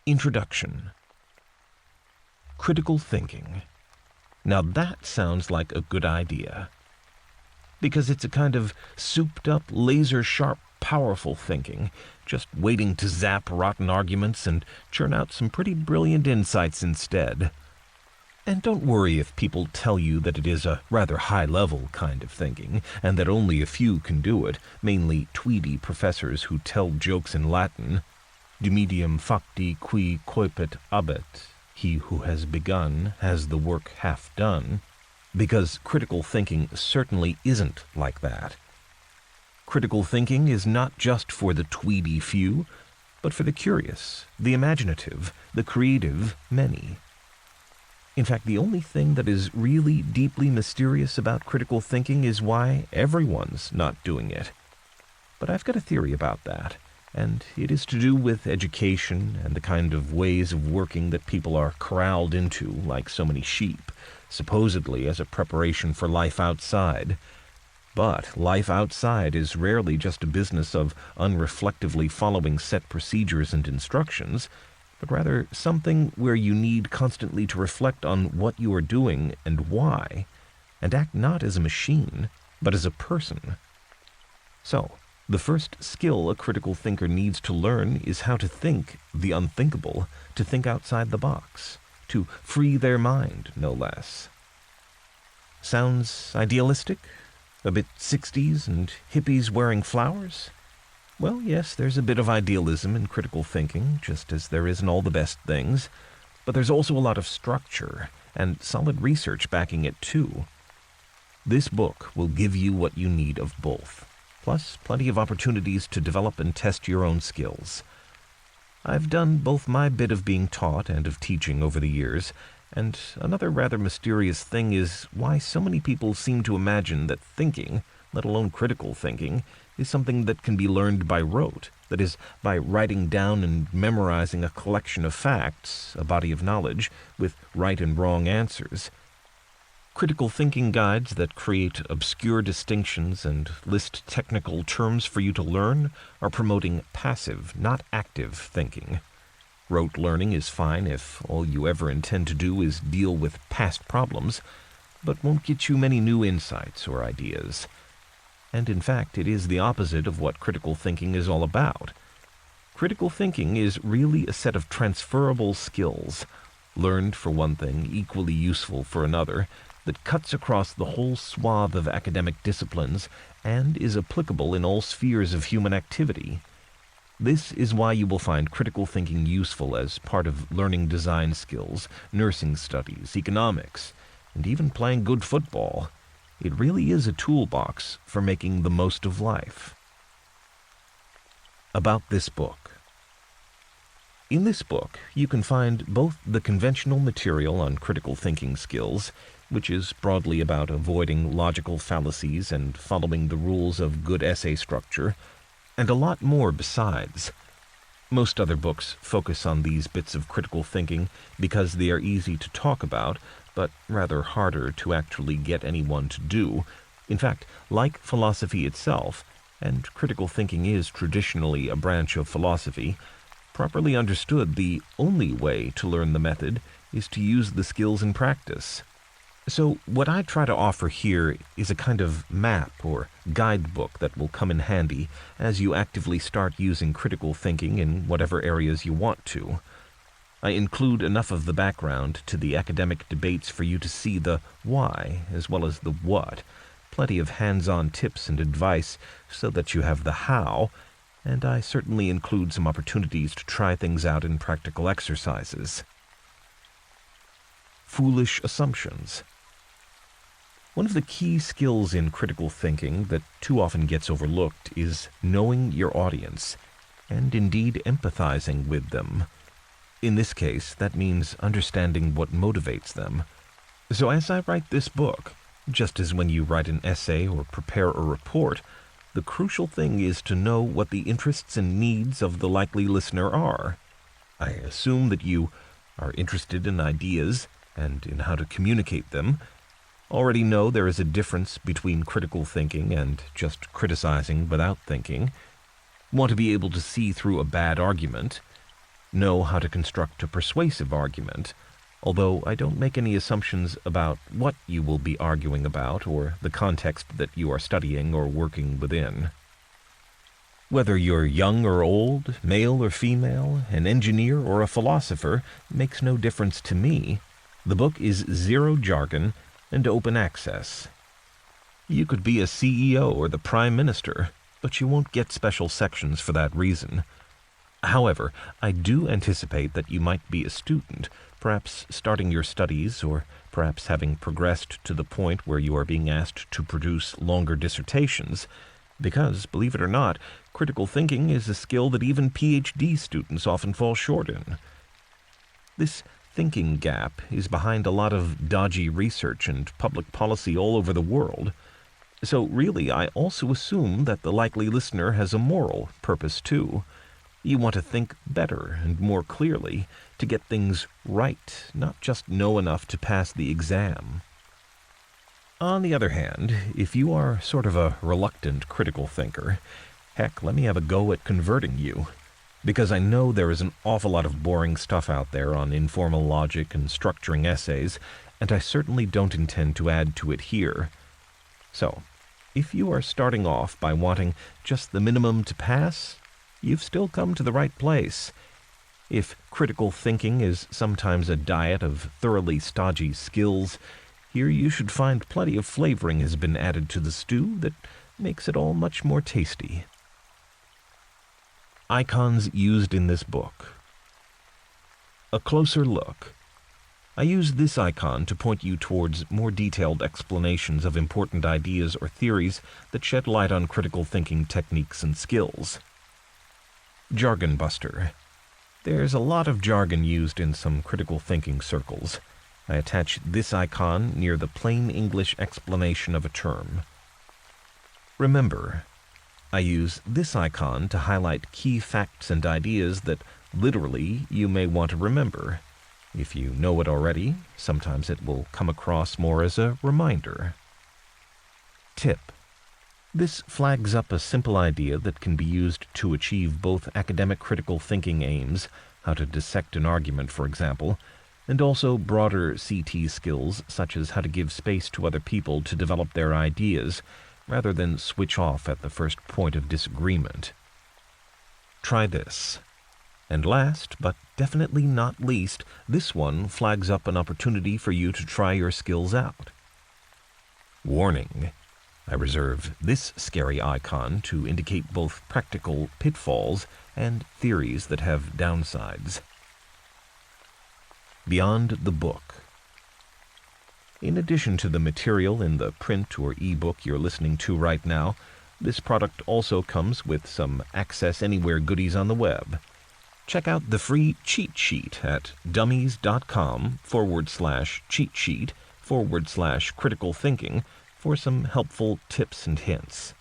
Introduction. Critical thinking. Now that sounds like a good idea, because it's a kind of souped-up, laser-sharp, powerful thinking, just waiting to zap rotten arguments and churn out some pretty brilliant insights instead. And don't worry if people tell you that it is a rather high-level kind of thinking, and that only a few can do it, mainly tweedy professors who tell jokes in Latin. Dumedium facti qui coepit abet. He who has begun has the work half done. Because critical thinking certainly isn't like that. Critical thinking is not just for the tweedy few, but for the curious, the imaginative, the creative many. In fact, the only thing that is really deeply mysterious about critical thinking is why everyone's not doing it. But I've got a theory about that, and it is to do with education and the kind of ways of working that people are corralled into like so many sheep, supposedly as a preparation for life outside. But life outside is rarely just a business of unreflectively following set procedures and instructions, but rather something where you need constantly to reflect on what you are doing and why, and act not as a machine, but as a person. So, the first skill a critical thinker needs to learn is how to think the unthinkable, to think outside the box, to free their mind, no less. Sounds idealistic? A bit 60s and hippies wearing flowers? Well, yes, there's a bit of idealism in critical thinking, just as there is in all the best things, but there's also a lot of structure and solid research backing it too. This book will give you what you need of both, plus plenty of opportunities to develop and test your own skills. I've done both my bit of being taught and of teaching over the years, and another rather mysterious thing is why so many people seem to imagine that thinking, let alone critical thinking, is something that can be learned by rote, that is, by writing down and memorizing a collection of facts, a body of knowledge, with right and wrong answers. Critical thinking guides that create obscure distinctions and list technical terms for you to learn are promoting passive, not active thinking. Rote learning is fine if all you ever intend to do is deal with past problems, but won't get you many new insights or ideas. And in fact, it is the opposite of what critical thinking is all about. Critical thinking is really a set of transferable skills, learned for one thing, equally useful for another, that cuts across the whole swath of academic disciplines and is applicable in all spheres of human activity. This is why you will find critical thinking useful as part of learning design skills, nursing studies, economics, and even playing good football. It really is a toolbox for making the most of life. About this book. In this book, you can find both the conventional material on critical thinking skills, which is broadly about avoiding logical fallacies and following the rules of good essay structure, and a lot more besides. Most other books focus on these bits of critical thinking because they are easy to talk about, but rather harder to actually get anyone to do. In fact, like philosophy itself, and critical thinking is traditionally a branch of philosophy, properly understood, the only way to learn the method is to use the skills in practice. So what I try to offer here is a kind of map or guidebook that will come in handy as you actively start using critical thinking in whatever areas you want to. I include enough of the background to the academic debates for you to see the why as well as the what, plenty of hands-on tips and advice so that you have the how, and I certainly include some opportunities to try things out in practical exercises. Foolish assumptions. One of the key skills in critical thinking that too often gets overlooked is knowing your audience, and indeed empathizing with them. In this case, that means understanding what motivates them. So as I write this book, just as when you write an essay or prepare a report, the crucial thing is to know what the interests and needs of the likely listener are. I assume that you are interested in ideas and in how to communicate them, already know there is a difference between critical thinking and just criticizing without thinking, want to be able to see through a bad argument, know how to construct a persuasive argument, although I don't make any assumptions about what you will be arguing about or the context that you are studying or working within. Whether you're young or old, male or female, an engineer or a philosopher, makes no difference to me. The book is zero jargon and open access. You could be a CEO or the Prime Minister, but you won't get special sections for that reason. However, I do anticipate that you might be a student, perhaps starting your studies or perhaps having progressed to the point where you are being asked to produce longer dissertations, because, believe it or not, critical thinking is a skill that even PhD students often fall short in. This thinking gap is behind a lot of dodgy research and public policy all over the world. So really, I also assume that the likely listener has a moral purpose too. You want to think better and more clearly, to get things right, not just know enough to pass the exam. On the other hand, if you are sort of a reluctant critical thinker, heck, let me have a go at converting you. Because I know there is an awful lot of boring stuff out there on informal logic and structuring essays, and I certainly don't intend to add to it here. So, if you are starting off by wanting just the minimum to pass, you've still come to the right place. If critical thinking is sometimes a diet of thoroughly stodgy skills, here you should find plenty of flavoring has been added to the stew that makes it all much more tasty. Icons used in this book. A closer look. I use this icon to point you towards more detailed explanations of important ideas or theories that shed light on critical thinking techniques and skills. Jargon buster. There's a lot of jargon used in some critical thinking circles. I attach this icon near the plain English explanation of a term. Remember. I use this icon to highlight key facts and ideas that literally you may want to remember. If you know it already, sometimes it will come across more as a reminder. Tip. This flags up a simple idea that can be used to achieve both academic critical thinking aims, how to dissect an argument, for example, and also broader CT skills such as how to give space to other people to develop their ideas, rather than switch off at the first point of disagreement. Try this. And last, but definitely not least, this one flags up an opportunity for you to try your skills out. Warning. I reserve this scary icon to indicate both practical pitfalls and theories that have downsides. Beyond the book. In addition to the material in the print or ebook you're listening to right now, this product also comes with some Access Anywhere goodies on the web. Check out the free cheat sheet at dummies.com/cheat sheet/critical thinking for some helpful tips and hints.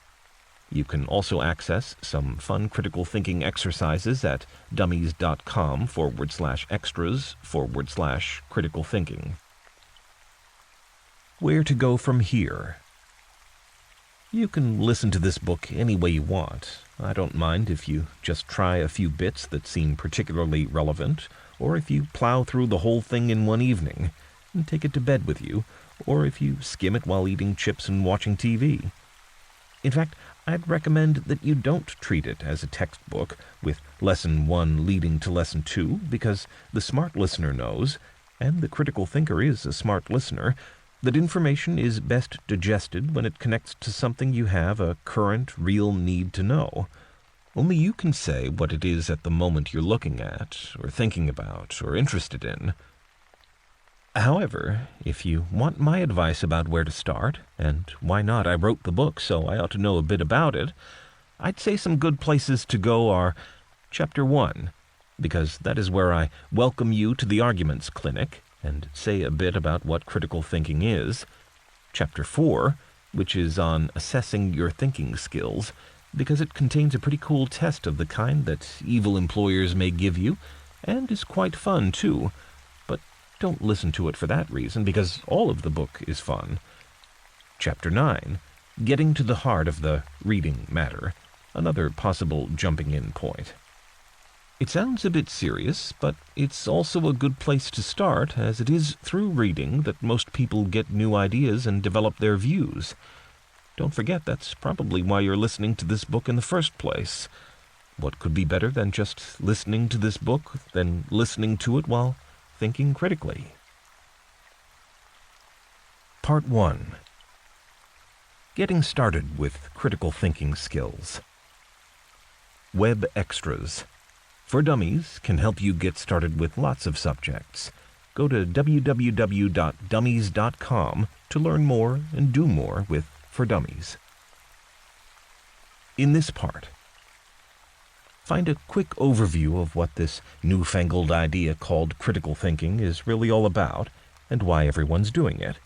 You can also access some fun critical thinking exercises at dummies.com/extras/critical thinking. Where to go from here? You can listen to this book any way you want. I don't mind if you just try a few bits that seem particularly relevant, or if you plow through the whole thing in one evening and take it to bed with you, or if you skim it while eating chips and watching TV. In fact, I'd recommend that you don't treat it as a textbook with Lesson 1 leading to Lesson 2, because the smart listener knows, and the critical thinker is a smart listener, that information is best digested when it connects to something you have a current, real need to know. Only you can say what it is at the moment you're looking at, or thinking about, or interested in. However, if you want my advice about where to start, and why not, I wrote the book, so I ought to know a bit about it, I'd say some good places to go are Chapter 1, because that is where I welcome you to the Arguments Clinic, and say a bit about what critical thinking is. Chapter 4, which is on assessing your thinking skills, because it contains a pretty cool test of the kind that evil employers may give you, and is quite fun too. But don't listen to it for that reason, because all of the book is fun. Chapter 9, getting to the heart of the reading matter, another possible jumping in point. It sounds a bit serious, but it's also a good place to start, as it is through reading that most people get new ideas and develop their views. Don't forget, that's probably why you're listening to this book in the first place. What could be better than just listening to this book, than listening to it while thinking critically? Part 1. Getting started with critical thinking skills. Web extras for Dummies can help you get started with lots of subjects. Go to www.dummies.com to learn more and do more with For Dummies. In this part, find a quick overview of what this newfangled idea called critical thinking is really all about and why everyone's doing it.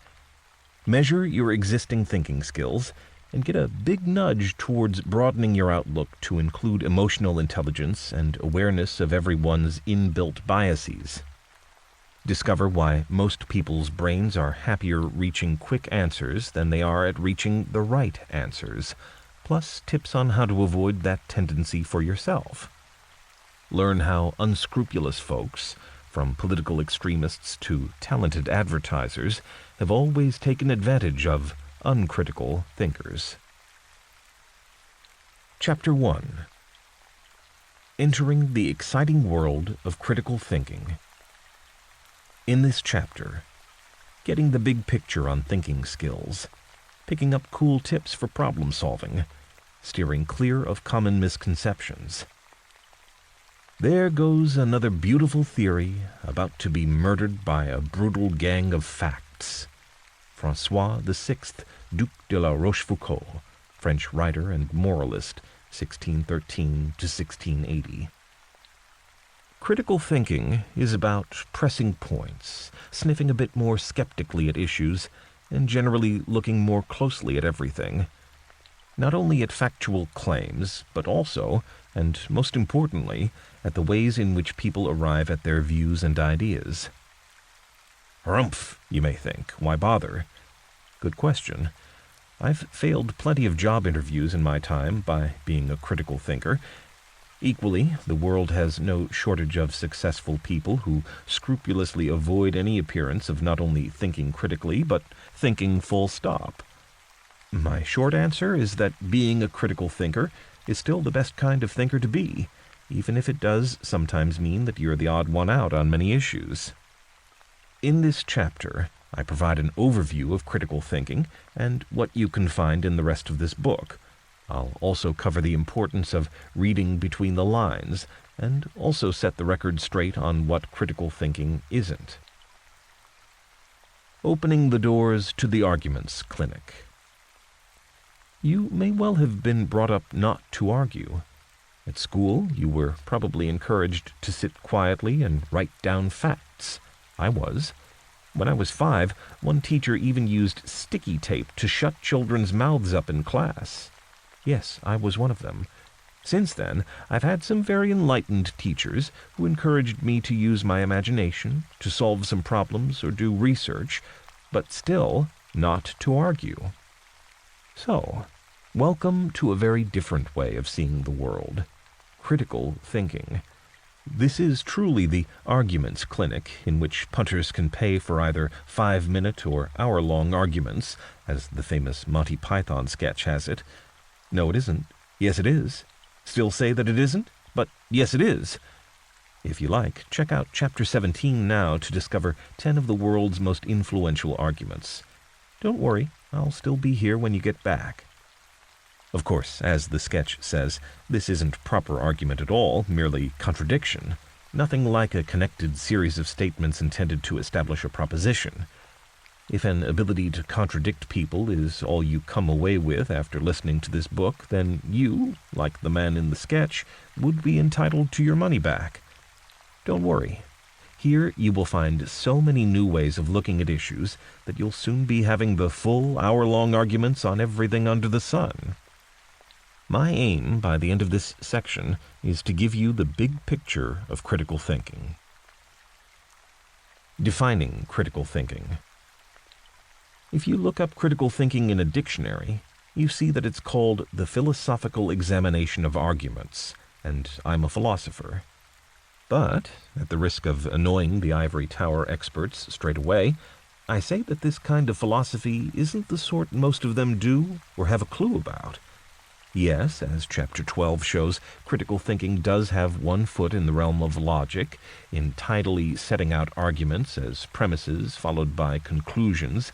Measure your existing thinking skills and get a big nudge towards broadening your outlook to include emotional intelligence and awareness of everyone's inbuilt biases. Discover why most people's brains are happier reaching quick answers than they are at reaching the right answers, plus tips on how to avoid that tendency for yourself. Learn how unscrupulous folks, from political extremists to talented advertisers, have always taken advantage of uncritical thinkers. Chapter 1. Entering the exciting world of critical thinking. In this chapter, getting the big picture on thinking skills, picking up cool tips for problem solving, steering clear of common misconceptions. There goes another beautiful theory about to be murdered by a brutal gang of facts. François VI, Duc de la Rochefoucauld, French writer and moralist, 1613 to 1680. Critical thinking is about pressing points, sniffing a bit more skeptically at issues, and generally looking more closely at everything. Not only at factual claims, but also, and most importantly, at the ways in which people arrive at their views and ideas. Humph, you may think. Why bother? Good question. I've failed plenty of job interviews in my time by being a critical thinker. Equally, the world has no shortage of successful people who scrupulously avoid any appearance of not only thinking critically, but thinking full stop. My short answer is that being a critical thinker is still the best kind of thinker to be, even if it does sometimes mean that you're the odd one out on many issues. In this chapter, I provide an overview of critical thinking and what you can find in the rest of this book. I'll also cover the importance of reading between the lines, and also set the record straight on what critical thinking isn't. Opening the doors to the arguments clinic. You may well have been brought up not to argue. At school, you were probably encouraged to sit quietly and write down facts. I was. When I was 5, one teacher even used sticky tape to shut children's mouths up in class. Yes, I was one of them. Since then, I've had some very enlightened teachers who encouraged me to use my imagination, to solve some problems or do research, but still not to argue. So, welcome to a very different way of seeing the world. Critical thinking. This is truly the arguments clinic, in which punters can pay for either 5-minute or hour-long arguments, as the famous Monty Python sketch has it. No, it isn't. Yes, it is. Still say that it isn't? But yes, it is. If you like, check out Chapter 17 now to discover 10 of the world's most influential arguments. Don't worry, I'll still be here when you get back. Of course, as the sketch says, this isn't proper argument at all, merely contradiction. Nothing like a connected series of statements intended to establish a proposition. If an ability to contradict people is all you come away with after listening to this book, then you, like the man in the sketch, would be entitled to your money back. Don't worry. Here you will find so many new ways of looking at issues that you'll soon be having the full hour-long arguments on everything under the sun. My aim, by the end of this section, is to give you the big picture of critical thinking. Defining critical thinking. If you look up critical thinking in a dictionary, you see that it's called the philosophical examination of arguments, and I'm a philosopher. But, at the risk of annoying the ivory tower experts straight away, I say that this kind of philosophy isn't the sort most of them do or have a clue about. Yes, as Chapter 12 shows, critical thinking does have one foot in the realm of logic, in tidily setting out arguments as premises followed by conclusions.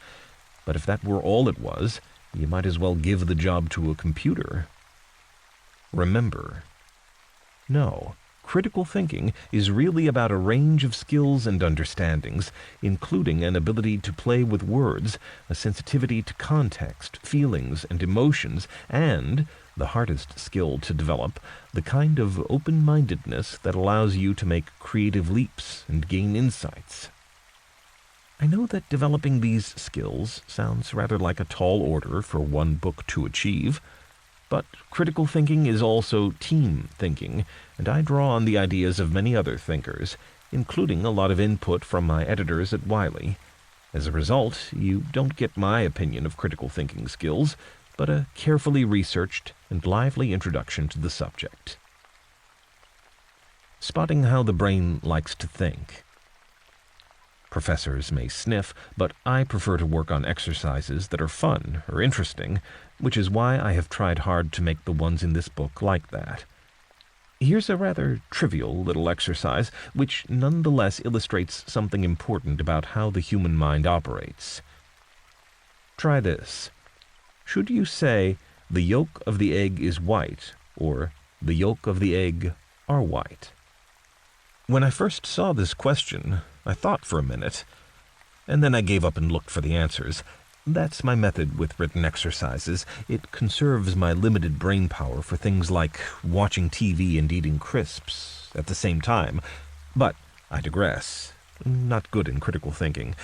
But if that were all it was, you might as well give the job to a computer. Remember, no, critical thinking is really about a range of skills and understandings, including an ability to play with words, a sensitivity to context, feelings, and emotions, and, the hardest skill to develop, the kind of open-mindedness that allows you to make creative leaps and gain insights. I know that developing these skills sounds rather like a tall order for one book to achieve, but critical thinking is also team thinking, and I draw on the ideas of many other thinkers, including a lot of input from my editors at Wiley. As a result, you don't get my opinion of critical thinking skills, but a carefully researched and lively introduction to the subject. Spotting how the brain likes to think. Professors may sniff, but I prefer to work on exercises that are fun or interesting, which is why I have tried hard to make the ones in this book like that. Here's a rather trivial little exercise, which nonetheless illustrates something important about how the human mind operates. Try this. Should you say, the yolk of the egg is white, or the yolk of the egg are white? When I first saw this question, I thought for a minute, and then I gave up and looked for the answers. That's my method with written exercises. It conserves my limited brain power for things like watching TV and eating crisps at the same time. But I digress. Not good in critical thinking.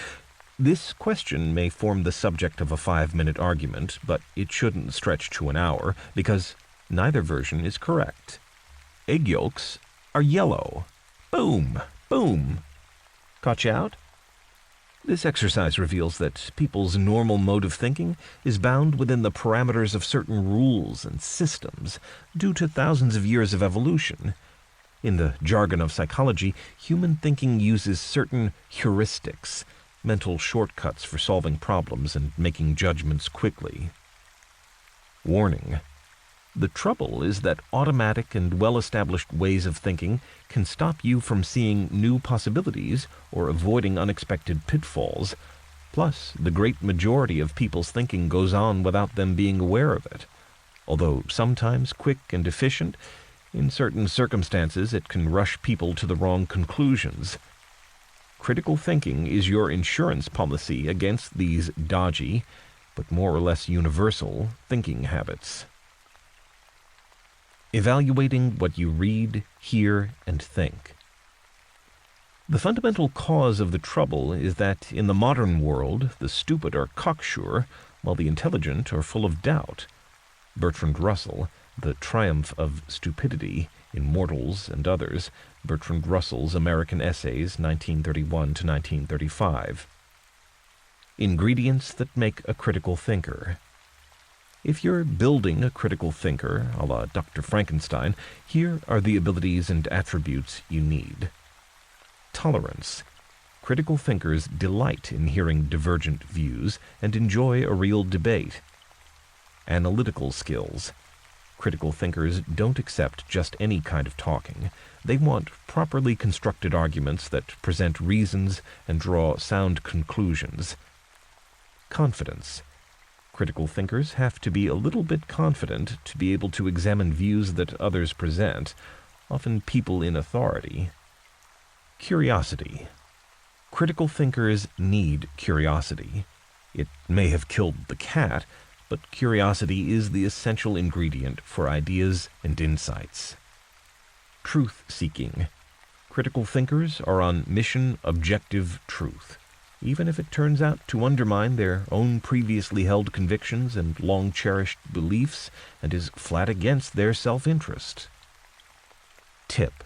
This question may form the subject of a 5-minute argument, but it shouldn't stretch to an hour, because neither version is correct. Egg yolks are yellow. Boom! Boom! Caught you out? This exercise reveals that people's normal mode of thinking is bound within the parameters of certain rules and systems due to thousands of years of evolution. In the jargon of psychology, human thinking uses certain heuristics, mental shortcuts for solving problems and making judgments quickly. Warning. The trouble is that automatic and well-established ways of thinking can stop you from seeing new possibilities or avoiding unexpected pitfalls. Plus, the great majority of people's thinking goes on without them being aware of it. Although sometimes quick and efficient, in certain circumstances it can rush people to the wrong conclusions. Critical thinking is your insurance policy against these dodgy, but more or less universal, thinking habits. Evaluating what you read, hear, and think. The fundamental cause of the trouble is that in the modern world, the stupid are cocksure, while the intelligent are full of doubt. Bertrand Russell, The Triumph of Stupidity, in Mortals and Others, Bertrand Russell's American Essays, 1931 to 1935. Ingredients that make a critical thinker. If you're building a critical thinker, a la Dr. Frankenstein, here are the abilities and attributes you need. Tolerance. Critical thinkers delight in hearing divergent views and enjoy a real debate. Analytical skills. Critical thinkers don't accept just any kind of talking. They want properly constructed arguments that present reasons and draw sound conclusions. Confidence. Critical thinkers have to be a little bit confident to be able to examine views that others present, often people in authority. Curiosity. Critical thinkers need curiosity. It may have killed the cat, but curiosity is the essential ingredient for ideas and insights. Truth-seeking. Critical thinkers are on mission objective truth, even if it turns out to undermine their own previously held convictions and long-cherished beliefs and is flat against their self-interest. Tip.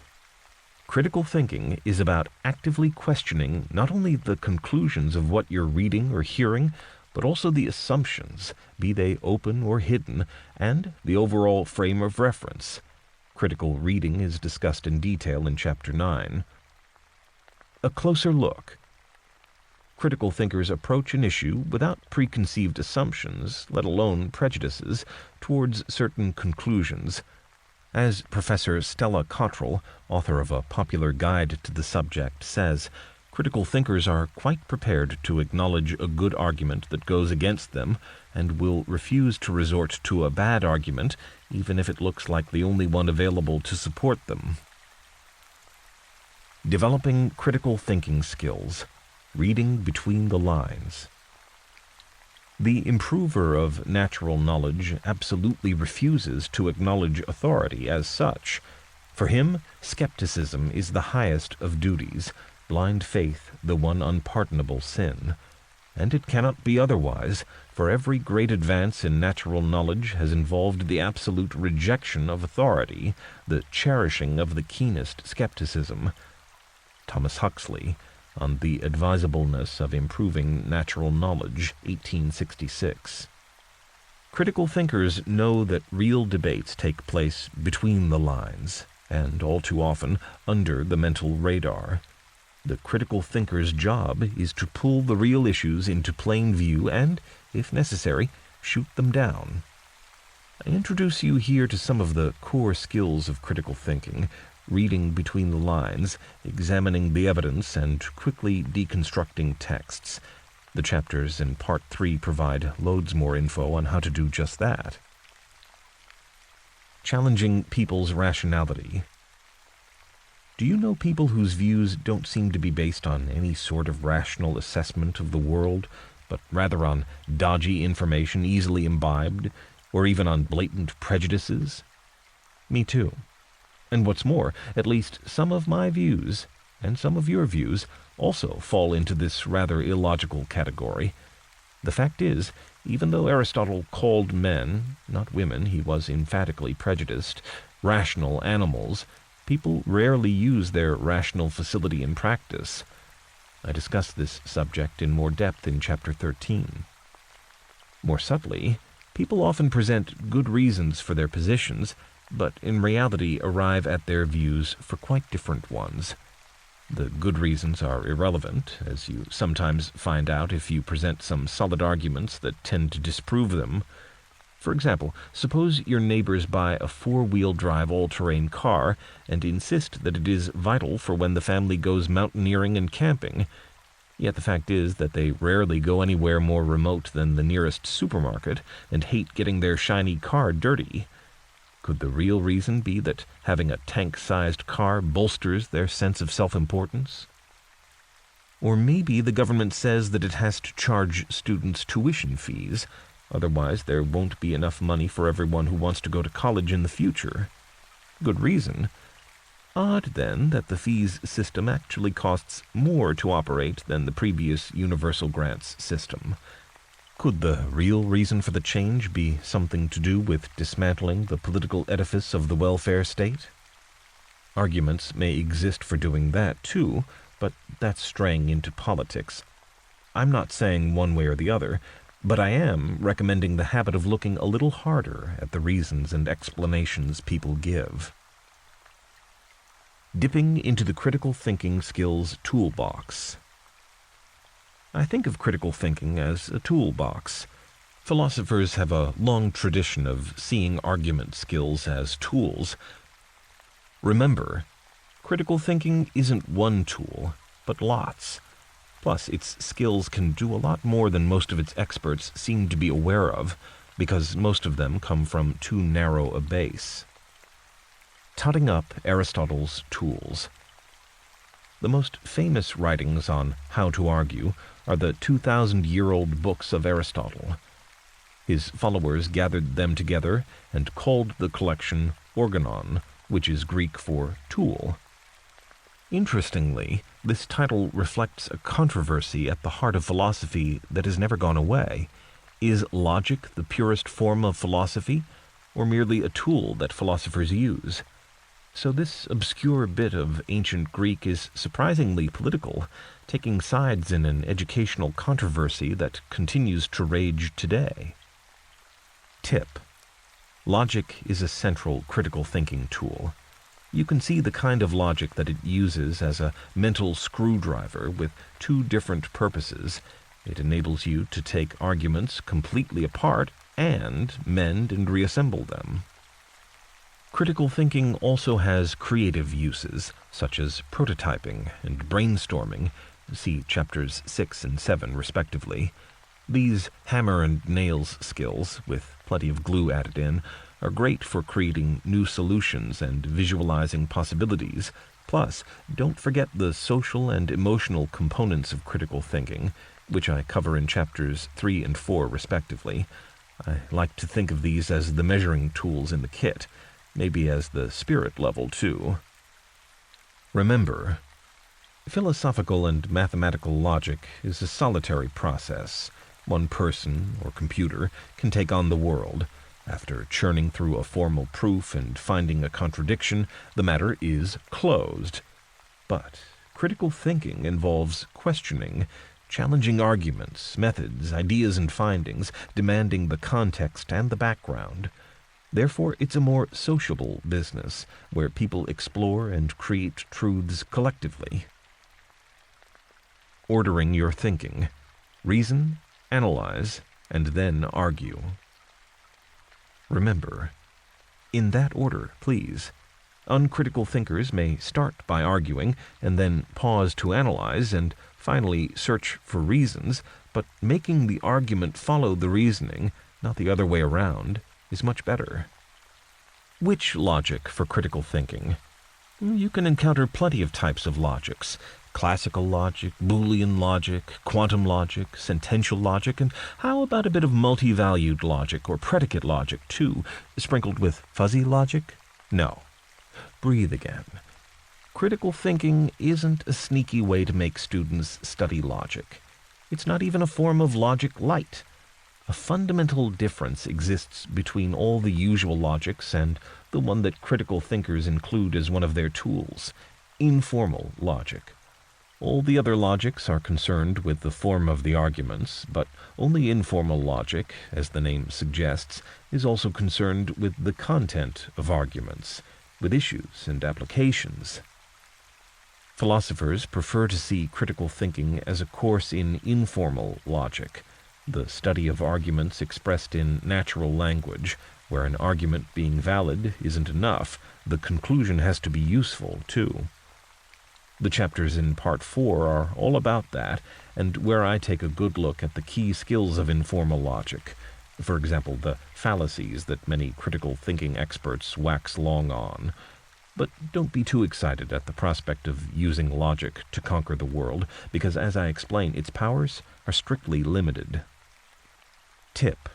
Critical thinking is about actively questioning not only the conclusions of what you're reading or hearing, but also the assumptions, be they open or hidden, and the overall frame of reference. Critical reading is discussed in detail in Chapter 9. A closer look. Critical thinkers approach an issue without preconceived assumptions, let alone prejudices, towards certain conclusions. As Professor Stella Cottrell, author of a popular guide to the subject, says, critical thinkers are quite prepared to acknowledge a good argument that goes against them and will refuse to resort to a bad argument, even if it looks like the only one available to support them. Developing critical thinking skills. Reading between the lines. The improver of natural knowledge absolutely refuses to acknowledge authority as such. For him, skepticism is the highest of duties, blind faith the one unpardonable sin. And it cannot be otherwise, for every great advance in natural knowledge has involved the absolute rejection of authority, the cherishing of the keenest skepticism. Thomas Huxley, on the advisableness of improving natural knowledge, 1866. Critical thinkers know that real debates take place between the lines, and all too often under the mental radar. The critical thinker's job is to pull the real issues into plain view and, if necessary, shoot them down. I introduce you here to some of the core skills of critical thinking, reading between the lines, examining the evidence, and quickly deconstructing texts. The chapters in Part 3 provide loads more info on how to do just that. Challenging people's rationality. Do you know people whose views don't seem to be based on any sort of rational assessment of the world, but rather on dodgy information easily imbibed, or even on blatant prejudices? Me too. And what's more, at least some of my views, and some of your views, also fall into this rather illogical category. The fact is, even though Aristotle called men, not women, he was emphatically prejudiced, rational animals, people rarely use their rational facility in practice. I discuss this subject in more depth in Chapter 13. More subtly, people often present good reasons for their positions, but in reality arrive at their views for quite different ones. The good reasons are irrelevant, as you sometimes find out if you present some solid arguments that tend to disprove them. For example, suppose your neighbors buy a 4-wheel drive all-terrain car and insist that it is vital for when the family goes mountaineering and camping, yet the fact is that they rarely go anywhere more remote than the nearest supermarket and hate getting their shiny car dirty. Could the real reason be that having a tank-sized car bolsters their sense of self-importance? Or maybe the government says that it has to charge students tuition fees, otherwise there won't be enough money for everyone who wants to go to college in the future. Good reason. Odd, then, that the fees system actually costs more to operate than the previous universal grants system. Could the real reason for the change be something to do with dismantling the political edifice of the welfare state? Arguments may exist for doing that too, but that's straying into politics. I'm not saying one way or the other, but I am recommending the habit of looking a little harder at the reasons and explanations people give. Dipping into the critical thinking skills toolbox. I think of critical thinking as a toolbox. Philosophers have a long tradition of seeing argument skills as tools. Remember, critical thinking isn't one tool, but lots. Plus, its skills can do a lot more than most of its experts seem to be aware of, because most of them come from too narrow a base. Totting up Aristotle's tools. The most famous writings on how to argue are the 2,000-year-old books of Aristotle. His followers gathered them together and called the collection Organon, which is Greek for tool. Interestingly, this title reflects a controversy at the heart of philosophy that has never gone away. Is logic the purest form of philosophy, or merely a tool that philosophers use? So this obscure bit of ancient Greek is surprisingly political, taking sides in an educational controversy that continues to rage today. Tip: Logic is a central critical thinking tool. You can see the kind of logic that it uses as a mental screwdriver with two different purposes. It enables you to take arguments completely apart and mend and reassemble them. Critical thinking also has creative uses, such as prototyping and brainstorming, see chapters 6 and 7 respectively. These hammer and nails skills, with plenty of glue added in, are great for creating new solutions and visualizing possibilities. Plus, don't forget the social and emotional components of critical thinking, which I cover in chapters 3 and 4 respectively. I like to think of these as the measuring tools in the kit, maybe as the spirit level too. Remember, philosophical and mathematical logic is a solitary process. One person or computer can take on the world. After churning through a formal proof and finding a contradiction, the matter is closed. But critical thinking involves questioning, challenging arguments, methods, ideas, and findings, demanding the context and the background. Therefore, it's a more sociable business, where people explore and create truths collectively. Ordering your thinking. Reason, analyze, and then argue. Remember, in that order, please. Uncritical thinkers may start by arguing, and then pause to analyze, and finally search for reasons, but making the argument follow the reasoning, not the other way around, is much better. Which logic for critical thinking? You can encounter plenty of types of logics. Classical logic, Boolean logic, quantum logic, sentential logic, and how about a bit of multi-valued logic or predicate logic too, sprinkled with fuzzy logic? No. Breathe again. Critical thinking isn't a sneaky way to make students study logic. It's not even a form of logic light. A fundamental difference exists between all the usual logics and the one that critical thinkers include as one of their tools, informal logic. All the other logics are concerned with the form of the arguments, but only informal logic, as the name suggests, is also concerned with the content of arguments, with issues and applications. Philosophers prefer to see critical thinking as a course in informal logic, the study of arguments expressed in natural language, where an argument being valid isn't enough, the conclusion has to be useful too. The chapters in Part 4 are all about that, and where I take a good look at the key skills of informal logic. For example, the fallacies that many critical thinking experts wax long on. But don't be too excited at the prospect of using logic to conquer the world, because as I explain, its powers are strictly limited. Tip.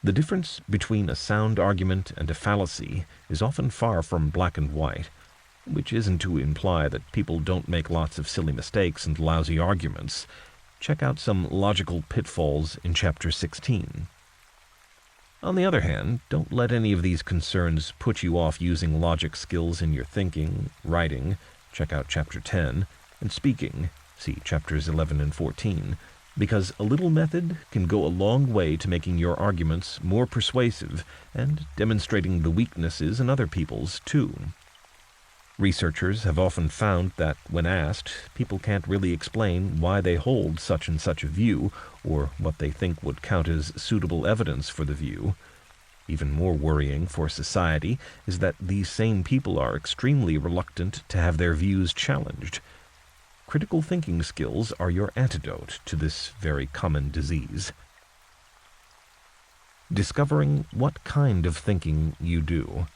The difference between a sound argument and a fallacy is often far from black and white, which isn't to imply that people don't make lots of silly mistakes and lousy arguments. Check out some logical pitfalls in Chapter 16. On the other hand, don't let any of these concerns put you off using logic skills in your thinking, writing, check out Chapter 10, and speaking, see Chapters 11 and 14, because a little method can go a long way to making your arguments more persuasive and demonstrating the weaknesses in other people's too. Researchers have often found that, when asked, people can't really explain why they hold such and such a view, or what they think would count as suitable evidence for the view. Even more worrying for society is that these same people are extremely reluctant to have their views challenged. Critical thinking skills are your antidote to this very common disease. Discovering what kind of thinking you do.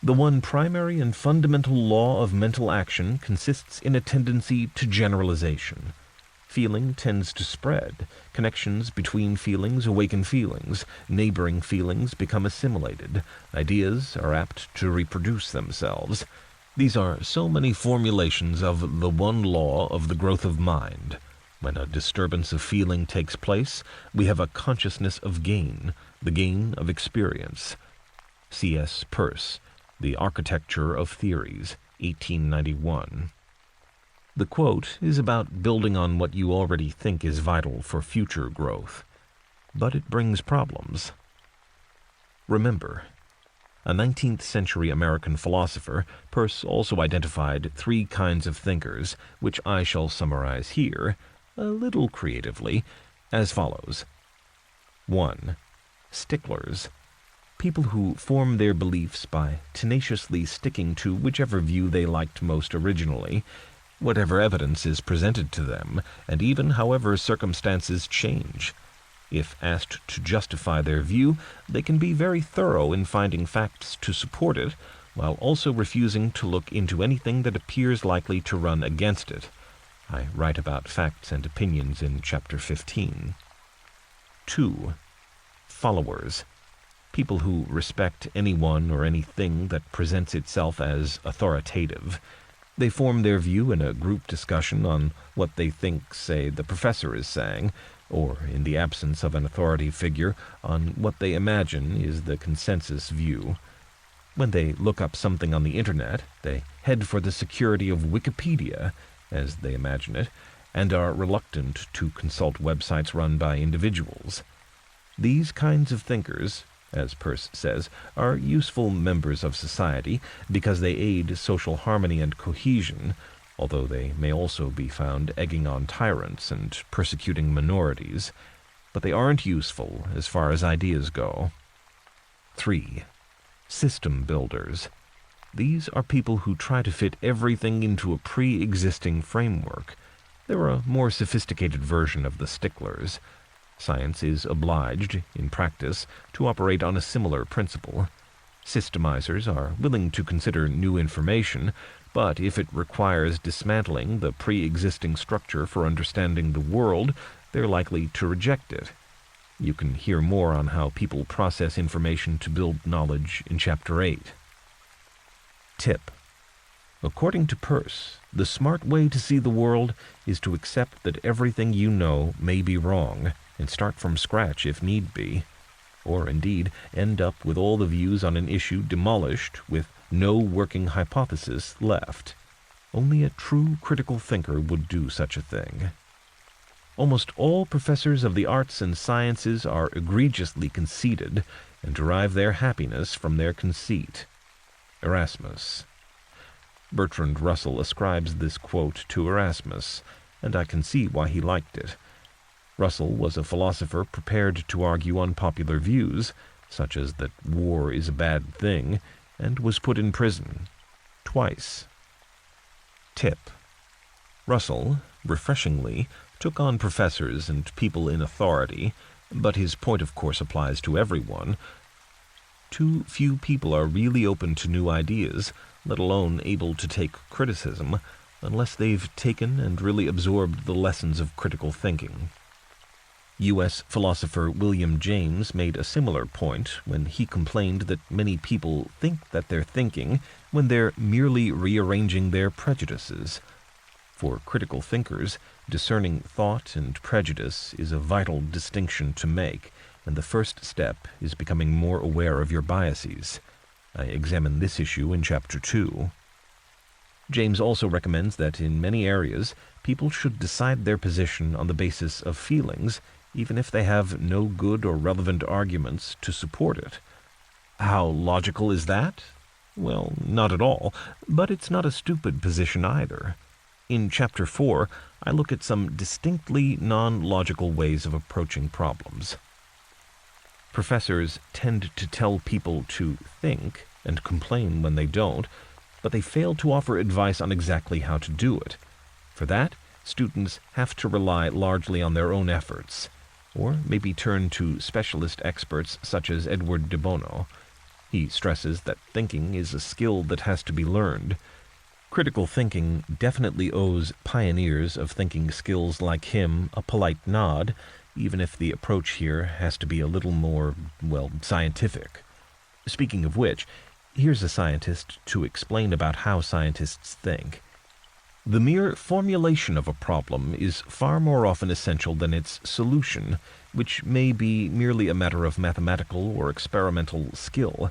The one primary and fundamental law of mental action consists in a tendency to generalization. Feeling tends to spread. Connections between feelings awaken feelings. Neighboring feelings become assimilated. Ideas are apt to reproduce themselves. These are so many formulations of the one law of the growth of mind. When a disturbance of feeling takes place, we have a consciousness of gain, the gain of experience. C.S. Peirce, The Architecture of Theories, 1891. The quote is about building on what you already think is vital for future growth, but it brings problems. Remember, a 19th century American philosopher, Peirce also identified 3 kinds of thinkers, which I shall summarize here, a little creatively, as follows. 1. Sticklers. People who form their beliefs by tenaciously sticking to whichever view they liked most originally, whatever evidence is presented to them, and even however circumstances change. If asked to justify their view, they can be very thorough in finding facts to support it, while also refusing to look into anything that appears likely to run against it. I write about facts and opinions in Chapter 15. 2. Followers. People who respect anyone or anything that presents itself as authoritative. They form their view in a group discussion on what they think, say, the professor is saying, or, in the absence of an authority figure, on what they imagine is the consensus view. When they look up something on the internet, they head for the security of Wikipedia, as they imagine it, and are reluctant to consult websites run by individuals. These kinds of thinkers, as Peirce says, are useful members of society because they aid social harmony and cohesion, although they may also be found egging on tyrants and persecuting minorities. But they aren't useful as far as ideas go. 3. System builders. These are people who try to fit everything into a pre-existing framework. They're a more sophisticated version of the sticklers. Science is obliged, in practice, to operate on a similar principle. Systemizers are willing to consider new information, but if it requires dismantling the pre-existing structure for understanding the world, they're likely to reject it. You can hear more on how people process information to build knowledge in Chapter 8. Tip. According to Peirce, the smart way to see the world is to accept that everything you know may be wrong, and start from scratch if need be, or indeed end up with all the views on an issue demolished with no working hypothesis left. Only a true critical thinker would do such a thing. Almost all professors of the arts and sciences are egregiously conceited and derive their happiness from their conceit. Erasmus. Bertrand Russell ascribes this quote to Erasmus, and I can see why he liked it. Russell was a philosopher prepared to argue unpopular views, such as that war is a bad thing, and was put in prison. Twice. Tip. Russell, refreshingly, took on professors and people in authority, but his point of course applies to everyone. Too few people are really open to new ideas, let alone able to take criticism, unless they've taken and really absorbed the lessons of critical thinking. U.S. philosopher William James made a similar point when he complained that many people think that they're thinking when they're merely rearranging their prejudices. For critical thinkers, discerning thought and prejudice is a vital distinction to make, and the first step is becoming more aware of your biases. I examine this issue in Chapter 2. James also recommends that in many areas, people should decide their position on the basis of feelings, even if they have no good or relevant arguments to support it. How logical is that? Well, not at all, but it's not a stupid position either. In Chapter 4, I look at some distinctly non-logical ways of approaching problems. Professors tend to tell people to think and complain when they don't, but they fail to offer advice on exactly how to do it. For that, students have to rely largely on their own efforts, or maybe turn to specialist experts such as Edward de Bono. He stresses that thinking is a skill that has to be learned. Critical thinking definitely owes pioneers of thinking skills like him a polite nod, even if the approach here has to be a little more, scientific. Speaking of which, here's a scientist to explain about how scientists think. The mere formulation of a problem is far more often essential than its solution, which may be merely a matter of mathematical or experimental skill.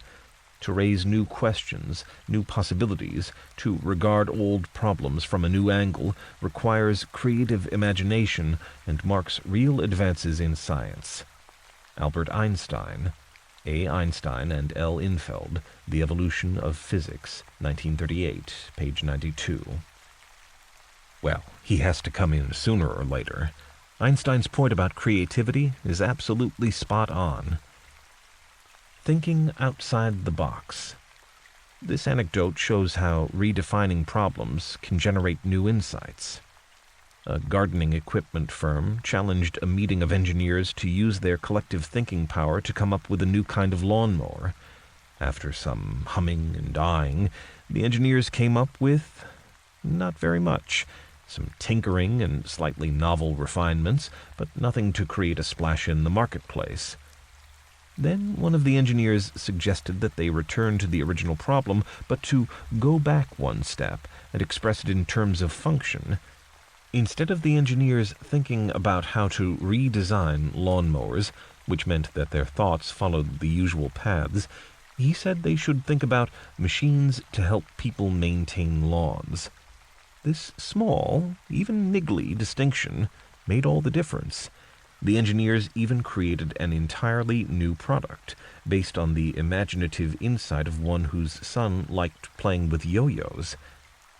To raise new questions, new possibilities, to regard old problems from a new angle requires creative imagination and marks real advances in science. Albert Einstein. A. Einstein and L. Infeld, The Evolution of Physics, 1938, page 92. Well, he has to come in sooner or later. Einstein's point about creativity is absolutely spot on. Thinking outside the box. This anecdote shows how redefining problems can generate new insights. A gardening equipment firm challenged a meeting of engineers to use their collective thinking power to come up with a new kind of lawnmower. After some humming and ahhing, the engineers came up with not very much. Some tinkering and slightly novel refinements, but nothing to create a splash in the marketplace. Then one of the engineers suggested that they return to the original problem, but to go back one step and express it in terms of function. Instead of the engineers thinking about how to redesign lawnmowers, which meant that their thoughts followed the usual paths, he said they should think about machines to help people maintain lawns. This small, even niggly distinction made all the difference. The engineers even created an entirely new product, based on the imaginative insight of one whose son liked playing with yo-yos.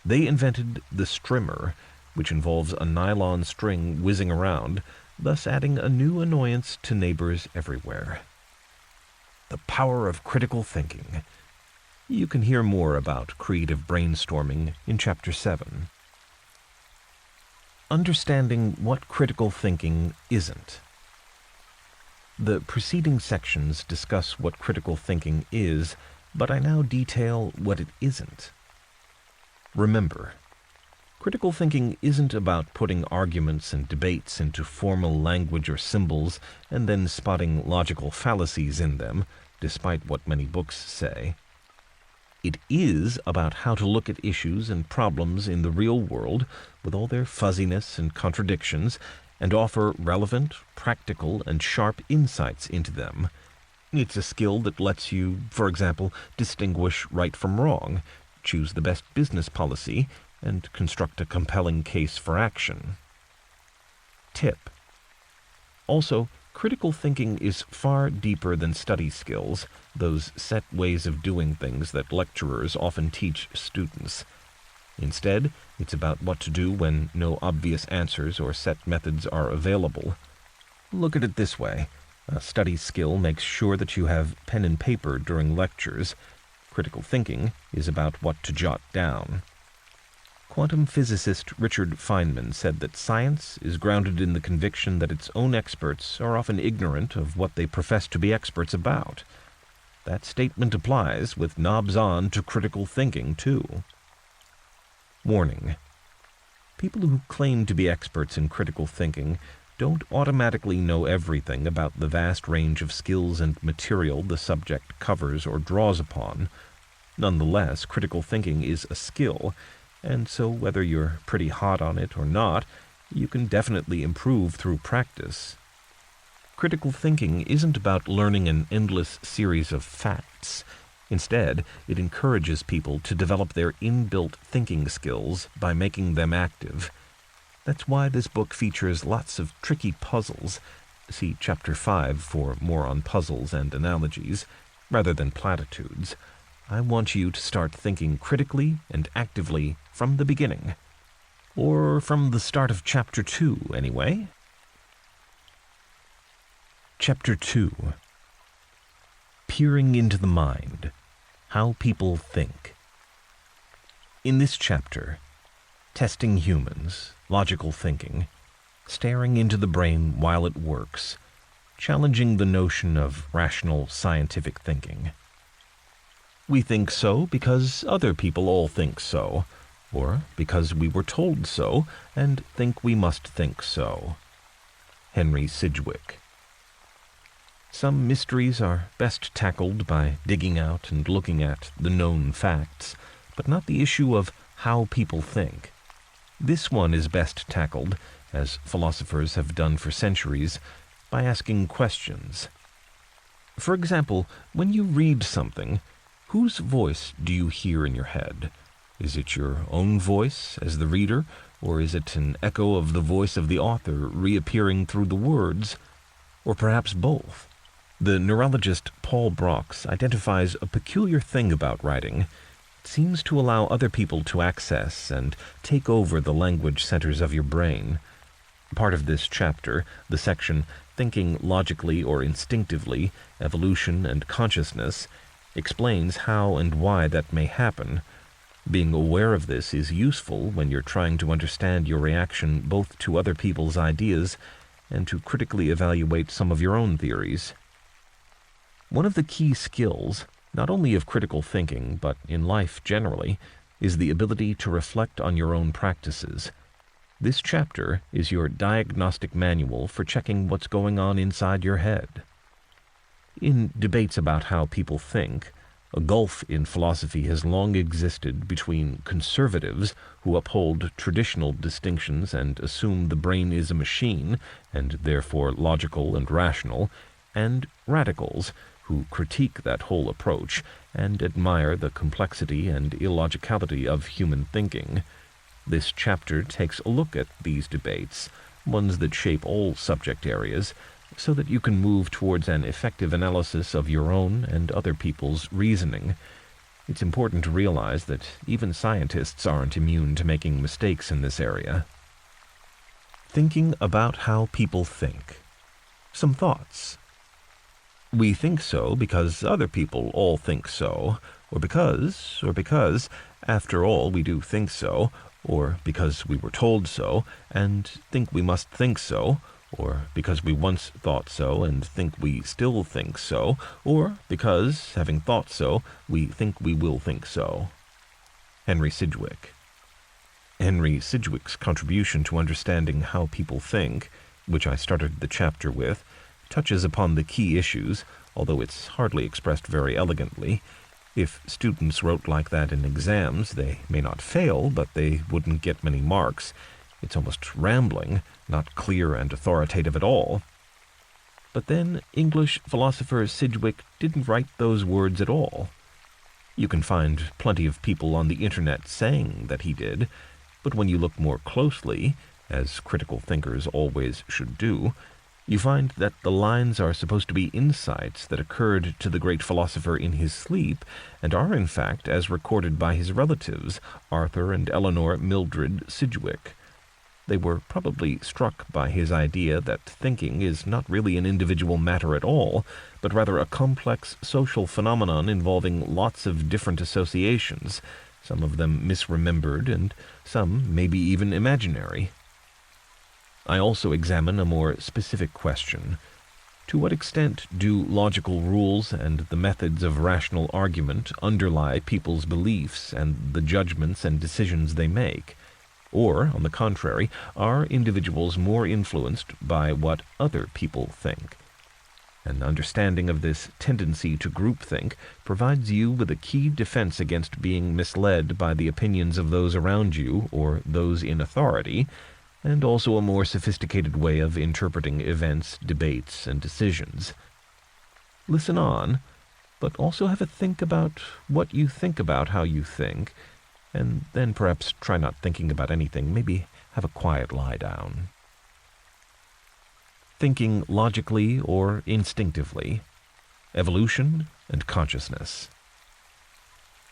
They invented the strimmer, which involves a nylon string whizzing around, thus adding a new annoyance to neighbors everywhere. The power of critical thinking. You can hear more about creative brainstorming in Chapter 7. Understanding what critical thinking isn't. The preceding sections discuss what critical thinking is, but I now detail what it isn't. Remember, critical thinking isn't about putting arguments and debates into formal language or symbols and then spotting logical fallacies in them, despite what many books say. It is about how to look at issues and problems in the real world with all their fuzziness and contradictions and offer relevant, practical, and sharp insights into them. It's a skill that lets you, for example, distinguish right from wrong, choose the best business policy, and construct a compelling case for action. Tip. Also, critical thinking is far deeper than study skills, those set ways of doing things that lecturers often teach students. Instead, it's about what to do when no obvious answers or set methods are available. Look at it this way. A study skill makes sure that you have pen and paper during lectures. Critical thinking is about what to jot down. Quantum physicist Richard Feynman said that science is grounded in the conviction that its own experts are often ignorant of what they profess to be experts about. That statement applies with knobs on to critical thinking, too. Warning. People who claim to be experts in critical thinking don't automatically know everything about the vast range of skills and material the subject covers or draws upon. Nonetheless, critical thinking is a skill, and so whether you're pretty hot on it or not, you can definitely improve through practice. Critical thinking isn't about learning an endless series of facts. Instead, it encourages people to develop their inbuilt thinking skills by making them active. That's why this book features lots of tricky puzzles. See Chapter 5 for more on puzzles and analogies, rather than platitudes. I want you to start thinking critically and actively from the beginning. Or from the start of Chapter 2, anyway. Chapter 2. Peering into the mind. How people think. In this chapter, testing humans, logical thinking, staring into the brain while it works, challenging the notion of rational scientific thinking. We think so because other people all think so, or because we were told so and think we must think so. Henry Sidgwick. Some mysteries are best tackled by digging out and looking at the known facts, but not the issue of how people think. This one is best tackled, as philosophers have done for centuries, by asking questions. For example, when you read something, whose voice do you hear in your head? Is it your own voice as the reader, or is it an echo of the voice of the author reappearing through the words, or perhaps both? The neurologist Paul Broks identifies a peculiar thing about writing. It seems to allow other people to access and take over the language centers of your brain. Part of this chapter, the section Thinking Logically or Instinctively, Evolution and Consciousness, explains how and why that may happen. Being aware of this is useful when you're trying to understand your reaction both to other people's ideas and to critically evaluate some of your own theories. One of the key skills, not only of critical thinking, but in life generally, is the ability to reflect on your own practices. This chapter is your diagnostic manual for checking what's going on inside your head. In debates about how people think, a gulf in philosophy has long existed between conservatives who uphold traditional distinctions and assume the brain is a machine, and therefore logical and rational, and radicals who critique that whole approach and admire the complexity and illogicality of human thinking. This chapter takes a look at these debates, ones that shape all subject areas, so that you can move towards an effective analysis of your own and other people's reasoning. It's important to realize that even scientists aren't immune to making mistakes in this area. Thinking about how people think. Some thoughts. We think so because other people all think so, or because, after all, we do think so, or because we were told so, and think we must think so, or because we once thought so and think we still think so, or because, having thought so, we think we will think so. Henry Sidgwick. Henry Sidgwick's contribution to understanding how people think, which I started the chapter with, touches upon the key issues, although it's hardly expressed very elegantly. If students wrote like that in exams, they may not fail, but they wouldn't get many marks. It's almost rambling, not clear and authoritative at all. But then English philosopher Sidgwick didn't write those words at all. You can find plenty of people on the internet saying that he did, but when you look more closely, as critical thinkers always should do, you find that the lines are supposed to be insights that occurred to the great philosopher in his sleep, and are in fact as recorded by his relatives, Arthur and Eleanor Mildred Sidgwick. They were probably struck by his idea that thinking is not really an individual matter at all, but rather a complex social phenomenon involving lots of different associations, some of them misremembered and some maybe even imaginary. I also examine a more specific question. To what extent do logical rules and the methods of rational argument underlie people's beliefs and the judgments and decisions they make? Or, on the contrary, are individuals more influenced by what other people think? An understanding of this tendency to groupthink provides you with a key defense against being misled by the opinions of those around you or those in authority, and also a more sophisticated way of interpreting events, debates, and decisions. Listen on, but also have a think about what you think about how you think, and then perhaps try not thinking about anything. Maybe have a quiet lie down. Thinking logically or instinctively. Evolution and consciousness.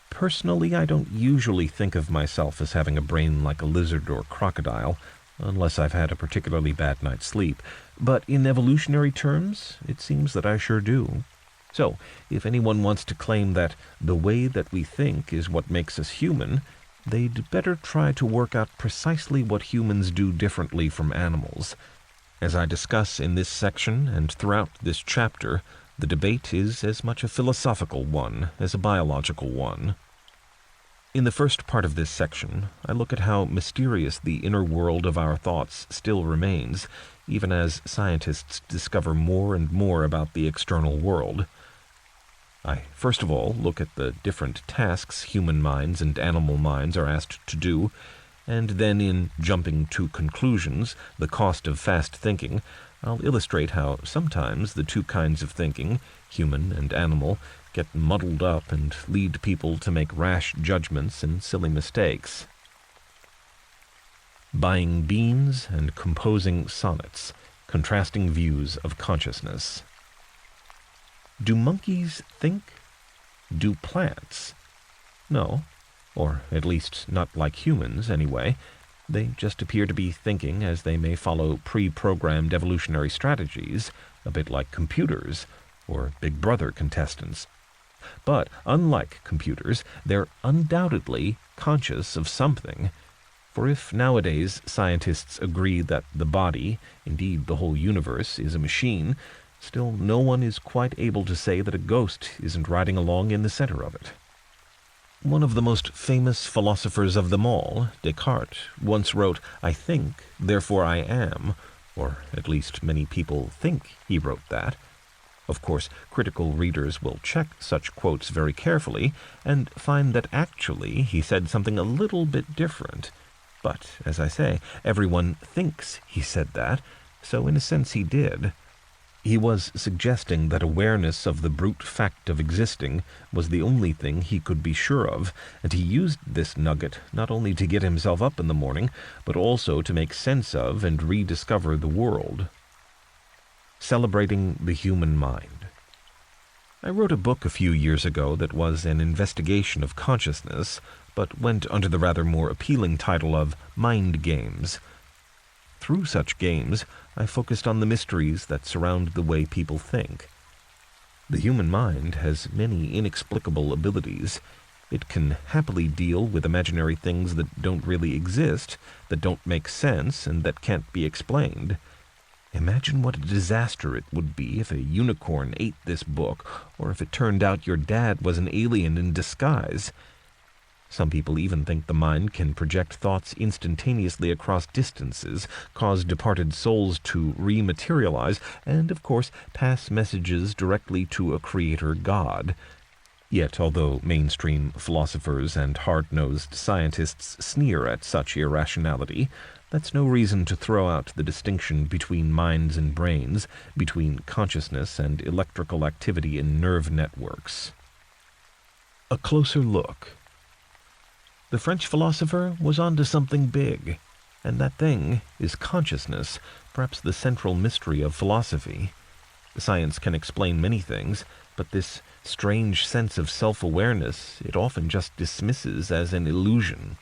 Personally, I don't usually think of myself as having a brain like a lizard or crocodile, unless I've had a particularly bad night's sleep, but in evolutionary terms, it seems that I sure do. So, if anyone wants to claim that the way that we think is what makes us human, they'd better try to work out precisely what humans do differently from animals. As I discuss in this section and throughout this chapter, the debate is as much a philosophical one as a biological one. In the first part of this section, I look at how mysterious the inner world of our thoughts still remains, even as scientists discover more and more about the external world. I first of all look at the different tasks human minds and animal minds are asked to do, and then in jumping to conclusions, the cost of fast thinking, I'll illustrate how sometimes the two kinds of thinking, human and animal, get muddled up and lead people to make rash judgments and silly mistakes. Buying beans and composing sonnets, contrasting views of consciousness. Do monkeys think? Do plants? No, or at least not like humans, anyway. They just appear to be thinking as they may follow pre-programmed evolutionary strategies, a bit like computers, or Big Brother contestants. But, unlike computers, they're undoubtedly conscious of something. For if nowadays scientists agree that the body, indeed the whole universe, is a machine, still no one is quite able to say that a ghost isn't riding along in the center of it. One of the most famous philosophers of them all, Descartes, once wrote, "I think, therefore I am," or at least many people think he wrote that. Of course, critical readers will check such quotes very carefully and find that actually he said something a little bit different. But, as I say, everyone thinks he said that, so in a sense he did. He was suggesting that awareness of the brute fact of existing was the only thing he could be sure of, and he used this nugget not only to get himself up in the morning, but also to make sense of and rediscover the world. Celebrating the Human Mind. I wrote a book a few years ago that was an investigation of consciousness, but went under the rather more appealing title of Mind Games. Through such games, I focused on the mysteries that surround the way people think. The human mind has many inexplicable abilities. It can happily deal with imaginary things that don't really exist, that don't make sense, and that can't be explained. Imagine what a disaster it would be if a unicorn ate this book, or if it turned out your dad was an alien in disguise. Some people even think the mind can project thoughts instantaneously across distances, cause departed souls to rematerialize, and, of course, pass messages directly to a creator god. Yet, although mainstream philosophers and hard-nosed scientists sneer at such irrationality, that's no reason to throw out the distinction between minds and brains, between consciousness and electrical activity in nerve networks. A closer look. The French philosopher was onto something big, and that thing is consciousness, perhaps the central mystery of philosophy. Science can explain many things, but this strange sense of self-awareness it often just dismisses as an illusion.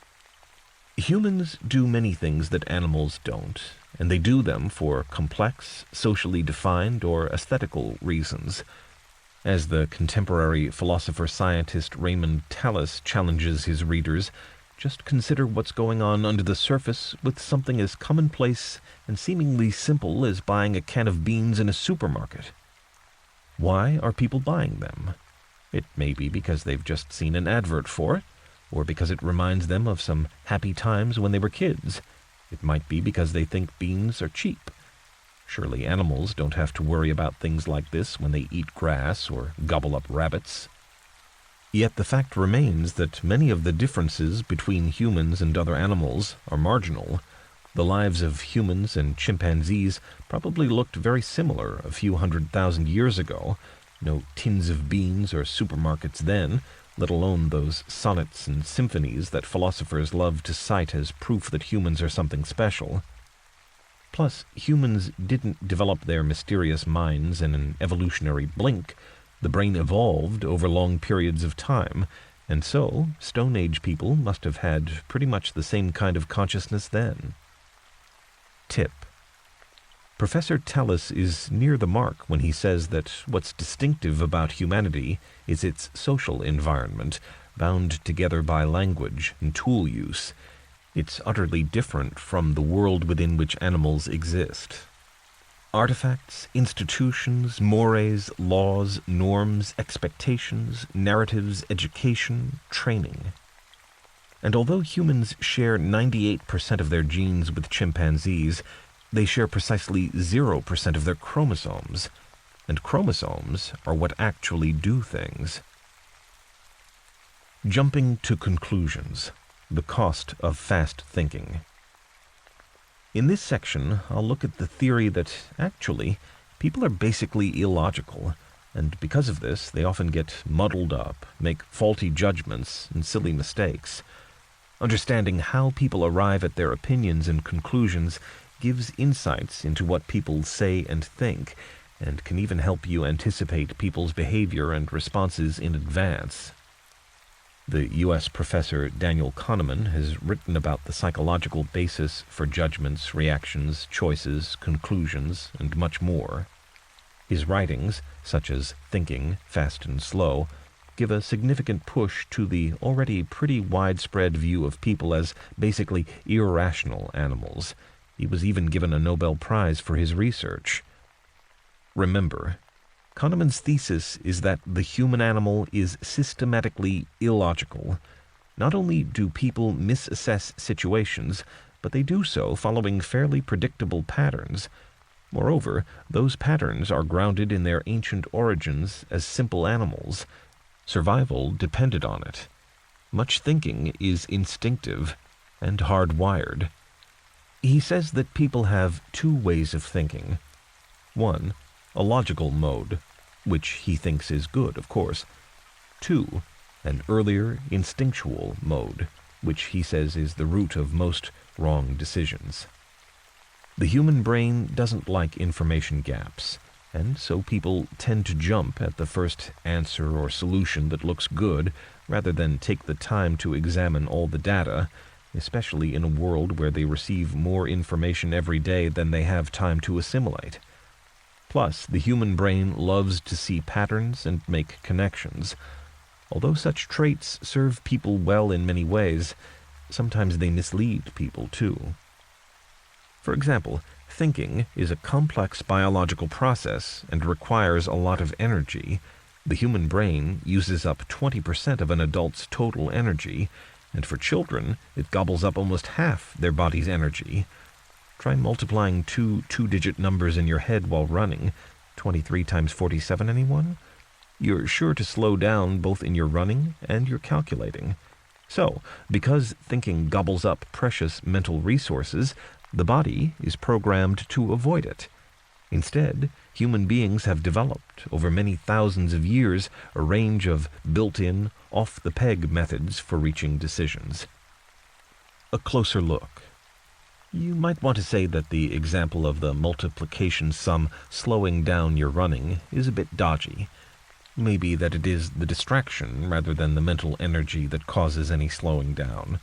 Humans do many things that animals don't, and they do them for complex, socially defined, or aesthetical reasons. As the contemporary philosopher-scientist Raymond Tallis challenges his readers, just consider what's going on under the surface with something as commonplace and seemingly simple as buying a can of beans in a supermarket. Why are people buying them? It may be because they've just seen an advert for it, or because it reminds them of some happy times when they were kids. It might be because they think beans are cheap. Surely animals don't have to worry about things like this when they eat grass or gobble up rabbits. Yet the fact remains that many of the differences between humans and other animals are marginal. The lives of humans and chimpanzees probably looked very similar a few 100,000 years ago. No tins of beans or supermarkets then, let alone those sonnets and symphonies that philosophers love to cite as proof that humans are something special. Plus, humans didn't develop their mysterious minds in an evolutionary blink. The brain evolved over long periods of time, and so Stone Age people must have had pretty much the same kind of consciousness then. Tip. Professor Tallis is near the mark when he says that what's distinctive about humanity is its social environment, bound together by language and tool use. It's utterly different from the world within which animals exist. Artifacts, institutions, mores, laws, norms, expectations, narratives, education, training. And although humans share 98% of their genes with chimpanzees, they share precisely 0% of their chromosomes, and chromosomes are what actually do things. Jumping to conclusions. The cost of fast thinking. In this section, I'll look at the theory that, actually, people are basically illogical, and because of this, they often get muddled up, make faulty judgments, and silly mistakes. Understanding how people arrive at their opinions and conclusions gives insights into what people say and think, and can even help you anticipate people's behavior and responses in advance. The U.S. professor Daniel Kahneman has written about the psychological basis for judgments, reactions, choices, conclusions, and much more. His writings, such as Thinking, Fast and Slow, give a significant push to the already pretty widespread view of people as basically irrational animals. He was even given a Nobel Prize for his research. Remember, Kahneman's thesis is that the human animal is systematically illogical. Not only do people misassess situations, but they do so following fairly predictable patterns. Moreover, those patterns are grounded in their ancient origins as simple animals. Survival depended on it. Much thinking is instinctive and hardwired. He says that people have two ways of thinking. One, a logical mode, which he thinks is good, of course. Two, an earlier, instinctual mode, which he says is the root of most wrong decisions. The human brain doesn't like information gaps, and so people tend to jump at the first answer or solution that looks good rather than take the time to examine all the data, especially in a world where they receive more information every day than they have time to assimilate. Plus, the human brain loves to see patterns and make connections. Although such traits serve people well in many ways, sometimes they mislead people too. For example, thinking is a complex biological process and requires a lot of energy. The human brain uses up 20% of an adult's total energy, and for children, it gobbles up almost half their body's energy. Try multiplying two two-digit numbers in your head while running. 23 times 47, anyone? You're sure to slow down both in your running and your calculating. So, because thinking gobbles up precious mental resources, the body is programmed to avoid it. Instead, human beings have developed, over many thousands of years, a range of built-in, off-the-peg methods for reaching decisions. A closer look. You might want to say that the example of the multiplication sum slowing down your running is a bit dodgy. Maybe that it is the distraction rather than the mental energy that causes any slowing down.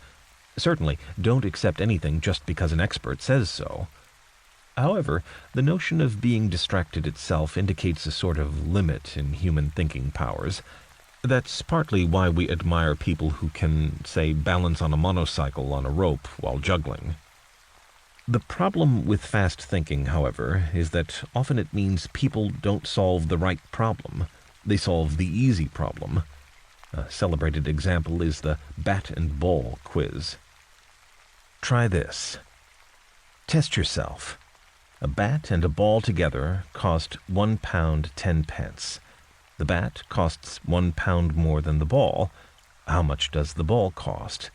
Certainly, don't accept anything just because an expert says so. However, the notion of being distracted itself indicates a sort of limit in human thinking powers. That's partly why we admire people who can, say, balance on a monocycle on a rope while juggling. The problem with fast thinking, however, is that often it means people don't solve the right problem. They solve the easy problem. A celebrated example is the bat and ball quiz. Try this. Test yourself. A bat and a ball together cost £1 10 pence. The bat costs £1 more than the ball. How much does the ball cost?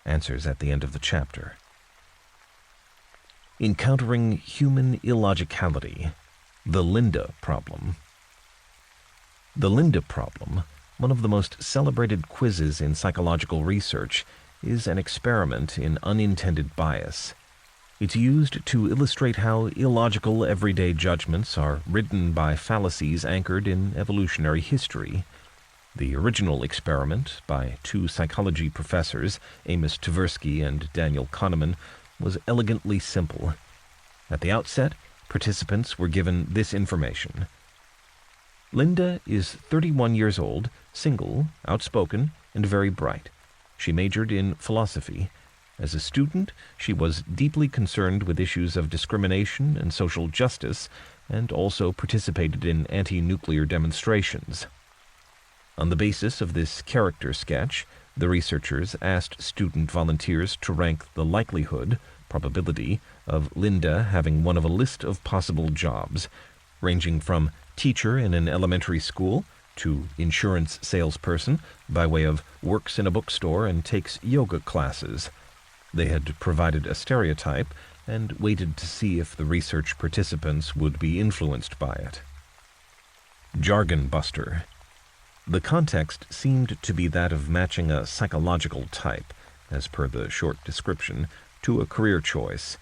Answers at the end of the chapter. Encountering human illogicality. The Linda problem. The Linda problem, one of the most celebrated quizzes in psychological research, is an experiment in unintended bias. It's used to illustrate how illogical everyday judgments are ridden by fallacies anchored in evolutionary history. The original experiment, by two psychology professors, Amos Tversky and Daniel Kahneman, was elegantly simple. At the outset, participants were given this information. Linda is 31 years old, single, outspoken, and very bright. She majored in philosophy. As a student, she was deeply concerned with issues of discrimination and social justice, and also participated in anti-nuclear demonstrations. On the basis of this character sketch, the researchers asked student volunteers to rank the likelihood, probability, of Linda having one of a list of possible jobs, ranging from teacher in an elementary school to insurance salesperson, by way of works in a bookstore and takes yoga classes. They had provided a stereotype and waited to see if the research participants would be influenced by it. Jargon buster. The context seemed to be that of matching a psychological type, as per the short description, to a career choice.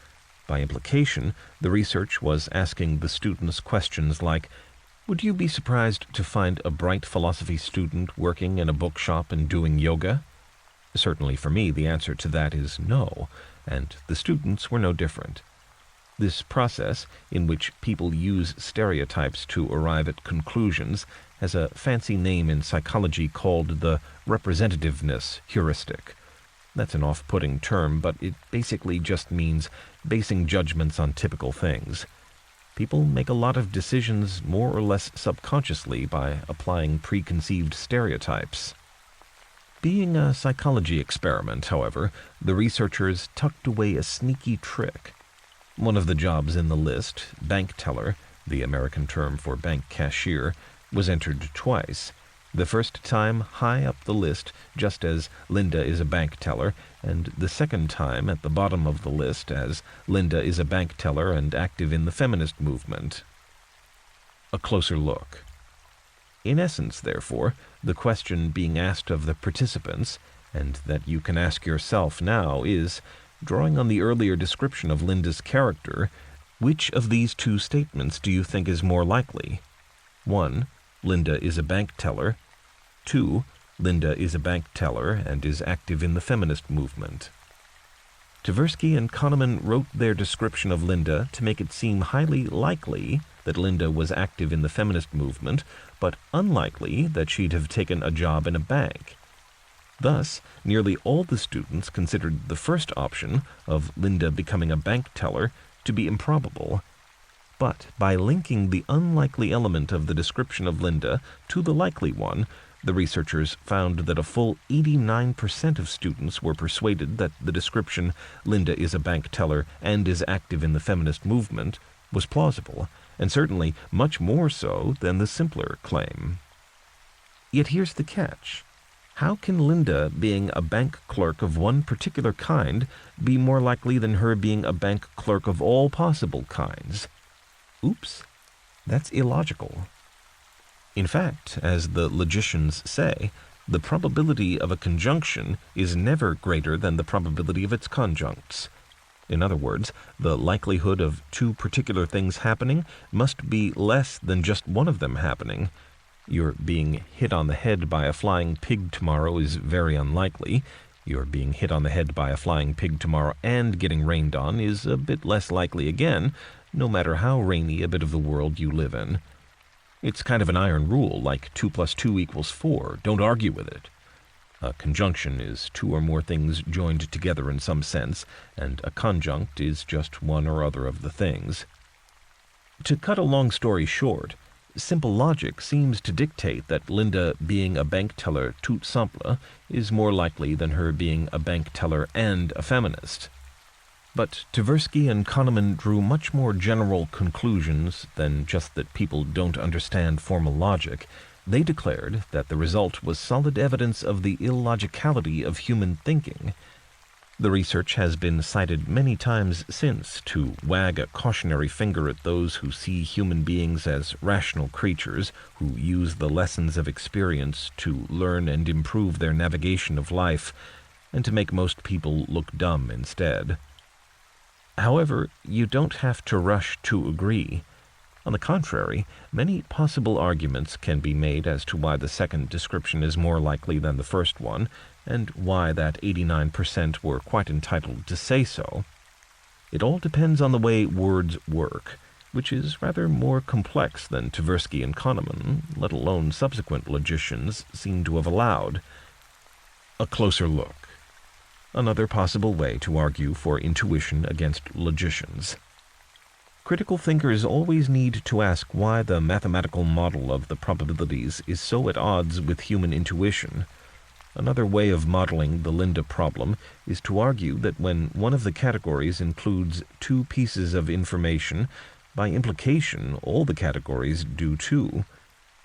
By implication, the research was asking the students questions like, would you be surprised to find a bright philosophy student working in a bookshop and doing yoga? Certainly for me, the answer to that is no, and the students were no different. This process, in which people use stereotypes to arrive at conclusions, has a fancy name in psychology called the representativeness heuristic. That's an off-putting term, but it basically just means basing judgments on typical things. People make a lot of decisions more or less subconsciously by applying preconceived stereotypes. Being a psychology experiment, however, the researchers tucked away a sneaky trick. One of the jobs in the list, bank teller, the American term for bank cashier, was entered twice. The first time high up the list, just as Linda is a bank teller, and the second time at the bottom of the list as Linda is a bank teller and active in the feminist movement. A closer look. In essence, therefore, the question being asked of the participants, and that you can ask yourself now, is, drawing on the earlier description of Linda's character, which of these two statements do you think is more likely? 1. Linda is a bank teller. 2. Linda is a bank teller and is active in the feminist movement. Tversky and Kahneman wrote their description of Linda to make it seem highly likely that Linda was active in the feminist movement, but unlikely that she'd have taken a job in a bank. Thus, nearly all the students considered the first option of Linda becoming a bank teller to be improbable. But by linking the unlikely element of the description of Linda to the likely one, the researchers found that a full 89% of students were persuaded that the description, Linda is a bank teller and is active in the feminist movement, was plausible, and certainly much more so than the simpler claim. Yet here's the catch. How can Linda being a bank clerk of one particular kind be more likely than her being a bank clerk of all possible kinds? Oops, that's illogical. In fact, as the logicians say, the probability of a conjunction is never greater than the probability of its conjuncts. In other words, the likelihood of two particular things happening must be less than just one of them happening. Your being hit on the head by a flying pig tomorrow is very unlikely. Your being hit on the head by a flying pig tomorrow and getting rained on is a bit less likely again, no matter how rainy a bit of the world you live in. It's kind of an iron rule, like 2 + 2 = 4. Don't argue with it. A conjunction is two or more things joined together in some sense, and a conjunct is just one or other of the things. To cut a long story short, simple logic seems to dictate that Linda being a bank teller tout simple is more likely than her being a bank teller and a feminist. But Tversky and Kahneman drew much more general conclusions than just that people don't understand formal logic. They declared that the result was solid evidence of the illogicality of human thinking. The research has been cited many times since to wag a cautionary finger at those who see human beings as rational creatures who use the lessons of experience to learn and improve their navigation of life, and to make most people look dumb instead. However, you don't have to rush to agree. On the contrary, many possible arguments can be made as to why the second description is more likely than the first one, and why that 89% were quite entitled to say so. It all depends on the way words work, which is rather more complex than Tversky and Kahneman, let alone subsequent logicians, seem to have allowed. A closer look. Another possible way to argue for intuition against logicians. Critical thinkers always need to ask why the mathematical model of the probabilities is so at odds with human intuition. Another way of modeling the Linda problem is to argue that when one of the categories includes two pieces of information, by implication all the categories do too.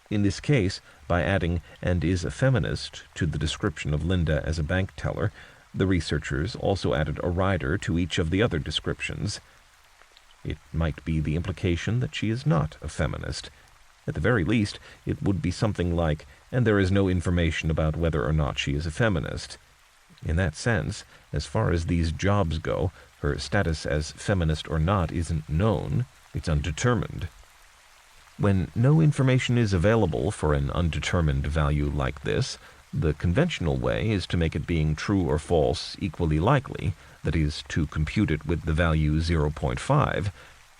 In this case, by adding "and is a feminist" to the description of Linda as a bank teller, the researchers also added a rider to each of the other descriptions. It might be the implication that she is not a feminist. At the very least, it would be something like, "and there is no information about whether or not she is a feminist." In that sense, as far as these jobs go, her status as feminist or not isn't known, it's undetermined. When no information is available for an undetermined value like this, the conventional way is to make it being true or false equally likely, that is, to compute it with the value 0.5.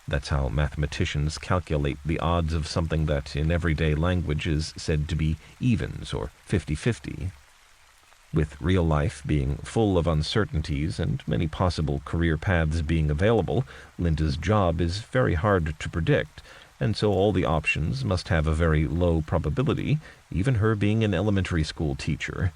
That's how mathematicians calculate the odds of something that in everyday language is said to be evens or 50-50. With real life being full of uncertainties and many possible career paths being available, Linda's job is very hard to predict, and so all the options must have a very low probability, even her being an elementary school teacher.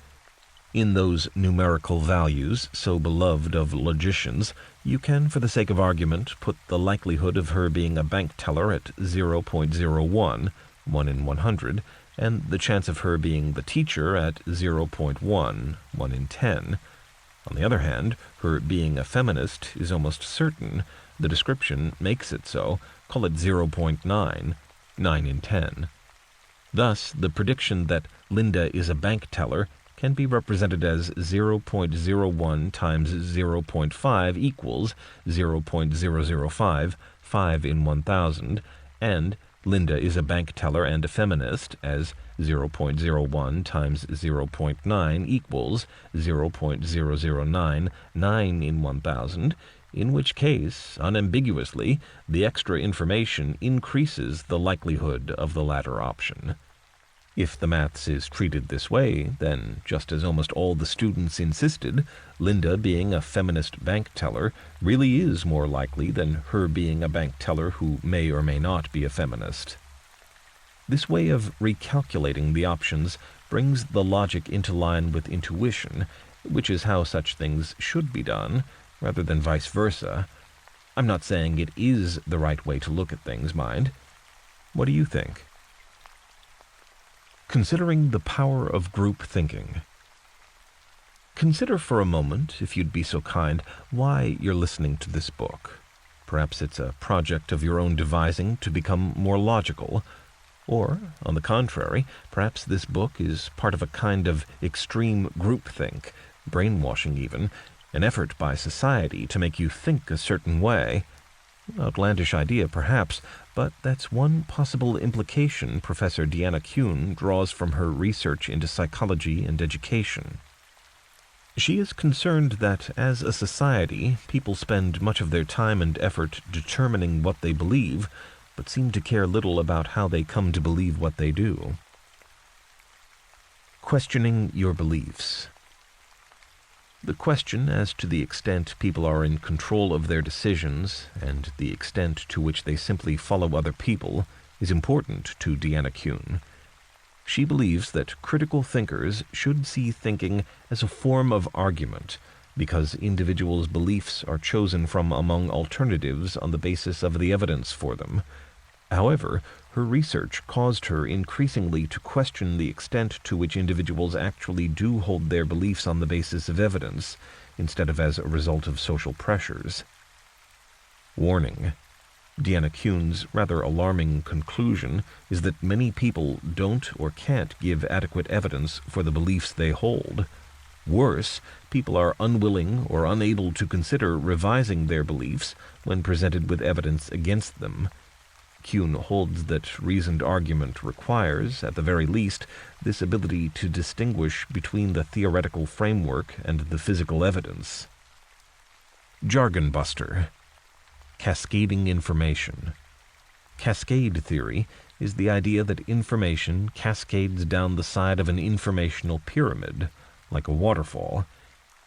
In those numerical values, so beloved of logicians, you can, for the sake of argument, put the likelihood of her being a bank teller at 0.01, 1 in 100, and the chance of her being the teacher at 0.1, 1 in 10. On the other hand, her being a feminist is almost certain. The description makes it so. Call it 0.9, 9 in 10. Thus, the prediction that Linda is a bank teller can be represented as 0.01 times 0.5 equals 0.005, 5 in 1,000, and Linda is a bank teller and a feminist as 0.01 times 0.9 equals 0.009, 9 in 1,000, in which case, unambiguously, the extra information increases the likelihood of the latter option. If the maths is treated this way, then, just as almost all the students insisted, Linda being a feminist bank teller really is more likely than her being a bank teller who may or may not be a feminist. This way of recalculating the options brings the logic into line with intuition, which is how such things should be done, rather than vice versa. I'm not saying it is the right way to look at things, mind. What do you think? Considering the power of group thinking. Consider for a moment, if you'd be so kind, why you're listening to this book. Perhaps it's a project of your own devising to become more logical. Or, on the contrary, perhaps this book is part of a kind of extreme groupthink, brainwashing even, an effort by society to make you think a certain way. Outlandish idea, perhaps, but that's one possible implication Professor Deanna Kuhn draws from her research into psychology and education. She is concerned that, as a society, people spend much of their time and effort determining what they believe, but seem to care little about how they come to believe what they do. Questioning your beliefs. The question as to the extent people are in control of their decisions and the extent to which they simply follow other people is important to Deanna Kuhn. She believes that critical thinkers should see thinking as a form of argument because individuals' beliefs are chosen from among alternatives on the basis of the evidence for them. However, her research caused her increasingly to question the extent to which individuals actually do hold their beliefs on the basis of evidence, instead of as a result of social pressures. Warning. Deanna Kuhn's rather alarming conclusion is that many people don't or can't give adequate evidence for the beliefs they hold. Worse, people are unwilling or unable to consider revising their beliefs when presented with evidence against them. Kuhn holds that reasoned argument requires, at the very least, this ability to distinguish between the theoretical framework and the physical evidence. Jargon buster. Cascading information. Cascade theory is the idea that information cascades down the side of an informational pyramid, like a waterfall.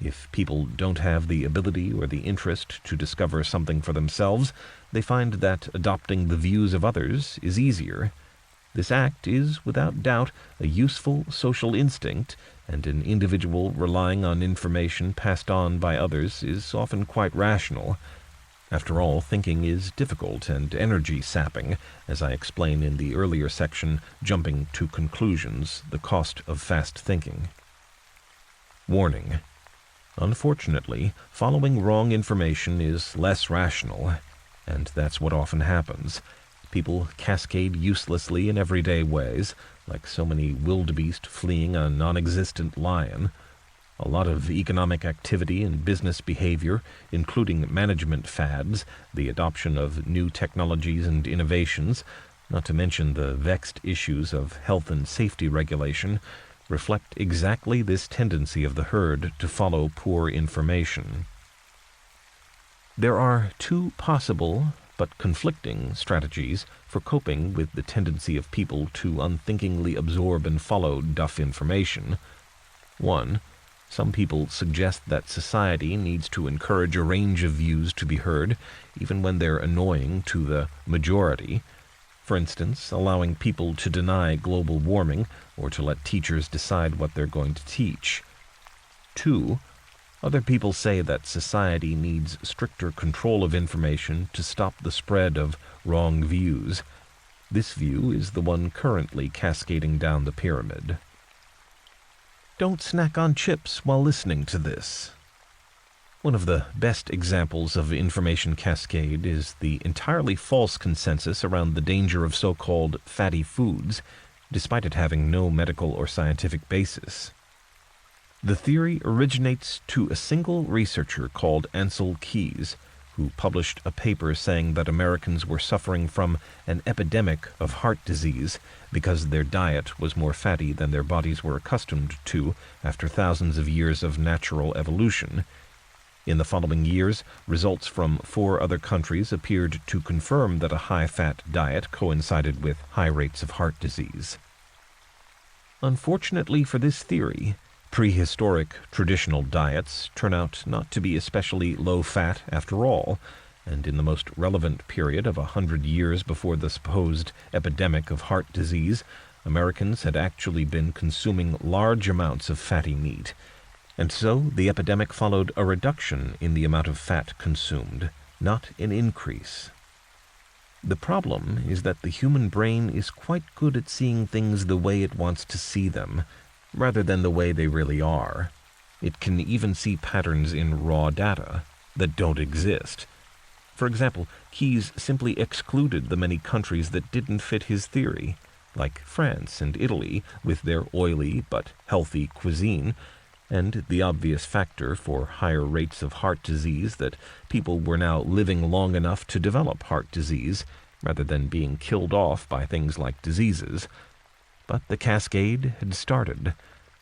If people don't have the ability or the interest to discover something for themselves, they find that adopting the views of others is easier. This act is, without doubt, a useful social instinct, and an individual relying on information passed on by others is often quite rational. After all, thinking is difficult and energy-sapping, as I explain in the earlier section, Jumping to Conclusions, the Cost of Fast Thinking. Warning. Unfortunately, following wrong information is less rational, and that's what often happens. People cascade uselessly in everyday ways, like so many wildebeest fleeing a non-existent lion. A lot of economic activity and business behavior, including management fads, the adoption of new technologies and innovations, not to mention the vexed issues of health and safety regulation, reflect exactly this tendency of the herd to follow poor information. There are two possible but conflicting strategies for coping with the tendency of people to unthinkingly absorb and follow duff information. 1. Some people suggest that society needs to encourage a range of views to be heard, even when they're annoying to the majority. For instance, allowing people to deny global warming or to let teachers decide what they're going to teach. 2. Other people say that society needs stricter control of information to stop the spread of wrong views. This view is the one currently cascading down the pyramid. Don't snack on chips while listening to this. One of the best examples of information cascade is the entirely false consensus around the danger of so-called fatty foods, despite it having no medical or scientific basis. The theory originates to a single researcher called Ansel Keys, who published a paper saying that Americans were suffering from an epidemic of heart disease because their diet was more fatty than their bodies were accustomed to after thousands of years of natural evolution. In the following years, results from 4 other countries appeared to confirm that a high-fat diet coincided with high rates of heart disease. Unfortunately for this theory, prehistoric traditional diets turn out not to be especially low-fat after all, and in the most relevant period of 100 years before the supposed epidemic of heart disease, Americans had actually been consuming large amounts of fatty meat, and so the epidemic followed a reduction in the amount of fat consumed, not an increase. The problem is that the human brain is quite good at seeing things the way it wants to see them, rather than the way they really are. It can even see patterns in raw data that don't exist. For example, Keyes simply excluded the many countries that didn't fit his theory, like France and Italy with their oily but healthy cuisine, and the obvious factor for higher rates of heart disease that people were now living long enough to develop heart disease, rather than being killed off by things like diseases. But the cascade had started.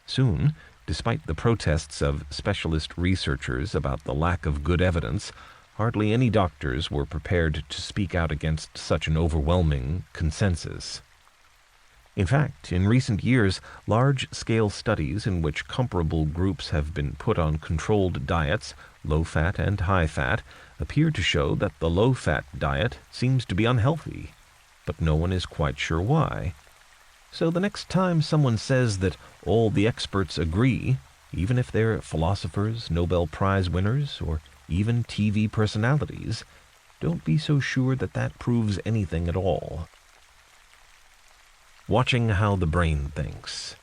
Soon, despite the protests of specialist researchers about the lack of good evidence, hardly any doctors were prepared to speak out against such an overwhelming consensus. In fact, in recent years, large-scale studies in which comparable groups have been put on controlled diets, low-fat and high-fat, appear to show that the low-fat diet seems to be unhealthy, but no one is quite sure why. So the next time someone says that all the experts agree, even if they're philosophers, Nobel Prize winners, or even TV personalities, don't be so sure that that proves anything at all. Watching how the brain thinks.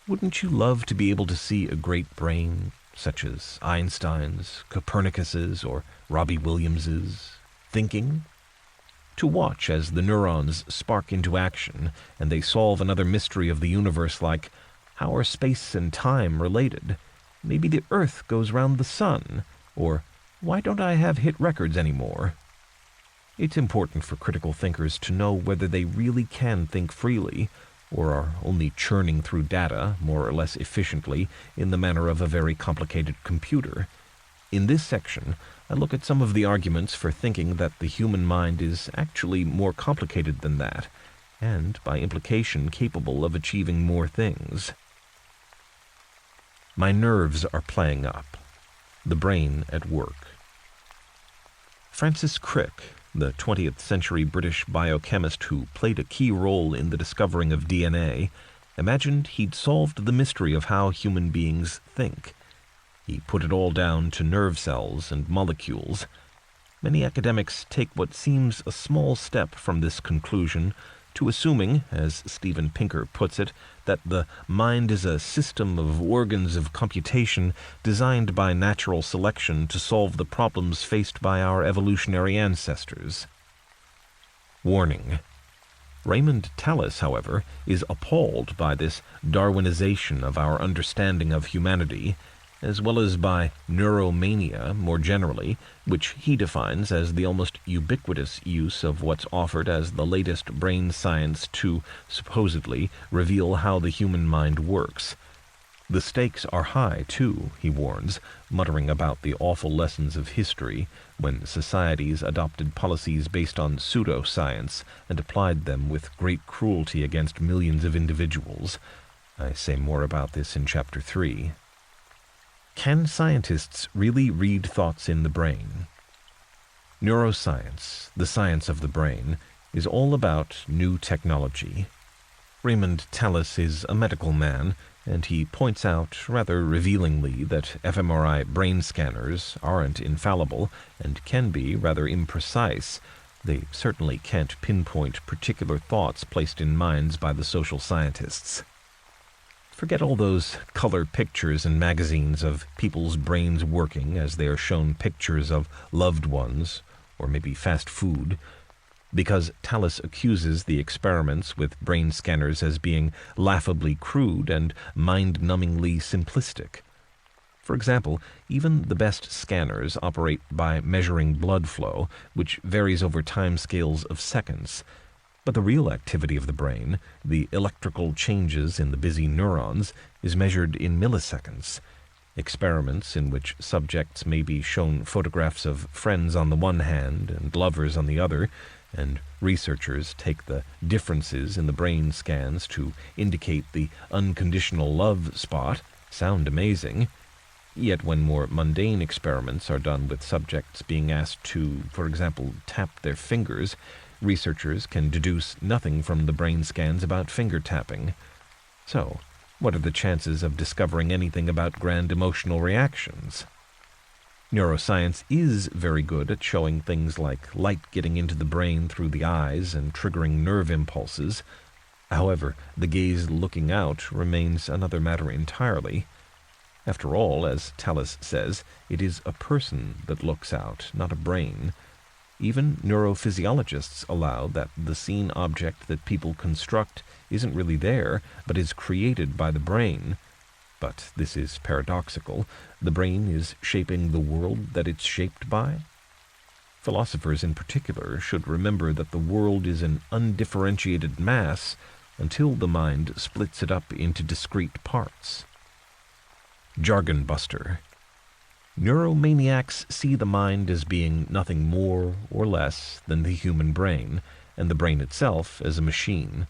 Wouldn't you love to be able to see a great brain, such as Einstein's, Copernicus's, or Robbie Williams's, thinking? To watch as the neurons spark into action and they solve another mystery of the universe, like, how are space and time related? Maybe the Earth goes round the sun, or why don't I have hit records anymore? It's important for critical thinkers to know whether they really can think freely, or are only churning through data more or less efficiently in the manner of a very complicated computer. In this section, I look at some of the arguments for thinking that the human mind is actually more complicated than that, and by implication capable of achieving more things. My nerves are playing up. The brain at work. Francis Crick, the 20th century British biochemist who played a key role in the discovering of DNA, imagined he'd solved the mystery of how human beings think. He put it all down to nerve cells and molecules. Many academics take what seems a small step from this conclusion to assuming, as Steven Pinker puts it, that the mind is a system of organs of computation designed by natural selection to solve the problems faced by our evolutionary ancestors. Warning: Raymond Tallis, however, is appalled by this Darwinization of our understanding of humanity, as well as by neuromania more generally, which he defines as the almost ubiquitous use of what's offered as the latest brain science to, supposedly, reveal how the human mind works. The stakes are high, too, he warns, muttering about the awful lessons of history when societies adopted policies based on pseudoscience and applied them with great cruelty against millions of individuals. I say more about this in Chapter 3. Can scientists really read thoughts in the brain? Neuroscience, the science of the brain, is all about new technology. Raymond Tallis is a medical man, and he points out rather revealingly that fMRI brain scanners aren't infallible and can be rather imprecise. They certainly can't pinpoint particular thoughts placed in minds by the social scientists. Forget all those color pictures in magazines of people's brains working as they are shown pictures of loved ones, or maybe fast food, because Tallis accuses the experiments with brain scanners as being laughably crude and mind-numbingly simplistic. For example, even the best scanners operate by measuring blood flow, which varies over time scales of seconds. But the real activity of the brain, the electrical changes in the busy neurons, is measured in milliseconds. Experiments in which subjects may be shown photographs of friends on the one hand and lovers on the other, and researchers take the differences in the brain scans to indicate the unconditional love spot, sound amazing. Yet when more mundane experiments are done with subjects being asked to, for example, tap their fingers, researchers can deduce nothing from the brain scans about finger tapping. So, what are the chances of discovering anything about grand emotional reactions? Neuroscience is very good at showing things like light getting into the brain through the eyes and triggering nerve impulses. However, the gaze looking out remains another matter entirely. After all, as Tallis says, it is a person that looks out, not a brain. Even neurophysiologists allow that the seen object that people construct isn't really there, but is created by the brain. But this is paradoxical. The brain is shaping the world that it's shaped by? Philosophers in particular should remember that the world is an undifferentiated mass until the mind splits it up into discrete parts. Jargon buster. Neuromaniacs see the mind as being nothing more or less than the human brain, and the brain itself as a machine.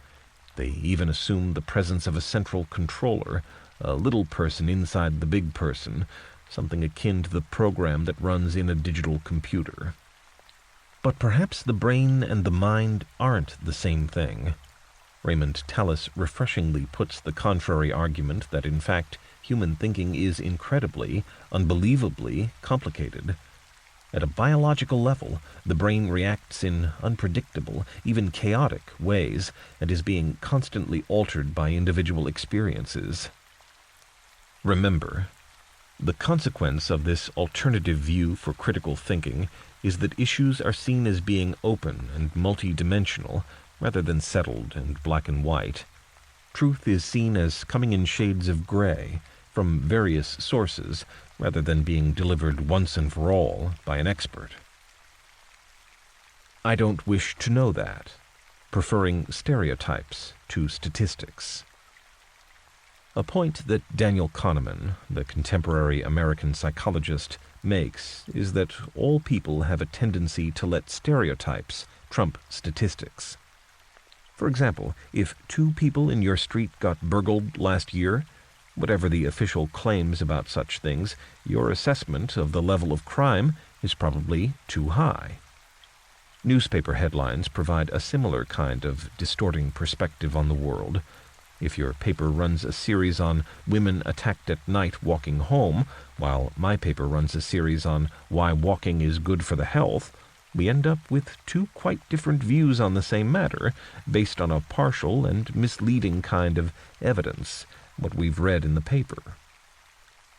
They even assume the presence of a central controller, a little person inside the big person, something akin to the program that runs in a digital computer. But perhaps the brain and the mind aren't the same thing. Raymond Tallis refreshingly puts the contrary argument that, in fact, human thinking is incredibly, unbelievably complicated. At a biological level, the brain reacts in unpredictable, even chaotic ways, and is being constantly altered by individual experiences. Remember, the consequence of this alternative view for critical thinking is that issues are seen as being open and multidimensional, rather than settled and black and white. Truth is seen as coming in shades of gray, from various sources, rather than being delivered once and for all by an expert. I don't wish to know that, preferring stereotypes to statistics. A point that Daniel Kahneman, the contemporary American psychologist, makes is that all people have a tendency to let stereotypes trump statistics. For example, if 2 people in your street got burgled last year, whatever the official claims about such things, your assessment of the level of crime is probably too high. Newspaper headlines provide a similar kind of distorting perspective on the world. If your paper runs a series on women attacked at night walking home, while my paper runs a series on why walking is good for the health, we end up with 2 quite different views on the same matter, based on a partial and misleading kind of evidence, what we've read in the paper.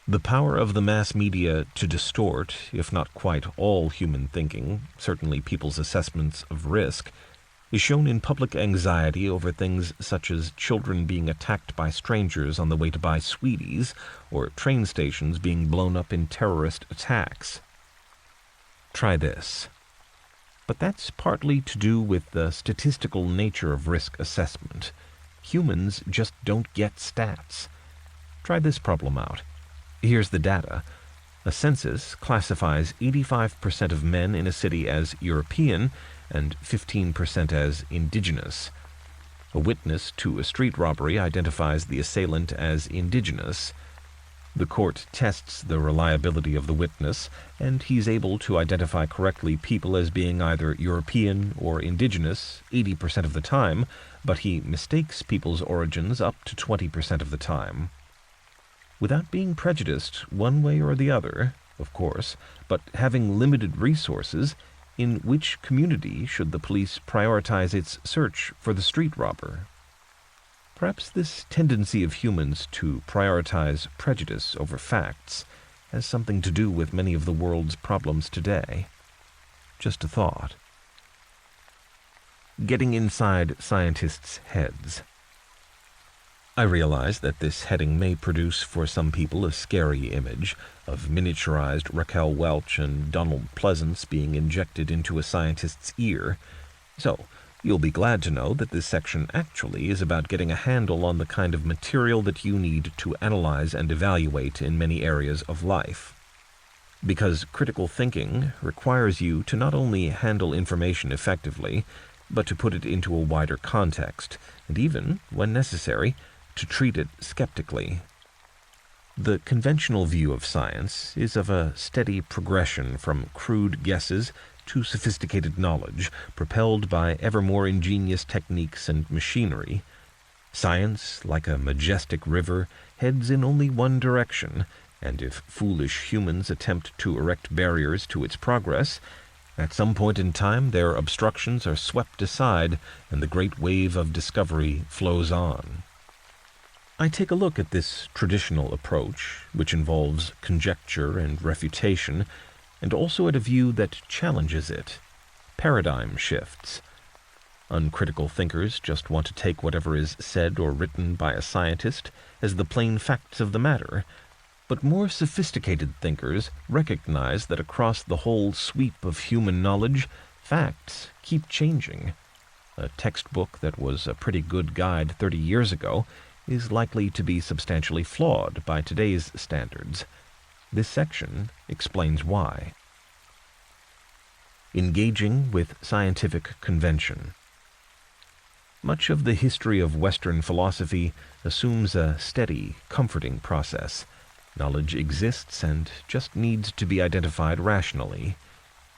The power of the mass media to distort, if not quite all human thinking, certainly people's assessments of risk, is shown in public anxiety over things such as children being attacked by strangers on the way to buy sweeties, or train stations being blown up in terrorist attacks. Try this. But that's partly to do with the statistical nature of risk assessment. Humans just don't get stats. Try this problem out. Here's the data. A census classifies 85% of men in a city as European and 15% as indigenous. A witness to a street robbery identifies the assailant as indigenous. The court tests the reliability of the witness, and he's able to identify correctly people as being either European or indigenous 80% of the time, but he mistakes people's origins up to 20% of the time. Without being prejudiced one way or the other, of course, but having limited resources, in which community should the police prioritize its search for the street robber? Perhaps this tendency of humans to prioritize prejudice over facts has something to do with many of the world's problems today. Just a thought. Getting inside scientists' heads. I realize that this heading may produce for some people a scary image of miniaturized Raquel Welch and Donald Pleasance being injected into a scientist's ear. So, you'll be glad to know that this section actually is about getting a handle on the kind of material that you need to analyze and evaluate in many areas of life. Because critical thinking requires you to not only handle information effectively, but to put it into a wider context, and even, when necessary, to treat it skeptically. The conventional view of science is of a steady progression from crude guesses to sophisticated knowledge, propelled by ever more ingenious techniques and machinery. Science, like a majestic river, heads in only one direction, and if foolish humans attempt to erect barriers to its progress, at some point in time their obstructions are swept aside and the great wave of discovery flows on. I take a look at this traditional approach, which involves conjecture and refutation, and also at a view that challenges it. Paradigm shifts. Uncritical thinkers just want to take whatever is said or written by a scientist as the plain facts of the matter, but more sophisticated thinkers recognize that across the whole sweep of human knowledge, facts keep changing. A textbook that was a pretty good guide 30 years ago is likely to be substantially flawed by today's standards. This section explains why. Engaging with scientific convention. Much of the history of Western philosophy assumes a steady, comforting process. Knowledge exists and just needs to be identified rationally.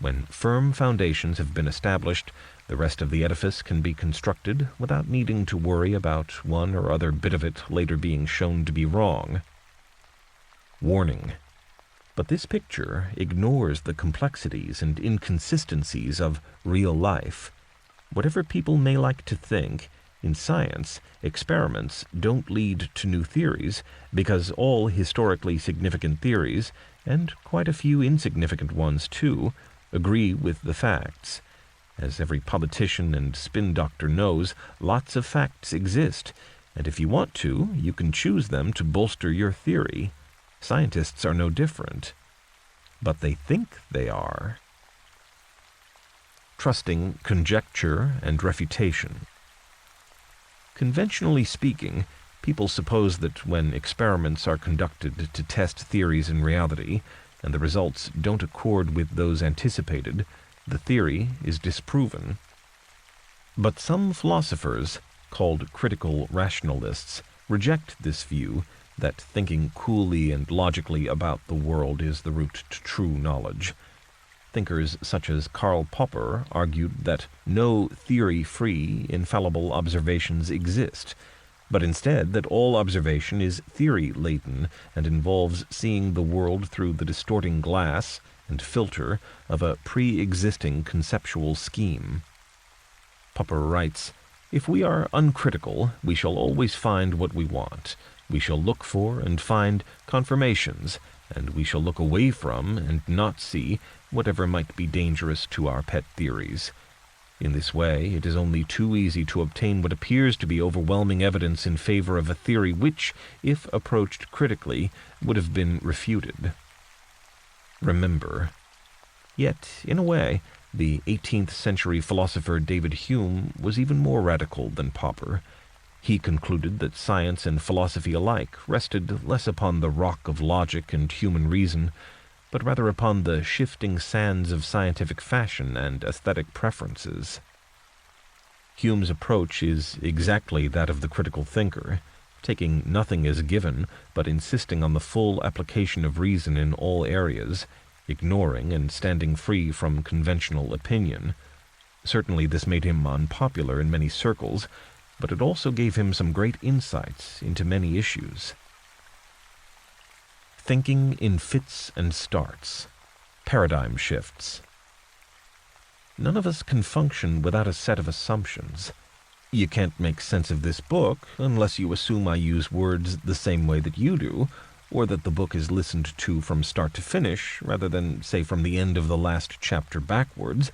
When firm foundations have been established, the rest of the edifice can be constructed without needing to worry about one or other bit of it later being shown to be wrong. Warning. But this picture ignores the complexities and inconsistencies of real life. Whatever people may like to think, in science, experiments don't lead to new theories because all historically significant theories, and quite a few insignificant ones too, agree with the facts. As every politician and spin doctor knows, lots of facts exist, and if you want to, you can choose them to bolster your theory. Scientists are no different. But they think they are. Trusting conjecture and refutation. Conventionally speaking, people suppose that when experiments are conducted to test theories in reality, and the results don't accord with those anticipated, the theory is disproven. But some philosophers, called critical rationalists, reject this view that thinking coolly and logically about the world is the route to true knowledge. Thinkers such as Karl Popper argued that no theory-free, infallible observations exist, but instead that all observation is theory-laden and involves seeing the world through the distorting glass and filter of a pre-existing conceptual scheme. Popper writes, "If we are uncritical, we shall always find what we want. We shall look for and find confirmations, and we shall look away from and not see whatever might be dangerous to our pet theories. In this way, it is only too easy to obtain what appears to be overwhelming evidence in favor of a theory which, if approached critically, would have been refuted. Remember. Yet, in a way, the 18th century philosopher David Hume was even more radical than Popper. He concluded that science and philosophy alike rested less upon the rock of logic and human reason, but rather upon the shifting sands of scientific fashion and aesthetic preferences. Hume's approach is exactly that of the critical thinker, taking nothing as given, but insisting on the full application of reason in all areas, ignoring and standing free from conventional opinion. Certainly this made him unpopular in many circles, but it also gave him some great insights into many issues. Thinking in fits and starts. Paradigm shifts. None of us can function without a set of assumptions. You can't make sense of this book unless you assume I use words the same way that you do, or that the book is listened to from start to finish, rather than, say, from the end of the last chapter backwards,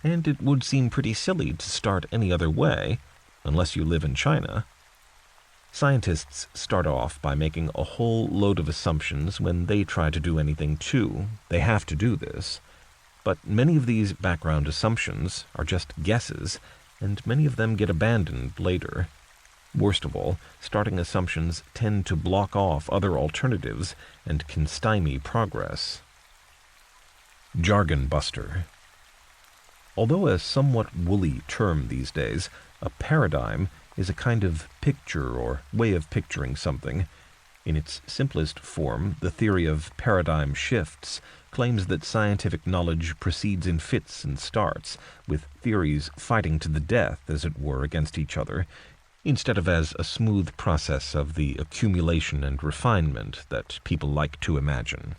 and it would seem pretty silly to start any other way, unless you live in China. Scientists start off by making a whole load of assumptions when they try to do anything too. They have to do this. But many of these background assumptions are just guesses, and many of them get abandoned later. Worst of all, starting assumptions tend to block off other alternatives and can stymie progress. Jargon buster. Although a somewhat woolly term these days, a paradigm is a kind of picture or way of picturing something. In its simplest form, the theory of paradigm shifts claims that scientific knowledge proceeds in fits and starts, with theories fighting to the death, as it were, against each other, instead of as a smooth process of the accumulation and refinement that people like to imagine.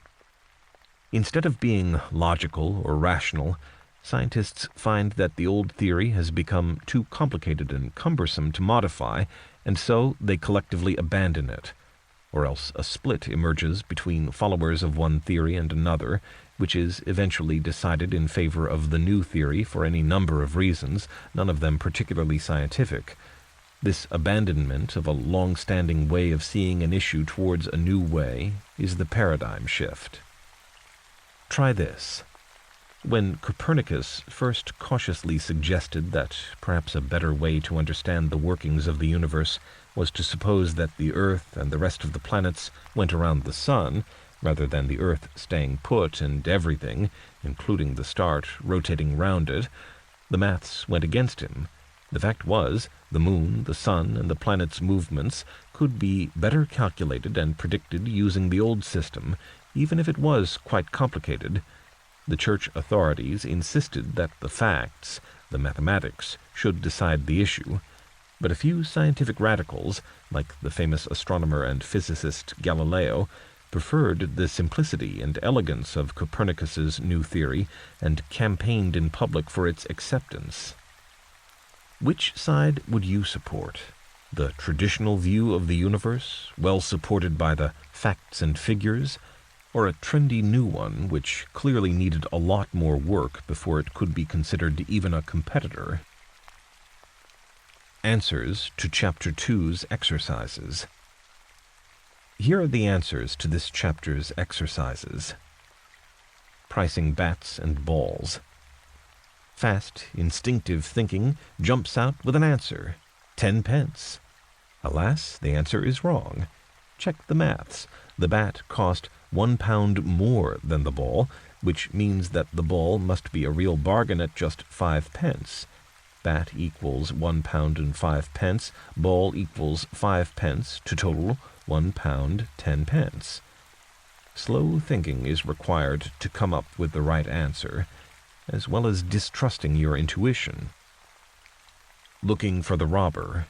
Instead of being logical or rational, scientists find that the old theory has become too complicated and cumbersome to modify, and so they collectively abandon it. Or else a split emerges between followers of one theory and another, which is eventually decided in favor of the new theory for any number of reasons, none of them particularly scientific. This abandonment of a long-standing way of seeing an issue towards a new way is the paradigm shift. Try this. When Copernicus first cautiously suggested that perhaps a better way to understand the workings of the universe was to suppose that the Earth and the rest of the planets went around the Sun, rather than the Earth staying put and everything, including the start, rotating round it, the maths went against him. The fact was, the Moon, the Sun, and the planets' movements could be better calculated and predicted using the old system, even if it was quite complicated. The church authorities insisted that the facts, the mathematics, should decide the issue, but a few scientific radicals, like the famous astronomer and physicist Galileo, preferred the simplicity and elegance of Copernicus's new theory and campaigned in public for its acceptance. Which side would you support? The traditional view of the universe, well supported by the facts and figures, or a trendy new one which clearly needed a lot more work before it could be considered even a competitor? Answers to Chapter 2's exercises. Here are the answers to this chapter's exercises. Pricing bats and balls. Fast, instinctive thinking jumps out with an answer. 10 pence. Alas, the answer is wrong. Check the maths. The bat cost £1 more than the ball, which means that the ball must be a real bargain at just 5 pence. Bat equals £1 and 5 pence, ball equals 5 pence, to total £1 10 pence. Slow thinking is required to come up with the right answer, as well as distrusting your intuition. Looking for the robber.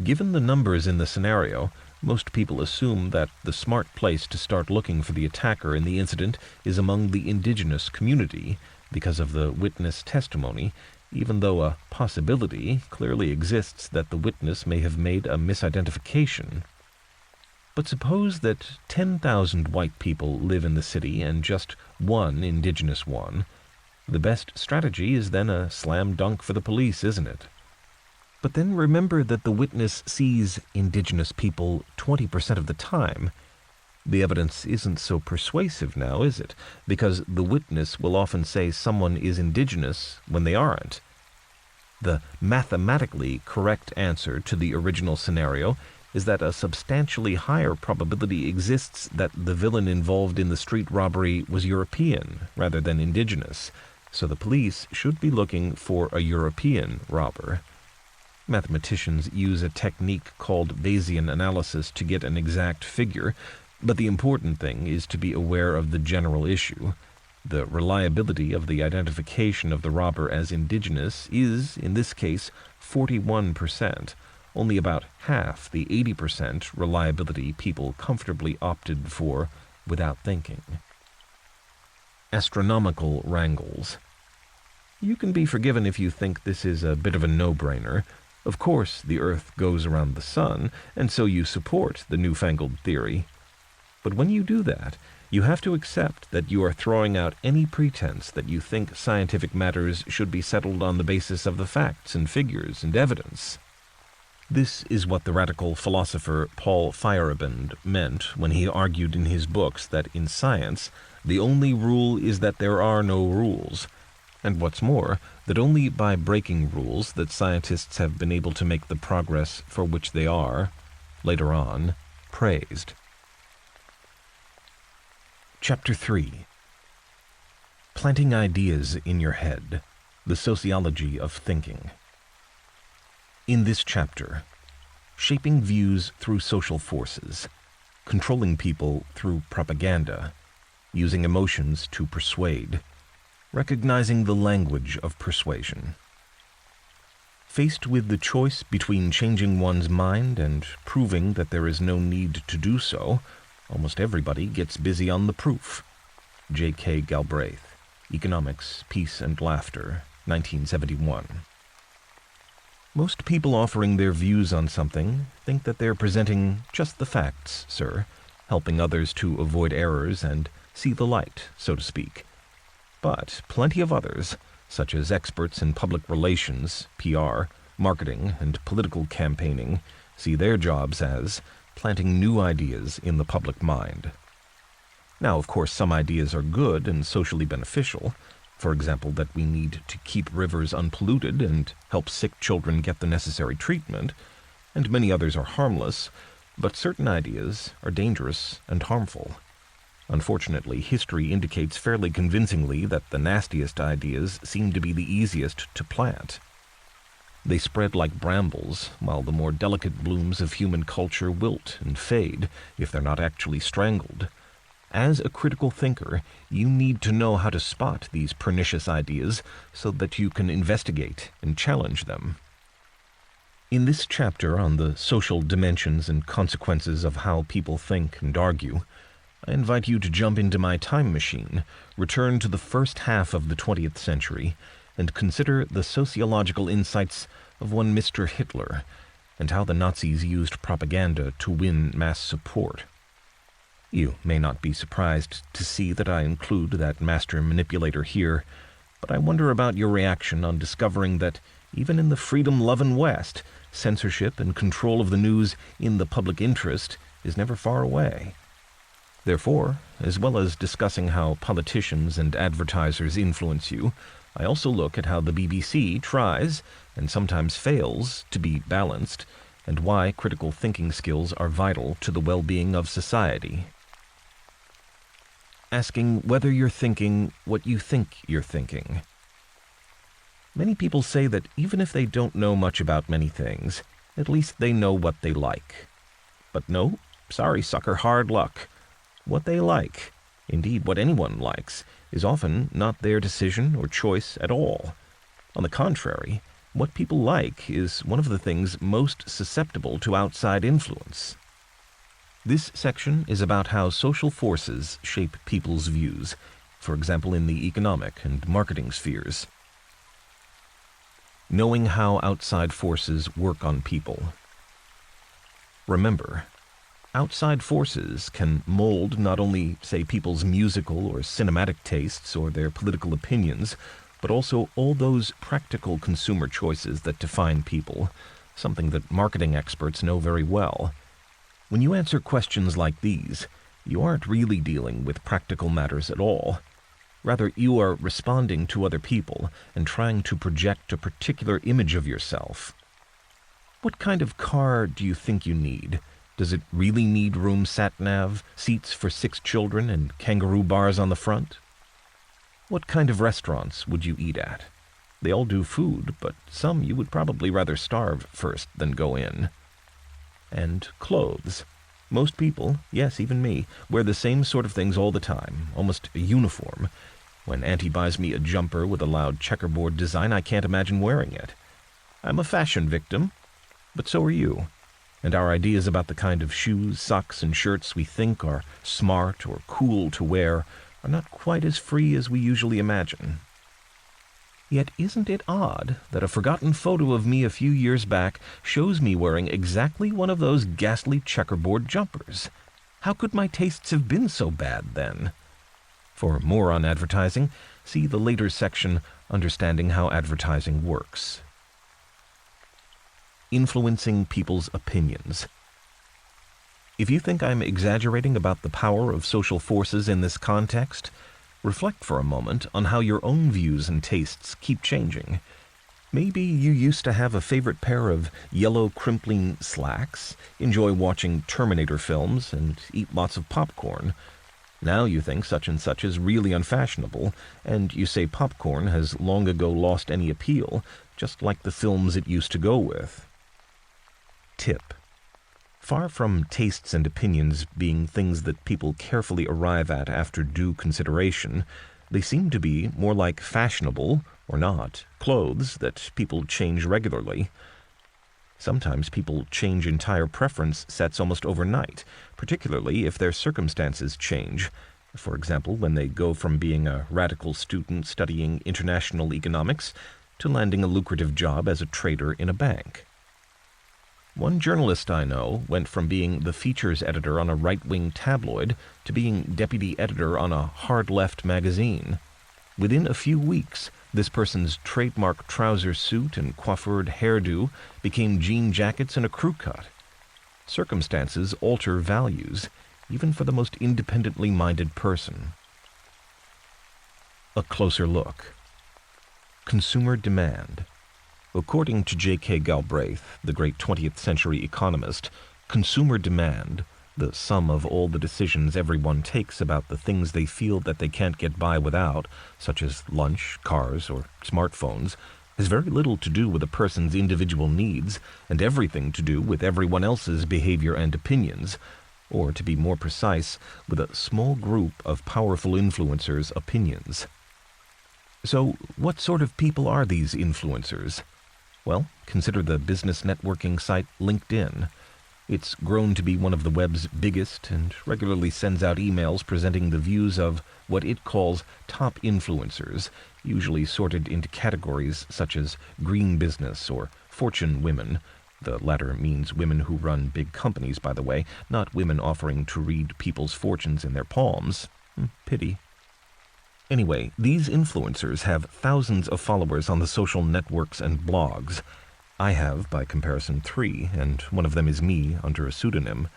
Given the numbers in the scenario, most people assume that the smart place to start looking for the attacker in the incident is among the indigenous community because of the witness testimony, even though a possibility clearly exists that the witness may have made a misidentification. But suppose that 10,000 white people live in the city and just one indigenous one. The best strategy is then a slam dunk for the police, isn't it? But then remember that the witness sees indigenous people 20% of the time. The evidence isn't so persuasive now, is it? Because the witness will often say someone is indigenous when they aren't. The mathematically correct answer to the original scenario is that a substantially higher probability exists that the villain involved in the street robbery was European rather than indigenous, so the police should be looking for a European robber. Mathematicians use a technique called Bayesian analysis to get an exact figure, but the important thing is to be aware of the general issue. The reliability of the identification of the robber as indigenous is, in this case, 41%, only about half the 80% reliability people comfortably opted for without thinking. Astronomical wrangles. You can be forgiven if you think this is a bit of a no-brainer. Of course, the Earth goes around the Sun, and so you support the newfangled theory. But when you do that, you have to accept that you are throwing out any pretense that you think scientific matters should be settled on the basis of the facts and figures and evidence. This is what the radical philosopher Paul Feyerabend meant when he argued in his books that in science, the only rule is that there are no rules, and what's more, that only by breaking rules that scientists have been able to make the progress for which they are, later on, praised. Chapter 3. Planting Ideas in Your Head, the Sociology of Thinking. In this chapter, shaping views through social forces, controlling people through propaganda, using emotions to persuade, recognizing the language of persuasion. Faced with the choice between changing one's mind and proving that there is no need to do so, almost everybody gets busy on the proof. J.K. Galbraith, Economics, Peace and Laughter, 1971. Most people offering their views on something think that they're presenting just the facts, sir, helping others to avoid errors and see the light, so to speak. But plenty of others, such as experts in public relations, PR, marketing, and political campaigning, see their jobs as planting new ideas in the public mind. Now, of course, some ideas are good and socially beneficial. For example, that we need to keep rivers unpolluted and help sick children get the necessary treatment, and many others are harmless, but certain ideas are dangerous and harmful. Unfortunately, history indicates fairly convincingly that the nastiest ideas seem to be the easiest to plant. They spread like brambles, while the more delicate blooms of human culture wilt and fade if they're not actually strangled. As a critical thinker, you need to know how to spot these pernicious ideas so that you can investigate and challenge them. In this chapter on the social dimensions and consequences of how people think and argue, I invite you to jump into my time machine, return to the first half of the 20th century, and consider the sociological insights of one Mr. Hitler, and how the Nazis used propaganda to win mass support. You may not be surprised to see that I include that master manipulator here, but I wonder about your reaction on discovering that even in the freedom-loving West, censorship and control of the news in the public interest is never far away. Therefore, as well as discussing how politicians and advertisers influence you, I also look at how the BBC tries, and sometimes fails, to be balanced, and why critical thinking skills are vital to the well-being of society. Asking whether you're thinking what you think you're thinking. Many people say that even if they don't know much about many things, at least they know what they like. But no, sorry sucker, hard luck. What they like, indeed what anyone likes, is often not their decision or choice at all. On the contrary, what people like is one of the things most susceptible to outside influence. This section is about how social forces shape people's views, for example in the economic and marketing spheres. Knowing how outside forces work on people. Remember, Outside forces can mold not only, say, people's musical or cinematic tastes or their political opinions, but also all those practical consumer choices that define people, something that marketing experts know very well. When you answer questions like these, you aren't really dealing with practical matters at all. Rather, you are responding to other people and trying to project a particular image of yourself. What kind of car do you think you need? Does it really need room sat-nav, seats for 6 children, and kangaroo bars on the front? What kind of restaurants would you eat at? They all do food, but some you would probably rather starve first than go in. And clothes. Most people, yes, even me, wear the same sort of things all the time, almost a uniform. When Auntie buys me a jumper with a loud checkerboard design, I can't imagine wearing it. I'm a fashion victim, but so are you. And our ideas about the kind of shoes, socks, and shirts we think are smart or cool to wear are not quite as free as we usually imagine. Yet isn't it odd that a forgotten photo of me a few years back shows me wearing exactly one of those ghastly checkerboard jumpers? How could my tastes have been so bad then? For more on advertising, see the later section, Understanding How Advertising Works. Influencing people's opinions. If you think I'm exaggerating about the power of social forces in this context, reflect for a moment on how your own views and tastes keep changing. Maybe you used to have a favorite pair of yellow crimpling slacks, enjoy watching Terminator films, and eat lots of popcorn. Now you think such and such is really unfashionable, and you say popcorn has long ago lost any appeal, just like the films it used to go with. Tip. Far from tastes and opinions being things that people carefully arrive at after due consideration, they seem to be more like fashionable, or not, clothes that people change regularly. Sometimes people change entire preference sets almost overnight, particularly if their circumstances change. For example, when they go from being a radical student studying international economics to landing a lucrative job as a trader in a bank. One journalist I know went from being the features editor on a right-wing tabloid to being deputy editor on a hard-left magazine. Within a few weeks, this person's trademark trouser suit and coiffured hairdo became jean jackets and a crew cut. Circumstances alter values, even for the most independently minded person. A closer look. Consumer demand. According to J.K. Galbraith, the great 20th century economist, consumer demand, the sum of all the decisions everyone takes about the things they feel that they can't get by without, such as lunch, cars, or smartphones, has very little to do with a person's individual needs and everything to do with everyone else's behavior and opinions, or to be more precise, with a small group of powerful influencers' opinions. So, what sort of people are these influencers? Well, consider the business networking site LinkedIn. It's grown to be one of the web's biggest and regularly sends out emails presenting the views of what it calls top influencers, usually sorted into categories such as green business or fortune women. The latter means women who run big companies, by the way, not women offering to read people's fortunes in their palms. Pity. Anyway, these influencers have thousands of followers on the social networks and blogs. I have, by comparison, 3, and one of them is me under a pseudonym.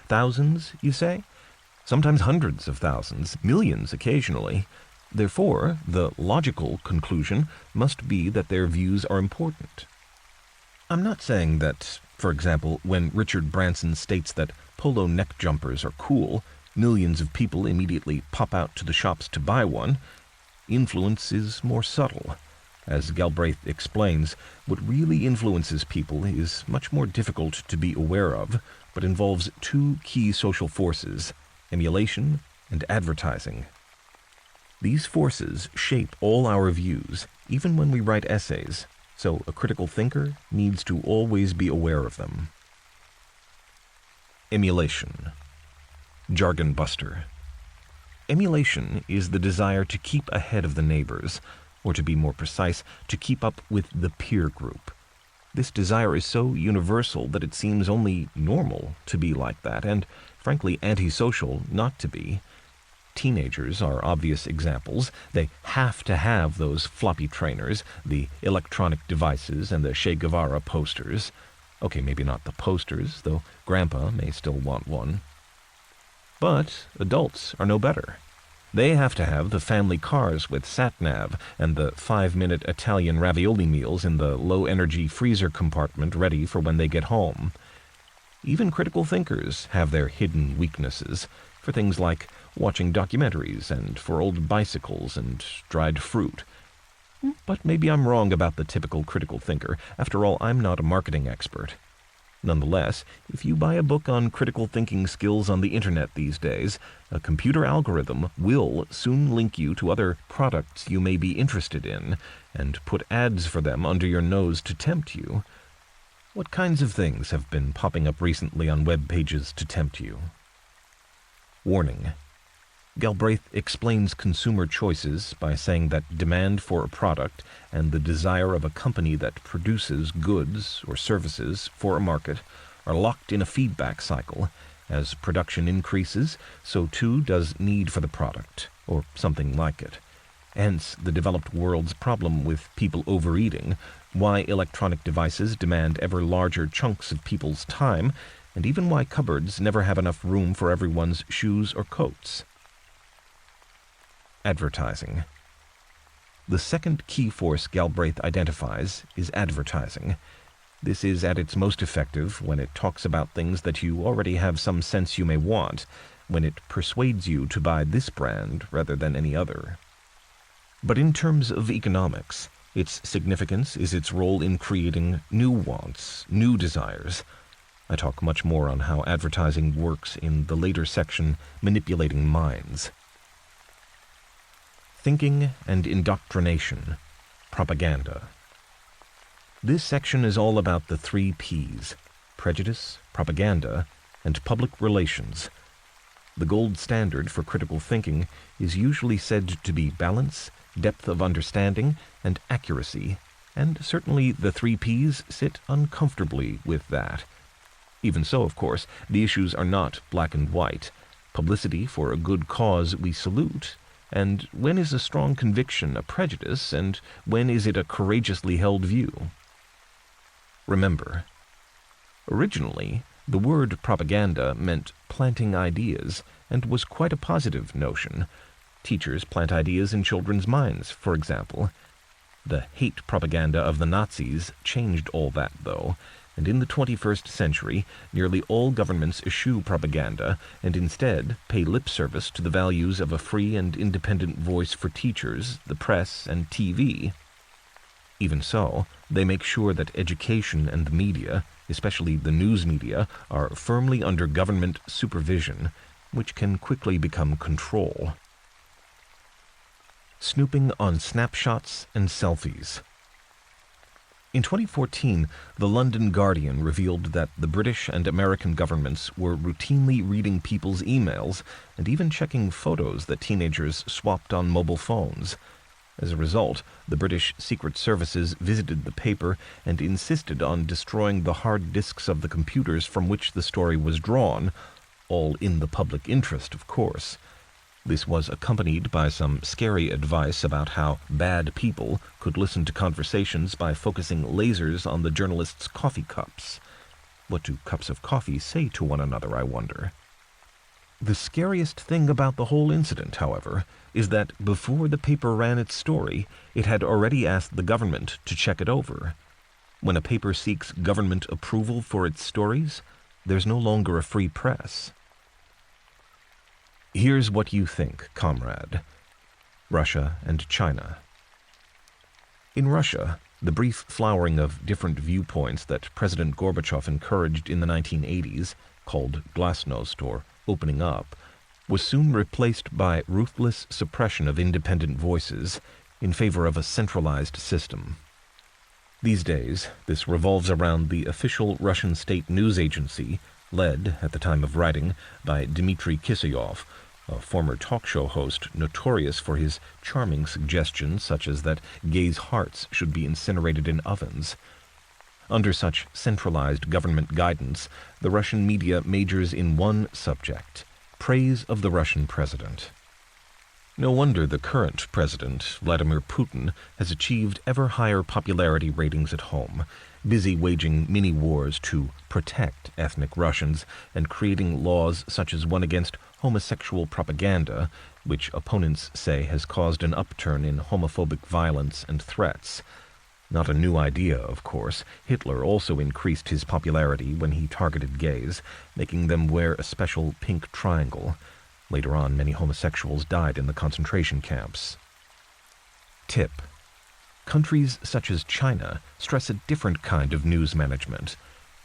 Thousands, you say? Sometimes hundreds of thousands, millions occasionally. Therefore, the logical conclusion must be that their views are important. I'm not saying that, for example, when Richard Branson states that polo neck jumpers are cool, millions of people immediately pop out to the shops to buy one. Influence is more subtle. As Galbraith explains, what really influences people is much more difficult to be aware of, but involves 2 key social forces, emulation and advertising. These forces shape all our views, even when we write essays, so a critical thinker needs to always be aware of them. Emulation. Jargon buster. Emulation is the desire to keep ahead of the neighbors, or to be more precise, to keep up with the peer group. This desire is so universal that it seems only normal to be like that, and frankly antisocial not to be. Teenagers are obvious examples. They have to have those floppy trainers, the electronic devices, and the Che Guevara posters. Okay, maybe not the posters, though Grandpa may still want one. But adults are no better. They have to have the family cars with sat-nav and the 5-minute Italian ravioli meals in the low-energy freezer compartment ready for when they get home. Even critical thinkers have their hidden weaknesses for things like watching documentaries and for old bicycles and dried fruit. But maybe I'm wrong about the typical critical thinker. After all, I'm not a marketing expert. Nonetheless, if you buy a book on critical thinking skills on the internet these days, a computer algorithm will soon link you to other products you may be interested in and put ads for them under your nose to tempt you. What kinds of things have been popping up recently on web pages to tempt you? Warning. Galbraith explains consumer choices by saying that demand for a product and the desire of a company that produces goods or services for a market are locked in a feedback cycle. As production increases, so too does need for the product, or something like it. Hence the developed world's problem with people overeating, why electronic devices demand ever larger chunks of people's time, and even why cupboards never have enough room for everyone's shoes or coats. Advertising. The second key force Galbraith identifies is advertising. This is at its most effective when it talks about things that you already have some sense you may want, when it persuades you to buy this brand rather than any other. But in terms of economics, its significance is its role in creating new wants, new desires. I talk much more on how advertising works in the later section, Manipulating Minds. Thinking and Indoctrination. Propaganda. This section is all about the 3 Ps: prejudice, propaganda, and public relations. The gold standard for critical thinking is usually said to be balance, depth of understanding, and accuracy, and certainly the 3 Ps sit uncomfortably with that. Even so, of course, the issues are not black and white. Publicity for a good cause we salute, and when is a strong conviction a prejudice, and when is it a courageously held view? Remember, originally, the word propaganda meant planting ideas, and was quite a positive notion. Teachers plant ideas in children's minds, for example. The hate propaganda of the Nazis changed all that, though, and in the 21st century, nearly all governments eschew propaganda and instead pay lip service to the values of a free and independent voice for teachers, the press, and TV. Even so, they make sure that education and the media, especially the news media, are firmly under government supervision, which can quickly become control. Snooping on snapshots and selfies. In 2014, the London Guardian revealed that the British and American governments were routinely reading people's emails and even checking photos that teenagers swapped on mobile phones. As a result, the British Secret Services visited the paper and insisted on destroying the hard disks of the computers from which the story was drawn, all in the public interest, of course. This was accompanied by some scary advice about how bad people could listen to conversations by focusing lasers on the journalists' coffee cups. What do cups of coffee say to one another, I wonder? The scariest thing about the whole incident, however, is that before the paper ran its story, it had already asked the government to check it over. When a paper seeks government approval for its stories, there's no longer a free press. Here's what you think, comrade. Russia and China. In Russia, the brief flowering of different viewpoints that President Gorbachev encouraged in the 1980s, called glasnost or opening up, was soon replaced by ruthless suppression of independent voices in favor of a centralized system. These days, this revolves around the official Russian state news agency, led, at the time of writing, by Dmitry Kiselyov, a former talk show host notorious for his charming suggestions such as that gays' hearts should be incinerated in ovens. Under such centralized government guidance, the Russian media majors in one subject: praise of the Russian president. No wonder the current president, Vladimir Putin, has achieved ever higher popularity ratings at home, busy waging mini-wars to protect ethnic Russians and creating laws such as one against homosexual propaganda, which opponents say has caused an upturn in homophobic violence and threats. Not a new idea, of course. Hitler also increased his popularity when he targeted gays, making them wear a special pink triangle. Later on, many homosexuals died in the concentration camps. Tip: countries such as China stress a different kind of news management.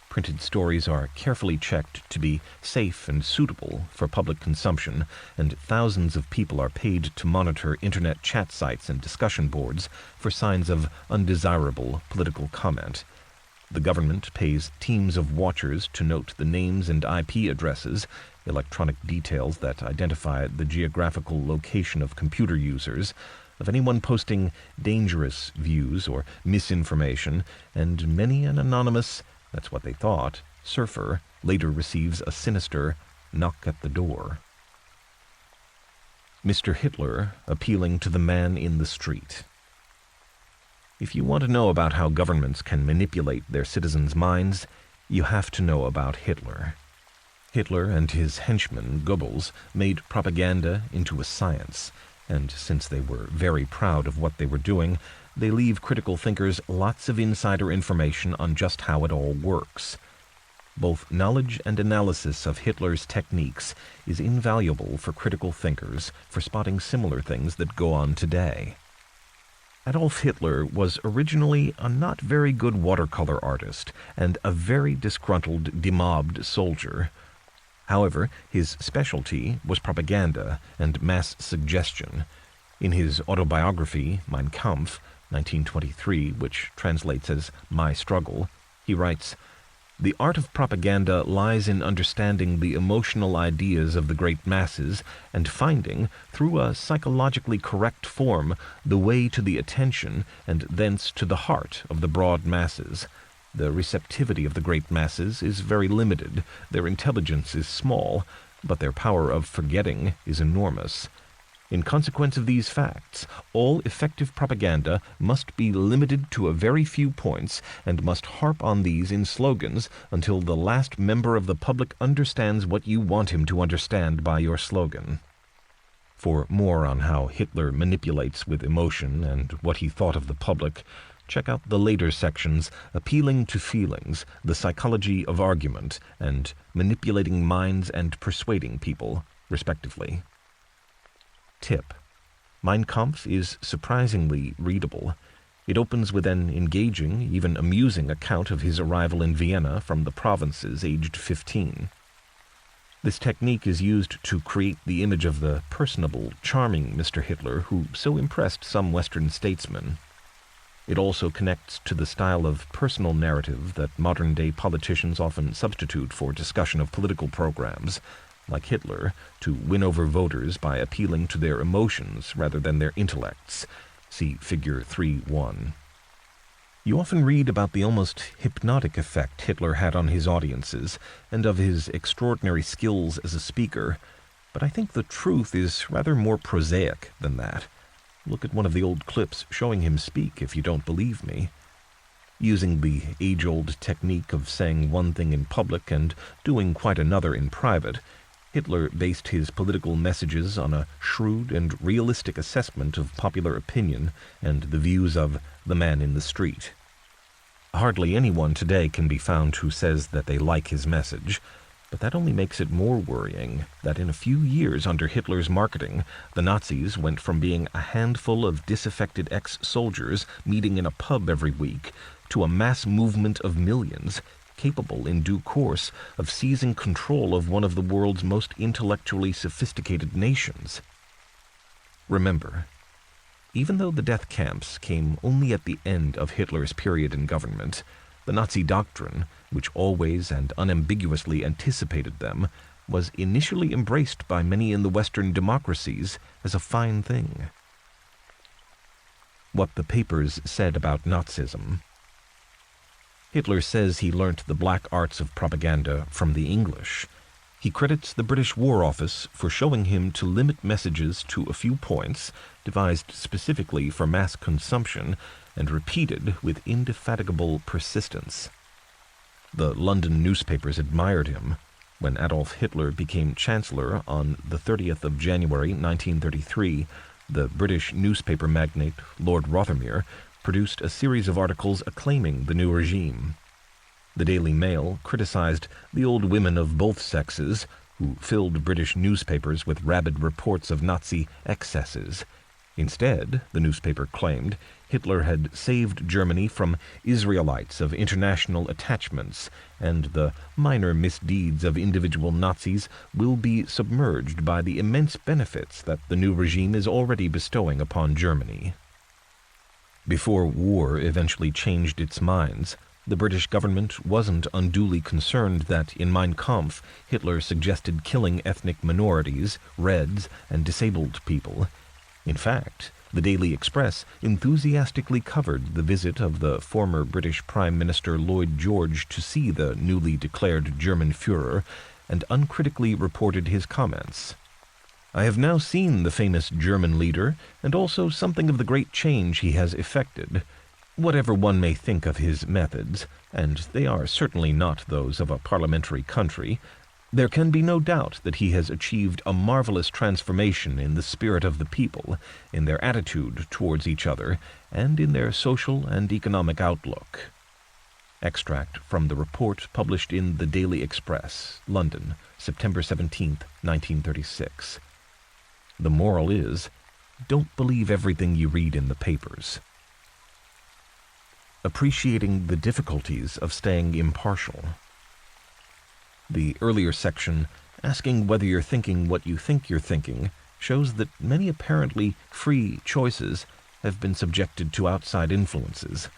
Printed stories are carefully checked to be safe and suitable for public consumption, and thousands of people are paid to monitor internet chat sites and discussion boards for signs of undesirable political comment. The government pays teams of watchers to note the names and IP addresses, electronic details that identify the geographical location of computer users, of anyone posting dangerous views or misinformation, and many an anonymous, that's what they thought, surfer later receives a sinister knock at the door. Mr. Hitler appealing to the man in the street. If you want to know about how governments can manipulate their citizens' minds, you have to know about Hitler. Hitler and his henchman, Goebbels, made propaganda into a science, and since they were very proud of what they were doing, they leave critical thinkers lots of insider information on just how it all works. Both knowledge and analysis of Hitler's techniques is invaluable for critical thinkers for spotting similar things that go on today. Adolf Hitler was originally a not very good watercolor artist and a very disgruntled, demobbed soldier. However, his specialty was propaganda and mass suggestion. In his autobiography, Mein Kampf, 1923, which translates as My Struggle, he writes, "The art of propaganda lies in understanding the emotional ideas of the great masses and finding, through a psychologically correct form, the way to the attention and thence to the heart of the broad masses. The receptivity of the great masses is very limited, their intelligence is small, but their power of forgetting is enormous. In consequence of these facts, all effective propaganda must be limited to a very few points and must harp on these in slogans until the last member of the public understands what you want him to understand by your slogan." For more on how Hitler manipulates with emotion and what he thought of the public, check out the later sections Appealing to Feelings, The Psychology of Argument, and Manipulating Minds and Persuading People, respectively. Tip: Mein Kampf is surprisingly readable. It opens with an engaging, even amusing account of his arrival in Vienna from the provinces aged 15. This technique is used to create the image of the personable, charming Mr. Hitler who so impressed some Western statesmen. It also connects to the style of personal narrative that modern-day politicians often substitute for discussion of political programs, like Hitler, to win over voters by appealing to their emotions rather than their intellects. See Figure 3.1. You often read about the almost hypnotic effect Hitler had on his audiences and of his extraordinary skills as a speaker, but I think the truth is rather more prosaic than that. Look at one of the old clips showing him speak if you don't believe me. Using the age-old technique of saying one thing in public and doing quite another in private, Hitler based his political messages on a shrewd and realistic assessment of popular opinion and the views of the man in the street. Hardly anyone today can be found who says that they like his message, but that only makes it more worrying that in a few years under Hitler's marketing, the Nazis went from being a handful of disaffected ex-soldiers meeting in a pub every week to a mass movement of millions, capable in due course of seizing control of one of the world's most intellectually sophisticated nations. Remember, even though the death camps came only at the end of Hitler's period in government, the Nazi doctrine, which always and unambiguously anticipated them, was initially embraced by many in the Western democracies as a fine thing. What the papers said about Nazism. Hitler says he learnt the black arts of propaganda from the English. He credits the British War Office for showing him to limit messages to a few points, devised specifically for mass consumption, and repeated with indefatigable persistence. The London newspapers admired him. When Adolf Hitler became Chancellor on the 30th of January 1933, the British newspaper magnate Lord Rothermere produced a series of articles acclaiming the new regime. The Daily Mail criticized the old women of both sexes, who filled British newspapers with rabid reports of Nazi excesses. Instead, the newspaper claimed, Hitler had saved Germany from Israelites of international attachments, and the minor misdeeds of individual Nazis will be submerged by the immense benefits that the new regime is already bestowing upon Germany. Before war eventually changed its minds, the British government wasn't unduly concerned that in Mein Kampf Hitler suggested killing ethnic minorities, Reds, and disabled people. In fact, the Daily Express enthusiastically covered the visit of the former British Prime Minister Lloyd George to see the newly declared German Führer, and uncritically reported his comments. "I have now seen the famous German leader, and also something of the great change he has effected. Whatever one may think of his methods, and they are certainly not those of a parliamentary country, there can be no doubt that he has achieved a marvelous transformation in the spirit of the people, in their attitude towards each other, and in their social and economic outlook." Extract from the report published in the Daily Express, London, September 17, 1936. The moral is, don't believe everything you read in the papers. Appreciating the difficulties of staying impartial. The earlier section, asking whether you're thinking what you think you're thinking, shows that many apparently free choices have been subjected to outside influences.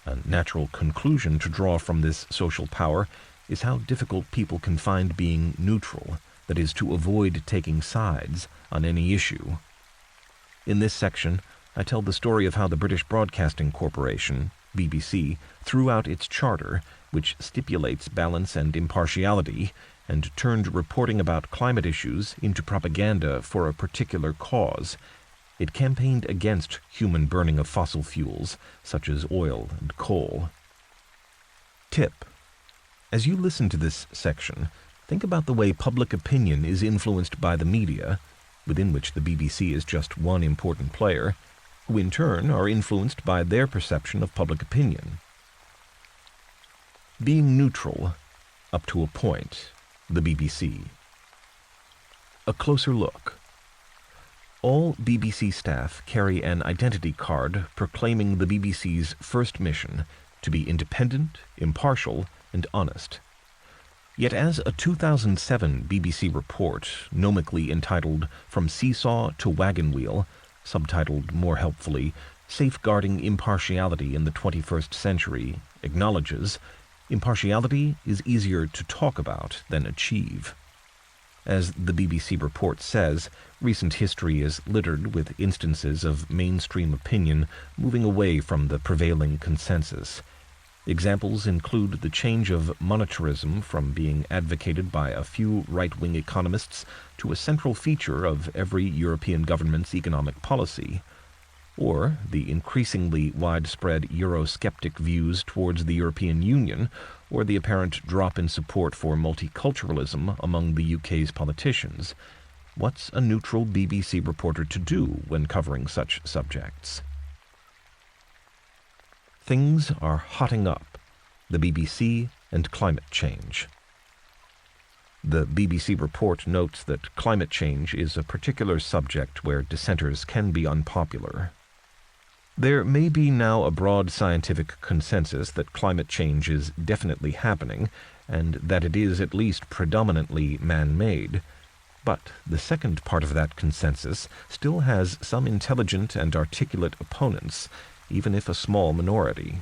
A natural conclusion to draw from this social power is how difficult people can find being neutral, that is, to avoid taking sides on any issue. In this section, I tell the story of how the British Broadcasting Corporation, BBC, threw out its charter, which stipulates balance and impartiality, and turned reporting about climate issues into propaganda for a particular cause. It campaigned against human burning of fossil fuels, such as oil and coal. Tip: as you listen to this section, think about the way public opinion is influenced by the media, within which the BBC is just one important player, who in turn are influenced by their perception of public opinion. Being neutral, up to a point, the BBC. A closer look. All BBC staff carry an identity card proclaiming the BBC's first mission, to be independent, impartial, and honest. Yet as a 2007 BBC report, gnomically entitled From Seesaw to Wagon Wheel, subtitled more helpfully, Safeguarding Impartiality in the 21st Century, acknowledges, impartiality is easier to talk about than achieve. As the BBC report says, recent history is littered with instances of mainstream opinion moving away from the prevailing consensus. Examples include the change of monetarism from being advocated by a few right-wing economists to a central feature of every European government's economic policy, or the increasingly widespread Eurosceptic views towards the European Union, or the apparent drop in support for multiculturalism among the UK's politicians. What's a neutral BBC reporter to do when covering such subjects? Things are hotting up. The BBC and climate change. The BBC report notes that climate change is a particular subject where dissenters can be unpopular. There may be now a broad scientific consensus that climate change is definitely happening, and that it is at least predominantly man-made. But the second part of that consensus still has some intelligent and articulate opponents, even if a small minority.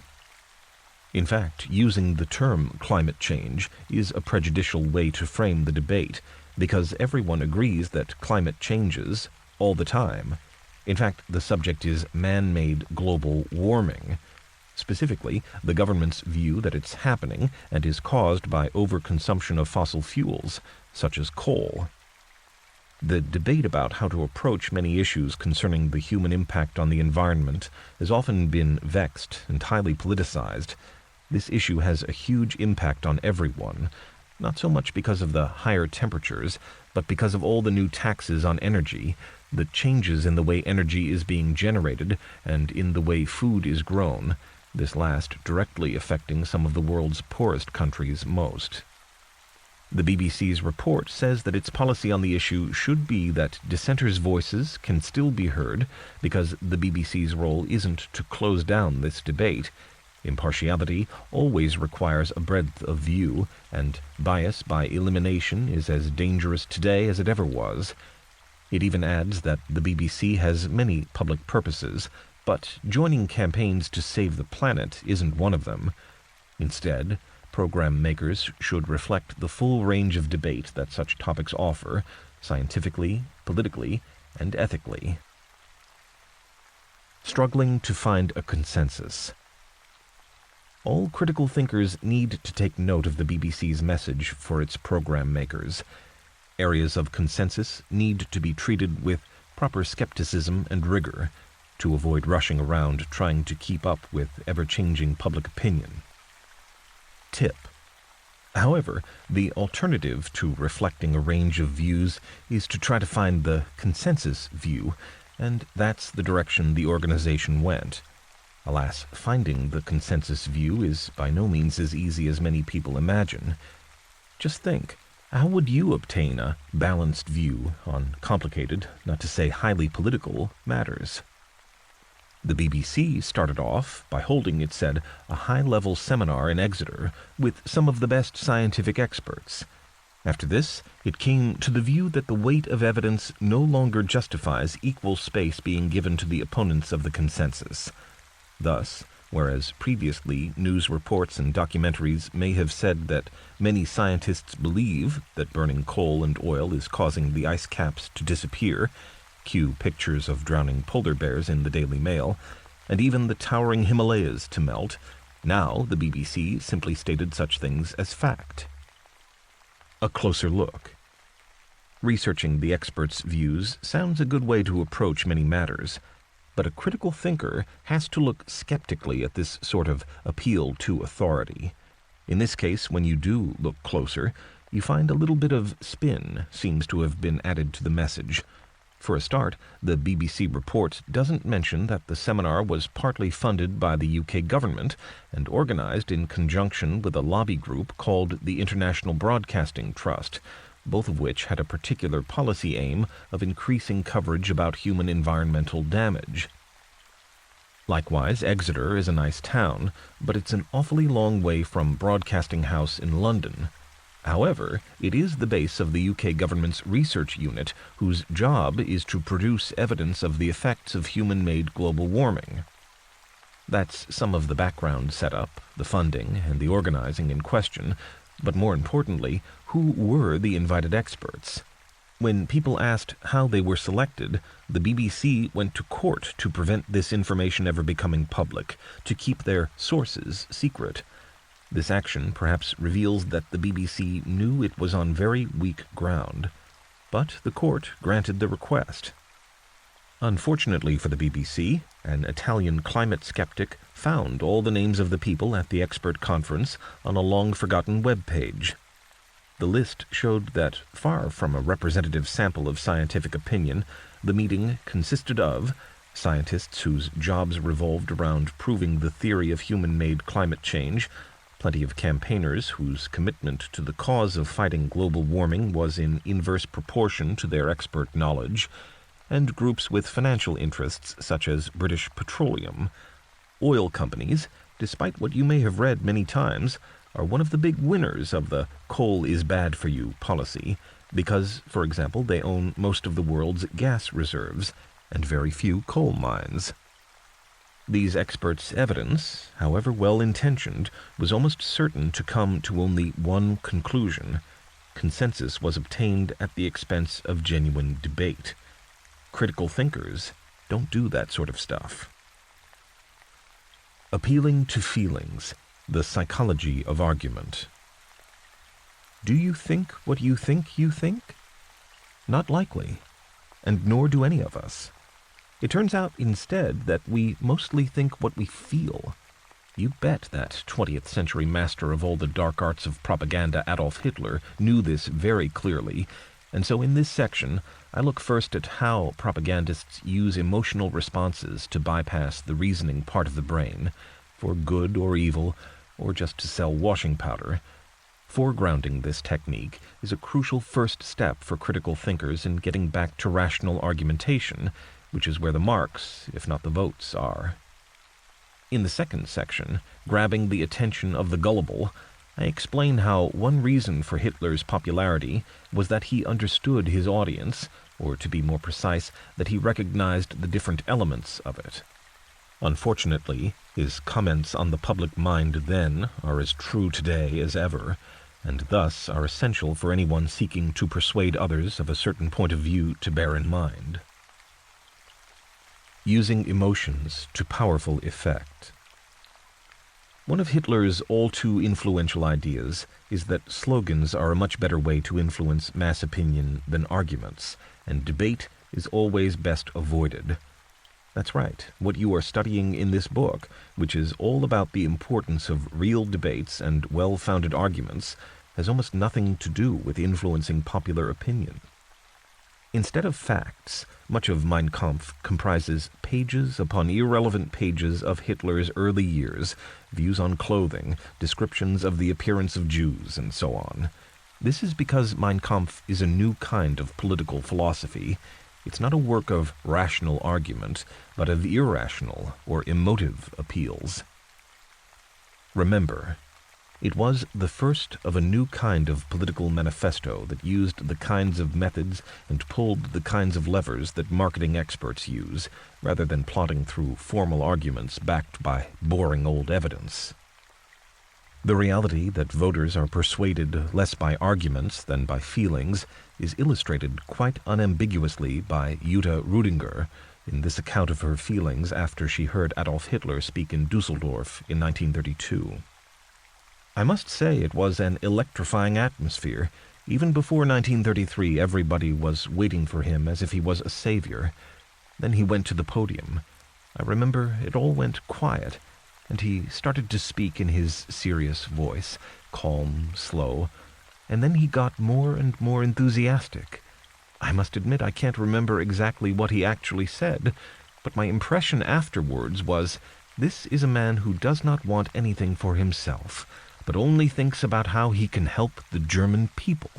In fact, using the term climate change is a prejudicial way to frame the debate, because everyone agrees that climate changes all the time. In fact, the subject is man-made global warming. specifically the government's view that it's happening and is caused by overconsumption of fossil fuels, such as coal. The debate about how to approach many issues concerning the human impact on the environment has often been vexed and highly politicized. This issue has a huge impact on everyone, not so much because of the higher temperatures, but because of all the new taxes on energy, the changes in the way energy is being generated, and in the way food is grown, this last directly affecting some of the world's poorest countries most. The BBC's report says that its policy on the issue should be that dissenters' voices can still be heard because the BBC's role isn't to close down this debate. Impartiality always requires a breadth of view, and bias by elimination is as dangerous today as it ever was. It even adds that the BBC has many public purposes, but joining campaigns to save the planet isn't one of them. Instead, program makers should reflect the full range of debate that such topics offer, scientifically, politically, and ethically. Struggling to find a consensus. All critical thinkers need to take note of the BBC's message for its program makers. Areas of consensus need to be treated with proper skepticism and rigor to avoid rushing around trying to keep up with ever-changing public opinion. Tip. However, the alternative to reflecting a range of views is to try to find the consensus view, and that's the direction the organization went. Alas, finding the consensus view is by no means as easy as many people imagine. Just think, how would you obtain a balanced view on complicated, not to say highly political, matters? The BBC started off by holding, it said, a high-level seminar in Exeter with some of the best scientific experts. After this, it came to the view that the weight of evidence no longer justifies equal space being given to the opponents of the consensus. Thus, whereas previously news reports and documentaries may have said that many scientists believe that burning coal and oil is causing the ice caps to disappear, cue pictures of drowning polar bears in the Daily Mail, and even the towering Himalayas to melt, now the BBC simply stated such things as fact. A closer look. Researching the experts' views sounds a good way to approach many matters, but a critical thinker has to look skeptically at this sort of appeal to authority. In this case, when you do look closer, you find a little bit of spin seems to have been added to the message. For a start, the BBC report doesn't mention that the seminar was partly funded by the UK government and organized in conjunction with a lobby group called the International Broadcasting Trust, both of which had a particular policy aim of increasing coverage about human environmental damage. Likewise, Exeter is a nice town, but it's an awfully long way from Broadcasting House in London. However, it is the base of the UK government's research unit, whose job is to produce evidence of the effects of human-made global warming. That's some of the background setup, the funding, and the organizing in question, but more importantly, who were the invited experts? When people asked how they were selected, the BBC went to court to prevent this information ever becoming public, to keep their sources secret. This action perhaps reveals that the BBC knew it was on very weak ground, but the court granted the request. Unfortunately for the BBC, an Italian climate skeptic found all the names of the people at the expert conference on a long-forgotten web page. The list showed that, far from a representative sample of scientific opinion, the meeting consisted of scientists whose jobs revolved around proving the theory of human-made climate change, plenty of campaigners whose commitment to the cause of fighting global warming was in inverse proportion to their expert knowledge, and groups with financial interests such as British Petroleum. Oil companies, despite what you may have read many times, are one of the big winners of the coal is bad for you policy, because, for example, they own most of the world's gas reserves and very few coal mines. These experts' evidence, however well-intentioned, was almost certain to come to only one conclusion. Consensus was obtained at the expense of genuine debate. Critical thinkers don't do that sort of stuff. Appealing to feelings, the psychology of argument. Do you think what you think you think? Not likely, and nor do any of us. It turns out instead that we mostly think what we feel. You bet that 20th century master of all the dark arts of propaganda, Adolf Hitler, knew this very clearly, and so in this section, I look first at how propagandists use emotional responses to bypass the reasoning part of the brain, for good or evil, or just to sell washing powder. Foregrounding this technique is a crucial first step for critical thinkers in getting back to rational argumentation, which is where the marks, if not the votes, are. In the second section, grabbing the attention of the gullible, I explain how one reason for Hitler's popularity was that he understood his audience, or to be more precise, that he recognized the different elements of it. Unfortunately, his comments on the public mind then are as true today as ever, and thus are essential for anyone seeking to persuade others of a certain point of view to bear in mind. Using emotions to powerful effect. One of Hitler's all-too influential ideas is that slogans are a much better way to influence mass opinion than arguments, and debate is always best avoided. That's right, what you are studying in this book, which is all about the importance of real debates and well-founded arguments, has almost nothing to do with influencing popular opinion. Instead of facts, much of Mein Kampf comprises pages upon irrelevant pages of Hitler's early years, views on clothing, descriptions of the appearance of Jews, and so on. This is because Mein Kampf is a new kind of political philosophy. It's not a work of rational argument, but of irrational or emotive appeals. Remember, it was the first of a new kind of political manifesto that used the kinds of methods and pulled the kinds of levers that marketing experts use, rather than plodding through formal arguments backed by boring old evidence. The reality that voters are persuaded less by arguments than by feelings is illustrated quite unambiguously by Jutta Rüdiger in this account of her feelings after she heard Adolf Hitler speak in Dusseldorf in 1932. I must say it was an electrifying atmosphere. Even before 1933, everybody was waiting for him as if he was a savior. Then he went to the podium. I remember it all went quiet, and he started to speak in his serious voice, calm, slow, and then he got more and more enthusiastic. I must admit I can't remember exactly what he actually said, but my impression afterwards was, this is a man who does not want anything for himself, but only thinks about how he can help the German people.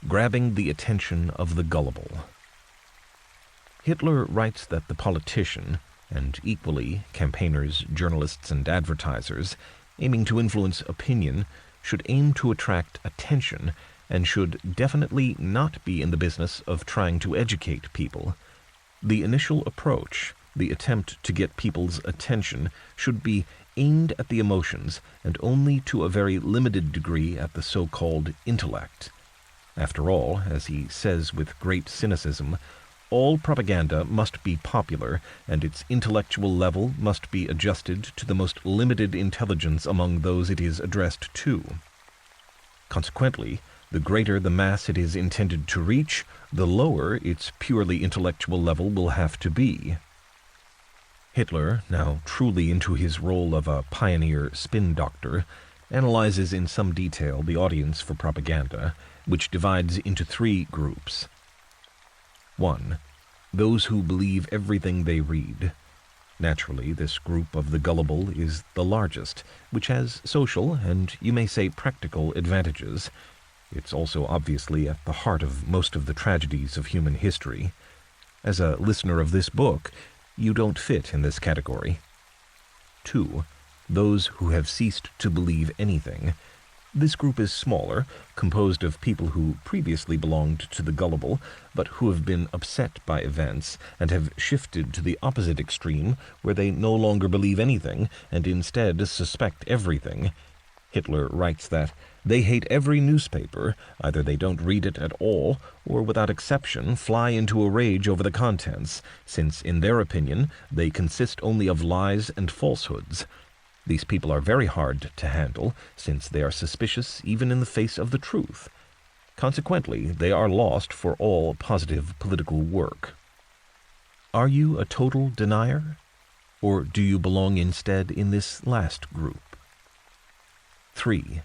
Grabbing the attention of the gullible. Hitler writes that the politician, and equally campaigners, journalists, and advertisers, aiming to influence opinion, should aim to attract attention, and should definitely not be in the business of trying to educate people. The initial approach, the attempt to get people's attention, should be aimed at the emotions and only to a very limited degree at the so-called intellect. After all, as he says with great cynicism, all propaganda must be popular, and its intellectual level must be adjusted to the most limited intelligence among those it is addressed to. Consequently, the greater the mass it is intended to reach, the lower its purely intellectual level will have to be. Hitler, now truly into his role of a pioneer spin doctor, analyzes in some detail the audience for propaganda, which divides into three groups. 1. Those who believe everything they read. Naturally, this group of the gullible is the largest, which has social and, you may say, practical advantages. It's also obviously at the heart of most of the tragedies of human history. As a listener of this book, you don't fit in this category. 2. Those who have ceased to believe anything. This group is smaller, composed of people who previously belonged to the gullible, but who have been upset by events and have shifted to the opposite extreme, where they no longer believe anything and instead suspect everything. Hitler writes that They hate every newspaper. Either they don't read it at all, or without exception fly into a rage over the contents, since in their opinion they consist only of lies and falsehoods. These people are very hard to handle, since they are suspicious even in the face of the truth. Consequently, they are lost for all positive political work. Are you a total denier? Or do you belong instead in this last group? 3.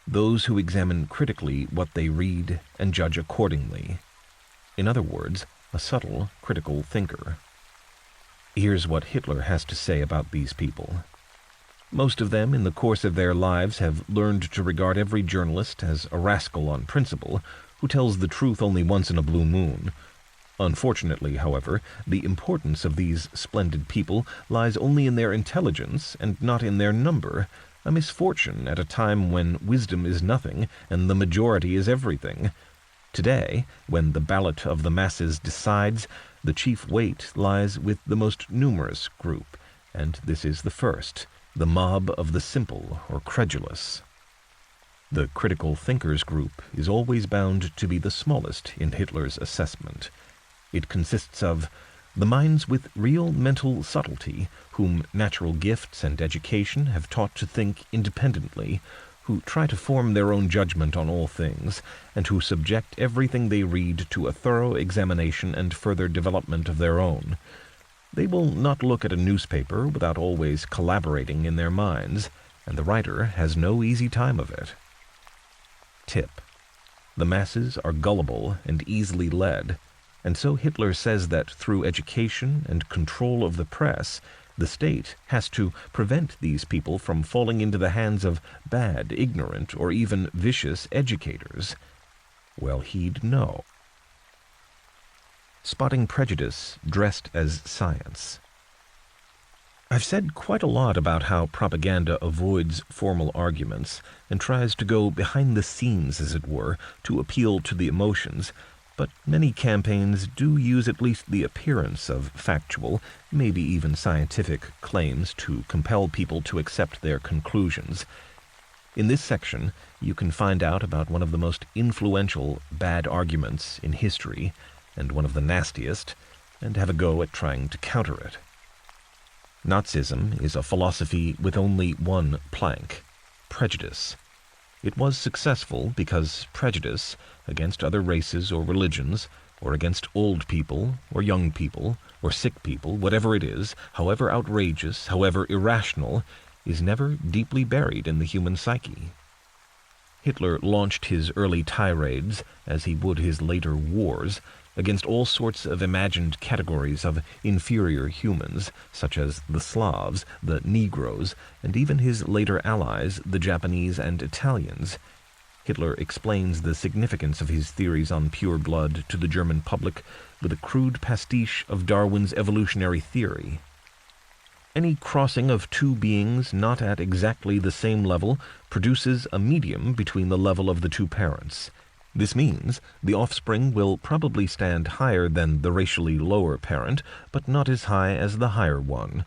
Those who examine critically what they read and judge accordingly. In other words, a subtle, critical thinker. Here's what Hitler has to say about these people. Most of them, in the course of their lives, have learned to regard every journalist as a rascal on principle, who tells the truth only once in a blue moon. Unfortunately, however, the importance of these splendid people lies only in their intelligence and not in their number, a misfortune at a time when wisdom is nothing and the majority is everything. Today, when the ballot of the masses decides, the chief weight lies with the most numerous group, and this is the first, the mob of the simple or credulous. The critical thinkers group is always bound to be the smallest in Hitler's assessment. It consists of the minds with real mental subtlety, whom natural gifts and education have taught to think independently, who try to form their own judgment on all things, and who subject everything they read to a thorough examination and further development of their own. They will not look at a newspaper without always collaborating in their minds, and the writer has no easy time of it. Tip: the masses are gullible and easily led, and so Hitler says that through education and control of the press, the state has to prevent these people from falling into the hands of bad, ignorant, or even vicious educators. Well, he'd know. Spotting prejudice dressed as science. I've said quite a lot about how propaganda avoids formal arguments and tries to go behind the scenes, as it were, to appeal to the emotions, but many campaigns do use at least the appearance of factual, maybe even scientific, claims to compel people to accept their conclusions. In this section, you can find out about one of the most influential bad arguments in history, and one of the nastiest, and have a go at trying to counter it. Nazism is a philosophy with only one plank: prejudice. It was successful because prejudice against other races or religions, or against old people, or young people, or sick people, whatever it is, however outrageous, however irrational, is never deeply buried in the human psyche. Hitler launched his early tirades, as he would his later wars, against all sorts of imagined categories of inferior humans, such as the Slavs, the Negroes, and even his later allies, the Japanese and Italians. Hitler explains the significance of his theories on pure blood to the German public with a crude pastiche of Darwin's evolutionary theory. Any crossing of two beings not at exactly the same level produces a medium between the level of the two parents. This means the offspring will probably stand higher than the racially lower parent, but not as high as the higher one.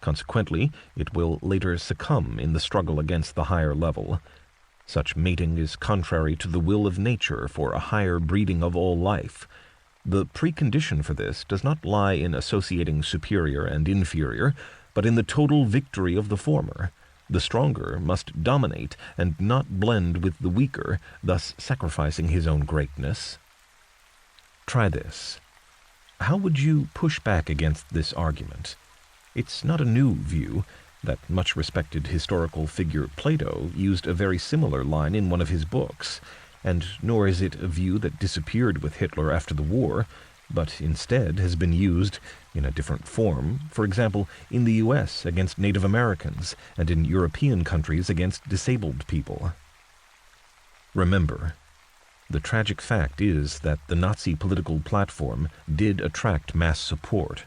Consequently, it will later succumb in the struggle against the higher level. Such mating is contrary to the will of nature for a higher breeding of all life. The precondition for this does not lie in associating superior and inferior, but in the total victory of the former. The stronger must dominate and not blend with the weaker, thus sacrificing his own greatness. Try this. How would you push back against this argument? It's not a new view. That much-respected historical figure Plato used a very similar line in one of his books, and nor is it a view that disappeared with Hitler after the war, but instead has been used in a different form, for example, in the U.S. against Native Americans, and in European countries against disabled people. Remember, the tragic fact is that the Nazi political platform did attract mass support.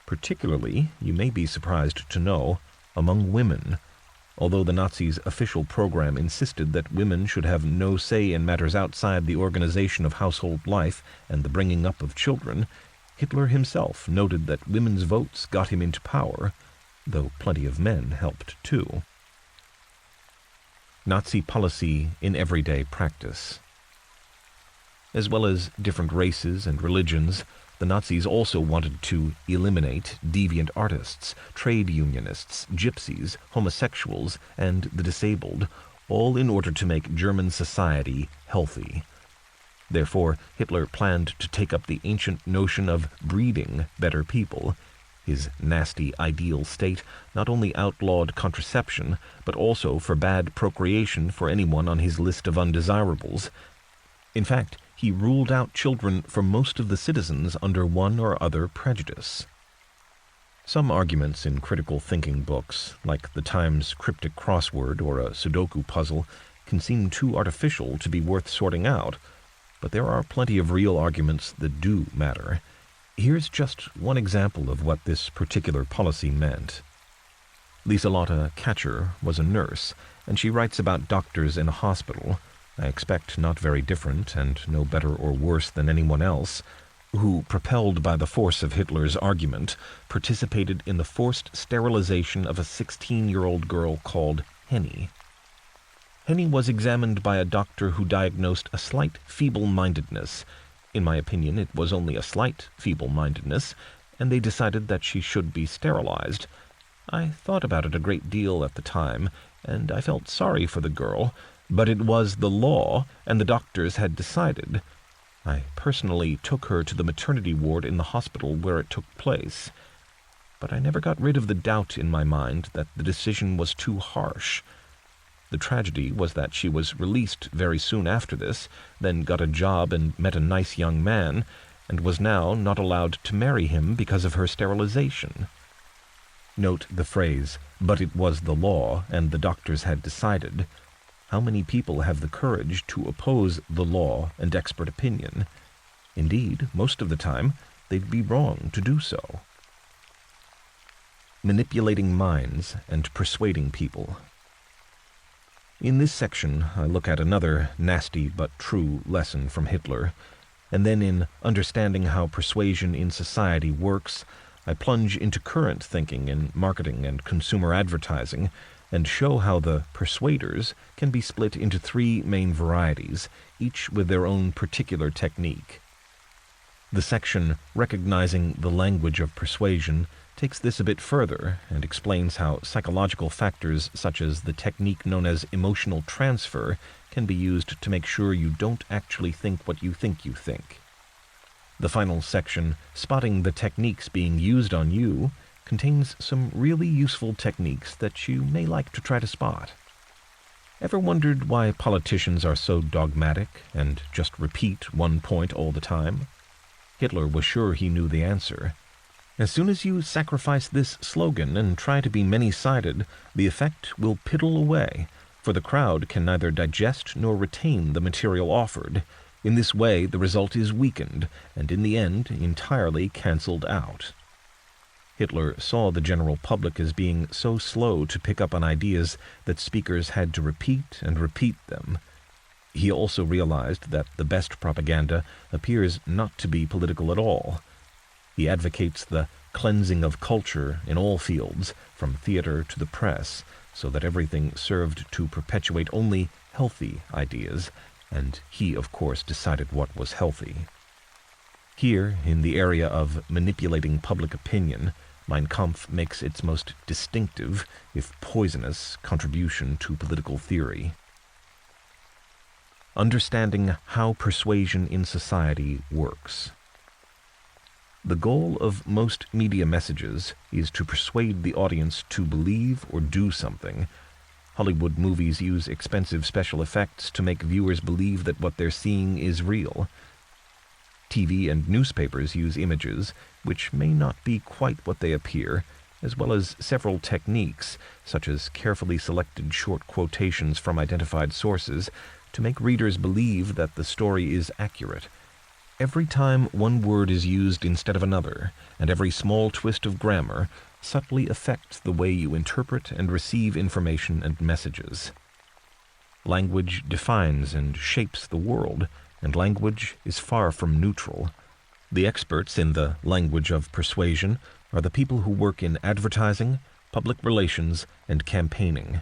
Particularly, you may be surprised to know, among women. Although the Nazis' official program insisted that women should have no say in matters outside the organization of household life and the bringing up of children, Hitler himself noted that women's votes got him into power, though plenty of men helped too. Nazi policy in everyday practice. As well as different races and religions, the Nazis also wanted to eliminate deviant artists, trade unionists, gypsies, homosexuals, and the disabled, all in order to make German society healthy. Therefore, Hitler planned to take up the ancient notion of breeding better people. His nasty ideal state not only outlawed contraception, but also forbade procreation for anyone on his list of undesirables. In fact, he ruled out children for most of the citizens under one or other prejudice. Some arguments in critical thinking books, like the Times cryptic crossword or a Sudoku puzzle, can seem too artificial to be worth sorting out, but there are plenty of real arguments that do matter. Here's just one example of what this particular policy meant. Lieselotte Katcher was a nurse, and she writes about doctors in a hospital, I expect not very different and no better or worse than anyone else, who, propelled by the force of Hitler's argument, participated in the forced sterilization of a 16-year-old girl called Henny. Henny was examined by a doctor who diagnosed a slight feeble-mindedness. In my opinion, it was only a slight feeble-mindedness, and they decided that she should be sterilized. I thought about it a great deal at the time, and I felt sorry for the girl, but it was the law, and the doctors had decided. I personally took her to the maternity ward in the hospital where it took place. But I never got rid of the doubt in my mind that the decision was too harsh. The tragedy was that she was released very soon after this, then got a job and met a nice young man, and was now not allowed to marry him because of her sterilization. Note the phrase, "but it was the law, and the doctors had decided." How many people have the courage to oppose the law and expert opinion? Indeed, most of the time, they'd be wrong to do so. Manipulating minds and persuading people. In this section, I look at another nasty but true lesson from Hitler, and then in understanding how persuasion in society works, I plunge into current thinking in marketing and consumer advertising, and show how the persuaders can be split into three main varieties, each with their own particular technique. The section Recognizing the Language of Persuasion takes this a bit further and explains how psychological factors such as the technique known as emotional transfer can be used to make sure you don't actually think what you think you think. The final section, Spotting the Techniques Being Used on You, contains some really useful techniques that you may like to try to spot. Ever wondered why politicians are so dogmatic and just repeat one point all the time? Hitler was sure he knew the answer. As soon as you sacrifice this slogan and try to be many-sided, the effect will piddle away, for the crowd can neither digest nor retain the material offered. In this way, the result is weakened, and in the end, entirely cancelled out. Hitler saw the general public as being so slow to pick up on ideas that speakers had to repeat and repeat them. He also realized that the best propaganda appears not to be political at all. He advocates the cleansing of culture in all fields, from theater to the press, so that everything served to perpetuate only healthy ideas, and he, of course, decided what was healthy. Here, in the area of manipulating public opinion, Mein Kampf makes its most distinctive, if poisonous, contribution to political theory. Understanding how persuasion in society works. The goal of most media messages is to persuade the audience to believe or do something. Hollywood movies use expensive special effects to make viewers believe that what they're seeing is real. TV and newspapers use images, which may not be quite what they appear, as well as several techniques, such as carefully selected short quotations from identified sources, to make readers believe that the story is accurate. Every time one word is used instead of another, and every small twist of grammar, subtly affects the way you interpret and receive information and messages. Language defines and shapes the world, and language is far from neutral. The experts in the language of persuasion are the people who work in advertising, public relations, and campaigning.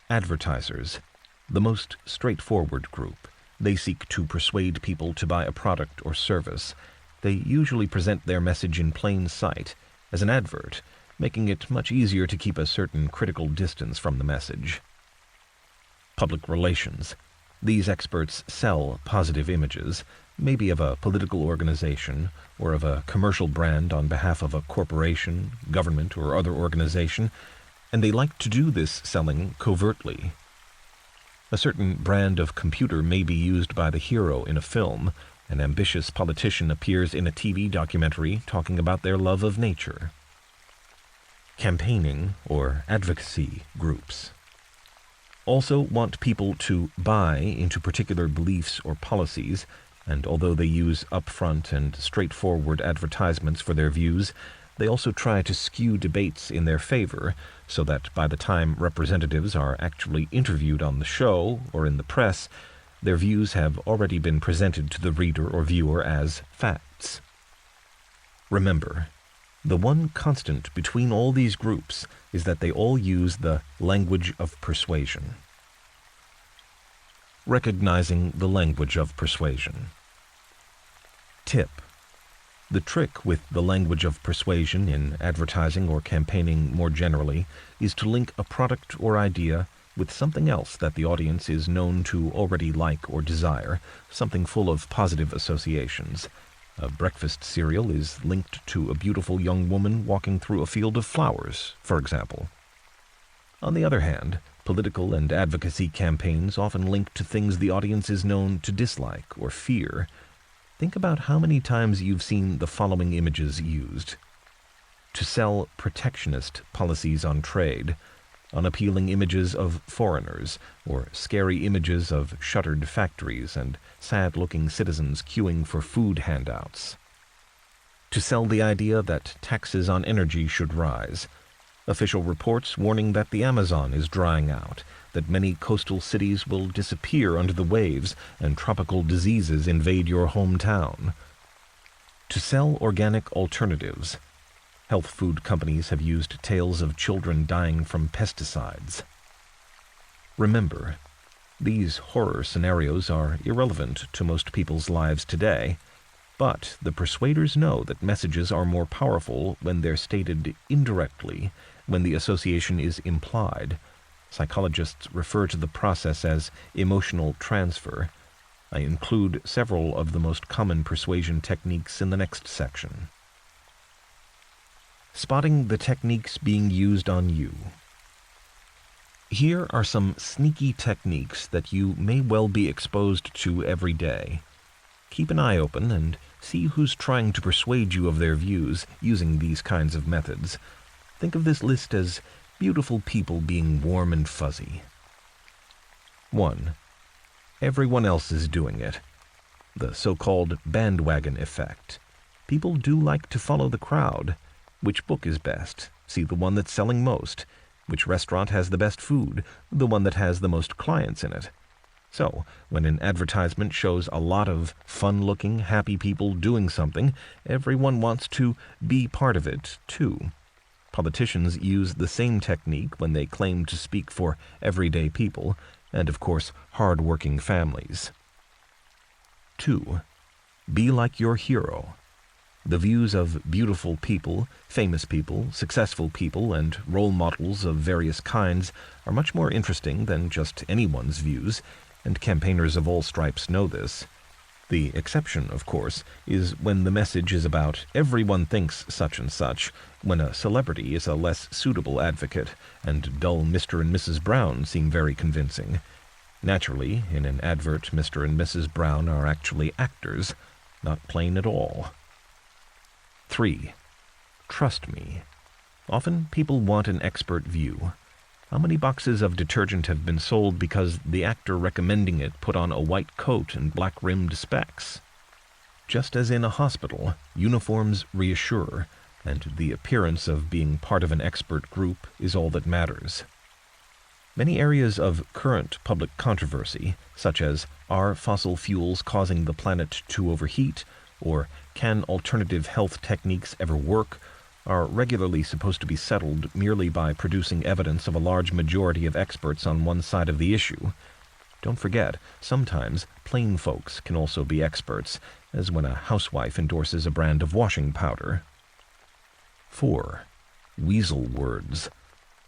Advertisers, the most straightforward group. They seek to persuade people to buy a product or service. They usually present their message in plain sight, as an advert, making it much easier to keep a certain critical distance from the message. Public relations. These experts sell positive images, maybe of a political organization or of a commercial brand on behalf of a corporation, government, or other organization, and they like to do this selling covertly. A certain brand of computer may be used by the hero in a film. An ambitious politician appears in a TV documentary talking about their love of nature. Campaigning or advocacy groups also want people to buy into particular beliefs or policies, and although they use upfront and straightforward advertisements for their views, they also try to skew debates in their favor so that by the time representatives are actually interviewed on the show or in the press, their views have already been presented to the reader or viewer as facts. Remember, the one constant between all these groups is that they all use the language of persuasion. Recognizing the language of persuasion. Tip: the trick with the language of persuasion in advertising or campaigning more generally is to link a product or idea with something else that the audience is known to already like or desire, something full of positive associations. A breakfast cereal is linked to a beautiful young woman walking through a field of flowers, for example. On the other hand, political and advocacy campaigns often link to things the audience is known to dislike or fear. Think about how many times you've seen the following images used. To sell protectionist policies on trade, unappealing images of foreigners, or scary images of shuttered factories and sad-looking citizens queuing for food handouts. To sell the idea that taxes on energy should rise, official reports warning that the Amazon is drying out, that many coastal cities will disappear under the waves and tropical diseases invade your hometown. To sell organic alternatives, health food companies have used tales of children dying from pesticides. Remember, these horror scenarios are irrelevant to most people's lives today, but the persuaders know that messages are more powerful when they're stated indirectly, when the association is implied. Psychologists refer to the process as emotional transfer. I include several of the most common persuasion techniques in the next section. Spotting the techniques being used on you. Here are some sneaky techniques that you may well be exposed to every day. Keep an eye open and see who's trying to persuade you of their views using these kinds of methods. Think of this list as beautiful people being warm and fuzzy. 1. Everyone else is doing it. The so-called bandwagon effect. People do like to follow the crowd. Which book is best? See the one that's selling most. Which restaurant has the best food? The one that has the most clients in it. So, when an advertisement shows a lot of fun-looking, happy people doing something, everyone wants to be part of it, too. Politicians use the same technique when they claim to speak for everyday people, and of course, hard-working families. 2. Be like your hero. The views of beautiful people, famous people, successful people, and role models of various kinds are much more interesting than just anyone's views, and campaigners of all stripes know this. The exception, of course, is when the message is about everyone thinks such and such, when a celebrity is a less suitable advocate, and dull Mr. and Mrs. Brown seem very convincing. Naturally, in an advert, Mr. and Mrs. Brown are actually actors, not plain at all. 3. Trust me. Often people want an expert view. How many boxes of detergent have been sold because the actor recommending it put on a white coat and black-rimmed specs? Just as in a hospital, uniforms reassure, and the appearance of being part of an expert group is all that matters. Many areas of current public controversy, such as are fossil fuels causing the planet to overheat, or can alternative health techniques ever work, are regularly supposed to be settled merely by producing evidence of a large majority of experts on one side of the issue. Don't forget, sometimes plain folks can also be experts, as when a housewife endorses a brand of washing powder. 4. Weasel words.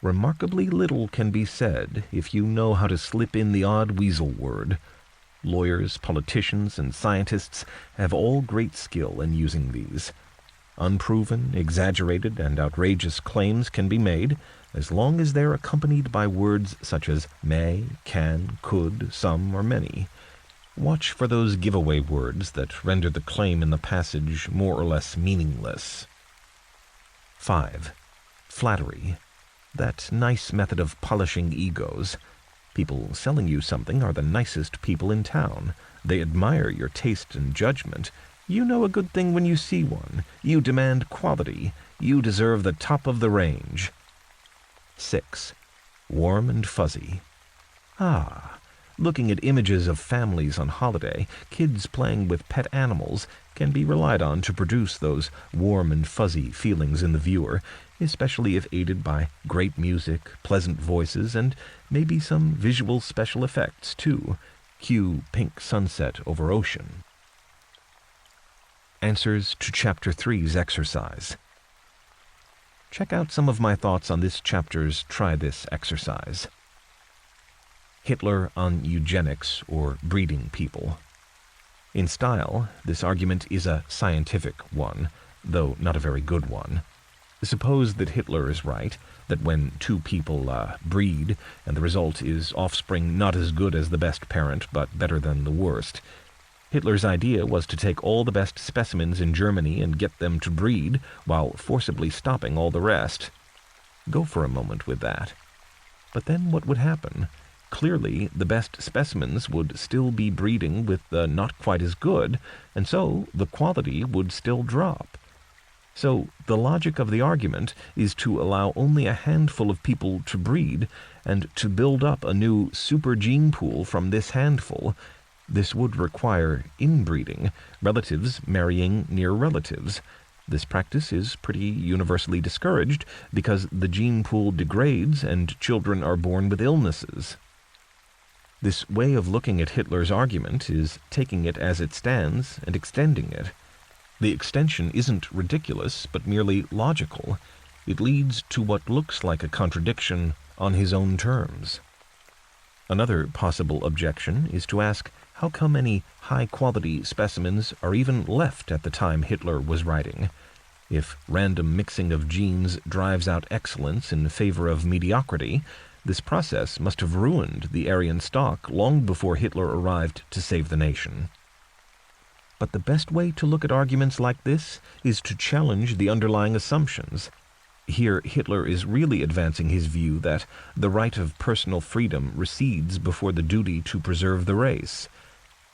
Remarkably little can be said if you know how to slip in the odd weasel word. Lawyers, politicians, and scientists have all great skill in using these. Unproven, exaggerated, and outrageous claims can be made, as long as they're accompanied by words such as may, can, could, some, or many. Watch for those giveaway words that render the claim in the passage more or less meaningless. 5. Flattery. That nice method of polishing egos. People selling you something are the nicest people in town. They admire your taste and judgment. You know a good thing when you see one. You demand quality. You deserve the top of the range. 6. Warm and fuzzy. Looking at images of families on holiday, kids playing with pet animals, can be relied on to produce those warm and fuzzy feelings in the viewer, especially if aided by great music, pleasant voices, and maybe some visual special effects, too. Cue pink sunset over ocean. Answers to Chapter 3's exercise. Check out some of my thoughts on this chapter's Try This exercise. Hitler on eugenics or breeding people. In style, this argument is a scientific one, though not a very good one. Suppose that Hitler is right, that when two people breed, and the result is offspring not as good as the best parent, but better than the worst. Hitler's idea was to take all the best specimens in Germany and get them to breed, while forcibly stopping all the rest. Go for a moment with that. But then what would happen? Clearly, the best specimens would still be breeding with the not quite as good, and so the quality would still drop. So the logic of the argument is to allow only a handful of people to breed, and to build up a new super gene pool from this handful. This would require inbreeding, relatives marrying near relatives. This practice is pretty universally discouraged because the gene pool degrades and children are born with illnesses. This way of looking at Hitler's argument is taking it as it stands and extending it. The extension isn't ridiculous, but merely logical. It leads to what looks like a contradiction on his own terms. Another possible objection is to ask how come any high-quality specimens are even left at the time Hitler was writing. If random mixing of genes drives out excellence in favor of mediocrity, this process must have ruined the Aryan stock long before Hitler arrived to save the nation. But the best way to look at arguments like this is to challenge the underlying assumptions. Here, Hitler is really advancing his view that the right of personal freedom recedes before the duty to preserve the race.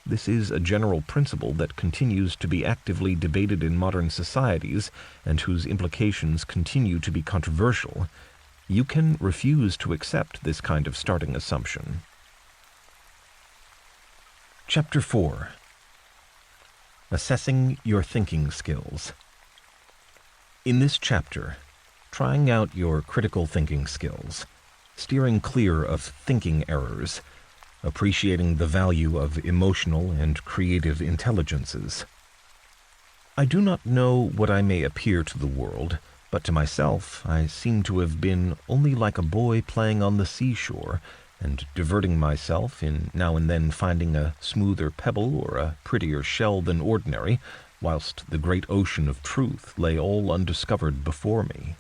This is a general principle that continues to be actively debated in modern societies and whose implications continue to be controversial. You can refuse to accept this kind of starting assumption. Chapter 4. Assessing your thinking skills. In this chapter, trying out your critical thinking skills, steering clear of thinking errors, appreciating the value of emotional and creative intelligences. I do not know what I may appear to the world, but to myself I seem to have been only like a boy playing on the seashore, and diverting myself in now and then finding a smoother pebble or a prettier shell than ordinary, whilst the great ocean of truth lay all undiscovered before me.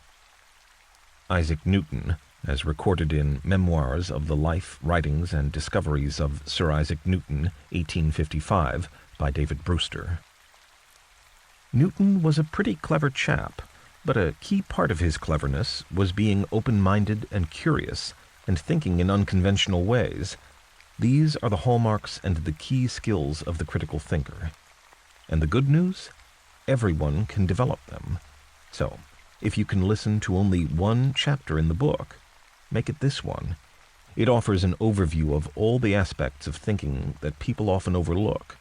Isaac Newton, as recorded in Memoirs of the Life, Writings, and Discoveries of Sir Isaac Newton, 1855, by David Brewster. Newton was a pretty clever chap, but a key part of his cleverness was being open-minded and curious, and thinking in unconventional ways. These are the hallmarks and the key skills of the critical thinker. And the good news? Everyone can develop them. So, if you can listen to only one chapter in the book, make it this one. It offers an overview of all the aspects of thinking that people often overlook.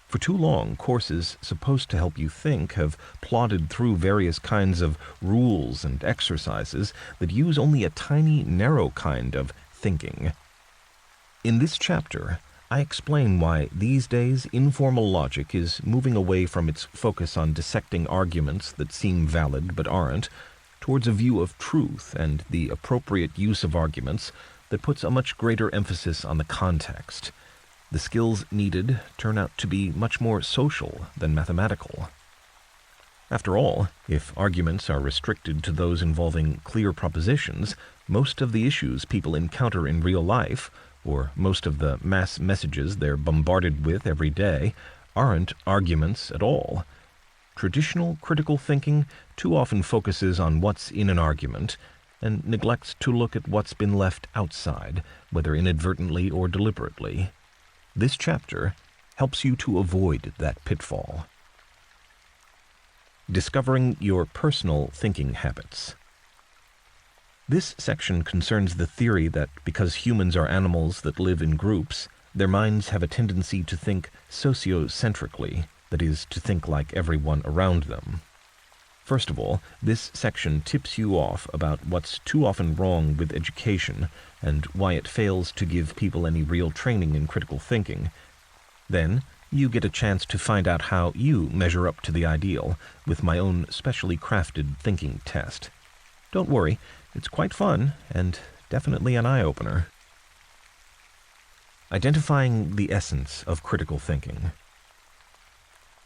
For too long, courses supposed to help you think have plodded through various kinds of rules and exercises that use only a tiny, narrow kind of thinking. In this chapter, I explain why these days informal logic is moving away from its focus on dissecting arguments that seem valid but aren't, towards a view of truth and the appropriate use of arguments that puts a much greater emphasis on the context. The skills needed turn out to be much more social than mathematical. After all, if arguments are restricted to those involving clear propositions, most of the issues people encounter in real life, or most of the mass messages they're bombarded with every day, aren't arguments at all. Traditional critical thinking too often focuses on what's in an argument and neglects to look at what's been left outside, whether inadvertently or deliberately. This chapter helps you to avoid that pitfall. Discovering your personal thinking habits. This section concerns the theory that because humans are animals that live in groups, their minds have a tendency to think sociocentrically, that is, to think like everyone around them. First of all, this section tips you off about what's too often wrong with education and why it fails to give people any real training in critical thinking. Then, you get a chance to find out how you measure up to the ideal with my own specially crafted thinking test. Don't worry, it's quite fun and definitely an eye-opener. Identifying the essence of critical thinking.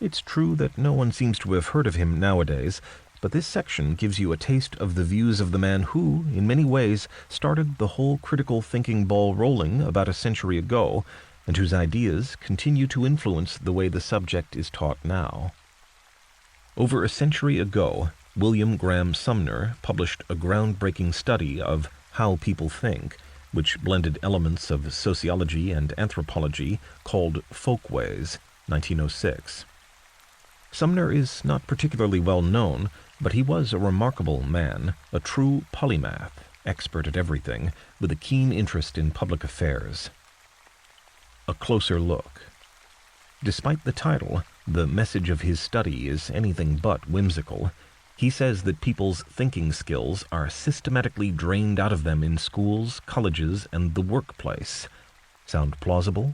It's true that no one seems to have heard of him nowadays, but this section gives you a taste of the views of the man who, in many ways, started the whole critical thinking ball rolling about a century ago, and whose ideas continue to influence the way the subject is taught now. Over a century ago, William Graham Sumner published a groundbreaking study of how people think, which blended elements of sociology and anthropology, called Folkways, 1906. Sumner is not particularly well known, but he was a remarkable man, a true polymath, expert at everything, with a keen interest in public affairs. A closer look. Despite the title, the message of his study is anything but whimsical. He says that people's thinking skills are systematically drained out of them in schools, colleges, and the workplace. Sound plausible?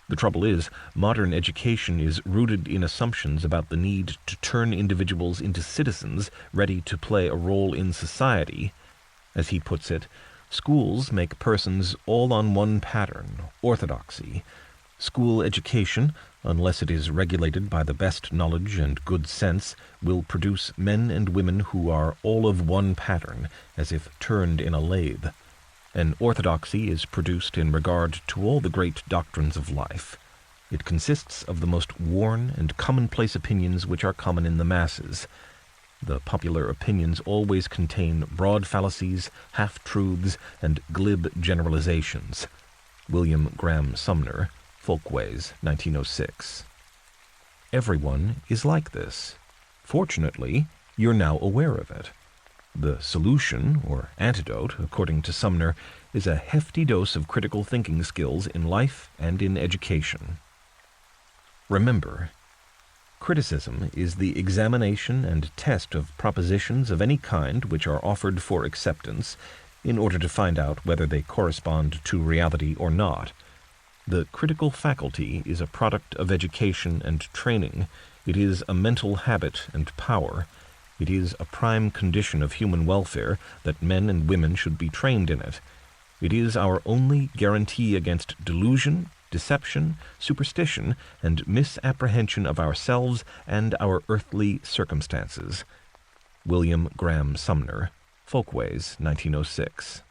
The trouble is, modern education is rooted in assumptions about the need to turn individuals into citizens ready to play a role in society. As he puts it, schools make persons all on one pattern, orthodoxy. School education, unless it is regulated by the best knowledge and good sense, will produce men and women who are all of one pattern, as if turned in a lathe. An orthodoxy is produced in regard to all the great doctrines of life. It consists of the most worn and commonplace opinions which are common in the masses. The popular opinions always contain broad fallacies, half-truths, and glib generalizations. William Graham Sumner, Folkways, 1906. Everyone is like this. Fortunately, you're now aware of it. The solution, or antidote, according to Sumner, is a hefty dose of critical thinking skills in life and in education. Remember, criticism is the examination and test of propositions of any kind which are offered for acceptance in order to find out whether they correspond to reality or not. The critical faculty is a product of education and training. It is a mental habit and power. It is a prime condition of human welfare that men and women should be trained in it. It is our only guarantee against delusion, deception, superstition, and misapprehension of ourselves and our earthly circumstances. William Graham Sumner, Folkways, 1906.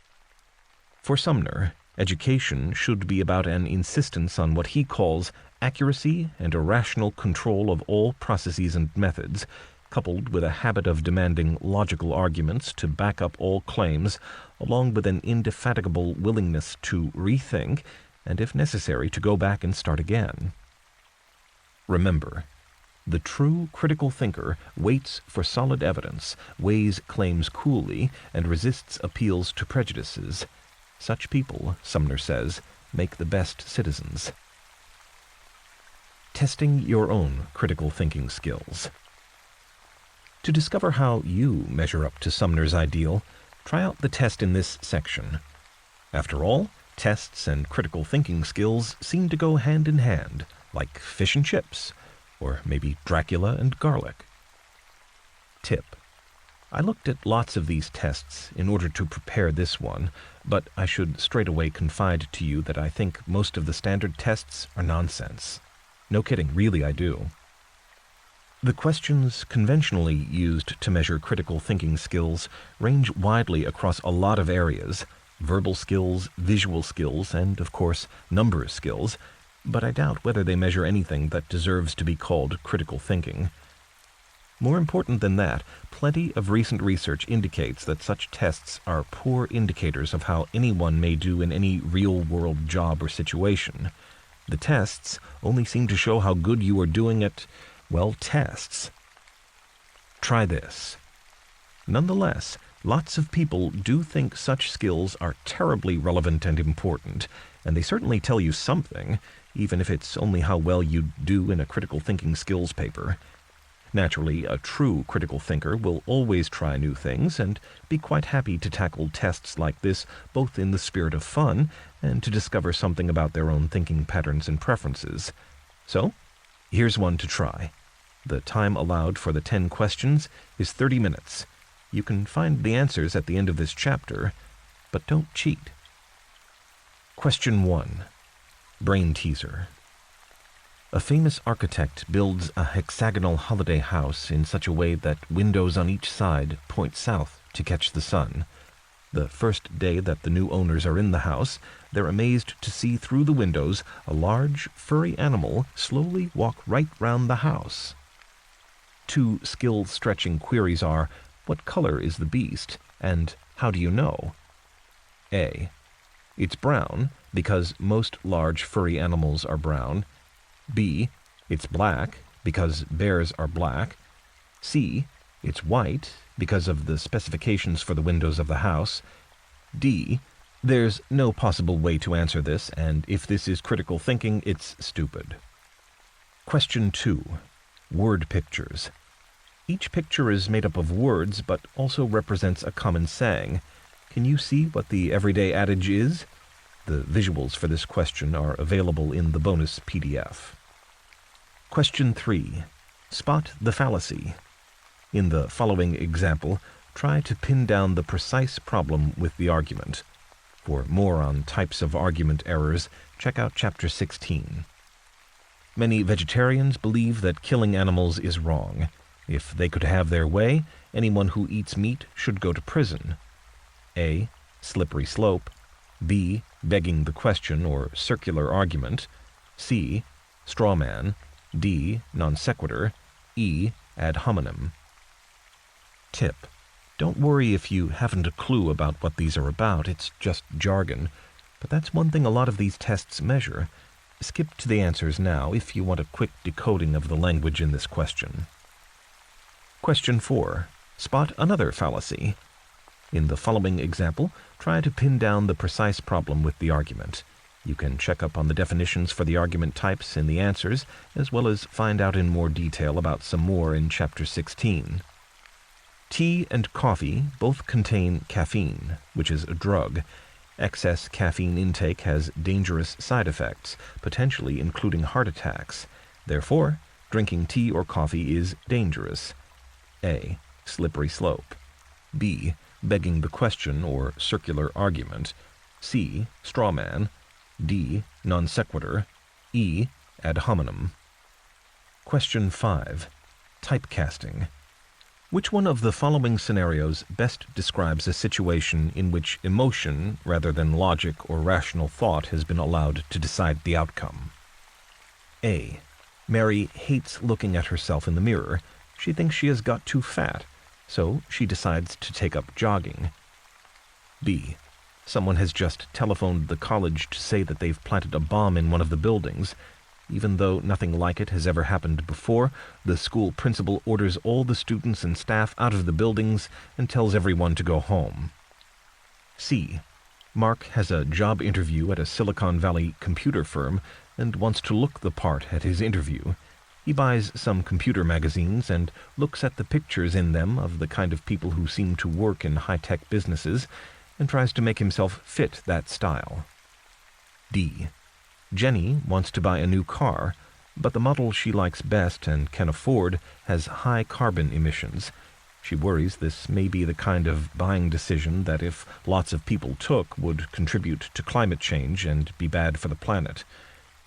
For Sumner, education should be about an insistence on what he calls accuracy and a rational control of all processes and methods, coupled with a habit of demanding logical arguments to back up all claims, along with an indefatigable willingness to rethink, and if necessary to go back and start again. Remember, the true critical thinker waits for solid evidence, weighs claims coolly, and resists appeals to prejudices. Such people, Sumner says, make the best citizens. testing your own critical thinking skills. To discover how you measure up to Sumner's ideal, try out the test in this section. After all, tests and critical thinking skills seem to go hand in hand, like fish and chips, or maybe Dracula and garlic. Tip: I looked at lots of these tests in order to prepare this one, but I should straightaway confide to you that I think most of the standard tests are nonsense. No kidding, really I do. The questions conventionally used to measure critical thinking skills range widely across a lot of areas: verbal skills, visual skills, and, of course, number skills, but I doubt whether they measure anything that deserves to be called critical thinking. More important than that, plenty of recent research indicates that such tests are poor indicators of how anyone may do in any real-world job or situation. The tests only seem to show how good you are doing at, well, tests. Try this. Nonetheless, lots of people do think such skills are terribly relevant and important, and they certainly tell you something, even if it's only how well you do in a critical thinking skills paper. Naturally, a true critical thinker will always try new things and be quite happy to tackle tests like this both in the spirit of fun and to discover something about their own thinking patterns and preferences. So, here's one to try. The time allowed for the 10 questions is 30 minutes. You can find the answers at the end of this chapter, but don't cheat. Question 1. Brain teaser. A famous architect builds a hexagonal holiday house in such a way that windows on each side point south to catch the sun. The first day that the new owners are in the house, they're amazed to see through the windows a large, furry animal slowly walk right round the house. 2 skill-stretching queries are: what color is the beast, and how do you know? A. It's brown, because most large furry animals are brown. B. It's black, because bears are black. C. It's white, because of the specifications for the windows of the house. D. There's no possible way to answer this, and if this is critical thinking, it's stupid. Question 2. Word pictures. Each picture is made up of words, but also represents a common saying. Can you see what the everyday adage is? The visuals for this question are available in the bonus PDF. Question 3. Spot the fallacy. In the following example, try to pin down the precise problem with the argument. For more on types of argument errors, check out Chapter 16. Many vegetarians believe that killing animals is wrong. If they could have their way, anyone who eats meat should go to prison. A. Slippery slope. B. Begging the question or circular argument. C. Straw man. D. Non sequitur. E. Ad hominem. Tip: don't worry if you haven't a clue about what these are about, it's just jargon. But that's one thing a lot of these tests measure. Skip to the answers now if you want a quick decoding of the language in this question. Question 4. Spot another fallacy. In the following example, try to pin down the precise problem with the argument. You can check up on the definitions for the argument types in the answers, as well as find out in more detail about some more in Chapter 16. Tea and coffee both contain caffeine, which is a drug. Excess caffeine intake has dangerous side effects, potentially including heart attacks. Therefore, drinking tea or coffee is dangerous. A. Slippery slope. B. Begging the question or circular argument. C. Straw man. D. Non sequitur. E. Ad hominem. Question 5. Typecasting. Which one of the following scenarios best describes a situation in which emotion, rather than logic or rational thought, has been allowed to decide the outcome? A. Mary hates looking at herself in the mirror. She thinks she has got too fat, so she decides to take up jogging. B. Someone has just telephoned the college to say that they've planted a bomb in one of the buildings. Even though nothing like it has ever happened before, the school principal orders all the students and staff out of the buildings and tells everyone to go home. C. Mark has a job interview at a Silicon Valley computer firm, and wants to look the part at his interview. He buys some computer magazines and looks at the pictures in them of the kind of people who seem to work in high-tech businesses and tries to make himself fit that style. D. Jenny wants to buy a new car, but the model she likes best and can afford has high carbon emissions. She worries this may be the kind of buying decision that, if lots of people took, would contribute to climate change and be bad for the planet.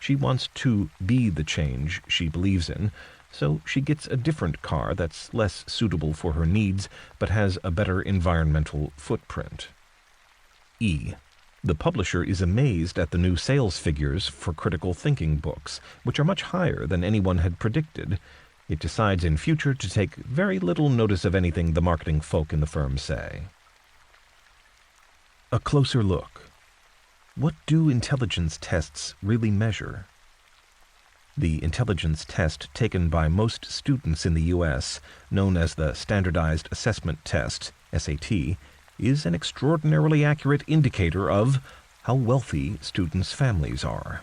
She wants to be the change she believes in, so she gets a different car that's less suitable for her needs but has a better environmental footprint. E. The publisher is amazed at the new sales figures for critical thinking books, which are much higher than anyone had predicted. It decides in future to take very little notice of anything the marketing folk in the firm say. A closer look. What do intelligence tests really measure? The intelligence test taken by most students in the U.S., known as the Standardized Assessment Test, SAT, is an extraordinarily accurate indicator of how wealthy students' families are.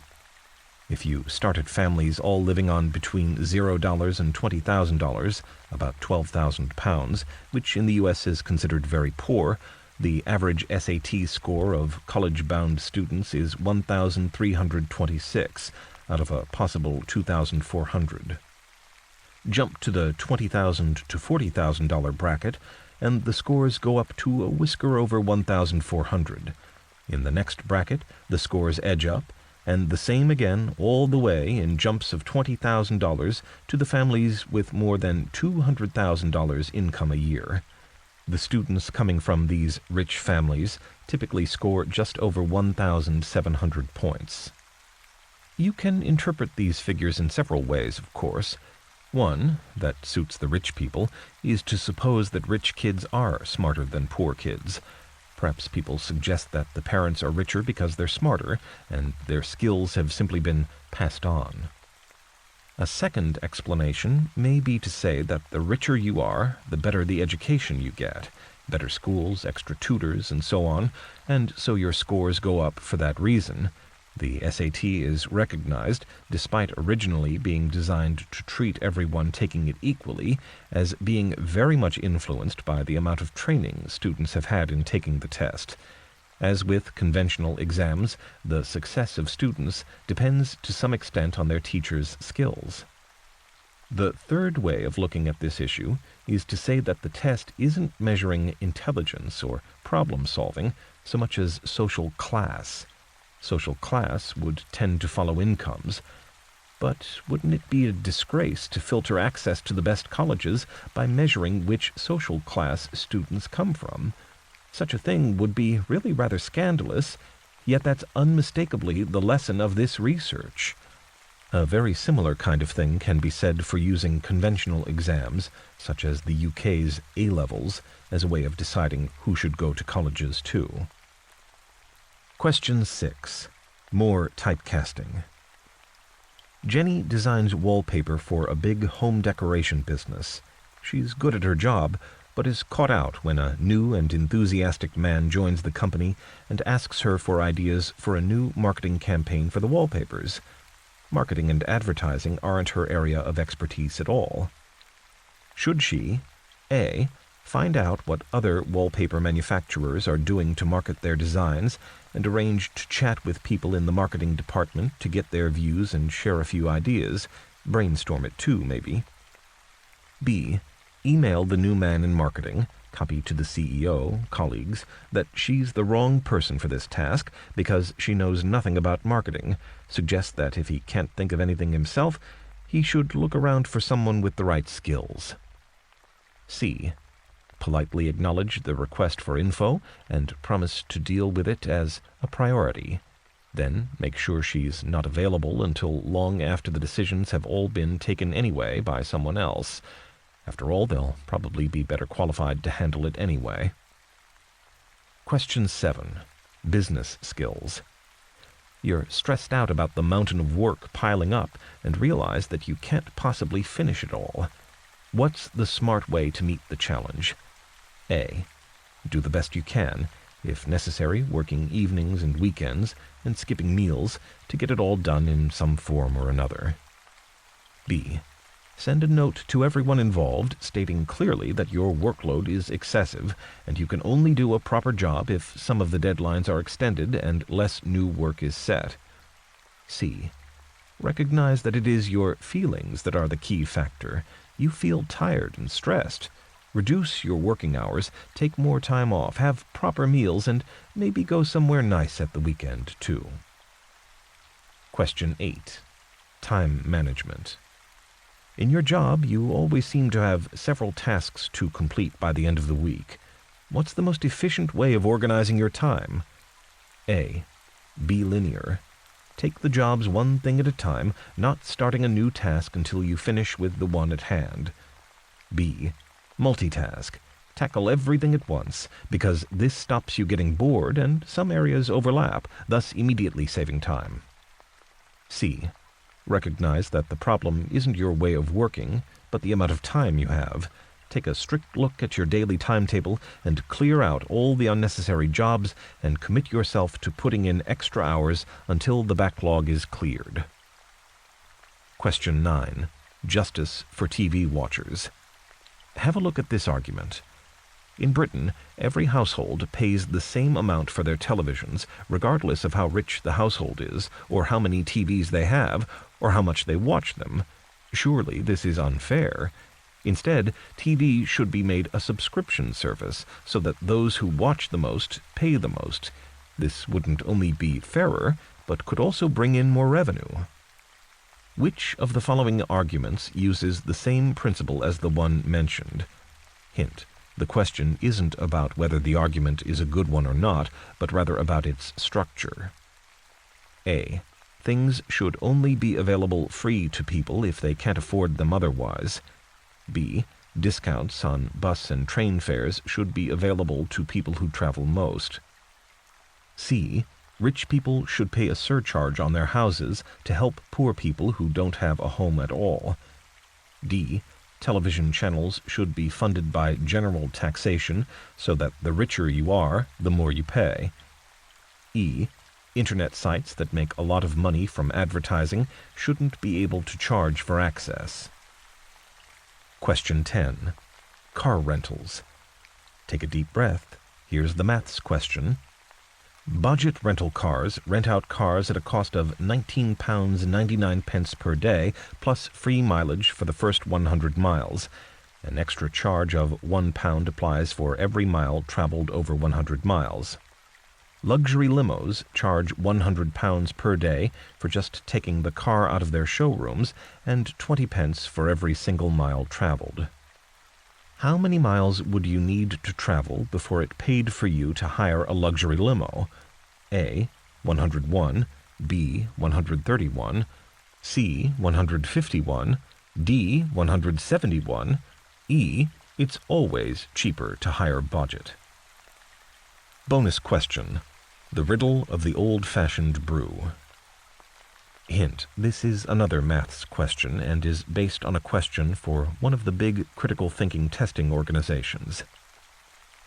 If you started families all living on between $0 and $20,000, about £12,000, which in the U.S. is considered very poor, the average SAT score of college-bound students is 1,326 out of a possible 2,400. Jump to the $20,000 to $40,000 bracket, and the scores go up to a whisker over 1,400. In the next bracket, the scores edge up, and the same again all the way in jumps of $20,000 to the families with more than $200,000 income a year. The students coming from these rich families typically score just over 1,700 points. You can interpret these figures in several ways, of course. One, that suits the rich people, is to suppose that rich kids are smarter than poor kids. Perhaps people suggest that the parents are richer because they're smarter, and their skills have simply been passed on. A second explanation may be to say that the richer you are, the better the education you get, better schools, extra tutors, and so on, and so your scores go up for that reason. The SAT is recognized, despite originally being designed to treat everyone taking it equally, as being very much influenced by the amount of training students have had in taking the test. As with conventional exams, the success of students depends to some extent on their teachers' skills. The third way of looking at this issue is to say that the test isn't measuring intelligence or problem-solving so much as social class. Social class would tend to follow incomes. But wouldn't it be a disgrace to filter access to the best colleges by measuring which social class students come from? Such a thing would be really rather scandalous, yet that's unmistakably the lesson of this research. A very similar kind of thing can be said for using conventional exams, such as the UK's A-levels, as a way of deciding who should go to colleges too. Question 6. More typecasting. Jenny designs wallpaper for a big home decoration business. She's good at her job, but is caught out when a new and enthusiastic man joins the company and asks her for ideas for a new marketing campaign for the wallpapers. Marketing and advertising aren't her area of expertise at all. Should she, A, find out what other wallpaper manufacturers are doing to market their designs and arrange to chat with people in the marketing department to get their views and share a few ideas, brainstorm it too, maybe. B, email the new man in marketing, copy to the CEO, colleagues, that she's the wrong person for this task because she knows nothing about marketing, suggest that if he can't think of anything himself, he should look around for someone with the right skills. C, politely acknowledge the request for info and promise to deal with it as a priority. Then make sure she's not available until long after the decisions have all been taken anyway by someone else. After all, they'll probably be better qualified to handle it anyway. Question 7. Business skills. You're stressed out about the mountain of work piling up and realize that you can't possibly finish it all. What's the smart way to meet the challenge? A. Do the best you can, if necessary working evenings and weekends and skipping meals to get it all done in some form or another. B. Send a note to everyone involved stating clearly that your workload is excessive and you can only do a proper job if some of the deadlines are extended and less new work is set. C. Recognize that it is your feelings that are the key factor. You feel tired and stressed. Reduce your working hours, take more time off, have proper meals, and maybe go somewhere nice at the weekend, too. Question 8. Time management. In your job, you always seem to have several tasks to complete by the end of the week. What's the most efficient way of organizing your time? A. Be linear. Take the jobs one thing at a time, not starting a new task until you finish with the one at hand. B. Multitask. Tackle everything at once, because this stops you getting bored and some areas overlap, thus immediately saving time. C. Recognize that the problem isn't your way of working, but the amount of time you have. Take a strict look at your daily timetable and clear out all the unnecessary jobs and commit yourself to putting in extra hours until the backlog is cleared. Question 9. Justice for TV watchers. Have a look at this argument. In Britain, every household pays the same amount for their televisions, regardless of how rich the household is, or how many TVs they have, or how much they watch them. Surely this is unfair. Instead, TV should be made a subscription service so that those who watch the most pay the most. This wouldn't only be fairer, but could also bring in more revenue. Which of the following arguments uses the same principle as the one mentioned? Hint: the question isn't about whether the argument is a good one or not, but rather about its structure. A. Things should only be available free to people if they can't afford them otherwise. B. Discounts on bus and train fares should be available to people who travel most. C. Rich people should pay a surcharge on their houses to help poor people who don't have a home at all. D. Television channels should be funded by general taxation so that the richer you are, the more you pay. E. Internet sites that make a lot of money from advertising shouldn't be able to charge for access. Question 10. Car rentals. Take a deep breath. Here's the maths question. Budget rental cars rent out cars at a cost of £19.99 per day, plus free mileage for the first 100 miles. An extra charge of £1 applies for every mile traveled over 100 miles. Luxury limos charge £100 per day for just taking the car out of their showrooms and 20 pence for every single mile traveled. How many miles would you need to travel before it paid for you to hire a luxury limo? A. 101, B. 131, C. 151, D. 171, E. It's always cheaper to hire budget. Bonus question. The riddle of the old-fashioned brew. Hint: this is another maths question and is based on a question for one of the big critical thinking testing organizations.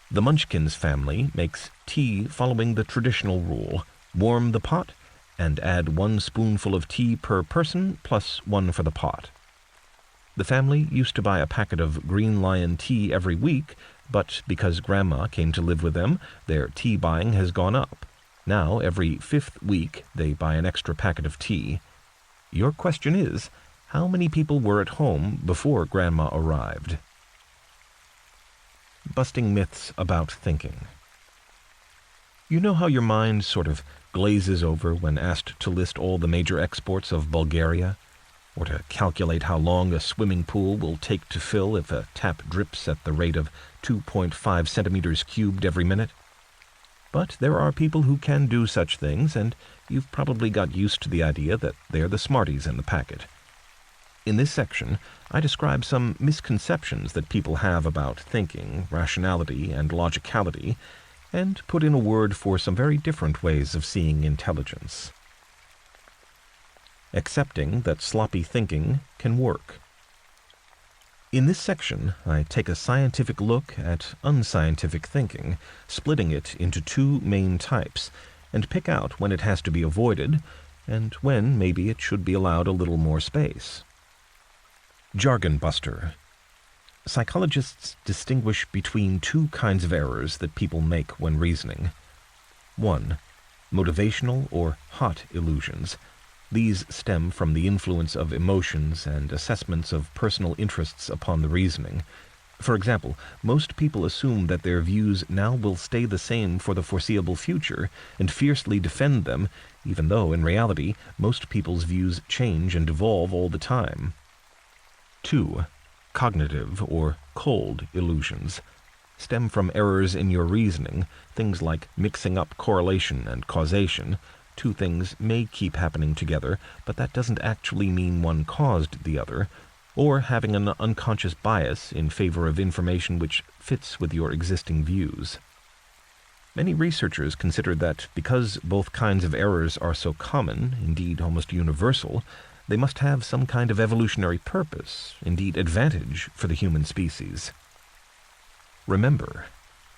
The Munchkins family makes tea following the traditional rule: warm the pot and add 1 spoonful of tea per person plus 1 for the pot. The family used to buy a packet of Green Lion tea every week, but because Grandma came to live with them, their tea buying has gone up. Now, every 5th week, they buy an extra packet of tea. Your question is, how many people were at home before Grandma arrived? Busting myths about thinking. You know how your mind sort of glazes over when asked to list all the major exports of Bulgaria? Or to calculate how long a swimming pool will take to fill if a tap drips at the rate of 2.5 centimeters cubed every minute? But there are people who can do such things, and you've probably got used to the idea that they're the smarties in the packet. In this section, I describe some misconceptions that people have about thinking, rationality, and logicality, and put in a word for some very different ways of seeing intelligence. Accepting that sloppy thinking can work. In this section, I take a scientific look at unscientific thinking, splitting it into two main types, and pick out when it has to be avoided, and when maybe it should be allowed a little more space. Jargon buster. Psychologists distinguish between two kinds of errors that people make when reasoning. 1. Motivational or hot illusions. These stem from the influence of emotions and assessments of personal interests upon the reasoning. For example, most people assume that their views now will stay the same for the foreseeable future and fiercely defend them, even though, in reality, most people's views change and evolve all the time. 2. Cognitive or cold illusions stem from errors in your reasoning, things like mixing up correlation and causation. Two things may keep happening together, but that doesn't actually mean one caused the other, or having an unconscious bias in favor of information which fits with your existing views. Many researchers consider that because both kinds of errors are so common, indeed almost universal, they must have some kind of evolutionary purpose, indeed advantage, for the human species. Remember,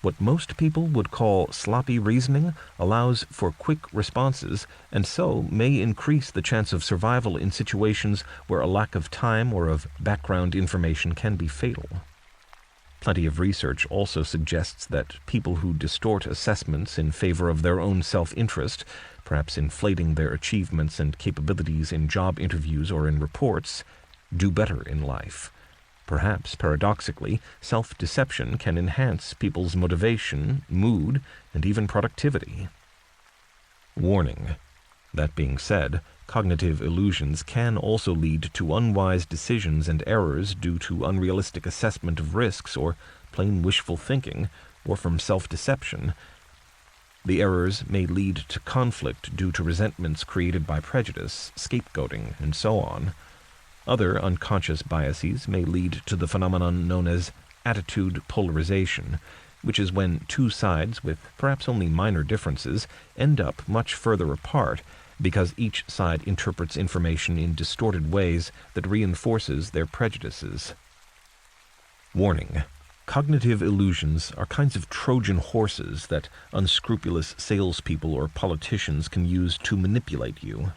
what most people would call sloppy reasoning allows for quick responses, and so may increase the chance of survival in situations where a lack of time or of background information can be fatal. Plenty of research also suggests that people who distort assessments in favor of their own self-interest, perhaps inflating their achievements and capabilities in job interviews or in reports, do better in life. Perhaps, paradoxically, self-deception can enhance people's motivation, mood, and even productivity. Warning. That being said, cognitive illusions can also lead to unwise decisions and errors due to unrealistic assessment of risks or plain wishful thinking, or from self-deception. The errors may lead to conflict due to resentments created by prejudice, scapegoating, and so on. Other unconscious biases may lead to the phenomenon known as attitude polarization, which is when two sides with perhaps only minor differences end up much further apart because each side interprets information in distorted ways that reinforces their prejudices. Warning. Cognitive illusions are kinds of Trojan horses that unscrupulous salespeople or politicians can use to manipulate you.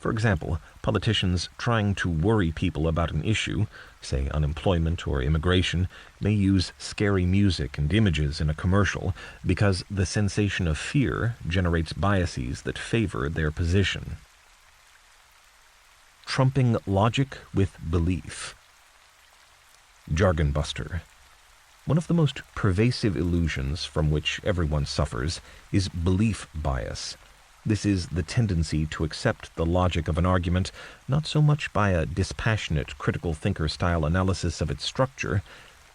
For example, politicians trying to worry people about an issue, say unemployment or immigration, may use scary music and images in a commercial because the sensation of fear generates biases that favor their position. Trumping logic with belief. Jargon buster. One of the most pervasive illusions from which everyone suffers is belief bias. This is the tendency to accept the logic of an argument not so much by a dispassionate critical thinker-style analysis of its structure,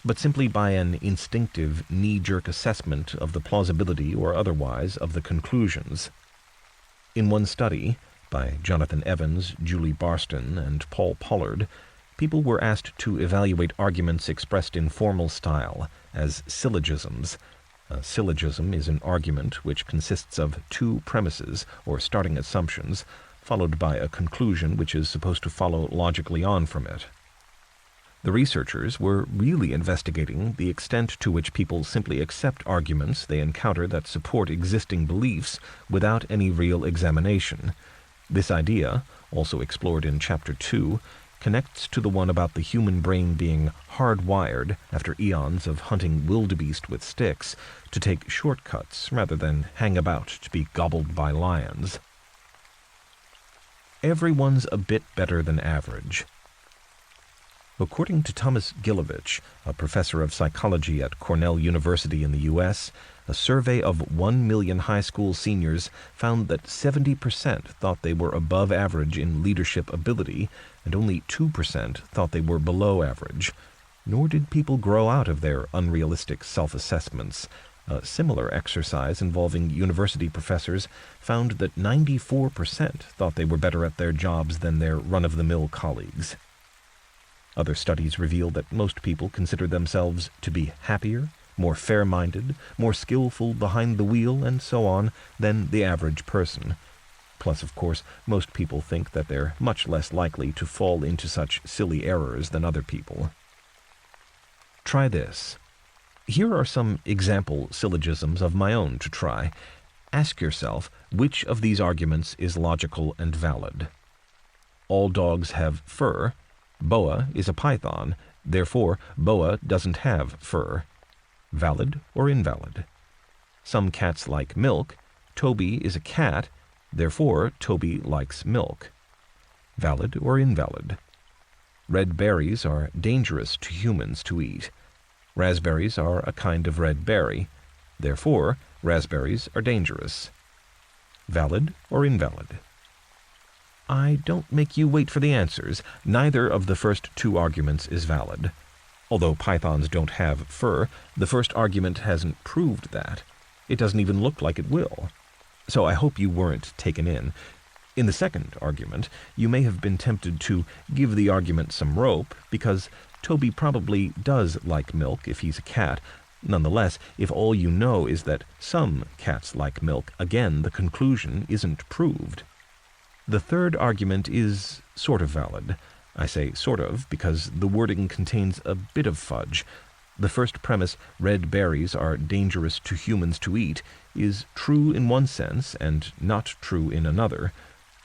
but simply by an instinctive knee-jerk assessment of the plausibility or otherwise of the conclusions. In one study, by Jonathan Evans, Julie Barston, and Paul Pollard, people were asked to evaluate arguments expressed in formal style as syllogisms. A syllogism is an argument which consists of two premises or starting assumptions, followed by a conclusion which is supposed to follow logically on from it. The researchers were really investigating the extent to which people simply accept arguments they encounter that support existing beliefs without any real examination. This idea, also explored in Chapter 2, connects to the one about the human brain being hardwired, after eons of hunting wildebeest with sticks, to take shortcuts rather than hang about to be gobbled by lions. Everyone's a bit better than average. According to Thomas Gilovich, a professor of psychology at Cornell University in the U.S., a survey of 1 million high school seniors found that 70% thought they were above average in leadership ability, and only 2% thought they were below average. Nor did people grow out of their unrealistic self-assessments. A similar exercise involving university professors found that 94% thought they were better at their jobs than their run-of-the-mill colleagues. Other studies reveal that most people consider themselves to be happier, more fair-minded, more skillful behind the wheel, and so on, than the average person. Plus, of course, most people think that they're much less likely to fall into such silly errors than other people. Try this. Here are some example syllogisms of my own to try. Ask yourself which of these arguments is logical and valid. All dogs have fur. Boa is a python. Therefore, Boa doesn't have fur. Valid or invalid? Some cats like milk. Toby is a cat. Therefore, Toby likes milk. Valid or invalid? Red berries are dangerous to humans to eat. Raspberries are a kind of red berry. Therefore, raspberries are dangerous. Valid or invalid? I don't make you wait for the answers. Neither of the first two arguments is valid. Although pythons don't have fur, the first argument hasn't proved that. It doesn't even look like it will. So I hope you weren't taken in. In the second argument, you may have been tempted to give the argument some rope, because Toby probably does like milk if he's a cat. Nonetheless, if all you know is that some cats like milk, again, the conclusion isn't proved. The third argument is sort of valid. I say sort of because the wording contains a bit of fudge. The first premise, red berries are dangerous to humans to eat, is true in one sense and not true in another.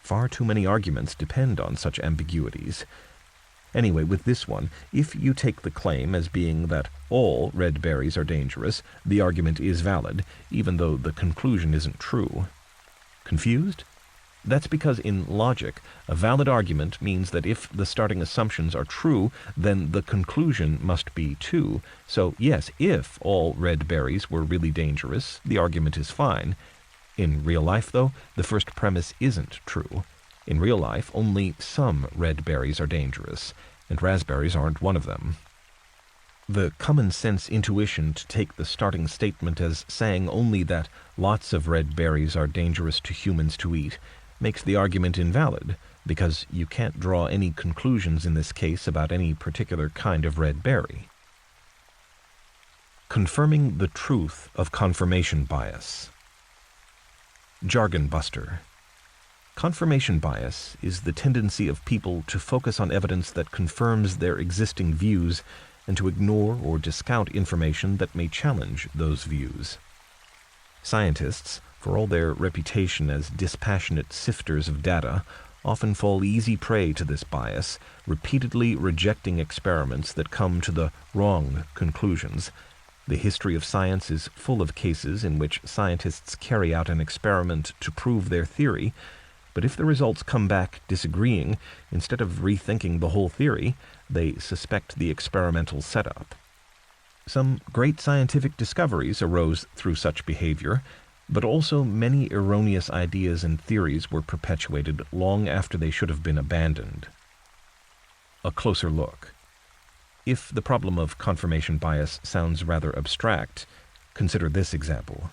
Far too many arguments depend on such ambiguities. Anyway, with this one, if you take the claim as being that all red berries are dangerous, the argument is valid, even though the conclusion isn't true. Confused? That's because in logic, a valid argument means that if the starting assumptions are true, then the conclusion must be too. So yes, if all red berries were really dangerous, the argument is fine. In real life, though, the first premise isn't true. In real life, only some red berries are dangerous, and raspberries aren't one of them. The common-sense intuition to take the starting statement as saying only that lots of red berries are dangerous to humans to eat makes the argument invalid, because you can't draw any conclusions in this case about any particular kind of red berry. Confirming the truth of confirmation bias. Jargon buster. Confirmation bias is the tendency of people to focus on evidence that confirms their existing views and to ignore or discount information that may challenge those views. Scientists, for all their reputation as dispassionate sifters of data, often fall easy prey to this bias, repeatedly rejecting experiments that come to the wrong conclusions. The history of science is full of cases in which scientists carry out an experiment to prove their theory, but if the results come back disagreeing, instead of rethinking the whole theory, they suspect the experimental setup. Some great scientific discoveries arose through such behavior, but also many erroneous ideas and theories were perpetuated long after they should have been abandoned. A closer look. If the problem of confirmation bias sounds rather abstract, consider this example.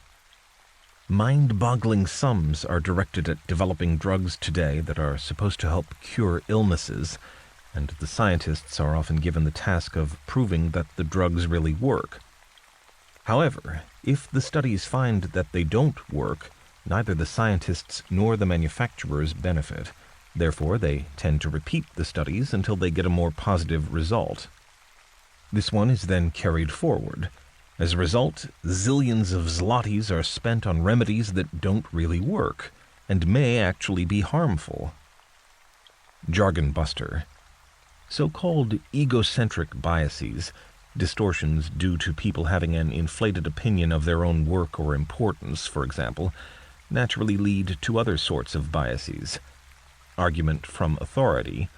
Mind-boggling sums are directed at developing drugs today that are supposed to help cure illnesses, and the scientists are often given the task of proving that the drugs really work. However, if the studies find that they don't work, neither the scientists nor the manufacturers benefit. Therefore, they tend to repeat the studies until they get a more positive result. This one is then carried forward. As a result, zillions of zlotys are spent on remedies that don't really work, and may actually be harmful. Jargon buster. So-called egocentric biases, distortions due to people having an inflated opinion of their own work or importance, for example, naturally lead to other sorts of biases. Argument from authority,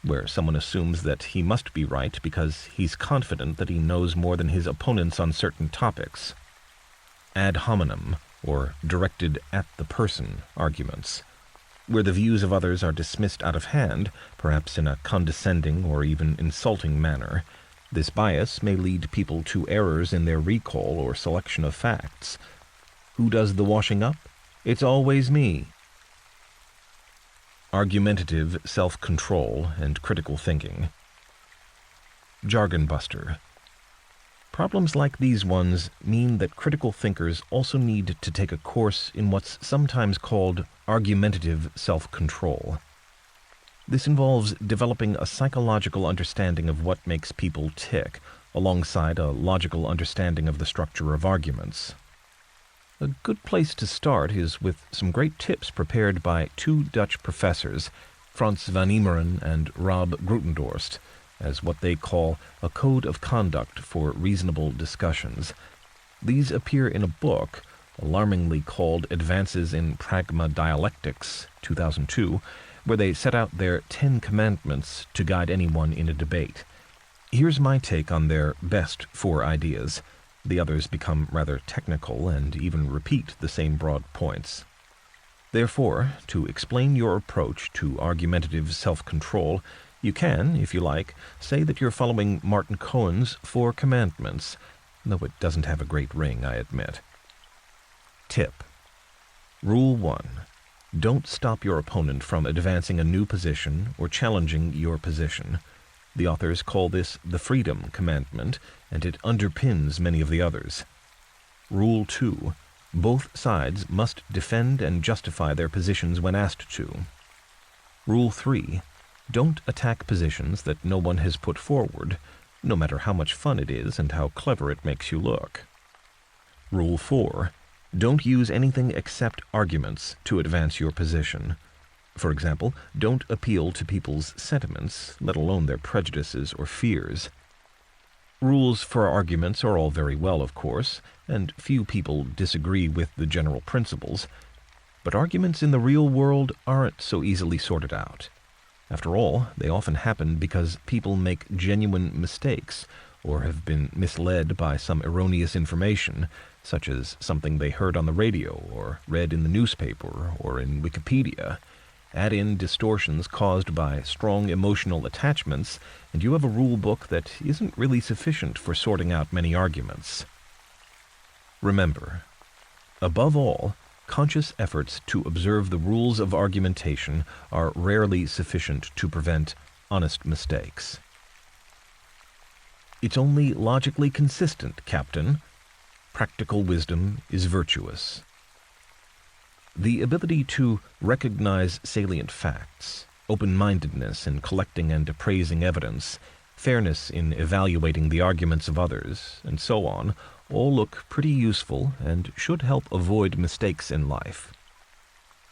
where someone assumes that he must be right because he's confident that he knows more than his opponents on certain topics. Ad hominem, or directed at the person, arguments, where the views of others are dismissed out of hand, perhaps in a condescending or even insulting manner. This bias may lead people to errors in their recall or selection of facts. Who does the washing up? It's always me. Argumentative self-control and critical thinking. Jargon buster. Problems like these ones mean that critical thinkers also need to take a course in what's sometimes called argumentative self-control. This involves developing a psychological understanding of what makes people tick, alongside a logical understanding of the structure of arguments. A good place to start is with some great tips prepared by two Dutch professors, Frans van Imeren and Rob Grutendorst, as what they call a code of conduct for reasonable discussions. These appear in a book, alarmingly called Advances in Pragma Dialectics, 2002, where they set out their 10 commandments to guide anyone in a debate. Here's my take on their best 4 ideas. The others become rather technical and even repeat the same broad points. Therefore, to explain your approach to argumentative self-control, you can, if you like, say that you're following Martin Cohen's 4 commandments, though it doesn't have a great ring, I admit. Tip. Rule 1. Don't stop your opponent from advancing a new position or challenging your position. The authors call this the Freedom Commandment, and it underpins many of the others. Rule 2. Both sides must defend and justify their positions when asked to. Rule 3. Don't attack positions that no one has put forward, no matter how much fun it is and how clever it makes you look. Rule 4. Don't use anything except arguments to advance your position. For example, don't appeal to people's sentiments, let alone their prejudices or fears. Rules for arguments are all very well, of course, and few people disagree with the general principles, but arguments in the real world aren't so easily sorted out. After all, they often happen because people make genuine mistakes or have been misled by some erroneous information, such as something they heard on the radio or read in the newspaper or in Wikipedia. Add in distortions caused by strong emotional attachments, and you have a rule book that isn't really sufficient for sorting out many arguments. Remember, above all, conscious efforts to observe the rules of argumentation are rarely sufficient to prevent honest mistakes. It's only logically consistent, Captain. Practical wisdom is virtuous. The ability to recognize salient facts, open-mindedness in collecting and appraising evidence, fairness in evaluating the arguments of others, and so on, all look pretty useful and should help avoid mistakes in life.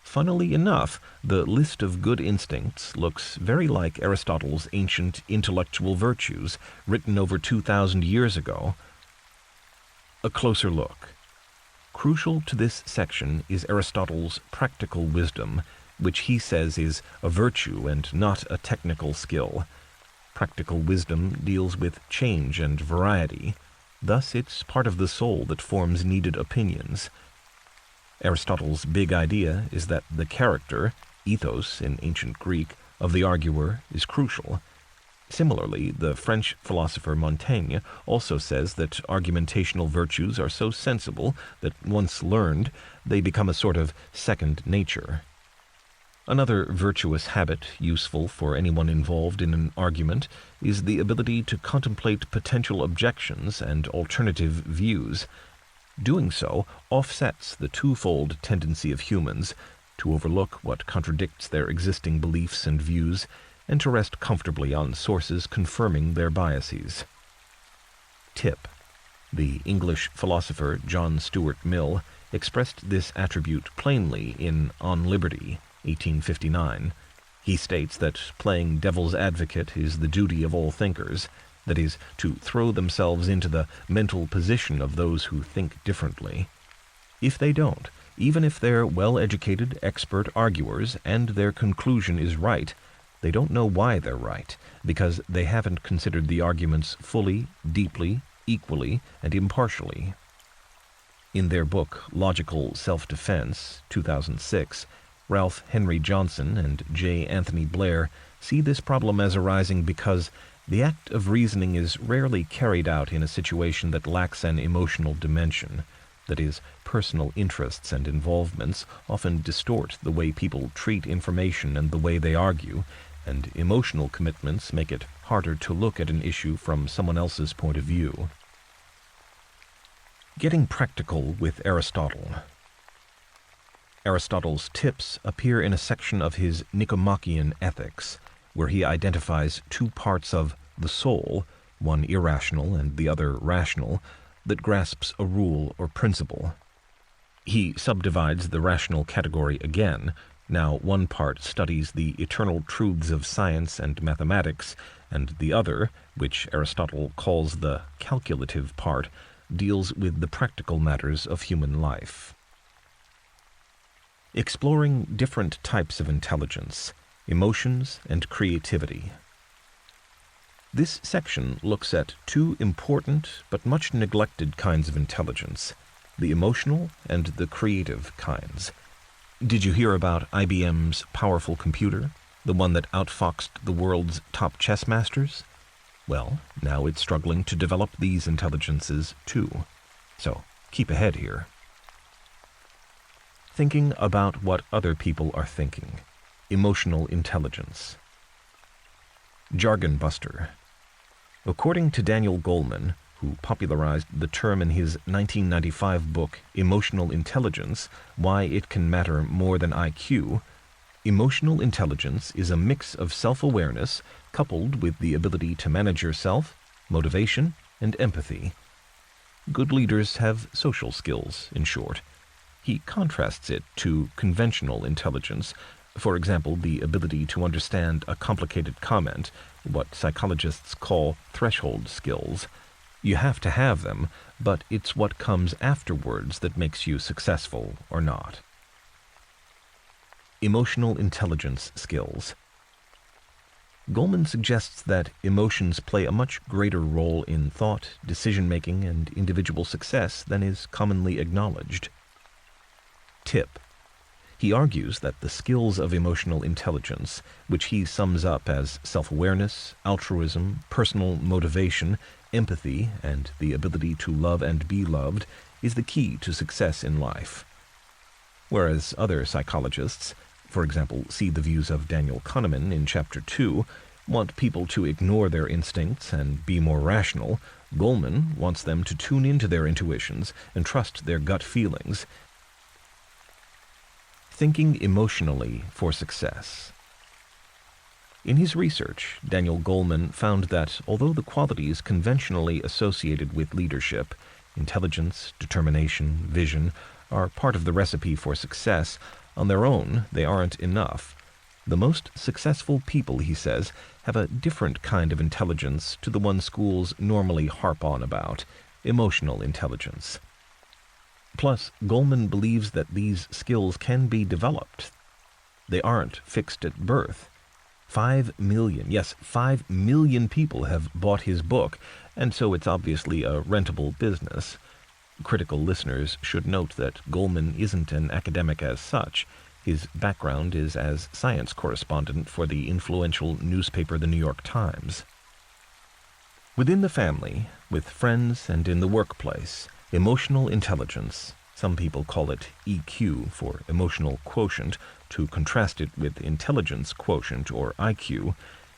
Funnily enough, the list of good instincts looks very like Aristotle's ancient intellectual virtues, written over 2,000 years ago. A closer look. Crucial to this section is Aristotle's practical wisdom, which he says is a virtue and not a technical skill. Practical wisdom deals with change and variety. Thus, it's part of the soul that forms needed opinions. Aristotle's big idea is that the character, ethos in ancient Greek, of the arguer is crucial. Similarly, the French philosopher Montaigne also says that argumentational virtues are so sensible that once learned, they become a sort of second nature. Another virtuous habit useful for anyone involved in an argument is the ability to contemplate potential objections and alternative views. Doing so offsets the twofold tendency of humans to overlook what contradicts their existing beliefs and views and to rest comfortably on sources confirming their biases. Tip. The English philosopher John Stuart Mill expressed this attribute plainly in On Liberty, 1859. He states that playing devil's advocate is the duty of all thinkers, that is, to throw themselves into the mental position of those who think differently. If they don't, even if they're well-educated, expert arguers and their conclusion is right, they don't know why they're right, because they haven't considered the arguments fully, deeply, equally, and impartially. In their book Logical Self-Defense, 2006, Ralph Henry Johnson and J. Anthony Blair see this problem as arising because the act of reasoning is rarely carried out in a situation that lacks an emotional dimension. That is, personal interests and involvements often distort the way people treat information and the way they argue, and emotional commitments make it harder to look at an issue from someone else's point of view. Getting practical with Aristotle. Aristotle's tips appear in a section of his Nicomachean Ethics, where he identifies two parts of the soul, one irrational and the other rational, that grasps a rule or principle. He subdivides the rational category again. Now one part studies the eternal truths of science and mathematics, and the other, which Aristotle calls the calculative part, deals with the practical matters of human life. Exploring different types of intelligence, emotions, and creativity. This section looks at two important but much neglected kinds of intelligence, the emotional and the creative kinds. Did you hear about IBM's powerful computer, the one that outfoxed the world's top chess masters? Well, now it's struggling to develop these intelligences too. So, keep ahead here. Thinking about what other people are thinking. Emotional intelligence. Jargon buster. According to Daniel Goleman, who popularized the term in his 1995 book Emotional Intelligence, Why It Can Matter More Than IQ, emotional intelligence is a mix of self-awareness coupled with the ability to manage yourself, motivation, and empathy. Good leaders have social skills, in short. He contrasts it to conventional intelligence, for example, the ability to understand a complicated comment, what psychologists call threshold skills. You have to have them, but it's what comes afterwards that makes you successful or not. Emotional intelligence skills. Goleman suggests that emotions play a much greater role in thought, decision-making, and individual success than is commonly acknowledged. Tip. He argues that the skills of emotional intelligence, which he sums up as self-awareness, altruism, personal motivation, empathy, and the ability to love and be loved, is the key to success in life. Whereas other psychologists, for example, see the views of Daniel Kahneman in Chapter 2, want people to ignore their instincts and be more rational, Goleman wants them to tune into their intuitions and trust their gut feelings. Thinking emotionally for success. In his research, Daniel Goleman found that although the qualities conventionally associated with leadership, intelligence, determination, vision, are part of the recipe for success, on their own they aren't enough. The most successful people, he says, have a different kind of intelligence to the one schools normally harp on about, emotional intelligence. Plus, Goleman believes that these skills can be developed. They aren't fixed at birth. 5 million people have bought his book, and so it's obviously a rentable business. Critical listeners should note that Goleman isn't an academic as such. His background is as science correspondent for the influential newspaper The New York Times. Within the family, with friends, and in the workplace, emotional intelligence, some people call it EQ for emotional quotient, to contrast it with intelligence quotient or IQ,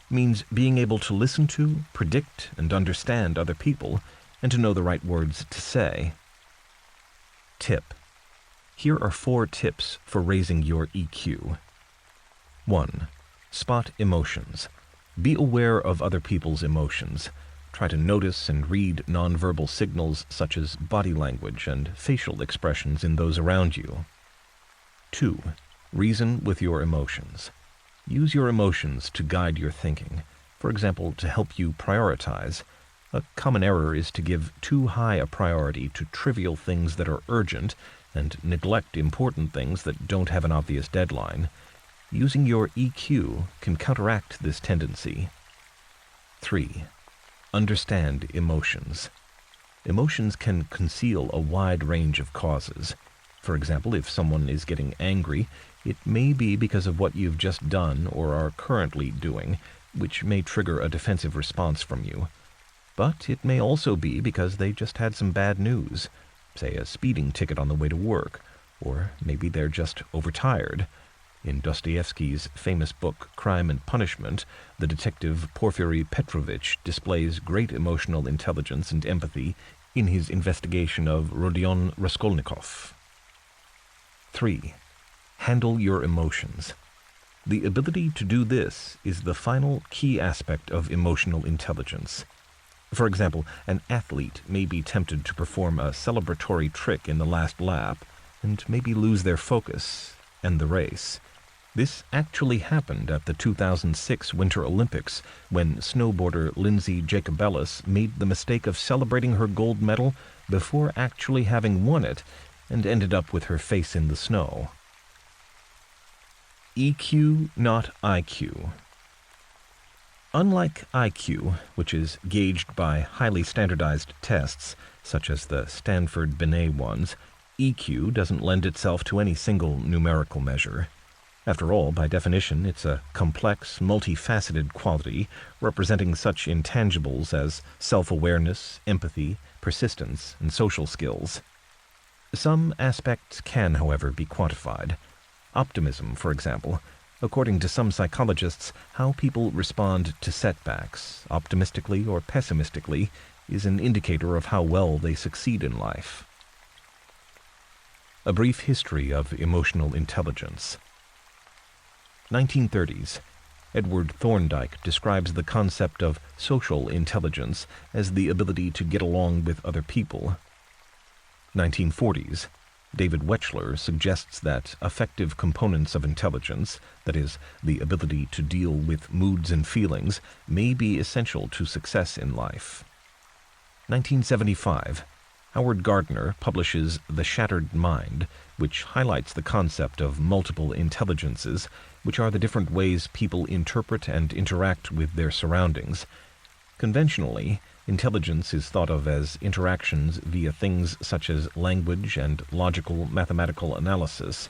means being able to listen to, predict, and understand other people, and to know the right words to say. Tip. Here are 4 tips for raising your EQ. 1. Spot emotions. Be aware of other people's emotions. Try to notice and read nonverbal signals such as body language and facial expressions in those around you. 2. Reason with your emotions. Use your emotions to guide your thinking, for example, to help you prioritize. A common error is to give too high a priority to trivial things that are urgent and neglect important things that don't have an obvious deadline. Using your EQ can counteract this tendency. 3. Understand emotions. Emotions can conceal a wide range of causes. For example, if someone is getting angry, it may be because of what you've just done or are currently doing, which may trigger a defensive response from you. But it may also be because they just had some bad news, say a speeding ticket on the way to work, or maybe they're just overtired. In Dostoevsky's famous book Crime and Punishment, the detective Porfiry Petrovich displays great emotional intelligence and empathy in his investigation of Rodion Raskolnikov. 3. Handle your emotions. The ability to do this is the final key aspect of emotional intelligence. For example, an athlete may be tempted to perform a celebratory trick in the last lap and maybe lose their focus and the race. This actually happened at the 2006 Winter Olympics when snowboarder Lindsay Jacobellis made the mistake of celebrating her gold medal before actually having won it and ended up with her face in the snow. EQ, not IQ. Unlike IQ, which is gauged by highly standardized tests, such as the Stanford-Binet ones, EQ doesn't lend itself to any single numerical measure. After all, by definition, it's a complex, multifaceted quality representing such intangibles as self-awareness, empathy, persistence, and social skills. Some aspects can, however, be quantified. Optimism, for example. According to some psychologists, how people respond to setbacks, optimistically or pessimistically, is an indicator of how well they succeed in life. A brief history of emotional intelligence. 1930s. Edward Thorndike describes the concept of social intelligence as the ability to get along with other people. 1940s. David Wechsler suggests that affective components of intelligence, that is, the ability to deal with moods and feelings, may be essential to success in life. 1975. Howard Gardner publishes The Shattered Mind, which highlights the concept of multiple intelligences, which are the different ways people interpret and interact with their surroundings. Conventionally, intelligence is thought of as interactions via things such as language and logical mathematical analysis,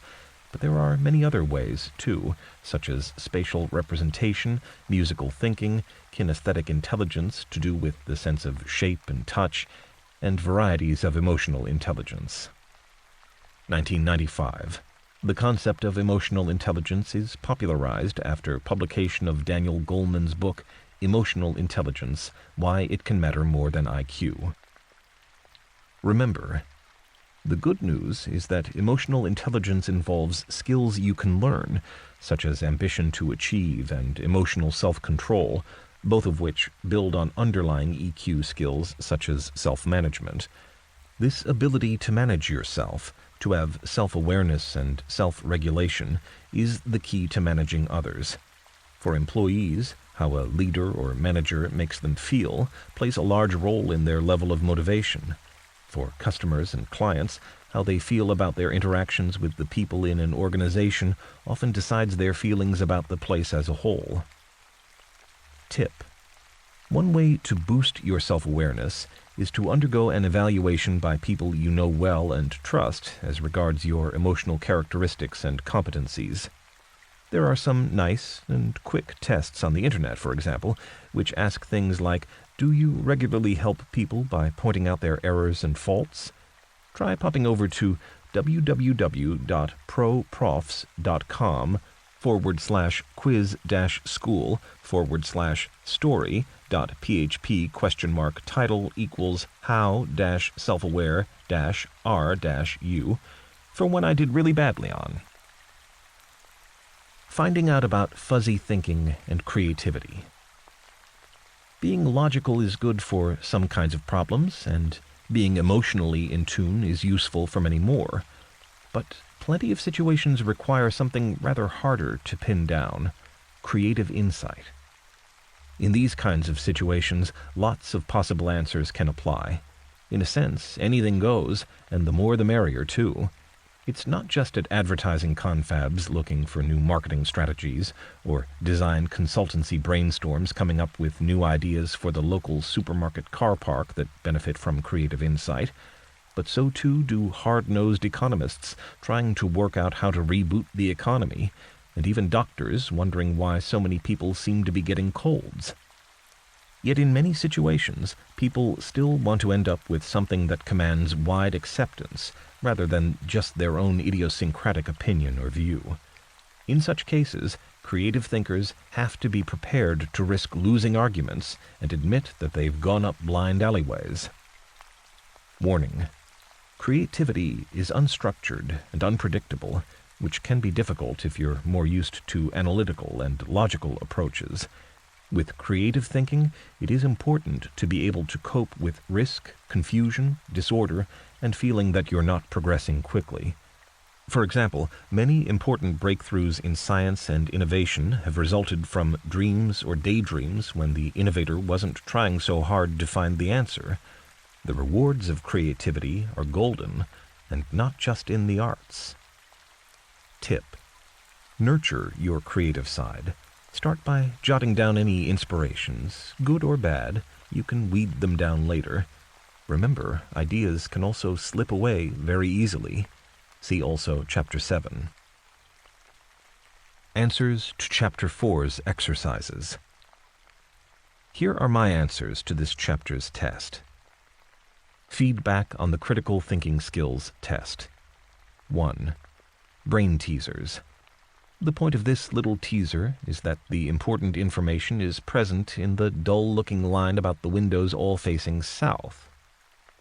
but there are many other ways, too, such as spatial representation, musical thinking, kinesthetic intelligence to do with the sense of shape and touch, and varieties of emotional intelligence. 1995. The concept of emotional intelligence is popularized after publication of Daniel Goleman's book, Emotional Intelligence, Why It Can Matter More Than IQ. Remember, the good news is that emotional intelligence involves skills you can learn, such as ambition to achieve and emotional self-control, both of which build on underlying EQ skills such as self-management. This ability to manage yourself, to have self-awareness and self-regulation, is the key to managing others. For employees, how a leader or manager makes them feel plays a large role in their level of motivation. For customers and clients, how they feel about their interactions with the people in an organization often decides their feelings about the place as a whole. Tip: one way to boost your self-awareness is to undergo an evaluation by people you know well and trust as regards your emotional characteristics and competencies. There are some nice and quick tests on the internet, for example, which ask things like, do you regularly help people by pointing out their errors and faults? Try popping over to www.proprofs.com/quiz-story.php?title equals how-self-aware-r-u for one I did really badly on. Finding out about fuzzy thinking and creativity. Being logical is good for some kinds of problems, and being emotionally in tune is useful for many more. But plenty of situations require something rather harder to pin down: creative insight. In these kinds of situations, lots of possible answers can apply. In a sense, anything goes, and the more the merrier, too. It's not just at advertising confabs looking for new marketing strategies, or design consultancy brainstorms coming up with new ideas for the local supermarket car park that benefit from creative insight, but so too do hard-nosed economists trying to work out how to reboot the economy, and even doctors wondering why so many people seem to be getting colds. Yet in many situations, people still want to end up with something that commands wide acceptance, rather than just their own idiosyncratic opinion or view. In such cases, creative thinkers have to be prepared to risk losing arguments and admit that they've gone up blind alleyways. Warning: creativity is unstructured and unpredictable, which can be difficult if you're more used to analytical and logical approaches. With creative thinking, it is important to be able to cope with risk, confusion, disorder, and feeling that you're not progressing quickly. For example, many important breakthroughs in science and innovation have resulted from dreams or daydreams when the innovator wasn't trying so hard to find the answer. The rewards of creativity are golden, and not just in the arts. Tip: nurture your creative side. Start by jotting down any inspirations, good or bad. You can weed them down later. Remember, ideas can also slip away very easily. See also Chapter 7. Answers to Chapter 4's exercises. Here are my answers to this chapter's test. Feedback on the Critical Thinking Skills test. 1. Brain teasers. The point of this little teaser is that the important information is present in the dull-looking line about the windows all facing south.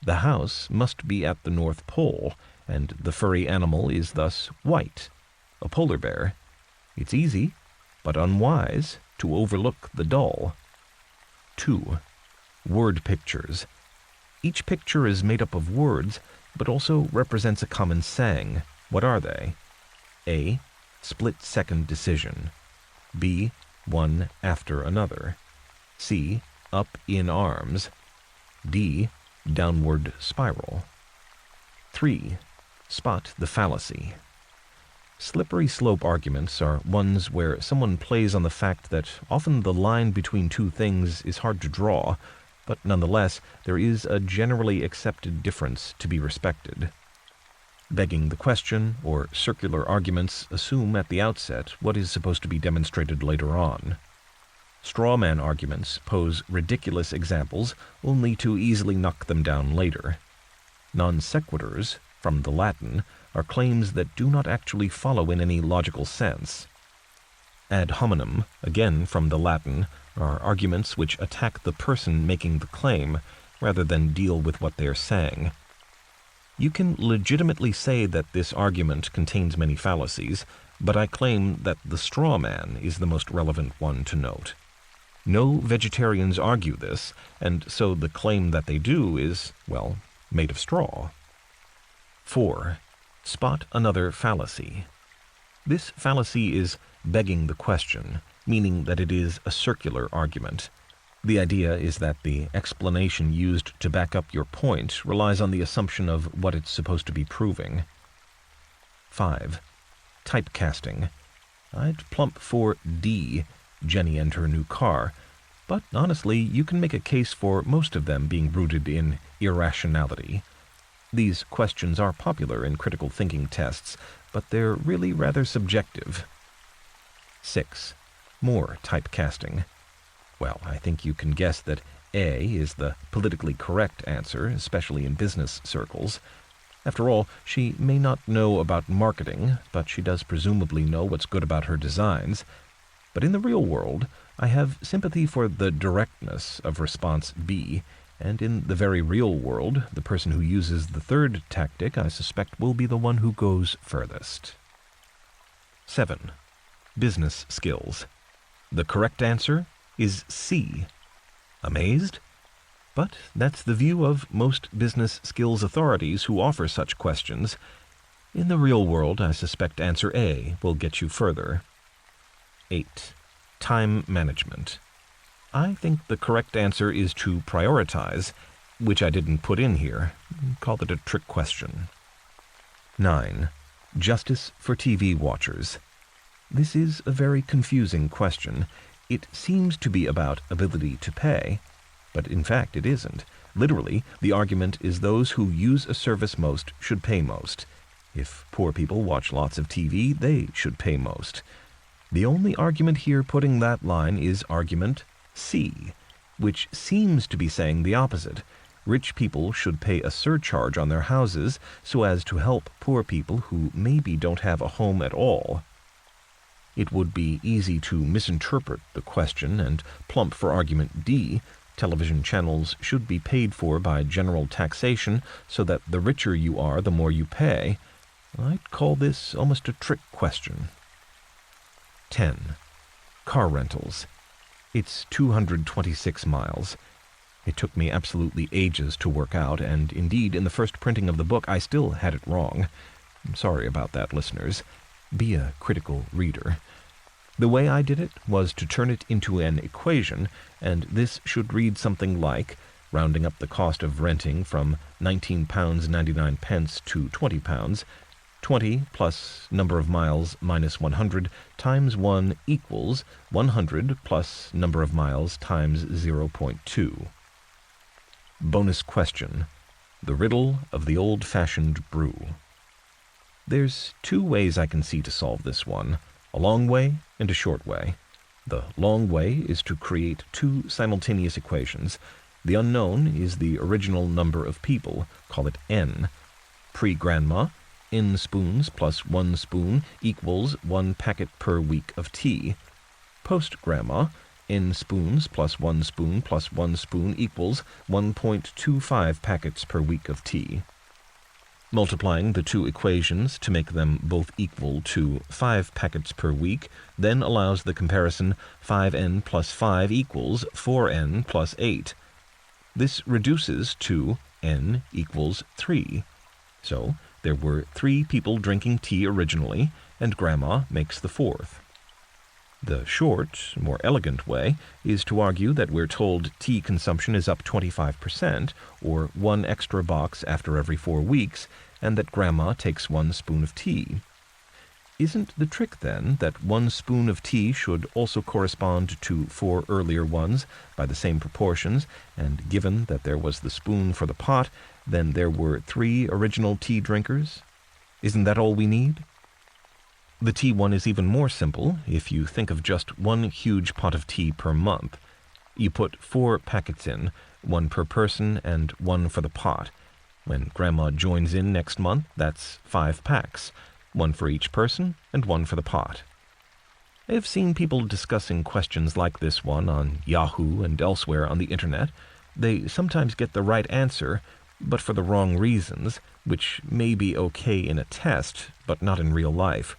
The house must be at the North Pole, and the furry animal is thus white, a polar bear. It's easy, but unwise, to overlook the dull. 2. Word pictures. Each picture is made up of words, but also represents a common saying. What are they? A. Split-second decision. B. One after another. C. Up in arms. D. Downward spiral. 3. Spot the fallacy. Slippery slope arguments are ones where someone plays on the fact that often the line between two things is hard to draw, but nonetheless there is a generally accepted difference to be respected. Begging the question, or circular arguments assume at the outset what is supposed to be demonstrated later on. Strawman arguments pose ridiculous examples only to easily knock them down later. Non sequiturs, from the Latin, are claims that do not actually follow in any logical sense. Ad hominem, again from the Latin, are arguments which attack the person making the claim rather than deal with what they are saying. You can legitimately say that this argument contains many fallacies, but I claim that the straw man is the most relevant one to note. No vegetarians argue this, and so the claim that they do is, well, made of straw. 4. Spot another fallacy. This fallacy is begging the question, meaning that it is a circular argument. The idea is that the explanation used to back up your point relies on the assumption of what it's supposed to be proving. 5. Typecasting. I'd plump for D, Jenny and her new car, but honestly, you can make a case for most of them being rooted in irrationality. These questions are popular in critical thinking tests, but they're really rather subjective. 6. More typecasting. Well, I think you can guess that A is the politically correct answer, especially in business circles. After all, she may not know about marketing, but she does presumably know what's good about her designs. But in the real world, I have sympathy for the directness of response B, and in the very real world, the person who uses the third tactic, I suspect, will be the one who goes furthest. 7. Business skills. The correct answer is C. Amazed? But that's the view of most business skills authorities who offer such questions. In the real world, I suspect answer A will get you further. 8. Time management. I think the correct answer is to prioritize, which I didn't put in here. Call it a trick question. 9. Justice for TV watchers. This is a very confusing question. It seems to be about ability to pay, but in fact it isn't. Literally, the argument is those who use a service most should pay most. If poor people watch lots of TV, they should pay most. The only argument here putting that line is argument C, which seems to be saying the opposite. Rich people should pay a surcharge on their houses so as to help poor people who maybe don't have a home at all. It would be easy to misinterpret the question and plump for argument D. Television channels should be paid for by general taxation so that the richer you are, the more you pay. I'd call this almost a trick question. 10. Car rentals. It's 226 miles. It took me absolutely ages to work out, and indeed, in the first printing of the book, I still had it wrong. I'm sorry about that, listeners. Be a critical reader. The way I did it was to turn it into an equation, and this should read something like, rounding up the cost of renting from £19.99 to £20, 20 plus number of miles minus 100 times 1 equals 100 plus number of miles times 0.2. Bonus question: the riddle of the old-fashioned brew. There's two ways I can see to solve this one, a long way and a short way. The long way is to create two simultaneous equations. The unknown is the original number of people, call it n. Pre-grandma, n spoons plus 1 spoon equals 1 packet per week of tea. Post-grandma, n spoons plus 1 spoon plus 1 spoon equals 1.25 packets per week of tea. Multiplying the two equations to make them both equal to 5 packets per week then allows the comparison 5n plus 5 equals 4n plus 8. This reduces to n equals 3. So there were 3 people drinking tea originally, and Grandma makes the 4th. The short, more elegant way is to argue that we're told tea consumption is up 25%, or 1 extra box after every 4 weeks, and that Grandma takes 1 spoon of tea. Isn't the trick, then, that 1 spoon of tea should also correspond to 4 earlier ones by the same proportions, and given that there was the spoon for the pot, then there were 3 original tea drinkers? Isn't that all we need? The tea one is even more simple if you think of just 1 huge pot of tea per month. You put 4 packets in, 1 per person and 1 for the pot. When Grandma joins in next month, that's 5 packs, 1 for each person and 1 for the pot. I have seen people discussing questions like this one on Yahoo and elsewhere on the internet. They sometimes get the right answer, but for the wrong reasons, which may be okay in a test, but not in real life.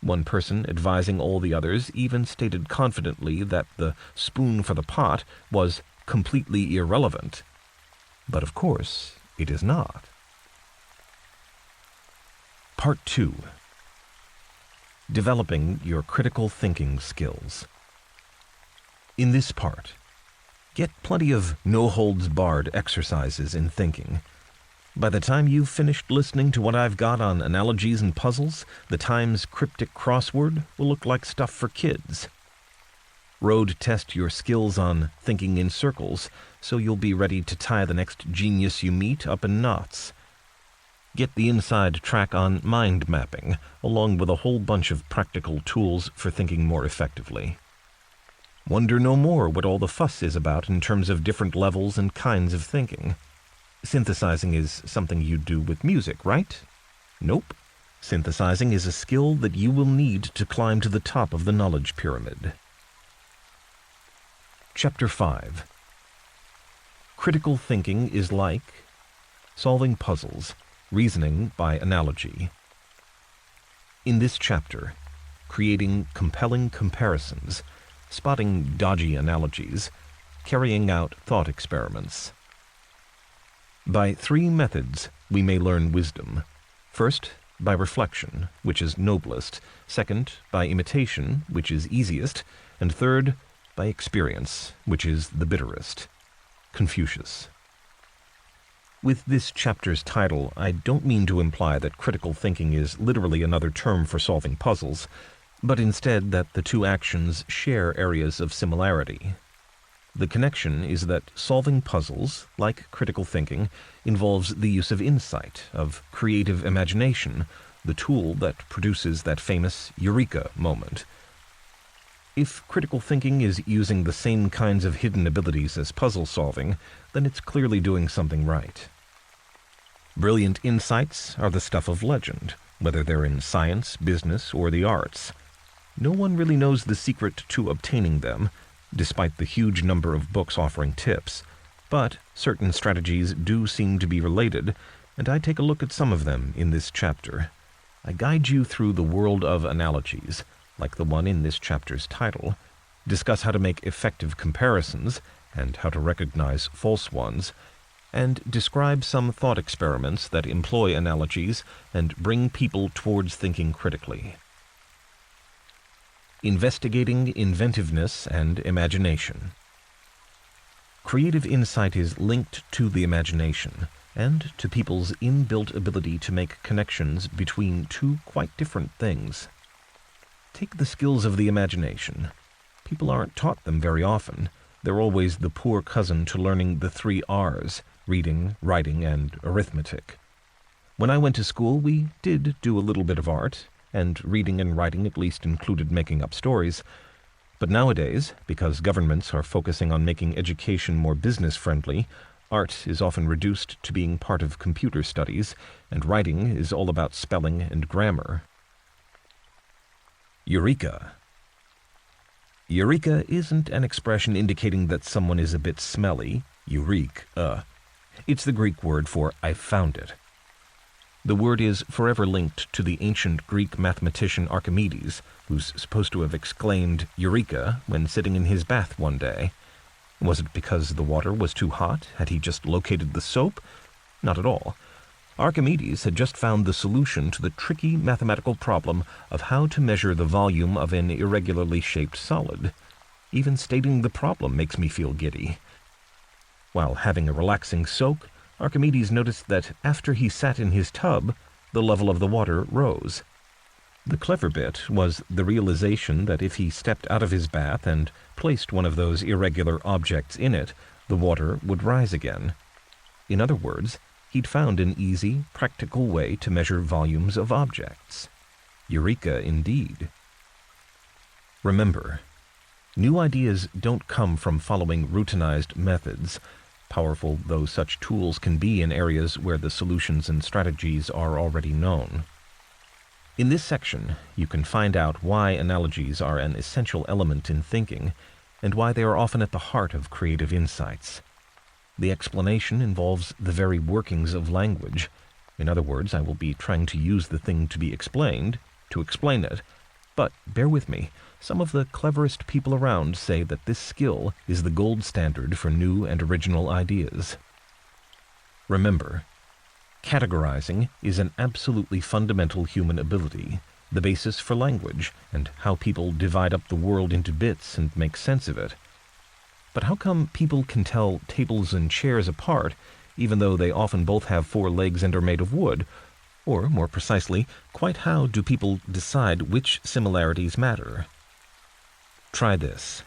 One person advising all the others even stated confidently that the spoon for the pot was completely irrelevant. But of course, it is not. Part 2. Developing your critical thinking skills. In this part, get plenty of no-holds-barred exercises in thinking. By the time you've finished listening to what I've got on analogies and puzzles, the Times cryptic crossword will look like stuff for kids. Road test your skills on thinking in circles, so you'll be ready to tie the next genius you meet up in knots. Get the inside track on mind mapping, along with a whole bunch of practical tools for thinking more effectively. Wonder no more what all the fuss is about in terms of different levels and kinds of thinking. Synthesizing is something you do with music, right? Nope. Synthesizing is a skill that you will need to climb to the top of the knowledge pyramid. Chapter 5. Critical thinking is like solving puzzles, reasoning by analogy. In this chapter, creating compelling comparisons, spotting dodgy analogies, carrying out thought experiments. By 3 methods we may learn wisdom. First, by reflection, which is noblest. Second, by imitation, which is easiest. And third, by experience, which is the bitterest. Confucius. With this chapter's title, I don't mean to imply that critical thinking is literally another term for solving puzzles, but instead that the two actions share areas of similarity. The connection is that solving puzzles, like critical thinking, involves the use of insight, of creative imagination, the tool that produces that famous eureka moment. If critical thinking is using the same kinds of hidden abilities as puzzle solving, then it's clearly doing something right. Brilliant insights are the stuff of legend, whether they're in science, business, or the arts. No one really knows the secret to obtaining them, despite the huge number of books offering tips, but certain strategies do seem to be related, and I take a look at some of them in this chapter. I guide you through the world of analogies, like the one in this chapter's title, discuss how to make effective comparisons and how to recognize false ones, and describe some thought experiments that employ analogies and bring people towards thinking critically. Investigating inventiveness and imagination. Creative insight is linked to the imagination and to people's inbuilt ability to make connections between two quite different things. Take the skills of the imagination. People aren't taught them very often. They're always the poor cousin to learning the 3 R's, reading, writing, and arithmetic. When I went to school, we did do a little bit of art, and reading and writing at least included making up stories. But nowadays, because governments are focusing on making education more business-friendly, art is often reduced to being part of computer studies, and writing is all about spelling and grammar. Eureka. Eureka isn't an expression indicating that someone is a bit smelly, eureka. It's the Greek word for "I found it." The word is forever linked to the ancient Greek mathematician Archimedes, who's supposed to have exclaimed "Eureka" when sitting in his bath one day. Was it because the water was too hot? Had he just located the soap? Not at all. Archimedes had just found the solution to the tricky mathematical problem of how to measure the volume of an irregularly shaped solid. Even stating the problem makes me feel giddy. While having a relaxing soak, Archimedes noticed that after he sat in his tub, the level of the water rose. The clever bit was the realization that if he stepped out of his bath and placed one of those irregular objects in it, the water would rise again. In other words, he'd found an easy, practical way to measure volumes of objects. Eureka indeed. Remember, new ideas don't come from following routinized methods, powerful though such tools can be in areas where the solutions and strategies are already known. In this section, you can find out why analogies are an essential element in thinking, and why they are often at the heart of creative insights. The explanation involves the very workings of language. In other words, I will be trying to use the thing to be explained to explain it. But bear with me, some of the cleverest people around say that this skill is the gold standard for new and original ideas. Remember, categorizing is an absolutely fundamental human ability, the basis for language and how people divide up the world into bits and make sense of it. But how come people can tell tables and chairs apart, even though they often both have 4 legs and are made of wood? Or, more precisely, quite how do people decide which similarities matter? Try this.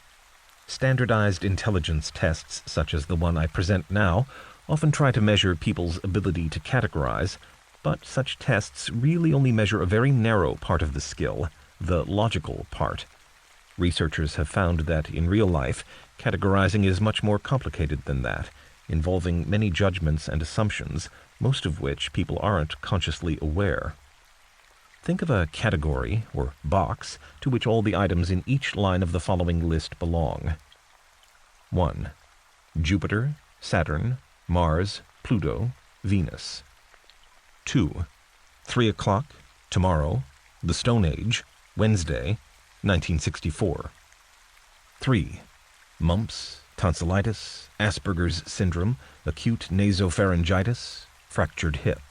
Standardized intelligence tests, such as the one I present now, often try to measure people's ability to categorize, but such tests really only measure a very narrow part of the skill, the logical part. Researchers have found that in real life, categorizing is much more complicated than that, involving many judgments and assumptions, most of which people aren't consciously aware. Think of a category, or box, to which all the items in each line of the following list belong. 1. Jupiter, Saturn, Mars, Pluto, Venus. 2. 3 o'clock, tomorrow, the Stone Age, Wednesday, 1964. 3. Mumps, tonsillitis, Asperger's syndrome, acute nasopharyngitis, fractured hip.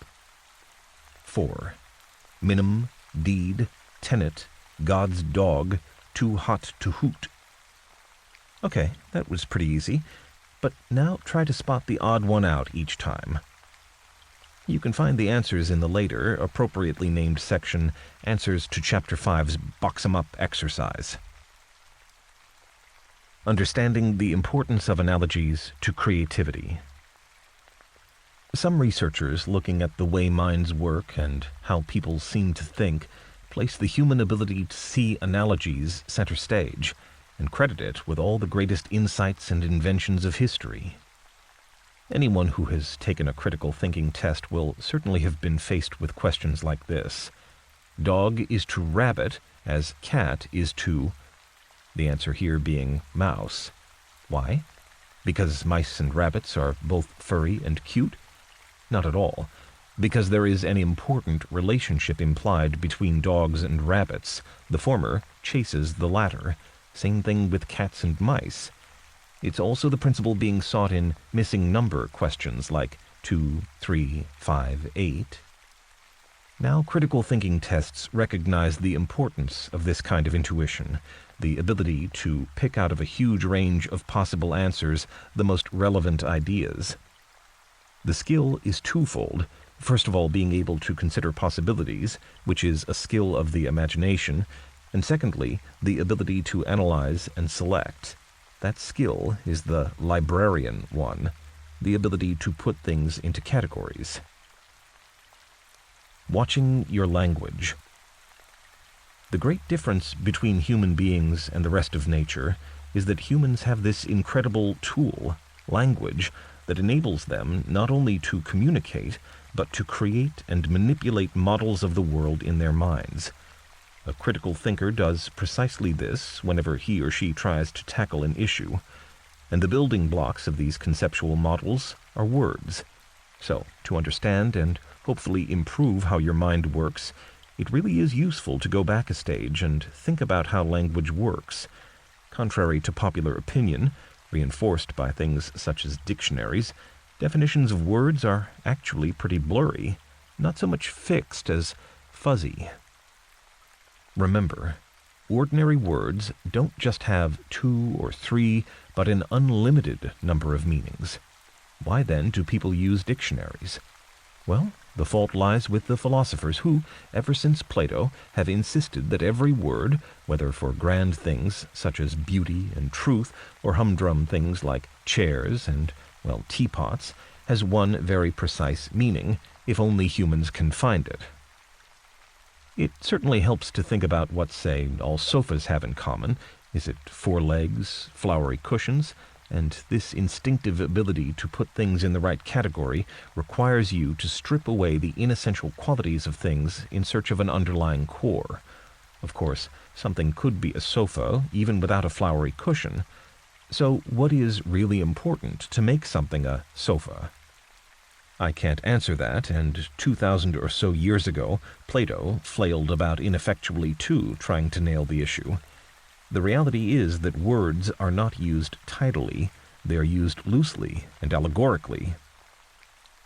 4. Minim, deed, tenet, God's dog, too hot to hoot. Okay, that was pretty easy, but now try to spot the odd one out each time. You can find the answers in the later, appropriately named section, Answers to Chapter 5's Box 'em Up exercise. Understanding the importance of analogies to creativity. Some researchers looking at the way minds work and how people seem to think place the human ability to see analogies center stage and credit it with all the greatest insights and inventions of history. Anyone who has taken a critical thinking test will certainly have been faced with questions like this. Dog is to rabbit as cat is to... The answer here being mouse. Why? Because mice and rabbits are both furry and cute? Not at all. Because there is an important relationship implied between dogs and rabbits. The former chases the latter, Same thing with cats and mice. It's also the principle being sought in missing number questions like 2, 3, 5, 8. Now, critical thinking tests recognize the importance of this kind of intuition, the ability to pick out of a huge range of possible answers the most relevant ideas. The skill is twofold. First of all, being able to consider possibilities, which is a skill of the imagination, and secondly, the ability to analyze and select. That skill is the librarian one, the ability to put things into categories. Watching your language. The great difference between human beings and the rest of nature is that humans have this incredible tool, language, that enables them not only to communicate, but to create and manipulate models of the world in their minds. A critical thinker does precisely this whenever he or she tries to tackle an issue, and the building blocks of these conceptual models are words. So, to understand and hopefully improve how your mind works, it really is useful to go back a stage and think about how language works. Contrary to popular opinion, reinforced by things such as dictionaries, definitions of words are actually pretty blurry, not so much fixed as fuzzy. Remember, ordinary words don't just have 2 or 3, but an unlimited number of meanings. Why then do people use dictionaries? Well, the fault lies with the philosophers who, ever since Plato, have insisted that every word, whether for grand things such as beauty and truth, or humdrum things like chairs and, well, teapots, has one very precise meaning, if only humans can find it. It certainly helps to think about what, say, all sofas have in common. Is it 4 legs, flowery cushions? And this instinctive ability to put things in the right category requires you to strip away the inessential qualities of things in search of an underlying core. Of course, something could be a sofa even without a flowery cushion. So what is really important to make something a sofa? I can't answer that, and 2,000 or so years ago, Plato flailed about ineffectually too, trying to nail the issue. The reality is that words are not used tidily, they are used loosely and allegorically.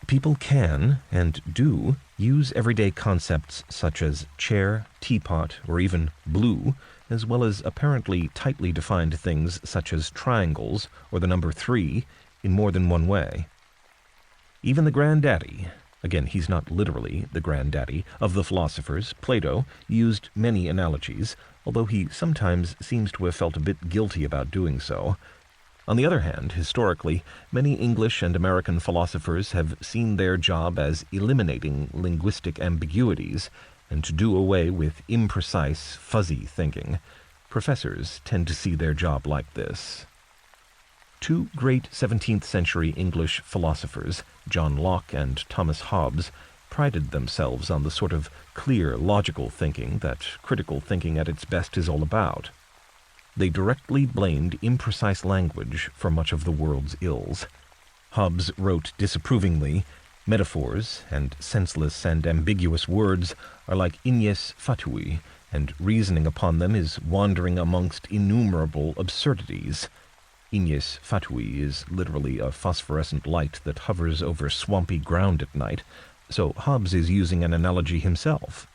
People can, and do, use everyday concepts such as chair, teapot, or even blue, as well as apparently tightly defined things such as triangles or the number 3, in more than one way. Even the granddaddy, again he's not literally the granddaddy, of the philosophers, Plato, used many analogies, although he sometimes seems to have felt a bit guilty about doing so. On the other hand, historically, many English and American philosophers have seen their job as eliminating linguistic ambiguities and to do away with imprecise, fuzzy thinking. Professors tend to see their job like this. 2 great 17th century English philosophers, John Locke and Thomas Hobbes, prided themselves on the sort of clear, logical thinking that critical thinking at its best is all about. They directly blamed imprecise language for much of the world's ills. Hobbes wrote disapprovingly, "Metaphors and senseless and ambiguous words are like ignes fatui, and reasoning upon them is wandering amongst innumerable absurdities." Ignes fatui is literally a phosphorescent light that hovers over swampy ground at night, so Hobbes is using an analogy himself.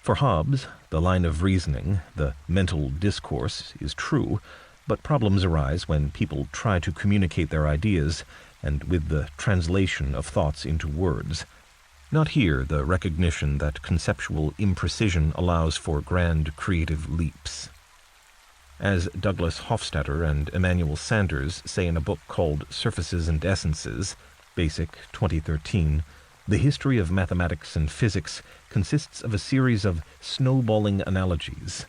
For Hobbes, the line of reasoning, the mental discourse, is true, but problems arise when people try to communicate their ideas, and with the translation of thoughts into words. Not here the recognition that conceptual imprecision allows for grand creative leaps. As Douglas Hofstadter and Emmanuel Sanders say in a book called Surfaces and Essences, Basic, 2013, the history of mathematics and physics consists of a series of snowballing analogies.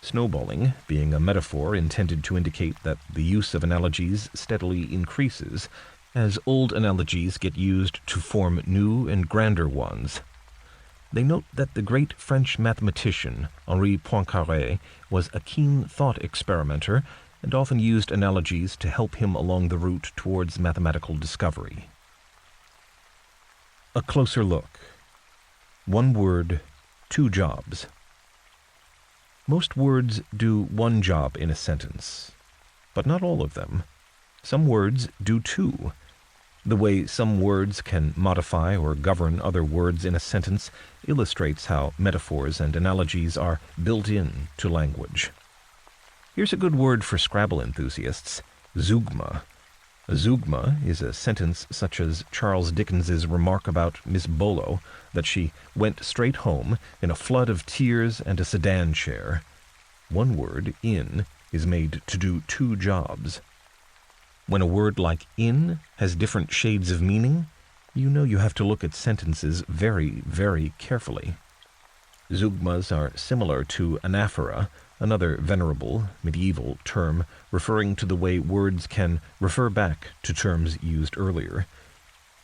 Snowballing being a metaphor intended to indicate that the use of analogies steadily increases, as old analogies get used to form new and grander ones. They note that the great French mathematician Henri Poincaré was a keen thought experimenter and often used analogies to help him along the route towards mathematical discovery. A closer look. 1 word, 2 jobs. Most words do one job in a sentence, but not all of them. Some words do two. The way some words can modify or govern other words in a sentence illustrates how metaphors and analogies are built in to language. Here's a good word for Scrabble enthusiasts: zeugma. A zeugma is a sentence such as Charles Dickens's remark about Miss Bolo, that she went straight home in a flood of tears and a sedan chair. One word, in, is made to do two jobs. When a word like in has different shades of meaning, you know you have to look at sentences very, very carefully. Zeugmas are similar to anaphora, another venerable, medieval term referring to the way words can refer back to terms used earlier.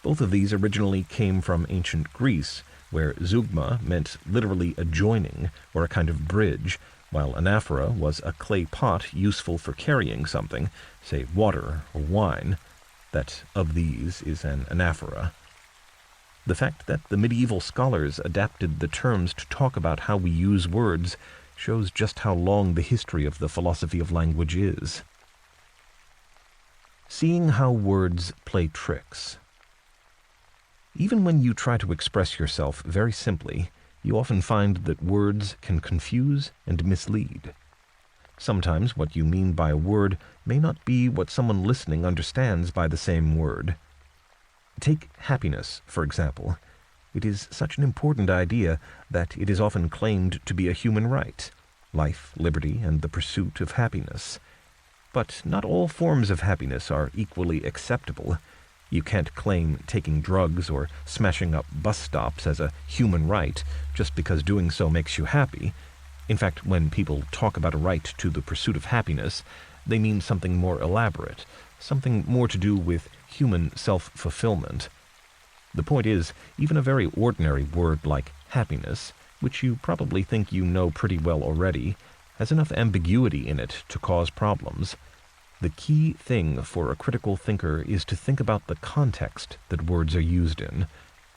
Both of these originally came from ancient Greece, where zeugma meant literally a joining or a kind of bridge, while anaphora was a clay pot useful for carrying something, say water or wine. That of these is an anaphora. The fact that the medieval scholars adapted the terms to talk about how we use words shows just how long the history of the philosophy of language is. Seeing how words play tricks. Even when you try to express yourself very simply, you often find that words can confuse and mislead. Sometimes what you mean by a word may not be what someone listening understands by the same word. Take happiness, for example. It is such an important idea that it is often claimed to be a human right: life, liberty, and the pursuit of happiness. But not all forms of happiness are equally acceptable. You can't claim taking drugs or smashing up bus stops as a human right just because doing so makes you happy. In fact, when people talk about a right to the pursuit of happiness, they mean something more elaborate, something more to do with human self-fulfillment. The point is, even a very ordinary word like happiness, which you probably think you know pretty well already, has enough ambiguity in it to cause problems. The key thing for a critical thinker is to think about the context that words are used in.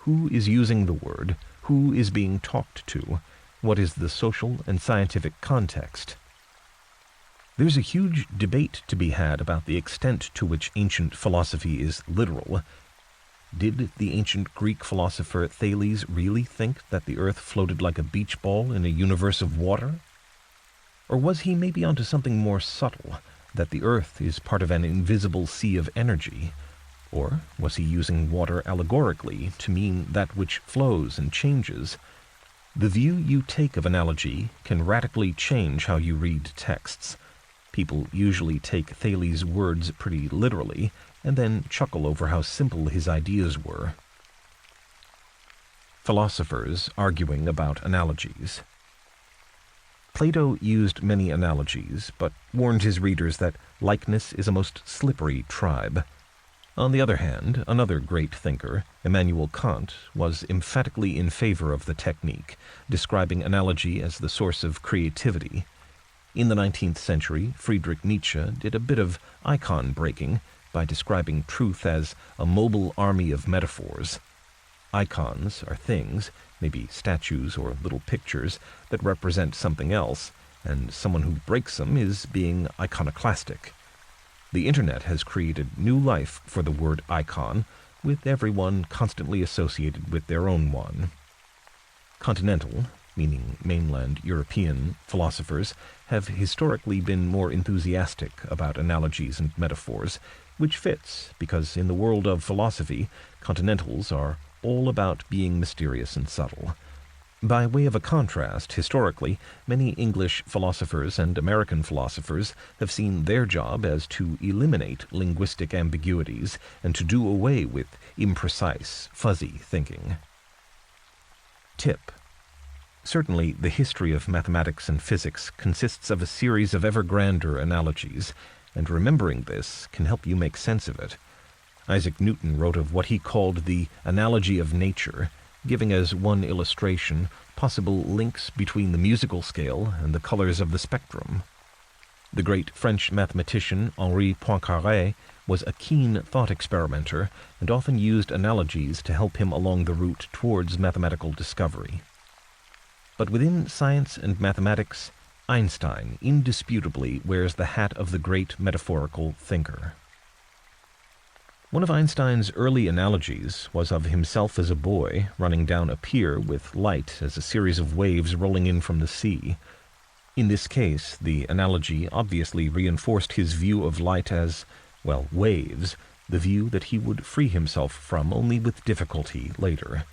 Who is using the word? Who is being talked to? What is the social and scientific context? There's a huge debate to be had about the extent to which ancient philosophy is literal. Did the ancient Greek philosopher Thales really think that the earth floated like a beach ball in a universe of water? Or was he maybe onto something more subtle, that the earth is part of an invisible sea of energy? Or was he using water allegorically to mean that which flows and changes? The view you take of analogy can radically change how you read texts. People usually take Thales' words pretty literally, and then chuckle over how simple his ideas were. Philosophers arguing about analogies. Plato used many analogies, but warned his readers that likeness is a most slippery tribe. On the other hand, another great thinker, Immanuel Kant, was emphatically in favor of the technique, describing analogy as the source of creativity. In the 19th century, Friedrich Nietzsche did a bit of icon breaking by describing truth as a mobile army of metaphors. Icons are things, maybe statues or little pictures, that represent something else, and someone who breaks them is being iconoclastic. The internet has created new life for the word icon, with everyone constantly associated with their own one. Continental, meaning mainland European, philosophers have historically been more enthusiastic about analogies and metaphors, which fits because in the world of philosophy, continentals are all about being mysterious and subtle. By way of a contrast, historically, many English philosophers and American philosophers have seen their job as to eliminate linguistic ambiguities and to do away with imprecise, fuzzy thinking. Tip. Certainly, the history of mathematics and physics consists of a series of ever grander analogies, and remembering this can help you make sense of it. Isaac Newton wrote of what he called the analogy of nature, giving as one illustration possible links between the musical scale and the colors of the spectrum. The great French mathematician Henri Poincaré was a keen thought experimenter and often used analogies to help him along the route towards mathematical discovery. But within science and mathematics, Einstein indisputably wears the hat of the great metaphorical thinker. One of Einstein's early analogies was of himself as a boy running down a pier with light as a series of waves rolling in from the sea. In this case, the analogy obviously reinforced his view of light as, well, waves, the view that he would free himself from only with difficulty later.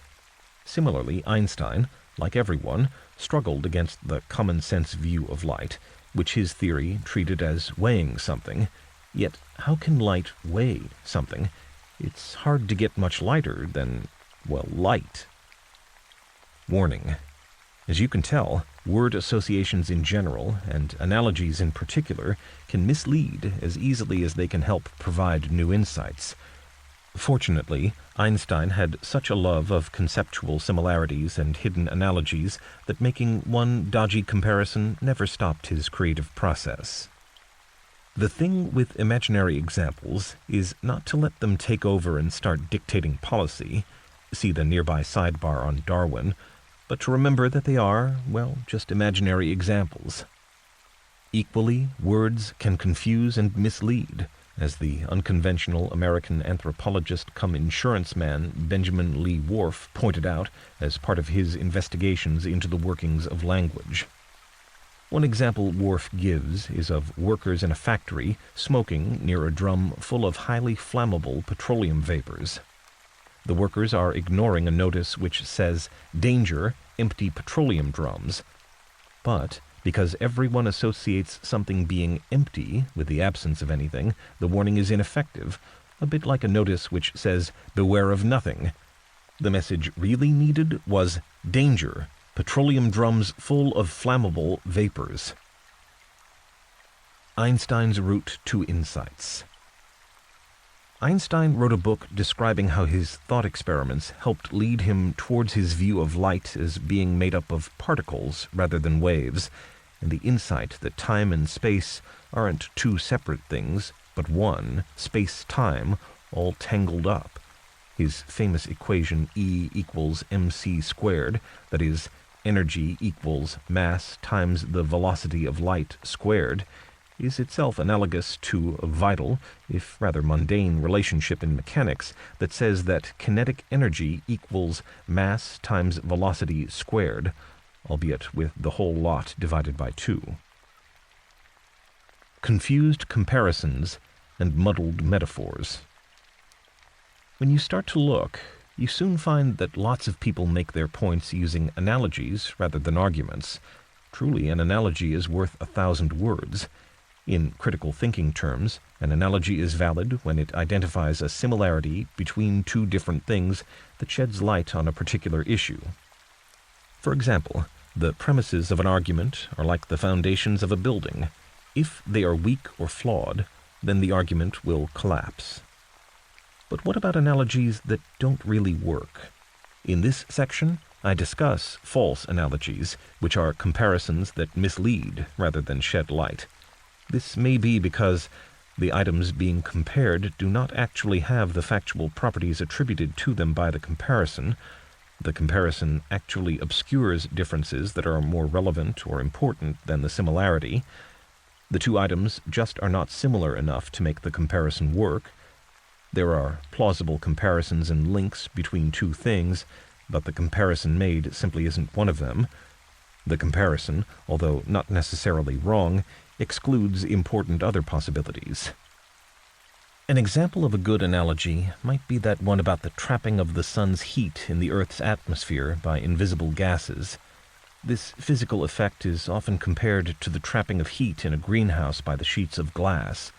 Similarly, Einstein, like everyone, struggled against the common-sense view of light, which his theory treated as weighing something. Yet, how can light weigh something? It's hard to get much lighter than, well, light. Warning. As you can tell, word associations in general, and analogies in particular, can mislead as easily as they can help provide new insights. Fortunately, Einstein had such a love of conceptual similarities and hidden analogies that making one dodgy comparison never stopped his creative process. The thing with imaginary examples is not to let them take over and start dictating policy, see the nearby sidebar on Darwin, but to remember that they are, well, just imaginary examples. Equally, words can confuse and mislead, as the unconventional American anthropologist come insurance man Benjamin Lee Whorf pointed out as part of his investigations into the workings of language. One example Whorf gives is of workers in a factory smoking near a drum full of highly flammable petroleum vapors. The workers are ignoring a notice which says, "Danger, empty petroleum drums." But, because everyone associates something being empty with the absence of anything, the warning is ineffective, a bit like a notice which says, "Beware of nothing." The message really needed was, "Danger, petroleum drums full of flammable vapors." Einstein's route to insights. Einstein wrote a book describing how his thought experiments helped lead him towards his view of light as being made up of particles rather than waves, and the insight that time and space aren't two separate things, but one, space-time, all tangled up. His famous equation E equals mc squared, that is, energy equals mass times the velocity of light squared, is itself analogous to a vital, if rather mundane, relationship in mechanics that says that kinetic energy equals mass times velocity squared, albeit with the whole lot divided by 2. Confused comparisons and muddled metaphors. When you start to look, you soon find that lots of people make their points using analogies rather than arguments. Truly, an analogy is worth 1,000 words. In critical thinking terms, an analogy is valid when it identifies a similarity between two different things that sheds light on a particular issue. For example, the premises of an argument are like the foundations of a building. If they are weak or flawed, then the argument will collapse. But what about analogies that don't really work? In this section, I discuss false analogies, which are comparisons that mislead rather than shed light. This may be because the items being compared do not actually have the factual properties attributed to them by the comparison. The comparison actually obscures differences that are more relevant or important than the similarity. The two items just are not similar enough to make the comparison work. There are plausible comparisons and links between two things, but the comparison made simply isn't one of them. The comparison, although not necessarily wrong, excludes important other possibilities. An example of a good analogy might be that one about the trapping of the sun's heat in the Earth's atmosphere by invisible gases. This physical effect is often compared to the trapping of heat in a greenhouse by the sheets of glass.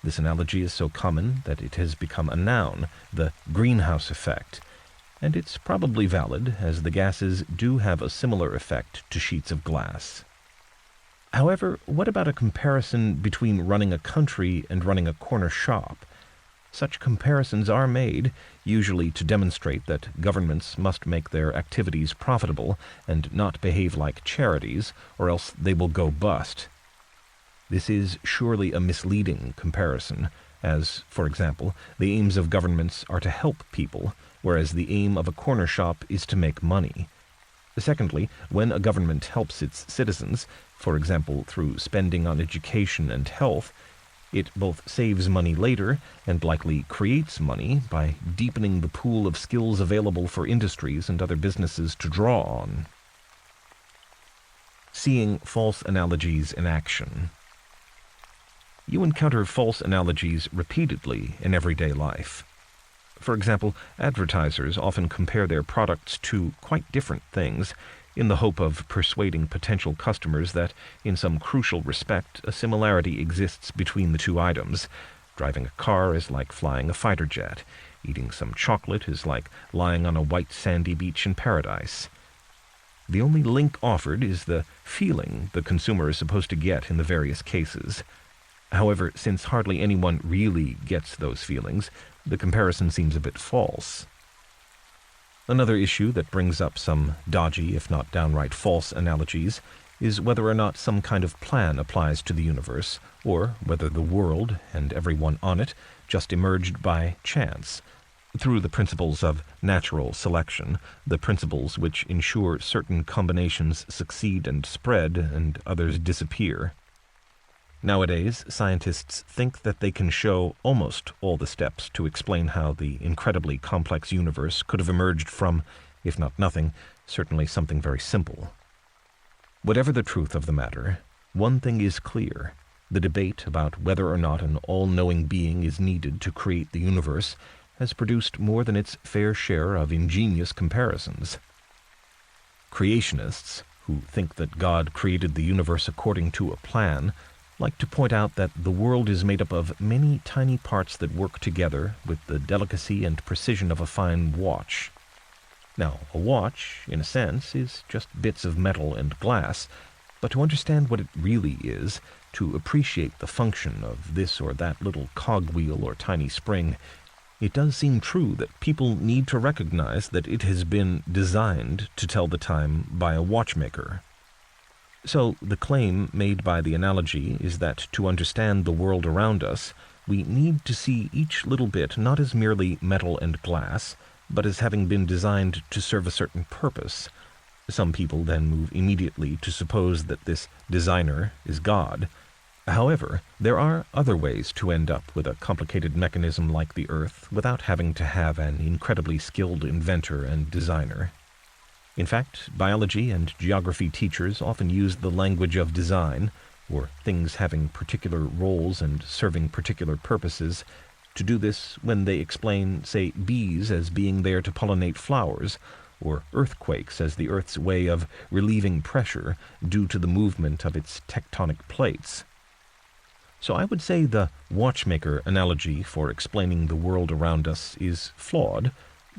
This analogy is so common that it has become a noun, the greenhouse effect, and it's probably valid, as the gases do have a similar effect to sheets of glass. However, what about a comparison between running a country and running a corner shop? Such comparisons are made, usually to demonstrate that governments must make their activities profitable and not behave like charities, or else they will go bust. This is surely a misleading comparison, as, for example, the aims of governments are to help people, whereas the aim of a corner shop is to make money. Secondly, when a government helps its citizens, for example through spending on education and health, it both saves money later and likely creates money by deepening the pool of skills available for industries and other businesses to draw on. Seeing false analogies in action. You encounter false analogies repeatedly in everyday life. For example, advertisers often compare their products to quite different things in the hope of persuading potential customers that, in some crucial respect, a similarity exists between the two items. Driving a car is like flying a fighter jet. Eating some chocolate is like lying on a white sandy beach in paradise. The only link offered is the feeling the consumer is supposed to get in the various cases. However, since hardly anyone really gets those feelings, the comparison seems a bit false. Another issue that brings up some dodgy, if not downright false analogies, is whether or not some kind of plan applies to the universe, or whether the world, and everyone on it, just emerged by chance, through the principles of natural selection, the principles which ensure certain combinations succeed and spread, and others disappear. Nowadays, scientists think that they can show almost all the steps to explain how the incredibly complex universe could have emerged from, if not nothing, certainly something very simple. Whatever the truth of the matter, one thing is clear. The debate about whether or not an all-knowing being is needed to create the universe has produced more than its fair share of ingenious comparisons. Creationists, who think that God created the universe according to a plan, like to point out that the world is made up of many tiny parts that work together with the delicacy and precision of a fine watch. Now, a watch, in a sense, is just bits of metal and glass, but to understand what it really is, to appreciate the function of this or that little cogwheel or tiny spring, it does seem true that people need to recognize that it has been designed to tell the time by a watchmaker. So the claim made by the analogy is that to understand the world around us, we need to see each little bit not as merely metal and glass, but as having been designed to serve a certain purpose. Some people then move immediately to suppose that this designer is God. However, there are other ways to end up with a complicated mechanism like the Earth without having to have an incredibly skilled inventor and designer. In fact, biology and geography teachers often use the language of design, or things having particular roles and serving particular purposes, to do this when they explain, say, bees as being there to pollinate flowers, or earthquakes as the Earth's way of relieving pressure due to the movement of its tectonic plates. So I would say the watchmaker analogy for explaining the world around us is flawed,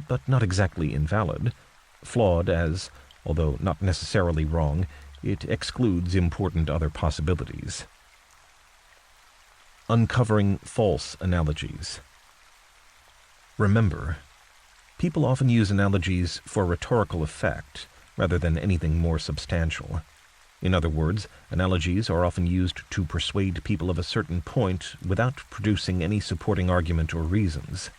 but not exactly invalid. Flawed as, although not necessarily wrong, it excludes important other possibilities. Uncovering false analogies. Remember, people often use analogies for rhetorical effect rather than anything more substantial. In other words, analogies are often used to persuade people of a certain point without producing any supporting argument or reasons.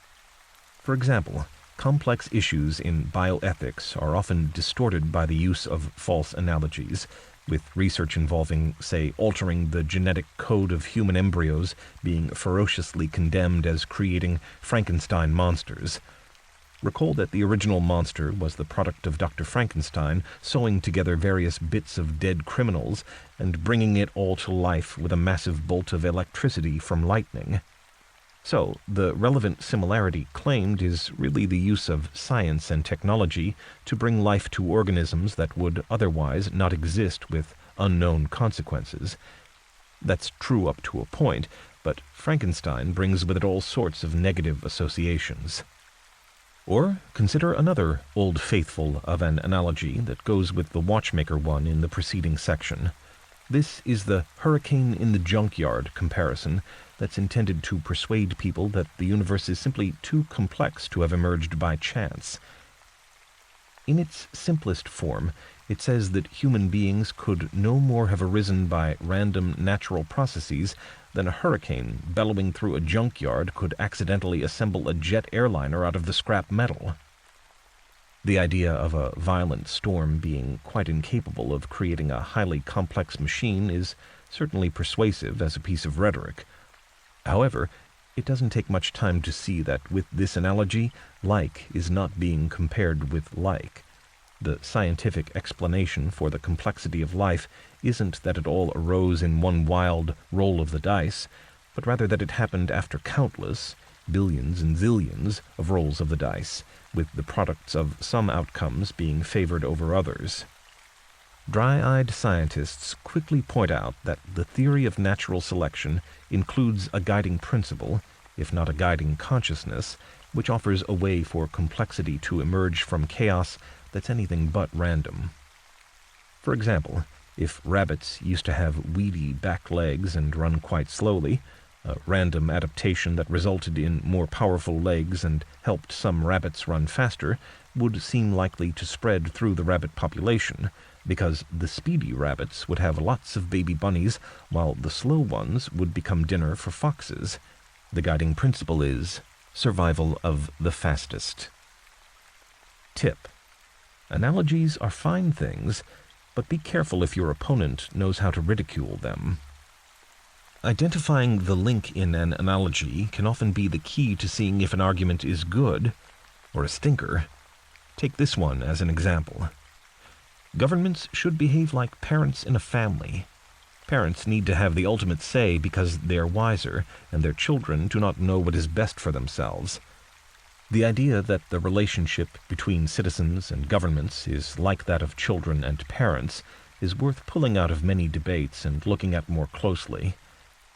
For example, complex issues in bioethics are often distorted by the use of false analogies, with research involving, say, altering the genetic code of human embryos being ferociously condemned as creating Frankenstein monsters. Recall that the original monster was the product of Dr. Frankenstein sewing together various bits of dead criminals and bringing it all to life with a massive bolt of electricity from lightning. So, the relevant similarity claimed is really the use of science and technology to bring life to organisms that would otherwise not exist with unknown consequences. That's true up to a point, but Frankenstein brings with it all sorts of negative associations. Or consider another old faithful of an analogy that goes with the watchmaker one in the preceding section. This is the hurricane in the junkyard comparison that's intended to persuade people that the universe is simply too complex to have emerged by chance. In its simplest form, it says that human beings could no more have arisen by random natural processes than a hurricane bellowing through a junkyard could accidentally assemble a jet airliner out of the scrap metal. The idea of a violent storm being quite incapable of creating a highly complex machine is certainly persuasive as a piece of rhetoric. However, it doesn't take much time to see that with this analogy, like is not being compared with like. The scientific explanation for the complexity of life isn't that it all arose in one wild roll of the dice, but rather that it happened after countless, billions and zillions of rolls of the dice, with the products of some outcomes being favored over others. Dry-eyed scientists quickly point out that the theory of natural selection includes a guiding principle, if not a guiding consciousness, which offers a way for complexity to emerge from chaos that's anything but random. For example, if rabbits used to have weedy back legs and run quite slowly, a random adaptation that resulted in more powerful legs and helped some rabbits run faster would seem likely to spread through the rabbit population, because the speedy rabbits would have lots of baby bunnies, while the slow ones would become dinner for foxes. The guiding principle is survival of the fastest. Tip: analogies are fine things, but be careful if your opponent knows how to ridicule them. Identifying the link in an analogy can often be the key to seeing if an argument is good or a stinker. Take this one as an example. Governments should behave like parents in a family. Parents need to have the ultimate say because they are wiser, and their children do not know what is best for themselves. The idea that the relationship between citizens and governments is like that of children and parents is worth pulling out of many debates and looking at more closely.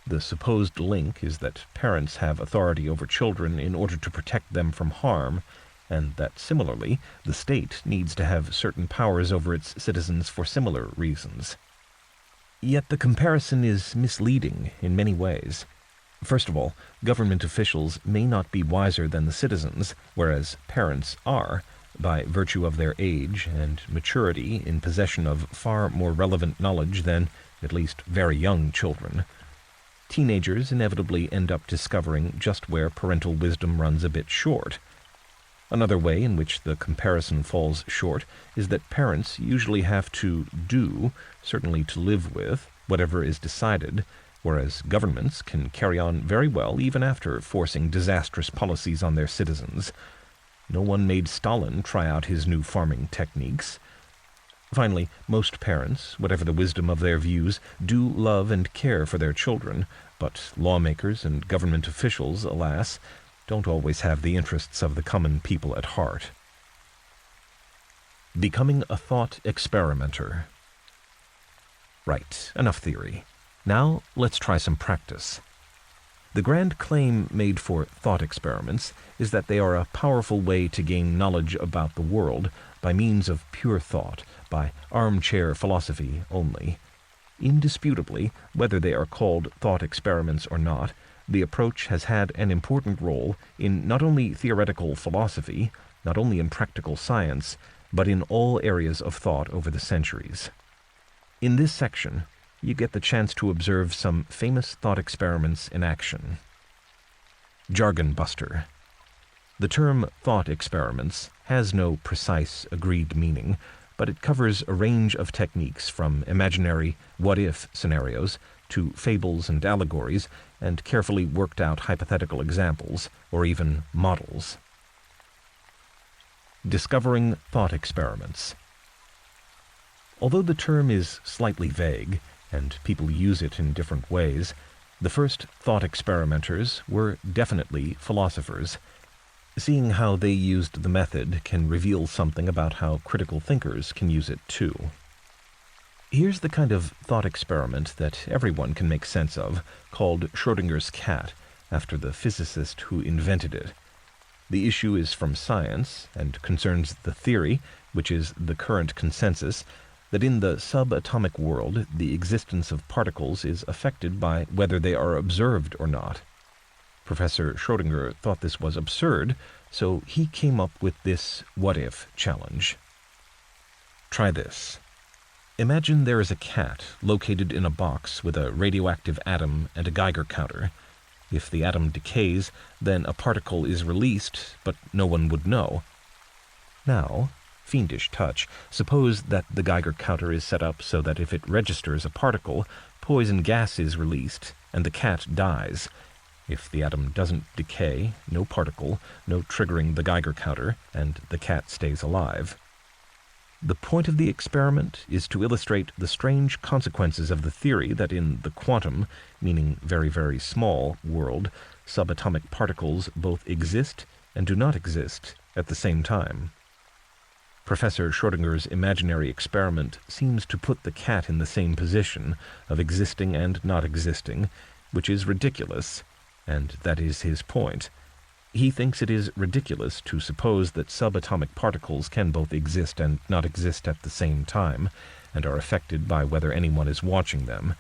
The supposed link is that parents have authority over children in order to protect them from harm, and that similarly, the state needs to have certain powers over its citizens for similar reasons. Yet the comparison is misleading in many ways. First of all, government officials may not be wiser than the citizens, whereas parents are, by virtue of their age and maturity in possession of far more relevant knowledge than, at least, very young children. Teenagers inevitably end up discovering just where parental wisdom runs a bit short. Another way in which the comparison falls short is that parents usually have to do, certainly to live with, whatever is decided, whereas governments can carry on very well even after forcing disastrous policies on their citizens. No one made Stalin try out his new farming techniques. Finally, most parents, whatever the wisdom of their views, do love and care for their children, but lawmakers and government officials, alas, don't always have the interests of the common people at heart. Becoming a thought experimenter. Right, enough theory. Now let's try some practice. The grand claim made for thought experiments is that they are a powerful way to gain knowledge about the world by means of pure thought, by armchair philosophy only. Indisputably, whether they are called thought experiments or not, the approach has had an important role in not only theoretical philosophy, not only in practical science, but in all areas of thought over the centuries. In this section, you get the chance to observe some famous thought experiments in action. Jargon buster. The term thought experiments has no precise agreed meaning, but it covers a range of techniques from imaginary what-if scenarios to fables and allegories and carefully worked out hypothetical examples or even models. Discovering thought experiments. Although the term is slightly vague, and people use it in different ways, the first thought experimenters were definitely philosophers. Seeing how they used the method can reveal something about how critical thinkers can use it too. Here's the kind of thought experiment that everyone can make sense of, called Schrödinger's cat, after the physicist who invented it. The issue is from science, and concerns the theory, which is the current consensus, that in the subatomic world the existence of particles is affected by whether they are observed or not. Professor Schrödinger thought this was absurd, so he came up with this what-if challenge. Try this. Imagine there is a cat located in a box with a radioactive atom and a Geiger counter. If the atom decays, then a particle is released, but no one would know. Now, fiendish touch. Suppose that the Geiger counter is set up so that if it registers a particle, poison gas is released, and the cat dies. If the atom doesn't decay, no particle, no triggering the Geiger counter, and the cat stays alive. The point of the experiment is to illustrate the strange consequences of the theory that in the quantum, meaning very, very small, world, subatomic particles both exist and do not exist at the same time. Professor Schrödinger's imaginary experiment seems to put the cat in the same position of existing and not existing, which is ridiculous, and that is his point. He thinks it is ridiculous to suppose that subatomic particles can both exist and not exist at the same time, and are affected by whether anyone is watching them.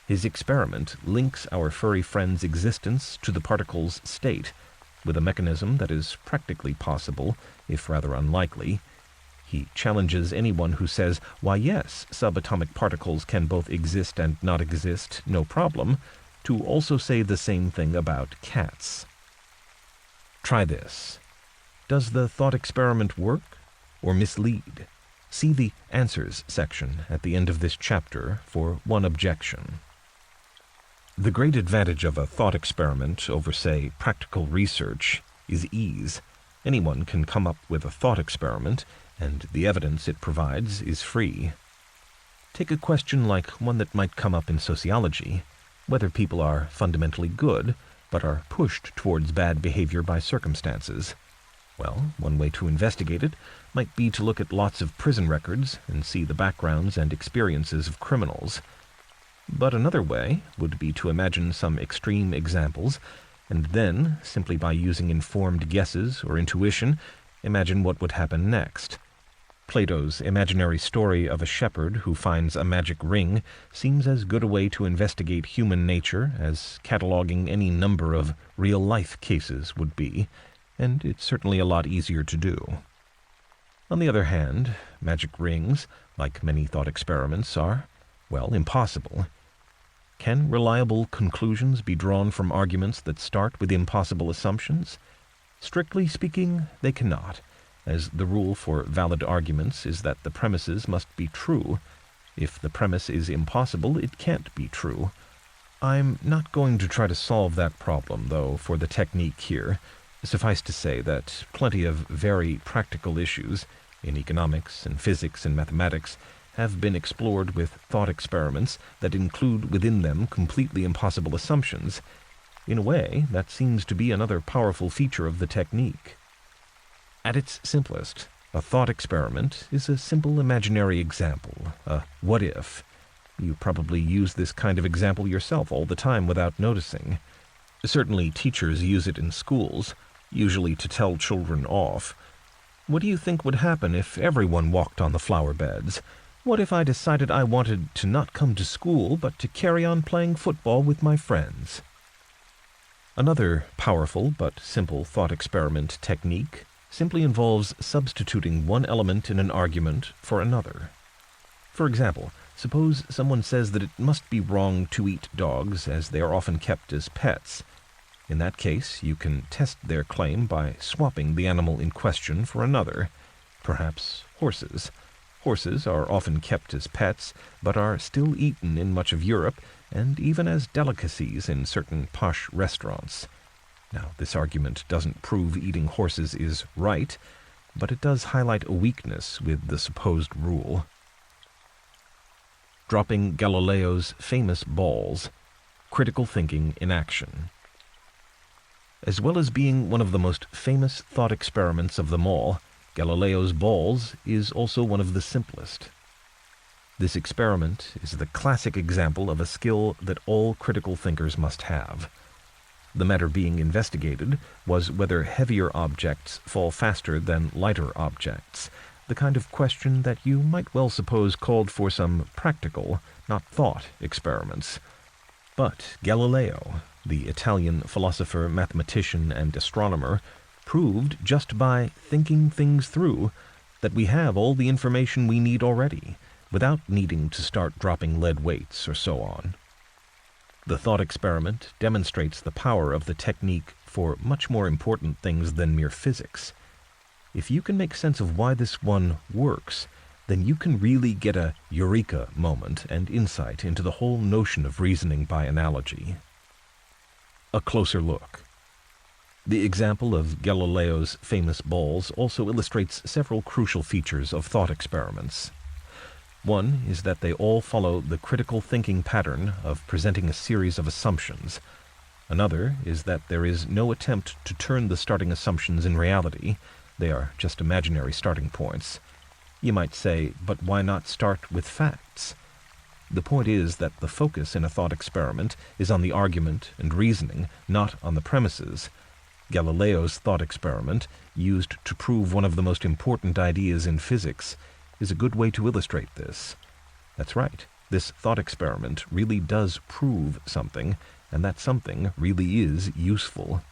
His experiment links our furry friend's existence to the particle's state, with a mechanism that is practically possible, if rather unlikely. He challenges anyone who says, "Why yes, subatomic particles can both exist and not exist, no problem," to also say the same thing about cats. Try this. Does the thought experiment work or mislead? See the answers section at the end of this chapter for one objection. The great advantage of a thought experiment over, say, practical research is ease. Anyone can come up with a thought experiment, and the evidence it provides is free. Take a question like one that might come up in sociology, whether people are fundamentally good, but are pushed towards bad behavior by circumstances. Well, one way to investigate it might be to look at lots of prison records and see the backgrounds and experiences of criminals. But another way would be to imagine some extreme examples, and then, simply by using informed guesses or intuition, imagine what would happen next. Plato's imaginary story of a shepherd who finds a magic ring seems as good a way to investigate human nature as cataloging any number of real-life cases would be, and it's certainly a lot easier to do. On the other hand, magic rings, like many thought experiments, are, well, impossible. Can reliable conclusions be drawn from arguments that start with impossible assumptions? Strictly speaking, they cannot, as the rule for valid arguments is that the premises must be true. If the premise is impossible, it can't be true. I'm not going to try to solve that problem, though, for the technique here. Suffice to say that plenty of very practical issues in economics and physics and mathematics have been explored with thought experiments that include within them completely impossible assumptions. In a way, that seems to be another powerful feature of the technique. At its simplest, a thought experiment is a simple imaginary example, a what-if. You probably use this kind of example yourself all the time without noticing. Certainly teachers use it in schools, usually to tell children off. What do you think would happen if everyone walked on the flower beds? What if I decided I wanted to not come to school, but to carry on playing football with my friends? Another powerful but simple thought experiment technique simply involves substituting one element in an argument for another. For example, suppose someone says that it must be wrong to eat dogs as they are often kept as pets. In that case, you can test their claim by swapping the animal in question for another, perhaps horses. Horses are often kept as pets, but are still eaten in much of Europe, and even as delicacies in certain posh restaurants. Now, this argument doesn't prove eating horses is right, but it does highlight a weakness with the supposed rule. Dropping Galileo's famous balls, critical thinking in action. As well as being one of the most famous thought experiments of them all, Galileo's balls is also one of the simplest. This experiment is the classic example of a skill that all critical thinkers must have. The matter being investigated was whether heavier objects fall faster than lighter objects, the kind of question that you might well suppose called for some practical, not thought, experiments. But Galileo, the Italian philosopher, mathematician, and astronomer, proved just by thinking things through that we have all the information we need already, without needing to start dropping lead weights or so on. The thought experiment demonstrates the power of the technique for much more important things than mere physics. If you can make sense of why this one works, then you can really get a eureka moment and insight into the whole notion of reasoning by analogy. A closer look. The example of Galileo's famous balls also illustrates several crucial features of thought experiments. One is that they all follow the critical thinking pattern of presenting a series of assumptions. Another is that there is no attempt to turn the starting assumptions in reality. They are just imaginary starting points. You might say, but why not start with facts? The point is that the focus in a thought experiment is on the argument and reasoning, not on the premises. Galileo's thought experiment, used to prove one of the most important ideas in physics, is a good way to illustrate this. That's right, this thought experiment really does prove something, and that something really is useful.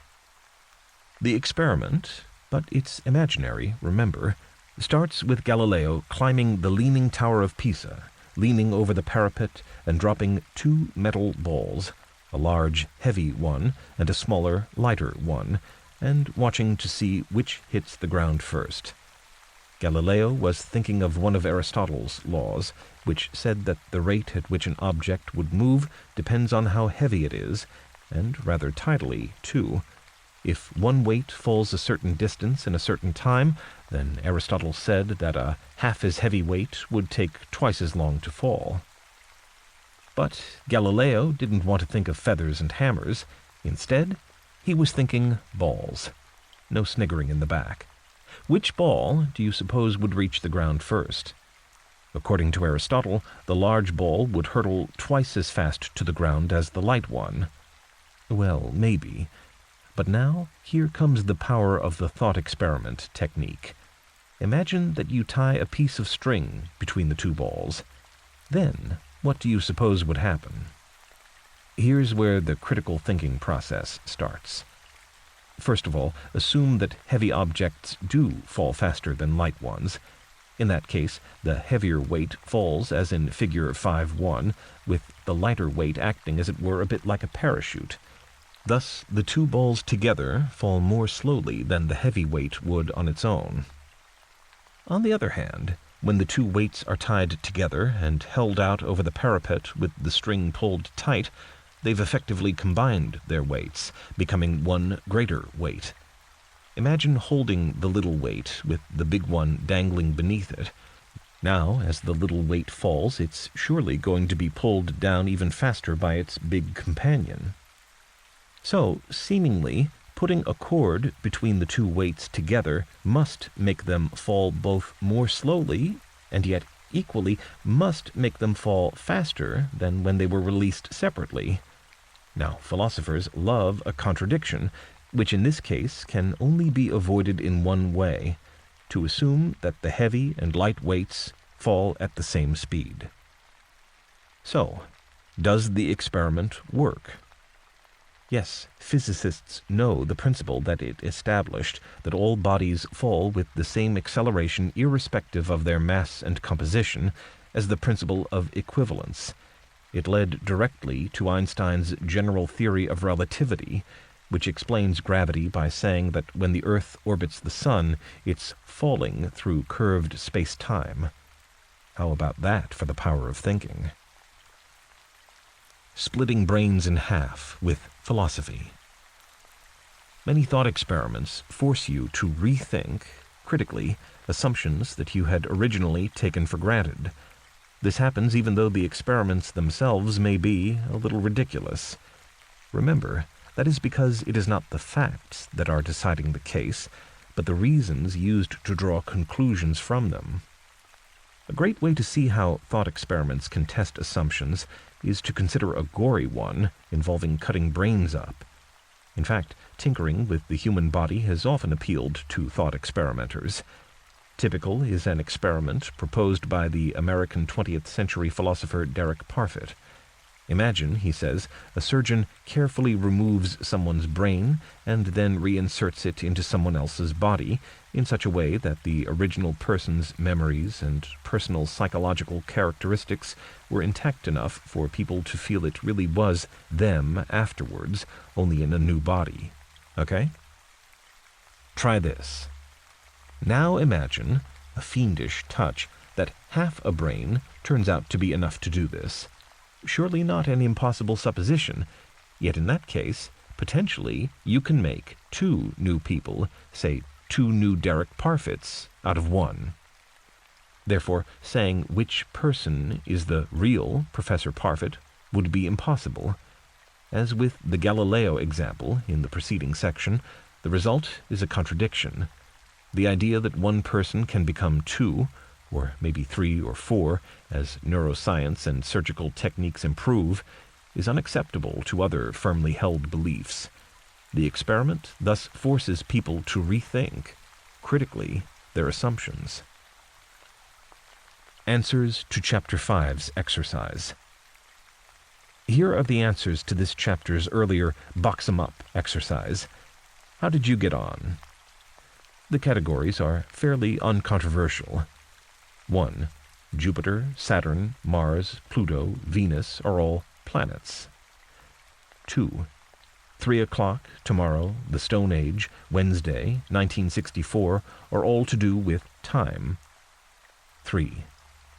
The experiment, but it's imaginary, remember, starts with Galileo climbing the Leaning Tower of Pisa, leaning over the parapet and dropping two metal balls, a large, heavy one and a smaller, lighter one, and watching to see which hits the ground first. Galileo was thinking of one of Aristotle's laws, which said that the rate at which an object would move depends on how heavy it is, and rather tidily, too. If one weight falls a certain distance in a certain time, then Aristotle said that a half as heavy weight would take twice as long to fall. But Galileo didn't want to think of feathers and hammers. Instead, he was thinking balls. No sniggering in the back. Which ball do you suppose would reach the ground first? According to Aristotle, the large ball would hurtle twice as fast to the ground as the light one. Well, maybe. But now, here comes the power of the thought experiment technique. Imagine that you tie a piece of string between the two balls. Then, what do you suppose would happen? Here's where the critical thinking process starts. First of all, assume that heavy objects do fall faster than light ones. In that case, the heavier weight falls as in figure 5.1, with the lighter weight acting as it were a bit like a parachute. Thus, the two balls together fall more slowly than the heavy weight would on its own. On the other hand, when the two weights are tied together and held out over the parapet with the string pulled tight, they've effectively combined their weights, becoming one greater weight. Imagine holding the little weight with the big one dangling beneath it. Now, as the little weight falls, it's surely going to be pulled down even faster by its big companion. So, seemingly, putting a cord between the two weights together must make them fall both more slowly, and yet equally must make them fall faster than when they were released separately. Now, philosophers love a contradiction, which in this case can only be avoided in one way, to assume that the heavy and light weights fall at the same speed. So, does the experiment work? Yes, physicists know the principle that it established, that all bodies fall with the same acceleration irrespective of their mass and composition, as the principle of equivalence. It led directly to Einstein's general theory of relativity, which explains gravity by saying that when the Earth orbits the Sun, it's falling through curved space-time. How about that for the power of thinking? Splitting brains in half with philosophy. Many thought experiments force you to rethink, critically, assumptions that you had originally taken for granted. This happens even though the experiments themselves may be a little ridiculous. Remember, that is because it is not the facts that are deciding the case, but the reasons used to draw conclusions from them. A great way to see how thought experiments can test assumptions is to consider a gory one involving cutting brains up. In fact, tinkering with the human body has often appealed to thought experimenters. Typical is an experiment proposed by the American 20th century philosopher Derek Parfit. Imagine, he says, a surgeon carefully removes someone's brain and then reinserts it into someone else's body in such a way that the original person's memories and personal psychological characteristics were intact enough for people to feel it really was them afterwards, only in a new body. Okay? Try this. Now imagine, a fiendish touch, that half a brain turns out to be enough to do this. Surely not an impossible supposition, yet in that case, potentially you can make 2 new people, say 2 new Derek Parfits, out of 1. Therefore, saying which person is the real Professor Parfit would be impossible. As with the Galileo example in the preceding section, the result is a contradiction. The idea that one person can become 2, or maybe 3 or 4, as neuroscience and surgical techniques improve, is unacceptable to other firmly held beliefs. The experiment thus forces people to rethink, critically, their assumptions. Answers to Chapter 5's exercise. Here are the answers to this chapter's earlier box 'em up exercise. How did you get on? The categories are fairly uncontroversial. 1. Jupiter, Saturn, Mars, Pluto, Venus are all planets. 2. 3 o'clock, tomorrow, the Stone Age, Wednesday, 1964 are all to do with time. 3.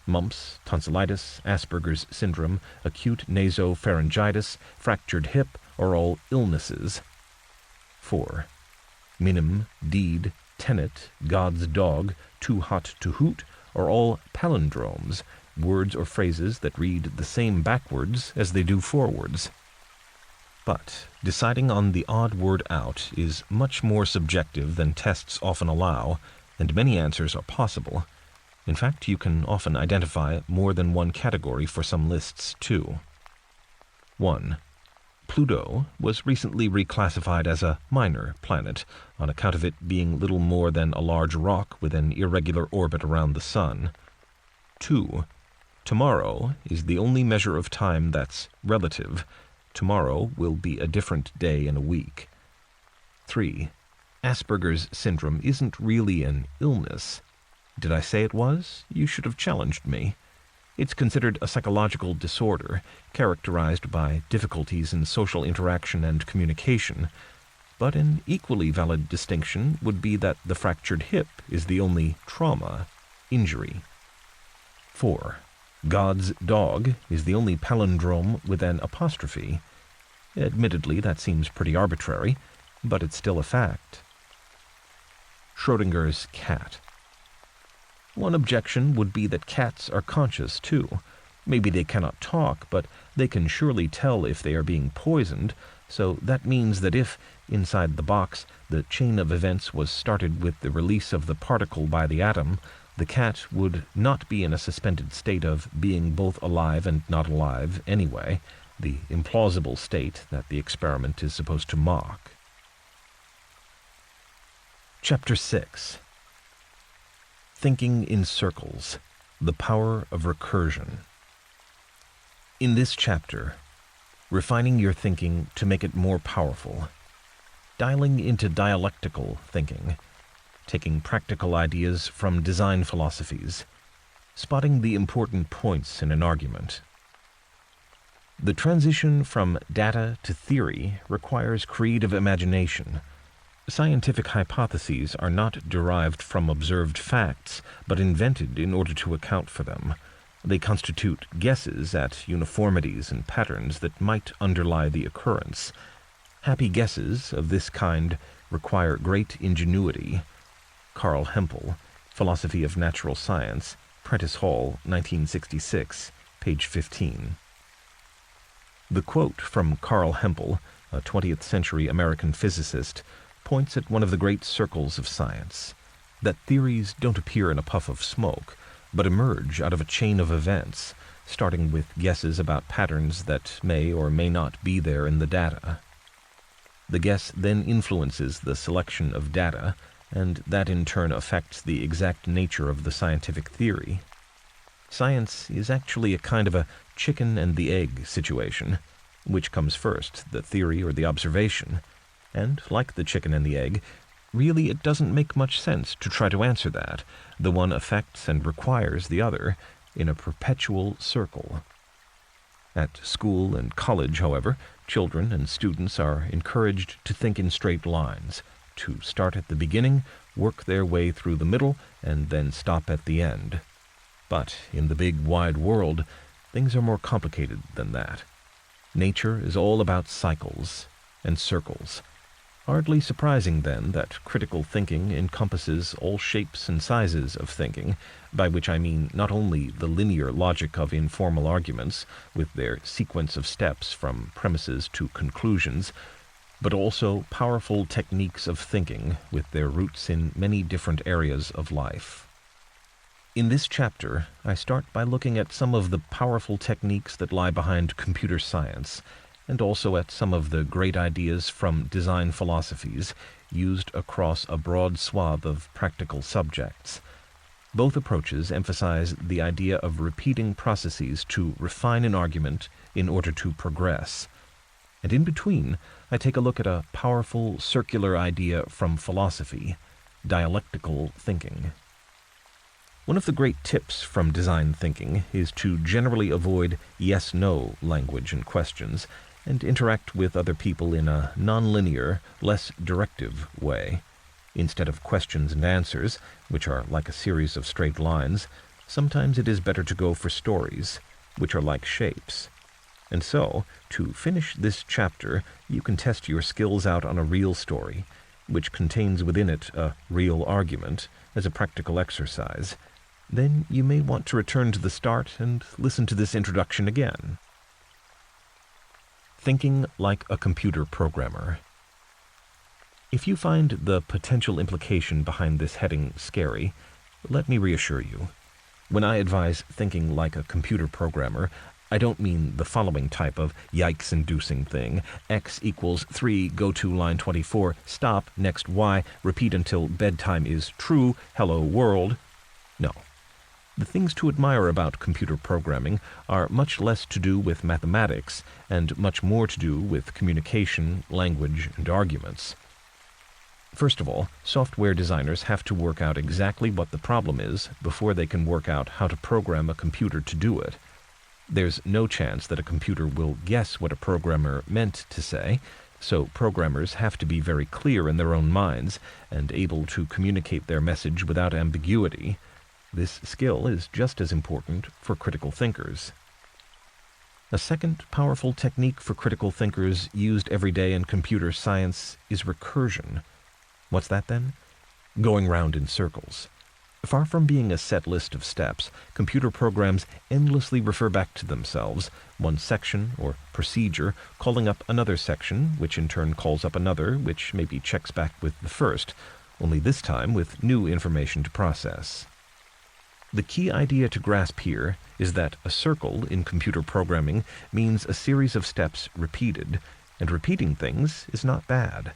Mumps, tonsillitis, Asperger's syndrome, acute nasopharyngitis, fractured hip are all illnesses. 4. Minim, deed, tenet, God's dog, too hot to hoot are all palindromes, words or phrases that read the same backwards as they do forwards. But deciding on the odd word out is much more subjective than tests often allow, and many answers are possible. In fact, you can often identify more than one category for some lists, too. 1. Pluto was recently reclassified as a minor planet on account of it being little more than a large rock with an irregular orbit around the sun. 2. Tomorrow is the only measure of time that's relative. Tomorrow will be a different day in a week. 3. Asperger's syndrome isn't really an illness. Did I say it was? You should have challenged me. It's considered a psychological disorder, characterized by difficulties in social interaction and communication. But an equally valid distinction would be that the fractured hip is the only trauma, injury. 4. God's dog is the only palindrome with an apostrophe. Admittedly, that seems pretty arbitrary, but it's still a fact. Schrodinger's cat. One objection would be that cats are conscious, too. Maybe they cannot talk, but they can surely tell if they are being poisoned, so that means that if, inside the box, the chain of events was started with the release of the particle by the atom, the cat would not be in a suspended state of being both alive and not alive anyway, the implausible state that the experiment is supposed to mock. Chapter 6. Thinking in Circles, the Power of Recursion. In this chapter, refining your thinking to make it more powerful, dialing into dialectical thinking, taking practical ideas from design philosophies, spotting the important points in an argument. The transition from data to theory requires creative imagination. Scientific hypotheses are not derived from observed facts, but invented in order to account for them. They constitute guesses at uniformities and patterns that might underlie the occurrence. Happy guesses of this kind require great ingenuity. Carl Hempel, Philosophy of Natural Science, Prentice Hall, 1966, page 15. The quote from Carl Hempel, a 20th century American physicist, points at one of the great circles of science, that theories don't appear in a puff of smoke, but emerge out of a chain of events, starting with guesses about patterns that may or may not be there in the data. The guess then influences the selection of data, and that in turn affects the exact nature of the scientific theory. Science is actually a kind of a chicken and the egg situation. Which comes first, the theory or the observation? And, like the chicken and the egg, really it doesn't make much sense to try to answer that. The one affects and requires the other in a perpetual circle. At school and college, however, children and students are encouraged to think in straight lines, to start at the beginning, work their way through the middle, and then stop at the end. But in the big wide world, things are more complicated than that. Nature is all about cycles and circles. Hardly surprising, then, that critical thinking encompasses all shapes and sizes of thinking, by which I mean not only the linear logic of informal arguments, with their sequence of steps from premises to conclusions, but also powerful techniques of thinking with their roots in many different areas of life. In this chapter, I start by looking at some of the powerful techniques that lie behind computer science, and also at some of the great ideas from design philosophies used across a broad swath of practical subjects. Both approaches emphasize the idea of repeating processes to refine an argument in order to progress. And in between, I take a look at a powerful circular idea from philosophy, dialectical thinking. One of the great tips from design thinking is to generally avoid yes-no language in questions and interact with other people in a nonlinear, less directive way. Instead of questions and answers, which are like a series of straight lines, sometimes it is better to go for stories, which are like shapes. And so, to finish this chapter, you can test your skills out on a real story, which contains within it a real argument, as a practical exercise. Then you may want to return to the start and listen to this introduction again. Thinking like a computer programmer. If you find the potential implication behind this heading scary, let me reassure you. When I advise thinking like a computer programmer, I don't mean the following type of yikes-inducing thing: x equals 3, go to line 24, stop, next y, repeat until bedtime is true, hello world. No. The things to admire about computer programming are much less to do with mathematics and much more to do with communication, language, and arguments. First of all, software designers have to work out exactly what the problem is before they can work out how to program a computer to do it. There's no chance that a computer will guess what a programmer meant to say, so programmers have to be very clear in their own minds and able to communicate their message without ambiguity. This skill is just as important for critical thinkers. A second powerful technique for critical thinkers used every day in computer science is recursion. What's that then? Going round in circles. Far from being a set list of steps, computer programs endlessly refer back to themselves, one section or procedure calling up another section, which in turn calls up another, which maybe checks back with the first, only this time with new information to process. The key idea to grasp here is that a circle in computer programming means a series of steps repeated, and repeating things is not bad.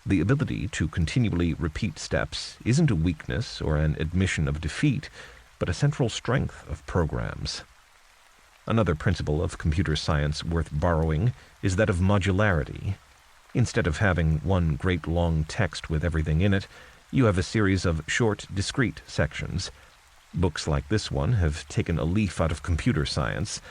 The ability to continually repeat steps isn't a weakness or an admission of defeat, but a central strength of programs. Another principle of computer science worth borrowing is that of modularity. Instead of having one great long text with everything in it, you have a series of short, discrete sections. Books like this one have taken a leaf out of computer science,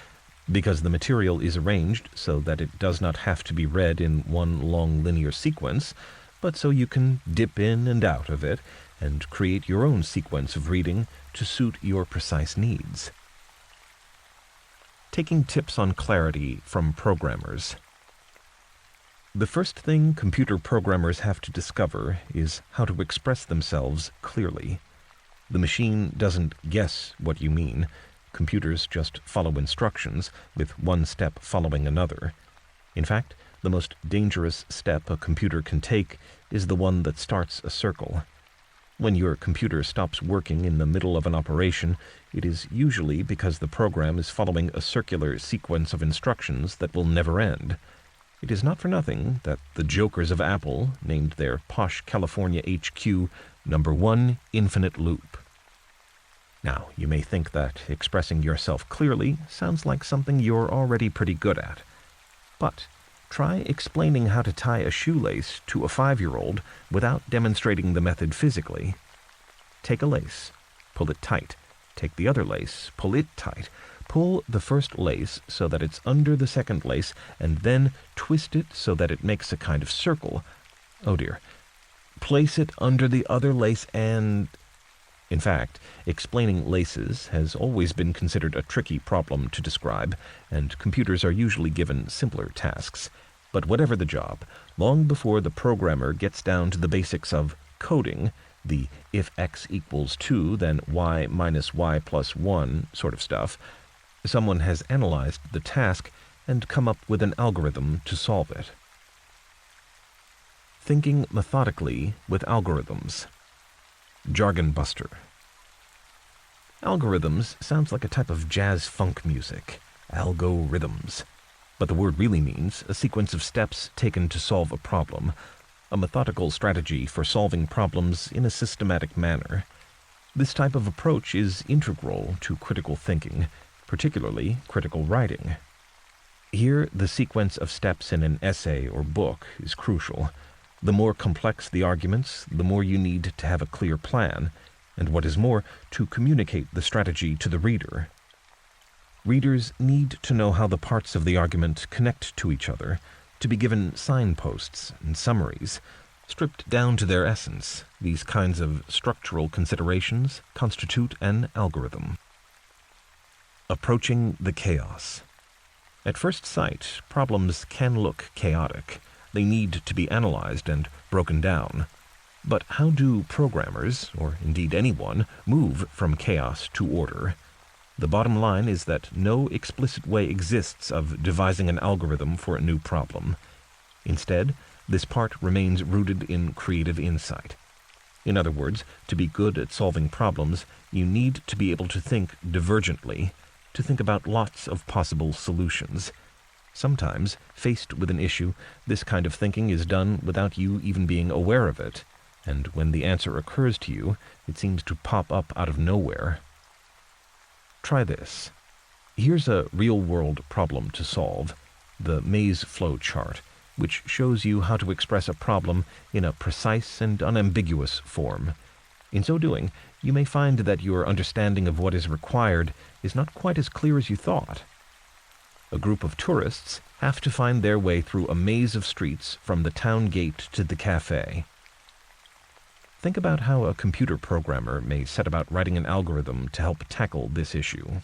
because the material is arranged so that it does not have to be read in one long linear sequence, but so you can dip in and out of it and create your own sequence of reading to suit your precise needs. Taking tips on clarity from programmers. The first thing computer programmers have to discover is how to express themselves clearly. The machine doesn't guess what you mean. Computers just follow instructions, with one step following another. In fact, the most dangerous step a computer can take is the one that starts a circle. When your computer stops working in the middle of an operation, it is usually because the program is following a circular sequence of instructions that will never end. It is not for nothing that the jokers of Apple named their posh California HQ Number 1 Infinite Loop. Now, you may think that expressing yourself clearly sounds like something you're already pretty good at. But try explaining how to tie a shoelace to a 5-year-old without demonstrating the method physically. Take a lace, pull it tight. Take the other lace, pull it tight. Pull the first lace so that it's under the second lace, and then twist it so that it makes a kind of circle. Oh dear. place it under the other lace and... In fact, explaining laces has always been considered a tricky problem to describe, and computers are usually given simpler tasks. But whatever the job, long before the programmer gets down to the basics of coding, the if x equals 2, then y minus y plus 1 sort of stuff, someone has analyzed the task and come up with an algorithm to solve it. Thinking methodically with algorithms. Jargon buster. Algorithms sounds like a type of jazz funk music. Algorithms. But the word really means a sequence of steps taken to solve a problem, a methodical strategy for solving problems in a systematic manner. This type of approach is integral to critical thinking, particularly critical writing. Here, the sequence of steps in an essay or book is crucial. The more complex the arguments, the more you need to have a clear plan, and what is more, to communicate the strategy to the reader. Readers need to know how the parts of the argument connect to each other, to be given signposts and summaries. Stripped down to their essence, these kinds of structural considerations constitute an algorithm. Approaching the chaos. At first sight, problems can look chaotic. They need to be analyzed and broken down. But how do programmers, or indeed anyone, move from chaos to order? The bottom line is that no explicit way exists of devising an algorithm for a new problem. Instead, this part remains rooted in creative insight. In other words, to be good at solving problems, you need to be able to think divergently, to think about lots of possible solutions. Sometimes, faced with an issue, this kind of thinking is done without you even being aware of it, and when the answer occurs to you, it seems to pop up out of nowhere. Try this. Here's a real-world problem to solve, the maze flow chart, which shows you how to express a problem in a precise and unambiguous form. In so doing, you may find that your understanding of what is required is not quite as clear as you thought. A group of tourists have to find their way through a maze of streets from the town gate to the cafe. Think about how a computer programmer may set about writing an algorithm to help tackle this issue.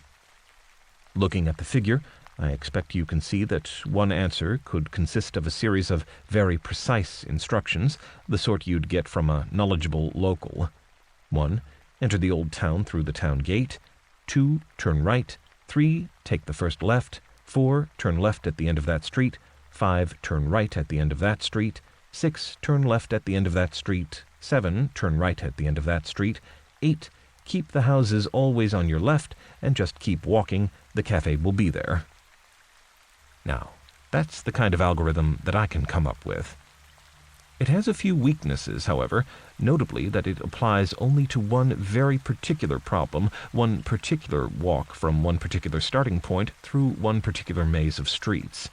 Looking at the figure, I expect you can see that one answer could consist of a series of very precise instructions, the sort you'd get from a knowledgeable local. 1. Enter the old town through the town gate. 2. Turn right. 3. Take the first left. 4. Turn left at the end of that street. 5. Turn right at the end of that street. 6. Turn left at the end of that street. 7. Turn right at the end of that street. 8. Keep the houses always on your left and just keep walking. The cafe will be there. Now, that's the kind of algorithm that I can come up with. It has a few weaknesses, however, notably that it applies only to one very particular problem, one particular walk from one particular starting point through one particular maze of streets.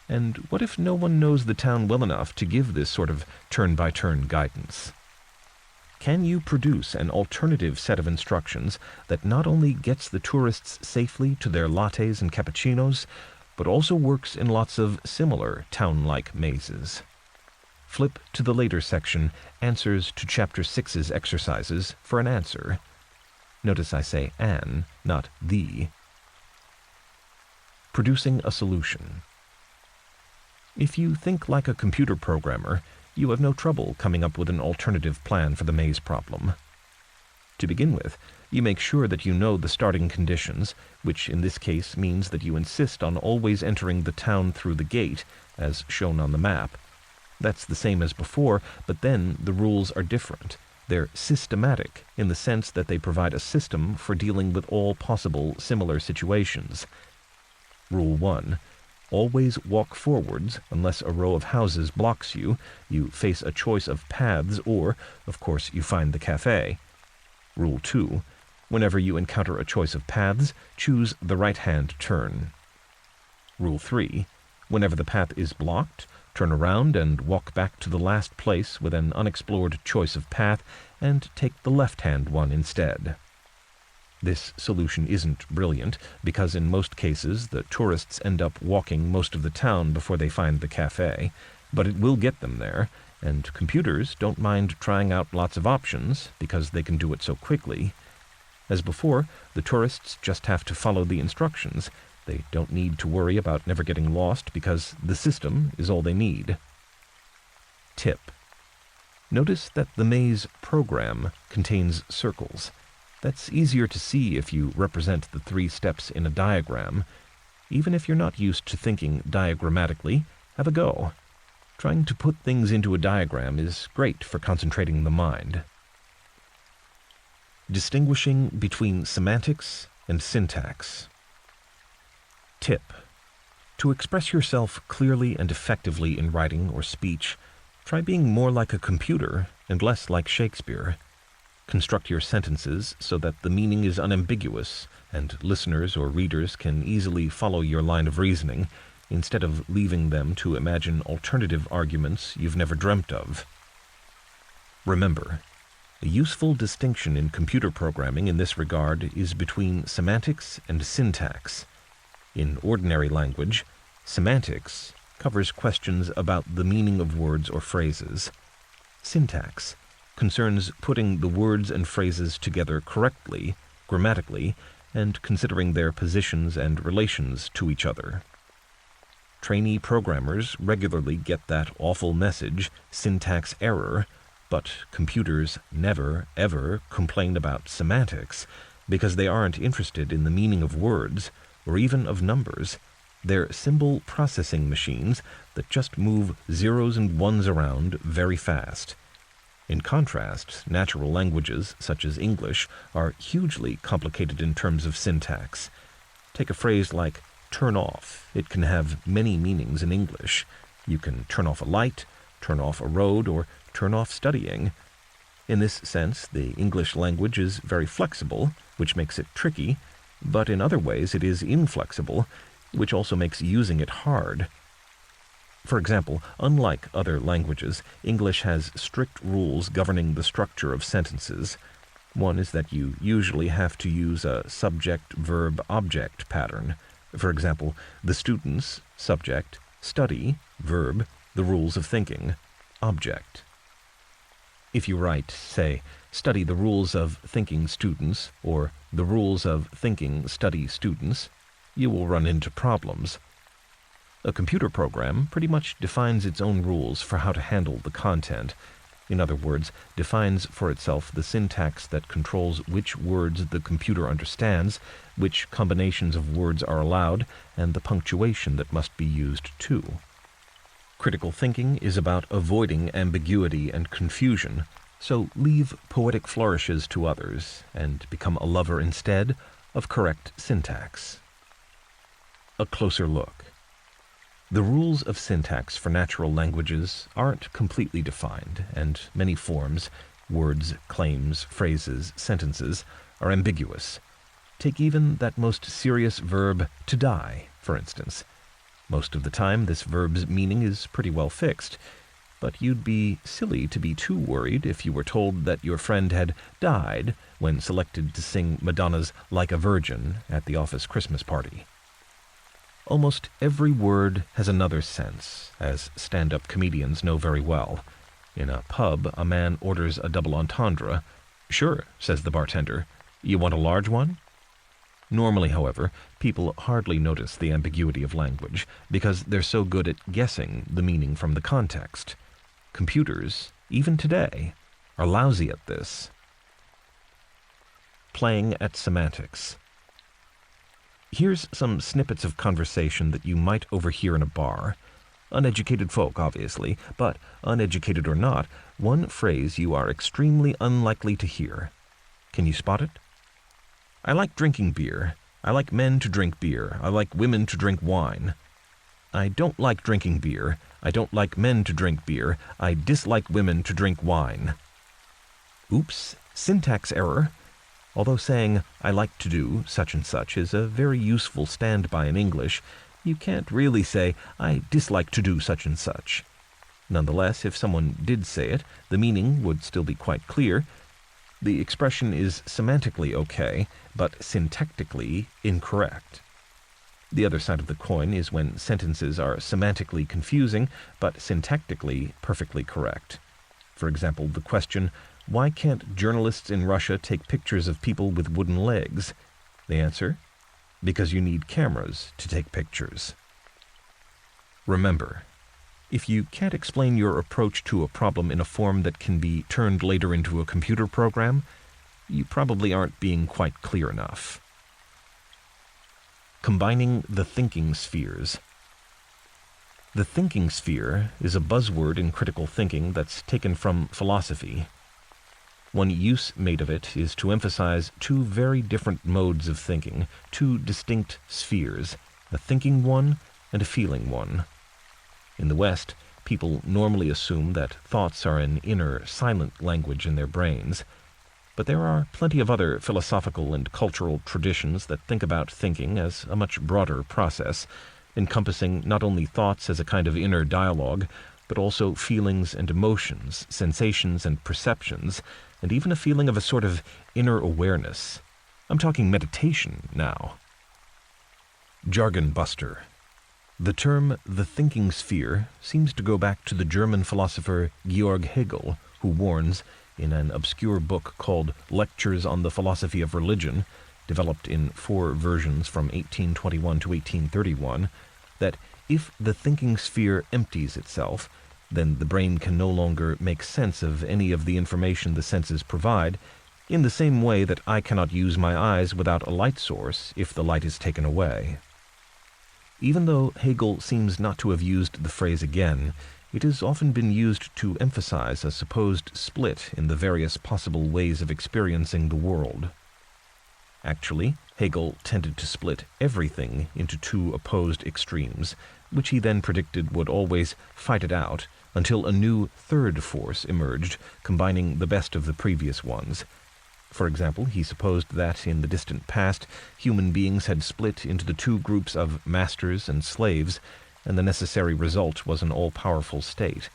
And what if no one knows the town well enough to give this sort of turn-by-turn guidance? Can you produce an alternative set of instructions that not only gets the tourists safely to their lattes and cappuccinos, but also works in lots of similar town-like mazes? Flip to the later section, Answers to Chapter 6's Exercises, for an answer. Notice I say an, not the. Producing a solution. If you think like a computer programmer, you have no trouble coming up with an alternative plan for the maze problem. To begin with, you make sure that you know the starting conditions, which in this case means that you insist on always entering the town through the gate, as shown on the map. That's the same as before, but then the rules are different. They're systematic in the sense that they provide a system for dealing with all possible similar situations. Rule 1. Always walk forwards unless a row of houses blocks you, you face a choice of paths, or, of course, you find the cafe. Rule 2. Whenever you encounter a choice of paths, choose the right-hand turn. Rule 3. Whenever the path is blocked, turn around and walk back to the last place with an unexplored choice of path and take the left-hand one instead. This solution isn't brilliant because in most cases the tourists end up walking most of the town before they find the cafe, but it will get them there, and computers don't mind trying out lots of options because they can do it so quickly. As before, the tourists just have to follow the instructions. They don't need to worry about never getting lost because the system is all they need. Tip: notice that the maze program contains circles. That's easier to see if you represent the 3 steps in a diagram. Even if you're not used to thinking diagrammatically, have a go. Trying to put things into a diagram is great for concentrating the mind. Distinguishing between semantics and syntax. Tip: to express yourself clearly and effectively in writing or speech, try being more like a computer and less like Shakespeare. Construct your sentences so that the meaning is unambiguous and listeners or readers can easily follow your line of reasoning, instead of leaving them to imagine alternative arguments you've never dreamt of. Remember, a useful distinction in computer programming in this regard is between semantics and syntax. In ordinary language, semantics covers questions about the meaning of words or phrases. Syntax concerns putting the words and phrases together correctly, grammatically, and considering their positions and relations to each other. Trainee programmers regularly get that awful message, syntax error, but computers never, ever complain about semantics because they aren't interested in the meaning of words or even of numbers. They're symbol processing machines that just move zeros and ones around very fast. In contrast, natural languages, such as English, are hugely complicated in terms of syntax. Take a phrase like turn off. It can have many meanings in English. You can turn off a light, turn off a road, or turn off studying. In this sense, the English language is very flexible, which makes it tricky, but in other ways it is inflexible, which also makes using it hard. For example, unlike other languages, English has strict rules governing the structure of sentences. One is that you usually have to use a subject-verb-object pattern. For example, the students, subject, study, verb, the rules of thinking, object. If you write, say, study the rules of thinking students, or the rules of thinking study students, you will run into problems. A computer program pretty much defines its own rules for how to handle the content. In other words, defines for itself the syntax that controls which words the computer understands, which combinations of words are allowed, and the punctuation that must be used too. Critical thinking is about avoiding ambiguity and confusion, so leave poetic flourishes to others and become a lover instead of correct syntax. A closer look. The rules of syntax for natural languages aren't completely defined, and many forms, words, claims, phrases, sentences, are ambiguous. Take even that most serious verb, to die, for instance. Most of the time, this verb's meaning is pretty well fixed, but you'd be silly to be too worried if you were told that your friend had died when selected to sing Madonna's Like a Virgin at the office Christmas party. Almost every word has another sense, as stand-up comedians know very well. In a pub, a man orders a double entendre. "Sure," says the bartender. "You want a large one?" Normally, however, people hardly notice the ambiguity of language because they're so good at guessing the meaning from the context. Computers, even today, are lousy at this. Playing at semantics. Here's some snippets of conversation that you might overhear in a bar. Uneducated folk, obviously, but uneducated or not, one phrase you are extremely unlikely to hear. Can you spot it? "I like drinking beer. I like men to drink beer. I like women to drink wine." "I don't like drinking beer. I don't like men to drink beer. I dislike women to drink wine." Oops, syntax error. Although saying, "I like to do such and such" is a very useful standby in English, you can't really say, "I dislike to do such and such." Nonetheless, if someone did say it, the meaning would still be quite clear. The expression is semantically okay, but syntactically incorrect. The other side of the coin is when sentences are semantically confusing, but syntactically perfectly correct. For example, the question, "Why can't journalists in Russia take pictures of people with wooden legs?" The answer, "Because you need cameras to take pictures." Remember, if you can't explain your approach to a problem in a form that can be turned later into a computer program, you probably aren't being quite clear enough. Combining the thinking spheres. The thinking sphere is a buzzword in critical thinking that's taken from philosophy. One use made of it is to emphasize two very different modes of thinking, two distinct spheres, a thinking one and a feeling one. In the West, people normally assume that thoughts are an inner, silent language in their brains. But there are plenty of other philosophical and cultural traditions that think about thinking as a much broader process, encompassing not only thoughts as a kind of inner dialogue, but also feelings and emotions, sensations and perceptions, and even a feeling of a sort of inner awareness. I'm talking meditation now. Jargon buster. The term the thinking sphere seems to go back to the German philosopher Georg Hegel, who warns, in an obscure book called Lectures on the Philosophy of Religion, developed in 4 versions from 1821 to 1831, that if the thinking sphere empties itself, then the brain can no longer make sense of any of the information the senses provide, in the same way that I cannot use my eyes without a light source if the light is taken away. Even though Hegel seems not to have used the phrase again, it has often been used to emphasize a supposed split in the various possible ways of experiencing the world. Actually, Hegel tended to split everything into 2 opposed extremes, which he then predicted would always fight it out until a new third force emerged, combining the best of the previous ones. For example, he supposed that in the distant past, human beings had split into the 2 groups of masters and slaves, and the necessary result was an all-powerful state.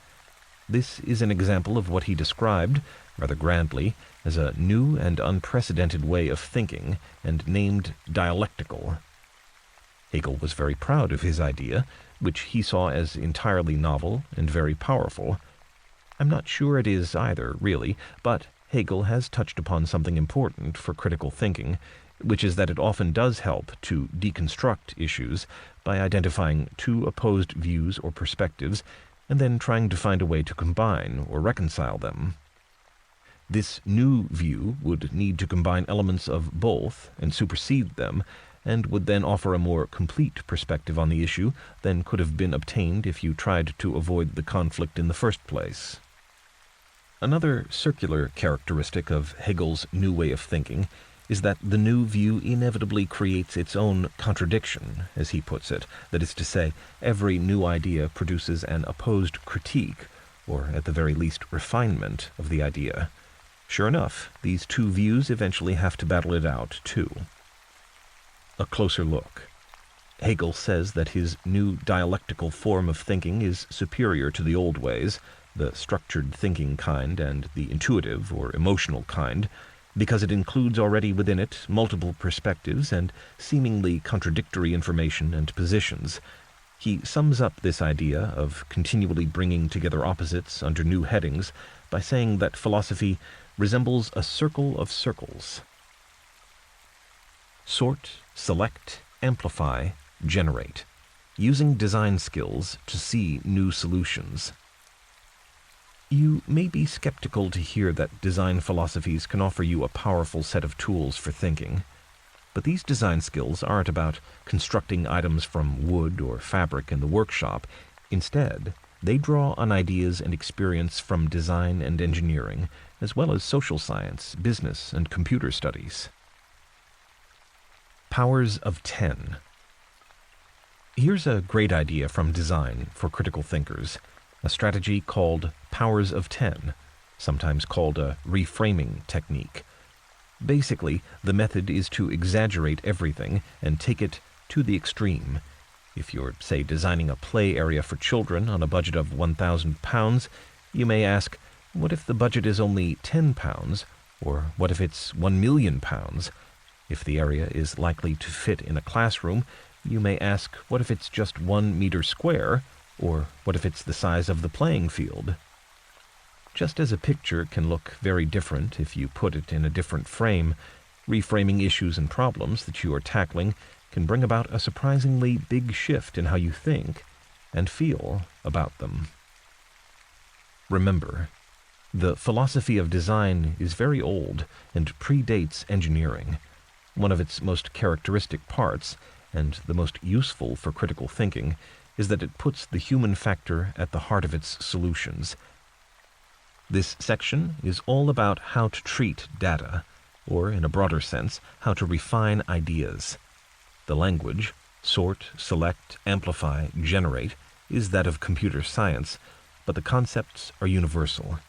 This is an example of what he described, rather grandly, as a new and unprecedented way of thinking, and named dialectical. Hegel was very proud of his idea, which he saw as entirely novel and very powerful. I'm not sure it is either, really, but Hegel has touched upon something important for critical thinking, which is that it often does help to deconstruct issues by identifying 2 opposed views or perspectives and then trying to find a way to combine or reconcile them. This new view would need to combine elements of both and supersede them, and would then offer a more complete perspective on the issue than could have been obtained if you tried to avoid the conflict in the first place. Another circular characteristic of Hegel's new way of thinking is that the new view inevitably creates its own contradiction, as he puts it. That is to say, every new idea produces an opposed critique, or at the very least refinement, of the idea. Sure enough, these 2 views eventually have to battle it out, too. A closer look. Hegel says that his new dialectical form of thinking is superior to the old ways, the structured thinking kind and the intuitive or emotional kind, because it includes already within it multiple perspectives and seemingly contradictory information and positions. He sums up this idea of continually bringing together opposites under new headings by saying that philosophy resembles a circle of circles. Sort, select, amplify, generate, using design skills to see new solutions. You may be skeptical to hear that design philosophies can offer you a powerful set of tools for thinking, but these design skills aren't about constructing items from wood or fabric in the workshop. Instead, they draw on ideas and experience from design and engineering, as well as social science, business, and computer studies. Powers of 10. Here's a great idea from design for critical thinkers, a strategy called Powers of 10, sometimes called a reframing technique. Basically, the method is to exaggerate everything and take it to the extreme. If you're, say, designing a play area for children on a budget of £1,000, you may ask, what if the budget is only £10, or what if it's £1,000,000? If the area is likely to fit in a classroom, You may ask, what if it's just 1 meter square, or what if it's the size of the playing field? Just as a picture can look very different if you put it in a different frame, reframing issues and problems that you are tackling can bring about a surprisingly big shift in how you think and feel about them. Remember, the philosophy of design is very old and predates engineering. One of its most characteristic parts, and the most useful for critical thinking, is that it puts the human factor at the heart of its solutions. This section is all about how to treat data, or in a broader sense, how to refine ideas. The language, sort, select, amplify, generate, is that of computer science, but the concepts are universal.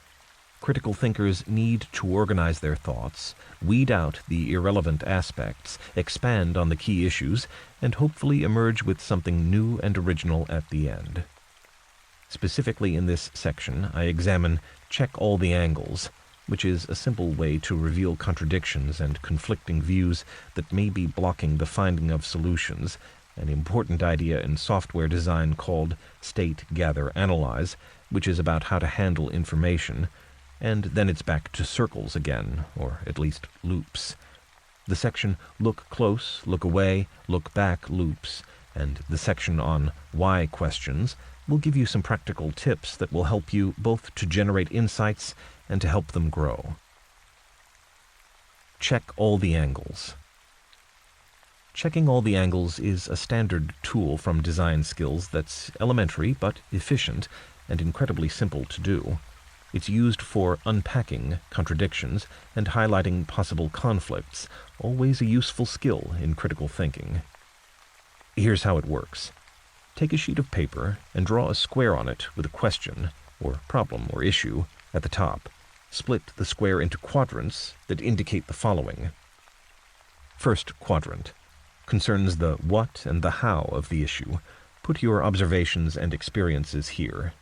Critical thinkers need to organize their thoughts, weed out the irrelevant aspects, expand on the key issues, and hopefully emerge with something new and original at the end. Specifically in this section, I examine check all the angles, which is a simple way to reveal contradictions and conflicting views that may be blocking the finding of solutions, an important idea in software design called state, gather, analyze, which is about how to handle information, and then it's back to circles again, or at least loops. The section look close, look away, look back loops, and the section on why questions will give you some practical tips that will help you both to generate insights and to help them grow. Check all the angles. Checking all the angles is a standard tool from design skills that's elementary but efficient and incredibly simple to do. It's used for unpacking contradictions and highlighting possible conflicts, always a useful skill in critical thinking. Here's how it works. Take a sheet of paper and draw a square on it with a question, or problem or issue, at the top. Split the square into quadrants that indicate the following. First quadrant concerns the what and the how of the issue. Put your observations and experiences here.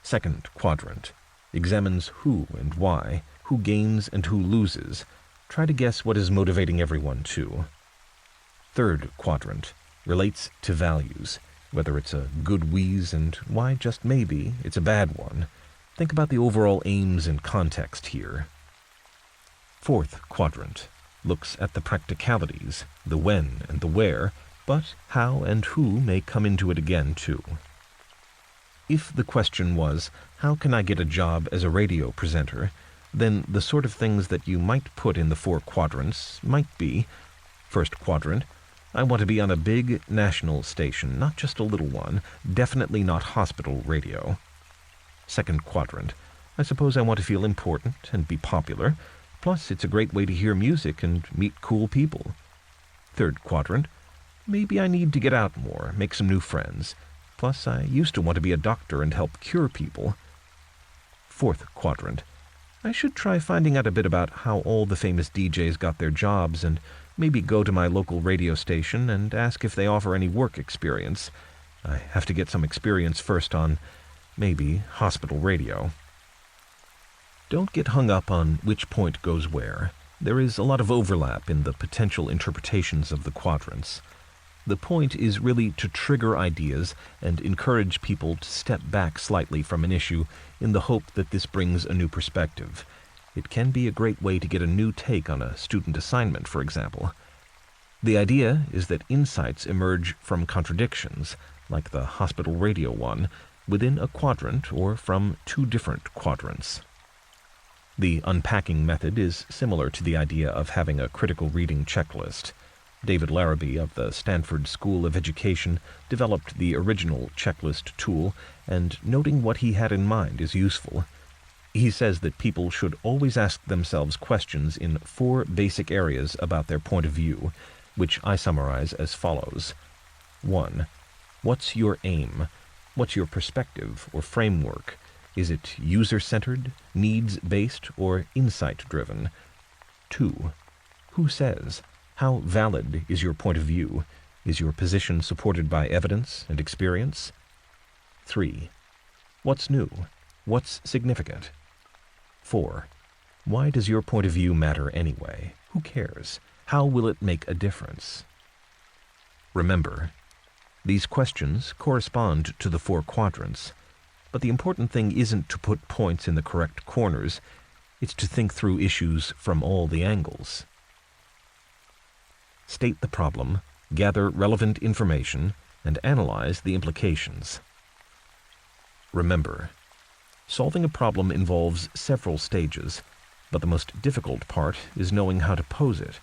Second quadrant examines who and why, who gains and who loses. Try to guess what is motivating everyone too. Third quadrant relates to values, whether it's a good wheeze and why just maybe it's a bad one. Think about the overall aims and context here. Fourth quadrant looks at the practicalities, the when and the where, but how and who may come into it again too. If the question was, how can I get a job as a radio presenter, then the sort of things that you might put in the 4 quadrants might be, first quadrant, I want to be on a big national station, not just a little one, definitely not hospital radio. Second quadrant, I suppose I want to feel important and be popular, plus it's a great way to hear music and meet cool people. Third quadrant, maybe I need to get out more, make some new friends. Plus, I used to want to be a doctor and help cure people. Fourth quadrant, I should try finding out a bit about how all the famous DJs got their jobs and maybe go to my local radio station and ask if they offer any work experience. I have to get some experience first on, maybe, hospital radio. Don't get hung up on which point goes where. There is a lot of overlap in the potential interpretations of the quadrants. The point is really to trigger ideas and encourage people to step back slightly from an issue in the hope that this brings a new perspective. It can be a great way to get a new take on a student assignment, for example. The idea is that insights emerge from contradictions, like the hospital radio one, within a quadrant or from 2 different quadrants. The unpacking method is similar to the idea of having a critical reading checklist. David Larrabee of the Stanford School of Education developed the original checklist tool, and noting what he had in mind is useful. He says that people should always ask themselves questions in 4 basic areas about their point of view, which I summarize as follows. 1. What's your aim? What's your perspective or framework? Is it user-centered, needs-based, or insight-driven? 2. Who says? How valid is your point of view? Is your position supported by evidence and experience? 3. What's new? What's significant? 4. Why does your point of view matter anyway? Who cares? How will it make a difference? Remember, these questions correspond to the 4 quadrants, but the important thing isn't to put points in the correct corners, it's to think through issues from all the angles. State the problem, gather relevant information, and analyze the implications. Remember, solving a problem involves several stages, but the most difficult part is knowing how to pose it.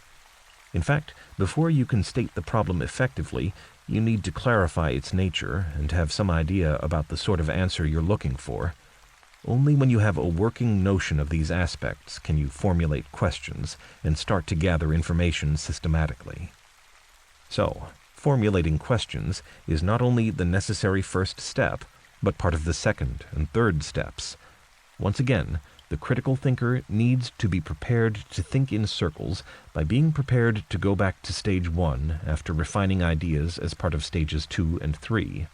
In fact, before you can state the problem effectively, you need to clarify its nature and have some idea about the sort of answer you're looking for. Only when you have a working notion of these aspects can you formulate questions and start to gather information systematically. So, formulating questions is not only the necessary first step, but part of the second and third steps. Once again, the critical thinker needs to be prepared to think in circles by being prepared to go back to stage 1 after refining ideas as part of stages 2 and 3.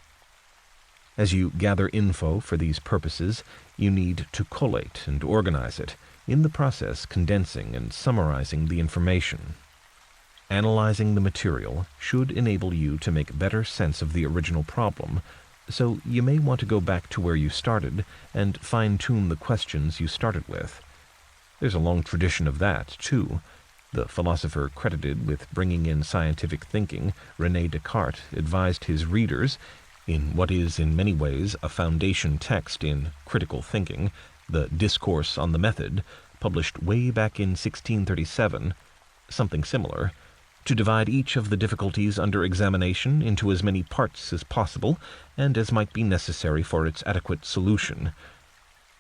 As you gather info for these purposes, you need to collate and organize it, in the process condensing and summarizing the information. Analyzing the material should enable you to make better sense of the original problem, so you may want to go back to where you started and fine-tune the questions you started with. There's a long tradition of that, too. The philosopher credited with bringing in scientific thinking, René Descartes, advised his readers, in what is in many ways a foundation text in critical thinking, the Discourse on the Method, published way back in 1637, something similar, to divide each of the difficulties under examination into as many parts as possible and as might be necessary for its adequate solution.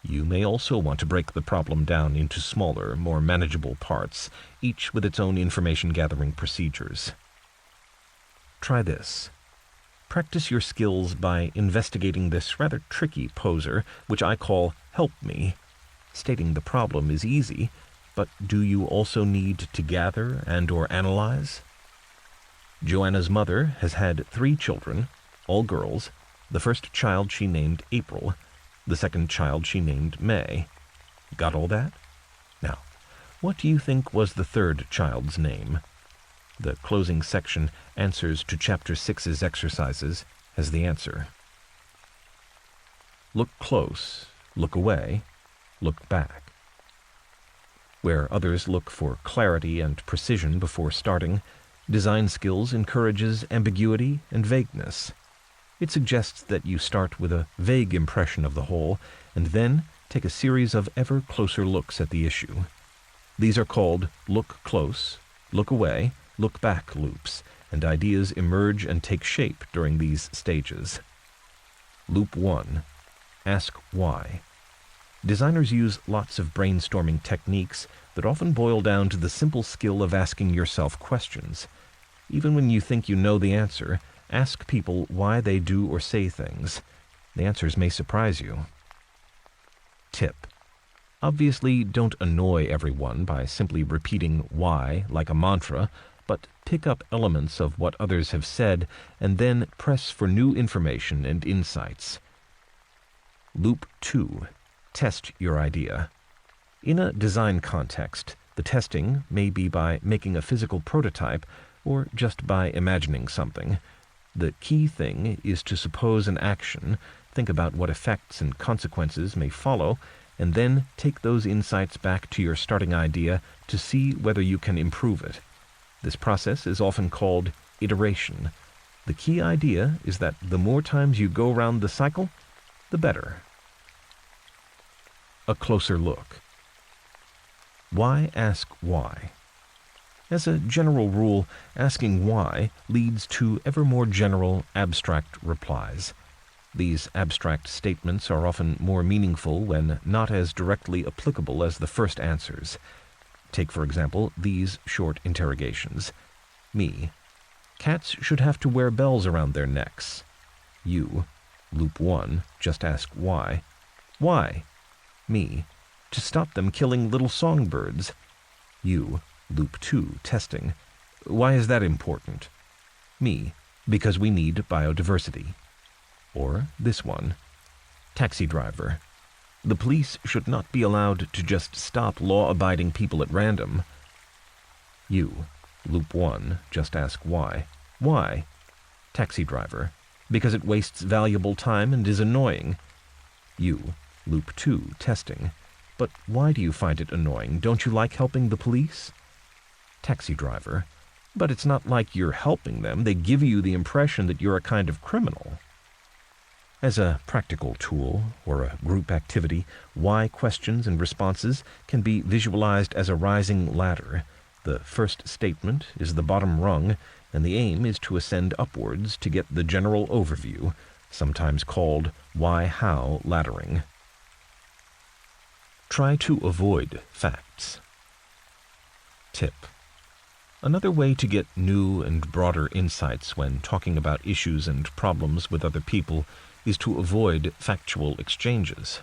You may also want to break the problem down into smaller, more manageable parts, each with its own information-gathering procedures. Try this. Practice your skills by investigating this rather tricky poser, which I call Help Me. Stating the problem is easy, but do you also need to gather and/or analyze? Joanna's mother has had 3 children, all girls. The first child she named April. The second child she named May. Got all that? Now, what do you think was the third child's name? The closing section, Answers to Chapter 6's Exercises, has the answer. Look close, look away, look back. Where others look for clarity and precision before starting, design skills encourages ambiguity and vagueness. It suggests that you start with a vague impression of the whole, and then take a series of ever closer looks at the issue. These are called look close, look away, look back loops, and ideas emerge and take shape during these stages. Loop 1. Ask why. Designers use lots of brainstorming techniques that often boil down to the simple skill of asking yourself questions. Even when you think you know the answer, ask people why they do or say things. The answers may surprise you. Tip. Obviously, don't annoy everyone by simply repeating why like a mantra, but pick up elements of what others have said and then press for new information and insights. Loop 2. Test your idea. In a design context, the testing may be by making a physical prototype or just by imagining something. The key thing is to suppose an action, think about what effects and consequences may follow, and then take those insights back to your starting idea to see whether you can improve it. This process is often called iteration. The key idea is that the more times you go round the cycle, the better. A closer look. Why ask why? As a general rule, asking why leads to ever more general, abstract replies. These abstract statements are often more meaningful when not as directly applicable as the first answers. Take, for example, these short interrogations. Me. Cats should have to wear bells around their necks. You. Loop 1. Just ask why. Why? Me. To stop them killing little songbirds. You. Loop 2. Testing. Why is that important? Me. Because we need biodiversity. Or this one. Taxi driver. The police should not be allowed to just stop law-abiding people at random. You. Loop 1. Just ask why. Why? Taxi driver. Because it wastes valuable time and is annoying. You. Loop 2, testing. But why do you find it annoying? Don't you like helping the police? Taxi driver. But it's not like you're helping them. They give you the impression that you're a kind of criminal. As a practical tool or a group activity, why questions and responses can be visualized as a rising ladder. The first statement is the bottom rung, and the aim is to ascend upwards to get the general overview, sometimes called why-how laddering. Try to avoid facts. Tip. Another way to get new and broader insights when talking about issues and problems with other people is to avoid factual exchanges.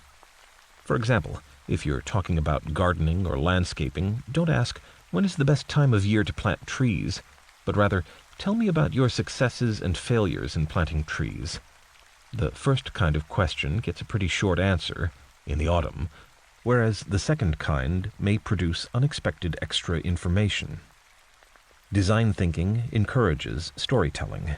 For example, if you're talking about gardening or landscaping, don't ask, when is the best time of year to plant trees? But rather, tell me about your successes and failures in planting trees. The first kind of question gets a pretty short answer, in the autumn, whereas the second kind may produce unexpected extra information. Design thinking encourages storytelling.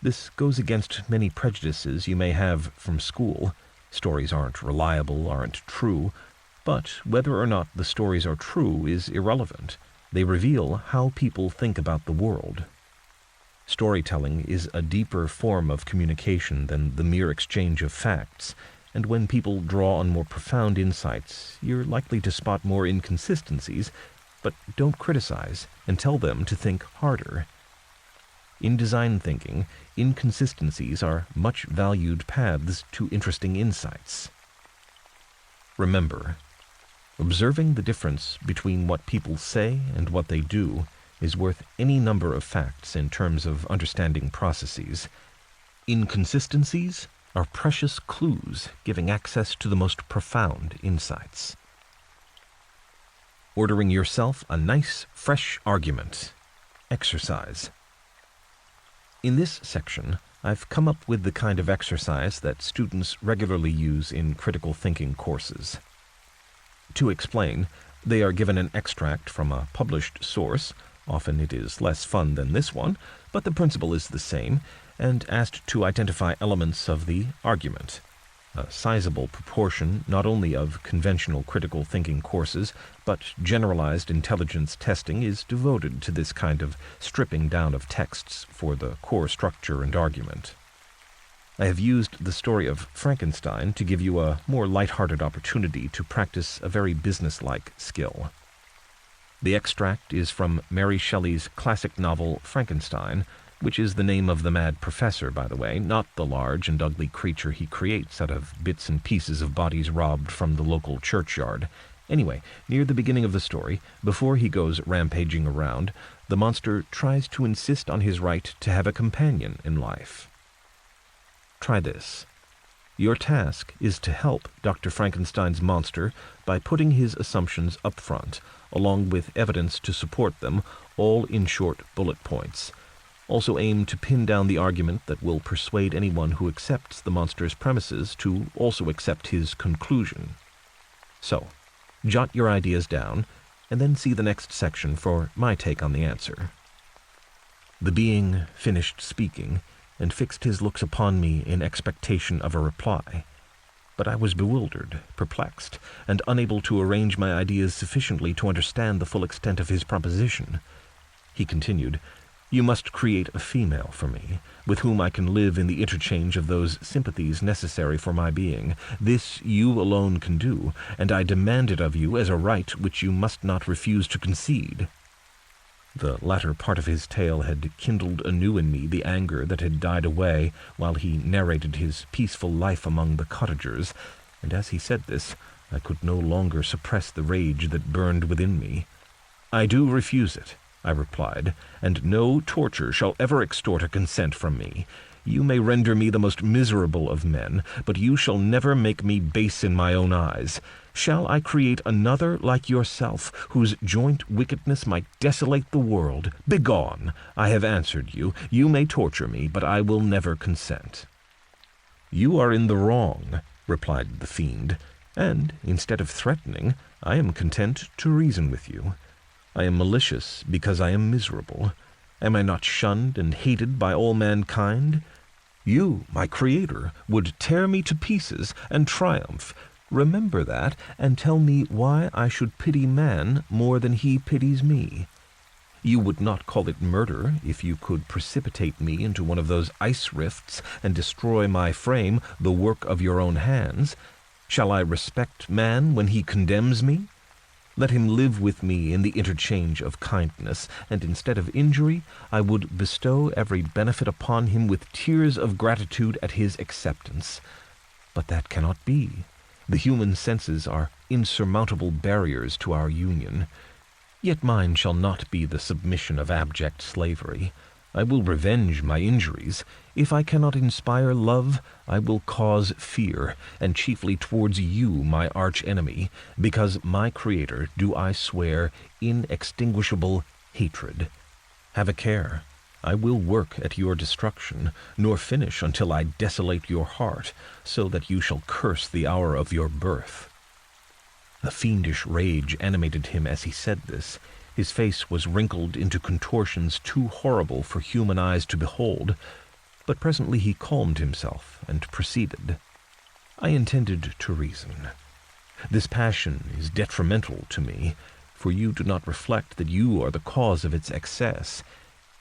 This goes against many prejudices you may have from school. Stories aren't reliable, aren't true, but whether or not the stories are true is irrelevant. They reveal how people think about the world. Storytelling is a deeper form of communication than the mere exchange of facts, and when people draw on more profound insights, you're likely to spot more inconsistencies, but don't criticize and tell them to think harder. In design thinking, inconsistencies are much valued paths to interesting insights. Remember, observing the difference between what people say and what they do is worth any number of facts in terms of understanding processes. Inconsistencies are precious clues giving access to the most profound insights. Ordering yourself a nice, fresh argument. Exercise. In this section, I've come up with the kind of exercise that students regularly use in critical thinking courses. To explain, they are given an extract from a published source, often it is less fun than this one, but the principle is the same, and asked to identify elements of the argument. A sizable proportion not only of conventional critical thinking courses, but generalized intelligence testing is devoted to this kind of stripping down of texts for the core structure and argument. I have used the story of Frankenstein to give you a more light-hearted opportunity to practice a very business-like skill. The extract is from Mary Shelley's classic novel Frankenstein, which is the name of the mad professor, by the way, not the large and ugly creature he creates out of bits and pieces of bodies robbed from the local churchyard. Anyway, near the beginning of the story, before he goes rampaging around, the monster tries to insist on his right to have a companion in life. Try this. Your task is to help Dr. Frankenstein's monster by putting his assumptions up front, along with evidence to support them, all in short bullet points. Also aim to pin down the argument that will persuade anyone who accepts the monster's premises to also accept his conclusion. So, jot your ideas down, and then see the next section for my take on the answer. The being finished speaking, and fixed his looks upon me in expectation of a reply. But I was bewildered, perplexed, and unable to arrange my ideas sufficiently to understand the full extent of his proposition. He continued, "You must create a female for me, with whom I can live in the interchange of those sympathies necessary for my being. This you alone can do, and I demand it of you as a right which you must not refuse to concede." The latter part of his tale had kindled anew in me the anger that had died away while he narrated his peaceful life among the cottagers, and as he said this, I could no longer suppress the rage that burned within me. "I do refuse it," I replied, "and no torture shall ever extort a consent from me. You may render me the most miserable of men, but you shall never make me base in my own eyes. Shall I create another like yourself, whose joint wickedness might desolate the world? Begone! I have answered you. You may torture me, but I will never consent." "You are in the wrong," replied the fiend, "and, instead of threatening, I am content to reason with you. I am malicious because I am miserable. Am I not shunned and hated by all mankind? You, my Creator, would tear me to pieces and triumph. Remember that, and tell me why I should pity man more than he pities me. You would not call it murder if you could precipitate me into one of those ice rifts and destroy my frame, the work of your own hands. Shall I respect man when he condemns me? Let him live with me in the interchange of kindness, and instead of injury, I would bestow every benefit upon him with tears of gratitude at his acceptance. But that cannot be. The human senses are insurmountable barriers to our union. Yet mine shall not be the submission of abject slavery. I will revenge my injuries. If I cannot inspire love, I will cause fear, and chiefly towards you, my arch-enemy, because my Creator, do I swear, inextinguishable hatred. Have a care. I will work at your destruction, nor finish until I desolate your heart, so that you shall curse the hour of your birth. A fiendish rage animated him as he said this. His face was wrinkled into contortions too horrible for human eyes to behold, but presently he calmed himself and proceeded. I intended to reason. This passion is detrimental to me, for you do not reflect that you are the cause of its excess.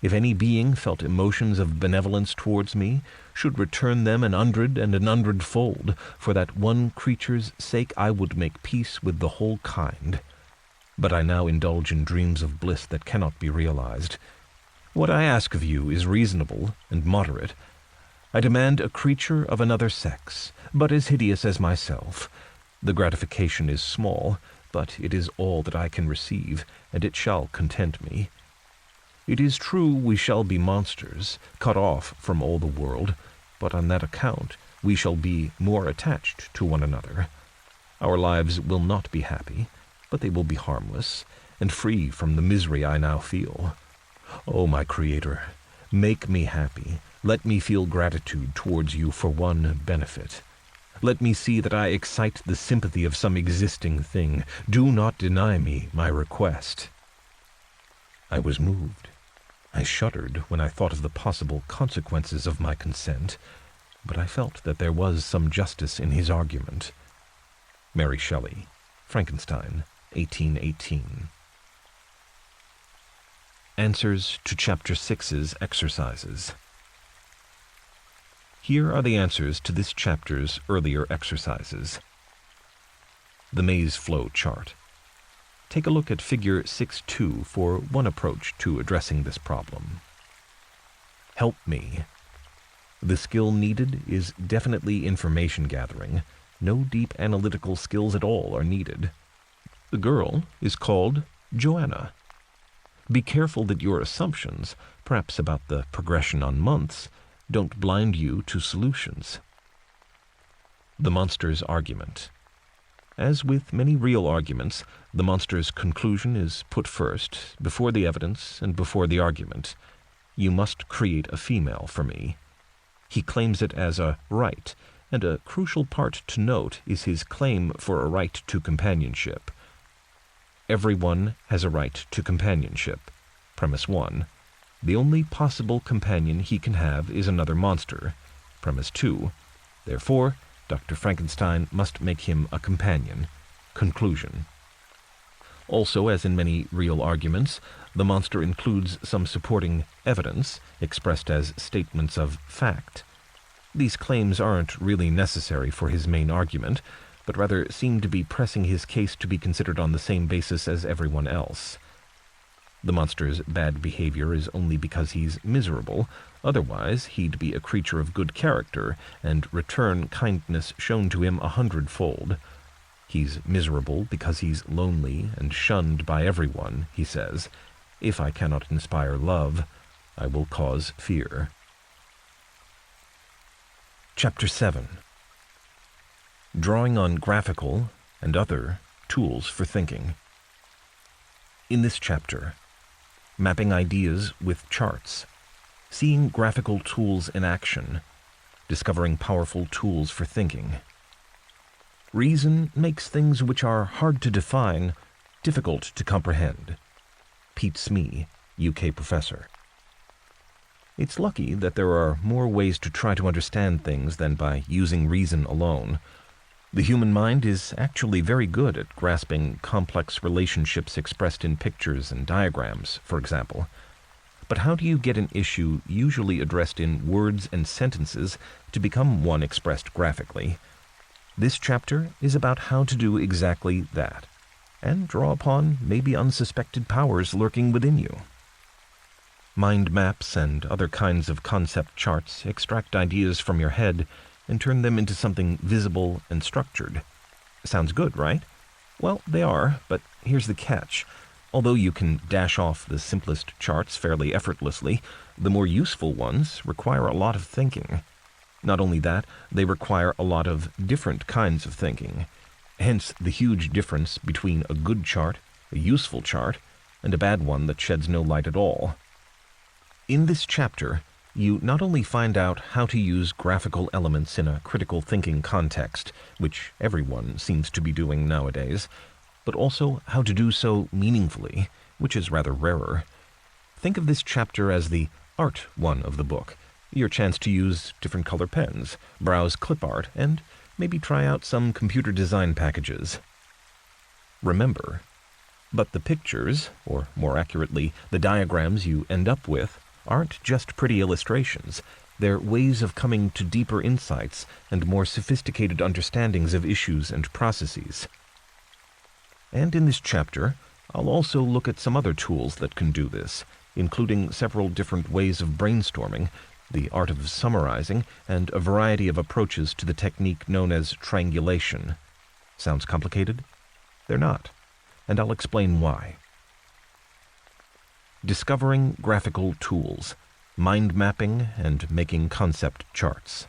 If any being felt emotions of benevolence towards me, should return them 100 and 100-fold. For that one creature's sake I would make peace with the whole kind. But I now indulge in dreams of bliss that cannot be realized. What I ask of you is reasonable and moderate. I demand a creature of another sex, but as hideous as myself. The gratification is small, but it is all that I can receive, and it shall content me. It is true we shall be monsters, cut off from all the world, but on that account we shall be more attached to one another. Our lives will not be happy, but they will be harmless, and free from the misery I now feel. O my Creator, make me happy. Let me feel gratitude towards you for one benefit. Let me see that I excite the sympathy of some existing thing. Do not deny me my request. I was moved. I shuddered when I thought of the possible consequences of my consent, but I felt that there was some justice in his argument. Mary Shelley, Frankenstein, 1818. Answers to Chapter 6's exercises. Here are the answers to this chapter's earlier exercises. The maze flow chart. Take a look at Figure 6.2 for one approach to addressing this problem. Help me. The skill needed is definitely information gathering. No deep analytical skills at all are needed. The girl is called Joanna. Be careful that your assumptions, perhaps about the progression on months, don't blind you to solutions. The monster's argument. As with many real arguments, the monster's conclusion is put first, before the evidence and before the argument. You must create a female for me. He claims it as a right, and a crucial part to note is his claim for a right to companionship. Everyone has a right to companionship. Premise 1. The only possible companion he can have is another monster. Premise 2. Therefore, Dr. Frankenstein must make him a companion. Conclusion. Also, as in many real arguments, the monster includes some supporting evidence, expressed as statements of fact. These claims aren't really necessary for his main argument, but rather seem to be pressing his case to be considered on the same basis as everyone else. The monster's bad behavior is only because he's miserable. Otherwise, he'd be a creature of good character, and return kindness shown to him 100-fold. He's miserable because he's lonely and shunned by everyone, he says. If I cannot inspire love, I will cause fear. Chapter 7. Drawing on graphical and other tools for thinking. In this chapter, mapping ideas with charts, seeing graphical tools in action, discovering powerful tools for thinking. Reason makes things which are hard to define difficult to comprehend. Pete Smee, UK professor. It's lucky that there are more ways to try to understand things than by using reason alone. The human mind is actually very good at grasping complex relationships expressed in pictures and diagrams, for example. But how do you get an issue usually addressed in words and sentences to become one expressed graphically? This chapter is about how to do exactly that, and draw upon maybe unsuspected powers lurking within you. Mind maps and other kinds of concept charts extract ideas from your head and turn them into something visible and structured. Sounds good, right? Well, they are, but here's the catch. Although you can dash off the simplest charts fairly effortlessly, the more useful ones require a lot of thinking. Not only that, they require a lot of different kinds of thinking. Hence the huge difference between a good chart, a useful chart, and a bad one that sheds no light at all. In this chapter, you not only find out how to use graphical elements in a critical thinking context, which everyone seems to be doing nowadays, but also how to do so meaningfully, which is rather rarer. Think of this chapter as the art one of the book, your chance to use different color pens, browse clip art, and maybe try out some computer design packages. Remember, but the pictures, or more accurately, the diagrams you end up with, aren't just pretty illustrations. They're ways of coming to deeper insights and more sophisticated understandings of issues and processes. And in this chapter, I'll also look at some other tools that can do this, including several different ways of brainstorming, the art of summarizing, and a variety of approaches to the technique known as triangulation. Sounds complicated? They're not, and I'll explain why. Discovering graphical tools, mind mapping, and making concept charts.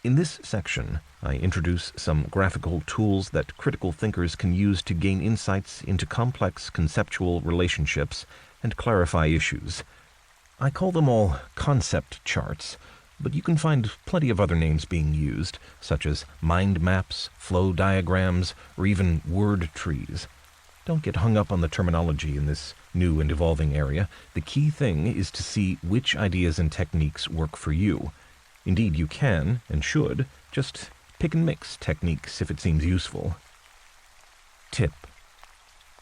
In this section, I introduce some graphical tools that critical thinkers can use to gain insights into complex conceptual relationships and clarify issues. I call them all concept charts, but you can find plenty of other names being used, such as mind maps, flow diagrams, or even word trees. Don't get hung up on the terminology in this new and evolving area. The key thing is to see which ideas and techniques work for you. Indeed, you can, and should, just pick and mix techniques if it seems useful. Tip: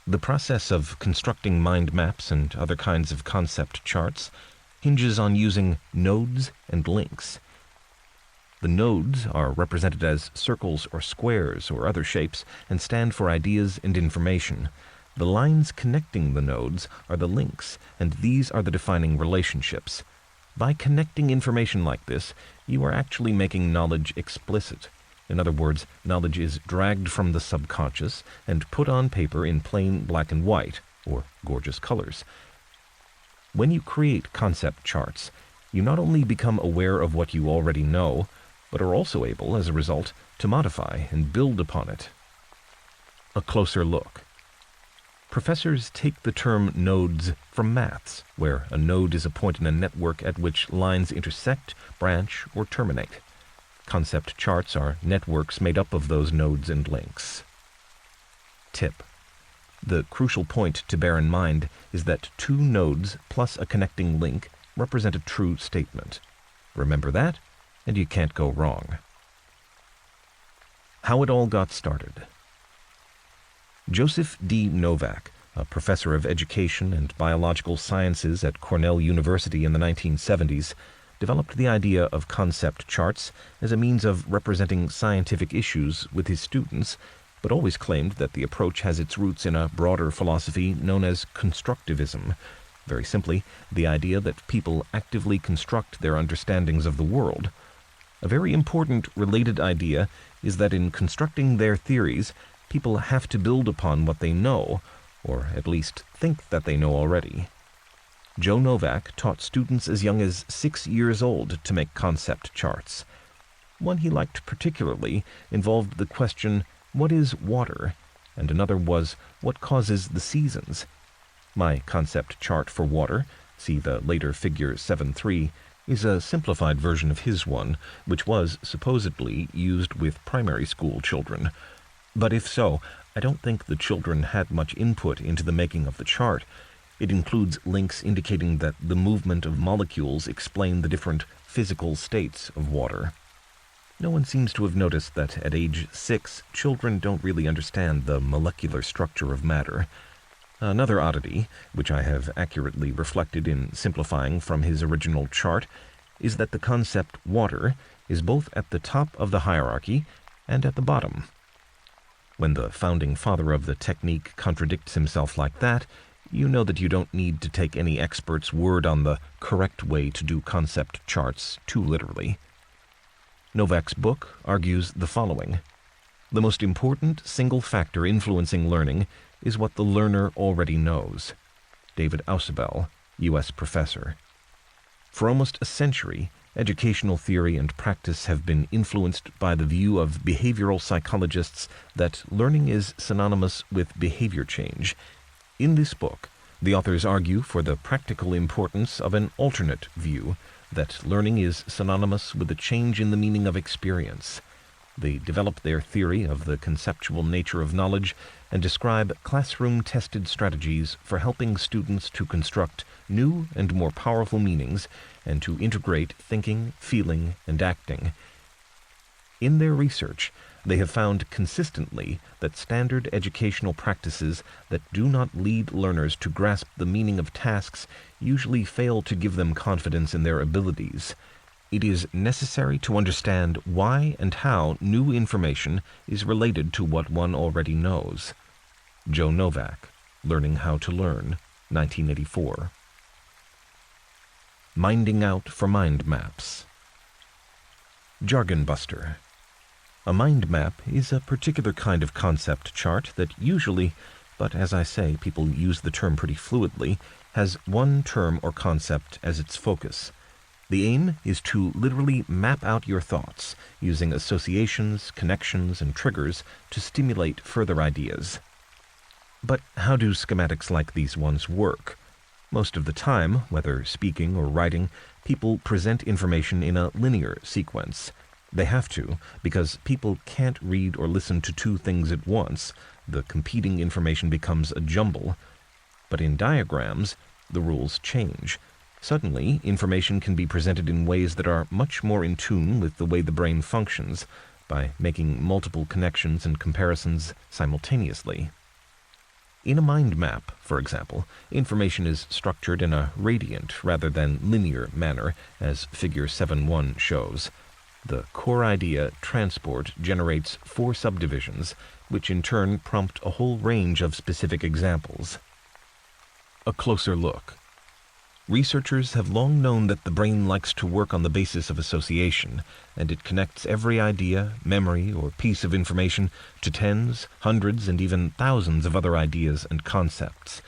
the process of constructing mind maps and other kinds of concept charts hinges on using nodes and links. The nodes are represented as circles or squares or other shapes and stand for ideas and information. The lines connecting the nodes are the links, and these are the defining relationships. By connecting information like this, you are actually making knowledge explicit. In other words, knowledge is dragged from the subconscious and put on paper in plain black and white, or gorgeous colors. When you create concept charts, you not only become aware of what you already know, but are also able, as a result, to modify and build upon it. A closer look. Professors take the term nodes from maths, where a node is a point in a network at which lines intersect, branch, or terminate. Concept charts are networks made up of those nodes and links. Tip: the crucial point to bear in mind is that two nodes plus a connecting link represent a true statement. Remember that, and you can't go wrong. How it all got started. Joseph D. Novak, a professor of education and biological sciences at Cornell University in the 1970s, developed the idea of concept charts as a means of representing scientific issues with his students, but always claimed that the approach has its roots in a broader philosophy known as constructivism. Very simply, the idea that people actively construct their understandings of the world. A very important related idea is that in constructing their theories, people have to build upon what they know, or at least think that they know already. Joe Novak taught students as young as 6 years old to make concept charts. One he liked particularly involved the question, what is water? And another was, what causes the seasons? My concept chart for water, see the later figure 7.3, is a simplified version of his one, which was supposedly used with primary school children. But if so, I don't think the children had much input into the making of the chart. It includes links indicating that the movement of molecules explain the different physical states of water. No one seems to have noticed that at age 6, children don't really understand the molecular structure of matter. Another oddity, which I have accurately reflected in simplifying from his original chart, is that the concept water is both at the top of the hierarchy and at the bottom. When the founding father of the technique contradicts himself like that, you know that you don't need to take any expert's word on the correct way to do concept charts too literally. Novak's book argues the following: the most important single factor influencing learning is what the learner already knows. David Ausubel, U.S. professor. For almost a century, educational theory and practice have been influenced by the view of behavioral psychologists that learning is synonymous with behavior change. In this book, the authors argue for the practical importance of an alternate view, that learning is synonymous with a change in the meaning of experience. They develop their theory of the conceptual nature of knowledge and describe classroom-tested strategies for helping students to construct new and more powerful meanings and to integrate thinking, feeling, and acting. In their research, they have found consistently that standard educational practices that do not lead learners to grasp the meaning of tasks usually fail to give them confidence in their abilities. It is necessary to understand why and how new information is related to what one already knows. Joe Novak, Learning How to Learn, 1984. Minding Out for Mind Maps. Jargon Buster. A mind map is a particular kind of concept chart that usually, but as I say, people use the term pretty fluidly, has one term or concept as its focus. The aim is to literally map out your thoughts, using associations, connections, and triggers to stimulate further ideas. But how do schematics like these ones work? Most of the time, whether speaking or writing, people present information in a linear sequence. They have to, because people can't read or listen to two things at once. The competing information becomes a jumble. But in diagrams, the rules change. Suddenly, information can be presented in ways that are much more in tune with the way the brain functions, by making multiple connections and comparisons simultaneously. In a mind map, for example, information is structured in a radiant rather than linear manner, as Figure 7.1 shows. The core idea, transport, generates 4 subdivisions, which in turn prompt a whole range of specific examples. A closer look. Researchers have long known that the brain likes to work on the basis of association, and it connects every idea, memory, or piece of information to tens, hundreds, and even thousands of other ideas and concepts.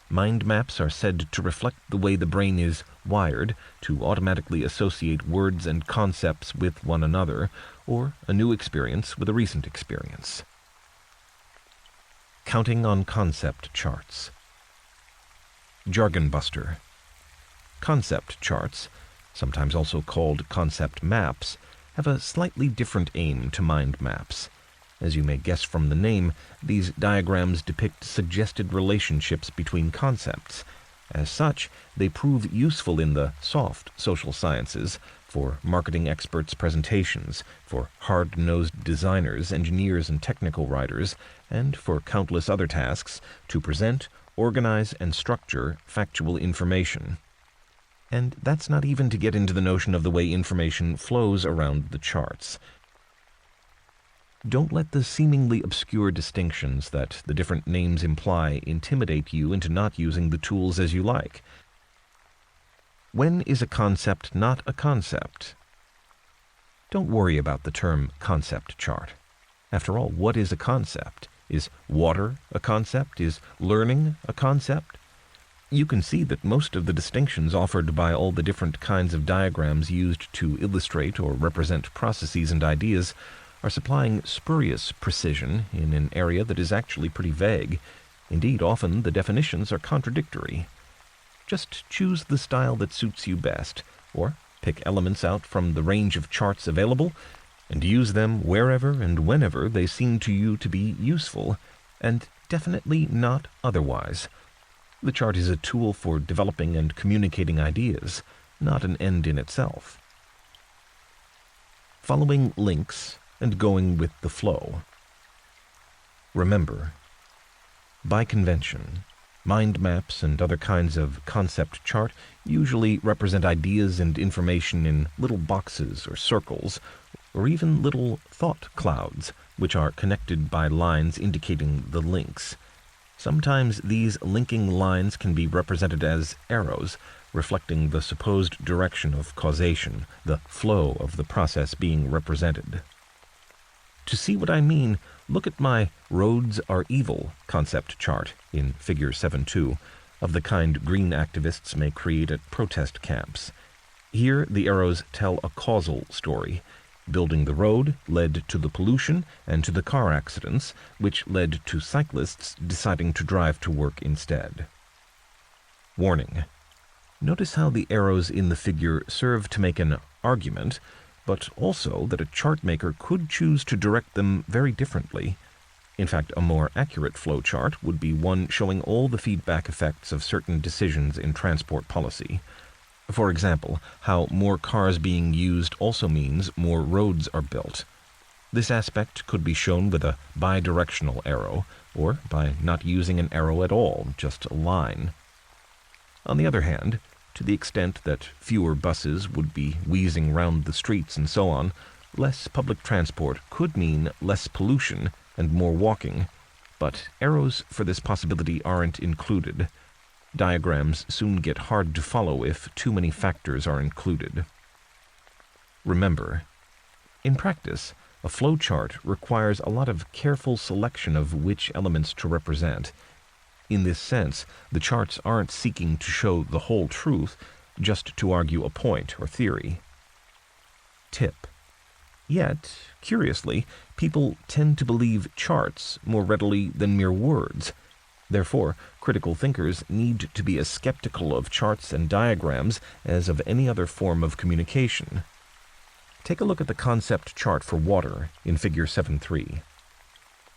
Mind maps are said to reflect the way the brain is wired to automatically associate words and concepts with one another, or a new experience with a recent experience. Counting on concept charts. Jargon Buster. Concept charts, sometimes also called concept maps, have a slightly different aim to mind maps. As you may guess from the name, these diagrams depict suggested relationships between concepts. As such, they prove useful in the soft social sciences, for marketing experts' presentations, for hard-nosed designers, engineers, and technical writers, and for countless other tasks to present, organize, and structure factual information. And that's not even to get into the notion of the way information flows around the charts. Don't let the seemingly obscure distinctions that the different names imply intimidate you into not using the tools as you like. When is a concept not a concept? Don't worry about the term concept chart. After all, what is a concept? Is water a concept? Is learning a concept? You can see that most of the distinctions offered by all the different kinds of diagrams used to illustrate or represent processes and ideas are supplying spurious precision in an area that is actually pretty vague. Indeed, often the definitions are contradictory. Just choose the style that suits you best, or pick elements out from the range of charts available and use them wherever and whenever they seem to you to be useful, and definitely not otherwise. The chart is a tool for developing and communicating ideas, not an end in itself. Following links and going with the flow. Remember, by convention, mind maps and other kinds of concept chart usually represent ideas and information in little boxes or circles, or even little thought clouds, which are connected by lines indicating the links. Sometimes these linking lines can be represented as arrows, reflecting the supposed direction of causation, the flow of the process being represented. To see what I mean, look at my Roads Are Evil concept chart in Figure 7.2, of the kind green activists may create at protest camps. Here the arrows tell a causal story. Building the road led to the pollution and to the car accidents, which led to cyclists deciding to drive to work instead. Warning. Notice how the arrows in the figure serve to make an argument, but also that a chart maker could choose to direct them very differently. In fact, a more accurate flow chart would be one showing all the feedback effects of certain decisions in transport policy. For example, how more cars being used also means more roads are built. This aspect could be shown with a bidirectional arrow, or by not using an arrow at all, just a line. On the other hand, to the extent that fewer buses would be wheezing round the streets and so on, less public transport could mean less pollution and more walking, but arrows for this possibility aren't included. Diagrams soon get hard to follow if too many factors are included. Remember, in practice, a flowchart requires a lot of careful selection of which elements to represent. In this sense, the charts aren't seeking to show the whole truth, just to argue a point or theory. Tip. Yet, curiously, people tend to believe charts more readily than mere words. Therefore, critical thinkers need to be as skeptical of charts and diagrams as of any other form of communication. Take a look at the concept chart for water in Figure 7.3.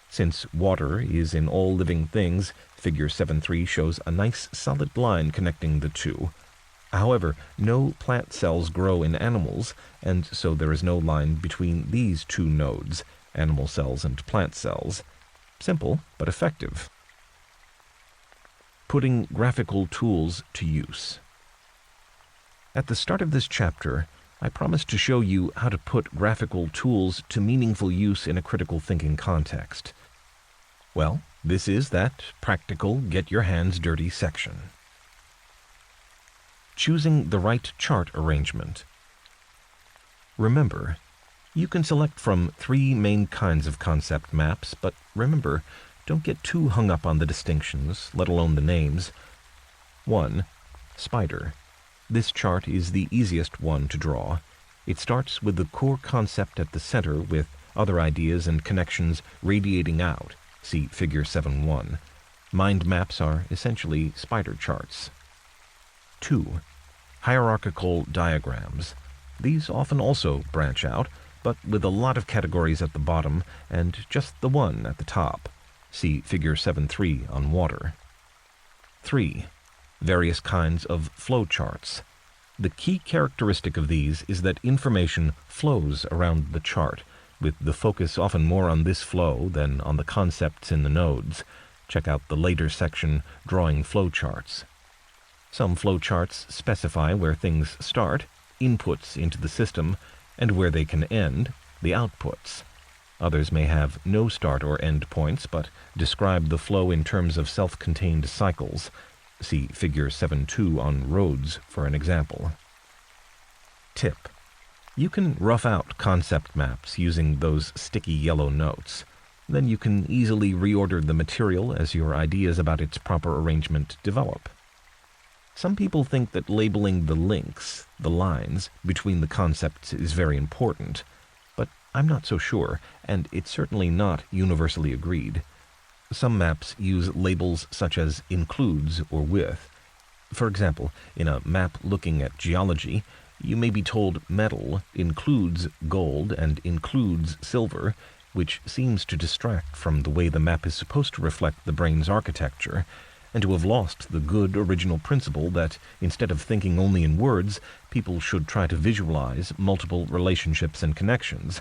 Since water is in all living things, Figure 7.3 shows a nice solid line connecting the two. However, no plant cells grow in animals, and so there is no line between these two nodes, animal cells and plant cells. Simple, but effective. Putting graphical tools to use. At the start of this chapter, I promised to show you how to put graphical tools to meaningful use in a critical thinking context. Well, this is that practical, get-your-hands-dirty section. Choosing the right chart arrangement. Remember, you can select from 3 main kinds of concept maps, but remember, don't get too hung up on the distinctions, let alone the names. 1. Spider. This chart is the easiest one to draw. It starts with the core concept at the center with other ideas and connections radiating out. See Figure 7.1. Mind maps are essentially spider charts. 2. Hierarchical diagrams. These often also branch out, but with a lot of categories at the bottom and just the one at the top. See Figure 7.3 on water. 3. Various kinds of flow charts. The key characteristic of these is that information flows around the chart, with the focus often more on this flow than on the concepts in the nodes. Check out the later section, Drawing Flowcharts. Some flowcharts specify where things start, inputs into the system, and where they can end, the outputs. Others may have no start or end points, but describe the flow in terms of self-contained cycles. See Figure 7.2 on roads for an example. Tip. You can rough out concept maps using those sticky yellow notes. Then you can easily reorder the material as your ideas about its proper arrangement develop. Some people think that labeling the links, the lines, between the concepts is very important, but I'm not so sure, and it's certainly not universally agreed. Some maps use labels such as includes or with. For example, in a map looking at geology, you may be told metal includes gold and includes silver, which seems to distract from the way the map is supposed to reflect the brain's architecture, and to have lost the good original principle that, instead of thinking only in words, people should try to visualize multiple relationships and connections.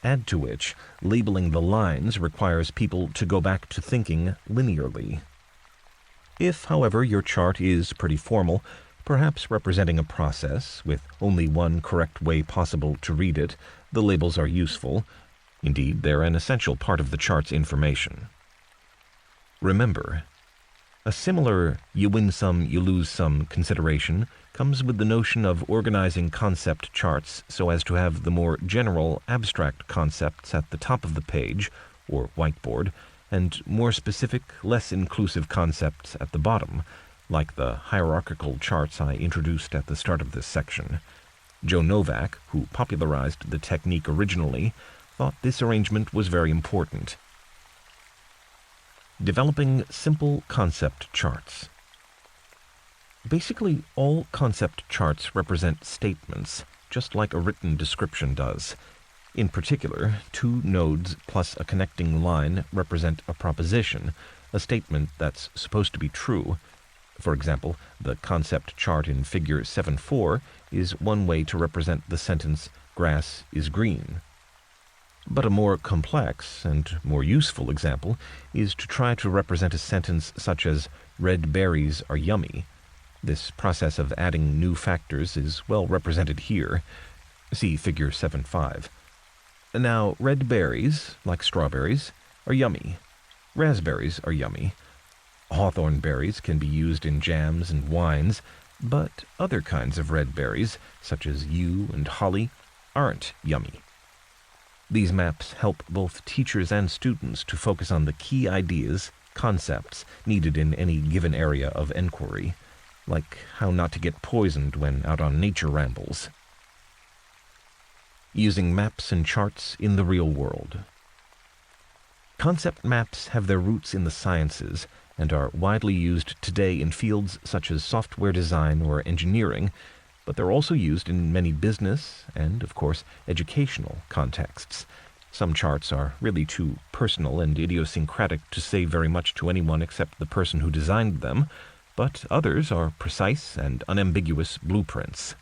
Add to which, labeling the lines requires people to go back to thinking linearly. If, however, your chart is pretty formal, perhaps representing a process with only one correct way possible to read it, the labels are useful. Indeed, they're an essential part of the chart's information. Remember, a similar you win some, you lose some consideration comes with the notion of organizing concept charts so as to have the more general, abstract concepts at the top of the page, or whiteboard, and more specific, less inclusive concepts at the bottom, like the hierarchical charts I introduced at the start of this section. Joe Novak, who popularized the technique originally, thought this arrangement was very important. Developing simple concept charts. Basically, all concept charts represent statements, just like a written description does. In particular, two nodes plus a connecting line represent a proposition, a statement that's supposed to be true. For example, the concept chart in Figure 7.4 is one way to represent the sentence, "Grass is green." But a more complex and more useful example is to try to represent a sentence such as, "Red berries are yummy." This process of adding new factors is well represented here. See Figure 7.5. Now, red berries, like strawberries, are yummy. Raspberries are yummy. Hawthorn berries can be used in jams and wines, but other kinds of red berries, such as yew and holly, aren't yummy. These maps help both teachers and students to focus on the key ideas, concepts, needed in any given area of enquiry, like how not to get poisoned when out on nature rambles. Using maps and charts in the real world. Concept maps have their roots in the sciences and are widely used today in fields such as software design or engineering, but they're also used in many business and, of course, educational contexts. Some charts are really too personal and idiosyncratic to say very much to anyone except the person who designed them, but others are precise and unambiguous blueprints.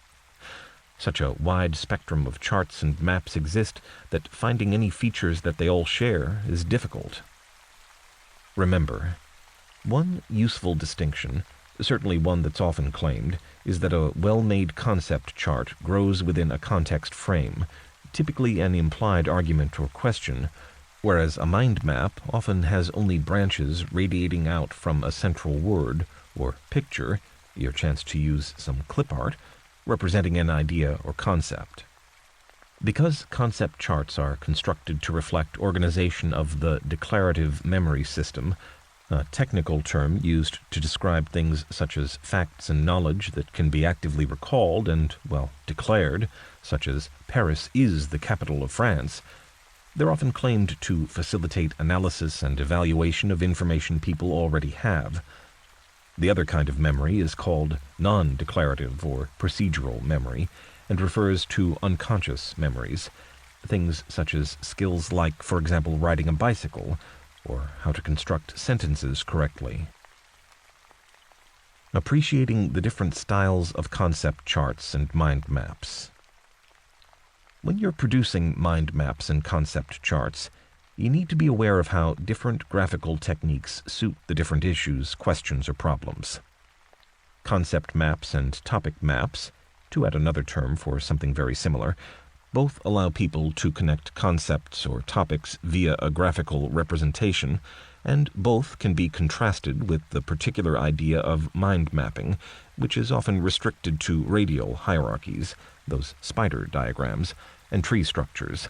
Such a wide spectrum of charts and maps exist that finding any features that they all share is difficult. Remember, one useful distinction, certainly one that's often claimed, is that a well-made concept chart grows within a context frame, typically an implied argument or question, whereas a mind map often has only branches radiating out from a central word or picture, your chance to use some clip art, representing an idea or concept. Because concept charts are constructed to reflect organization of the declarative memory system, a technical term used to describe things such as facts and knowledge that can be actively recalled and, well, declared, such as Paris is the capital of France, they're often claimed to facilitate analysis and evaluation of information people already have. The other kind of memory is called non-declarative or procedural memory and refers to unconscious memories, things such as skills like, for example, riding a bicycle, or how to construct sentences correctly. Appreciating the different styles of concept charts and mind maps. When you're producing mind maps and concept charts, you need to be aware of how different graphical techniques suit the different issues, questions, or problems. Concept maps and topic maps, to add another term for something very similar, both allow people to connect concepts or topics via a graphical representation, and both can be contrasted with the particular idea of mind mapping, which is often restricted to radial hierarchies, those spider diagrams, and tree structures.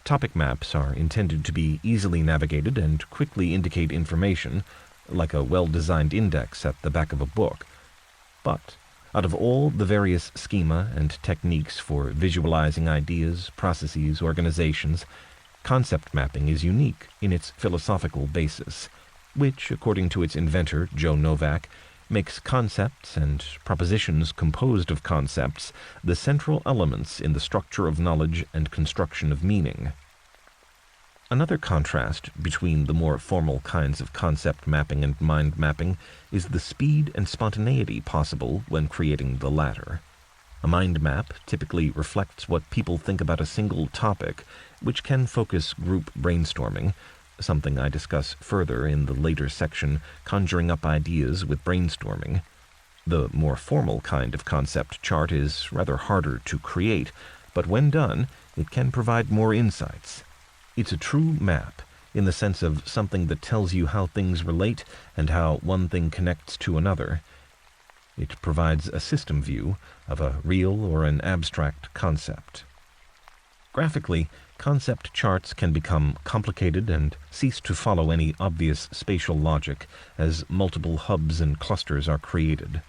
Topic maps are intended to be easily navigated and quickly indicate information, like a well-designed index at the back of a book. But out of all the various schema and techniques for visualizing ideas, processes, organizations, concept mapping is unique in its philosophical basis, which, according to its inventor, Joe Novak, makes concepts and propositions composed of concepts the central elements in the structure of knowledge and construction of meaning. Another contrast between the more formal kinds of concept mapping and mind mapping is the speed and spontaneity possible when creating the latter. A mind map typically reflects what people think about a single topic, which can focus group brainstorming, something I discuss further in the later section, Conjuring Up Ideas with Brainstorming. The more formal kind of concept chart is rather harder to create, but when done, it can provide more insights. It's a true map, in the sense of something that tells you how things relate and how one thing connects to another. It provides a system view of a real or an abstract concept. Graphically, concept charts can become complicated and cease to follow any obvious spatial logic as multiple hubs and clusters are created.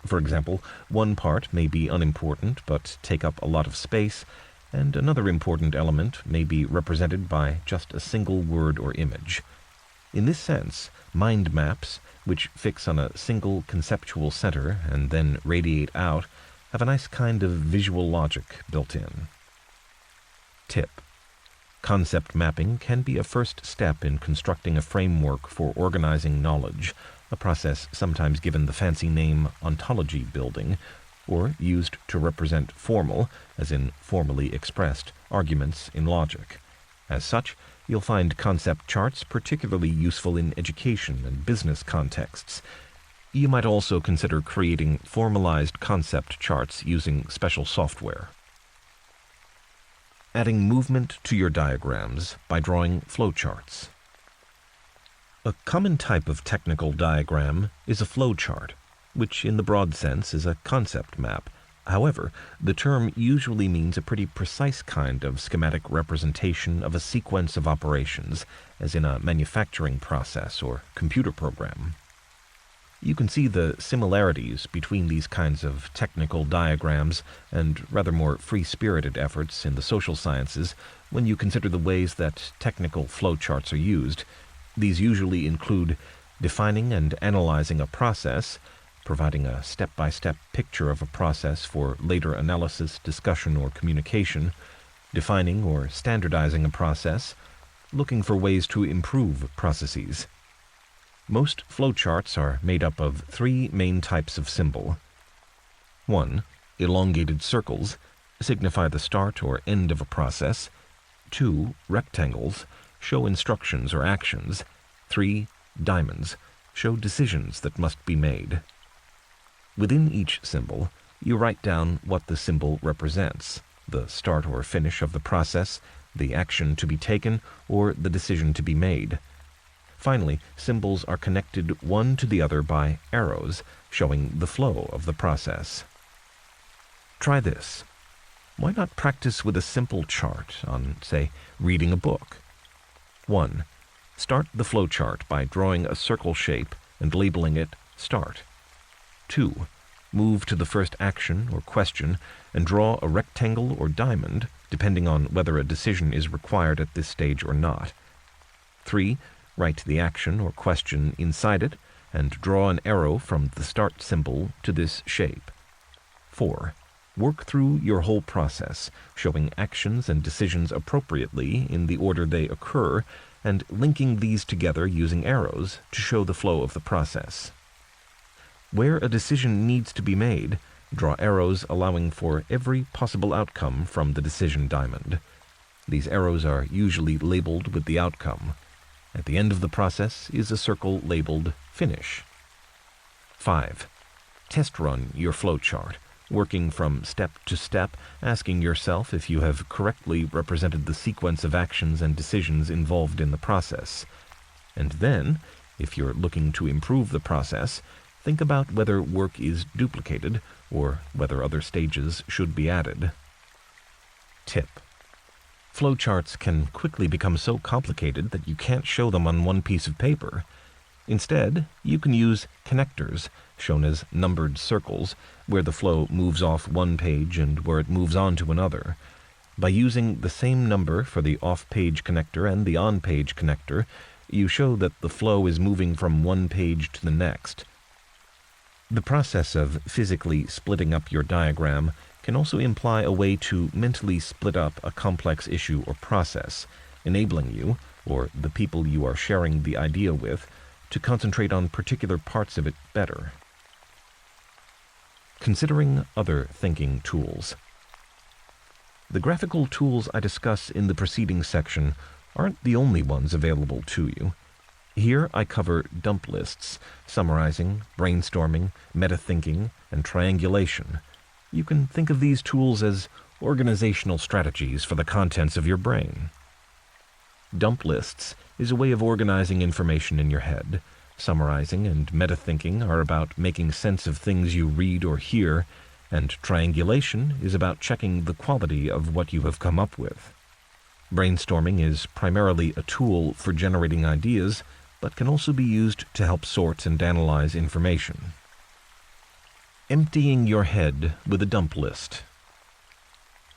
For example, one part may be unimportant but take up a lot of space, and another important element may be represented by just a single word or image. In this sense, mind maps, which fix on a single conceptual center and then radiate out, have a nice kind of visual logic built in. Tip: concept mapping can be a first step in constructing a framework for organizing knowledge, a process sometimes given the fancy name ontology building, or used to represent formal, as in formally expressed, arguments in logic. As such, you'll find concept charts particularly useful in education and business contexts. You might also consider creating formalized concept charts using special software. Adding movement to your diagrams by drawing flowcharts. A common type of technical diagram is a flowchart, which in the broad sense is a concept map. However, the term usually means a pretty precise kind of schematic representation of a sequence of operations, as in a manufacturing process or computer program. You can see the similarities between these kinds of technical diagrams and rather more free-spirited efforts in the social sciences when you consider the ways that technical flowcharts are used. These usually include defining and analyzing a process, providing a step-by-step picture of a process for later analysis, discussion, or communication, defining or standardizing a process, looking for ways to improve processes. Most flowcharts are made up of three main types of symbol. 1. Elongated circles signify the start or end of a process. 2. Rectangles show instructions or actions. 3. Diamonds show decisions that must be made. Within each symbol, you write down what the symbol represents, the start or finish of the process, the action to be taken, or the decision to be made. Finally, symbols are connected one to the other by arrows, showing the flow of the process. Try this. Why not practice with a simple chart on, say, reading a book? 1. Start the flowchart by drawing a circle shape and labeling it Start. 2. Move to the first action or question and draw a rectangle or diamond, depending on whether a decision is required at this stage or not. 3. Write the action or question inside it and draw an arrow from the start symbol to this shape. 4. Work through your whole process, showing actions and decisions appropriately in the order they occur, and linking these together using arrows to show the flow of the process. Where a decision needs to be made, draw arrows allowing for every possible outcome from the decision diamond. These arrows are usually labeled with the outcome. At the end of the process is a circle labeled Finish. 5. Test run your flowchart, working from step to step, asking yourself if you have correctly represented the sequence of actions and decisions involved in the process. And then, if you're looking to improve the process, think about whether work is duplicated or whether other stages should be added. Tip: flowcharts can quickly become so complicated that you can't show them on one piece of paper. Instead, you can use connectors, shown as numbered circles, where the flow moves off one page and where it moves on to another. By using the same number for the off-page connector and the on-page connector, you show that the flow is moving from one page to the next. The process of physically splitting up your diagram can also imply a way to mentally split up a complex issue or process. enabling you, or the people you are sharing the idea with, to concentrate on particular parts of it better. Considering other thinking tools. The graphical tools I discuss in the preceding section aren't the only ones available to you. Here I cover dump lists, summarizing, brainstorming, meta-thinking, and triangulation. You can think of these tools as organizational strategies for the contents of your brain. Dump lists is a way of organizing information in your head. Summarizing and meta-thinking are about making sense of things you read or hear, and triangulation is about checking the quality of what you have come up with. Brainstorming is primarily a tool for generating ideas, but can also be used to help sort and analyze information. Emptying your head with a dump list.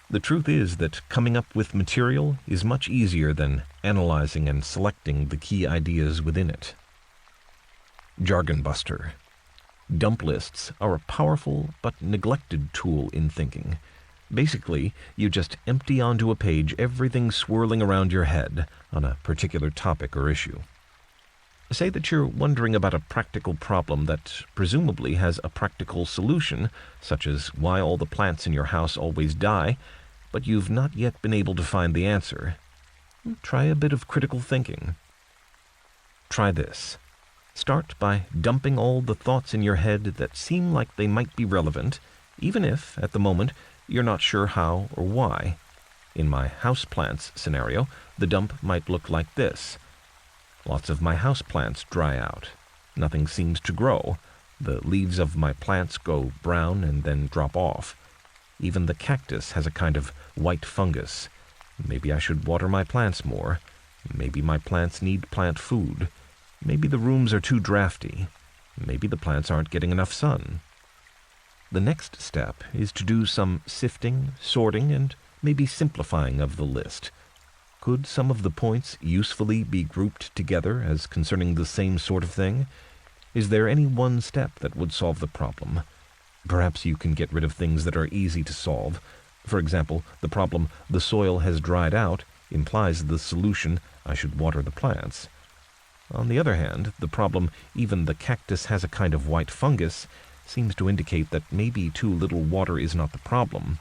The truth is that coming up with material is much easier than analyzing and selecting the key ideas within it. Jargon buster. Dump lists are a powerful but neglected tool in thinking. Basically, you just empty onto a page everything swirling around your head on a particular topic or issue. Say that you're wondering about a practical problem that presumably has a practical solution, such as why all the plants in your house always die, but you've not yet been able to find the answer. Try a bit of critical thinking. Try this. Start by dumping all the thoughts in your head that seem like they might be relevant, even if, at the moment, you're not sure how or why. In my houseplants scenario, the dump might look like this. Lots of my houseplants dry out. Nothing seems to grow. The leaves of my plants go brown and then drop off. Even the cactus has a kind of white fungus. Maybe I should water my plants more. Maybe my plants need plant food. Maybe the rooms are too drafty. Maybe the plants aren't getting enough sun. The next step is to do some sifting, sorting, and maybe simplifying of the list. Could some of the points usefully be grouped together as concerning the same sort of thing? Is there any one step that would solve the problem? Perhaps you can get rid of things that are easy to solve. For example, the problem, the soil has dried out, implies the solution, I should water the plants. On the other hand, the problem, even the cactus has a kind of white fungus, seems to indicate that maybe too little water is not the problem.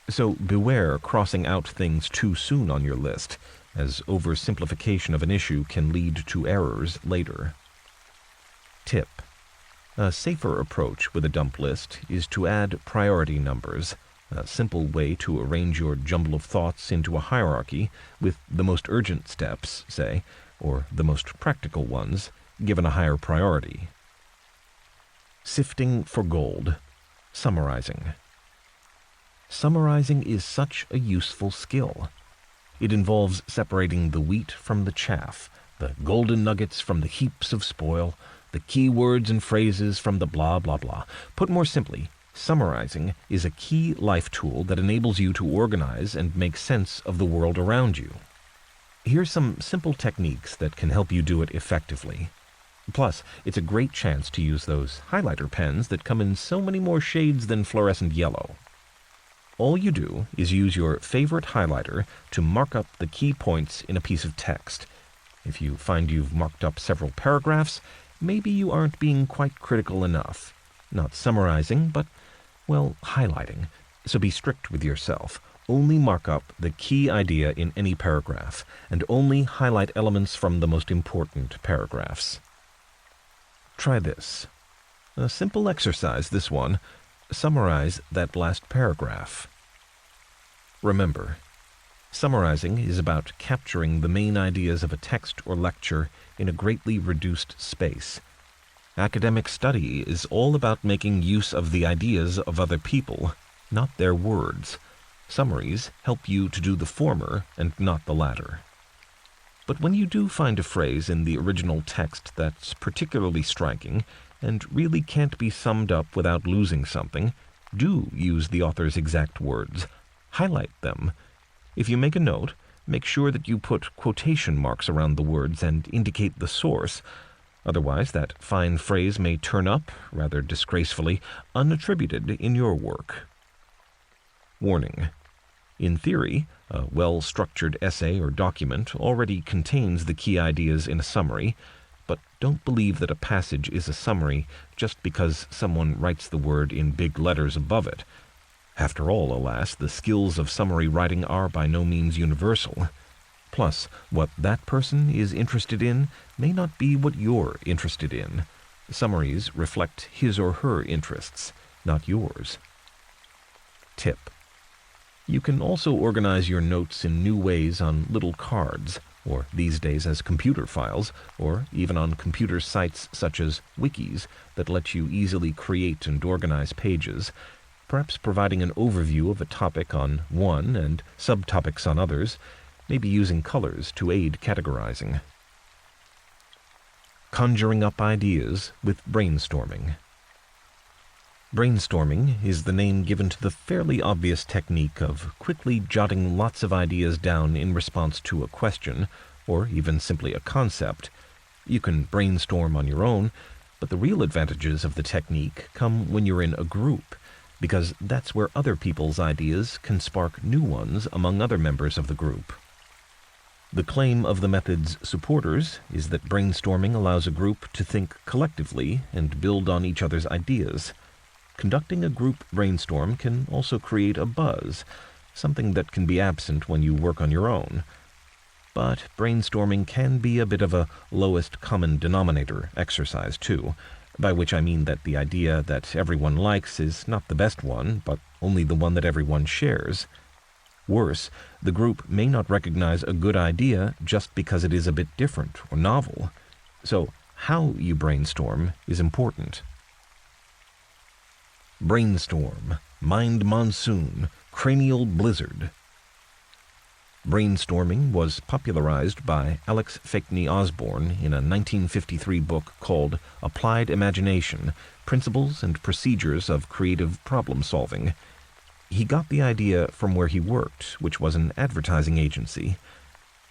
So beware crossing out things too soon on your list, as oversimplification of an issue can lead to errors later. Tip. A safer approach with a dump list is to add priority numbers, a simple way to arrange your jumble of thoughts into a hierarchy with the most urgent steps, say, or the most practical ones, given a higher priority. Sifting for gold. Summarizing. Summarizing is such a useful skill. It involves separating the wheat from the chaff, the golden nuggets from the heaps of spoil, the key words and phrases from the blah blah blah. Put more simply, summarizing is a key life tool that enables you to organize and make sense of the world around you. Here's some simple techniques that can help you do it effectively. Plus, it's a great chance to use those highlighter pens that come in so many more shades than fluorescent yellow. All you do is use your favorite highlighter to mark up the key points in a piece of text. If you find you've marked up several paragraphs, maybe you aren't being quite critical enough. Not summarizing, but, well, highlighting. So be strict with yourself. Only mark up the key idea in any paragraph, and only highlight elements from the most important paragraphs. Try this. A simple exercise, this one. Summarize that last paragraph. Remember, summarizing is about capturing the main ideas of a text or lecture in a greatly reduced space. Academic study is all about making use of the ideas of other people, not their words. Summaries help you to do the former and not the latter. But when you do find a phrase in the original text that's particularly striking and really can't be summed up without losing something, do use the author's exact words. Highlight them. If you make a note, make sure that you put quotation marks around the words and indicate the source. Otherwise, that fine phrase may turn up, rather disgracefully, unattributed in your work. Warning. In theory, A well-structured essay or document already contains the key ideas in a summary, but don't believe that a passage is a summary just because someone writes the word in big letters above it. After all, alas, the skills of summary writing are by no means universal. Plus, what that person is interested in may not be what you're interested in. Summaries reflect his or her interests, not yours. Tip: you can also organize your notes in new ways on little cards, or these days as computer files, or even on computer sites such as wikis that let you easily create and organize pages, perhaps providing an overview of a topic on one and subtopics on others, maybe using colors to aid categorizing. Conjuring up ideas with brainstorming. Brainstorming is the name given to the fairly obvious technique of quickly jotting lots of ideas down in response to a question, or even simply a concept. You can brainstorm on your own, but the real advantages of the technique come when you're in a group, because that's where other people's ideas can spark new ones among other members of the group. The claim of the method's supporters is that brainstorming allows a group to think collectively and build on each other's ideas. Conducting a group brainstorm can also create a buzz, something that can be absent when you work on your own. But brainstorming can be a bit of a lowest common denominator exercise too, by which I mean that the idea that everyone likes is not the best one, but only the one that everyone shares. Worse, the group may not recognize a good idea just because it is a bit different or novel. So how you brainstorm is important. Brainstorm, mind monsoon, cranial blizzard. Brainstorming was popularized by Alex Fakney Osborne in a 1953 book called Applied Imagination: Principles and Procedures of Creative Problem Solving. He got the idea from where he worked, which was an advertising agency.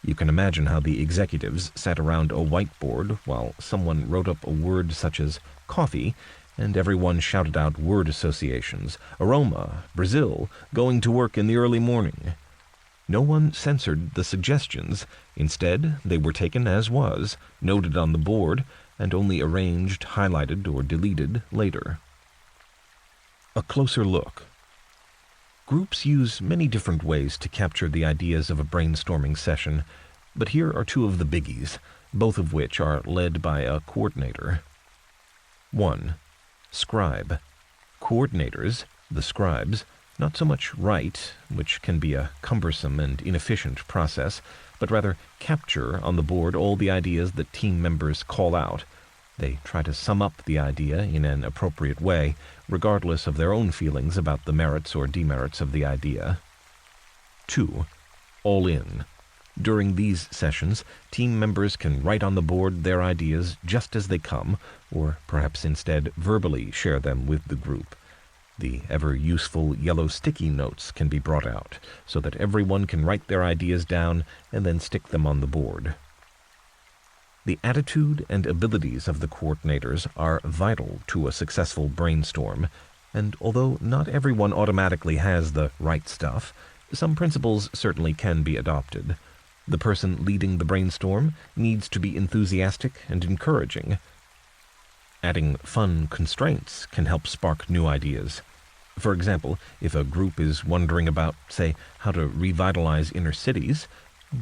You can imagine how the executives sat around a whiteboard while someone wrote up a word such as coffee, and everyone shouted out word associations: aroma, Brazil, going to work in the early morning. No one censored the suggestions. Instead, they were taken as was, noted on the board, and only arranged, highlighted, or deleted later. A closer look. Groups use many different ways to capture the ideas of a brainstorming session, but here are two of the biggies, both of which are led by a coordinator. 1. Scribe. Coordinators, the scribes, not so much write, which can be a cumbersome and inefficient process, but rather capture on the board all the ideas that team members call out. They try to sum up the idea in an appropriate way, regardless of their own feelings about the merits or demerits of the idea. 2. All in. During these sessions, team members can write on the board their ideas just as they come, or perhaps instead verbally share them with the group. The ever-useful yellow sticky notes can be brought out, so that everyone can write their ideas down and then stick them on the board. The attitude and abilities of the coordinators are vital to a successful brainstorm, and although not everyone automatically has the right stuff, some principles certainly can be adopted. The person leading the brainstorm needs to be enthusiastic and encouraging. Adding fun constraints can help spark new ideas. For example, if a group is wondering about, say, how to revitalize inner cities,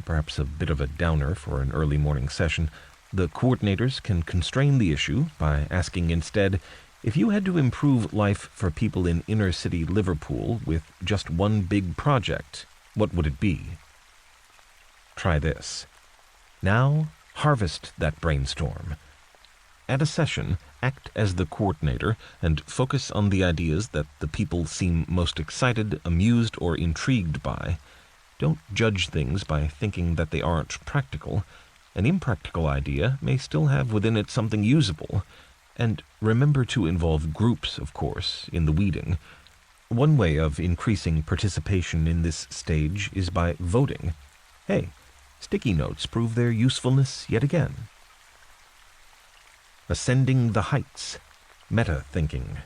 perhaps a bit of a downer for an early morning session, the coordinators can constrain the issue by asking instead, if you had to improve life for people in inner city Liverpool with just one big project, what would it be? Try this. Now, harvest that brainstorm. At a session, act as the coordinator and focus on the ideas that the people seem most excited, amused, or intrigued by. Don't judge things by thinking that they aren't practical. An impractical idea may still have within it something usable. And remember to involve groups, of course, in the weeding. One way of increasing participation in this stage is by voting. Hey, sticky notes prove their usefulness yet again. Ascending the heights. Meta-thinking.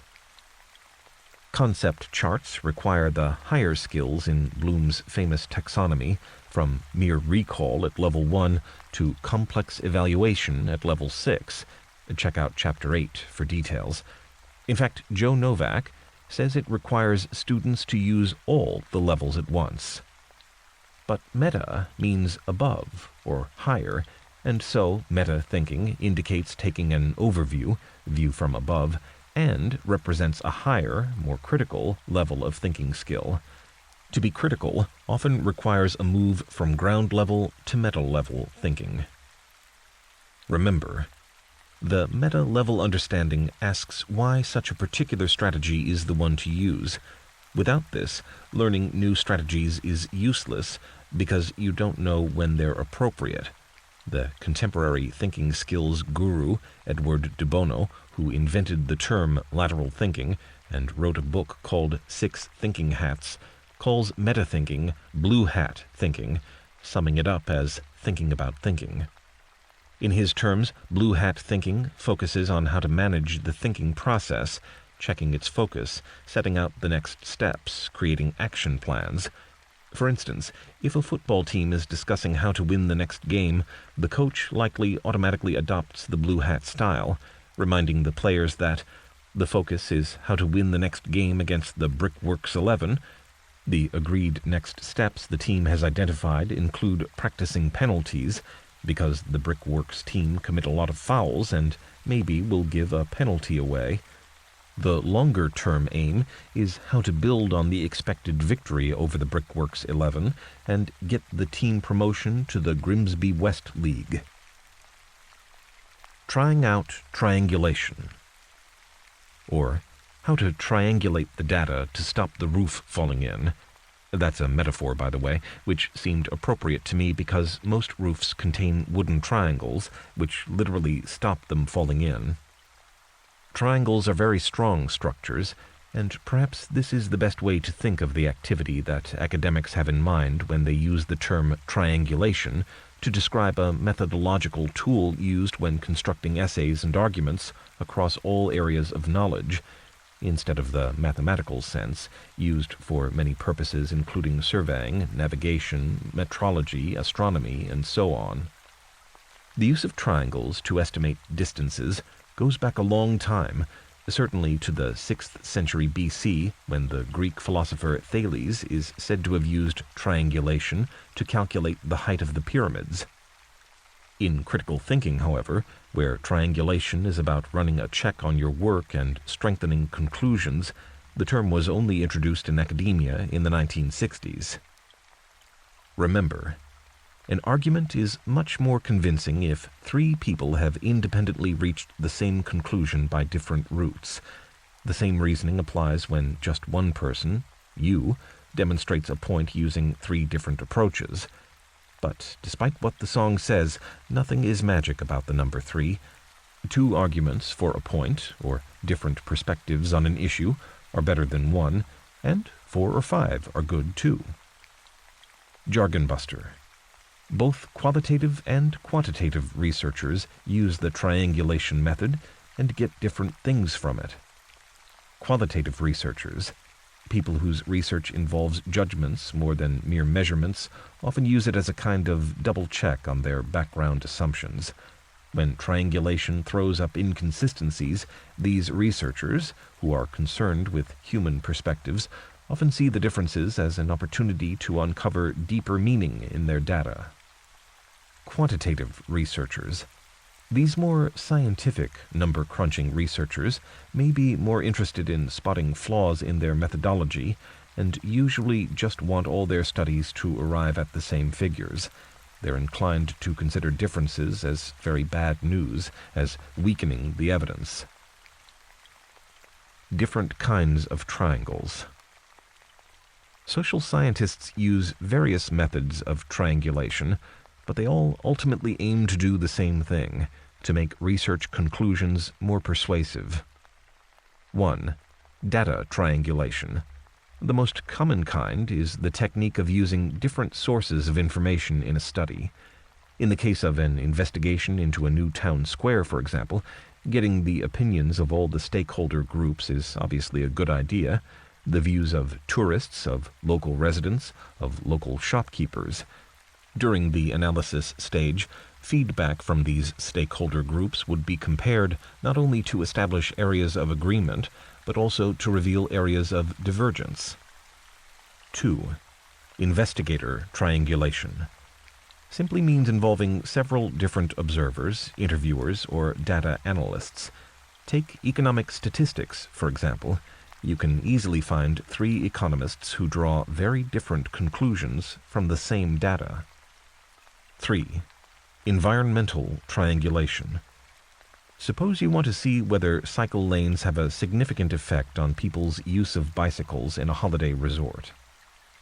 Concept charts require the higher skills in Bloom's famous taxonomy, from mere recall at level 1 to complex evaluation at level 6. Check out Chapter 8 for details. In fact, Joe Novak says it requires students to use all the levels at once. But meta means above or higher, and so meta-thinking indicates taking an overview, view from above, and represents a higher, more critical level of thinking skill. To be critical often requires a move from ground level to meta level thinking. Remember, the meta level understanding asks why such a particular strategy is the one to use. Without this, learning new strategies is useless because you don't know when they're appropriate. The contemporary thinking skills guru, Edward de Bono, who invented the term lateral thinking and wrote a book called 6 Thinking Hats, calls meta-thinking blue hat thinking, summing it up as thinking about thinking. In his terms, blue hat thinking focuses on how to manage the thinking process, checking its focus, setting out the next steps, creating action plans. For instance, if a football team is discussing how to win the next game, the coach likely automatically adopts the blue hat style, reminding the players that the focus is how to win the next game against the Brickworks 11. The agreed next steps the team has identified include practicing penalties, because the Brickworks team commit a lot of fouls and maybe will give a penalty away. The longer-term aim is how to build on the expected victory over the Brickworks 11 and get the team promotion to the Grimsby West League. Trying out triangulation, or how to triangulate the data to stop the roof falling in. That's a metaphor, by the way, which seemed appropriate to me because most roofs contain wooden triangles, which literally stop them falling in. Triangles are very strong structures, and perhaps this is the best way to think of the activity that academics have in mind when they use the term triangulation to describe a methodological tool used when constructing essays and arguments across all areas of knowledge, instead of the mathematical sense, used for many purposes including surveying, navigation, metrology, astronomy, and so on. The use of triangles to estimate distances goes back a long time, certainly to the 6th century BC, when the Greek philosopher Thales is said to have used triangulation to calculate the height of the pyramids. In critical thinking, however, where triangulation is about running a check on your work and strengthening conclusions, the term was only introduced in academia in the 1960s. Remember, an argument is much more convincing if 3 people have independently reached the same conclusion by different routes. The same reasoning applies when just one person, you, demonstrates a point using 3 different approaches. But despite what the song says, nothing is magic about the number 3. 2 arguments for a point, or different perspectives on an issue, are better than 1, and 4 or 5 are good too. Jargon buster. Both qualitative and quantitative researchers use the triangulation method and get different things from it. Qualitative researchers, people whose research involves judgments more than mere measurements, often use it as a kind of double check on their background assumptions. When triangulation throws up inconsistencies, these researchers, who are concerned with human perspectives, often see the differences as an opportunity to uncover deeper meaning in their data. Quantitative researchers. These more scientific, number-crunching researchers may be more interested in spotting flaws in their methodology and usually just want all their studies to arrive at the same figures. They're inclined to consider differences as very bad news, as weakening the evidence. Different kinds of triangles. Social scientists use various methods of triangulation, but they all ultimately aim to do the same thing, to make research conclusions more persuasive. 1. Data triangulation. The most common kind is the technique of using different sources of information in a study. In the case of an investigation into a new town square, for example, getting the opinions of all the stakeholder groups is obviously a good idea, the views of tourists, of local residents, of local shopkeepers. During the analysis stage, feedback from these stakeholder groups would be compared not only to establish areas of agreement, but also to reveal areas of divergence. 2. Investigator triangulation. Simply means involving several different observers, interviewers, or data analysts. Take economic statistics, for example. You can easily find 3 economists who draw very different conclusions from the same data. 3. Environmental triangulation. Suppose you want to see whether cycle lanes have a significant effect on people's use of bicycles in a holiday resort.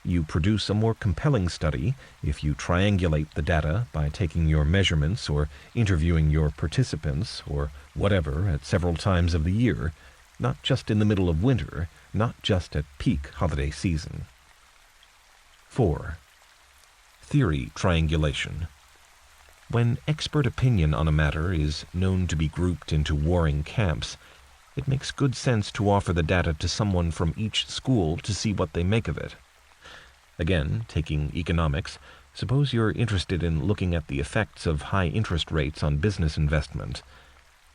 You produce a more compelling study if you triangulate the data by taking your measurements or interviewing your participants or whatever at several times of the year, not just in the middle of winter, not just at peak holiday season. 4. Theory triangulation. When expert opinion on a matter is known to be grouped into warring camps, it makes good sense to offer the data to someone from each school to see what they make of it. Again, taking economics, suppose you're interested in looking at the effects of high interest rates on business investment.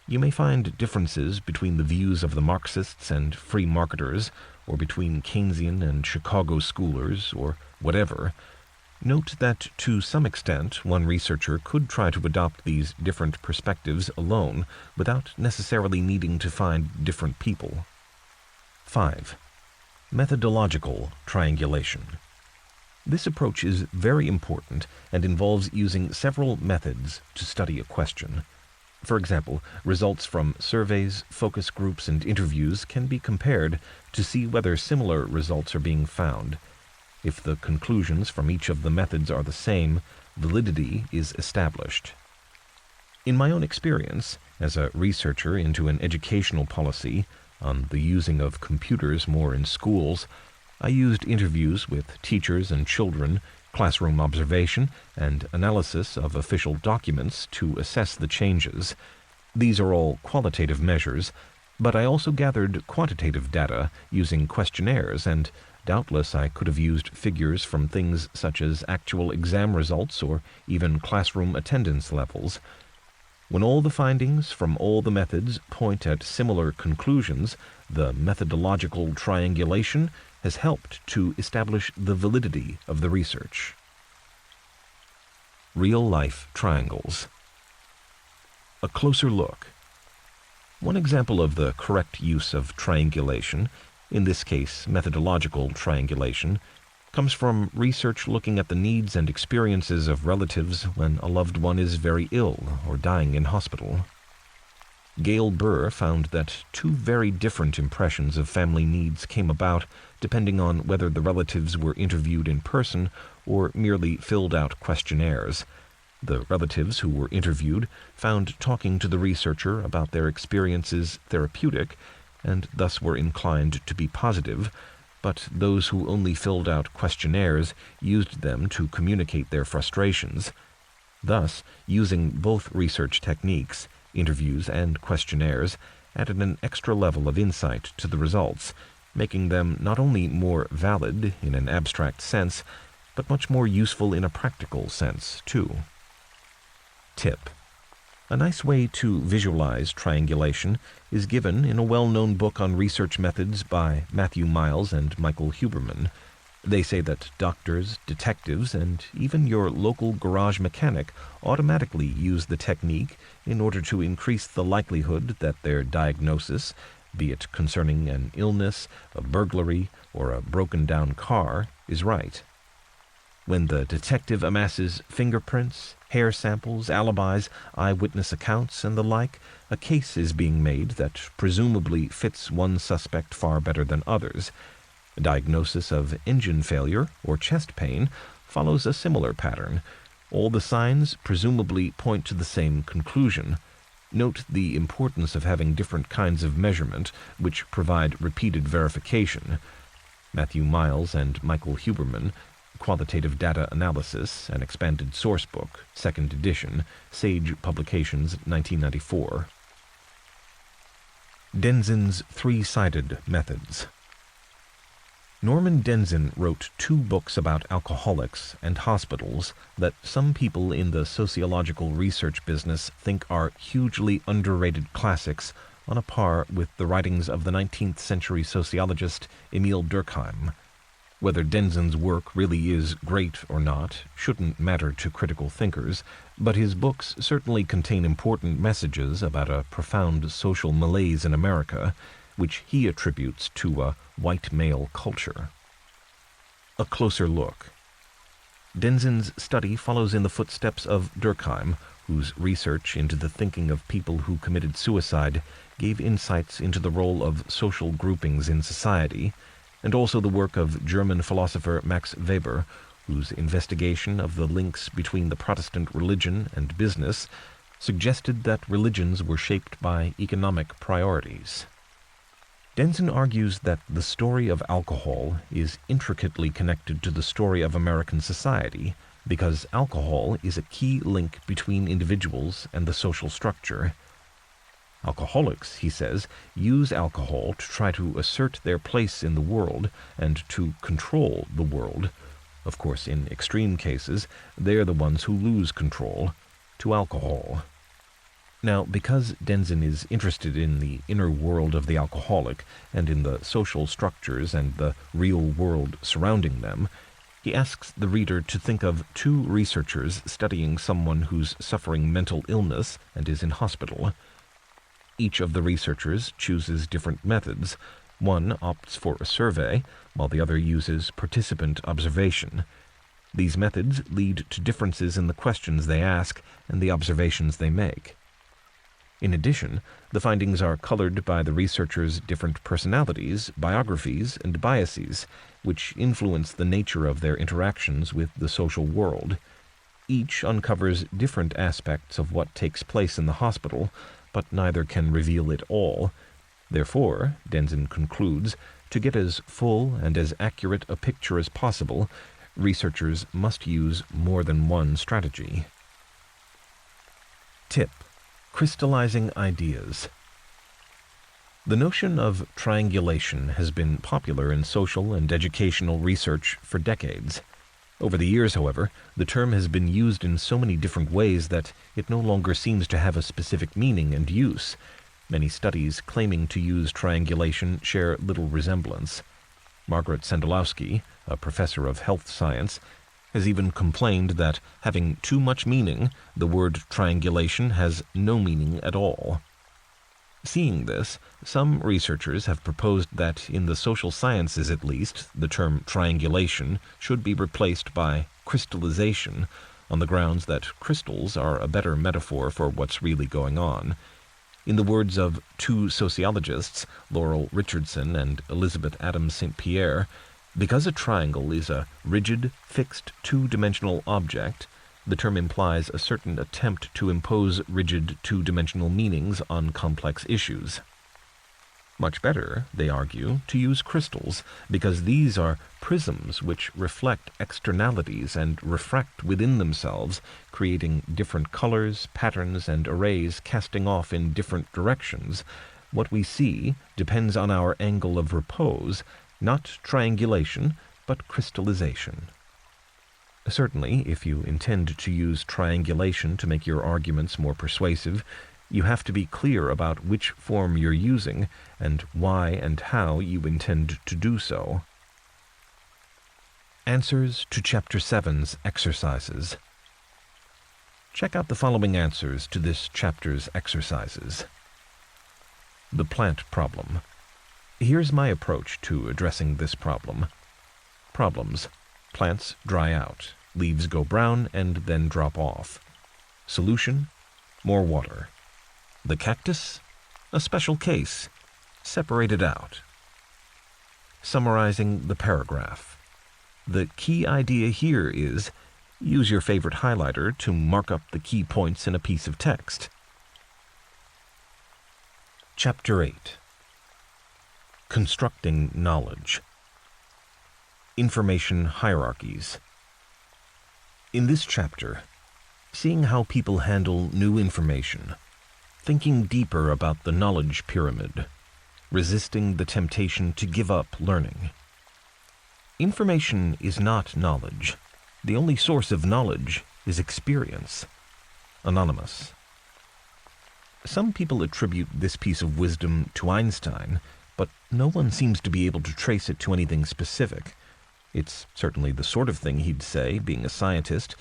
You may find differences between the views of the Marxists and free marketers, or between Keynesian and Chicago schoolers, or whatever. Note that, to some extent, one researcher could try to adopt these different perspectives alone, without necessarily needing to find different people. 5. Methodological triangulation. This approach is very important and involves using several methods to study a question. For example, results from surveys, focus groups, and interviews can be compared to see whether similar results are being found. If the conclusions from each of the methods are the same, validity is established. In my own experience, as a researcher into an educational policy on the using of computers more in schools, I used interviews with teachers and children, classroom observation, and analysis of official documents to assess the changes. These are all qualitative measures, but I also gathered quantitative data using questionnaires, and doubtless I could have used figures from things such as actual exam results or even classroom attendance levels. When all the findings from all the methods point at similar conclusions, the methodological triangulation has helped to establish the validity of the research. Real-life triangles. A closer look. One example of the correct use of triangulation, in this case methodological triangulation, comes from research looking at the needs and experiences of relatives when a loved one is very ill or dying in hospital. Gail Burr found that 2 very different impressions of family needs came about depending on whether the relatives were interviewed in person or merely filled out questionnaires. The relatives who were interviewed found talking to the researcher about their experiences therapeutic, and thus were inclined to be positive, but those who only filled out questionnaires used them to communicate their frustrations. Thus, using both research techniques, interviews and questionnaires, added an extra level of insight to the results, making them not only more valid in an abstract sense, but much more useful in a practical sense, too. Tip. A nice way to visualize triangulation is given in a well-known book on research methods by Matthew Miles and Michael Huberman. They say that doctors, detectives, and even your local garage mechanic automatically use the technique in order to increase the likelihood that their diagnosis, be it concerning an illness, a burglary, or a broken-down car, is right. When the detective amasses fingerprints, hair samples, alibis, eyewitness accounts, and the like, a case is being made that presumably fits one suspect far better than others. A diagnosis of engine failure or chest pain follows a similar pattern. All the signs presumably point to the same conclusion. Note the importance of having different kinds of measurement, which provide repeated verification. Matthew Miles and Michael Huberman, Qualitative Data Analysis, an Expanded Source Book, 2nd edition, Sage Publications, 1994. Denzin's Three-Sided Methods. Norman Denzin wrote 2 books about alcoholics and hospitals that some people in the sociological research business think are hugely underrated classics on a par with the writings of the 19th century sociologist Emile Durkheim. Whether Denzin's work really is great or not shouldn't matter to critical thinkers, but his books certainly contain important messages about a profound social malaise in America, which he attributes to a white male culture. A closer look. Denzin's study follows in the footsteps of Durkheim, whose research into the thinking of people who committed suicide gave insights into the role of social groupings in society, and also the work of German philosopher Max Weber, whose investigation of the links between the Protestant religion and business suggested that religions were shaped by economic priorities. Denzin argues that the story of alcohol is intricately connected to the story of American society because alcohol is a key link between individuals and the social structure. Alcoholics, he says, use alcohol to try to assert their place in the world and to control the world. Of course, in extreme cases, they're the ones who lose control to alcohol. Now, because Denzin is interested in the inner world of the alcoholic and in the social structures and the real world surrounding them, he asks the reader to think of 2 researchers studying someone who's suffering mental illness and is in hospital. Each of the researchers chooses different methods. One opts for a survey, while the other uses participant observation. These methods lead to differences in the questions they ask and the observations they make. In addition, the findings are colored by the researchers' different personalities, biographies, and biases, which influence the nature of their interactions with the social world. Each uncovers different aspects of what takes place in the hospital, but neither can reveal it all. Therefore, Denzin concludes, to get as full and as accurate a picture as possible, researchers must use more than one strategy. Tip: crystallizing ideas. The notion of triangulation has been popular in social and educational research for decades. Over the years, however, the term has been used in so many different ways that it no longer seems to have a specific meaning and use. Many studies claiming to use triangulation share little resemblance. Margaret Sandalowski, a professor of health science, has even complained that, having too much meaning, the word triangulation has no meaning at all. Seeing this, some researchers have proposed that, in the social sciences at least, the term triangulation should be replaced by crystallization, on the grounds that crystals are a better metaphor for what's really going on. In the words of 2 sociologists, Laurel Richardson and Elizabeth Adams St. Pierre, because a triangle is a rigid, fixed, 2-dimensional object, the term implies a certain attempt to impose rigid 2-dimensional meanings on complex issues. Much better, they argue, to use crystals, because these are prisms which reflect externalities and refract within themselves, creating different colors, patterns, and arrays casting off in different directions. What we see depends on our angle of repose, not triangulation, but crystallization. Certainly, if you intend to use triangulation to make your arguments more persuasive, you have to be clear about which form you're using and why and how you intend to do so. Answers to Chapter 7's exercises. Check out the following answers to this chapter's exercises. The plant problem. Here's my approach to addressing this problem. Problems. Plants dry out, leaves go brown and then drop off. Solution. More water. The cactus. A special case. Separate it out. Summarizing the paragraph. The key idea here is, use your favorite highlighter to mark up the key points in a piece of text. Chapter 8. Constructing knowledge. Information hierarchies. In this chapter, seeing how people handle new information, thinking deeper about the knowledge pyramid, resisting the temptation to give up learning. Information is not knowledge. The only source of knowledge is experience. Anonymous. Some people attribute this piece of wisdom to Einstein, but no one seems to be able to trace it to anything specific. It's certainly the sort of thing he'd say, being a scientist,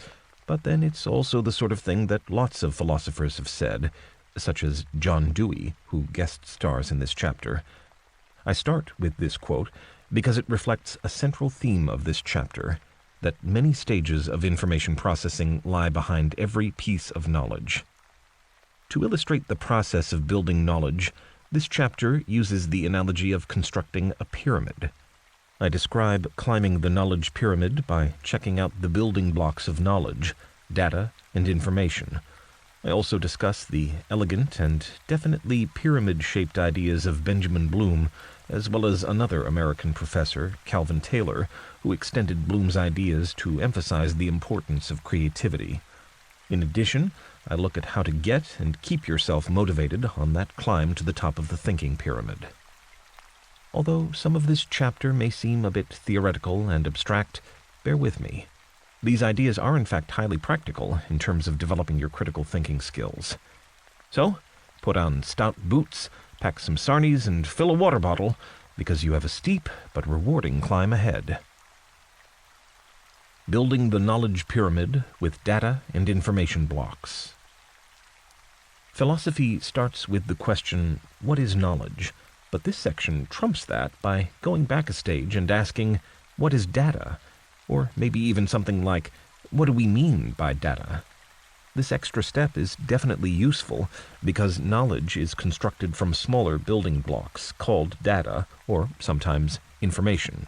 but then it's also the sort of thing that lots of philosophers have said, such as John Dewey, who guest stars in this chapter. I start with this quote because it reflects a central theme of this chapter, that many stages of information processing lie behind every piece of knowledge. To illustrate the process of building knowledge, this chapter uses the analogy of constructing a pyramid. I describe climbing the knowledge pyramid by checking out the building blocks of knowledge, data, and information. I also discuss the elegant and definitely pyramid-shaped ideas of Benjamin Bloom, as well as another American professor, Calvin Taylor, who extended Bloom's ideas to emphasize the importance of creativity. In addition, I look at how to get and keep yourself motivated on that climb to the top of the thinking pyramid. Although some of this chapter may seem a bit theoretical and abstract, bear with me. These ideas are in fact highly practical in terms of developing your critical thinking skills. So, put on stout boots, pack some sarnies, and fill a water bottle, because you have a steep but rewarding climb ahead. Building the knowledge pyramid with data and information blocks. Philosophy starts with the question, what is knowledge? But this section trumps that by going back a stage and asking, what is data? Or maybe even something like, what do we mean by data? This extra step is definitely useful because knowledge is constructed from smaller building blocks called data, or sometimes information.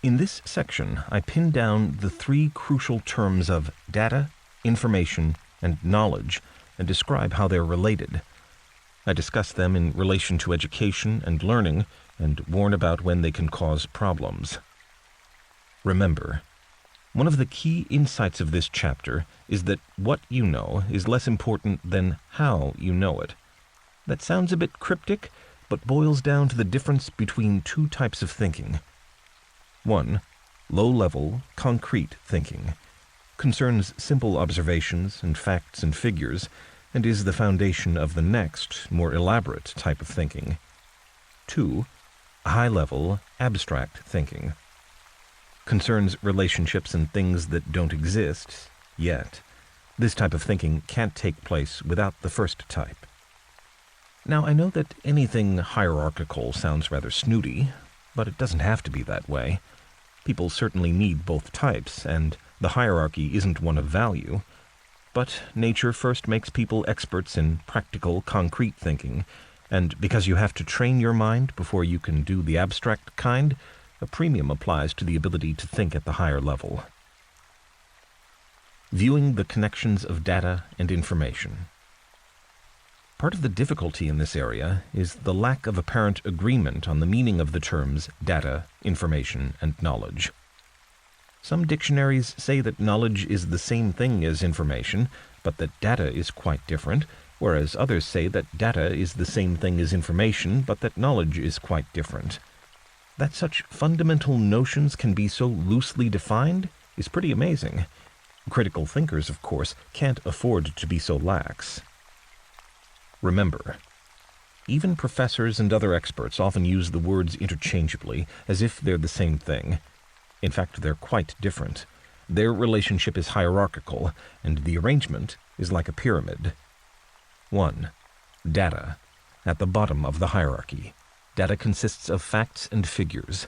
In this section, I pin down the three crucial terms of data, information, and knowledge, and describe how they're related. I discuss them in relation to education and learning, and warn about when they can cause problems. Remember, one of the key insights of this chapter is that what you know is less important than how you know it. That sounds a bit cryptic, but boils down to the difference between two types of thinking. One, low-level, concrete thinking, concerns simple observations and facts and figures, and is the foundation of the next, more elaborate type of thinking. Two, high-level, abstract thinking, concerns relationships and things that don't exist yet. This type of thinking can't take place without the first type. Now, I know that anything hierarchical sounds rather snooty, but it doesn't have to be that way. People certainly need both types, and the hierarchy isn't one of value. But nature first makes people experts in practical, concrete thinking, and because you have to train your mind before you can do the abstract kind, a premium applies to the ability to think at the higher level. Viewing the connections of data and information. Part of the difficulty in this area is the lack of apparent agreement on the meaning of the terms data, information, and knowledge. Some dictionaries say that knowledge is the same thing as information, but that data is quite different, whereas others say that data is the same thing as information, but that knowledge is quite different. That such fundamental notions can be so loosely defined is pretty amazing. Critical thinkers, of course, can't afford to be so lax. Remember, even professors and other experts often use the words interchangeably, as if they're the same thing. In fact, they're quite different. Their relationship is hierarchical, and the arrangement is like a pyramid. 1. Data, at the bottom of the hierarchy. Data consists of facts and figures.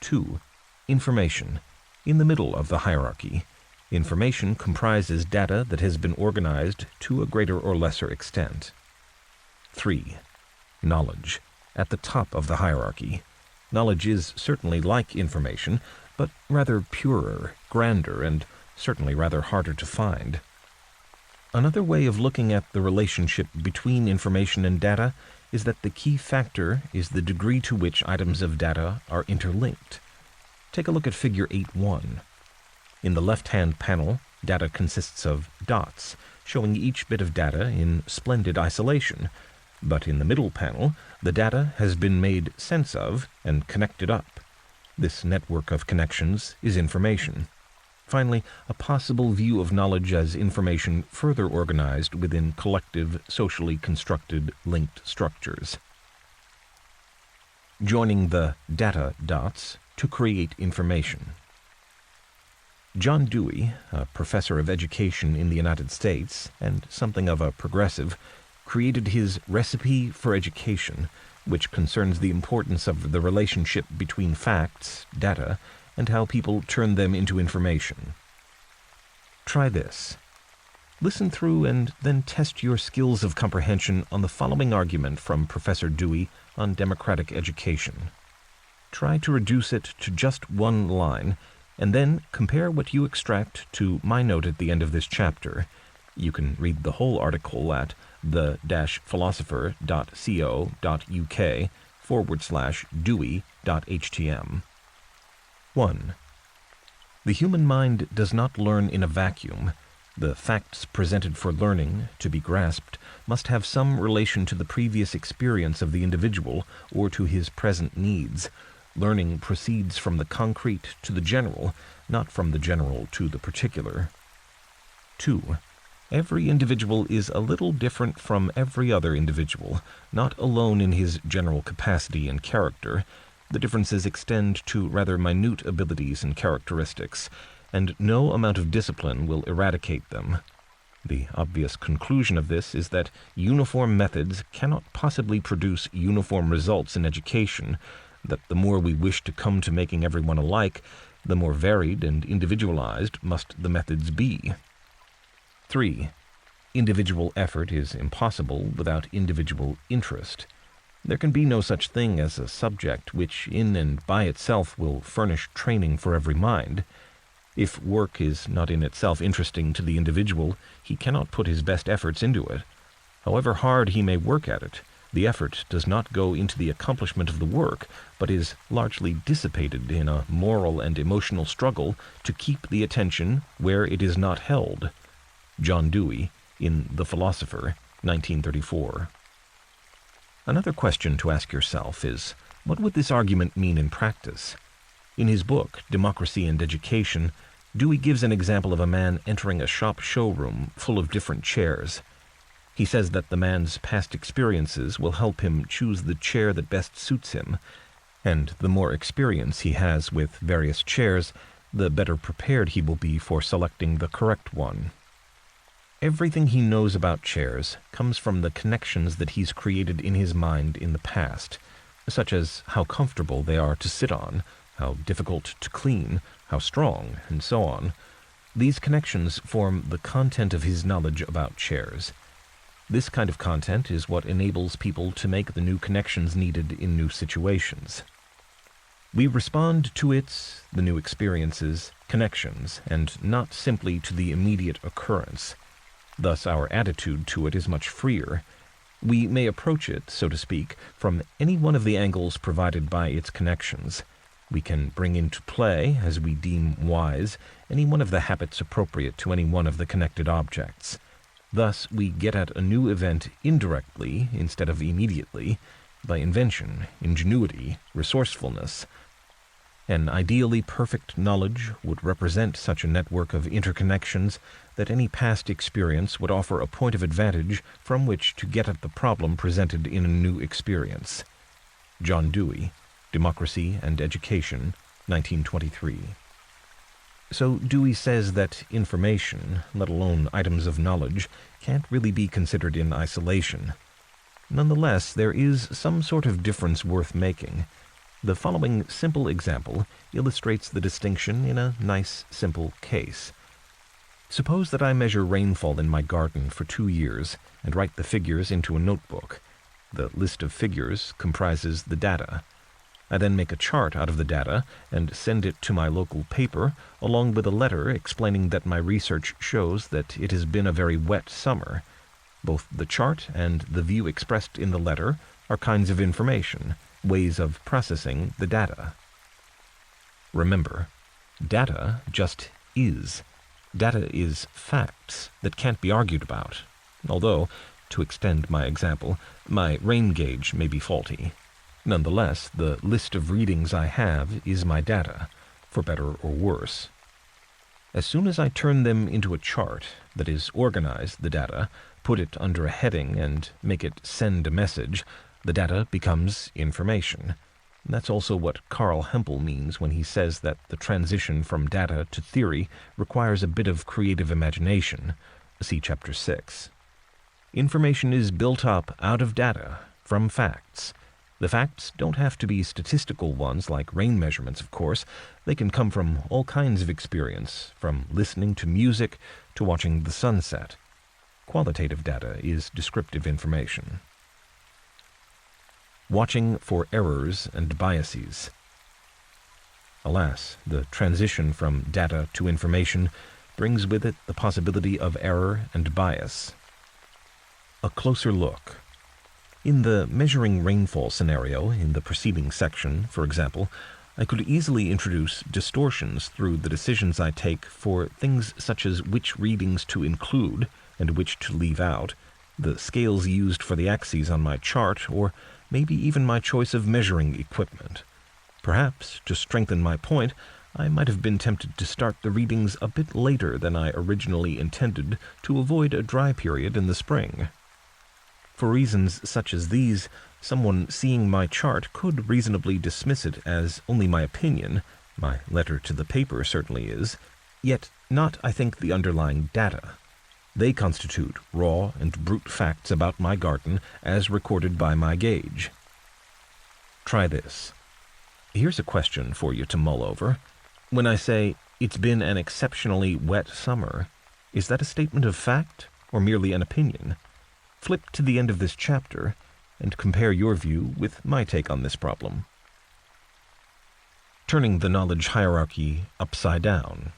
2. Information, in the middle of the hierarchy. Information comprises data that has been organized to a greater or lesser extent. 3. Knowledge, at the top of the hierarchy. Knowledge is certainly like information, but rather purer, grander, and certainly rather harder to find. Another way of looking at the relationship between information and data is that the key factor is the degree to which items of data are interlinked. Take a look at Figure 8.1. In the left-hand panel, data consists of dots, showing each bit of data in splendid isolation, but in the middle panel, the data has been made sense of and connected up. This network of connections is information. Finally, a possible view of knowledge as information further organized within collective, socially constructed, linked structures. Joining the data dots to create information. John Dewey, a professor of education in the United States and something of a progressive, created his Recipe for Education, which concerns the importance of the relationship between facts, data, and how people turn them into information. Try this. Listen through and then test your skills of comprehension on the following argument from Professor Dewey on democratic education. Try to reduce it to just one line, and then compare what you extract to my note at the end of this chapter. You can read the whole article at the-philosopher.co.uk/Dewey.htm. 1. The human mind does not learn in a vacuum. The facts presented for learning, to be grasped, must have some relation to the previous experience of the individual or to his present needs. Learning proceeds from the concrete to the general, not from the general to the particular. 2. Every individual is a little different from every other individual, not alone in his general capacity and character. The differences extend to rather minute abilities and characteristics, and no amount of discipline will eradicate them. The obvious conclusion of this is that uniform methods cannot possibly produce uniform results in education, that the more we wish to come to making everyone alike, the more varied and individualized must the methods be. 3. Individual effort is impossible without individual interest. There can be no such thing as a subject which in and by itself will furnish training for every mind. If work is not in itself interesting to the individual, he cannot put his best efforts into it. However hard he may work at it, the effort does not go into the accomplishment of the work, but is largely dissipated in a moral and emotional struggle to keep the attention where it is not held. John Dewey, in The Philosopher, 1934. Another question to ask yourself is, what would this argument mean in practice? In his book, Democracy and Education, Dewey gives an example of a man entering a shop showroom full of different chairs. He says that the man's past experiences will help him choose the chair that best suits him, and the more experience he has with various chairs, the better prepared he will be for selecting the correct one. Everything he knows about chairs comes from the connections that he's created in his mind in the past, such as how comfortable they are to sit on, how difficult to clean, how strong, and so on. These connections form the content of his knowledge about chairs. This kind of content is what enables people to make the new connections needed in new situations. We respond to the new experiences, connections, and not simply to the immediate occurrence. Thus our attitude to it is much freer. We may approach it, so to speak, from any one of the angles provided by its connections. We can bring into play, as we deem wise, any one of the habits appropriate to any one of the connected objects. Thus we get at a new event indirectly instead of immediately, by invention, ingenuity, resourcefulness. An ideally perfect knowledge would represent such a network of interconnections that any past experience would offer a point of advantage from which to get at the problem presented in a new experience. John Dewey, Democracy and Education, 1923. So Dewey says that information, let alone items of knowledge, can't really be considered in isolation. Nonetheless, there is some sort of difference worth making. The following simple example illustrates the distinction in a nice, simple case. Suppose that I measure rainfall in my garden for 2 years and write the figures into a notebook. The list of figures comprises the data. I then make a chart out of the data and send it to my local paper, along with a letter explaining that my research shows that it has been a very wet summer. Both the chart and the view expressed in the letter are kinds of information, ways of processing the data. Remember, data just is. Data is facts that can't be argued about, although, to extend my example, my rain gauge may be faulty. Nonetheless, the list of readings I have is my data, for better or worse. As soon as I turn them into a chart, that is, organize the data, put it under a heading, and make it send a message, the data becomes information. That's also what Carl Hempel means when he says that the transition from data to theory requires a bit of creative imagination. See Chapter 6. Information is built up out of data, from facts. The facts don't have to be statistical ones like rain measurements, of course. They can come from all kinds of experience, from listening to music to watching the sunset. Qualitative data is descriptive information. Watching for errors and biases. Alas, the transition from data to information brings with it the possibility of error and bias. A closer look. In the measuring rainfall scenario in the preceding section, for example, I could easily introduce distortions through the decisions I take for things such as which readings to include and which to leave out, the scales used for the axes on my chart, or maybe even my choice of measuring equipment. Perhaps, to strengthen my point, I might have been tempted to start the readings a bit later than I originally intended to avoid a dry period in the spring. For reasons such as these, someone seeing my chart could reasonably dismiss it as only my opinion, my letter to the paper certainly is, yet not, I think, the underlying data. They constitute raw and brute facts about my garden as recorded by my gauge. Try this. Here's a question for you to mull over. When I say, "It's been an exceptionally wet summer," is that a statement of fact or merely an opinion? Flip to the end of this chapter and compare your view with my take on this problem. Turning the knowledge hierarchy upside down.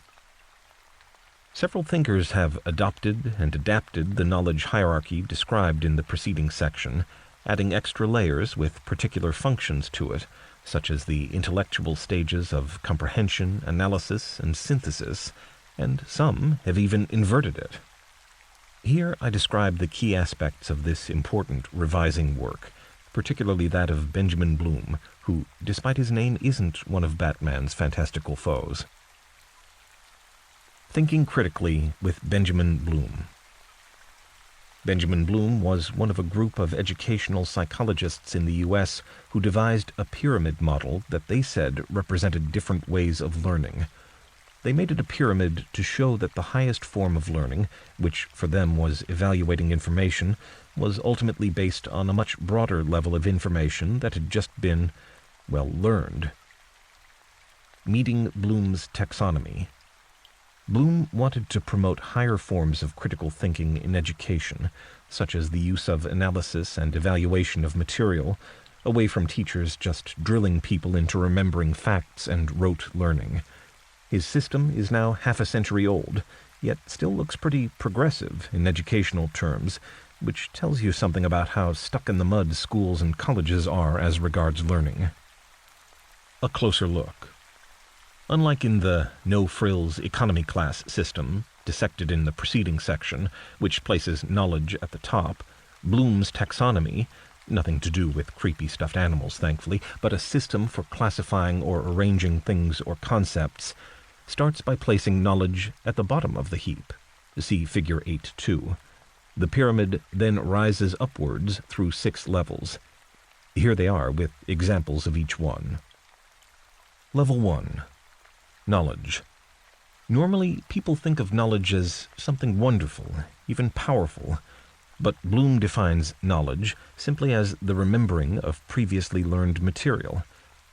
Several thinkers have adopted and adapted the knowledge hierarchy described in the preceding section, adding extra layers with particular functions to it, such as the intellectual stages of comprehension, analysis, and synthesis, and some have even inverted it. Here I describe the key aspects of this important revising work, particularly that of Benjamin Bloom, who, despite his name, isn't one of Batman's fantastical foes. Thinking critically with Benjamin Bloom. Benjamin Bloom was one of a group of educational psychologists in the U.S. who devised a pyramid model that they said represented different ways of learning. They made it a pyramid to show that the highest form of learning, which for them was evaluating information, was ultimately based on a much broader level of information that had just been, well, learned. Meeting Bloom's taxonomy. Bloom wanted to promote higher forms of critical thinking in education, such as the use of analysis and evaluation of material, away from teachers just drilling people into remembering facts and rote learning. His system is now half a century old, yet still looks pretty progressive in educational terms, which tells you something about how stuck-in-the-mud schools and colleges are as regards learning. A closer look. Unlike in the no-frills economy class system, dissected in the preceding section, which places knowledge at the top, Bloom's taxonomy, nothing to do with creepy stuffed animals, thankfully, but a system for classifying or arranging things or concepts, starts by placing knowledge at the bottom of the heap. See Figure 8.2. The pyramid then rises upwards through 6 levels. Here they are with examples of each one. Level 1. Knowledge. Normally, people think of knowledge as something wonderful, even powerful, but Bloom defines knowledge simply as the remembering of previously learned material.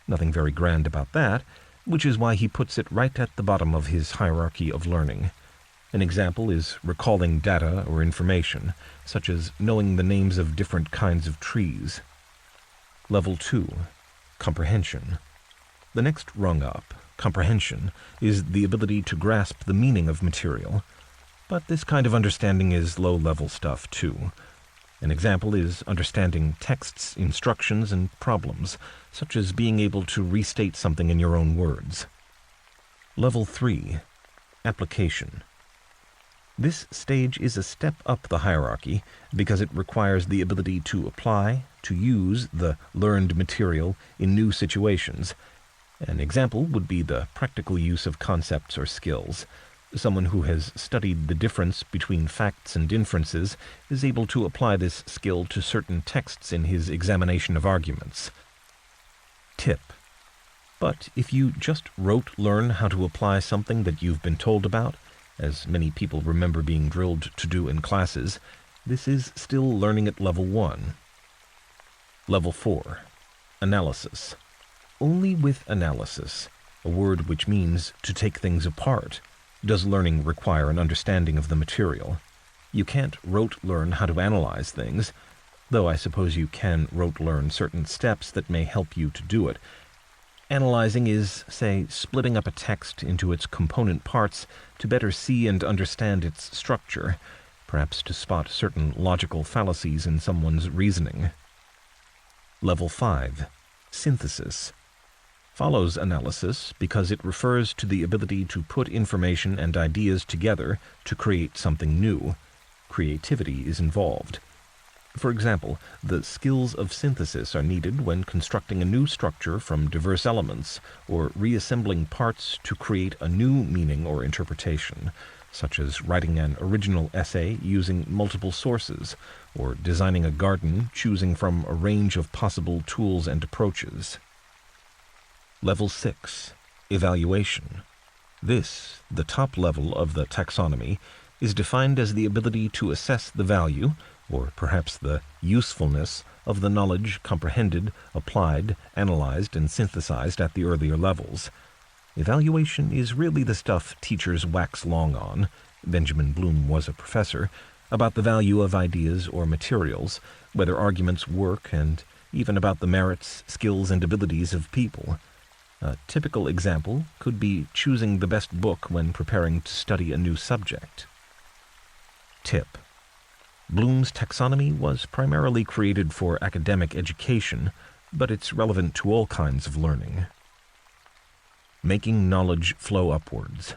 Nothing very grand about that, which is why he puts it right at the bottom of his hierarchy of learning. An example is recalling data or information, such as knowing the names of different kinds of trees. Level 2. Comprehension. The next rung up, comprehension, is the ability to grasp the meaning of material. But this kind of understanding is low-level stuff, too. An example is understanding texts, instructions, and problems, such as being able to restate something in your own words. Level 3. Application. This stage is a step up the hierarchy because it requires the ability to apply, to use the learned material in new situations. An example would be the practical use of concepts or skills. Someone who has studied the difference between facts and inferences is able to apply this skill to certain texts in his examination of arguments. Tip. But if you just learn how to apply something that you've been told about, as many people remember being drilled to do in classes, this is still learning at level 1. Level 4. Analysis. Only with analysis, a word which means to take things apart, does learning require an understanding of the material. You can't learn how to analyze things, though I suppose you can learn certain steps that may help you to do it. Analyzing is, say, splitting up a text into its component parts to better see and understand its structure, perhaps to spot certain logical fallacies in someone's reasoning. Level 5. Synthesis. Follows analysis because it refers to the ability to put information and ideas together to create something new. Creativity is involved. For example, the skills of synthesis are needed when constructing a new structure from diverse elements or reassembling parts to create a new meaning or interpretation, such as writing an original essay using multiple sources, or designing a garden choosing from a range of possible tools and approaches. Level 6. Evaluation. This, the top level of the taxonomy, is defined as the ability to assess the value, or perhaps the usefulness, of the knowledge comprehended, applied, analyzed, and synthesized at the earlier levels. Evaluation is really the stuff teachers wax long on, Benjamin Bloom was a professor, about the value of ideas or materials, whether arguments work, and even about the merits, skills, and abilities of people. A typical example could be choosing the best book when preparing to study a new subject. Tip. Bloom's taxonomy was primarily created for academic education, but it's relevant to all kinds of learning. Making knowledge flow upwards.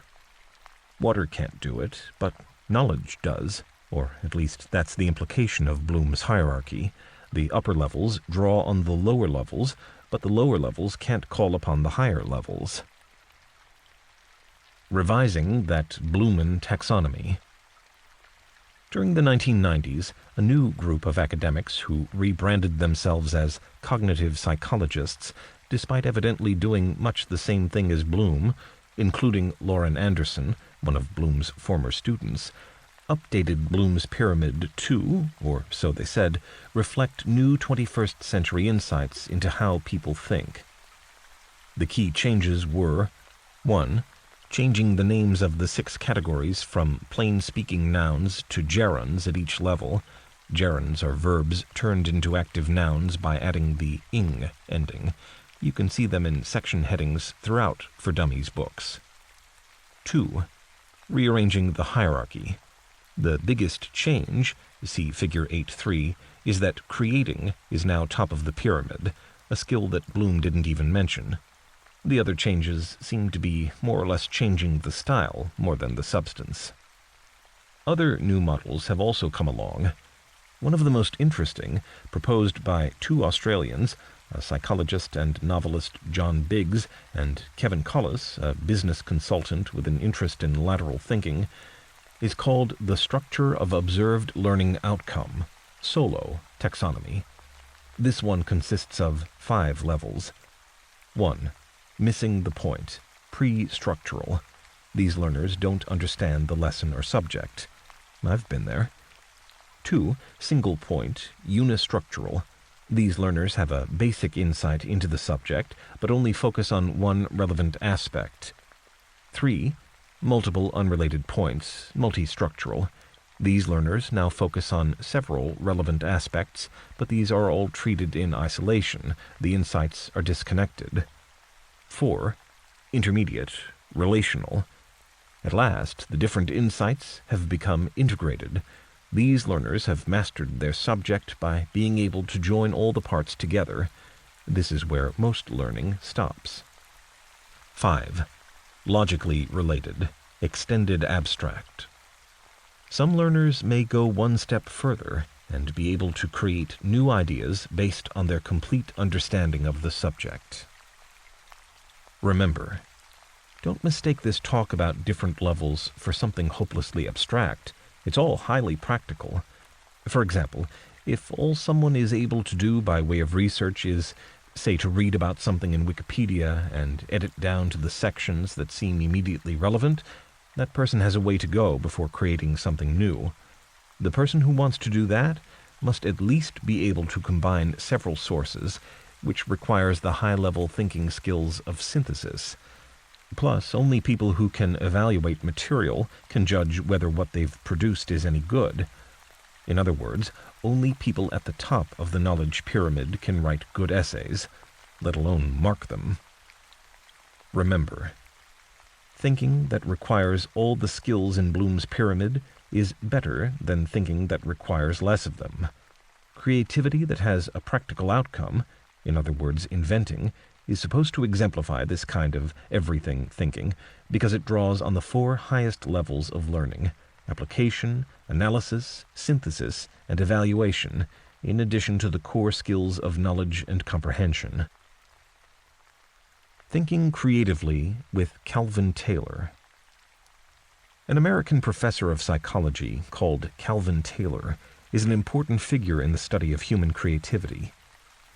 Water can't do it, but knowledge does, or at least that's the implication of Bloom's hierarchy. The upper levels draw on the lower levels, but the lower levels can't call upon the higher levels. Revising that Blooman taxonomy. During the 1990s, a new group of academics who rebranded themselves as cognitive psychologists, despite evidently doing much the same thing as Bloom, including Lauren Anderson, one of Bloom's former students, updated Bloom's pyramid to, or so they said, reflect new 21st century insights into how people think. The key changes were 1. Changing the names of the 6 categories from plain-speaking nouns to gerunds at each level. Gerunds are verbs turned into active nouns by adding the ing ending. You can see them in section headings throughout for Dummies books. 2. Rearranging the hierarchy. The biggest change, see Figure 8.3, is that creating is now top of the pyramid, a skill that Bloom didn't even mention. The other changes seem to be more or less changing the style more than the substance. Other new models have also come along. One of the most interesting, proposed by 2 Australians, a psychologist and novelist John Biggs and Kevin Collis, a business consultant with an interest in lateral thinking, is called the Structure of Observed Learning Outcome, SOLO, taxonomy. This one consists of 5 levels. 1. Missing the point, pre-structural. These learners don't understand the lesson or subject. I've been there. 2. Single point, unistructural. These learners have a basic insight into the subject, but only focus on one relevant aspect. 3. Multiple unrelated points, multistructural. These learners now focus on several relevant aspects, but these are all treated in isolation. The insights are disconnected. 4. Intermediate, relational. At last, the different insights have become integrated. These learners have mastered their subject by being able to join all the parts together. This is where most learning stops. 5. Logically related, extended abstract. Some learners may go one step further and be able to create new ideas based on their complete understanding of the subject. Remember, don't mistake this talk about different levels for something hopelessly abstract. It's all highly practical. For example, if all someone is able to do by way of research is, say, to read about something in Wikipedia and edit down to the sections that seem immediately relevant, that person has a way to go before creating something new. The person who wants to do that must at least be able to combine several sources, which requires the high-level thinking skills of synthesis. Plus, only people who can evaluate material can judge whether what they've produced is any good. In other words, only people at the top of the knowledge pyramid can write good essays, let alone mark them. Remember, thinking that requires all the skills in Bloom's pyramid is better than thinking that requires less of them. Creativity that has a practical outcome, in other words, inventing, is supposed to exemplify this kind of everything thinking because it draws on the four highest levels of learning: application, analysis, synthesis, and evaluation, in addition to the core skills of knowledge and comprehension. Thinking creatively with Calvin Taylor. An American professor of psychology called Calvin Taylor is an important figure in the study of human creativity.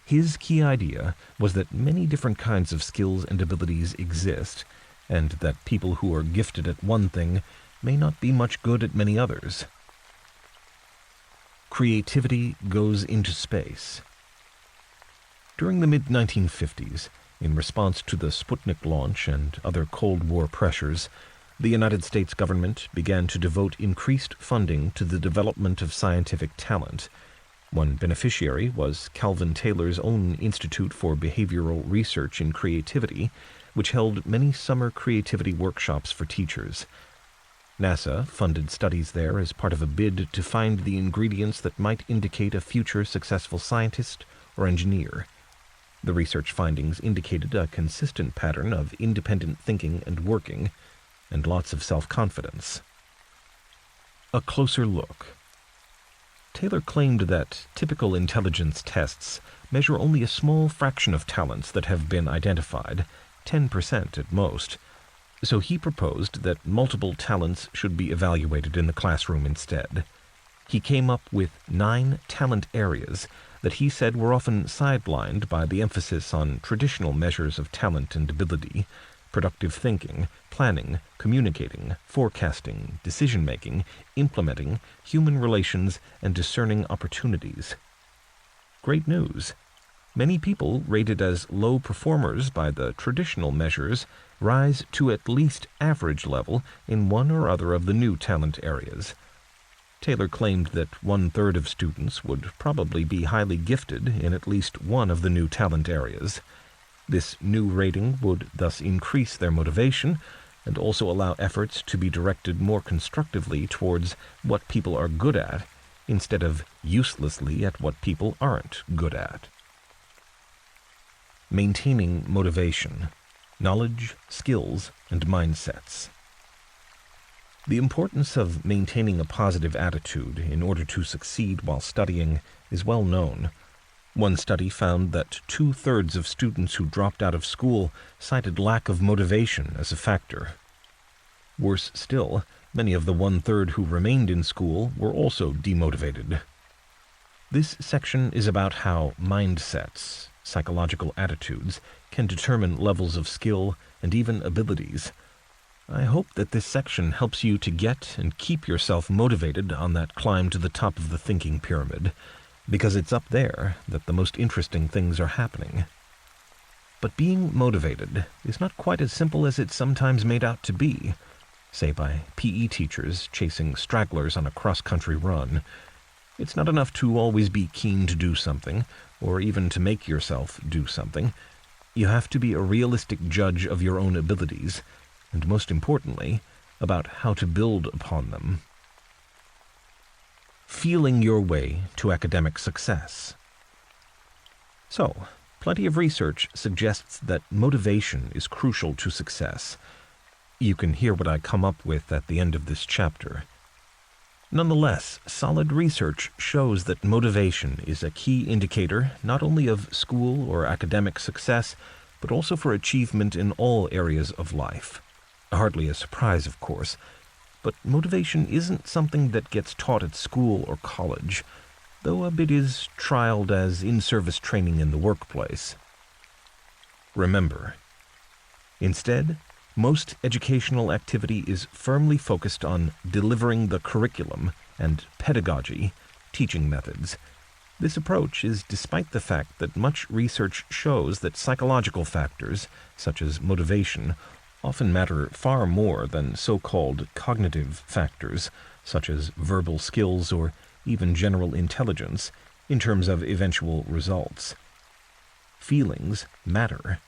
His key idea was that many different kinds of skills and abilities exist, and that people who are gifted at one thing may not be much good at many others. Creativity goes into space. During the mid-1950s, in response to the Sputnik launch and other Cold War pressures, the United States government began to devote increased funding to the development of scientific talent. One beneficiary was Calvin Taylor's own Institute for Behavioral Research in Creativity, which held many summer creativity workshops for teachers. NASA funded studies there as part of a bid to find the ingredients that might indicate a future successful scientist or engineer. The research findings indicated a consistent pattern of independent thinking and working, and lots of self-confidence. A closer look. Taylor claimed that typical intelligence tests measure only a small fraction of talents that have been identified, 10% at most, so he proposed that multiple talents should be evaluated in the classroom instead. He came up with 9 talent areas that he said were often sidelined by the emphasis on traditional measures of talent and ability: productive thinking, planning, communicating, forecasting, decision-making, implementing, human relations, and discerning opportunities. Great news. Many people rated as low performers by the traditional measures rise to at least average level in one or other of the new talent areas. Taylor claimed that 1/3 of students would probably be highly gifted in at least one of the new talent areas. This new rating would thus increase their motivation and also allow efforts to be directed more constructively towards what people are good at instead of uselessly at what people aren't good at. Maintaining motivation, knowledge, skills, and mindsets. The importance of maintaining a positive attitude in order to succeed while studying is well known. One study found that 2/3 of students who dropped out of school cited lack of motivation as a factor. Worse still, many of the 1/3 who remained in school were also demotivated. This section is about how mindsets, psychological attitudes, can determine levels of skill and even abilities. I hope that this section helps you to get and keep yourself motivated on that climb to the top of the thinking pyramid, because it's up there that the most interesting things are happening. But being motivated is not quite as simple as it's sometimes made out to be, say by PE teachers chasing stragglers on a cross-country run. It's not enough to always be keen to do something, or even to make yourself do something. You have to be a realistic judge of your own abilities, and most importantly, about how to build upon them. Feeling your way to academic success. So, plenty of research suggests that motivation is crucial to success. You can hear what I come up with at the end of this chapter. Nonetheless, solid research shows that motivation is a key indicator not only of school or academic success, but also for achievement in all areas of life. Hardly a surprise, of course, but motivation isn't something that gets taught at school or college, though a bit is trialed as in-service training in the workplace. Remember, instead, most educational activity is firmly focused on delivering the curriculum and pedagogy, teaching methods. This approach is despite the fact that much research shows that psychological factors, such as motivation, often matter far more than so-called cognitive factors, such as verbal skills or even general intelligence, in terms of eventual results. Feelings matter.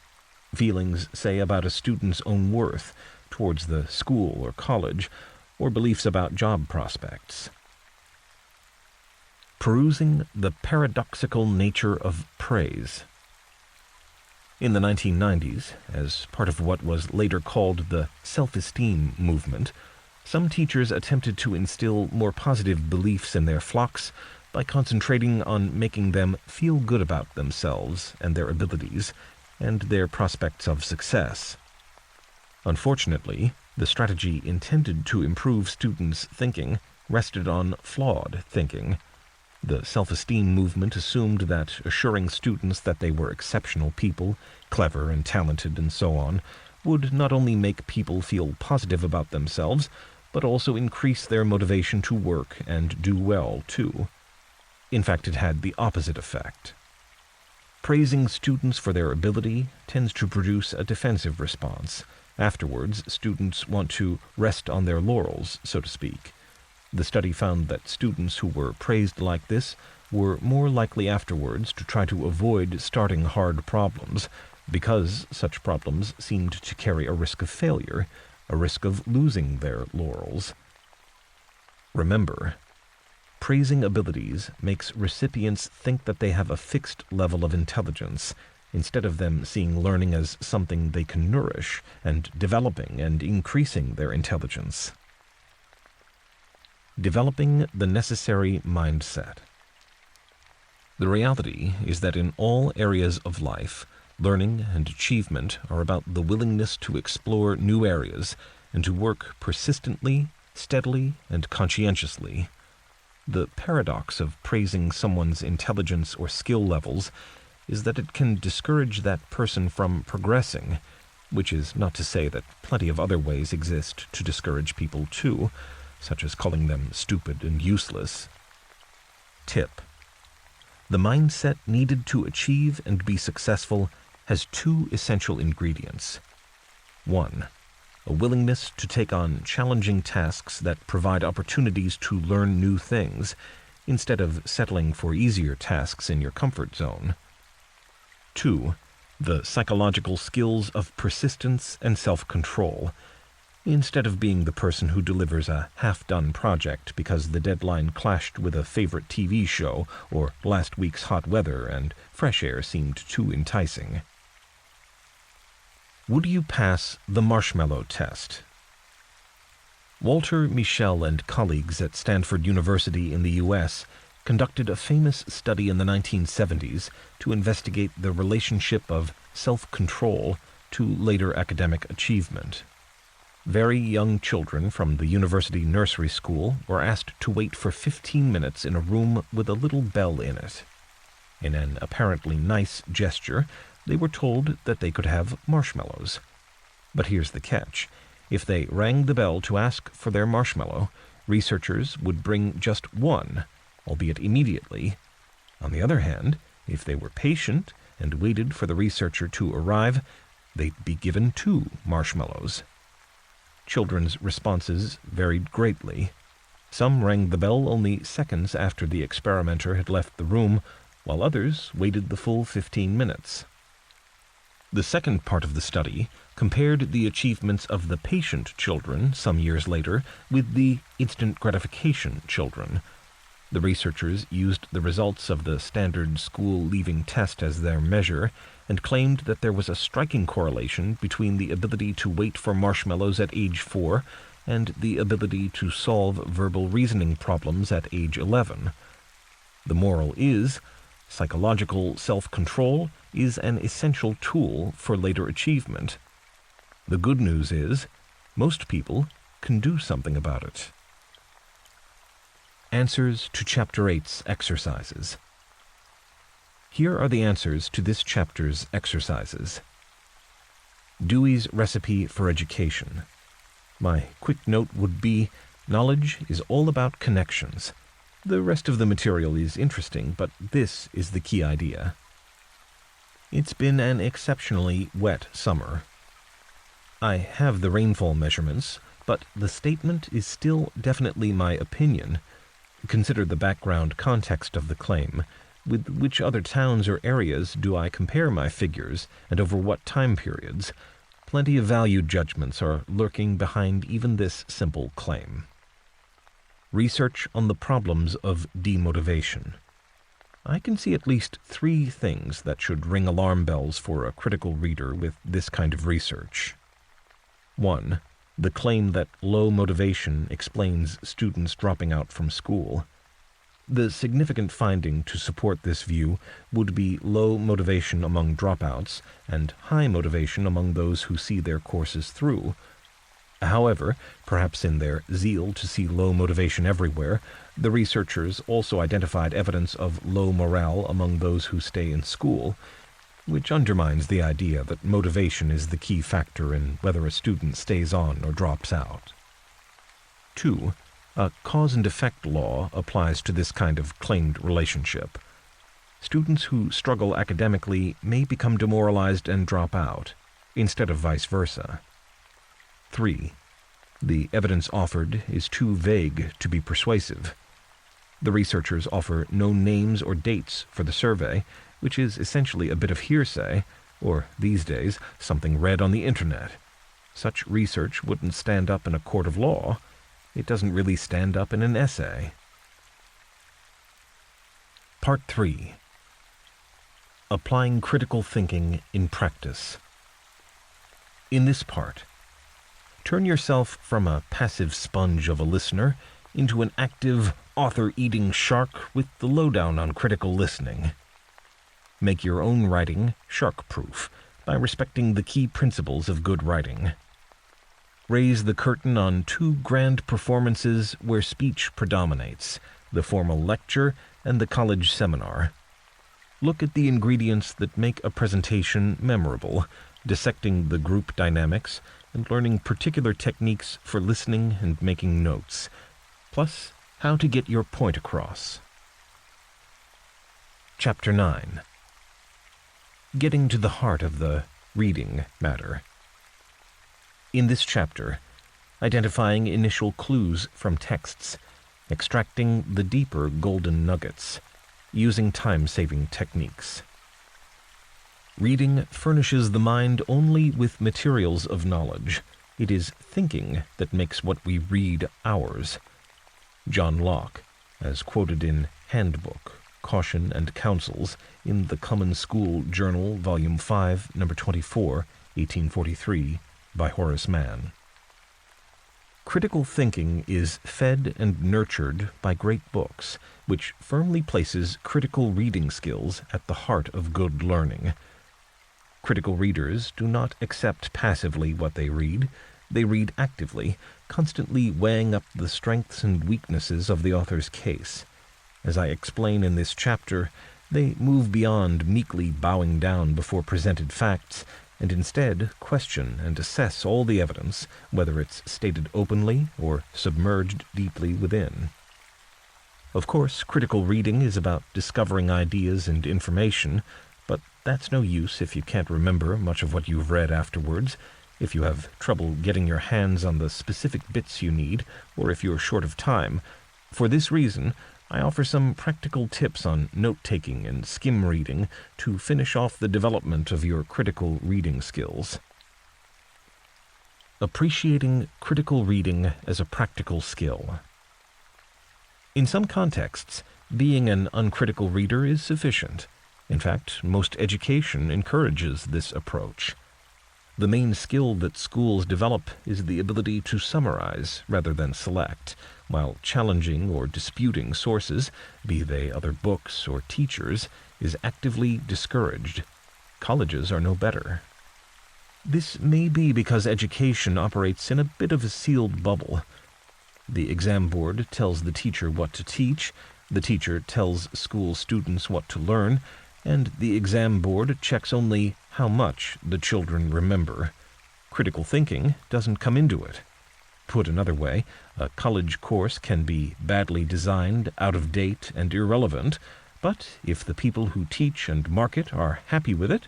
Feelings say about a student's own worth towards the school or college, or beliefs about job prospects. Perusing the paradoxical nature of praise. In the 1990s, as part of what was later called the self-esteem movement, some teachers attempted to instill more positive beliefs in their flocks by concentrating on making them feel good about themselves and their abilities, and their prospects of success. Unfortunately, the strategy intended to improve students' thinking rested on flawed thinking. The self-esteem movement assumed that assuring students that they were exceptional people, clever and talented and so on, would not only make people feel positive about themselves, but also increase their motivation to work and do well, too. In fact, it had the opposite effect. Praising students for their ability tends to produce a defensive response. Afterwards, students want to rest on their laurels, so to speak. The study found that students who were praised like this were more likely afterwards to try to avoid starting hard problems, because such problems seemed to carry a risk of failure, a risk of losing their laurels. Remember, praising abilities makes recipients think that they have a fixed level of intelligence, instead of them seeing learning as something they can nourish, and developing and increasing their intelligence. Developing the necessary mindset. The reality is that in all areas of life, learning and achievement are about the willingness to explore new areas and to work persistently, steadily, and conscientiously. The paradox of praising someone's intelligence or skill levels is that it can discourage that person from progressing, which is not to say that plenty of other ways exist to discourage people too, such as calling them stupid and useless. Tip: the mindset needed to achieve and be successful has two essential ingredients. 1. A willingness to take on challenging tasks that provide opportunities to learn new things, instead of settling for easier tasks in your comfort zone. 2. The psychological skills of persistence and self-control, instead of being the person who delivers a half-done project because the deadline clashed with a favorite TV show or last week's hot weather and fresh air seemed too enticing. Would you pass the marshmallow test? Walter Mischel and colleagues at Stanford University in the U.S. conducted a famous study in the 1970s to investigate the relationship of self-control to later academic achievement. Very young children from the university nursery school were asked to wait for 15 minutes in a room with a little bell in it. In an apparently nice gesture, they were told that they could have marshmallows. But here's the catch. If they rang the bell to ask for their marshmallow, researchers would bring just one, albeit immediately. On the other hand, if they were patient and waited for the researcher to arrive, they'd be given 2 marshmallows. Children's responses varied greatly. Some rang the bell only seconds after the experimenter had left the room, while others waited the full 15 minutes. The second part of the study compared the achievements of the patient children some years later with the instant gratification children. The researchers used the results of the standard school leaving test as their measure and claimed that there was a striking correlation between the ability to wait for marshmallows at age 4 and the ability to solve verbal reasoning problems at age 11. The moral is, psychological self-control is an essential tool for later achievement. The good news is, most people can do something about it. Answers to Chapter 8's exercises. Here are the answers to this chapter's exercises. Dewey's Recipe for Education. My quick note would be, knowledge is all about connections. The rest of the material is interesting, but this is the key idea. It's been an exceptionally wet summer. I have the rainfall measurements, but the statement is still definitely my opinion. Consider the background context of the claim. With which other towns or areas do I compare my figures, and over what time periods? Plenty of value judgments are lurking behind even this simple claim. Research on the problems of demotivation. I can see at least 3 things that should ring alarm bells for a critical reader with this kind of research. 1. The claim that low motivation explains students dropping out from school. The significant finding to support this view would be low motivation among dropouts and high motivation among those who see their courses through. However, perhaps in their zeal to see low motivation everywhere, the researchers also identified evidence of low morale among those who stay in school, which undermines the idea that motivation is the key factor in whether a student stays on or drops out. 2. A cause and effect law applies to this kind of claimed relationship. Students who struggle academically may become demoralized and drop out, instead of vice versa. 3. The evidence offered is too vague to be persuasive. The researchers offer no names or dates for the survey, which is essentially a bit of hearsay, or, these days, something read on the internet. Such research wouldn't stand up in a court of law. It doesn't really stand up in an essay. Part 3. Applying critical thinking in practice. In this part, turn yourself from a passive sponge of a listener into an active, author-eating shark with the lowdown on critical listening. Make your own writing shark-proof by respecting the key principles of good writing. Raise the curtain on 2 grand performances where speech predominates, the formal lecture and the college seminar. Look at the ingredients that make a presentation memorable, dissecting the group dynamics and learning particular techniques for listening and making notes, plus how to get your point across. Chapter 9. Getting to the heart of the reading matter. In this chapter, identifying initial clues from texts, extracting the deeper golden nuggets, using time-saving techniques. Reading furnishes the mind only with materials of knowledge. It is thinking that makes what we read ours. John Locke, as quoted in Handbook, Caution and Counsels in the Common School Journal, Volume 5, Number 24, 1843, by Horace Mann. Critical thinking is fed and nurtured by great books, which firmly places critical reading skills at the heart of good learning. Critical readers do not accept passively what they read actively, constantly weighing up the strengths and weaknesses of the author's case. As I explain in this chapter, they move beyond meekly bowing down before presented facts, and instead question and assess all the evidence, whether it's stated openly or submerged deeply within. Of course, critical reading is about discovering ideas and information, but that's no use if you can't remember much of what you've read afterwards, if you have trouble getting your hands on the specific bits you need, or if you're short of time. For this reason, I offer some practical tips on note-taking and skim reading to finish off the development of your critical reading skills. Appreciating critical reading as a practical skill. In some contexts, being an uncritical reader is sufficient. In fact, most education encourages this approach. The main skill that schools develop is the ability to summarize rather than select, while challenging or disputing sources, be they other books or teachers, is actively discouraged. Colleges are no better. This may be because education operates in a bit of a sealed bubble. The exam board tells the teacher what to teach, the teacher tells school students what to learn, and the exam board checks only how much the children remember. Critical thinking doesn't come into it. Put another way, a college course can be badly designed, out of date, and irrelevant, but if the people who teach and market are happy with it,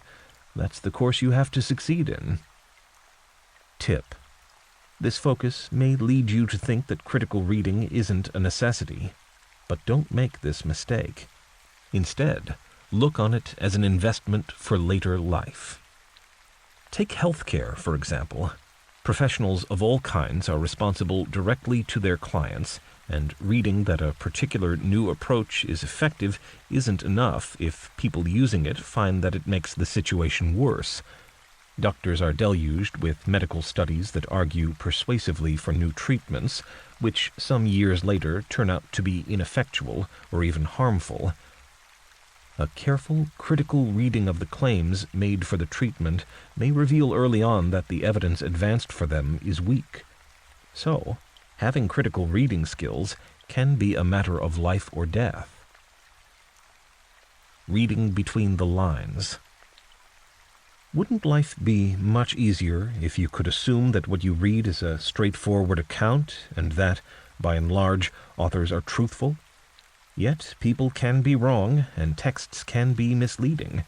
that's the course you have to succeed in. Tip: this focus may lead you to think that critical reading isn't a necessity, but don't make this mistake. Instead, look on it as an investment for later life. Take healthcare, for example. Professionals of all kinds are responsible directly to their clients, and reading that a particular new approach is effective isn't enough if people using it find that it makes the situation worse. Doctors are deluged with medical studies that argue persuasively for new treatments, which some years later turn out to be ineffectual or even harmful. A careful, critical reading of the claims made for the treatment may reveal early on that the evidence advanced for them is weak. So, having critical reading skills can be a matter of life or death. Reading between the lines. Wouldn't life be much easier if you could assume that what you read is a straightforward account, and that, by and large, authors are truthful? Yet people can be wrong, and texts can be misleading,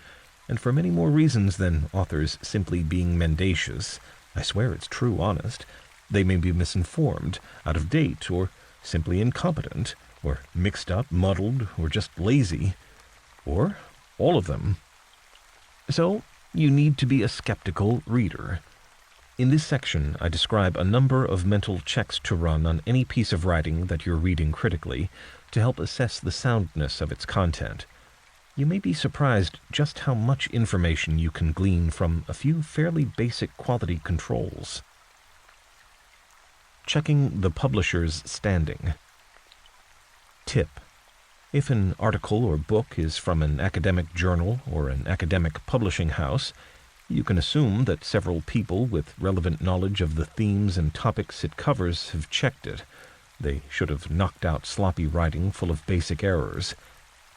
and for many more reasons than authors simply being mendacious. I swear it's true, honest. They may be misinformed, out of date, or simply incompetent, or mixed up, muddled, or just lazy, or all of them. So, you need to be a skeptical reader. In this section, I describe a number of mental checks to run on any piece of writing that you're reading critically to help assess the soundness of its content. You may be surprised just how much information you can glean from a few fairly basic quality controls. Checking the publisher's standing. Tip: if an article or book is from an academic journal or an academic publishing house, you can assume that several people with relevant knowledge of the themes and topics it covers have checked it. They should have knocked out sloppy writing full of basic errors.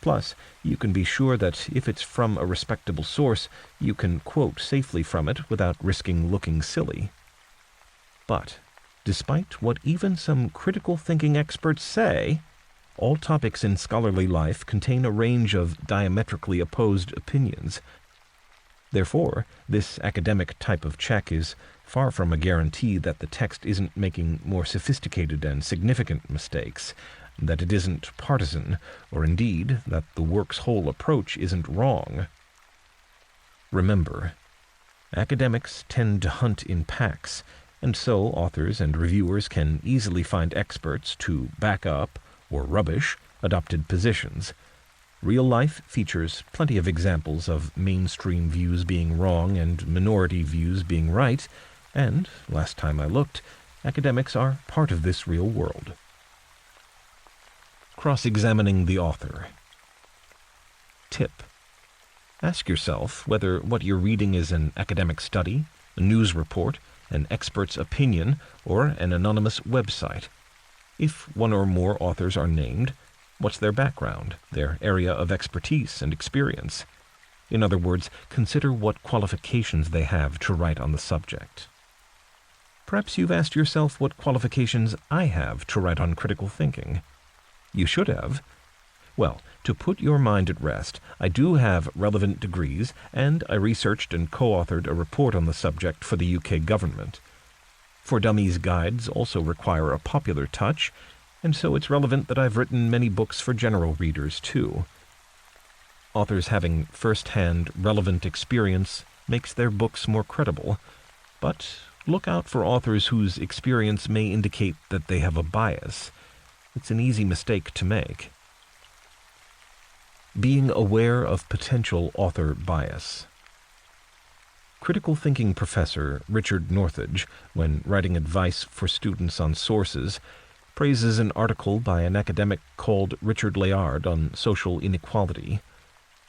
Plus, you can be sure that if it's from a respectable source, you can quote safely from it without risking looking silly. But, despite what even some critical thinking experts say, all topics in scholarly life contain a range of diametrically opposed opinions. Therefore, this academic type of check is far from a guarantee that the text isn't making more sophisticated and significant mistakes, that it isn't partisan, or indeed that the work's whole approach isn't wrong. Remember, academics tend to hunt in packs, and so authors and reviewers can easily find experts to back up, or rubbish, adopted positions. Real life features plenty of examples of mainstream views being wrong and minority views being right, and, last time I looked, academics are part of this real world. Cross-examining the author. Tip: ask yourself whether what you're reading is an academic study, a news report, an expert's opinion, or an anonymous website. If one or more authors are named, what's their background, their area of expertise and experience? In other words, consider what qualifications they have to write on the subject. Perhaps you've asked yourself what qualifications I have to write on critical thinking. You should have. Well, to put your mind at rest, I do have relevant degrees, and I researched and co-authored a report on the subject for the UK government. For Dummies guides also require a popular touch, and so it's relevant that I've written many books for general readers, too. Authors having first-hand, relevant experience makes their books more credible, but look out for authors whose experience may indicate that they have a bias. It's an easy mistake to make. Being aware of potential author bias. Critical thinking professor Richard Northage, when writing advice for students on sources, praises an article by an academic called Richard Layard on social inequality.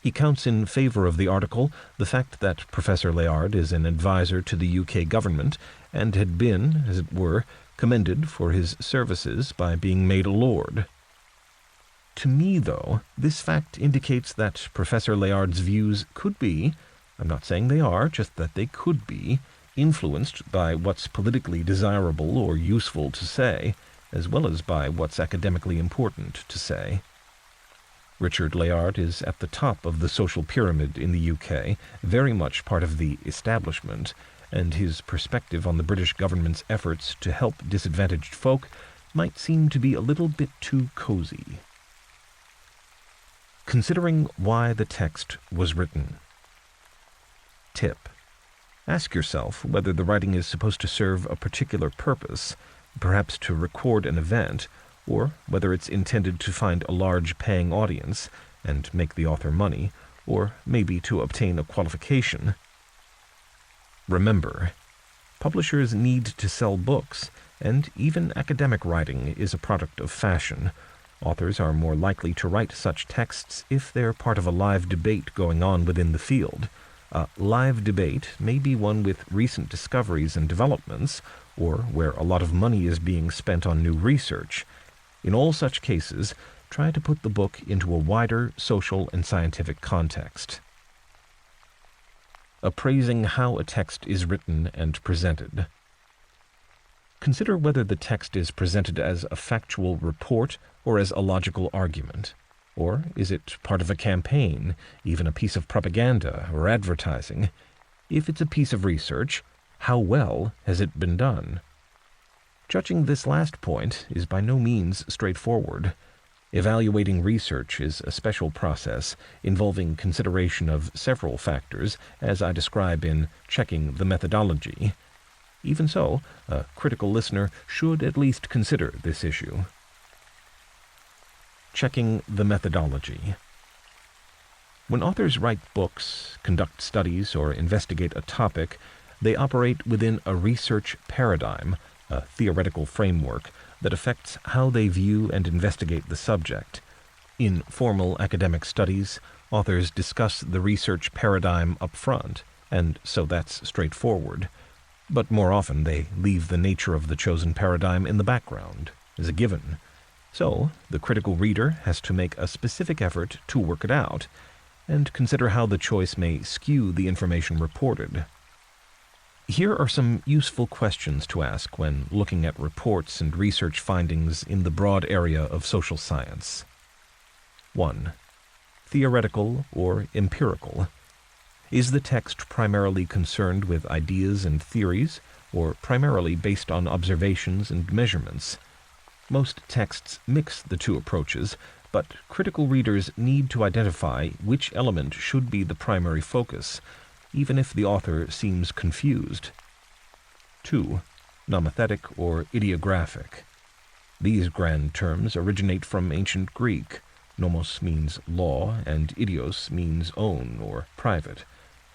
He counts in favor of the article the fact that Professor Layard is an advisor to the UK government and had been, as it were, commended for his services by being made a lord. To me, though, this fact indicates that Professor Layard's views could be, I'm not saying they are, just that they could be, influenced by what's politically desirable or useful to say, as well as by what's academically important to say. Richard Layard is at the top of the social pyramid in the UK, very much part of the establishment, and his perspective on the British government's efforts to help disadvantaged folk might seem to be a little bit too cozy. Considering why the text was written. Tip: ask yourself whether the writing is supposed to serve a particular purpose, perhaps to record an event, or whether it's intended to find a large paying audience and make the author money, or maybe to obtain a qualification. Remember, publishers need to sell books, and even academic writing is a product of fashion. Authors are more likely to write such texts if they're part of a live debate going on within the field. A live debate may be one with recent discoveries and developments, or where a lot of money is being spent on new research. In all such cases, try to put the book into a wider social and scientific context. Appraising how a text is written and presented. Consider whether the text is presented as a factual report or as a logical argument. Or is it part of a campaign, even a piece of propaganda or advertising? If it's a piece of research, how well has it been done? Judging this last point is by no means straightforward. Evaluating research is a special process involving consideration of several factors, as I describe in Checking the Methodology. Even so, a critical listener should at least consider this issue. Checking the methodology. When authors write books, conduct studies, or investigate a topic, they operate within a research paradigm, a theoretical framework that affects how they view and investigate the subject. In formal academic studies, authors discuss the research paradigm up front, and so that's straightforward. But more often they leave the nature of the chosen paradigm in the background, as a given. So, the critical reader has to make a specific effort to work it out, and consider how the choice may skew the information reported. Here are some useful questions to ask when looking at reports and research findings in the broad area of social science. 1. Theoretical or empirical? Is the text primarily concerned with ideas and theories, or primarily based on observations and measurements? Most texts mix the two approaches, but critical readers need to identify which element should be the primary focus, even if the author seems confused. 2. Nomothetic or ideographic. These grand terms originate from ancient Greek. Nomos means law, and idios means own or private,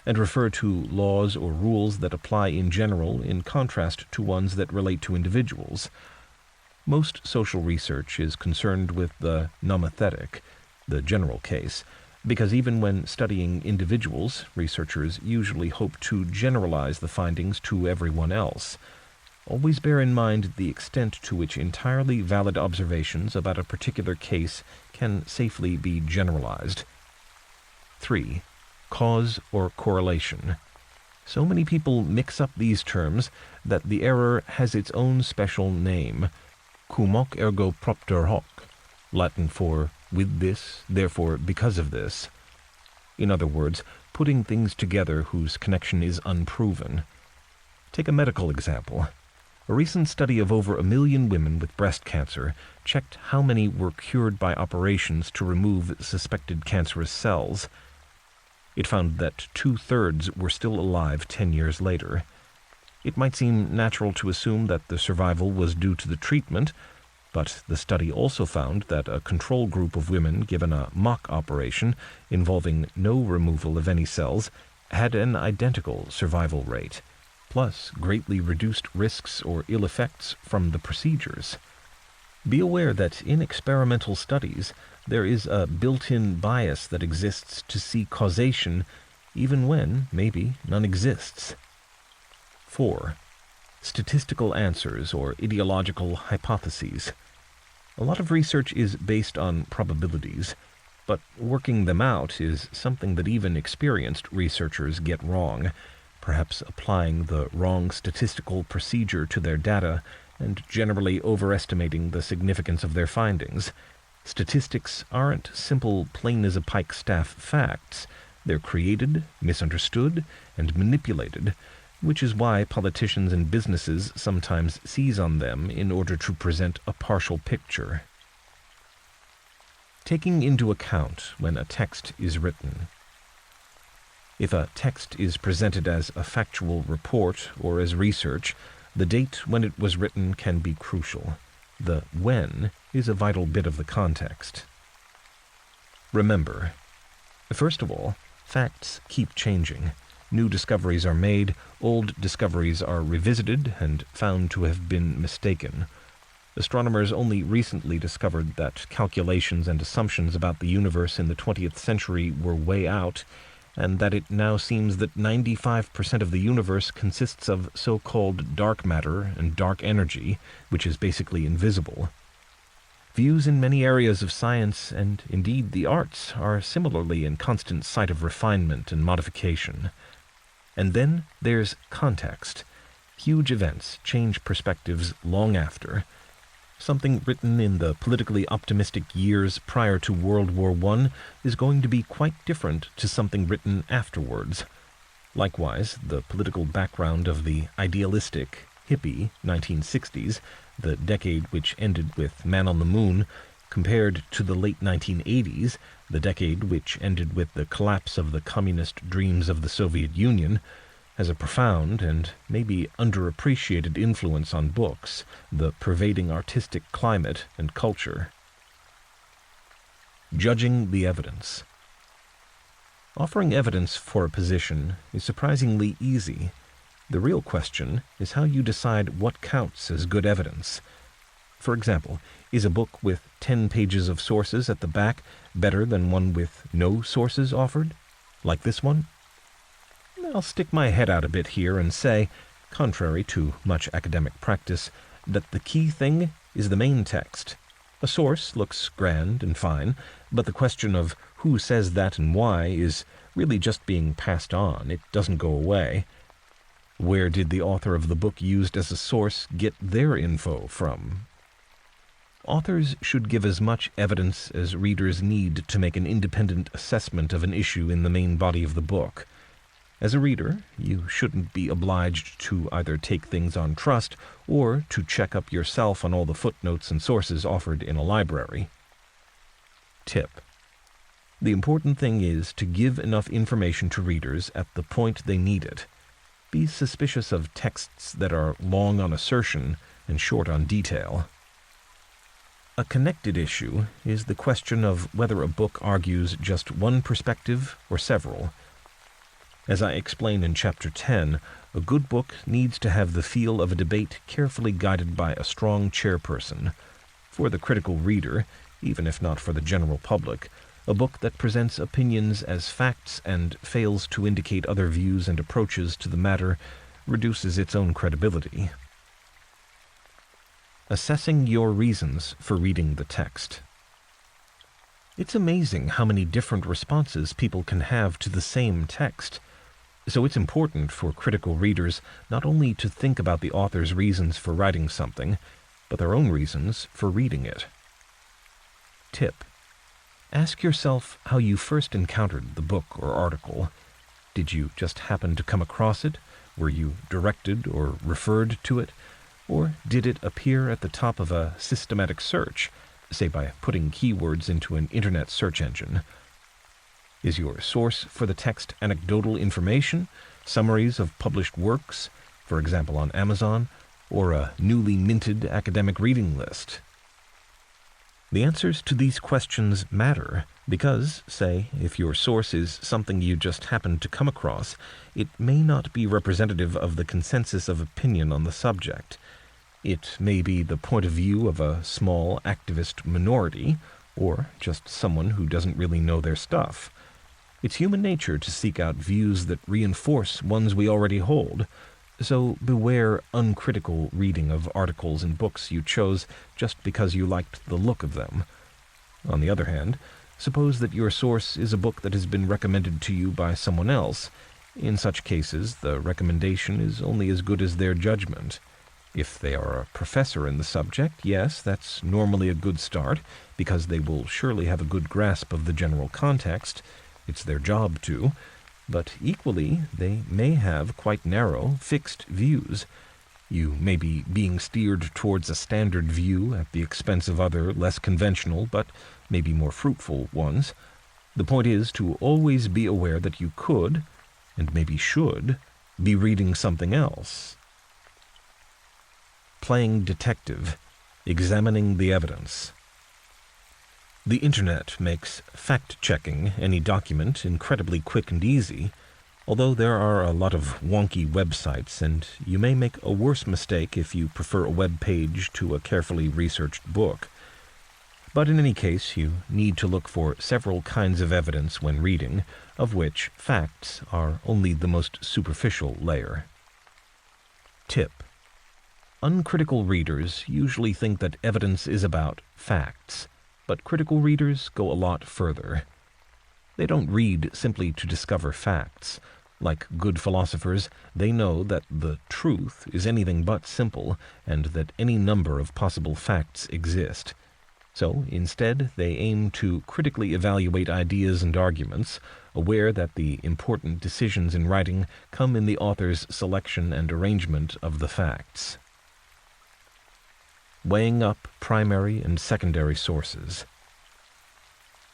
and refer to laws or rules that apply in general in contrast to ones that relate to individuals. Most social research is concerned with the nomothetic, the general case, because even when studying individuals, researchers usually hope to generalize the findings to everyone else. Always bear in mind the extent to which entirely valid observations about a particular case can safely be generalized. 3. Cause or correlation. So many people mix up these terms that the error has its own special name. Cum hoc ergo propter hoc, Latin for with this, therefore because of this. In other words, putting things together whose connection is unproven. Take a medical example. A recent study of over 1 million women with breast cancer checked how many were cured by operations to remove suspected cancerous cells. It found that 2/3 were still alive 10 years later. It might seem natural to assume that the survival was due to the treatment, but the study also found that a control group of women given a mock operation involving no removal of any cells had an identical survival rate, plus greatly reduced risks or ill effects from the procedures. Be aware that in experimental studies, there is a built-in bias that exists to see causation even when, maybe, none exists. 4. Statistical answers or ideological hypotheses. A lot of research is based on probabilities, but working them out is something that even experienced researchers get wrong, perhaps applying the wrong statistical procedure to their data and generally overestimating the significance of their findings. Statistics aren't simple plain-as-a-pike staff facts. They're created, misunderstood, and manipulated, which is why politicians and businesses sometimes seize on them in order to present a partial picture. Taking into account when a text is written. If a text is presented as a factual report or as research, the date when it was written can be crucial. The when is a vital bit of the context. Remember, first of all, facts keep changing. New discoveries are made, old discoveries are revisited and found to have been mistaken. Astronomers only recently discovered that calculations and assumptions about the universe in the 20th century were way out, and that it now seems that 95% of the universe consists of so-called dark matter and dark energy, which is basically invisible. Views in many areas of science, and indeed the arts, are similarly in constant sight of refinement and modification. And then there's context. Huge events change perspectives long after. Something written in the politically optimistic years prior to World War I is going to be quite different to something written afterwards. Likewise, the political background of the idealistic, hippie 1960s, the decade which ended with Man on the Moon, compared to the late 1980s, the decade which ended with the collapse of the communist dreams of the Soviet Union, has a profound and maybe underappreciated influence on books, the pervading artistic climate and culture. Judging the evidence. Offering evidence for a position is surprisingly easy. The real question is how you decide what counts as good evidence. For example, is a book with 10 pages of sources at the back better than one with no sources offered? Like this one? I'll stick my head out a bit here and say, contrary to much academic practice, that the key thing is the main text. A source looks grand and fine, but the question of who says that and why is really just being passed on. It doesn't go away. Where did the author of the book used as a source get their info from? Authors should give as much evidence as readers need to make an independent assessment of an issue in the main body of the book. As a reader, you shouldn't be obliged to either take things on trust or to check up yourself on all the footnotes and sources offered in a library. Tip: the important thing is to give enough information to readers at the point they need it. Be suspicious of texts that are long on assertion and short on detail. A connected issue is the question of whether a book argues just one perspective or several. As I explain in Chapter 10, a good book needs to have the feel of a debate carefully guided by a strong chairperson. For the critical reader, even if not for the general public, a book that presents opinions as facts and fails to indicate other views and approaches to the matter reduces its own credibility. Assessing your reasons for reading the text. It's amazing how many different responses people can have to the same text. So it's important for critical readers not only to think about the author's reasons for writing something, but their own reasons for reading it. Tip: ask yourself how you first encountered the book or article. Did you just happen to come across it? Were you directed or referred to it? Or did it appear at the top of a systematic search, say by putting keywords into an internet search engine? Is your source for the text anecdotal information, summaries of published works, for example on Amazon, or a newly minted academic reading list? The answers to these questions matter because, say, if your source is something you just happened to come across, it may not be representative of the consensus of opinion on the subject. It may be the point of view of a small activist minority, or just someone who doesn't really know their stuff. It's human nature to seek out views that reinforce ones we already hold, so beware uncritical reading of articles and books you chose just because you liked the look of them. On the other hand, suppose that your source is a book that has been recommended to you by someone else. In such cases, the recommendation is only as good as their judgment. If they are a professor in the subject, yes, that's normally a good start, because they will surely have a good grasp of the general context. It's their job to. But equally, they may have quite narrow, fixed views. You may be being steered towards a standard view at the expense of other, less conventional, but maybe more fruitful ones. The point is to always be aware that you could, and maybe should, be reading something else. Playing detective, examining the evidence. The Internet makes fact-checking any document incredibly quick and easy, although there are a lot of wonky websites, and you may make a worse mistake if you prefer a web page to a carefully researched book. But in any case, you need to look for several kinds of evidence when reading, of which facts are only the most superficial layer. Tip: uncritical readers usually think that evidence is about facts, but critical readers go a lot further. They don't read simply to discover facts. Like good philosophers, they know that the truth is anything but simple, and that any number of possible facts exist. So, instead, they aim to critically evaluate ideas and arguments, aware that the important decisions in writing come in the author's selection and arrangement of the facts. Weighing up primary and secondary sources.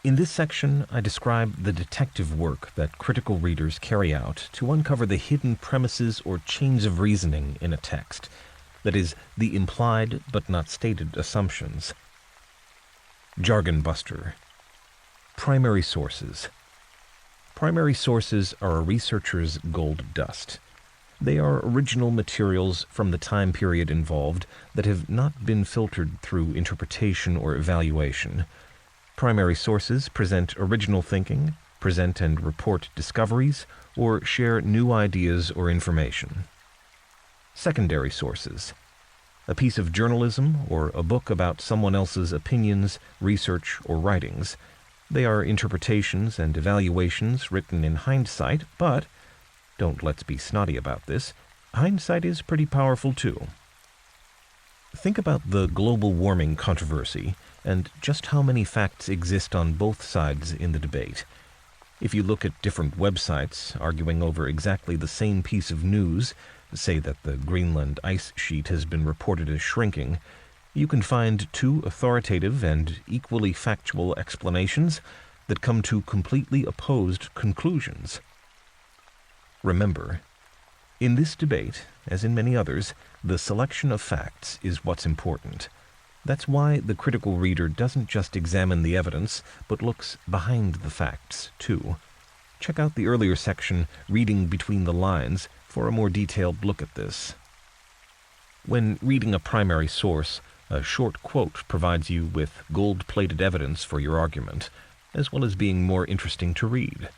In this section, I describe the detective work that critical readers carry out to uncover the hidden premises or chains of reasoning in a text, that is, the implied but not stated assumptions. Jargon buster. Primary sources. Primary sources are a researcher's gold dust. They are original materials from the time period involved that have not been filtered through interpretation or evaluation. Primary sources present original thinking, present and report discoveries, or share new ideas or information. Secondary sources. A piece of journalism or a book about someone else's opinions, research, or writings. They are interpretations and evaluations written in hindsight, but don't let's be snotty about this. Hindsight is pretty powerful too. Think about the global warming controversy and just how many facts exist on both sides in the debate. If you look at different websites arguing over exactly the same piece of news, say that the Greenland ice sheet has been reported as shrinking, you can find two authoritative and equally factual explanations that come to completely opposed conclusions. Remember, in this debate, as in many others, the selection of facts is what's important. That's why the critical reader doesn't just examine the evidence, but looks behind the facts, too. Check out the earlier section, Reading Between the Lines, for a more detailed look at this. When reading a primary source, a short quote provides you with gold-plated evidence for your argument, as well as being more interesting to read.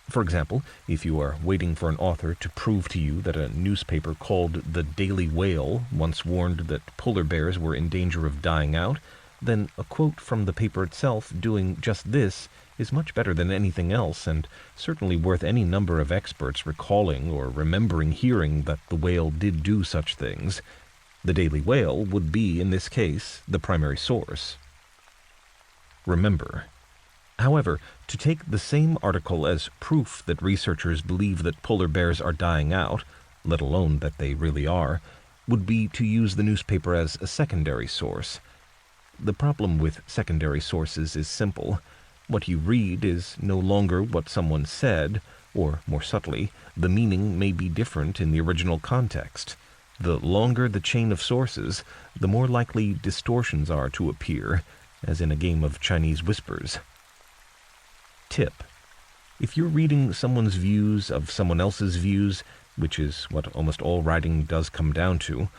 For example, if you are waiting for an author to prove to you that a newspaper called the Daily Whale once warned that polar bears were in danger of dying out, then a quote from the paper itself doing just this is much better than anything else, and certainly worth any number of experts recalling or remembering hearing that the whale did do such things. The Daily Whale would be, in this case, the primary source. Remember. However, to take the same article as proof that researchers believe that polar bears are dying out, let alone that they really are, would be to use the newspaper as a secondary source. The problem with secondary sources is simple. What you read is no longer what someone said, or, more subtly, the meaning may be different in the original context. The longer the chain of sources, the more likely distortions are to appear. as in a game of Chinese whispers. Tip: if you're reading someone's views of someone else's views, which is what almost all writing does come down to,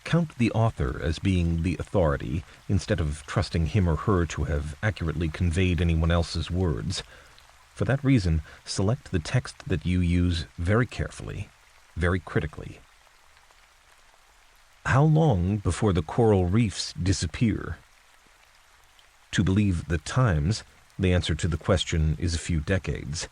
count the author as being the authority instead of trusting him or her to have accurately conveyed anyone else's words. For that reason, select the text that you use very carefully, very critically. How long before the coral reefs disappear? To believe the Times, the answer to the question is a few decades.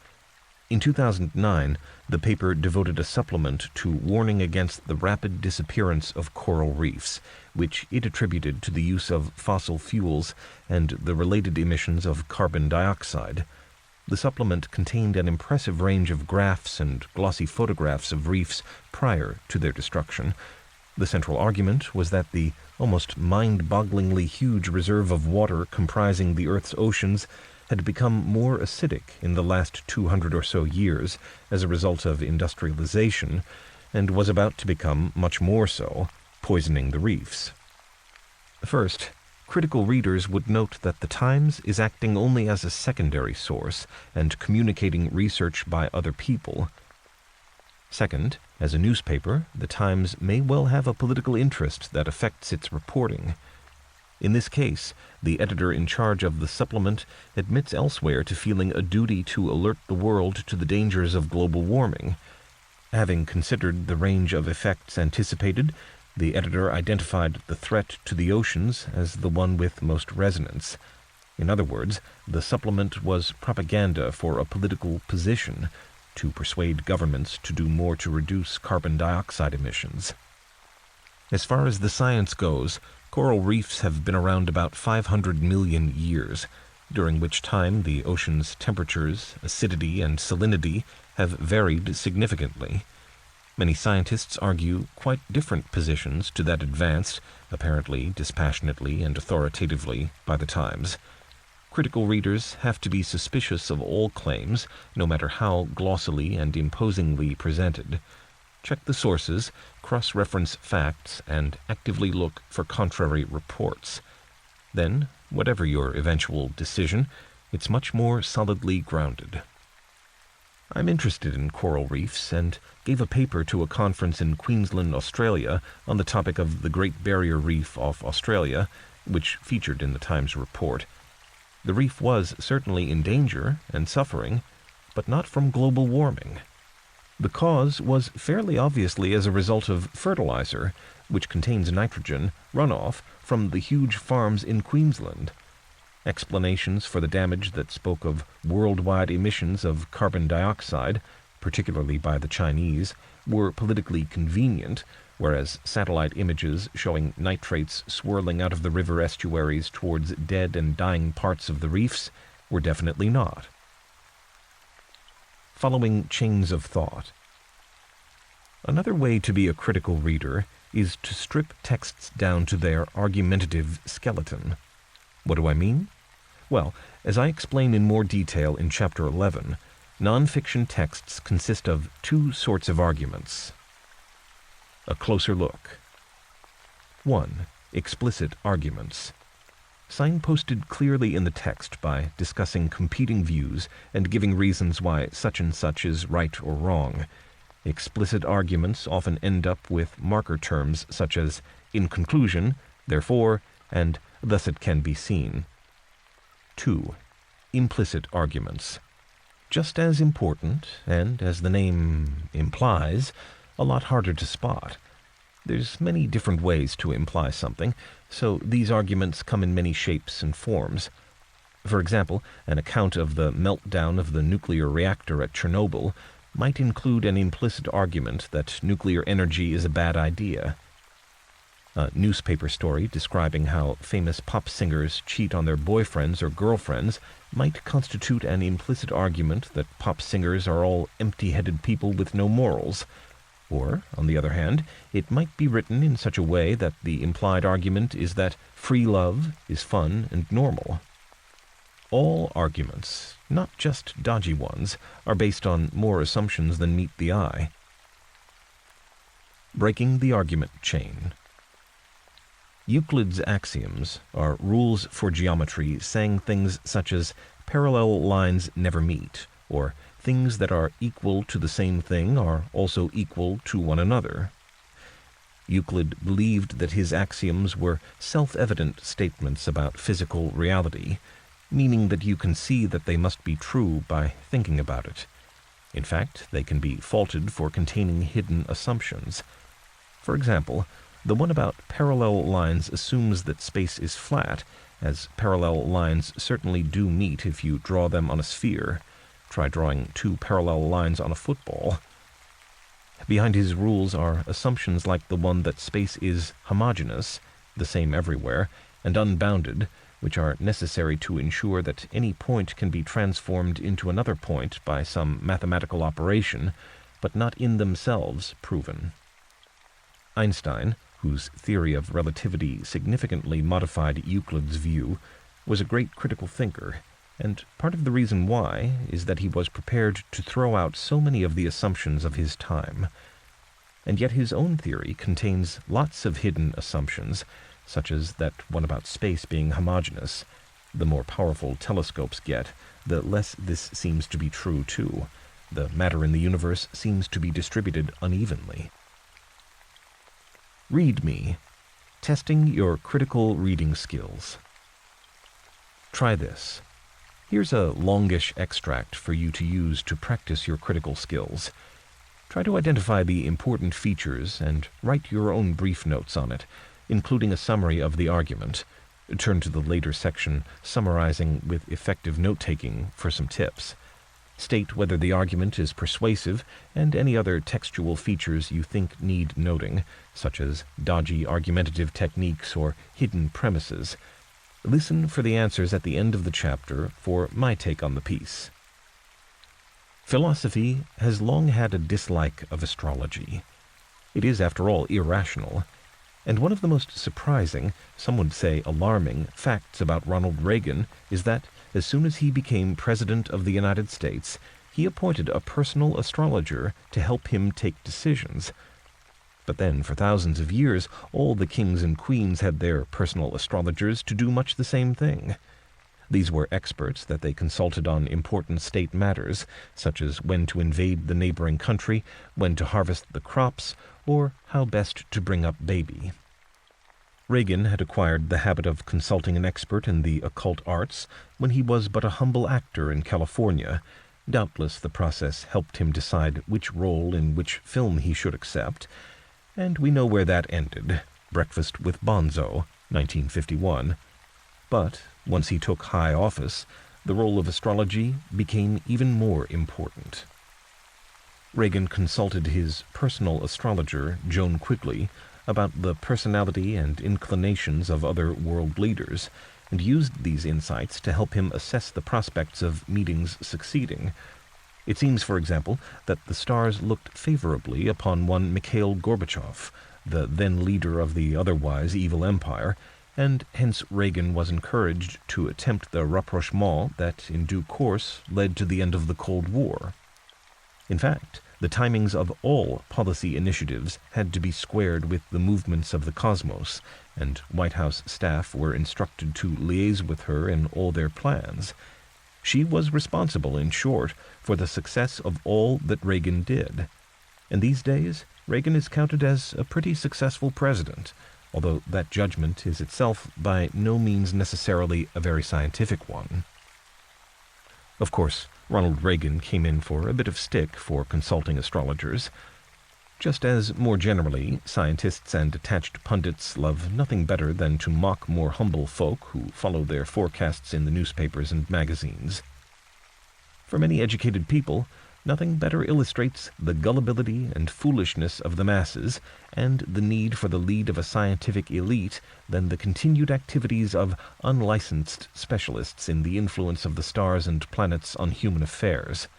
In 2009, the paper devoted a supplement to warning against the rapid disappearance of coral reefs, which it attributed to the use of fossil fuels and the related emissions of carbon dioxide. The supplement contained an impressive range of graphs and glossy photographs of reefs prior to their destruction. The central argument was that the almost mind-bogglingly huge reserve of water comprising the Earth's oceans had become more acidic in the last 200 or so years as a result of industrialization, and was about to become much more so, poisoning the reefs. First, critical readers would note that the Times is acting only as a secondary source and communicating research by other people. Second, as a newspaper, the Times may well have a political interest that affects its reporting. In this case, the editor in charge of the supplement admits elsewhere to feeling a duty to alert the world to the dangers of global warming. Having considered the range of effects anticipated, the editor identified the threat to the oceans as the one with most resonance. In other words, the supplement was propaganda for a political position, to persuade governments to do more to reduce carbon dioxide emissions. As far as the science goes, coral reefs have been around about 500 million years, during which time the ocean's temperatures, acidity, and salinity have varied significantly. Many scientists argue quite different positions to that advanced, apparently dispassionately and authoritatively, by the Times. Critical readers have to be suspicious of all claims, no matter how glossily and imposingly presented. Check the sources, cross-reference facts, and actively look for contrary reports. Then, whatever your eventual decision, it's much more solidly grounded. I'm interested in coral reefs and gave a paper to a conference in Queensland, Australia, on the topic of the Great Barrier Reef off Australia, which featured in the Times report. The reef was certainly in danger and suffering, but not from global warming. The cause was fairly obviously as a result of fertilizer, which contains nitrogen, runoff from the huge farms in Queensland. Explanations for the damage that spoke of worldwide emissions of carbon dioxide, particularly by the Chinese, were politically convenient, whereas satellite images showing nitrates swirling out of the river estuaries towards dead and dying parts of the reefs were definitely not. Following chains of thought. Another way to be a critical reader is to strip texts down to their argumentative skeleton. What do I mean? Well, as I explain in more detail in Chapter 11, nonfiction texts consist of two sorts of arguments. A closer look. 1. Explicit arguments. Signposted clearly in the text by discussing competing views and giving reasons why such and such is right or wrong. Explicit arguments often end up with marker terms such as in conclusion, therefore, and thus it can be seen. 2. Implicit arguments. Just as important, and as the name implies, a lot harder to spot. There's many different ways to imply something, so these arguments come in many shapes and forms. For example, an account of the meltdown of the nuclear reactor at Chernobyl might include an implicit argument that nuclear energy is a bad idea. A newspaper story describing how famous pop singers cheat on their boyfriends or girlfriends might constitute an implicit argument that pop singers are all empty-headed people with no morals. Or, on the other hand, it might be written in such a way that the implied argument is that free love is fun and normal. All arguments, not just dodgy ones, are based on more assumptions than meet the eye. Breaking the argument chain. Euclid's axioms are rules for geometry saying things such as parallel lines never meet, or things that are equal to the same thing are also equal to one another. Euclid believed that his axioms were self-evident statements about physical reality, meaning that you can see that they must be true by thinking about it. In fact, they can be faulted for containing hidden assumptions. For example, the one about parallel lines assumes that space is flat, as parallel lines certainly do meet if you draw them on a sphere. Try drawing two parallel lines on a football. Behind his rules are assumptions like the one that space is homogeneous, the same everywhere, and unbounded, which are necessary to ensure that any point can be transformed into another point by some mathematical operation, but not in themselves proven. Einstein, whose theory of relativity significantly modified Euclid's view, was a great critical thinker, and part of the reason why is that he was prepared to throw out so many of the assumptions of his time. And yet his own theory contains lots of hidden assumptions, such as that one about space being homogeneous. The more powerful telescopes get, the less this seems to be true too. The matter in the universe seems to be distributed unevenly. Read me. Testing your critical reading skills. Try this. Here's a longish extract for you to use to practice your critical skills. Try to identify the important features and write your own brief notes on it, including a summary of the argument. Turn to the later section summarizing with effective note-taking for some tips. State whether the argument is persuasive and any other textual features you think need noting, such as dodgy argumentative techniques or hidden premises. Listen for the answers at the end of the chapter for my take on the piece. Philosophy has long had a dislike of astrology. It is, after all, irrational. And one of the most surprising, some would say alarming, facts about Ronald Reagan is that, as soon as he became President of the United States, he appointed a personal astrologer to help him take decisions. But then, for thousands of years, all the kings and queens had their personal astrologers to do much the same thing. These were experts that they consulted on important state matters, such as when to invade the neighboring country, when to harvest the crops, or how best to bring up baby. Reagan had acquired the habit of consulting an expert in the occult arts when he was but a humble actor in California. Doubtless the process helped him decide which role in which film he should accept, and we know where that ended. Breakfast with Bonzo, 1951. But once he took high office, the role of astrology became even more important. Reagan consulted his personal astrologer, Joan Quigley, about the personality and inclinations of other world leaders, and used these insights to help him assess the prospects of meetings succeeding. It seems, for example, that the stars looked favorably upon one Mikhail Gorbachev, the then leader of the otherwise evil empire, and hence Reagan was encouraged to attempt the rapprochement that, in due course, led to the end of the Cold War. In fact, the timings of all policy initiatives had to be squared with the movements of the cosmos, and White House staff were instructed to liaise with her in all their plans. She was responsible, in short, for the success of all that Reagan did. And these days, Reagan is counted as a pretty successful president, although that judgment is itself by no means necessarily a very scientific one. Of course, Ronald Reagan came in for a bit of stick for consulting astrologers, just as, more generally, scientists and attached pundits love nothing better than to mock more humble folk who follow their forecasts in the newspapers and magazines. For many educated people, nothing better illustrates the gullibility and foolishness of the masses and the need for the lead of a scientific elite than the continued activities of unlicensed specialists in the influence of the stars and planets on human affairs.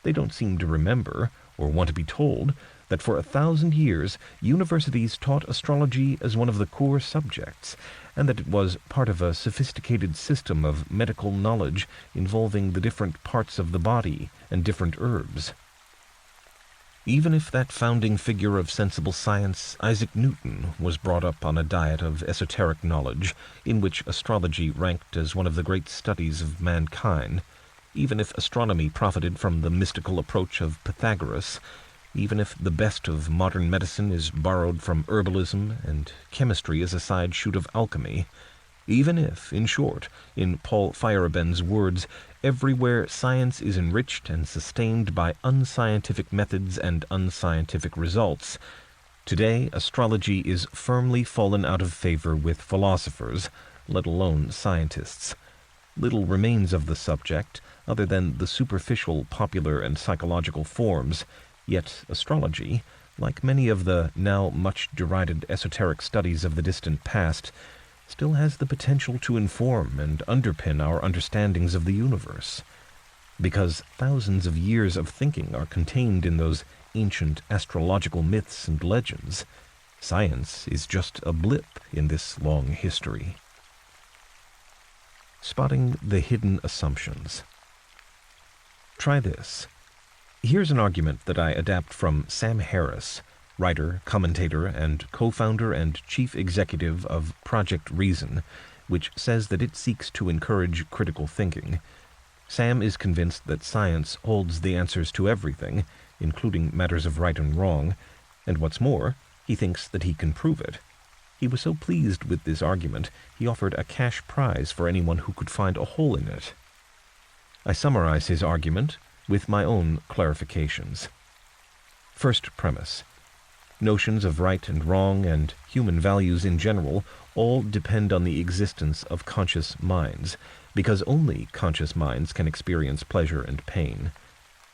They don't seem to remember, or want to be told, that for 1,000 years universities taught astrology as one of the core subjects, and that it was part of a sophisticated system of medical knowledge involving the different parts of the body and different herbs. Even if that founding figure of sensible science, Isaac Newton, was brought up on a diet of esoteric knowledge, in which astrology ranked as one of the great studies of mankind, even if astronomy profited from the mystical approach of Pythagoras, even if the best of modern medicine is borrowed from herbalism and chemistry is a side shoot of alchemy, even if, in short, in Paul Feyerabend's words, everywhere science is enriched and sustained by unscientific methods and unscientific results, today astrology is firmly fallen out of favor with philosophers, let alone scientists. Little remains of the subject, other than the superficial popular and psychological forms, yet astrology, like many of the now much derided esoteric studies of the distant past, still has the potential to inform and underpin our understandings of the universe. Because thousands of years of thinking are contained in those ancient astrological myths and legends, science is just a blip in this long history. Spotting the hidden assumptions. Try this. Here's an argument that I adapt from Sam Harris, writer, commentator, and co-founder and chief executive of Project Reason, which says that it seeks to encourage critical thinking. Sam is convinced that science holds the answers to everything, including matters of right and wrong, and what's more, he thinks that he can prove it. He was so pleased with this argument, he offered a cash prize for anyone who could find a hole in it. I summarize his argument with my own clarifications. First premise. Notions of right and wrong and human values in general all depend on the existence of conscious minds, because only conscious minds can experience pleasure and pain.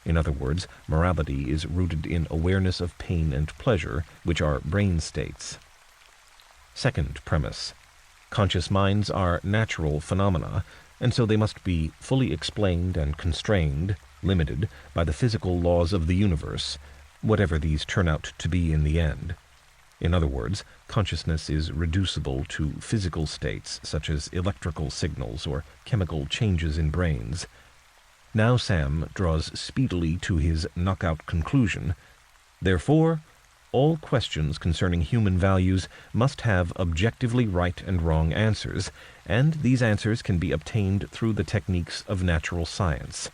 In other words, morality is rooted in awareness of pain and pleasure, which are brain states. Second premise. Conscious minds are natural phenomena, and so they must be fully explained and constrained, limited, by the physical laws of the universe, whatever these turn out to be in the end. In other words, consciousness is reducible to physical states such as electrical signals or chemical changes in brains. Now Sam draws speedily to his knockout conclusion. Therefore, all questions concerning human values must have objectively right and wrong answers, and these answers can be obtained through the techniques of natural science.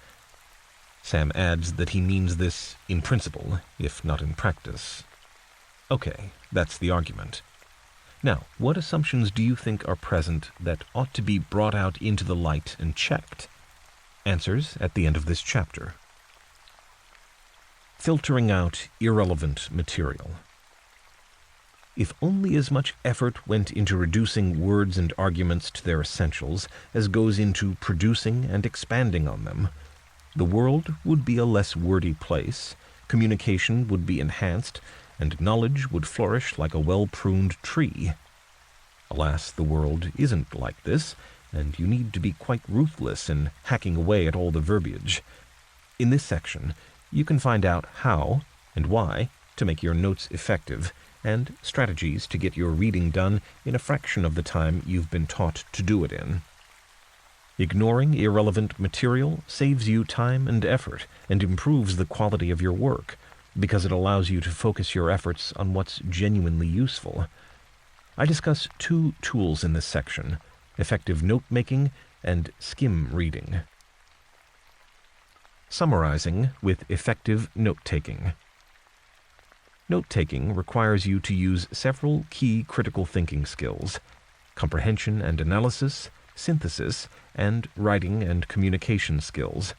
Sam adds that he means this in principle, if not in practice. Okay, that's the argument. Now, what assumptions do you think are present that ought to be brought out into the light and checked? Answers at the end of this chapter. Filtering out irrelevant material. If only as much effort went into reducing words and arguments to their essentials as goes into producing and expanding on them, the world would be a less wordy place, communication would be enhanced, and knowledge would flourish like a well-pruned tree. Alas, the world isn't like this, and you need to be quite ruthless in hacking away at all the verbiage. In this section, you can find out how and why to make your notes effective, and strategies to get your reading done in a fraction of the time you've been taught to do it in. Ignoring irrelevant material saves you time and effort and improves the quality of your work, because it allows you to focus your efforts on what's genuinely useful. I discuss two tools in this section: effective note-making and skim reading. Summarizing with effective note-taking. Note-taking requires you to use several key critical thinking skills: comprehension and analysis, synthesis, and writing and communication skills.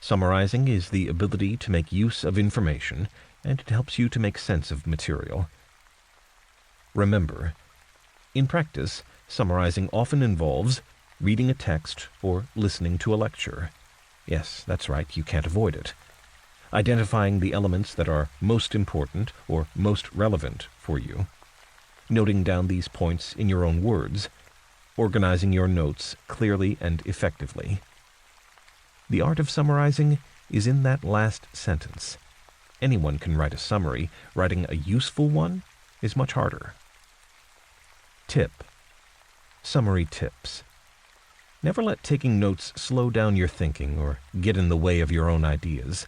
Summarizing is the ability to make use of information, and it helps you to make sense of material. Remember, in practice, summarizing often involves reading a text or listening to a lecture. Yes, that's right, you can't avoid it. Identifying the elements that are most important or most relevant for you. Noting down these points in your own words. Organizing your notes clearly and effectively. The art of summarizing is in that last sentence. Anyone can write a summary. Writing a useful one is much harder. Tip. Summary tips. Never let taking notes slow down your thinking or get in the way of your own ideas.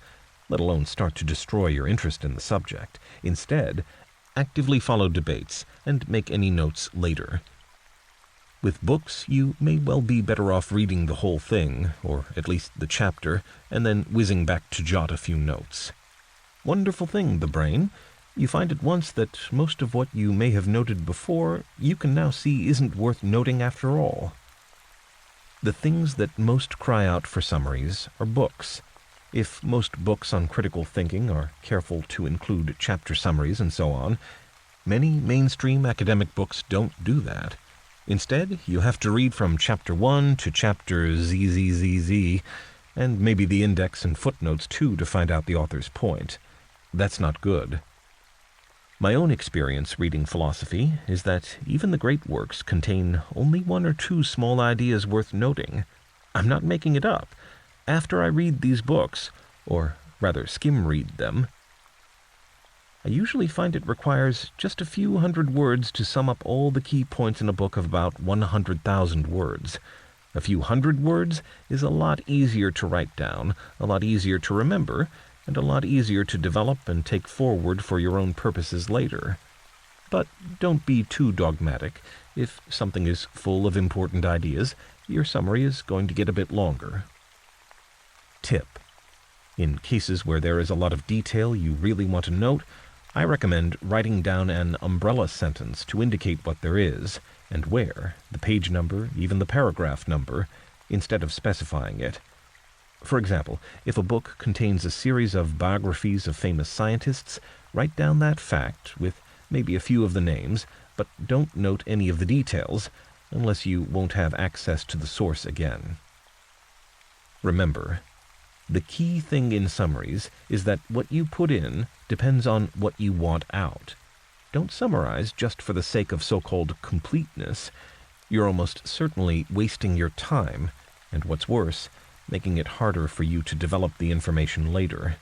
let alone start to destroy your interest in the subject. Instead, actively follow debates and make any notes later. With books, you may well be better off reading the whole thing, or at least the chapter, and then whizzing back to jot a few notes. Wonderful thing, the brain. You find at once that most of what you may have noted before, you can now see isn't worth noting after all. The things that most cry out for summaries are books. If most books on critical thinking are careful to include chapter summaries and so on, many mainstream academic books don't do that. Instead, you have to read from chapter 1 to chapter ZZZZ, and maybe the index and footnotes too to find out the author's point. That's not good. My own experience reading philosophy is that even the great works contain only one or two small ideas worth noting. I'm not making it up. After I read these books, or rather skim read them, I usually find it requires just a few hundred words to sum up all the key points in a book of about 100,000 words. A few hundred words is a lot easier to write down, a lot easier to remember, and a lot easier to develop and take forward for your own purposes later. But don't be too dogmatic. If something is full of important ideas, your summary is going to get a bit longer. Tip: in cases where there is a lot of detail you really want to note, I recommend writing down an umbrella sentence to indicate what there is, and where, the page number, even the paragraph number, instead of specifying it. For example, if a book contains a series of biographies of famous scientists, write down that fact with maybe a few of the names, but don't note any of the details, unless you won't have access to the source again. Remember, the key thing in summaries is that what you put in depends on what you want out. Don't summarize just for the sake of so-called completeness. You're almost certainly wasting your time, and what's worse, making it harder for you to develop the information later.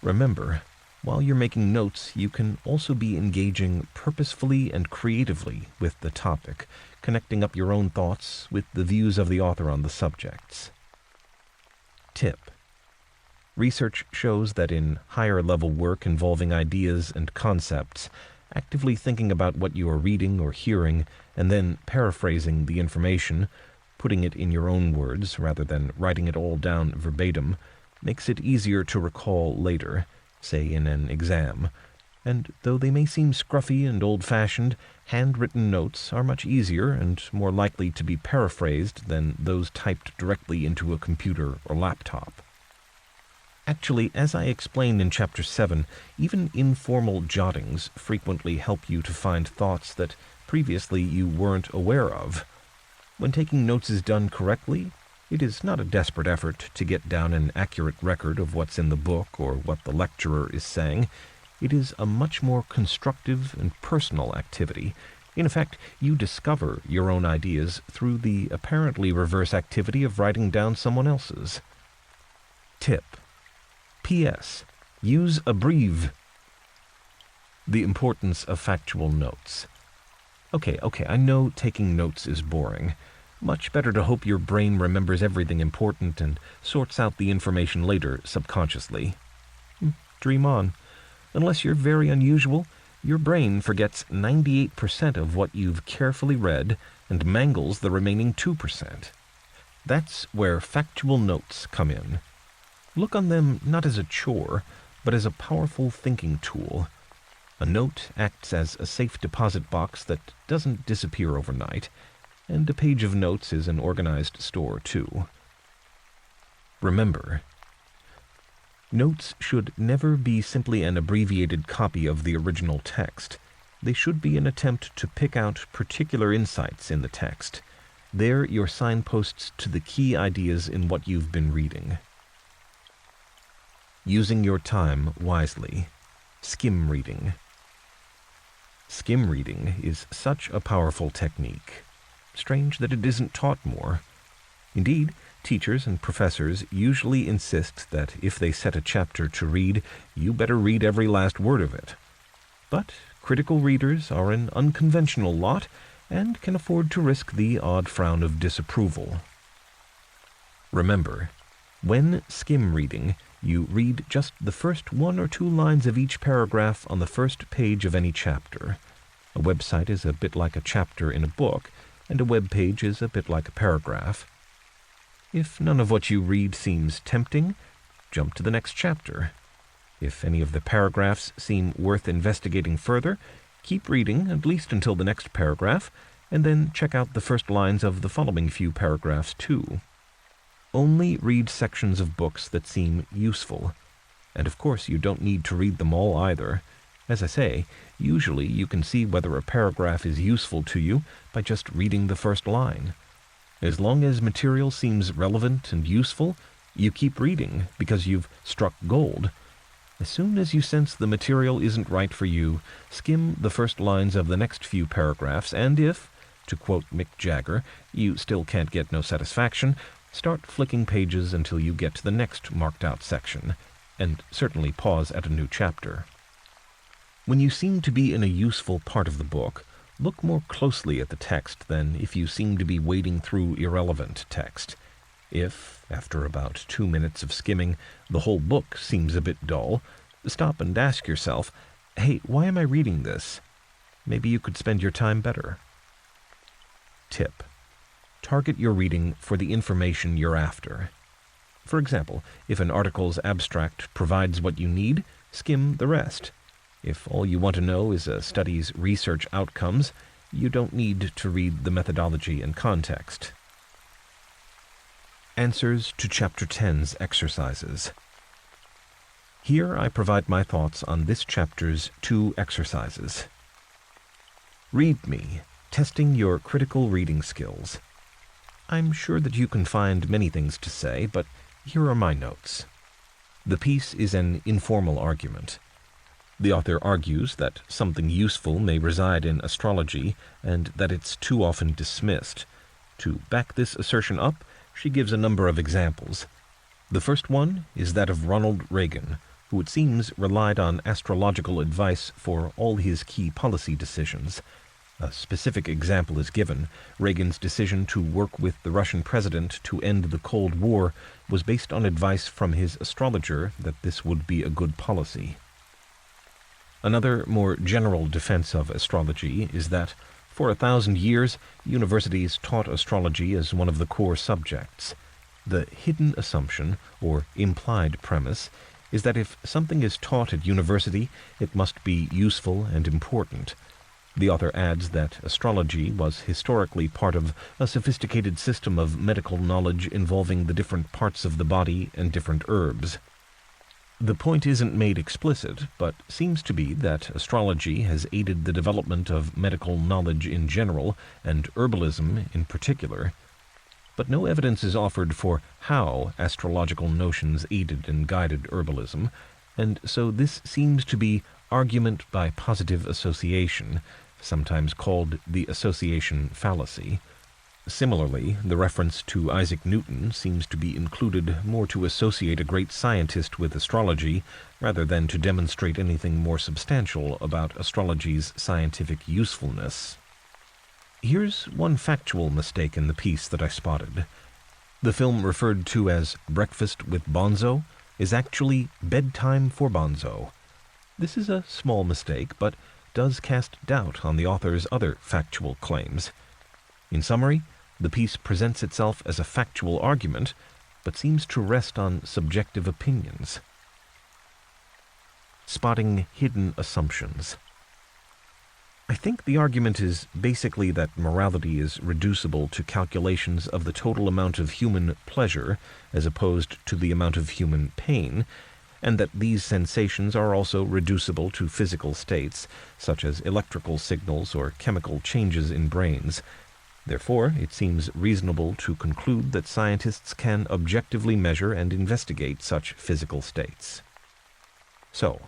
Remember, while you're making notes, you can also be engaging purposefully and creatively with the topic, connecting up your own thoughts with the views of the author on the subjects. Tip: research shows that in higher-level work involving ideas and concepts, actively thinking about what you are reading or hearing, and then paraphrasing the information, putting it in your own words rather than writing it all down verbatim, makes it easier to recall later, say in an exam. And though they may seem scruffy and old-fashioned, handwritten notes are much easier and more likely to be paraphrased than those typed directly into a computer or laptop. Actually, as I explained in Chapter 7, even informal jottings frequently help you to find thoughts that previously you weren't aware of. When taking notes is done correctly, it is not a desperate effort to get down an accurate record of what's in the book or what the lecturer is saying. It is a much more constructive and personal activity. In effect, you discover your own ideas through the apparently reverse activity of writing down someone else's. Tip: P.S. Use abbrev. The importance of factual notes. Okay, I know taking notes is boring. Much better to hope your brain remembers everything important and sorts out the information later subconsciously. Dream on. Unless you're very unusual, your brain forgets 98% of what you've carefully read and mangles the remaining 2%. That's where factual notes come in. Look on them not as a chore, but as a powerful thinking tool. A note acts as a safe deposit box that doesn't disappear overnight, and a page of notes is an organized store, too. Remember, notes should never be simply an abbreviated copy of the original text. They should be an attempt to pick out particular insights in the text. They're your signposts to the key ideas in what you've been reading. Using your time wisely. Skim reading. Skim reading is such a powerful technique. Strange that it isn't taught more. Indeed, teachers and professors usually insist that if they set a chapter to read, you better read every last word of it. But critical readers are an unconventional lot and can afford to risk the odd frown of disapproval. Remember, when skim reading, You read just the first 1 or 2 lines of each paragraph on the first page of any chapter. A website is a bit like a chapter in a book, and a web page is a bit like a paragraph. If none of what you read seems tempting, jump to the next chapter. If any of the paragraphs seem worth investigating further, keep reading at least until the next paragraph, and then check out the first lines of the following few paragraphs too. Only read sections of books that seem useful. And of course you don't need to read them all either. As I say, usually you can see whether a paragraph is useful to you by just reading the first line. As long as material seems relevant and useful, you keep reading because you've struck gold. As soon as you sense the material isn't right for you, skim the first lines of the next few paragraphs, and if, to quote Mick Jagger, you still can't get no satisfaction, start flicking pages until you get to the next marked-out section, and certainly pause at a new chapter. When you seem to be in a useful part of the book, look more closely at the text than if you seem to be wading through irrelevant text. If, after about 2 minutes of skimming, the whole book seems a bit dull, stop and ask yourself, hey, why am I reading this? Maybe you could spend your time better. Tip: target your reading for the information you're after. For example, if an article's abstract provides what you need, skim the rest. If all you want to know is a study's research outcomes, you don't need to read the methodology and context. Answers to Chapter 10's exercises. Here I provide my thoughts on this chapter's 2 exercises. Read me, testing your critical reading skills. I'm sure that you can find many things to say, but here are my notes. The piece is an informal argument. The author argues that something useful may reside in astrology and that it's too often dismissed. To back this assertion up, she gives a number of examples. The first one is that of Ronald Reagan, who it seems relied on astrological advice for all his key policy decisions. A specific example is given. Reagan's decision to work with the Russian president to end the Cold War was based on advice from his astrologer that this would be a good policy. Another, more general defense of astrology is that, for 1,000 years, universities taught astrology as one of the core subjects. The hidden assumption, or implied premise, is that if something is taught at university, it must be useful and important. The author adds that astrology was historically part of a sophisticated system of medical knowledge involving the different parts of the body and different herbs. The point isn't made explicit, but seems to be that astrology has aided the development of medical knowledge in general, and herbalism in particular. But no evidence is offered for how astrological notions aided and guided herbalism, and so this seems to be argument by positive association, sometimes called the association fallacy. Similarly, the reference to Isaac Newton seems to be included more to associate a great scientist with astrology rather than to demonstrate anything more substantial about astrology's scientific usefulness. Here's one factual mistake in the piece that I spotted. The film referred to as Breakfast with Bonzo is actually Bedtime for Bonzo. This is a small mistake, but does cast doubt on the author's other factual claims. In summary, the piece presents itself as a factual argument, but seems to rest on subjective opinions. Spotting hidden assumptions. I think the argument is basically that morality is reducible to calculations of the total amount of human pleasure as opposed to the amount of human pain, and that these sensations are also reducible to physical states, such as electrical signals or chemical changes in brains. Therefore, it seems reasonable to conclude that scientists can objectively measure and investigate such physical states. So,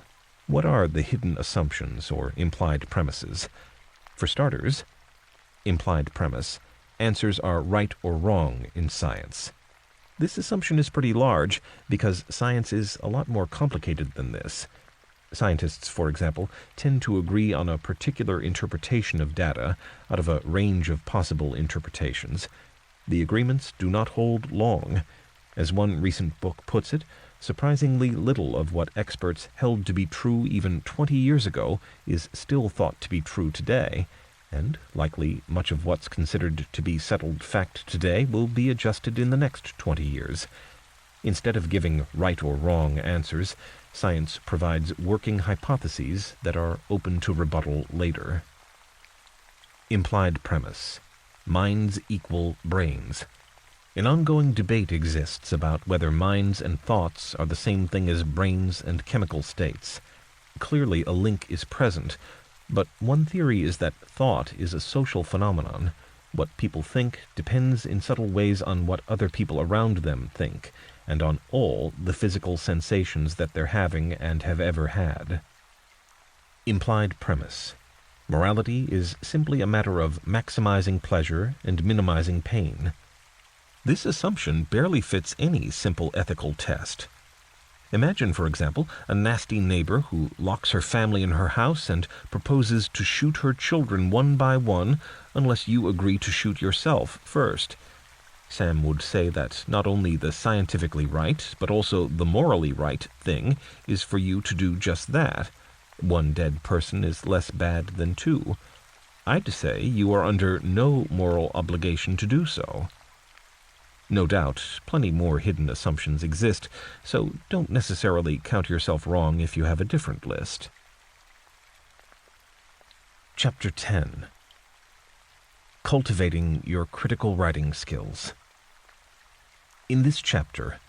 what are the hidden assumptions or implied premises? For starters, implied premise, answers are right or wrong in science. This assumption is pretty large because science is a lot more complicated than this. Scientists, for example, tend to agree on a particular interpretation of data out of a range of possible interpretations. The agreements do not hold long. As one recent book puts it, surprisingly little of what experts held to be true even 20 years ago is still thought to be true today, and likely much of what's considered to be settled fact today will be adjusted in the next 20 years. Instead of giving right or wrong answers, science provides working hypotheses that are open to rebuttal later. Implied premise: minds equal brains. An ongoing debate exists about whether minds and thoughts are the same thing as brains and chemical states. Clearly a link is present, but one theory is that thought is a social phenomenon. What people think depends in subtle ways on what other people around them think, and on all the physical sensations that they're having and have ever had. Implied premise: morality is simply a matter of maximizing pleasure and minimizing pain. This assumption barely fits any simple ethical test. Imagine, for example, a nasty neighbor who locks her family in her house and proposes to shoot her children one by one unless you agree to shoot yourself first. Sam would say that not only the scientifically right, but also the morally right thing is for you to do just that. One dead person is less bad than two. I'd say you are under no moral obligation to do so. No doubt, plenty more hidden assumptions exist, so don't necessarily count yourself wrong if you have a different list. Chapter 10. Cultivating your critical writing skills. In this chapter,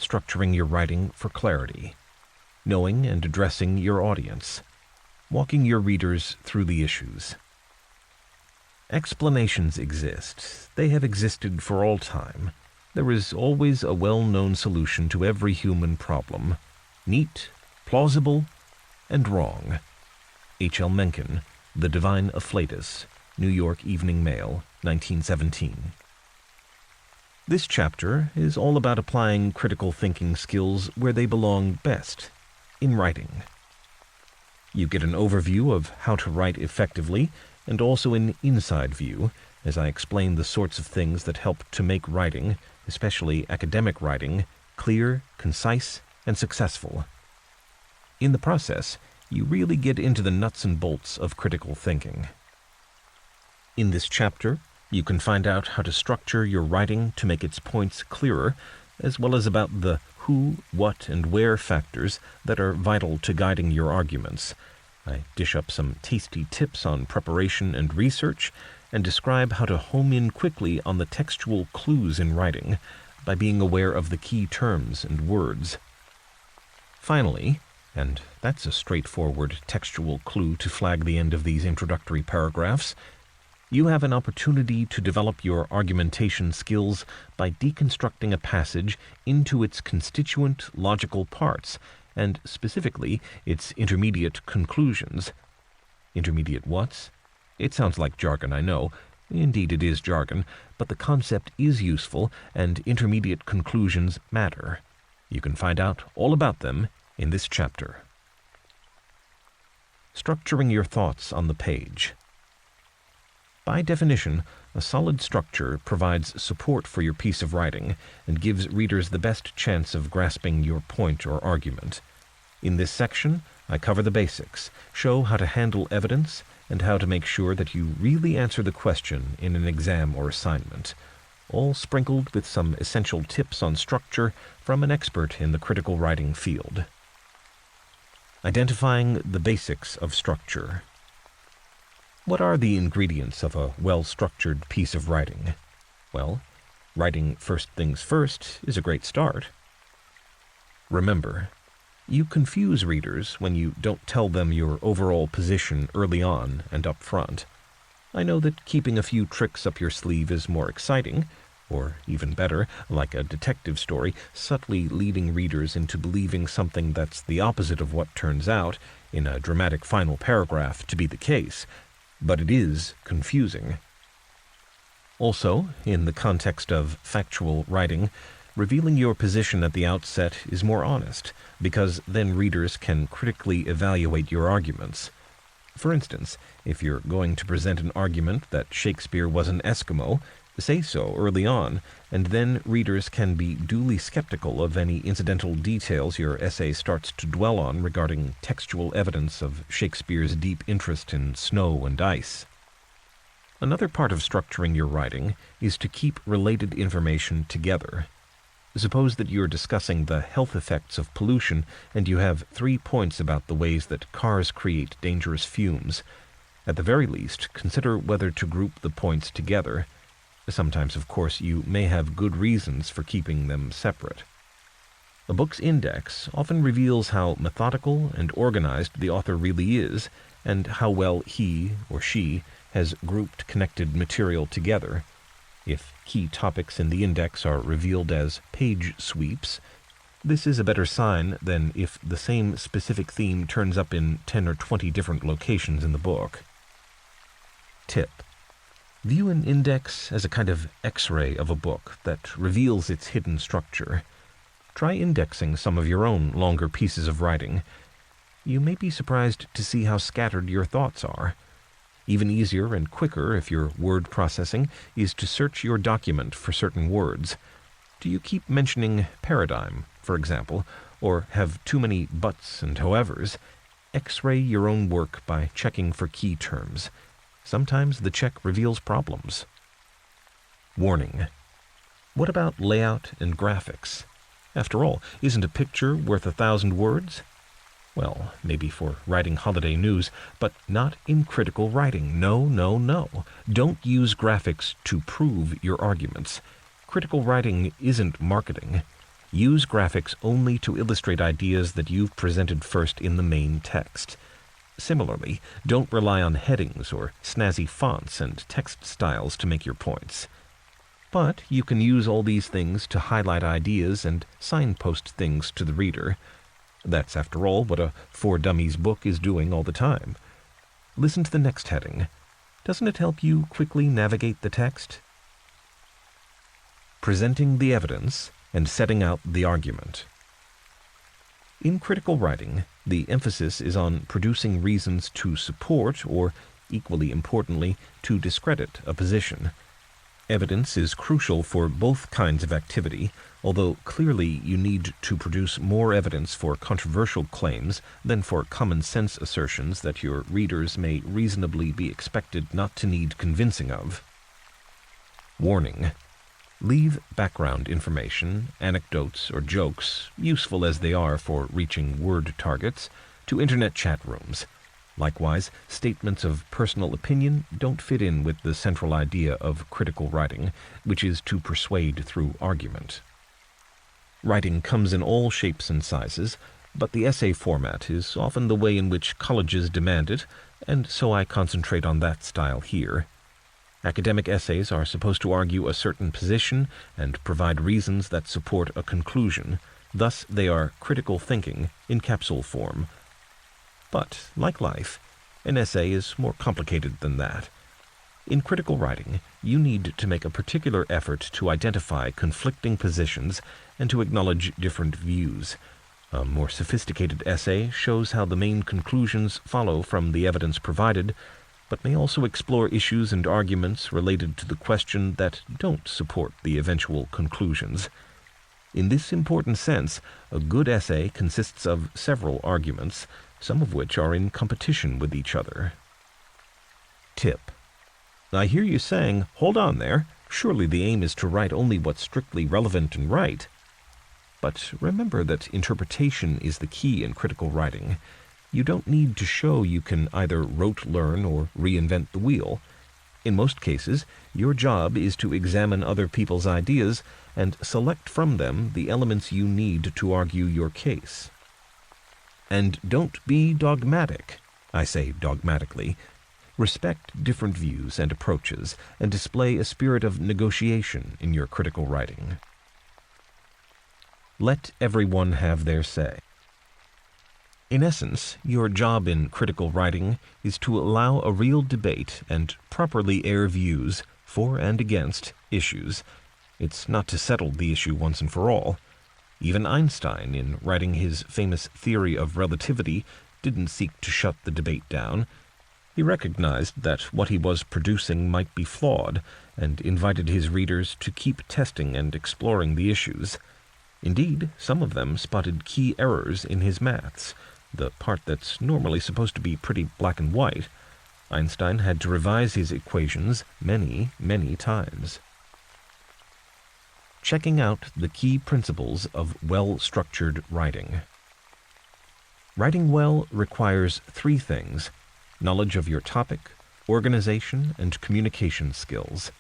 structuring your writing for clarity, knowing and addressing your audience, walking your readers through the issues. Explanations exist. They have existed for all time. There is always a well-known solution to every human problem. Neat, plausible, and wrong. H.L. Mencken, The Divine Afflatus, New York Evening Mail, 1917. This chapter is all about applying critical thinking skills where they belong best, in writing. You get an overview of how to write effectively, and also an inside view, as I explain the sorts of things that help to make writing, especially academic writing, clear, concise, and successful. In the process, you really get into the nuts and bolts of critical thinking. In this chapter, you can find out how to structure your writing to make its points clearer, as well as about the who, what, and where factors that are vital to guiding your arguments. I dish up some tasty tips on preparation and research, and describe how to home in quickly on the textual clues in writing by being aware of the key terms and words. Finally, and that's a straightforward textual clue to flag the end of these introductory paragraphs, you have an opportunity to develop your argumentation skills by deconstructing a passage into its constituent logical parts, and specifically its intermediate conclusions. Intermediate whats? It sounds like jargon, I know. Indeed it is jargon, but the concept is useful, and intermediate conclusions matter. You can find out all about them in this chapter. Structuring your thoughts on the page. By definition, a solid structure provides support for your piece of writing and gives readers the best chance of grasping your point or argument. In this section, I cover the basics, show how to handle evidence, and how to make sure that you really answer the question in an exam or assignment, all sprinkled with some essential tips on structure from an expert in the critical writing field. Identifying the basics of structure. What are the ingredients of a well-structured piece of writing? Well, writing first things first is a great start. Remember, you confuse readers when you don't tell them your overall position early on and up front. I know that keeping a few tricks up your sleeve is more exciting, or even better, like a detective story, subtly leading readers into believing something that's the opposite of what turns out, in a dramatic final paragraph, to be the case. But it is confusing. Also, in the context of factual writing, revealing your position at the outset is more honest, because then readers can critically evaluate your arguments. For instance, if you're going to present an argument that Shakespeare was an Eskimo, Say so early on, and then readers can be duly skeptical of any incidental details your essay starts to dwell on regarding textual evidence of Shakespeare's deep interest in snow and ice. Another part of structuring your writing is to keep related information together. Suppose that you're discussing the health effects of pollution and you have 3 points about the ways that cars create dangerous fumes. At the very least, consider whether to group the points together. Sometimes, of course, you may have good reasons for keeping them separate. A book's index often reveals how methodical and organized the author really is, and how well he or she has grouped connected material together. If key topics in the index are revealed as page sweeps, this is a better sign than if the same specific theme turns up in 10 or 20 different locations in the book. Tip: view an index as a kind of X-ray of a book that reveals its hidden structure. Try indexing some of your own longer pieces of writing. You may be surprised to see how scattered your thoughts are. Even easier and quicker if you're word processing is to search your document for certain words. Do you keep mentioning paradigm, for example, or have too many buts and however's? X-ray your own work by checking for key terms. Sometimes the check reveals problems. Warning: what about layout and graphics? After all, isn't a picture worth 1,000 words? Well, maybe for writing holiday news, but not in critical writing. No, no, no. Don't use graphics to prove your arguments. Critical writing isn't marketing. Use graphics only to illustrate ideas that you've presented first in the main text. Similarly, don't rely on headings or snazzy fonts and text styles to make your points. But you can use all these things to highlight ideas and signpost things to the reader. That's, after all, what a For Dummies book is doing all the time. Listen to the next heading. Doesn't it help you quickly navigate the text? Presenting the evidence and setting out the argument. In critical writing, the emphasis is on producing reasons to support or, equally importantly, to discredit a position. Evidence is crucial for both kinds of activity, although clearly you need to produce more evidence for controversial claims than for common-sense assertions that your readers may reasonably be expected not to need convincing of. Warning: leave background information, anecdotes, or jokes, useful as they are for reaching word targets, to internet chat rooms. Likewise, statements of personal opinion don't fit in with the central idea of critical writing, which is to persuade through argument. Writing comes in all shapes and sizes, but the essay format is often the way in which colleges demand it, and so I concentrate on that style here. Academic essays are supposed to argue a certain position and provide reasons that support a conclusion. Thus, they are critical thinking in capsule form. But, like life, an essay is more complicated than that. In critical writing, you need to make a particular effort to identify conflicting positions and to acknowledge different views. A more sophisticated essay shows how the main conclusions follow from the evidence provided, but may also explore issues and arguments related to the question that don't support the eventual conclusions. In this important sense, a good essay consists of several arguments, some of which are in competition with each other. Tip: I hear you saying, hold on there, surely the aim is to write only what's strictly relevant and right. But remember that interpretation is the key in critical writing. You don't need to show you can either rote learn or reinvent the wheel. In most cases, your job is to examine other people's ideas and select from them the elements you need to argue your case. And don't be dogmatic. I say dogmatically. Respect different views and approaches, and display a spirit of negotiation in your critical writing. Let everyone have their say. In essence, your job in critical writing is to allow a real debate and properly air views for and against issues. It's not to settle the issue once and for all. Even Einstein, in writing his famous theory of relativity, didn't seek to shut the debate down. He recognized that what he was producing might be flawed, and invited his readers to keep testing and exploring the issues. Indeed, some of them spotted key errors in his maths, the part that's normally supposed to be pretty black and white. Einstein had to revise his equations many, many times. Checking out the key principles of well-structured writing. Writing well requires three things: knowledge of your topic, organization, and communication skills.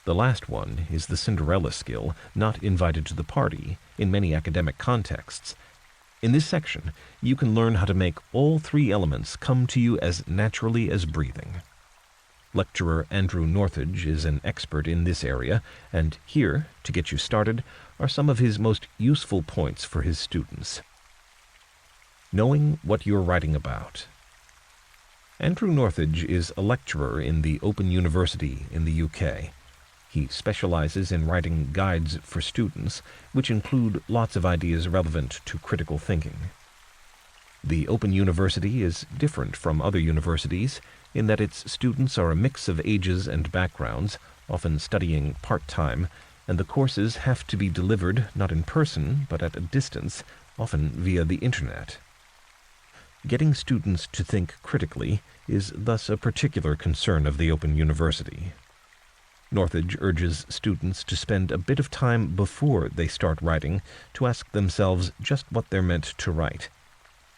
The last one is the Cinderella skill, not invited to the party in many academic contexts. In this section, you can learn how to make all three elements come to you as naturally as breathing. Lecturer Andrew Northage is an expert in this area, and here, to get you started, are some of his most useful points for his students. Knowing what you're writing about. Andrew Northage is a lecturer in the Open University in the UK. He specializes in writing guides for students, which include lots of ideas relevant to critical thinking. The Open University is different from other universities in that its students are a mix of ages and backgrounds, often studying part-time, and the courses have to be delivered not in person but at a distance, often via the internet. Getting students to think critically is thus a particular concern of the Open University. Northage urges students to spend a bit of time before they start writing to ask themselves just what they're meant to write.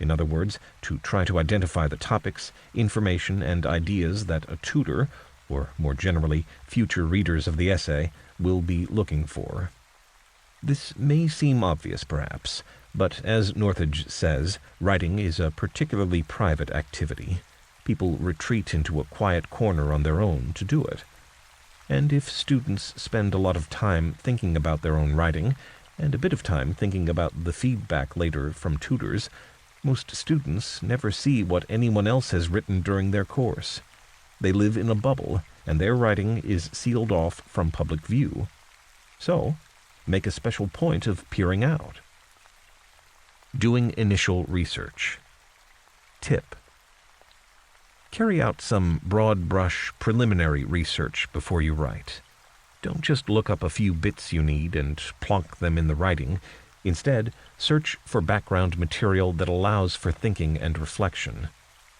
In other words, to try to identify the topics, information, and ideas that a tutor, or more generally, future readers of the essay, will be looking for. This may seem obvious, perhaps, but as Northage says, writing is a particularly private activity. People retreat into a quiet corner on their own to do it. And if students spend a lot of time thinking about their own writing, and a bit of time thinking about the feedback later from tutors, most students never see what anyone else has written during their course. They live in a bubble, and their writing is sealed off from public view. So, make a special point of peering out. Doing initial research. Tip: carry out some broad-brush preliminary research before you write. Don't just look up a few bits you need and plonk them in the writing. Instead, search for background material that allows for thinking and reflection.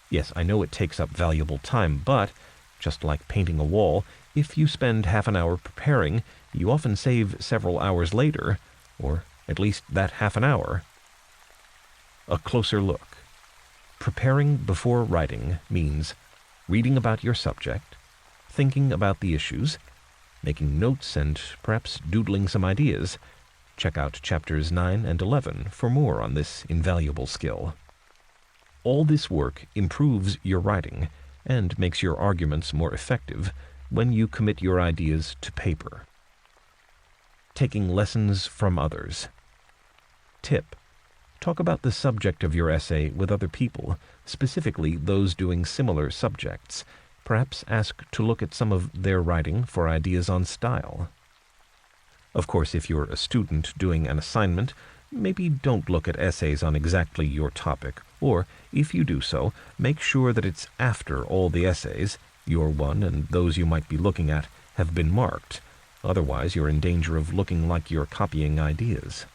Yes, I know it takes up valuable time, but, just like painting a wall, if you spend half an hour preparing, you often save several hours later, or at least that half an hour. A closer look. Preparing before writing means reading about your subject, thinking about the issues, making notes, and perhaps doodling some ideas. Check out chapters 9 and 11 for more on this invaluable skill. All this work improves your writing and makes your arguments more effective when you commit your ideas to paper. Taking lessons from others. Tip: talk about the subject of your essay with other people, specifically those doing similar subjects. Perhaps ask to look at some of their writing for ideas on style. Of course, if you're a student doing an assignment, maybe don't look at essays on exactly your topic, or, if you do so, make sure that it's after all the essays, your one and those you might be looking at, have been marked. Otherwise, you're in danger of looking like you're copying ideas.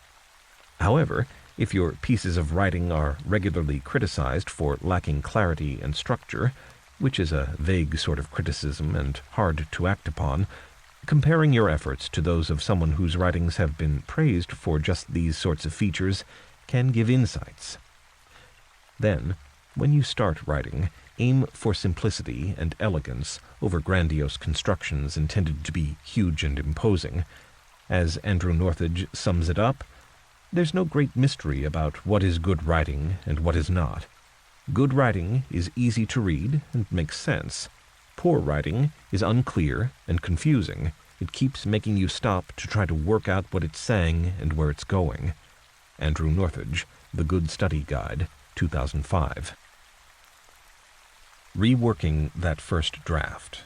However, if your pieces of writing are regularly criticized for lacking clarity and structure, which is a vague sort of criticism and hard to act upon, comparing your efforts to those of someone whose writings have been praised for just these sorts of features can give insights. Then, when you start writing, aim for simplicity and elegance over grandiose constructions intended to be huge and imposing. As Andrew Northage sums it up, there's no great mystery about what is good writing and what is not. Good writing is easy to read and makes sense. Poor writing is unclear and confusing. It keeps making you stop to try to work out what it's saying and where it's going. Andrew Northage, The Good Study Guide, 2005. Reworking that first draft.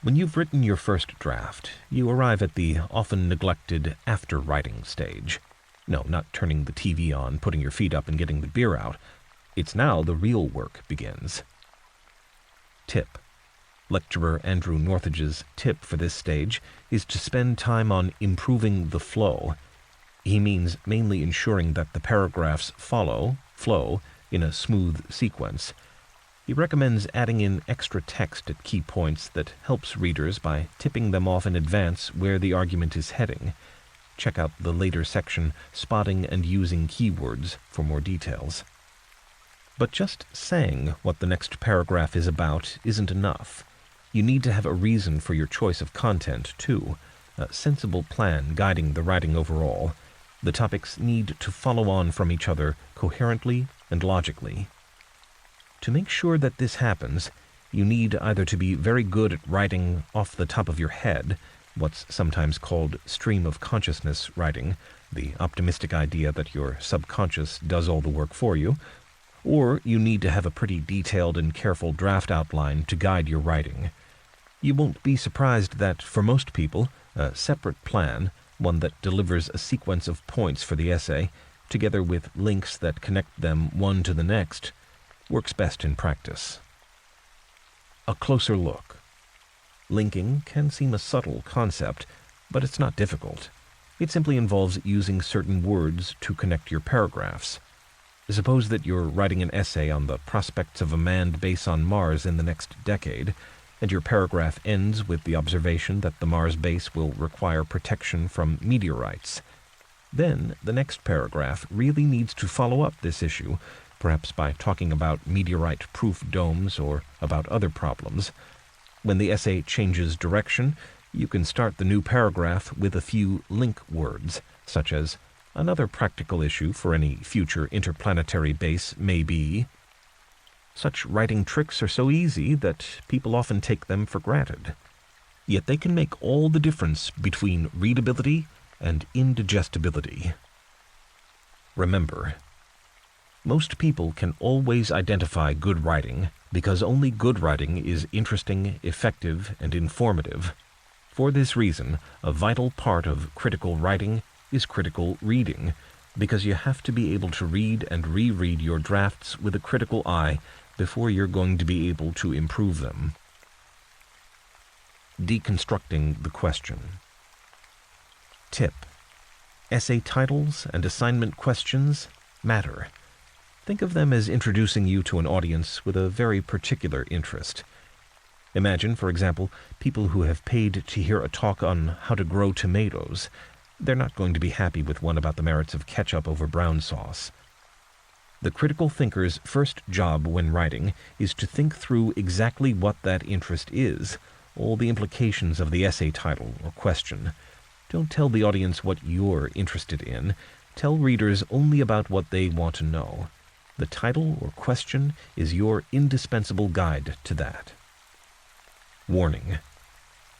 When you've written your first draft, you arrive at the often neglected after-writing stage. No, not turning the TV on, putting your feet up, and getting the beer out. It's now the real work begins. Tip. Lecturer Andrew Northage's tip for this stage is to spend time on improving the flow. He means mainly ensuring that the paragraphs flow in a smooth sequence. He recommends adding in extra text at key points that helps readers by tipping them off in advance where the argument is heading. Check out the later section, Spotting and Using Keywords, for more details. But just saying what the next paragraph is about isn't enough. You need to have a reason for your choice of content, too, a sensible plan guiding the writing overall. The topics need to follow on from each other coherently and logically. To make sure that this happens, you need either to be very good at writing off the top of your head, what's sometimes called stream of consciousness writing, the optimistic idea that your subconscious does all the work for you, or you need to have a pretty detailed and careful draft outline to guide your writing. You won't be surprised that, for most people, a separate plan, one that delivers a sequence of points for the essay, together with links that connect them one to the next, works best in practice. A closer look. Linking can seem a subtle concept, but it's not difficult. It simply involves using certain words to connect your paragraphs. Suppose that you're writing an essay on the prospects of a manned base on Mars in the next decade, and your paragraph ends with the observation that the Mars base will require protection from meteorites. Then the next paragraph really needs to follow up this issue, perhaps by talking about meteorite-proof domes or about other problems. When the essay changes direction, you can start the new paragraph with a few link words, such as, another practical issue for any future interplanetary base may be. Such writing tricks are so easy that people often take them for granted. Yet they can make all the difference between readability and indigestibility. Remember, most people can always identify good writing because only good writing is interesting, effective, and informative. For this reason, a vital part of critical writing is critical reading, because you have to be able to read and reread your drafts with a critical eye before you're going to be able to improve them. Deconstructing the question. Tip. Essay titles and assignment questions matter. Think of them as introducing you to an audience with a very particular interest. Imagine, for example, people who have paid to hear a talk on how to grow tomatoes. They're not going to be happy with one about the merits of ketchup over brown sauce. The critical thinker's first job when writing is to think through exactly what that interest is, all the implications of the essay title or question. Don't tell the audience what you're interested in. Tell readers only about what they want to know. The title or question is your indispensable guide to that. Warning.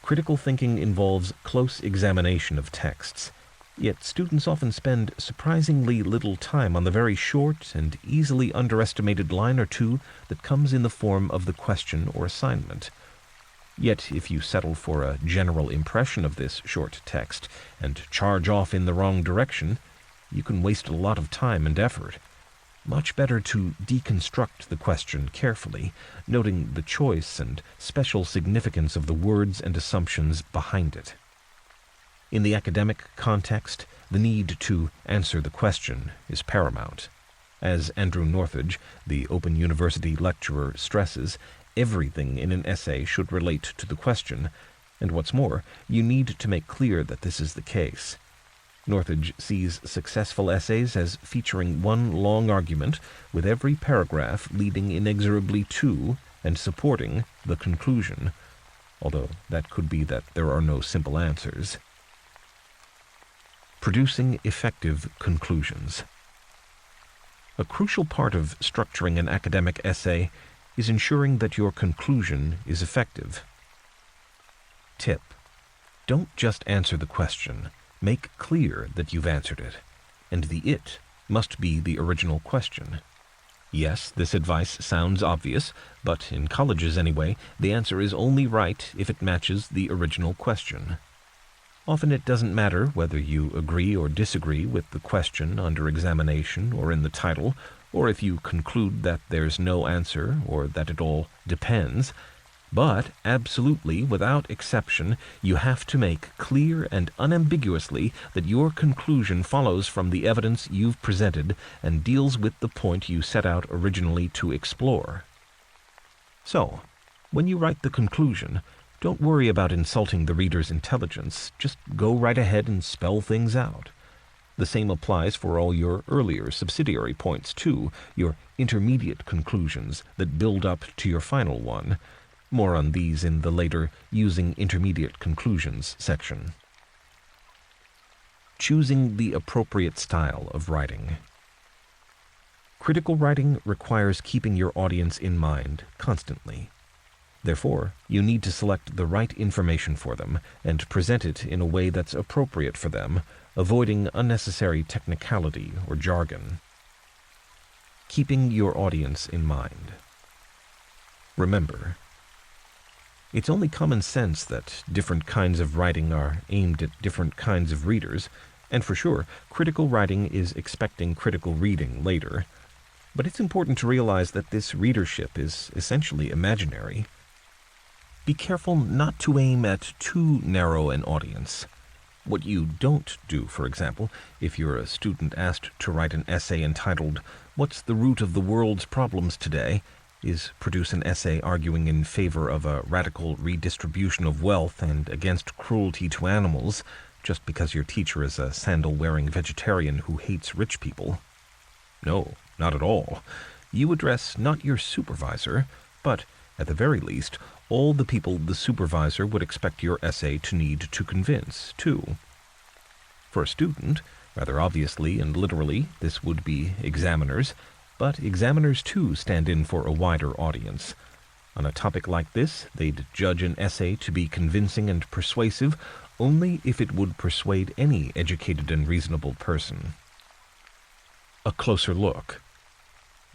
Critical thinking involves close examination of texts. Yet students often spend surprisingly little time on the very short and easily underestimated line or two that comes in the form of the question or assignment. Yet if you settle for a general impression of this short text and charge off in the wrong direction, you can waste a lot of time and effort. Much better to deconstruct the question carefully, noting the choice and special significance of the words and assumptions behind it. In the academic context, the need to answer the question is paramount. As Andrew Northage, the Open University lecturer, stresses, everything in an essay should relate to the question, and what's more, you need to make clear that this is the case. Northage sees successful essays as featuring one long argument, with every paragraph leading inexorably to and supporting the conclusion, although that could be that there are no simple answers. Producing effective conclusions. A crucial part of structuring an academic essay is ensuring that your conclusion is effective. Tip. Don't just answer the question. Make clear that you've answered it, and the "it" must be the original question. Yes, this advice sounds obvious, but in colleges anyway, the answer is only right if it matches the original question. Often it doesn't matter whether you agree or disagree with the question under examination or in the title, or if you conclude that there's no answer or that it all depends. But, absolutely, without exception, you have to make clear and unambiguously that your conclusion follows from the evidence you've presented and deals with the point you set out originally to explore. So, when you write the conclusion, don't worry about insulting the reader's intelligence. Just go right ahead and spell things out. The same applies for all your earlier subsidiary points, too, your intermediate conclusions that build up to your final one. More on these in the later Using Intermediate Conclusions section. Choosing the appropriate style of writing. Critical writing requires keeping your audience in mind constantly. Therefore, you need to select the right information for them and present it in a way that's appropriate for them, avoiding unnecessary technicality or jargon. Keeping your audience in mind. Remember, it's only common sense that different kinds of writing are aimed at different kinds of readers, and for sure, critical writing is expecting critical reading later. But it's important to realize that this readership is essentially imaginary. Be careful not to aim at too narrow an audience. What you don't do, for example, if you're a student asked to write an essay entitled, "What's the Root of the World's Problems Today?" is produce an essay arguing in favor of a radical redistribution of wealth and against cruelty to animals, just because your teacher is a sandal-wearing vegetarian who hates rich people. No, not at all. You address not your supervisor, but, at the very least, all the people the supervisor would expect your essay to need to convince, too. For a student, rather obviously and literally, this would be examiners, but examiners too stand in for a wider audience. On a topic like this, they'd judge an essay to be convincing and persuasive only if it would persuade any educated and reasonable person. A closer look.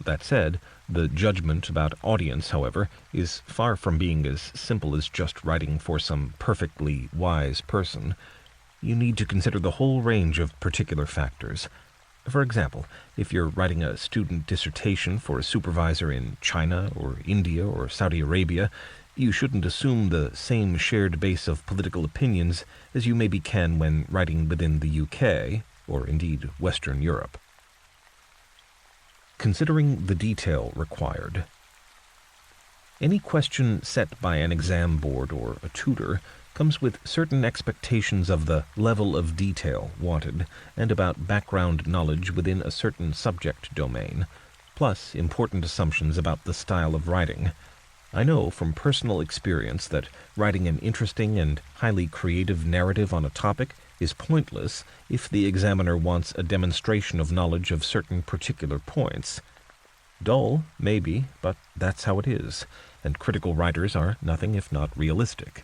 That said, the judgment about audience, however, is far from being as simple as just writing for some perfectly wise person. You need to consider the whole range of particular factors. For example, if you're writing a student dissertation for a supervisor in China or India or Saudi Arabia, you shouldn't assume the same shared base of political opinions as you maybe can when writing within the UK, or indeed Western Europe. Considering the detail required. Any question set by an exam board or a tutor comes with certain expectations of the level of detail wanted and about background knowledge within a certain subject domain, plus important assumptions about the style of writing. I know from personal experience that writing an interesting and highly creative narrative on a topic is pointless if the examiner wants a demonstration of knowledge of certain particular points. Dull, maybe, but that's how it is, and critical writers are nothing if not realistic.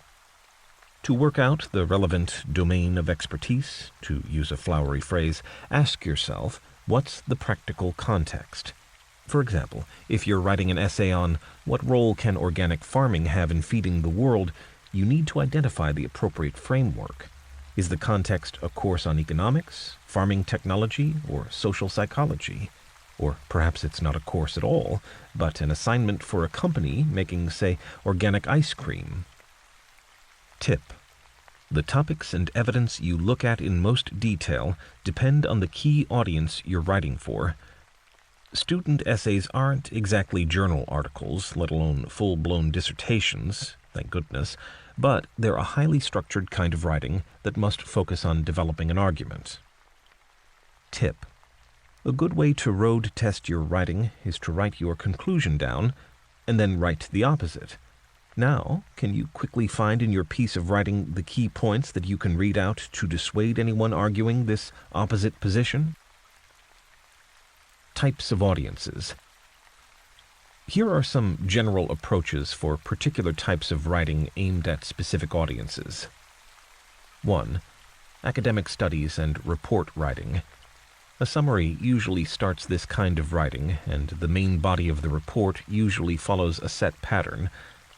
To work out the relevant domain of expertise, to use a flowery phrase, ask yourself, what's the practical context? For example, if you're writing an essay on what role can organic farming have in feeding the world, you need to identify the appropriate framework. Is the context a course on economics, farming technology, or social psychology? Or perhaps it's not a course at all, but an assignment for a company making, say, organic ice cream. Tip: the topics and evidence you look at in most detail depend on the key audience you're writing for. Student essays aren't exactly journal articles, let alone full-blown dissertations, thank goodness, but they're a highly structured kind of writing that must focus on developing an argument. Tip: a good way to road test your writing is to write your conclusion down and then write the opposite. Now, can you quickly find in your piece of writing the key points that you can read out to dissuade anyone arguing this opposite position? Types of audiences. Here are some general approaches for particular types of writing aimed at specific audiences. 1. Academic studies and report writing. A summary usually starts this kind of writing, and the main body of the report usually follows a set pattern,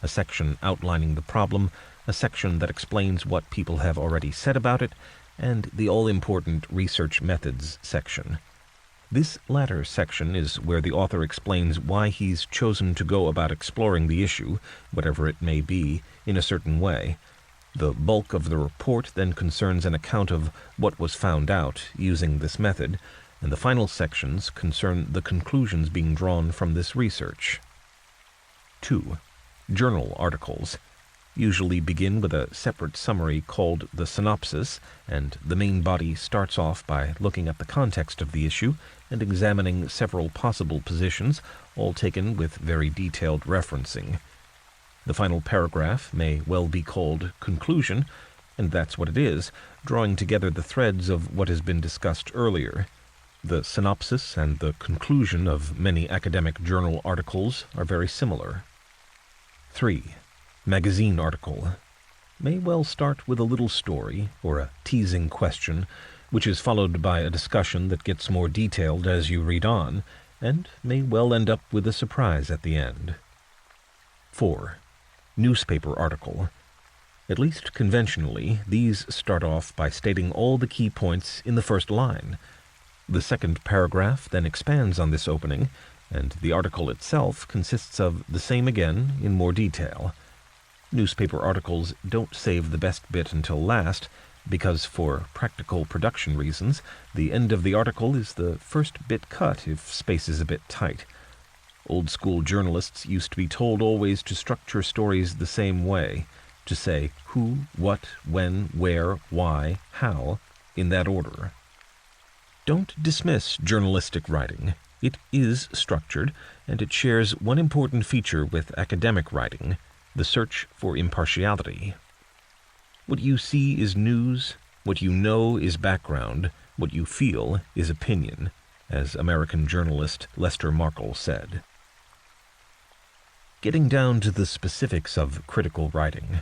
a section outlining the problem, a section that explains what people have already said about it, and the all-important research methods section. This latter section is where the author explains why he's chosen to go about exploring the issue, whatever it may be, in a certain way. The bulk of the report then concerns an account of what was found out using this method, and the final sections concern the conclusions being drawn from this research. 2. Journal articles usually begin with a separate summary called the synopsis, and the main body starts off by looking at the context of the issue and examining several possible positions, all taken with very detailed referencing. The final paragraph may well be called conclusion, and that's what it is, drawing together the threads of what has been discussed earlier. The synopsis and the conclusion of many academic journal articles are very similar. 3. Magazine article may well start with a little story or a teasing question, which is followed by a discussion that gets more detailed as you read on, and may well end up with a surprise at the end. 4. Newspaper article. At least conventionally, these start off by stating all the key points in the first line. The second paragraph then expands on this opening, and the article itself consists of the same again in more detail. Newspaper articles don't save the best bit until last, because for practical production reasons, the end of the article is the first bit cut if space is a bit tight. Old-school journalists used to be told always to structure stories the same way, to say who, what, when, where, why, how, in that order. Don't dismiss journalistic writing. It is structured, and it shares one important feature with academic writing: the search for impartiality. What you see is news, what you know is background, what you feel is opinion, as American journalist Lester Markle said. Getting down to the specifics of critical writing.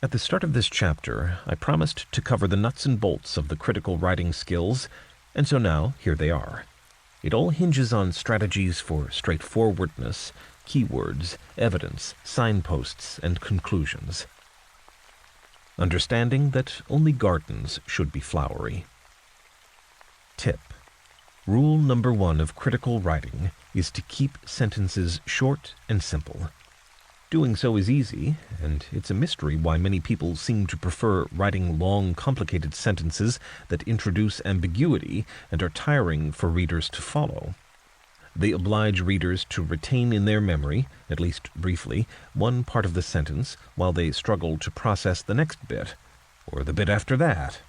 At the start of this chapter, I promised to cover the nuts and bolts of the critical writing skills, and so now here they are. It all hinges on strategies for straightforwardness, keywords, evidence, signposts, and conclusions. Understanding that only gardens should be flowery. Tip. Rule number 1 of critical writing is to keep sentences short and simple. Doing so is easy, and it's a mystery why many people seem to prefer writing long, complicated sentences that introduce ambiguity and are tiring for readers to follow. They oblige readers to retain in their memory, at least briefly, one part of the sentence while they struggle to process the next bit, or the bit after that.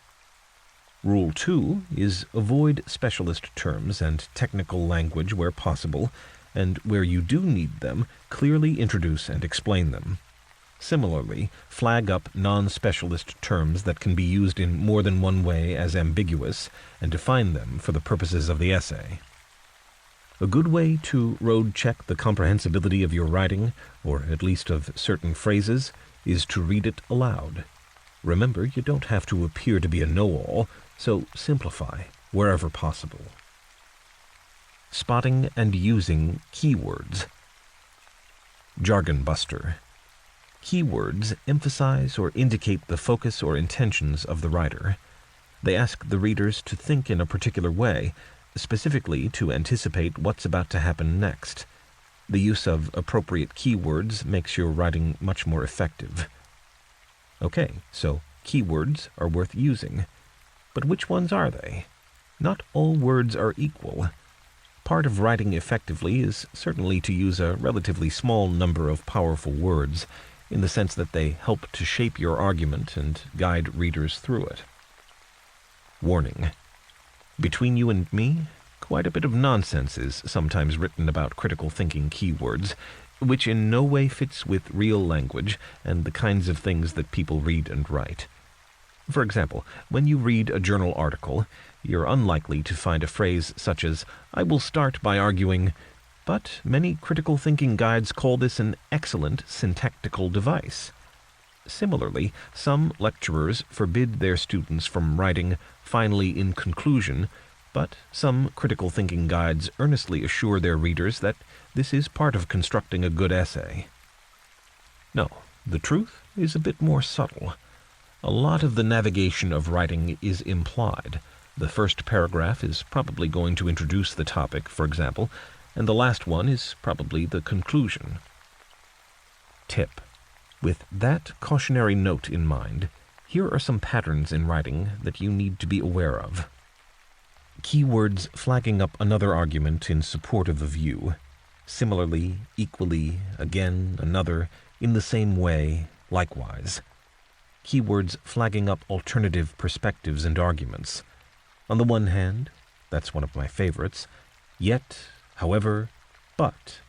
Rule 2 is avoid specialist terms and technical language where possible, and where you do need them, clearly introduce and explain them. Similarly, flag up non-specialist terms that can be used in more than one way as ambiguous, and define them for the purposes of the essay. A good way to road-check the comprehensibility of your writing, or at least of certain phrases, is to read it aloud. Remember, you don't have to appear to be a know-all, so simplify wherever possible. Spotting and using keywords. Jargon buster. Keywords emphasize or indicate the focus or intentions of the writer. They ask the readers to think in a particular way, specifically to anticipate what's about to happen next. The use of appropriate keywords makes your writing much more effective. Okay, so keywords are worth using. But which ones are they? Not all words are equal. Part of writing effectively is certainly to use a relatively small number of powerful words, in the sense that they help to shape your argument and guide readers through it. Warning. Between you and me, quite a bit of nonsense is sometimes written about critical thinking keywords, which in no way fits with real language and the kinds of things that people read and write. For example, when you read a journal article, you're unlikely to find a phrase such as, "I will start by arguing," but many critical thinking guides call this an excellent syntactical device. Similarly, some lecturers forbid their students from writing, "finally in conclusion," but some critical thinking guides earnestly assure their readers that this is part of constructing a good essay. No, the truth is a bit more subtle. A lot of the navigation of writing is implied. The first paragraph is probably going to introduce the topic, for example, and the last one is probably the conclusion. Tip: with that cautionary note in mind, here are some patterns in writing that you need to be aware of. Keywords flagging up another argument in support of a view. Similarly, equally, again, another, in the same way, likewise. Keywords flagging up alternative perspectives and arguments. On the one hand, that's one of my favorites, yet, however, but.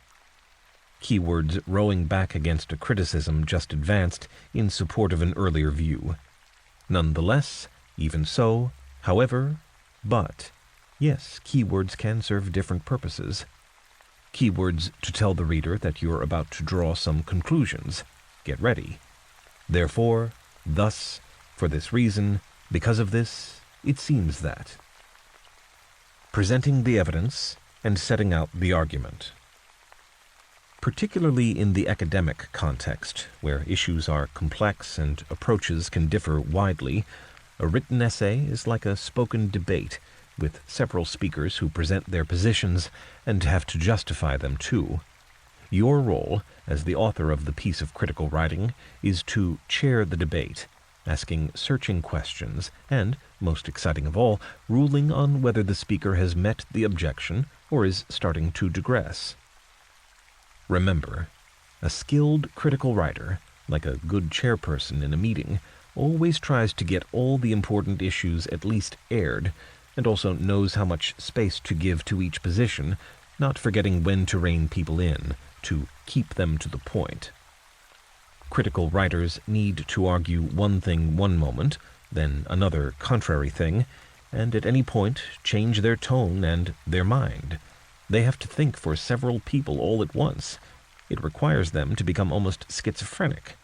Keywords rowing back against a criticism just advanced in support of an earlier view. Nonetheless, even so, however, but. Yes, keywords can serve different purposes. Keywords to tell the reader that you're about to draw some conclusions. Get ready. Therefore, thus, for this reason, because of this, it seems that. Presenting the evidence and setting out the argument. Particularly in the academic context, where issues are complex and approaches can differ widely, a written essay is like a spoken debate, with several speakers who present their positions and have to justify them too. Your role, as the author of the piece of critical writing, is to chair the debate, asking searching questions and, most exciting of all, ruling on whether the speaker has met the objection or is starting to digress. Remember, a skilled critical writer, like a good chairperson in a meeting, always tries to get all the important issues at least aired, and also knows how much space to give to each position, not forgetting when to rein people in, to keep them to the point. Critical writers need to argue one thing one moment, then another contrary thing, and at any point change their tone and their mind. They have to think for several people all at once. It requires them to become almost schizophrenic.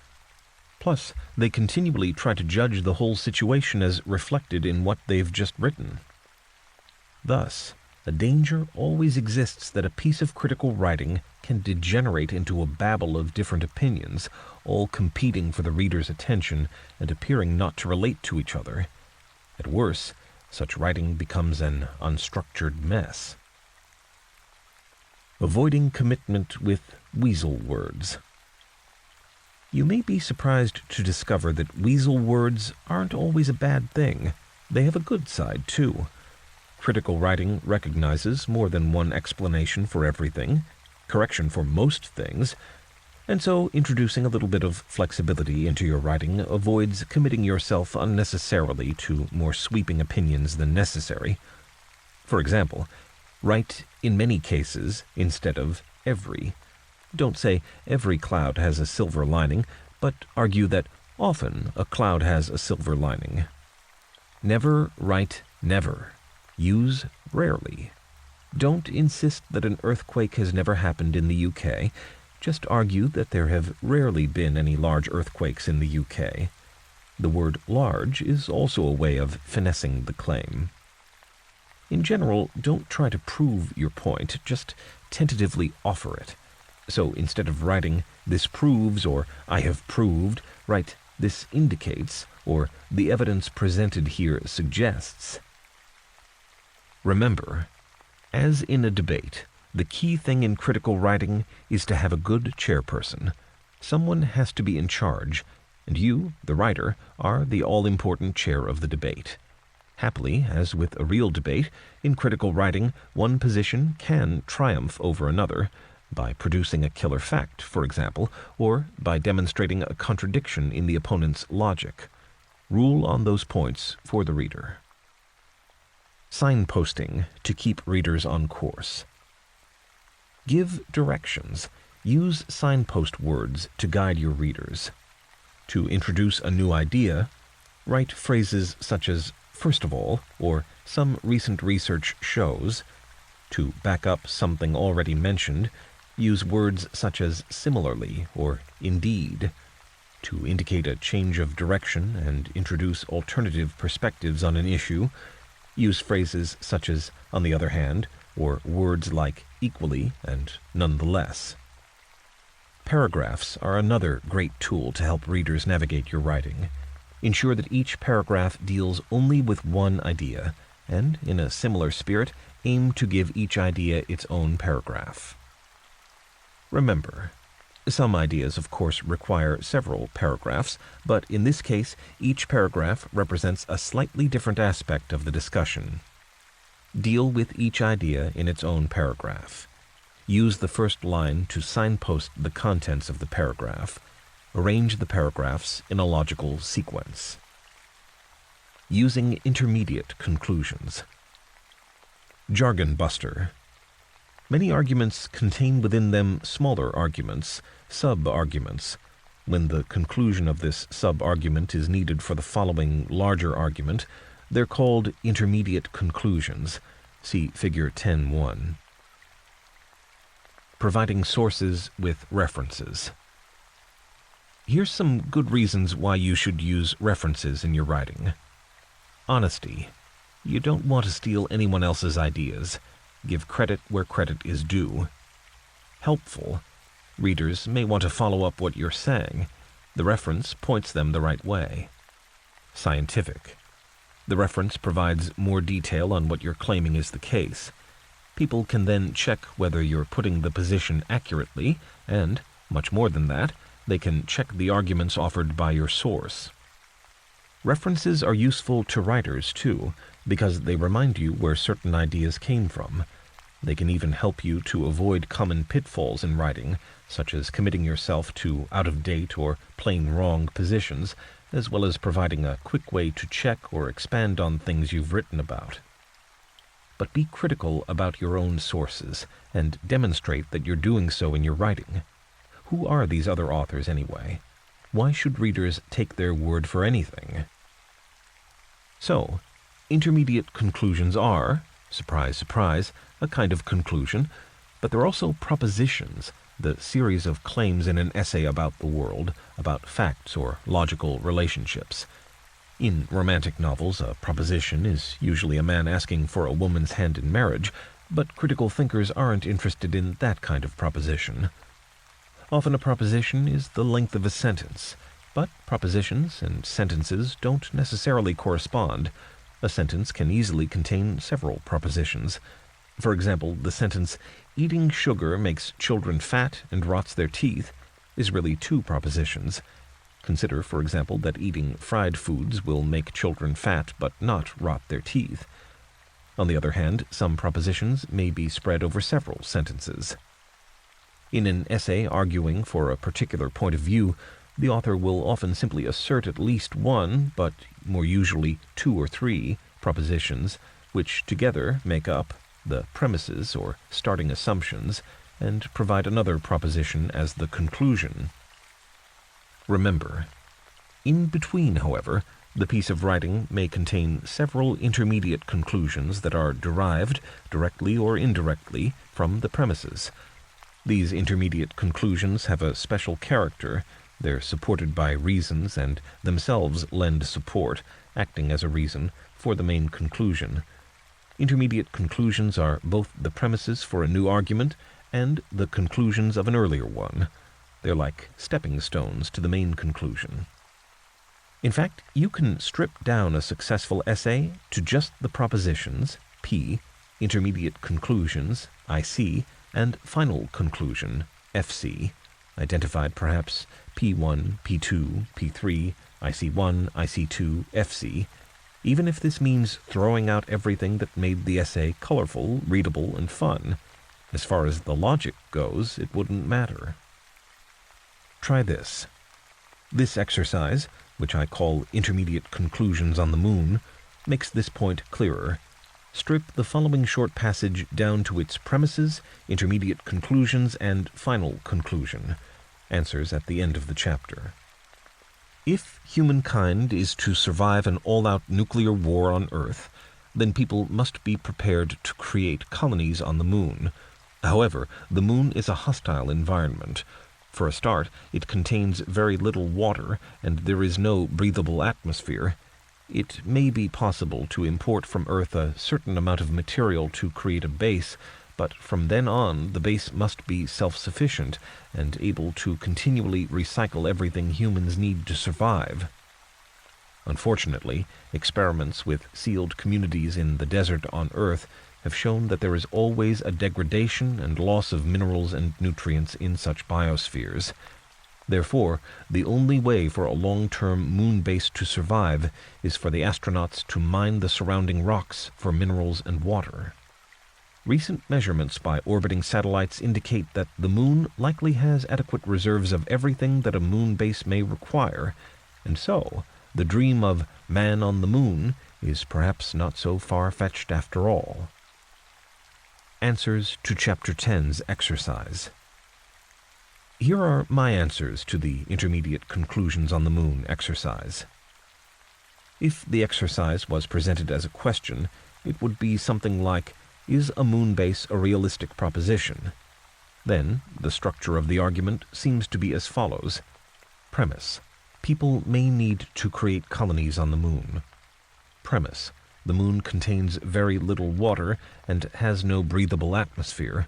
Plus, they continually try to judge the whole situation as reflected in what they've just written. Thus, a danger always exists that a piece of critical writing can degenerate into a babble of different opinions, all competing for the reader's attention and appearing not to relate to each other. At worst, such writing becomes an unstructured mess. Avoiding commitment with weasel words. You may be surprised to discover that weasel words aren't always a bad thing. They have a good side, too. Critical writing recognizes more than one explanation for everything, correction for most things, and so introducing a little bit of flexibility into your writing avoids committing yourself unnecessarily to more sweeping opinions than necessary. For example, write in many cases instead of every. Don't say every cloud has a silver lining, but argue that often a cloud has a silver lining. Never write never. Use rarely. Don't insist that an earthquake has never happened in the UK. Just argue that there have rarely been any large earthquakes in the UK. The word large is also a way of finessing the claim. In general, don't try to prove your point, just tentatively offer it. So instead of writing, "this proves," or "I have proved," write, "this indicates," or "the evidence presented here suggests." Remember, as in a debate, the key thing in critical writing is to have a good chairperson. Someone has to be in charge, and you, the writer, are the all-important chair of the debate. Happily, as with a real debate, in critical writing, one position can triumph over another, by producing a killer fact, for example, or by demonstrating a contradiction in the opponent's logic. Rule on those points for the reader. Signposting to keep readers on course. Give directions. Use signpost words to guide your readers. To introduce a new idea, write phrases such as "first of all," or "some recent research shows." To back up something already mentioned, use words such as "similarly" or "indeed." To indicate a change of direction and introduce alternative perspectives on an issue, use phrases such as "on the other hand," or words like "equally" and "nonetheless." Paragraphs are another great tool to help readers navigate your writing. Ensure that each paragraph deals only with one idea, and, in a similar spirit, aim to give each idea its own paragraph. Remember, some ideas, of course, require several paragraphs, but in this case, each paragraph represents a slightly different aspect of the discussion. Deal with each idea in its own paragraph. Use the first line to signpost the contents of the paragraph. Arrange the paragraphs in a logical sequence. Using intermediate conclusions. Jargon buster. Many arguments contain within them smaller arguments, sub-arguments. When the conclusion of this sub-argument is needed for the following larger argument, they're called intermediate conclusions. See Figure 10.1. Providing sources with references. Here's some good reasons why you should use references in your writing. Honesty. You don't want to steal anyone else's ideas. Give credit where credit is due. Helpful. Readers may want to follow up what you're saying. The reference points them the right way. Scientific. The reference provides more detail on what you're claiming is the case. People can then check whether you're putting the position accurately, and, much more than that, they can check the arguments offered by your source. References are useful to writers, too, because they remind you where certain ideas came from. They can even help you to avoid common pitfalls in writing, such as committing yourself to out-of-date or plain wrong positions, as well as providing a quick way to check or expand on things you've written about. But be critical about your own sources, and demonstrate that you're doing so in your writing. Who are these other authors anyway? Why should readers take their word for anything? So, intermediate conclusions are, surprise, surprise, a kind of conclusion, but they're also propositions, the series of claims in an essay about the world, about facts or logical relationships. In romantic novels, a proposition is usually a man asking for a woman's hand in marriage, but critical thinkers aren't interested in that kind of proposition. Often a proposition is the length of a sentence, but propositions and sentences don't necessarily correspond. A sentence can easily contain several propositions. For example, the sentence, "Eating sugar makes children fat and rots their teeth," is really two propositions. Consider, for example, that eating fried foods will make children fat but not rot their teeth. On the other hand, some propositions may be spread over several sentences. In an essay arguing for a particular point of view, the author will often simply assert at least one, but more usually two or three, propositions, which together make up the premises or starting assumptions, and provide another proposition as the conclusion. Remember, in between, however, the piece of writing may contain several intermediate conclusions that are derived, directly or indirectly, from the premises. These intermediate conclusions have a special character. They're supported by reasons and themselves lend support, acting as a reason, for the main conclusion. Intermediate conclusions are both the premises for a new argument and the conclusions of an earlier one. They're like stepping stones to the main conclusion. In fact, you can strip down a successful essay to just the propositions, P, intermediate conclusions, IC, and final conclusion, FC, identified perhaps P1, P2, P3, IC1, IC2, FC, even if this means throwing out everything that made the essay colorful, readable, and fun. As far as the logic goes, it wouldn't matter. Try this. This exercise, which I call Intermediate Conclusions on the Moon, makes this point clearer. Strip the following short passage down to its premises, intermediate conclusions, and final conclusion. Answers at the end of the chapter. If humankind is to survive an all-out nuclear war on Earth, then people must be prepared to create colonies on the moon. However, the moon is a hostile environment. For a start, it contains very little water, and there is no breathable atmosphere. It may be possible to import from Earth a certain amount of material to create a base, but from then on the base must be self-sufficient and able to continually recycle everything humans need to survive. Unfortunately, experiments with sealed communities in the desert on Earth have shown that there is always a degradation and loss of minerals and nutrients in such biospheres. Therefore, the only way for a long-term moon base to survive is for the astronauts to mine the surrounding rocks for minerals and water. Recent measurements by orbiting satellites indicate that the moon likely has adequate reserves of everything that a moon base may require, and so the dream of man on the moon is perhaps not so far-fetched after all. Answers to Chapter 10's exercise. Here are my answers to the intermediate conclusions on the moon exercise. If the exercise was presented as a question, it would be something like, is a moon base a realistic proposition? Then, the structure of the argument seems to be as follows. Premise: people may need to create colonies on the moon. Premise: the moon contains very little water and has no breathable atmosphere.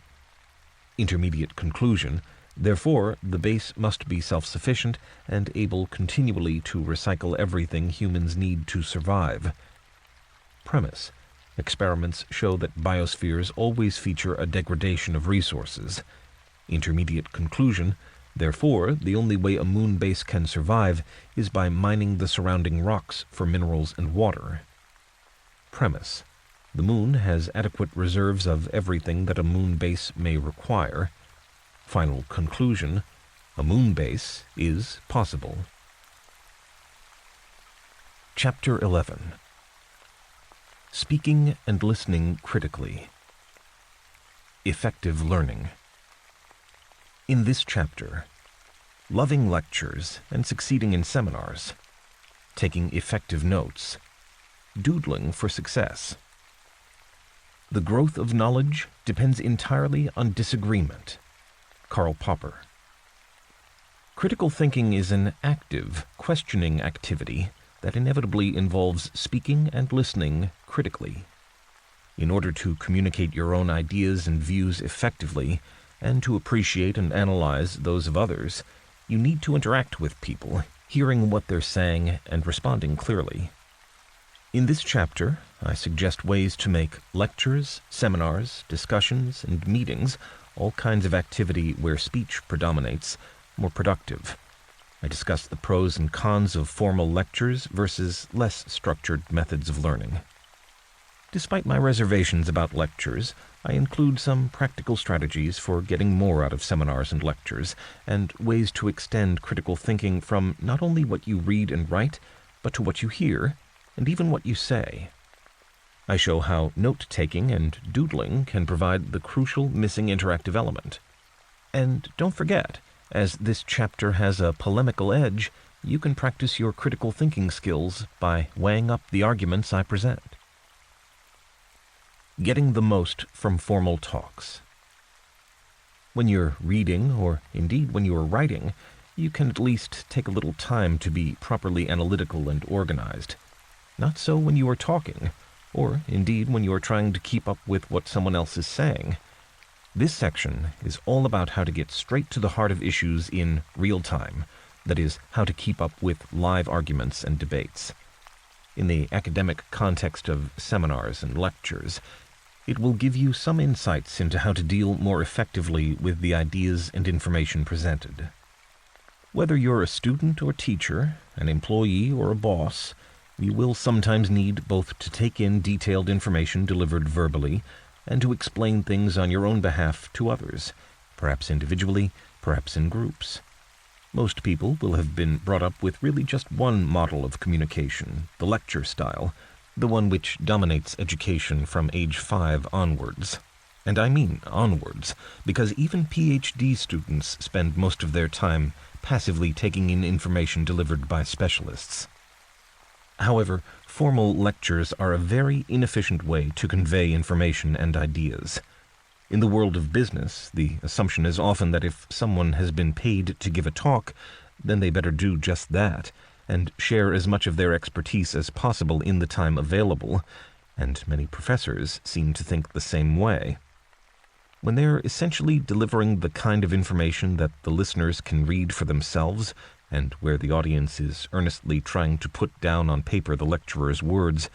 Intermediate conclusion: therefore, the base must be self-sufficient and able continually to recycle everything humans need to survive. Premise: experiments show that biospheres always feature a degradation of resources. Intermediate conclusion: therefore, the only way a moon base can survive is by mining the surrounding rocks for minerals and water. Premise: the moon has adequate reserves of everything that a moon base may require. Final conclusion: a moon base is possible. Chapter 11. Speaking and listening critically. Effective learning. In this chapter, loving lectures and succeeding in seminars, taking effective notes, doodling for success. The growth of knowledge depends entirely on disagreement. Karl Popper. Critical thinking is an active, questioning activity that inevitably involves speaking and listening critically. In order to communicate your own ideas and views effectively, and to appreciate and analyze those of others, you need to interact with people, hearing what they're saying and responding clearly. In this chapter, I suggest ways to make lectures, seminars, discussions, and meetings, all kinds of activity where speech predominates, more productive. I discuss the pros and cons of formal lectures versus less structured methods of learning. Despite my reservations about lectures, I include some practical strategies for getting more out of seminars and lectures, and ways to extend critical thinking from not only what you read and write, but to what you hear, and even what you say. I show how note-taking and doodling can provide the crucial missing interactive element. And don't forget, as this chapter has a polemical edge, you can practice your critical thinking skills by weighing up the arguments I present. Getting the most from formal talks. When you're reading, or indeed when you are writing, you can at least take a little time to be properly analytical and organized. Not so when you are talking, or indeed when you are trying to keep up with what someone else is saying. This section is all about how to get straight to the heart of issues in real time, that is, how to keep up with live arguments and debates. In the academic context of seminars and lectures, it will give you some insights into how to deal more effectively with the ideas and information presented. Whether you're a student or teacher, an employee or a boss, you will sometimes need both to take in detailed information delivered verbally and to explain things on your own behalf to others, perhaps individually, perhaps in groups. Most people will have been brought up with really just one model of communication, the lecture style, the one which dominates education from age 5 onwards. And I mean onwards, because even PhD students spend most of their time passively taking in information delivered by specialists. However, formal lectures are a very inefficient way to convey information and ideas. In the world of business, the assumption is often that if someone has been paid to give a talk, then they better do just that, and share as much of their expertise as possible in the time available, and many professors seem to think the same way. When they're essentially delivering the kind of information that the listeners can read for themselves, and where the audience is earnestly trying to put down on paper the lecturer's words,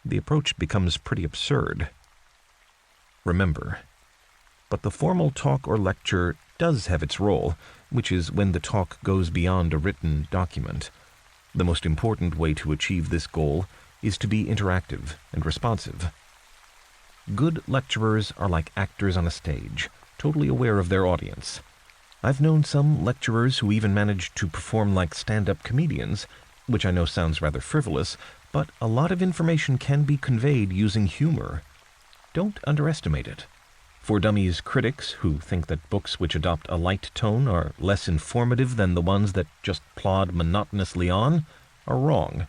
the approach becomes pretty absurd. Remember, but the formal talk or lecture does have its role, which is when the talk goes beyond a written document. The most important way to achieve this goal is to be interactive and responsive. Good lecturers are like actors on a stage, totally aware of their audience. I've known some lecturers who even manage to perform like stand-up comedians, which I know sounds rather frivolous, but a lot of information can be conveyed using humor. Don't underestimate it. For Dummies critics who think that books which adopt a light tone are less informative than the ones that just plod monotonously on are wrong.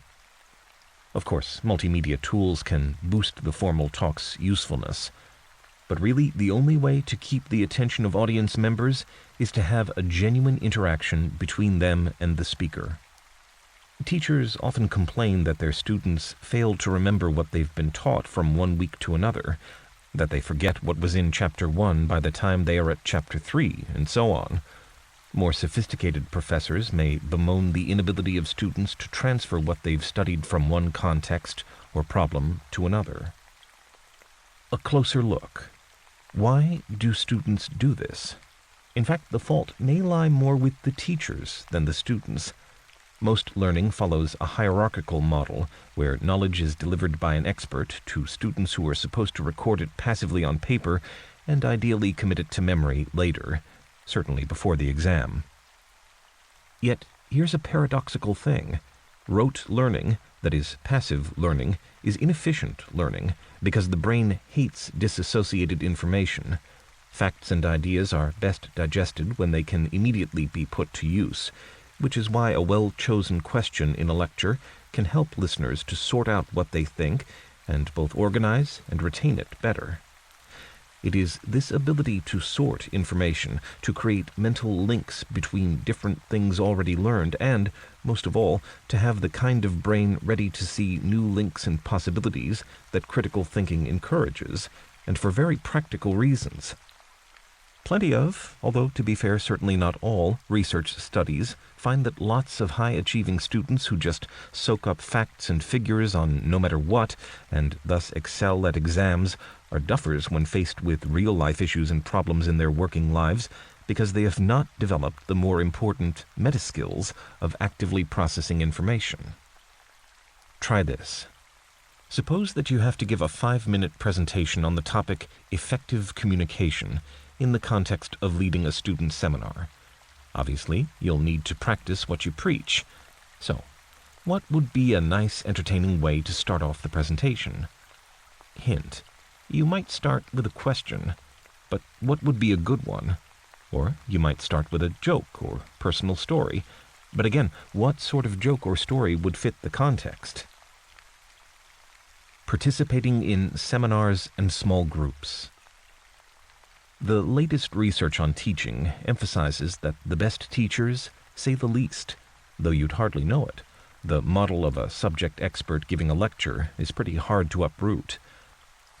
Of course, multimedia tools can boost the formal talk's usefulness, but really the only way to keep the attention of audience members is to have a genuine interaction between them and the speaker. Teachers often complain that their students fail to remember what they've been taught from one week to another, that they forget what was in Chapter 1 by the time they are at Chapter 3, and so on. More sophisticated professors may bemoan the inability of students to transfer what they've studied from one context or problem to another. A closer look. Why do students do this? In fact, the fault may lie more with the teachers than the students. Most learning follows a hierarchical model where knowledge is delivered by an expert to students who are supposed to record it passively on paper and ideally commit it to memory later, certainly before the exam. Yet, here's a paradoxical thing. Rote learning, that is, passive learning, is inefficient learning because the brain hates disassociated information. Facts and ideas are best digested when they can immediately be put to use, which is why a well-chosen question in a lecture can help listeners to sort out what they think and both organize and retain it better. It is this ability to sort information, to create mental links between different things already learned, and, most of all, to have the kind of brain ready to see new links and possibilities that critical thinking encourages, and for very practical reasons. Plenty of, although to be fair certainly not all, research studies find that lots of high-achieving students who just soak up facts and figures on no matter what, and thus excel at exams, are duffers when faced with real-life issues and problems in their working lives because they have not developed the more important meta-skills of actively processing information. Try this. Suppose that you have to give a 5-minute presentation on the topic effective communication in the context of leading a student seminar. Obviously, you'll need to practice what you preach. So, what would be a nice, entertaining way to start off the presentation? Hint. You might start with a question, but what would be a good one? Or you might start with a joke or personal story. But again, what sort of joke or story would fit the context? Participating in seminars and small groups. The latest research on teaching emphasizes that the best teachers say the least, though you'd hardly know it. The model of a subject expert giving a lecture is pretty hard to uproot.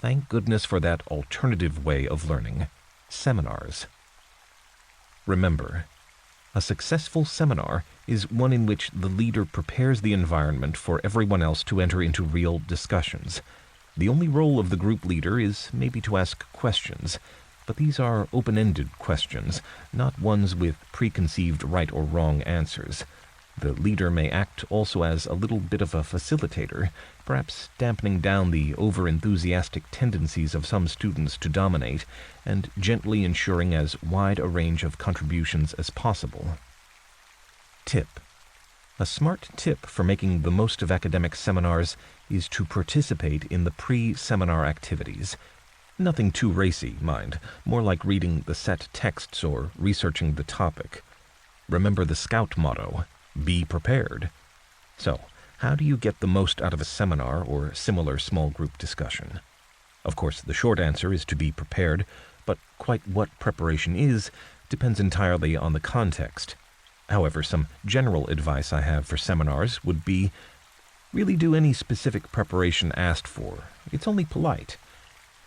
Thank goodness for that alternative way of learning, seminars. Remember, a successful seminar is one in which the leader prepares the environment for everyone else to enter into real discussions. The only role of the group leader is maybe to ask questions, but these are open-ended questions, not ones with preconceived right or wrong answers. The leader may act also as a little bit of a facilitator, perhaps dampening down the over-enthusiastic tendencies of some students to dominate, and gently ensuring as wide a range of contributions as possible. Tip. A smart tip for making the most of academic seminars is to participate in the pre-seminar activities. Nothing too racy, mind, more like reading the set texts or researching the topic. Remember the Scout motto, be prepared. So, how do you get the most out of a seminar or similar small group discussion? Of course, the short answer is to be prepared, but quite what preparation is depends entirely on the context. However, some general advice I have for seminars would be, really do any specific preparation asked for. It's only polite.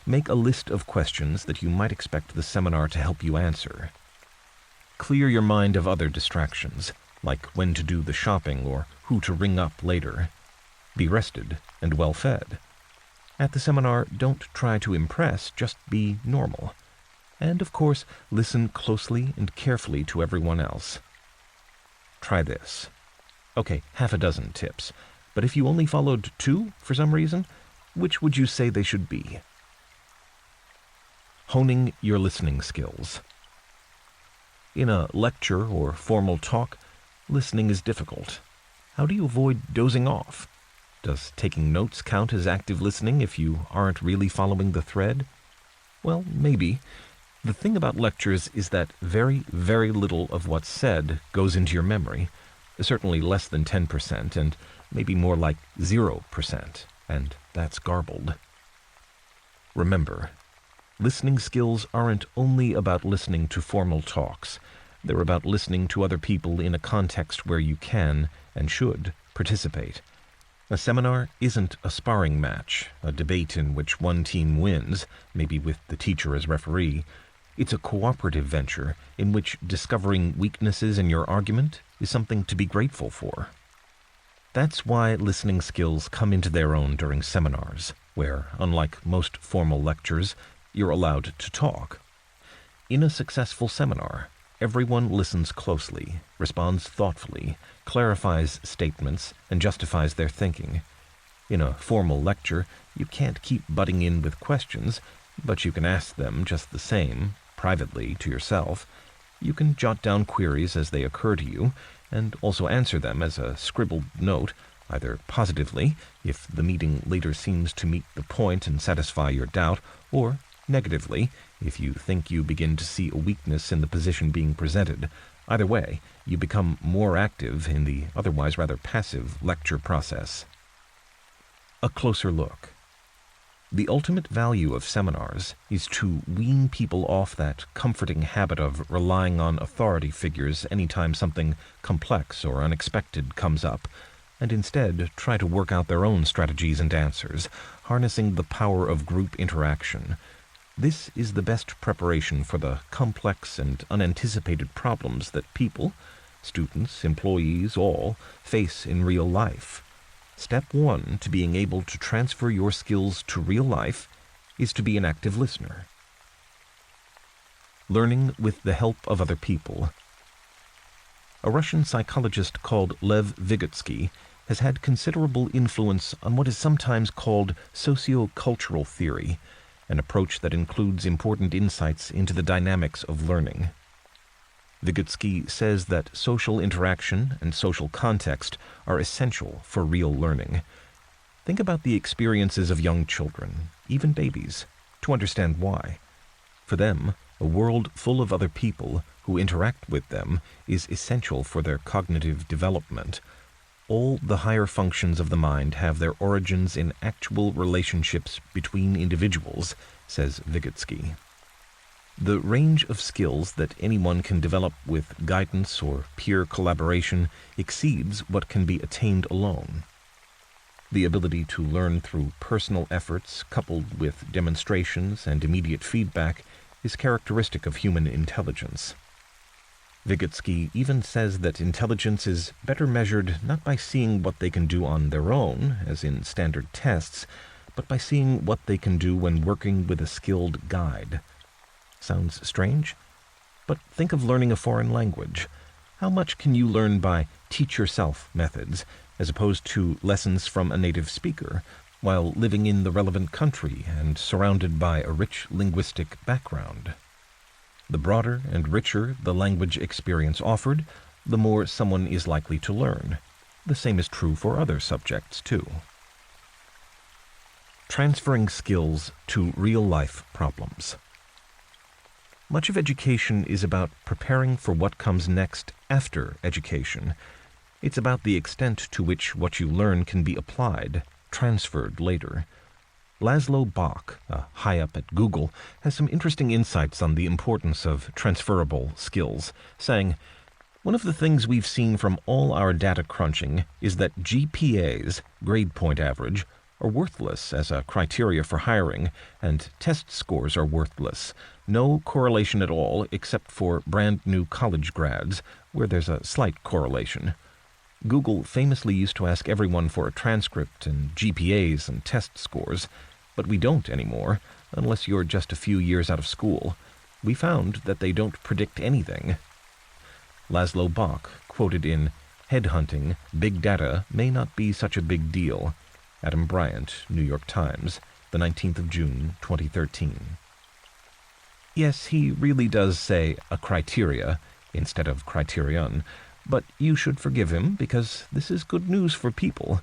Make a list of questions that you might expect the seminar to help you answer. Clear your mind of other distractions. like when to do the shopping or who to ring up later. Be rested and well fed. At the seminar, don't try to impress, just be normal. And, of course, listen closely and carefully to everyone else. Try this. Okay, half a dozen tips. But if you only followed 2 for some reason, which would you say they should be? Honing your listening skills. In a lecture or formal talk, listening is difficult. How do you avoid dozing off? Does taking notes count as active listening if you aren't really following the thread? Well, maybe. The thing about lectures is that very, very little of what's said goes into your memory, certainly less than 10%, and maybe more like 0%, and that's garbled. Remember, listening skills aren't only about listening to formal talks. They're about listening to other people in a context where you can and should participate. A seminar isn't a sparring match, a debate in which one team wins, maybe with the teacher as referee. It's a cooperative venture in which discovering weaknesses in your argument is something to be grateful for. That's why listening skills come into their own during seminars, where, unlike most formal lectures, you're allowed to talk. In a successful seminar, everyone listens closely, responds thoughtfully, clarifies statements, and justifies their thinking. In a formal lecture, you can't keep butting in with questions, but you can ask them just the same, privately to yourself. You can jot down queries as they occur to you, and also answer them as a scribbled note, either positively, if the meeting later seems to meet the point and satisfy your doubt, or negatively, if you think you begin to see a weakness in the position being presented. Either way, you become more active in the otherwise rather passive lecture process. A closer look. The ultimate value of seminars is to wean people off that comforting habit of relying on authority figures anytime something complex or unexpected comes up, and instead try to work out their own strategies and answers, harnessing the power of group interaction. This is the best preparation for the complex and unanticipated problems that people, students, employees, all, face in real life. Step 1 to being able to transfer your skills to real life is to be an active listener. Learning with the help of other people. A Russian psychologist called Lev Vygotsky has had considerable influence on what is sometimes called socio-cultural theory, an approach that includes important insights into the dynamics of learning. Vygotsky says that social interaction and social context are essential for real learning. Think about the experiences of young children, even babies, to understand why. For them, a world full of other people who interact with them is essential for their cognitive development. All the higher functions of the mind have their origins in actual relationships between individuals, says Vygotsky. The range of skills that anyone can develop with guidance or peer collaboration exceeds what can be attained alone. The ability to learn through personal efforts coupled with demonstrations and immediate feedback is characteristic of human intelligence. Vygotsky even says that intelligence is better measured not by seeing what they can do on their own, as in standard tests, but by seeing what they can do when working with a skilled guide. Sounds strange? But think of learning a foreign language. How much can you learn by teach-yourself methods, as opposed to lessons from a native speaker, while living in the relevant country and surrounded by a rich linguistic background? The broader and richer the language experience offered, the more someone is likely to learn. The same is true for other subjects, too. Transferring skills to real-life problems. Much of education is about preparing for what comes next after education. It's about the extent to which what you learn can be applied, transferred later. Laszlo Bock, high up at Google, has some interesting insights on the importance of transferable skills, saying, "One of the things we've seen from all our data crunching is that GPAs, grade point average, are worthless as a criteria for hiring, and test scores are worthless. No correlation at all except for brand new college grads, where there's a slight correlation. Google famously used to ask everyone for a transcript and GPAs and test scores, but we don't anymore, unless you're just a few years out of school. We found that they don't predict anything. Laszlo Bock, quoted in Headhunting, Big Data May Not Be Such a Big Deal. Adam Bryant, New York Times, the 19th of June, 2013. Yes, he really does say a criteria instead of criterion, but you should forgive him because this is good news for people.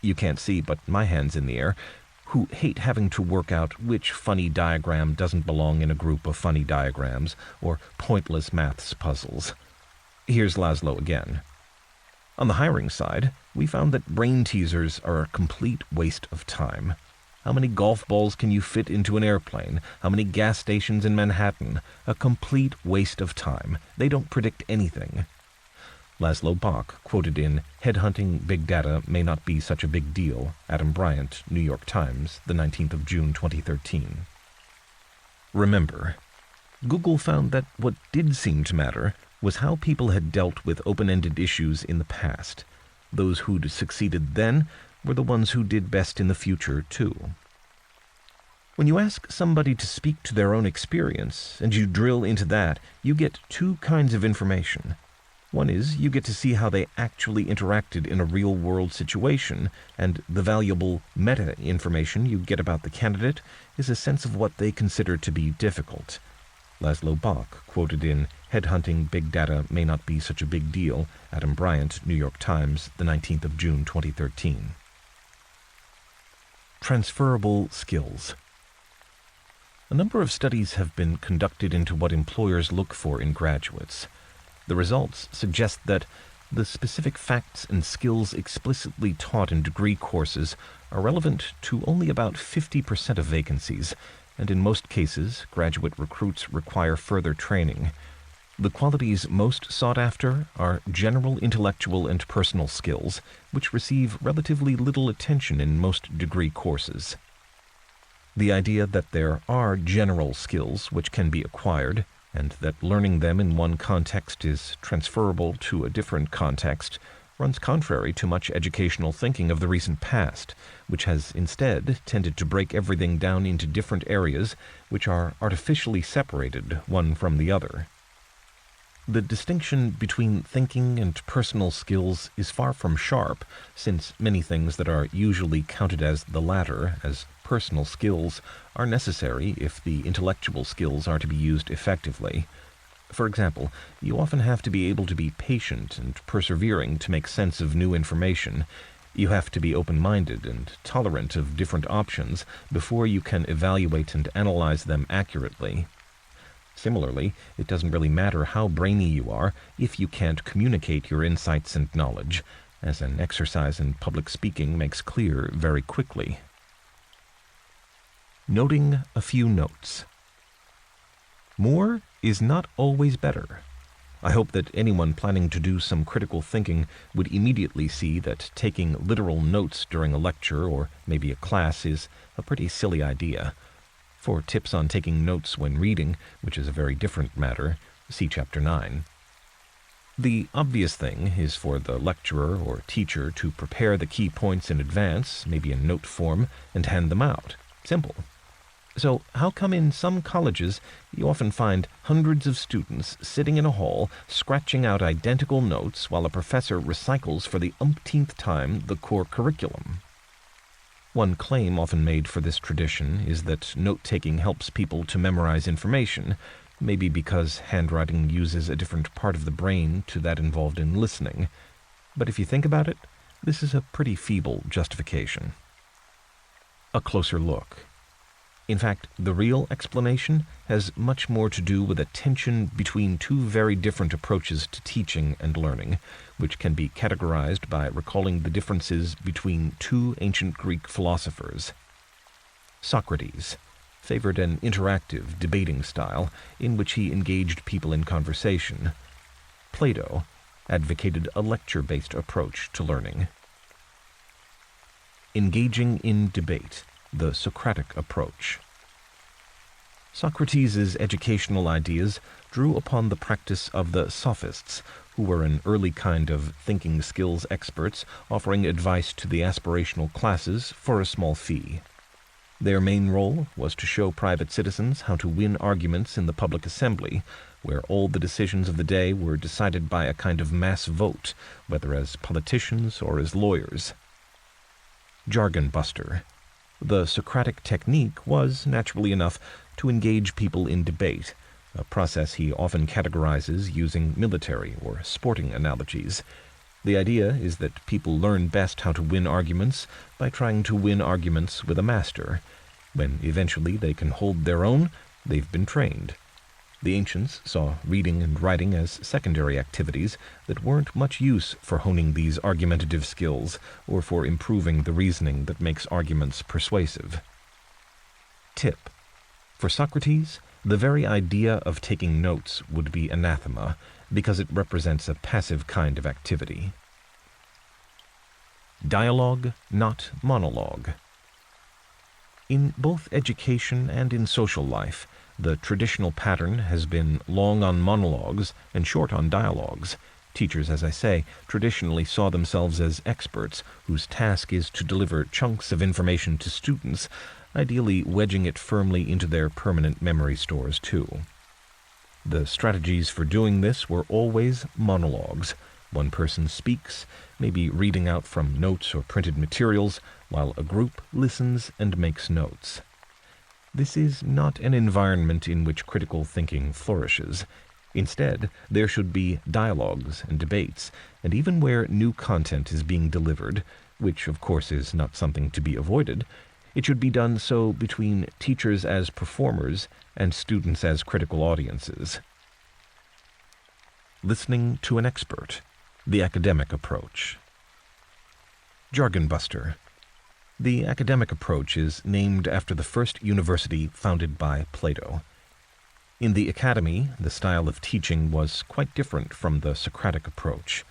You can't see, but my hand's in the air, who hate having to work out which funny diagram doesn't belong in a group of funny diagrams or pointless maths puzzles. Here's Laszlo again. On the hiring side, we found that brain teasers are a complete waste of time. How many golf balls can you fit into an airplane? How many gas stations in Manhattan? A complete waste of time. They don't predict anything. Laszlo Bock, quoted in Headhunting Big Data May Not Be Such a Big Deal. Adam Bryant, New York Times, the 19th of June, 2013. Remember, Google found that what did seem to matter was how people had dealt with open-ended issues in the past. Those who'd succeeded then were the ones who did best in the future, too. When you ask somebody to speak to their own experience, and you drill into that, you get two kinds of information. One is you get to see how they actually interacted in a real-world situation, and the valuable meta-information you get about the candidate is a sense of what they consider to be difficult. Laszlo Bock, quoted in Headhunting Big Data May Not Be Such a Big Deal. Adam Bryant, New York Times, the 19th of June, 2013. Transferable skills. A number of studies have been conducted into what employers look for in graduates. The results suggest that the specific facts and skills explicitly taught in degree courses are relevant to only about 50% of vacancies, and in most cases, graduate recruits require further training. The qualities most sought after are general intellectual and personal skills, which receive relatively little attention in most degree courses. The idea that there are general skills which can be acquired, and that learning them in one context is transferable to a different context, runs contrary to much educational thinking of the recent past, which has instead tended to break everything down into different areas which are artificially separated one from the other. The distinction between thinking and personal skills is far from sharp, since many things that are usually counted as the latter, as personal skills, are necessary if the intellectual skills are to be used effectively. For example, you often have to be able to be patient and persevering to make sense of new information. You have to be open-minded and tolerant of different options before you can evaluate and analyze them accurately. Similarly, it doesn't really matter how brainy you are if you can't communicate your insights and knowledge, as an exercise in public speaking makes clear very quickly. Noting a few notes. More is not always better. I hope that anyone planning to do some critical thinking would immediately see that taking literal notes during a lecture or maybe a class is a pretty silly idea. For tips on taking notes when reading, which is a very different matter, see Chapter 9. The obvious thing is for the lecturer or teacher to prepare the key points in advance, maybe in note form, and hand them out. Simple. So how come in some colleges you often find hundreds of students sitting in a hall scratching out identical notes while a professor recycles for the umpteenth time the core curriculum? One claim often made for this tradition is that note-taking helps people to memorize information, maybe because handwriting uses a different part of the brain to that involved in listening. But if you think about it, this is a pretty feeble justification. A closer look. In fact, the real explanation has much more to do with a tension between two very different approaches to teaching and learning, which can be categorized by recalling the differences between two ancient Greek philosophers. Socrates favored an interactive, debating style in which he engaged people in conversation. Plato advocated a lecture-based approach to learning. Engaging in debate, the Socratic approach. Socrates' educational ideas drew upon the practice of the sophists, who were an early kind of thinking skills experts offering advice to the aspirational classes for a small fee. Their main role was to show private citizens how to win arguments in the public assembly, where all the decisions of the day were decided by a kind of mass vote, whether as politicians or as lawyers. Jargon buster. The Socratic technique was, naturally enough, to engage people in debate, a process he often categorizes using military or sporting analogies. The idea is that people learn best how to win arguments by trying to win arguments with a master. When eventually they can hold their own, they've been trained. The ancients saw reading and writing as secondary activities that weren't much use for honing these argumentative skills or for improving the reasoning that makes arguments persuasive. Tip. For Socrates, the very idea of taking notes would be anathema, because it represents a passive kind of activity. Dialogue, not monologue. In both education and in social life, the traditional pattern has been long on monologues and short on dialogues. Teachers, as I say, traditionally saw themselves as experts whose task is to deliver chunks of information to students, ideally wedging it firmly into their permanent memory stores too. The strategies for doing this were always monologues. One person speaks, maybe reading out from notes or printed materials, while a group listens and makes notes. This is not an environment in which critical thinking flourishes. Instead, there should be dialogues and debates, and even where new content is being delivered, which of course is not something to be avoided, it should be done so between teachers as performers and students as critical audiences. Listening to an expert. The academic approach. Jargon buster. The academic approach is named after the first university founded by Plato. In the academy, the style of teaching was quite different from the Socratic approach.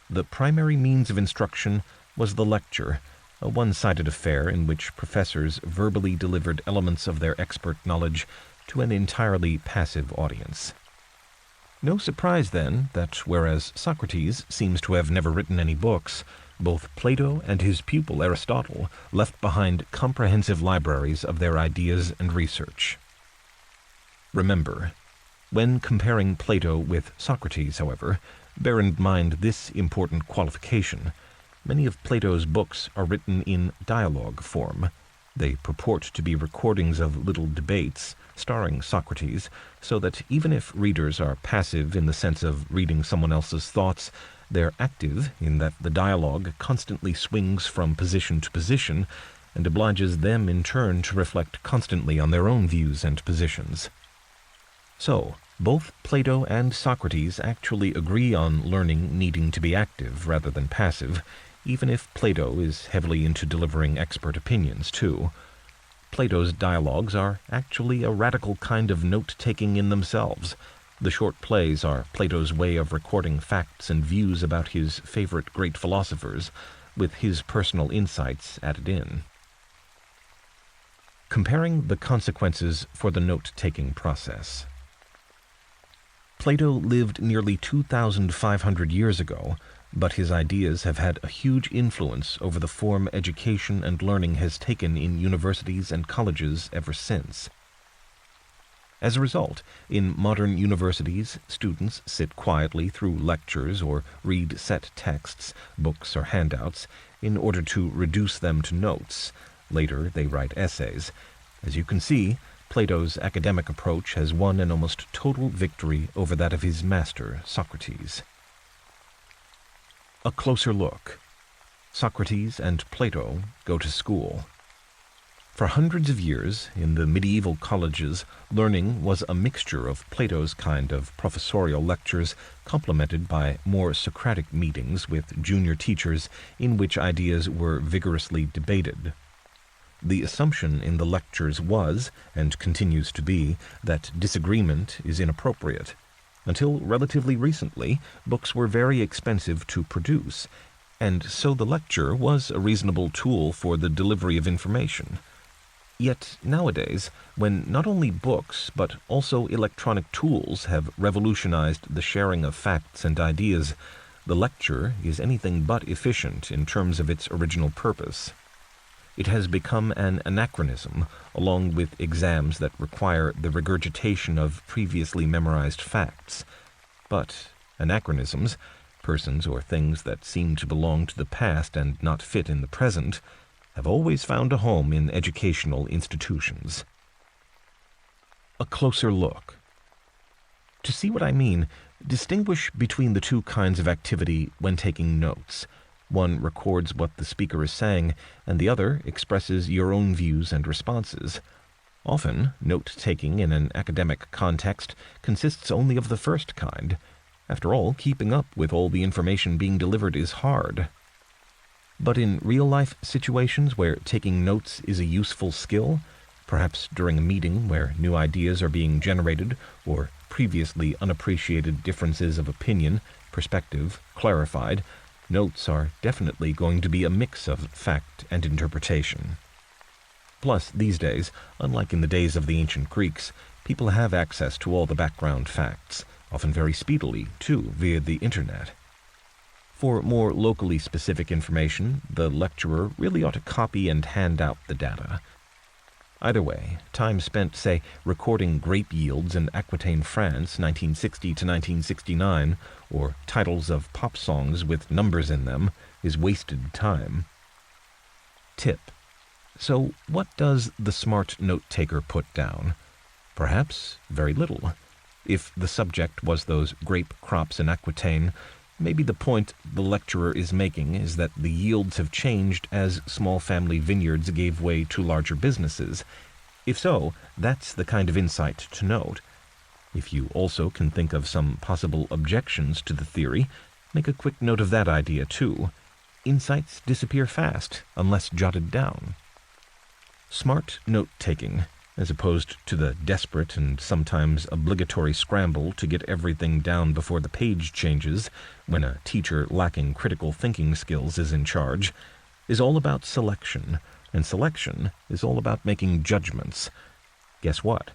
The primary means of instruction was the lecture, a one-sided affair in which professors verbally delivered elements of their expert knowledge to an entirely passive audience. No surprise, then, that whereas Socrates seems to have never written any books, both Plato and his pupil Aristotle left behind comprehensive libraries of their ideas and research. Remember, when comparing Plato with Socrates, however, bear in mind this important qualification. Many of Plato's books are written in dialogue form. They purport to be recordings of little debates starring Socrates, so that even if readers are passive in the sense of reading someone else's thoughts, they're active in that the dialogue constantly swings from position to position and obliges them in turn to reflect constantly on their own views and positions. So, both Plato and Socrates actually agree on learning needing to be active rather than passive, even if Plato is heavily into delivering expert opinions too. Plato's dialogues are actually a radical kind of note-taking in themselves. The short plays are Plato's way of recording facts and views about his favorite great philosophers, with his personal insights added in. Comparing the consequences for the note-taking process. Plato lived nearly 2,500 years ago, but his ideas have had a huge influence over the form education and learning has taken in universities and colleges ever since. As a result, in modern universities, students sit quietly through lectures or read set texts, books or handouts, in order to reduce them to notes. Later, they write essays. As you can see, Plato's academic approach has won an almost total victory over that of his master, Socrates. A closer look. Socrates and Plato go to school. For hundreds of years, in the medieval colleges, learning was a mixture of Plato's kind of professorial lectures, complemented by more Socratic meetings with junior teachers in which ideas were vigorously debated. The assumption in the lectures was, and continues to be, that disagreement is inappropriate. Until relatively recently, books were very expensive to produce, and so the lecture was a reasonable tool for the delivery of information. Yet nowadays, when not only books but also electronic tools have revolutionized the sharing of facts and ideas, the lecture is anything but efficient in terms of its original purpose. It has become an anachronism, along with exams that require the regurgitation of previously memorized facts. But anachronisms, persons or things that seem to belong to the past and not fit in the present, have always found a home in educational institutions. A closer look. To see what I mean, distinguish between the two kinds of activity when taking notes. One records what the speaker is saying, and the other expresses your own views and responses. Often, note-taking in an academic context consists only of the first kind. After all, keeping up with all the information being delivered is hard. But in real-life situations where taking notes is a useful skill, perhaps during a meeting where new ideas are being generated or previously unappreciated differences of opinion, perspective, clarified, notes are definitely going to be a mix of fact and interpretation. Plus, these days, unlike in the days of the ancient Greeks, people have access to all the background facts, often very speedily, too, via the internet. For more locally specific information, the lecturer really ought to copy and hand out the data. Either way, time spent, say, recording grape yields in Aquitaine, France, 1960 to 1969, or titles of pop songs with numbers in them, is wasted time. Tip. So, what does the smart note-taker put down? Perhaps very little. If the subject was those grape crops in Aquitaine, maybe the point the lecturer is making is that the yields have changed as small family vineyards gave way to larger businesses. If so, that's the kind of insight to note. If you also can think of some possible objections to the theory, make a quick note of that idea too. Insights disappear fast unless jotted down. Smart note-taking, as opposed to the desperate and sometimes obligatory scramble to get everything down before the page changes when a teacher lacking critical thinking skills is in charge, is all about selection, and selection is all about making judgments. Guess what?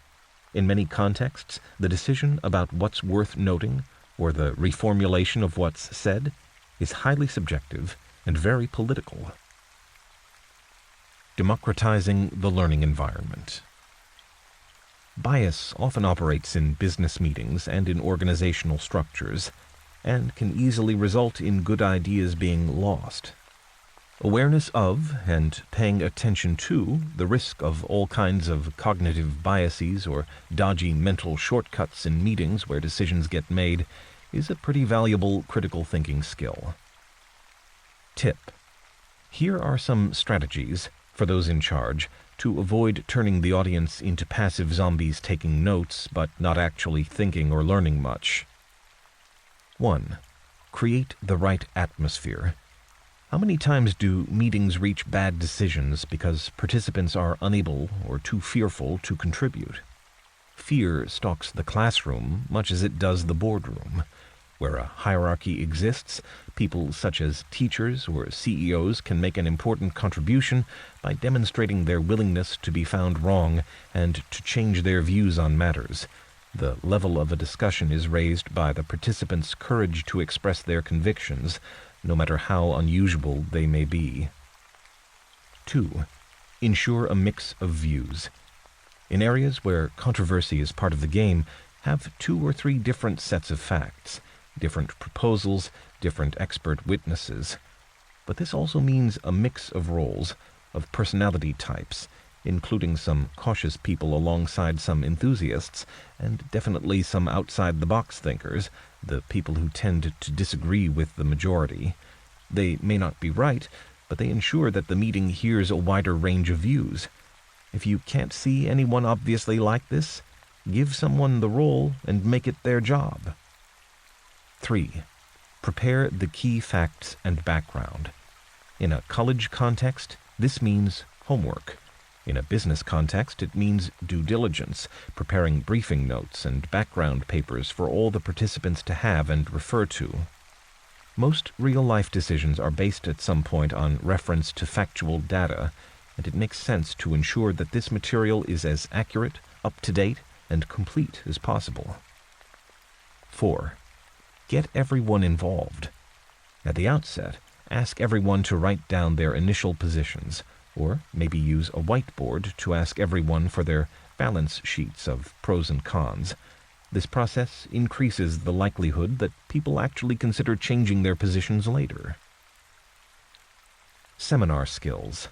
In many contexts, the decision about what's worth noting, or the reformulation of what's said, is highly subjective and very political. Democratizing the learning environment. Bias often operates in business meetings and in organizational structures, and can easily result in good ideas being lost. Awareness of, and paying attention to, the risk of all kinds of cognitive biases or dodgy mental shortcuts in meetings where decisions get made is a pretty valuable critical thinking skill. Tip. Here are some strategies, for those in charge, to avoid turning the audience into passive zombies taking notes but not actually thinking or learning much. 1. Create the right atmosphere. How many times do meetings reach bad decisions because participants are unable or too fearful to contribute? Fear stalks the classroom much as it does the boardroom. Where a hierarchy exists, people such as teachers or CEOs can make an important contribution by demonstrating their willingness to be found wrong and to change their views on matters. The level of a discussion is raised by the participants' courage to express their convictions, no matter how unusual they may be. 2. Ensure a mix of views. In areas where controversy is part of the game, have 2 or 3 different sets of facts, different proposals, different expert witnesses. But this also means a mix of roles, of personality types, including some cautious people alongside some enthusiasts, and definitely some outside-the-box thinkers, the people who tend to disagree with the majority. They may not be right, but they ensure that the meeting hears a wider range of views. If you can't see anyone obviously like this, give someone the role and make it their job. 3. Prepare the key facts and background. In a college context, this means homework. In a business context, it means due diligence, preparing briefing notes and background papers for all the participants to have and refer to. Most real-life decisions are based at some point on reference to factual data. and it makes sense to ensure that this material is as accurate, up-to-date, and complete as possible. 4. Get everyone involved. At the outset, ask everyone to write down their initial positions, or maybe use a whiteboard to ask everyone for their balance sheets of pros and cons. This process increases the likelihood that people actually consider changing their positions later. Seminar skills.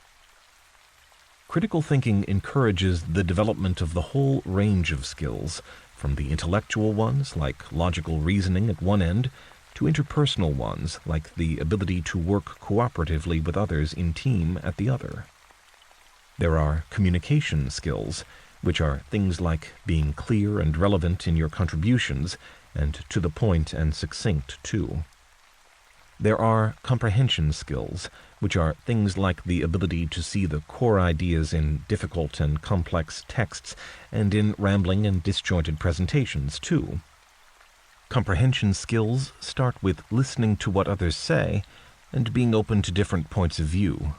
Critical thinking encourages the development of the whole range of skills, from the intellectual ones, like logical reasoning at one end, to interpersonal ones, like the ability to work cooperatively with others in team at the other. There are communication skills, which are things like being clear and relevant in your contributions, and to the point and succinct too. There are comprehension skills, which are things like the ability to see the core ideas in difficult and complex texts and in rambling and disjointed presentations too. Comprehension skills start with listening to what others say and being open to different points of view.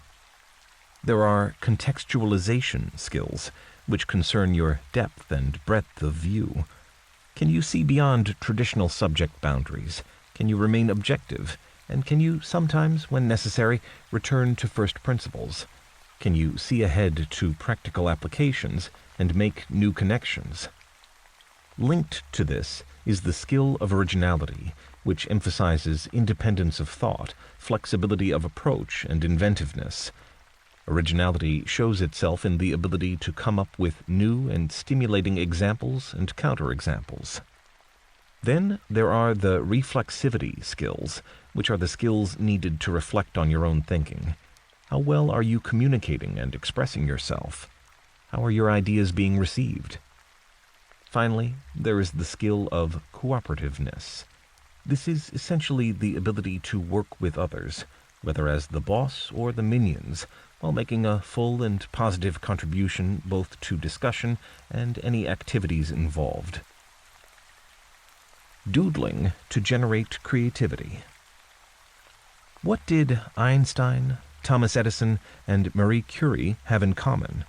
There are contextualization skills, which concern your depth and breadth of view. Can you see beyond traditional subject boundaries? Can you remain objective? And can you sometimes, when necessary, return to first principles? Can you see ahead to practical applications and make new connections? Linked to this is the skill of originality, which emphasizes independence of thought, flexibility of approach, and inventiveness. Originality shows itself in the ability to come up with new and stimulating examples and counterexamples. Then there are the reflexivity skills, which are the skills needed to reflect on your own thinking. How well are you communicating and expressing yourself? How are your ideas being received? Finally, there is the skill of cooperativeness. This is essentially the ability to work with others, whether as the boss or the minions, while making a full and positive contribution both to discussion and any activities involved. Doodling to generate creativity. What did Einstein, Thomas Edison, and Marie Curie have in common?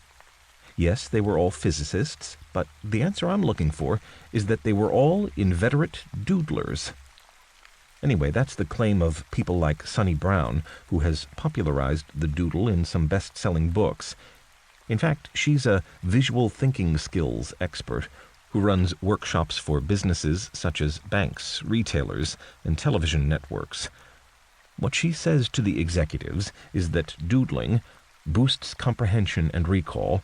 Yes, they were all physicists, but the answer I'm looking for is that they were all inveterate doodlers. Anyway, that's the claim of people like Sonny Brown, who has popularized the doodle in some best-selling books. In fact, she's a visual thinking skills expert who runs workshops for businesses such as banks, retailers, and television networks. What she says to the executives is that doodling boosts comprehension and recall,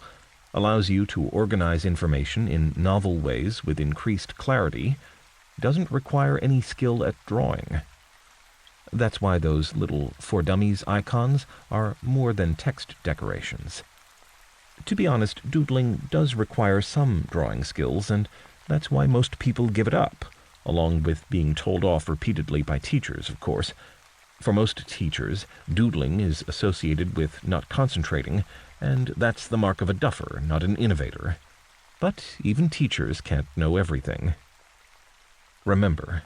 allows you to organize information in novel ways with increased clarity, doesn't require any skill at drawing. That's why those little For Dummies icons are more than text decorations. To be honest, doodling does require some drawing skills, and that's why most people give it up, along with being told off repeatedly by teachers, of course. For most teachers, doodling is associated with not concentrating, and that's the mark of a duffer, not an innovator. But even teachers can't know everything. Remember,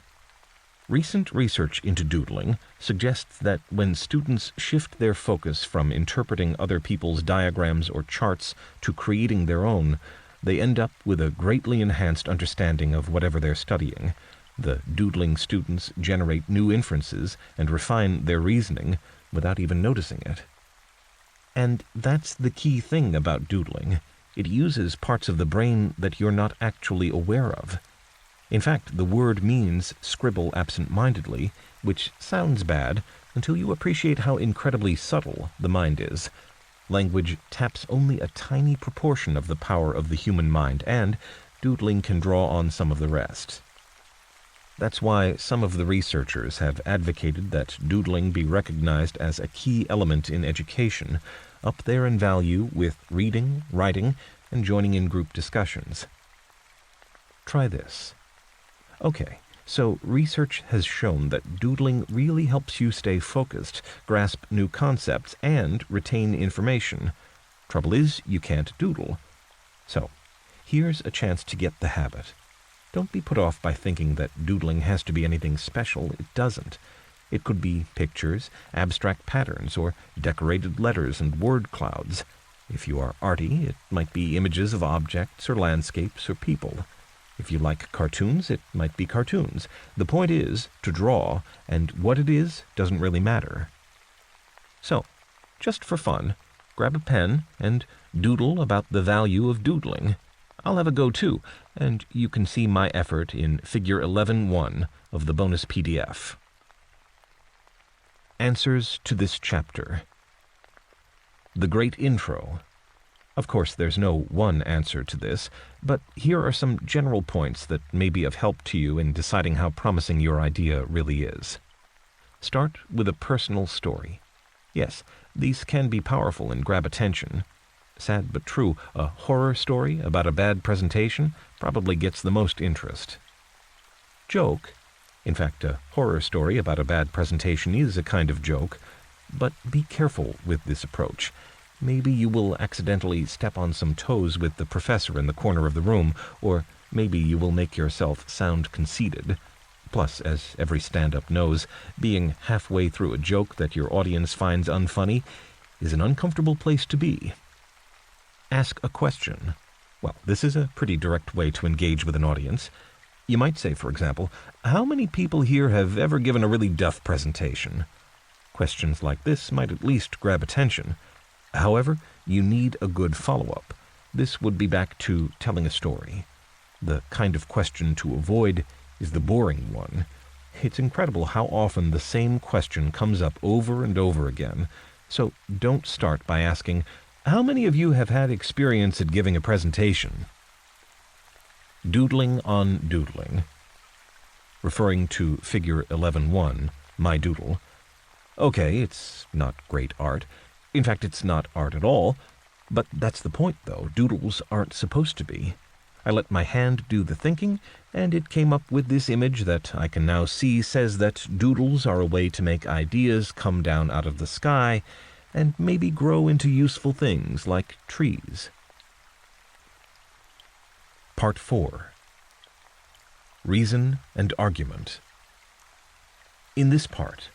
recent research into doodling suggests that when students shift their focus from interpreting other people's diagrams or charts to creating their own, they end up with a greatly enhanced understanding of whatever they're studying. The doodling students generate new inferences and refine their reasoning without even noticing it. And that's the key thing about doodling. It uses parts of the brain that you're not actually aware of. In fact, the word means scribble absent-mindedly, which sounds bad until you appreciate how incredibly subtle the mind is. Language taps only a tiny proportion of the power of the human mind, and doodling can draw on some of the rest. That's why some of the researchers have advocated that doodling be recognized as a key element in education, up there in value with reading, writing, and joining in group discussions. Try this. Okay, so research has shown that doodling really helps you stay focused, grasp new concepts, and retain information. Trouble is, you can't doodle. So, here's a chance to get the habit. Don't be put off by thinking that doodling has to be anything special. It doesn't. It could be pictures, abstract patterns, or decorated letters and word clouds. If you are arty, it might be images of objects or landscapes or people. If you like cartoons, it might be cartoons. The point is to draw, and what it is doesn't really matter. So, just for fun, grab a pen and doodle about the value of doodling. I'll have a go too, and you can see my effort in Figure 11.1 of the bonus PDF. Answers to this chapter. The Great Intro. Of course, there's no one answer to this, but here are some general points that may be of help to you in deciding how promising your idea really is. Start with a personal story. Yes, these can be powerful and grab attention. Sad but true, a horror story about a bad presentation probably gets the most interest. Joke. In fact, a horror story about a bad presentation is a kind of joke, but be careful with this approach. Maybe you will accidentally step on some toes with the professor in the corner of the room, or maybe you will make yourself sound conceited. Plus, as every stand-up knows, being halfway through a joke that your audience finds unfunny is an uncomfortable place to be. Ask a question. Well, this is a pretty direct way to engage with an audience. You might say, for example, how many people here have ever given a really duff presentation? Questions like this might at least grab attention. However, you need a good follow-up. This would be back to telling a story. The kind of question to avoid is the boring one. It's incredible how often the same question comes up over and over again. So don't start by asking, how many of you have had experience at giving a presentation? Doodling on doodling. Referring to Figure 11.1, my doodle. Okay, it's not great art. In fact, it's not art at all. But that's the point, though. Doodles aren't supposed to be. I let my hand do the thinking, and it came up with this image that I can now see says that doodles are a way to make ideas come down out of the sky and maybe grow into useful things like trees. Part 4. Reason and Argument. In this part,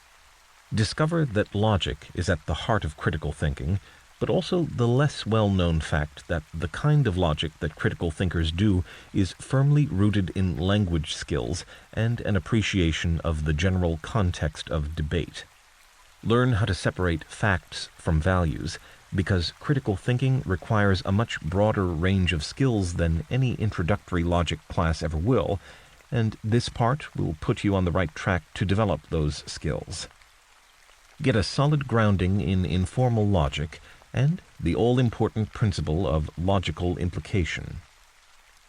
discover that logic is at the heart of critical thinking, but also the less well-known fact that the kind of logic that critical thinkers do is firmly rooted in language skills and an appreciation of the general context of debate. Learn how to separate facts from values, because critical thinking requires a much broader range of skills than any introductory logic class ever will, and this part will put you on the right track to develop those skills. Get a solid grounding in informal logic and the all-important principle of logical implication.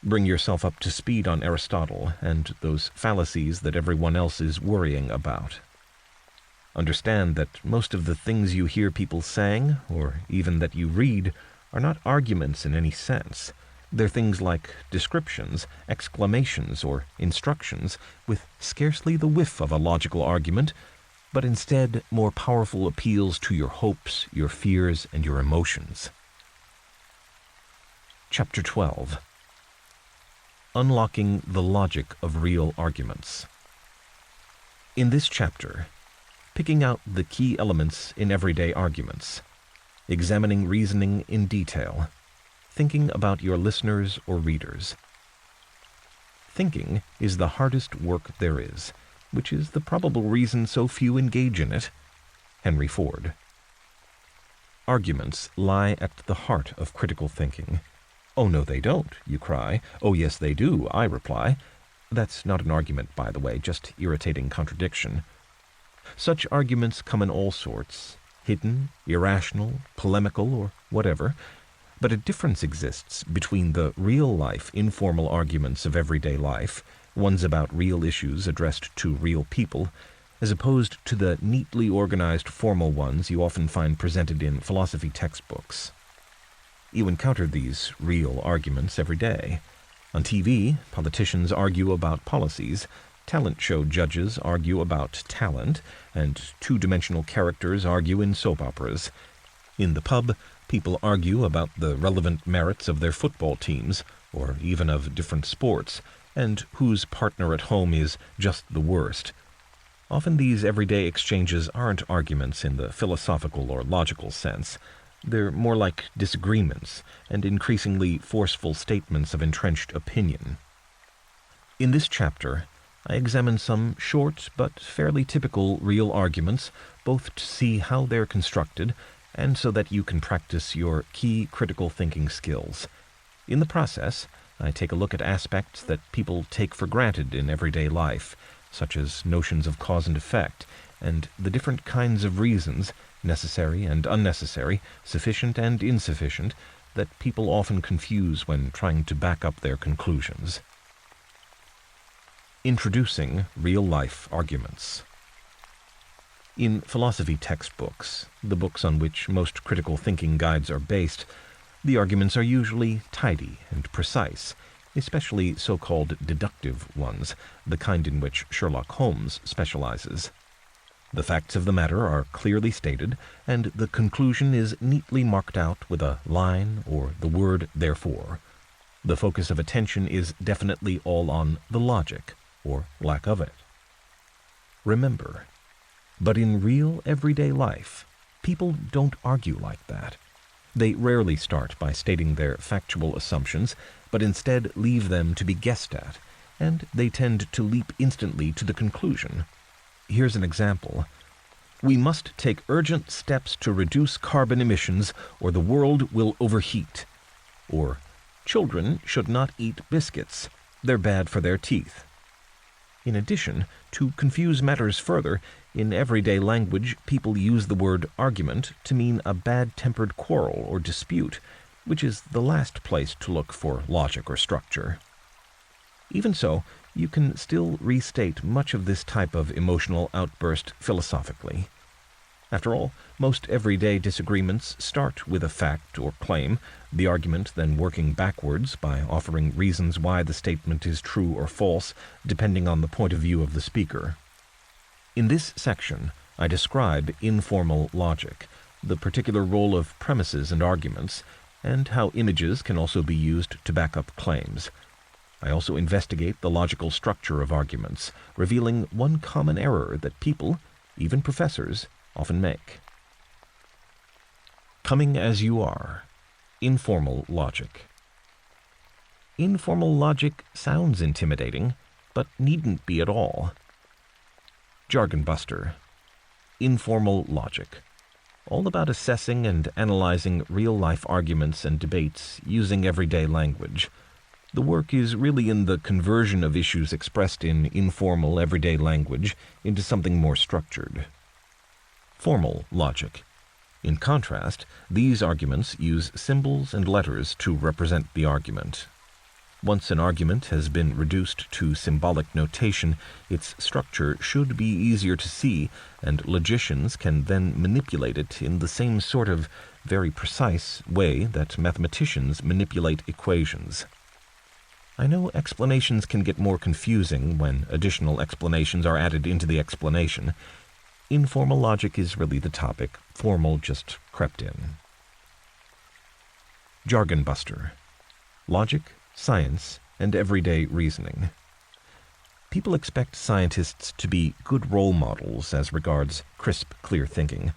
Bring yourself up to speed on Aristotle and those fallacies that everyone else is worrying about. Understand that most of the things you hear people saying, or even that you read, are not arguments in any sense. They're things like descriptions, exclamations, or instructions, with scarcely the whiff of a logical argument, but instead more powerful appeals to your hopes, your fears, and your emotions. Chapter 12. Unlocking the Logic of Real Arguments. In this chapter, picking out the key elements in everyday arguments, examining reasoning in detail, thinking about your listeners or readers. Thinking is the hardest work there is, which is the probable reason so few engage in it. Henry Ford. Arguments lie at the heart of critical thinking. Oh, no, they don't, you cry. Oh, yes, they do, I reply. That's not an argument, by the way, just irritating contradiction. Such arguments come in all sorts, hidden, irrational, polemical, or whatever, but a difference exists between the real-life informal arguments of everyday life, ones about real issues addressed to real people, as opposed to the neatly organized formal ones you often find presented in philosophy textbooks. You encounter these real arguments every day. On TV, politicians argue about policies, talent show judges argue about talent, and two-dimensional characters argue in soap operas. In the pub, people argue about the relevant merits of their football teams, or even of different sports, and whose partner at home is just the worst. Often these everyday exchanges aren't arguments in the philosophical or logical sense. They're more like disagreements and increasingly forceful statements of entrenched opinion. In this chapter, I examine some short but fairly typical real arguments, both to see how they're constructed and so that you can practice your key critical thinking skills. In the process, I take a look at aspects that people take for granted in everyday life, such as notions of cause and effect, and the different kinds of reasons, necessary and unnecessary, sufficient and insufficient, that people often confuse when trying to back up their conclusions. Introducing real-life arguments. In philosophy textbooks, the books on which most critical thinking guides are based, the arguments are usually tidy and precise, especially so-called deductive ones, the kind in which Sherlock Holmes specializes. The facts of the matter are clearly stated, and the conclusion is neatly marked out with a line or the word therefore. The focus of attention is definitely all on the logic, or lack of it. Remember, but in real everyday life, people don't argue like that. They rarely start by stating their factual assumptions, but instead leave them to be guessed at, and they tend to leap instantly to the conclusion. Here's an example. We must take urgent steps to reduce carbon emissions or the world will overheat. Or, children should not eat biscuits. They're bad for their teeth. In addition, to confuse matters further, in everyday language people use the word argument to mean a bad-tempered quarrel or dispute, which is the last place to look for logic or structure. Even so, you can still restate much of this type of emotional outburst philosophically. After all, most everyday disagreements start with a fact or claim, the argument then working backwards by offering reasons why the statement is true or false, depending on the point of view of the speaker. In this section, I describe informal logic, the particular role of premises and arguments, and how images can also be used to back up claims. I also investigate the logical structure of arguments, revealing one common error that people, even professors, often make. Coming as you are. Informal logic. Informal logic sounds intimidating, but needn't be at all. Jargon buster. Informal logic. All about assessing and analyzing real-life arguments and debates using everyday language. The work is really in the conversion of issues expressed in informal everyday language into something more structured. Formal logic. In contrast, these arguments use symbols and letters to represent the argument. Once an argument has been reduced to symbolic notation, its structure should be easier to see, and logicians can then manipulate it in the same sort of very precise way that mathematicians manipulate equations. I know explanations can get more confusing when additional explanations are added into the explanation. Informal logic is really the topic, formal just crept in. Jargon buster. Logic, science, and everyday reasoning. People expect scientists to be good role models as regards crisp, clear thinking.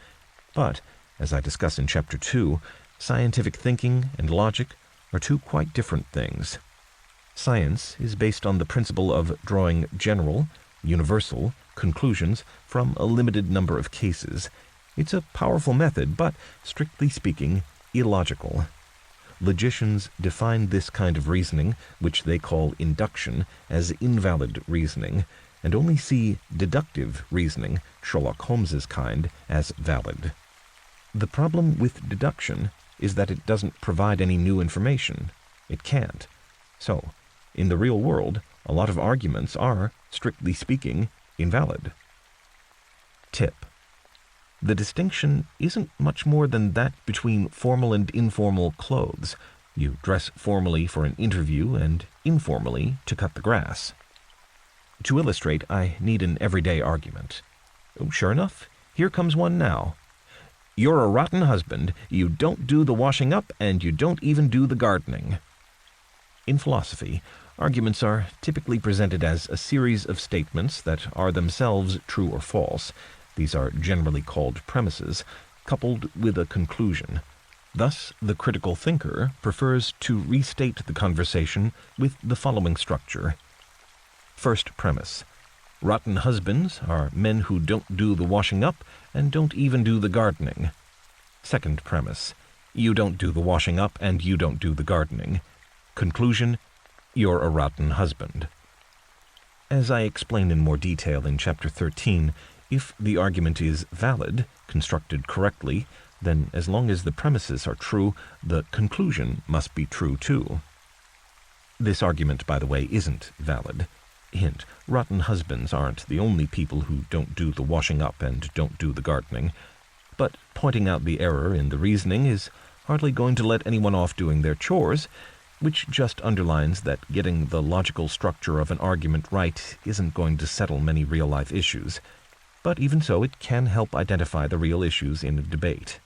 But, as I discuss in Chapter 2, scientific thinking and logic are two quite different things. Science is based on the principle of drawing general, universal conclusions from a limited number of cases. It's a powerful method, but, strictly speaking, illogical. Logicians define this kind of reasoning, which they call induction, as invalid reasoning, and only see deductive reasoning, Sherlock Holmes's kind, as valid. The problem with deduction is that it doesn't provide any new information. It can't. So, in the real world, a lot of arguments are, strictly speaking, invalid. Tip. The distinction isn't much more than that between formal and informal clothes. You dress formally for an interview and informally to cut the grass. To illustrate, I need an everyday argument. Oh, sure enough, here comes one now. You're a rotten husband, you don't do the washing up, and you don't even do the gardening. In philosophy, arguments are typically presented as a series of statements that are themselves true or false. These are generally called premises, coupled with a conclusion. Thus, the critical thinker prefers to restate the conversation with the following structure. First premise. Rotten husbands are men who don't do the washing up and don't even do the gardening. Second premise. You don't do the washing up and you don't do the gardening. Conclusion. You're a rotten husband. As I explain in more detail in Chapter 13, if the argument is valid, constructed correctly, then as long as the premises are true, the conclusion must be true too. This argument, by the way, isn't valid. Hint, rotten husbands aren't the only people who don't do the washing up and don't do the gardening, but pointing out the error in the reasoning is hardly going to let anyone off doing their chores, which just underlines that getting the logical structure of an argument right isn't going to settle many real-life issues. But even so, it can help identify the real issues in a debate.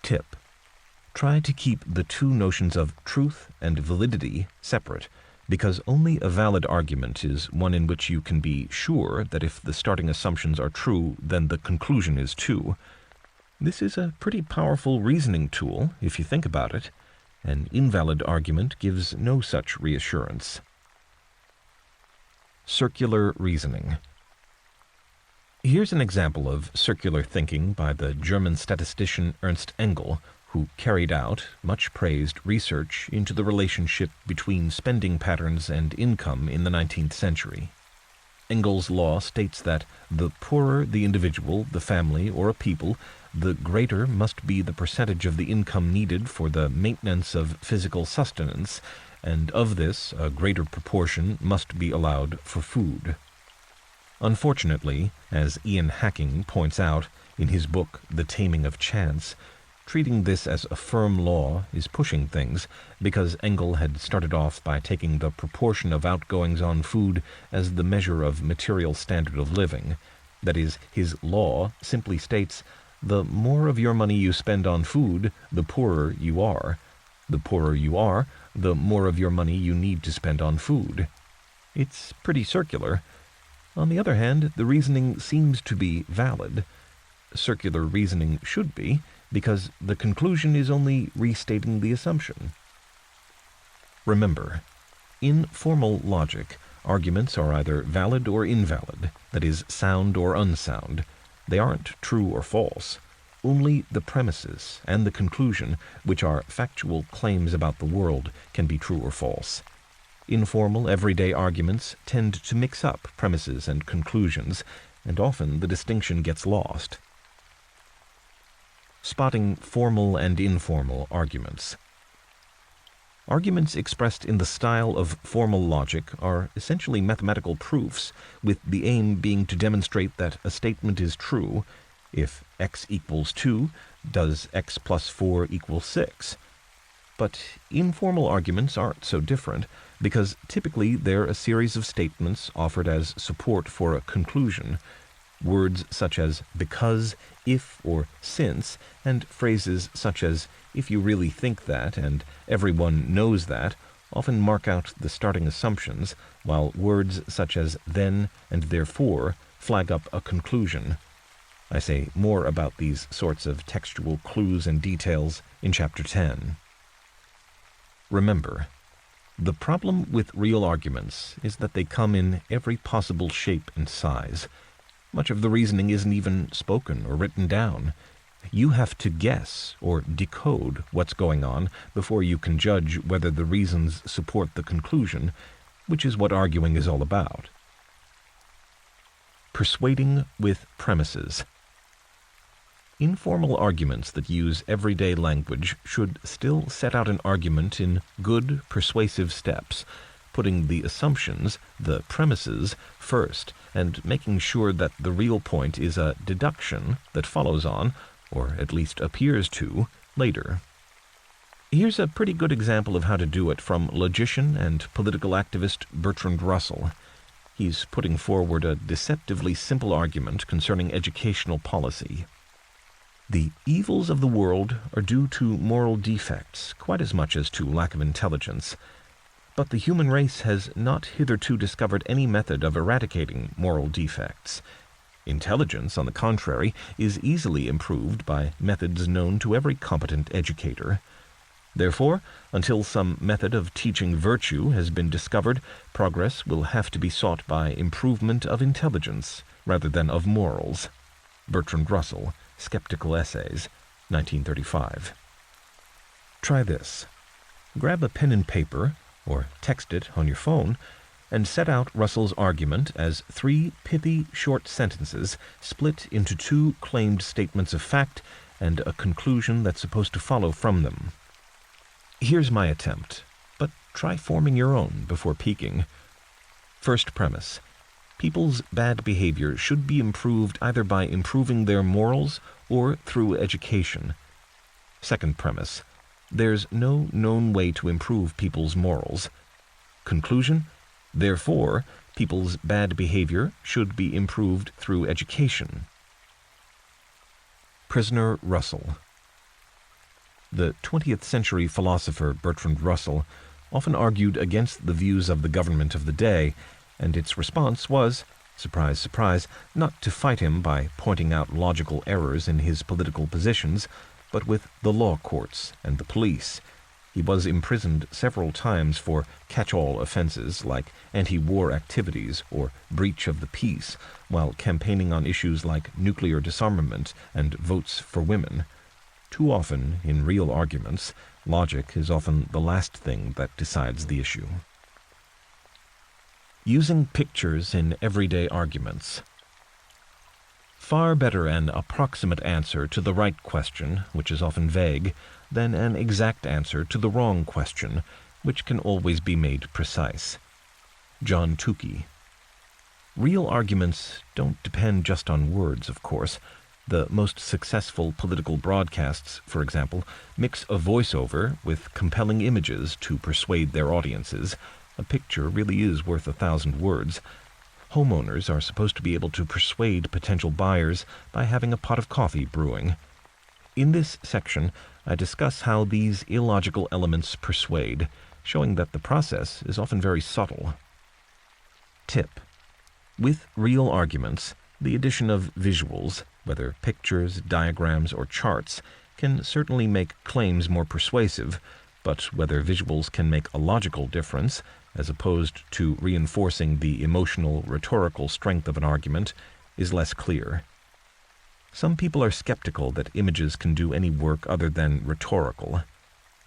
Tip. Try to keep the two notions of truth and validity separate, because only a valid argument is one in which you can be sure that if the starting assumptions are true, then the conclusion is too. This is a pretty powerful reasoning tool, if you think about it. An invalid argument gives no such reassurance. Circular reasoning. Here's an example of circular thinking by the German statistician Ernst Engel, who carried out much praised research into the relationship between spending patterns and income in the 19th century. Engel's law states that the poorer the individual, the family, or a people, the greater must be the percentage of the income needed for the maintenance of physical sustenance, and of this a greater proportion must be allowed for food. Unfortunately, as Ian Hacking points out in his book The Taming of Chance, treating this as a firm law is pushing things, because Engel had started off by taking the proportion of outgoings on food as the measure of material standard of living. That is, his law simply states, the more of your money you spend on food, the poorer you are. The poorer you are, the more of your money you need to spend on food. It's pretty circular. On the other hand, the reasoning seems to be valid. Circular reasoning should be, because the conclusion is only restating the assumption. Remember, in formal logic, arguments are either valid or invalid, that is, sound or unsound. They aren't true or false. Only the premises and the conclusion, which are factual claims about the world, can be true or false. Informal, everyday arguments tend to mix up premises and conclusions, and often the distinction gets lost. Spotting formal and informal arguments. Arguments expressed in the style of formal logic are essentially mathematical proofs, with the aim being to demonstrate that a statement is true. If x equals 2, does x plus 4 equal 6? But informal arguments aren't so different, because typically they're a series of statements offered as support for a conclusion. Words such as because, if, or since, and phrases such as if you really think that and everyone knows that often mark out the starting assumptions, while words such as then and therefore flag up a conclusion. I say more about these sorts of textual clues and details in Chapter 10. Remember, the problem with real arguments is that they come in every possible shape and size. Much of the reasoning isn't even spoken or written down. You have to guess or decode what's going on before you can judge whether the reasons support the conclusion, which is what arguing is all about. Persuading with premises. Informal arguments that use everyday language should still set out an argument in good, persuasive steps, putting the assumptions, the premises, first, and making sure that the real point is a deduction that follows on, or at least appears to, later. Here's a pretty good example of how to do it from logician and political activist Bertrand Russell. He's putting forward a deceptively simple argument concerning educational policy. The evils of the world are due to moral defects, quite as much as to lack of intelligence. But the human race has not hitherto discovered any method of eradicating moral defects. Intelligence, on the contrary, is easily improved by methods known to every competent educator. Therefore, until some method of teaching virtue has been discovered, progress will have to be sought by improvement of intelligence rather than of morals. Bertrand Russell, Skeptical Essays, 1935. Try this. Grab a pen and paper, or text it on your phone, and set out Russell's argument as 3 pithy short sentences split into 2 claimed statements of fact and a conclusion that's supposed to follow from them. Here's my attempt, but try forming your own before peeking. First premise. People's bad behavior should be improved either by improving their morals or through education. Second premise. There's no known way to improve people's morals. Conclusion. Therefore, people's bad behavior should be improved through education. Prisoner Russell. The 20th century philosopher Bertrand Russell often argued against the views of the government of the day, and its response was, surprise, surprise, not to fight him by pointing out logical errors in his political positions, but with the law courts and the police. He was imprisoned several times for catch-all offenses like anti-war activities or breach of the peace, while campaigning on issues like nuclear disarmament and votes for women. Too often, in real arguments, logic is often the last thing that decides the issue. Using pictures in everyday arguments. Far better an approximate answer to the right question, which is often vague, than an exact answer to the wrong question, which can always be made precise. John Tukey. Real arguments don't depend just on words, of course. The most successful political broadcasts, for example, mix a voiceover with compelling images to persuade their audiences. A picture really is worth 1,000 words. Homeowners are supposed to be able to persuade potential buyers by having a pot of coffee brewing. In this section, I discuss how these illogical elements persuade, showing that the process is often very subtle. Tip. With real arguments, the addition of visuals, whether pictures, diagrams, or charts, can certainly make claims more persuasive, but whether visuals can make a logical difference, as opposed to reinforcing the emotional, rhetorical strength of an argument, is less clear. Some people are skeptical that images can do any work other than rhetorical.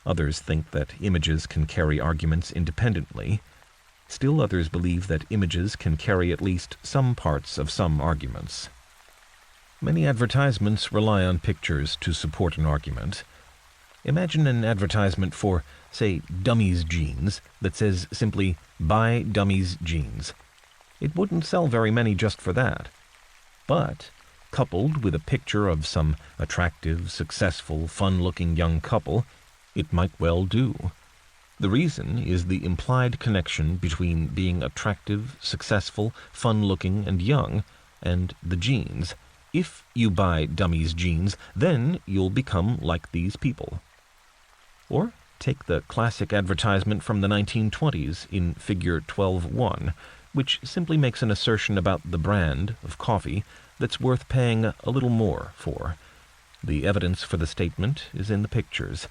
Others think that images can carry arguments independently. Still others believe that images can carry at least some parts of some arguments. Many advertisements rely on pictures to support an argument. Imagine an advertisement for, say, Dummies jeans that says simply, "Buy Dummies jeans." It wouldn't sell very many just for that. But, coupled with a picture of some attractive, successful, fun-looking young couple, it might well do. The reason is the implied connection between being attractive, successful, fun-looking, and young, and the jeans. If you buy Dummies jeans, then you'll become like these people. Or take the classic advertisement from the 1920s in Figure 12.1, which simply makes an assertion about the brand of coffee that's worth paying a little more for. The evidence for the statement is in the pictures.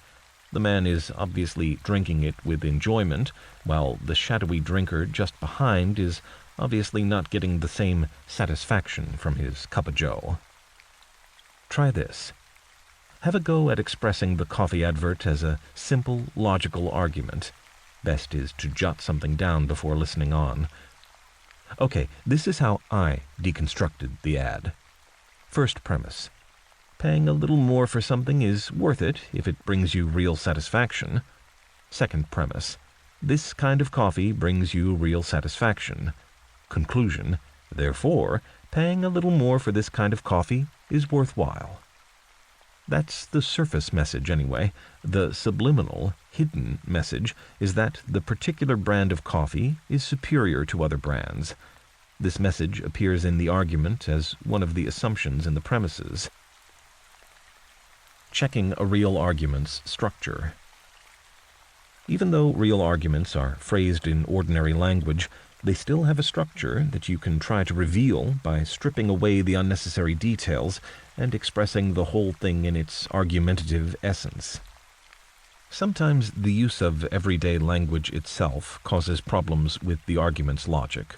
The man is obviously drinking it with enjoyment, while the shadowy drinker just behind is obviously not getting the same satisfaction from his cup of joe. Try this. Have a go at expressing the coffee advert as a simple, logical argument. Best is to jot something down before listening on. Okay, this is how I deconstructed the ad. First premise. Paying a little more for something is worth it if it brings you real satisfaction. Second premise. This kind of coffee brings you real satisfaction. Conclusion. Therefore, paying a little more for this kind of coffee is worthwhile. That's the surface message anyway. The subliminal, hidden message is that the particular brand of coffee is superior to other brands. This message appears in the argument as one of the assumptions in the premises. Checking a real argument's structure. Even though real arguments are phrased in ordinary language, They still have a structure that you can try to reveal by stripping away the unnecessary details and expressing the whole thing in its argumentative essence. Sometimes the use of everyday language itself causes problems with the argument's logic.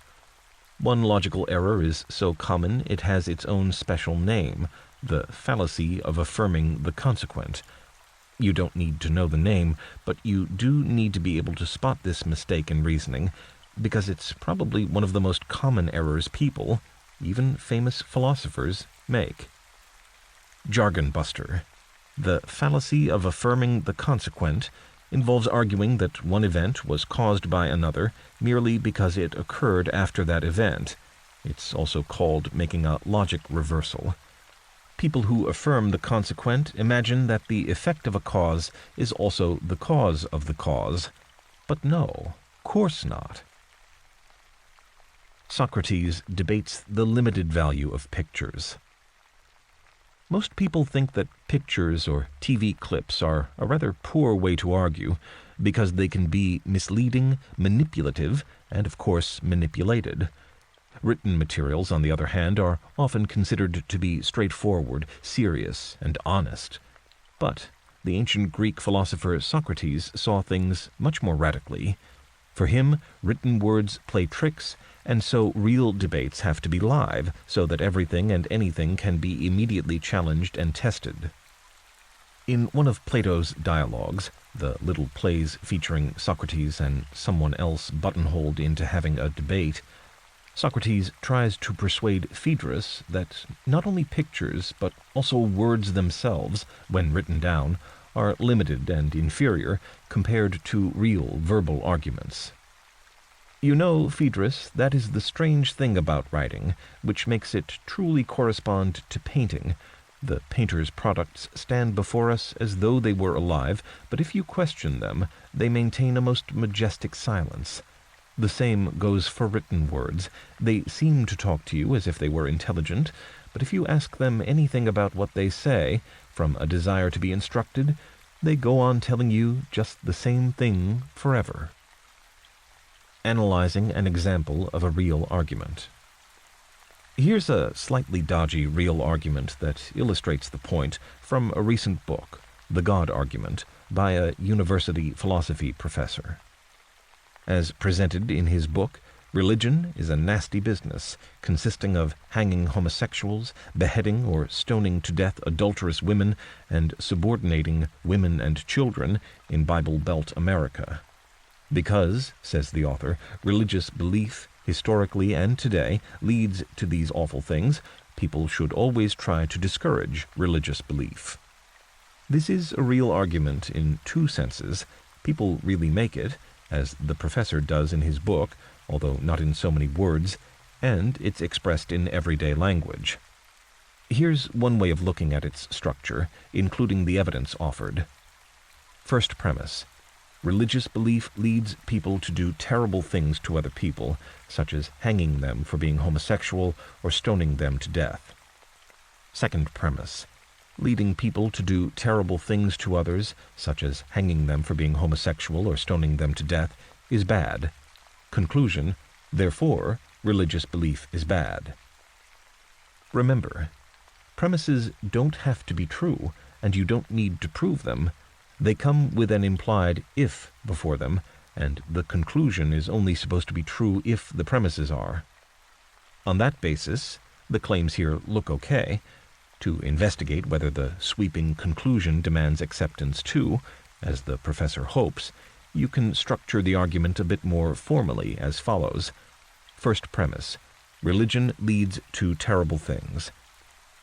One logical error is so common it has its own special name, the fallacy of affirming the consequent. You don't need to know the name, but you do need to be able to spot this mistake in reasoning, because it's probably one of the most common errors people, even famous philosophers, make. Jargon buster. The fallacy of affirming the consequent involves arguing that one event was caused by another merely because it occurred after that event. It's also called making a logic reversal. People who affirm the consequent imagine that the effect of a cause is also the cause of the cause. But no, course not. Socrates debates the limited value of pictures. Most people think that pictures or TV clips are a rather poor way to argue because they can be misleading, manipulative, and of course manipulated. Written materials, on the other hand, are often considered to be straightforward, serious, and honest. But the ancient Greek philosopher Socrates saw things much more radically. For him, written words play tricks, and so real debates have to be live, so that everything and anything can be immediately challenged and tested. In one of Plato's dialogues, the little plays featuring Socrates and someone else buttonholed into having a debate, Socrates tries to persuade Phaedrus that not only pictures, but also words themselves, when written down, are limited and inferior compared to real verbal arguments. You know, Phaedrus, that is the strange thing about writing, which makes it truly correspond to painting. The painter's products stand before us as though they were alive, but if you question them, they maintain a most majestic silence. The same goes for written words. They seem to talk to you as if they were intelligent, but if you ask them anything about what they say, from a desire to be instructed, they go on telling you just the same thing forever. Analyzing an example of a real argument. Here's a slightly dodgy real argument that illustrates the point from a recent book, The God Argument, by a university philosophy professor. As presented in his book, religion is a nasty business, consisting of hanging homosexuals, beheading or stoning to death adulterous women, and subordinating women and children in Bible Belt America. Because, says the author, religious belief, historically and today, leads to these awful things, people should always try to discourage religious belief. This is a real argument in two senses. People really make it, as the professor does in his book, although not in so many words, and it's expressed in everyday language. Here's one way of looking at its structure, including the evidence offered. First premise. Religious belief leads people to do terrible things to other people, such as hanging them for being homosexual or stoning them to death. Second premise. Leading people to do terrible things to others, such as hanging them for being homosexual or stoning them to death, is bad. Conclusion, therefore, religious belief is bad. Remember, premises don't have to be true, and you don't need to prove them. They come with an implied if before them, and the conclusion is only supposed to be true if the premises are. On that basis, the claims here look okay. To investigate whether the sweeping conclusion demands acceptance too, as the professor hopes, you can structure the argument a bit more formally as follows. First premise. Religion leads to terrible things.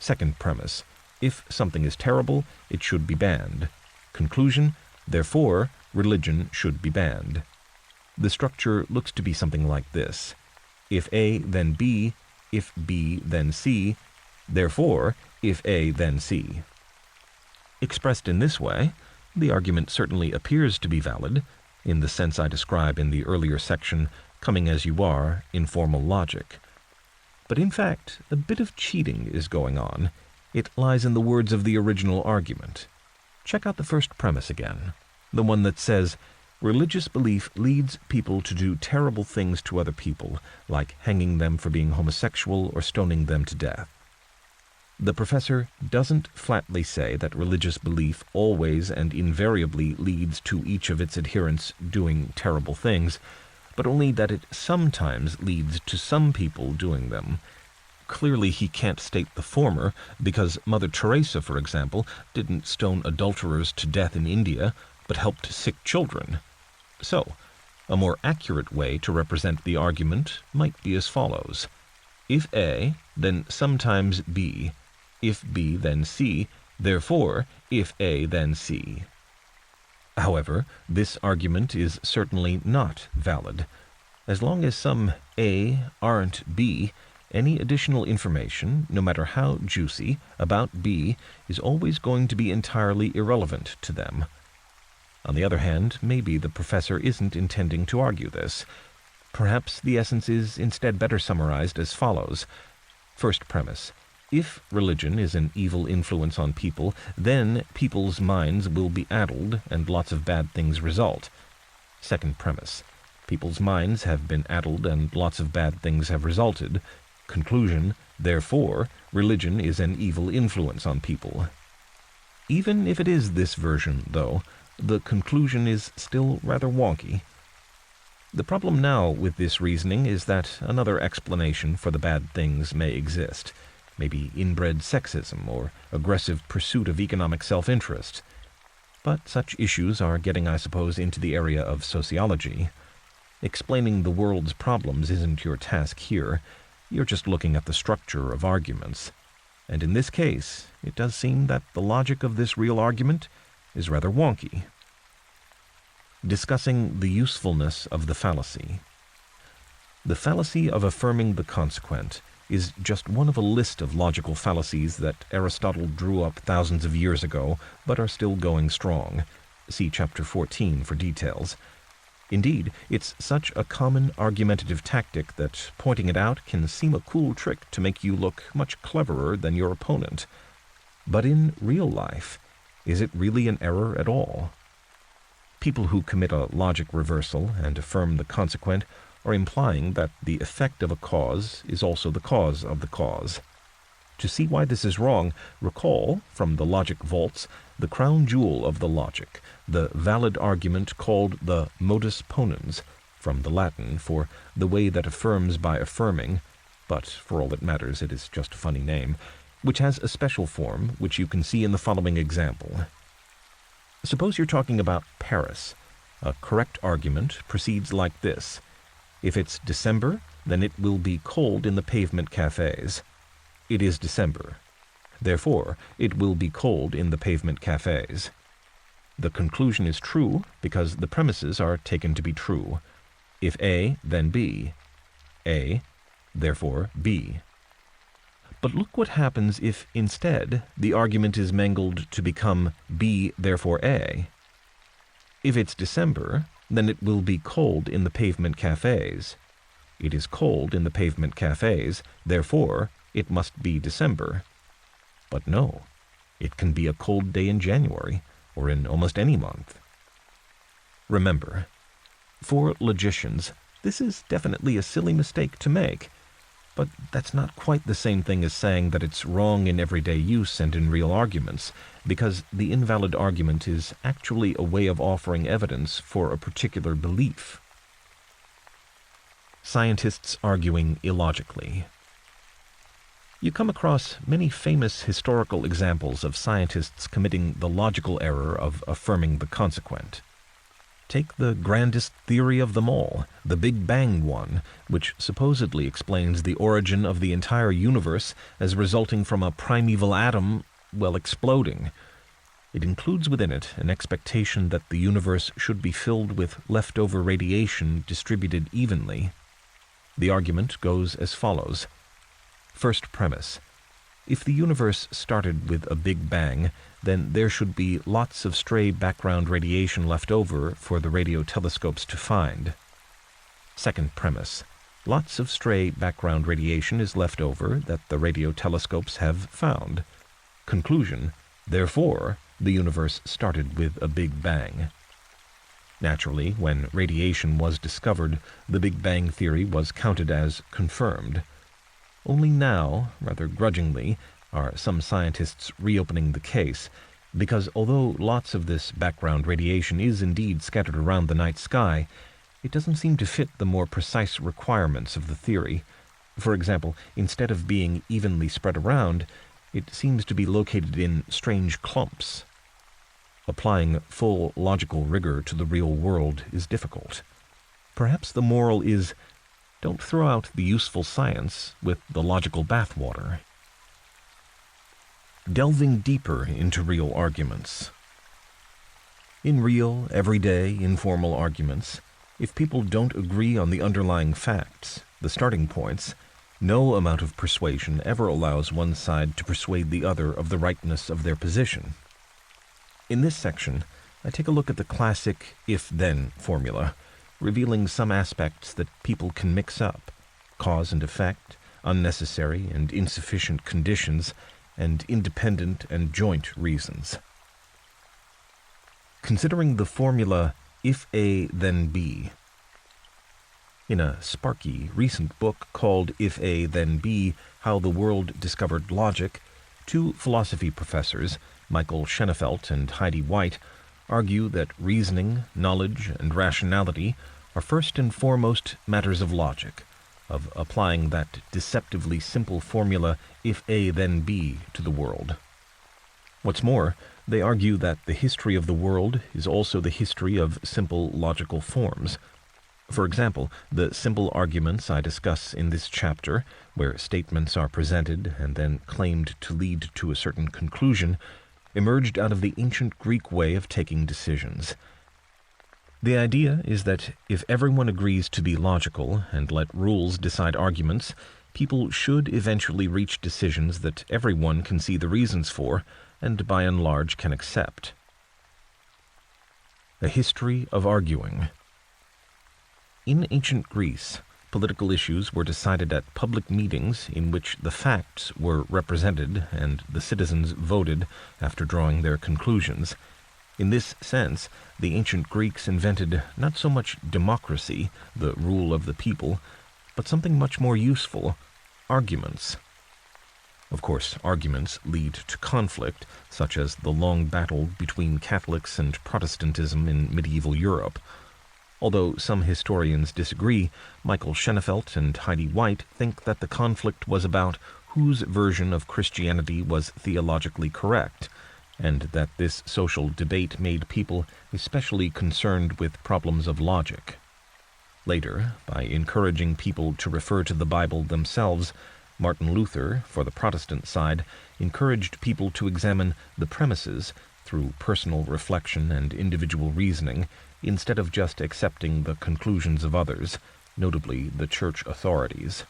Second premise. If something is terrible, it should be banned. Conclusion. Therefore, religion should be banned. The structure looks to be something like this. If A, then B. If B, then C. Therefore, if A, then C. Expressed in this way, the argument certainly appears to be valid, in the sense I describe in the earlier section, coming as you are, informal logic. But in fact, a bit of cheating is going on. It lies in the words of the original argument. Check out the first premise again, the one that says, Religious belief leads people to do terrible things to other people, like hanging them for being homosexual or stoning them to death. The professor doesn't flatly say that religious belief always and invariably leads to each of its adherents doing terrible things, but only that it sometimes leads to some people doing them. Clearly he can't state the former, because Mother Teresa, for example, didn't stone adulterers to death in India, but helped sick children. So, a more accurate way to represent the argument might be as follows. If A, then sometimes B. If B, then C. Therefore, if A, then C. However, this argument is certainly not valid. As long as some A aren't B, any additional information, no matter how juicy, about B is always going to be entirely irrelevant to them. On the other hand, maybe the professor isn't intending to argue this. Perhaps the essence is instead better summarized as follows. First premise. If religion is an evil influence on people, then people's minds will be addled and lots of bad things result. Second premise. People's minds have been addled and lots of bad things have resulted. Conclusion. Therefore, religion is an evil influence on people. Even if it is this version, though, the conclusion is still rather wonky. The problem now with this reasoning is that another explanation for the bad things may exist. Maybe inbred sexism or aggressive pursuit of economic self-interest. But such issues are getting, I suppose, into the area of sociology. Explaining the world's problems isn't your task here. You're just looking at the structure of arguments. And in this case, it does seem that the logic of this real argument is rather wonky. Discussing the usefulness of the fallacy. The fallacy of affirming the consequent is just one of a list of logical fallacies that Aristotle drew up thousands of years ago, but are still going strong. See Chapter 14 for details. Indeed, it's such a common argumentative tactic that pointing it out can seem a cool trick to make you look much cleverer than your opponent. But in real life, is it really an error at all? People who commit a logic reversal and affirm the consequent are implying that the effect of a cause is also the cause of the cause. To see why this is wrong, recall, from the logic vaults, the crown jewel of the logic, the valid argument called the modus ponens, from the Latin for the way that affirms by affirming, but for all that matters it is just a funny name, which has a special form which you can see in the following example. Suppose you're talking about Paris. A correct argument proceeds like this. If it's December, then it will be cold in the pavement cafes. It is December. Therefore, it will be cold in the pavement cafes. The conclusion is true because the premises are taken to be true. If A, then B. A, therefore B. But look what happens if, instead, the argument is mangled to become B, therefore A. If it's December, then it will be cold in the pavement cafes. It is cold in the pavement cafes, therefore it must be December. But no, it can be a cold day in January, or in almost any month. Remember, for logicians, this is definitely a silly mistake to make, but that's not quite the same thing as saying that it's wrong in everyday use and in real arguments, because the invalid argument is actually a way of offering evidence for a particular belief. Scientists arguing illogically. You come across many famous historical examples of scientists committing the logical error of affirming the consequent. Take the grandest theory of them all, the Big Bang one, which supposedly explains the origin of the entire universe as resulting from a primeval atom, exploding. It includes within it an expectation that the universe should be filled with leftover radiation distributed evenly. The argument goes as follows. First premise. If the universe started with a Big Bang, then there should be lots of stray background radiation left over for the radio telescopes to find. Second premise. Lots of stray background radiation is left over that the radio telescopes have found. Conclusion. Therefore, the universe started with a Big Bang. Naturally, when radiation was discovered, the Big Bang theory was counted as confirmed. Only now, rather grudgingly, are some scientists reopening the case, because although lots of this background radiation is indeed scattered around the night sky, it doesn't seem to fit the more precise requirements of the theory. For example, instead of being evenly spread around, it seems to be located in strange clumps. Applying full logical rigor to the real world is difficult. Perhaps the moral is, don't throw out the useful science with the logical bathwater. Delving deeper into real arguments. In real, everyday, informal arguments, if people don't agree on the underlying facts, the starting points, no amount of persuasion ever allows one side to persuade the other of the rightness of their position. In this section, I take a look at the classic if-then formula, revealing some aspects that people can mix up: cause and effect, unnecessary and insufficient conditions, and independent and joint reasons. Considering the formula if A then B. In a sparky, recent book called If A Then B, How the World Discovered Logic, two philosophy professors, Michael Schenefeld and Heidi White, argue that reasoning, knowledge, and rationality are first and foremost matters of logic, of applying that deceptively simple formula if A then B to the world. What's more, they argue that the history of the world is also the history of simple logical forms. For example, the simple arguments I discuss in this chapter, where statements are presented and then claimed to lead to a certain conclusion, emerged out of the ancient Greek way of taking decisions. The idea is that if everyone agrees to be logical and let rules decide arguments, people should eventually reach decisions that everyone can see the reasons for and by and large can accept. A history of arguing. In ancient Greece, political issues were decided at public meetings in which the facts were represented and the citizens voted after drawing their conclusions. In this sense, the ancient Greeks invented not so much democracy, the rule of the people, but something much more useful: arguments. Of course, arguments lead to conflict, such as the long battle between Catholics and Protestantism in medieval Europe. Although some historians disagree, Michael Schenefeld and Heidi White think that the conflict was about whose version of Christianity was theologically correct, and that this social debate made people especially concerned with problems of logic. Later, by encouraging people to refer to the Bible themselves, Martin Luther, for the Protestant side, encouraged people to examine the premises through personal reflection and individual reasoning, instead of just accepting the conclusions of others, notably the church authorities.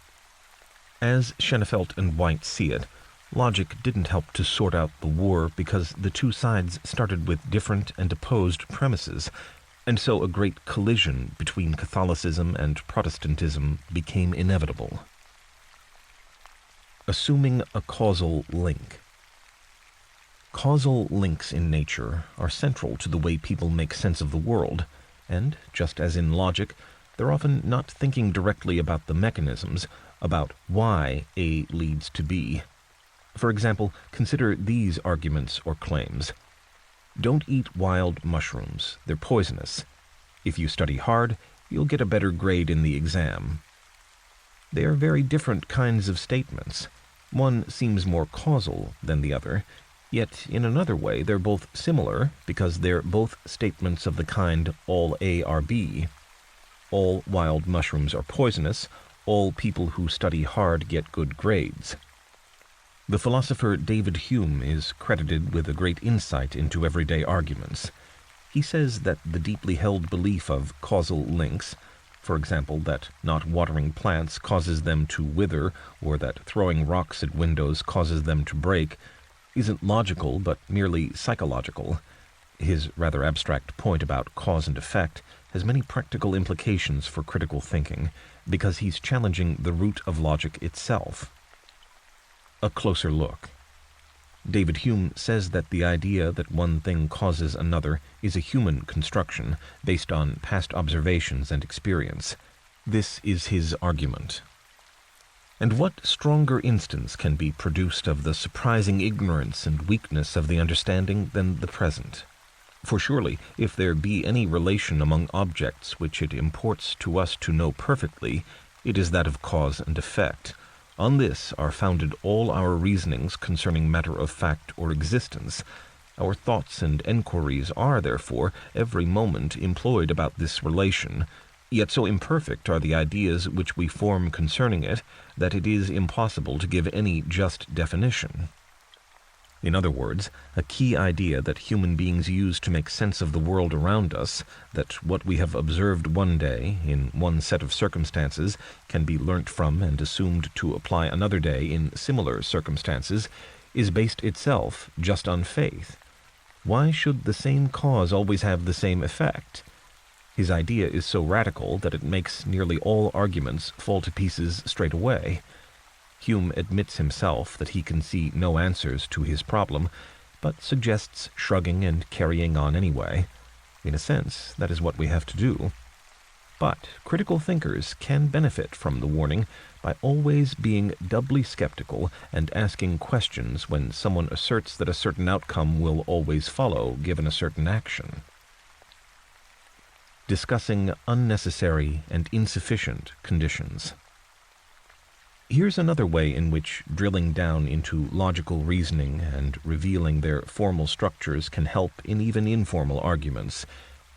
As Schenefeld and White see it, logic didn't help to sort out the war because the two sides started with different and opposed premises, and so a great collision between Catholicism and Protestantism became inevitable. Assuming a causal link. Causal links in nature are central to the way people make sense of the world, and, just as in logic, they're often not thinking directly about the mechanisms, about why A leads to B. For example, consider these arguments or claims. Don't eat wild mushrooms, they're poisonous. If you study hard, you'll get a better grade in the exam. They are very different kinds of statements. One seems more causal than the other, yet in another way they're both similar because they're both statements of the kind all A are B. All wild mushrooms are poisonous, all people who study hard get good grades. The philosopher David Hume is credited with a great insight into everyday arguments. He says that the deeply held belief of causal links, for example, that not watering plants causes them to wither or that throwing rocks at windows causes them to break, isn't logical but merely psychological. His rather abstract point about cause and effect has many practical implications for critical thinking because he's challenging the root of logic itself. A closer look. David Hume says that the idea that one thing causes another is a human construction based on past observations and experience. This is his argument. And what stronger instance can be produced of the surprising ignorance and weakness of the understanding than the present? For surely, if there be any relation among objects which it imports to us to know perfectly, it is that of cause and effect. On this are founded all our reasonings concerning matter of fact or existence. Our thoughts and enquiries are, therefore, every moment employed about this relation, yet so imperfect are the ideas which we form concerning it that it is impossible to give any just definition. In other words, a key idea that human beings use to make sense of the world around us, that what we have observed one day, in one set of circumstances, can be learnt from and assumed to apply another day in similar circumstances, is based itself just on faith. Why should the same cause always have the same effect? His idea is so radical that it makes nearly all arguments fall to pieces straight away. Hume admits himself that he can see no answers to his problem, but suggests shrugging and carrying on anyway. In a sense, that is what we have to do. But critical thinkers can benefit from the warning by always being doubly skeptical and asking questions when someone asserts that a certain outcome will always follow given a certain action. Discussing unnecessary and insufficient conditions. Here's another way in which drilling down into logical reasoning and revealing their formal structures can help in even informal arguments,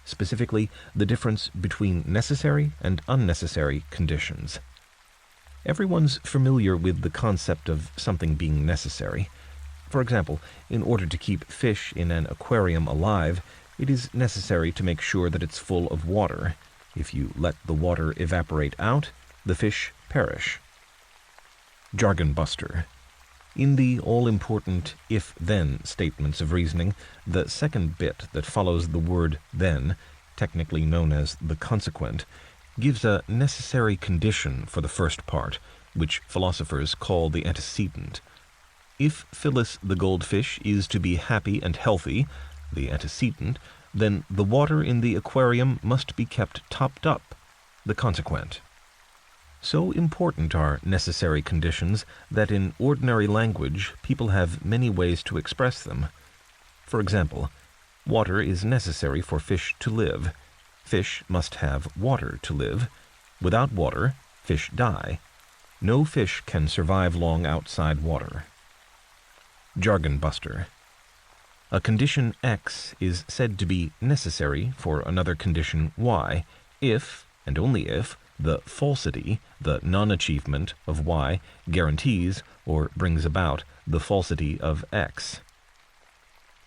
specifically the difference between necessary and unnecessary conditions. Everyone's familiar with the concept of something being necessary. For example, in order to keep fish in an aquarium alive, it is necessary to make sure that it's full of water. If you let the water evaporate out, the fish perish. Jargon buster. In the all-important if-then statements of reasoning, the second bit that follows the word then, technically known as the consequent, gives a necessary condition for the first part, which philosophers call the antecedent. If Phyllis the goldfish is to be happy and healthy, the antecedent, then the water in the aquarium must be kept topped up, the consequent. So important are necessary conditions that in ordinary language people have many ways to express them. For example, water is necessary for fish to live. Fish must have water to live. Without water, fish die. No fish can survive long outside water. Jargon buster. A condition X is said to be necessary for another condition Y if, and only if, the falsity, the non-achievement of Y, guarantees or brings about the falsity of X.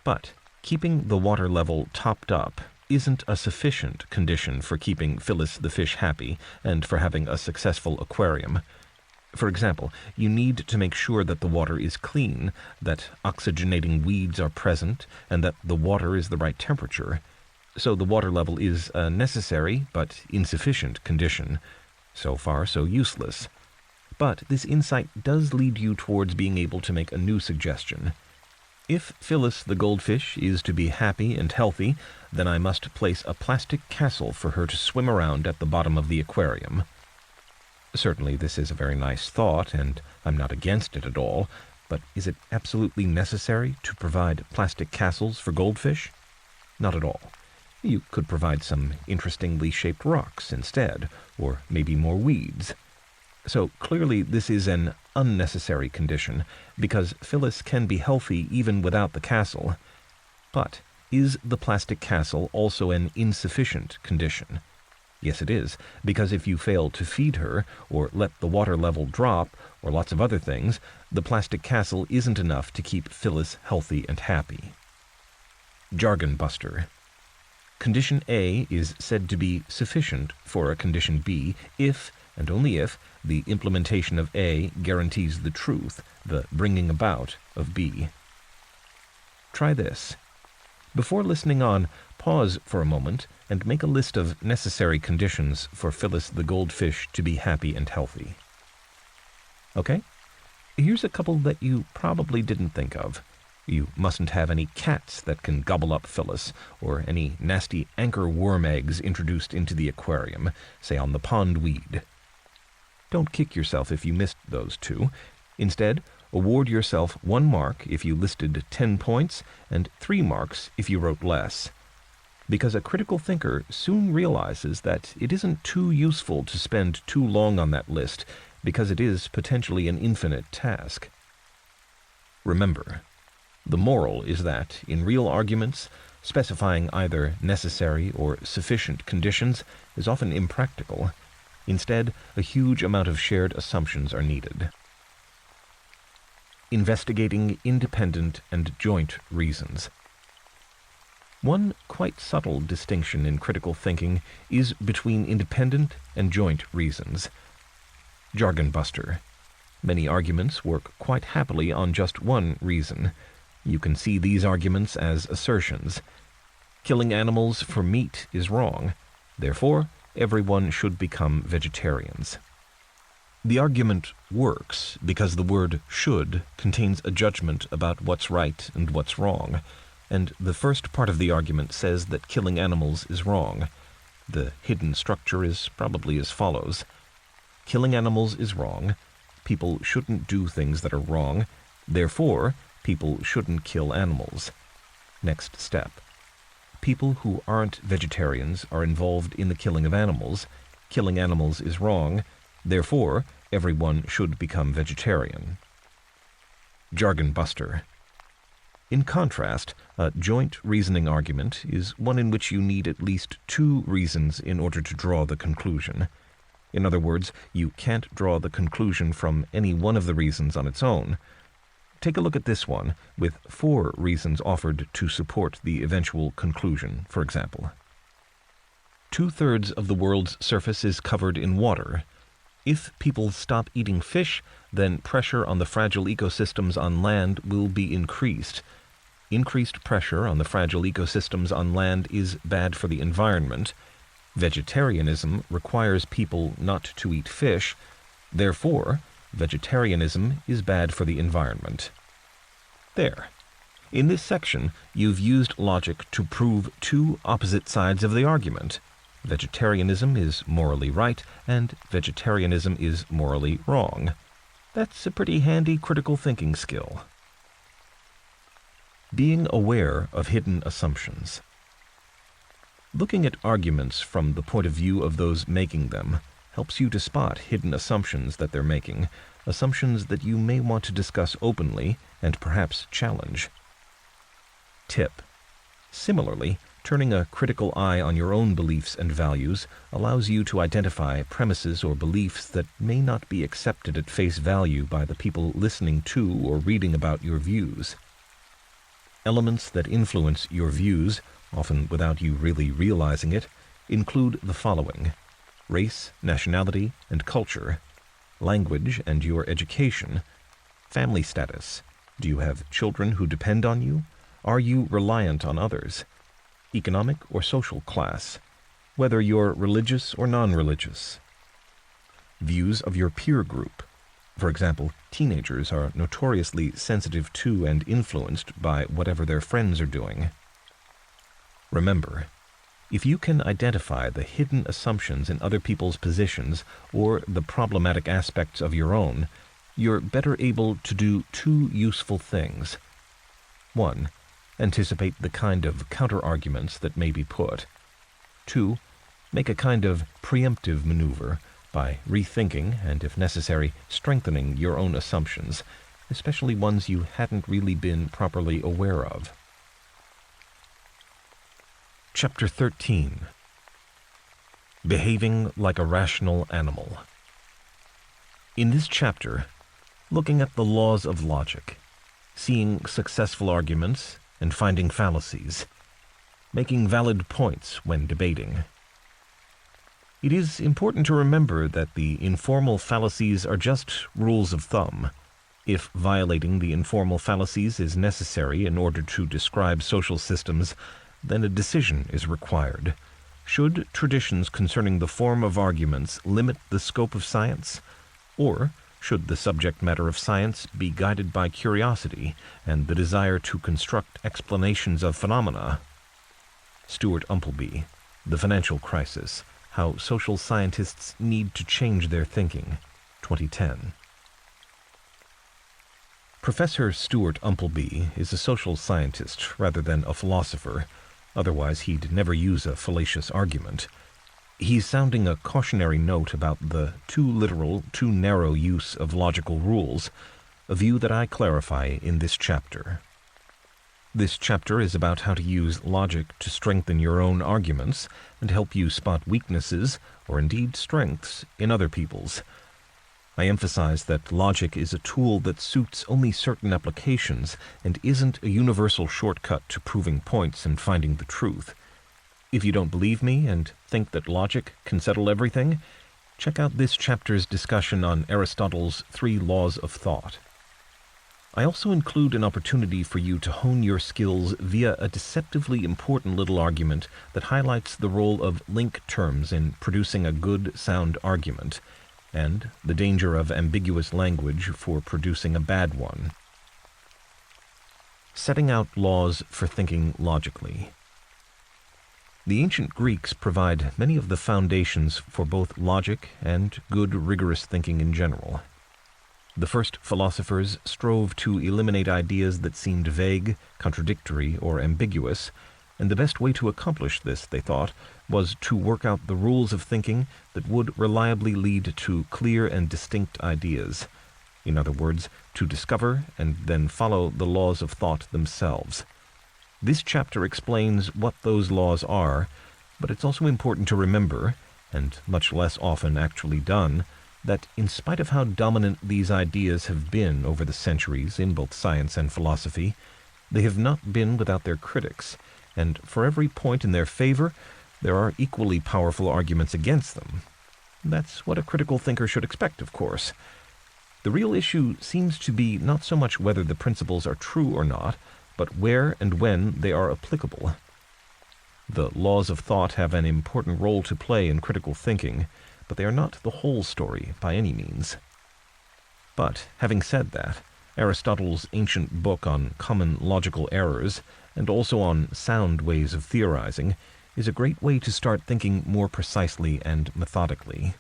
But keeping the water level topped up isn't a sufficient condition for keeping Phyllis the fish happy and for having a successful aquarium. For example, you need to make sure that the water is clean, that oxygenating weeds are present, and that the water is the right temperature. So the water level is a necessary but insufficient condition. So far, so useless. But this insight does lead you towards being able to make a new suggestion. If Phyllis the goldfish is to be happy and healthy, then I must place a plastic castle for her to swim around at the bottom of the aquarium. Certainly this is a very nice thought, and I'm not against it at all, but is it absolutely necessary to provide plastic castles for goldfish? Not at all. You could provide some interestingly shaped rocks instead, or maybe more weeds. So clearly this is an unnecessary condition, because Phyllis can be healthy even without the castle. But is the plastic castle also an insufficient condition? Yes, it is, because if you fail to feed her, or let the water level drop, or lots of other things, the plastic castle isn't enough to keep Phyllis healthy and happy. Jargon buster. Condition A is said to be sufficient for a condition B if, and only if, the implementation of A guarantees the truth, the bringing about of B. Try this. Before listening on, pause for a moment and make a list of necessary conditions for Phyllis the goldfish to be happy and healthy. Okay? Here's a couple that you probably didn't think of. You mustn't have any cats that can gobble up Phyllis, or any nasty anchor worm eggs introduced into the aquarium, say on the pond weed. Don't kick yourself if you missed those two. Instead, award yourself 1 mark if you listed 10 points and 3 marks if you wrote less. Because a critical thinker soon realizes that it isn't too useful to spend too long on that list, because it is potentially an infinite task. Remember, the moral is that, in real arguments, specifying either necessary or sufficient conditions is often impractical. Instead, a huge amount of shared assumptions are needed. Investigating independent and joint reasons. One quite subtle distinction in critical thinking is between independent and joint reasons. Jargon buster. Many arguments work quite happily on just one reason. You can see these arguments as assertions. Killing animals for meat is wrong. Therefore, everyone should become vegetarians. The argument works because the word should contains a judgment about what's right and what's wrong, and the first part of the argument says that killing animals is wrong. The hidden structure is probably as follows. Killing animals is wrong. People shouldn't do things that are wrong. Therefore, people shouldn't kill animals. Next step. People who aren't vegetarians are involved in the killing of animals. Killing animals is wrong. Therefore, everyone should become vegetarian. Jargon buster. In contrast, a joint reasoning argument is one in which you need at least 2 reasons in order to draw the conclusion. In other words, you can't draw the conclusion from any one of the reasons on its own. Take a look at this one, with 4 reasons offered to support the eventual conclusion, for example. 2/3 of the world's surface is covered in water. If people stop eating fish, then pressure on the fragile ecosystems on land will be increased. Increased pressure on the fragile ecosystems on land is bad for the environment. Vegetarianism requires people not to eat fish. Therefore, vegetarianism is bad for the environment. There. In this section, you've used logic to prove 2 opposite sides of the argument. Vegetarianism is morally right, and vegetarianism is morally wrong. That's a pretty handy critical thinking skill. Being aware of hidden assumptions. Looking at arguments from the point of view of those making them helps you to spot hidden assumptions that they're making, assumptions that you may want to discuss openly and perhaps challenge. Tip. Similarly, turning a critical eye on your own beliefs and values allows you to identify premises or beliefs that may not be accepted at face value by the people listening to or reading about your views. Elements that influence your views, often without you really realizing it, include the following: race, nationality, and culture, language and your education, family status. Do you have children who depend on you? Are you reliant on others? Economic or social class, whether you're religious or non-religious. Views of your peer group. For example, teenagers are notoriously sensitive to and influenced by whatever their friends are doing. Remember, if you can identify the hidden assumptions in other people's positions or the problematic aspects of your own, you're better able to do 2 useful things. 1. Anticipate the kind of counter-arguments that may be put. 2. Make a kind of preemptive maneuver by rethinking and, if necessary, strengthening your own assumptions, especially ones you hadn't really been properly aware of. Chapter 13. Behaving like a rational animal. In this chapter, looking at the laws of logic, seeing successful arguments and finding fallacies, making valid points when debating. It is important to remember that the informal fallacies are just rules of thumb. If violating the informal fallacies is necessary in order to describe social systems, then a decision is required. Should traditions concerning the form of arguments limit the scope of science? Or should the subject matter of science be guided by curiosity and the desire to construct explanations of phenomena. Stuart Umpleby, The Financial Crisis, How Social Scientists Need to Change Their Thinking, 2010. Professor Stuart Umpleby is a social scientist rather than a philosopher, otherwise he'd never use a fallacious argument. He's sounding a cautionary note about the too literal, too narrow use of logical rules, a view that I clarify in this chapter. This chapter is about how to use logic to strengthen your own arguments and help you spot weaknesses, or indeed strengths, in other people's. I emphasize that logic is a tool that suits only certain applications and isn't a universal shortcut to proving points and finding the truth. If you don't believe me and think that logic can settle everything, check out this chapter's discussion on Aristotle's 3 laws of thought. I also include an opportunity for you to hone your skills via a deceptively important little argument that highlights the role of link terms in producing a good, sound argument, and the danger of ambiguous language for producing a bad one. Setting out laws for thinking logically. The ancient Greeks provide many of the foundations for both logic and good, rigorous thinking in general. The first philosophers strove to eliminate ideas that seemed vague, contradictory, or ambiguous, and the best way to accomplish this, they thought, was to work out the rules of thinking that would reliably lead to clear and distinct ideas. In other words, to discover and then follow the laws of thought themselves. This chapter explains what those laws are, but it's also important to remember, and much less often actually done, that in spite of how dominant these ideas have been over the centuries in both science and philosophy, they have not been without their critics, and for every point in their favor, there are equally powerful arguments against them. That's what a critical thinker should expect, of course. The real issue seems to be not so much whether the principles are true or not, but where and when they are applicable. The laws of thought have an important role to play in critical thinking, but they are not the whole story by any means. But, having said that, Aristotle's ancient book on common logical errors, and also on sound ways of theorizing, is a great way to start thinking more precisely and methodically.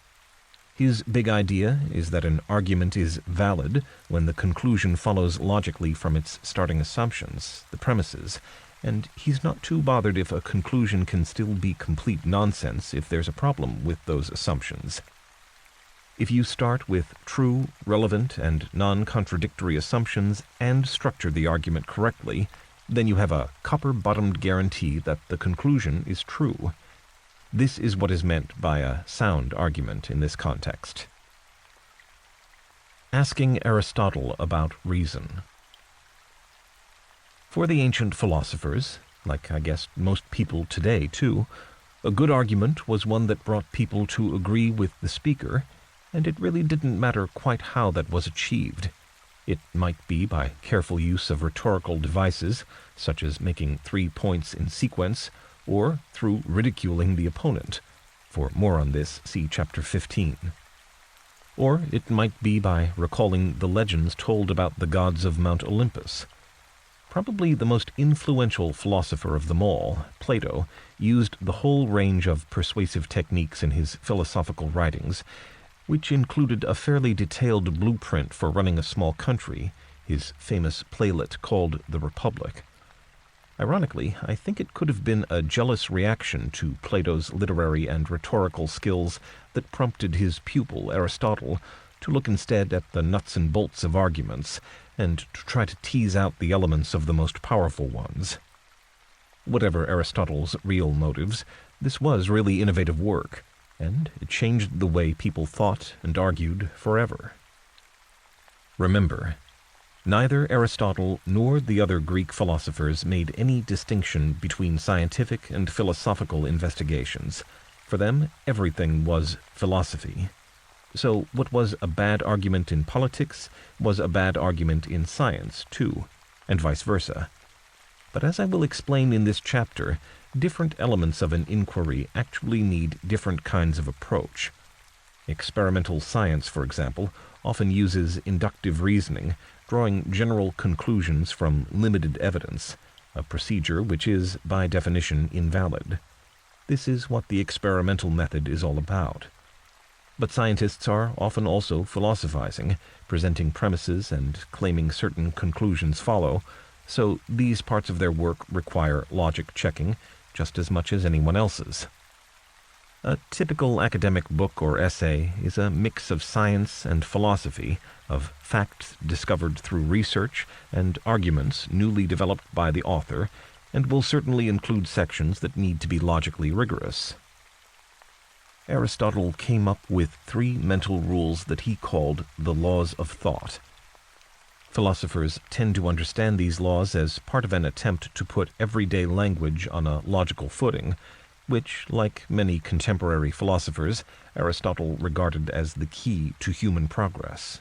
His big idea is that an argument is valid when the conclusion follows logically from its starting assumptions, the premises, and he's not too bothered if a conclusion can still be complete nonsense if there's a problem with those assumptions. If you start with true, relevant, and non-contradictory assumptions and structure the argument correctly, then you have a copper-bottomed guarantee that the conclusion is true. This is what is meant by a sound argument in this context. Asking Aristotle about reason. For the ancient philosophers, like I guess most people today too, a good argument was one that brought people to agree with the speaker, and it really didn't matter quite how that was achieved. It might be by careful use of rhetorical devices, such as making 3 points in sequence, or through ridiculing the opponent. For more on this, see chapter 15. Or it might be by recalling the legends told about the gods of Mount Olympus. Probably the most influential philosopher of them all, Plato, used the whole range of persuasive techniques in his philosophical writings, which included a fairly detailed blueprint for running a small country, his famous playlet called The Republic. Ironically, I think it could have been a jealous reaction to Plato's literary and rhetorical skills that prompted his pupil, Aristotle, to look instead at the nuts and bolts of arguments, and to try to tease out the elements of the most powerful ones. Whatever Aristotle's real motives, this was really innovative work, and it changed the way people thought and argued forever. Remember, neither Aristotle nor the other Greek philosophers made any distinction between scientific and philosophical investigations. For them, everything was philosophy. So what was a bad argument in politics was a bad argument in science, too, and vice versa. But as I will explain in this chapter, different elements of an inquiry actually need different kinds of approach. Experimental science, for example, often uses inductive reasoning, drawing general conclusions from limited evidence, a procedure which is, by definition, invalid. This is what the experimental method is all about. But scientists are often also philosophizing, presenting premises and claiming certain conclusions follow, so these parts of their work require logic checking just as much as anyone else's. A typical academic book or essay is a mix of science and philosophy, of facts discovered through research and arguments newly developed by the author, and will certainly include sections that need to be logically rigorous. Aristotle came up with 3 mental rules that he called the laws of thought. Philosophers tend to understand these laws as part of an attempt to put everyday language on a logical footing, which, like many contemporary philosophers, Aristotle regarded as the key to human progress.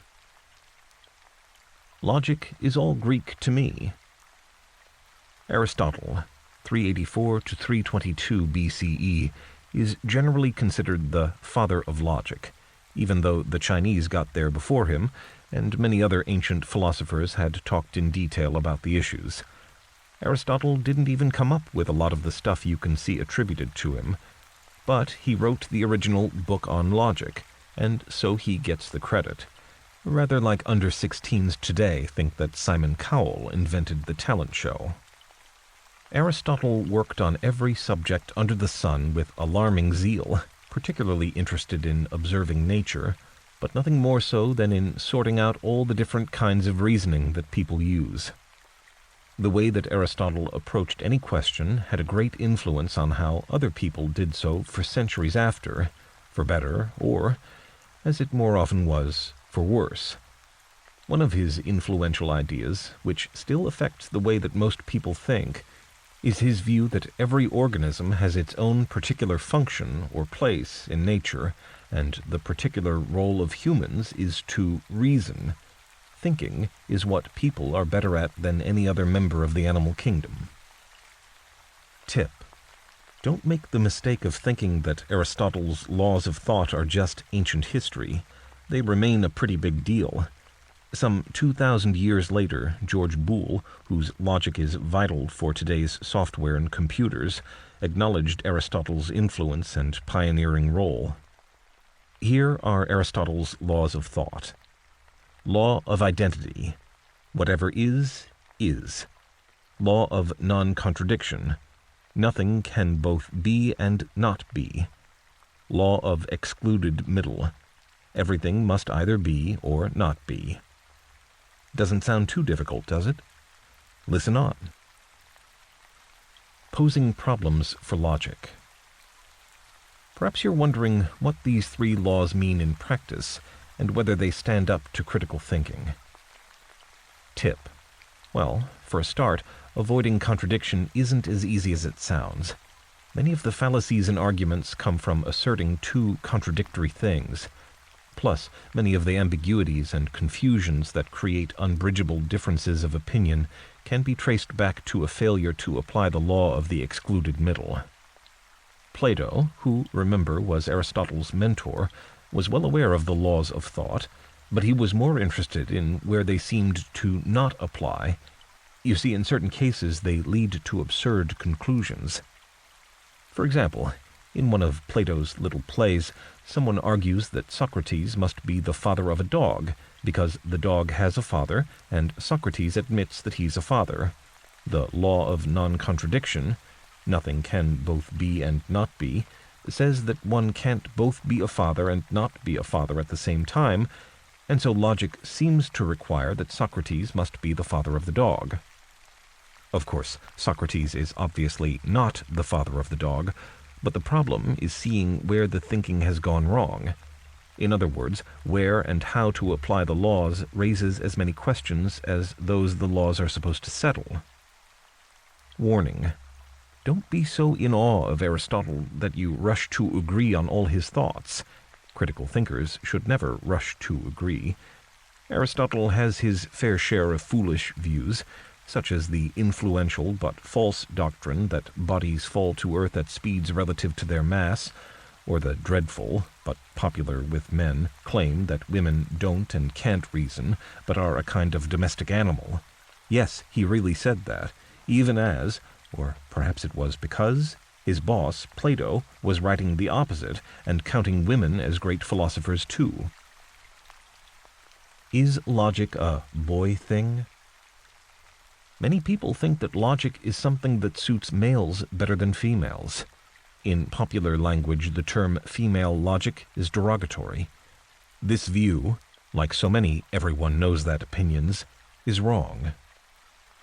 Logic is all Greek to me. Aristotle, 384 to 322 BCE, is generally considered the father of logic, even though the Chinese got there before him, and many other ancient philosophers had talked in detail about the issues. Aristotle didn't even come up with a lot of the stuff you can see attributed to him, but he wrote the original book on logic, and so he gets the credit. Rather like under-16s today think that Simon Cowell invented the talent show. Aristotle worked on every subject under the sun with alarming zeal, particularly interested in observing nature, but nothing more so than in sorting out all the different kinds of reasoning that people use. The way that Aristotle approached any question had a great influence on how other people did so for centuries after, for better or, as it more often was, for worse. One of his influential ideas, which still affects the way that most people think, is his view that every organism has its own particular function or place in nature, and the particular role of humans is to reason. Thinking is what people are better at than any other member of the animal kingdom. Tip: don't make the mistake of thinking that Aristotle's laws of thought are just ancient history. They remain a pretty big deal. Some 2,000 years later, George Boole, whose logic is vital for today's software and computers, acknowledged Aristotle's influence and pioneering role. Here are Aristotle's laws of thought. Law of identity. Whatever is, is. Law of non-contradiction. Nothing can both be and not be. Law of excluded middle. Everything must either be or not be. Doesn't sound too difficult, does it? Listen on. Posing problems for logic. Perhaps you're wondering what these 3 laws mean in practice and whether they stand up to critical thinking. Tip: well, for a start, avoiding contradiction isn't as easy as it sounds. Many of the fallacies and arguments come from asserting 2 contradictory things. Plus, many of the ambiguities and confusions that create unbridgeable differences of opinion can be traced back to a failure to apply the law of the excluded middle. Plato, who, remember, was Aristotle's mentor, was well aware of the laws of thought, but he was more interested in where they seemed to not apply. You see, in certain cases they lead to absurd conclusions. For example, in one of Plato's little plays, someone argues that Socrates must be the father of a dog, because the dog has a father, and Socrates admits that he's a father. The law of non-contradiction, nothing can both be and not be, says that one can't both be a father and not be a father at the same time, and so logic seems to require that Socrates must be the father of the dog. Of course, Socrates is obviously not the father of the dog, but the problem is seeing where the thinking has gone wrong. In other words, where and how to apply the laws raises as many questions as those the laws are supposed to settle. Warning: don't be so in awe of Aristotle that you rush to agree on all his thoughts. Critical thinkers should never rush to agree. Aristotle has his fair share of foolish views, such as the influential but false doctrine that bodies fall to earth at speeds relative to their mass, or the dreadful, but popular with men, claim that women don't and can't reason, but are a kind of domestic animal. Yes, he really said that, even as, or perhaps it was because, his boss, Plato, was writing the opposite and counting women as great philosophers too. Is logic a boy thing? Many people think that logic is something that suits males better than females. In popular language, the term female logic is derogatory. This view, like so many everyone knows that opinions, is wrong.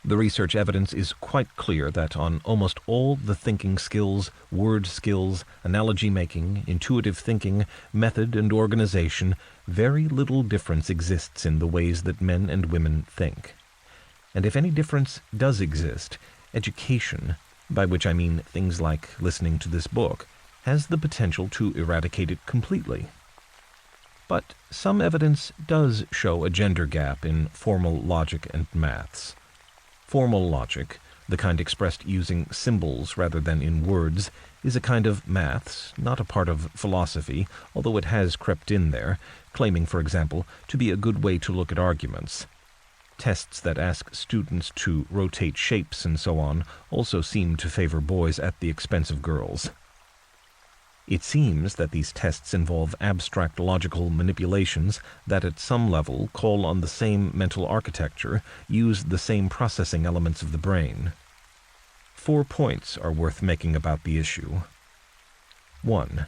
The research evidence is quite clear that on almost all the thinking skills, word skills, analogy making, intuitive thinking, method, and organization, very little difference exists in the ways that men and women think. And if any difference does exist, education, by which I mean things like listening to this book, has the potential to eradicate it completely. But some evidence does show a gender gap in formal logic and maths. Formal logic, the kind expressed using symbols rather than in words, is a kind of maths, not a part of philosophy, although it has crept in there, claiming, for example, to be a good way to look at arguments. Tests that ask students to rotate shapes and so on also seem to favor boys at the expense of girls. It seems that these tests involve abstract logical manipulations that at some level call on the same mental architecture, use the same processing elements of the brain. 4 points are worth making about the issue. 1.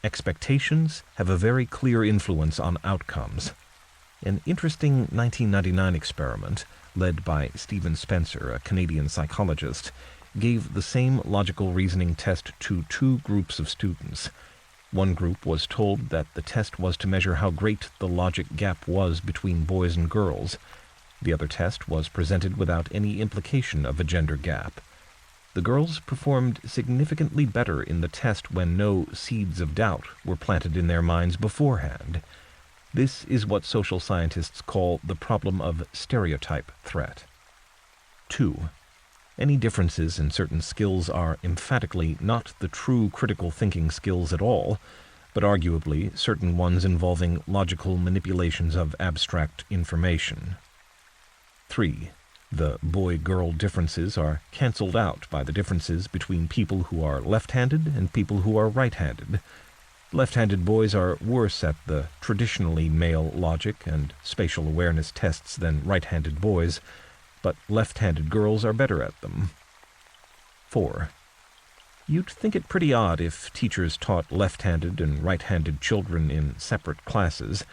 Expectations have a very clear influence on outcomes. An interesting 1999 experiment, led by Stephen Spencer, a Canadian psychologist, gave the same logical reasoning test to 2 groups of students. One group was told that the test was to measure how great the logic gap was between boys and girls. The other test was presented without any implication of a gender gap. The girls performed significantly better in the test when no seeds of doubt were planted in their minds beforehand. This is what social scientists call the problem of stereotype threat. 2. Any differences in certain skills are emphatically not the true critical thinking skills at all, but arguably certain ones involving logical manipulations of abstract information. 3. The boy-girl differences are cancelled out by the differences between people who are left-handed and people who are right-handed. Left-handed boys are worse at the traditionally male logic and spatial awareness tests than right-handed boys, but left-handed girls are better at them. 4. You'd think it pretty odd if teachers taught left-handed and right-handed children in separate classes,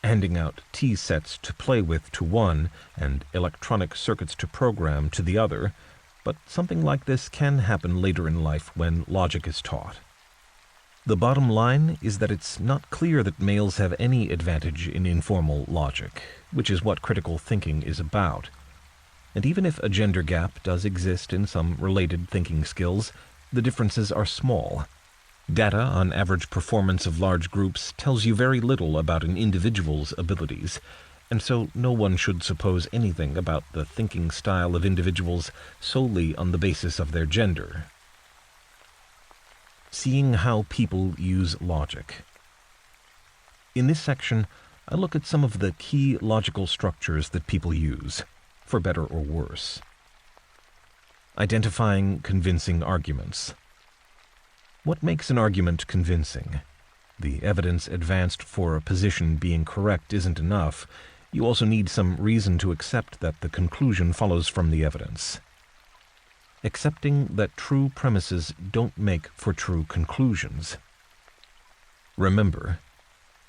handing out tea sets to play with to one and electronic circuits to program to the other, but something like this can happen later in life when logic is taught. The bottom line is that it's not clear that males have any advantage in informal logic, which is what critical thinking is about. And even if a gender gap does exist in some related thinking skills, the differences are small. Data on average performance of large groups tells you very little about an individual's abilities, and so no one should suppose anything about the thinking style of individuals solely on the basis of their gender. Seeing how people use logic. In this section, I look at some of the key logical structures that people use, for better or worse. Identifying convincing arguments. What makes an argument convincing? The evidence advanced for a position being correct isn't enough. You also need some reason to accept that the conclusion follows from the evidence. Accepting that true premises don't make for true conclusions. Remember,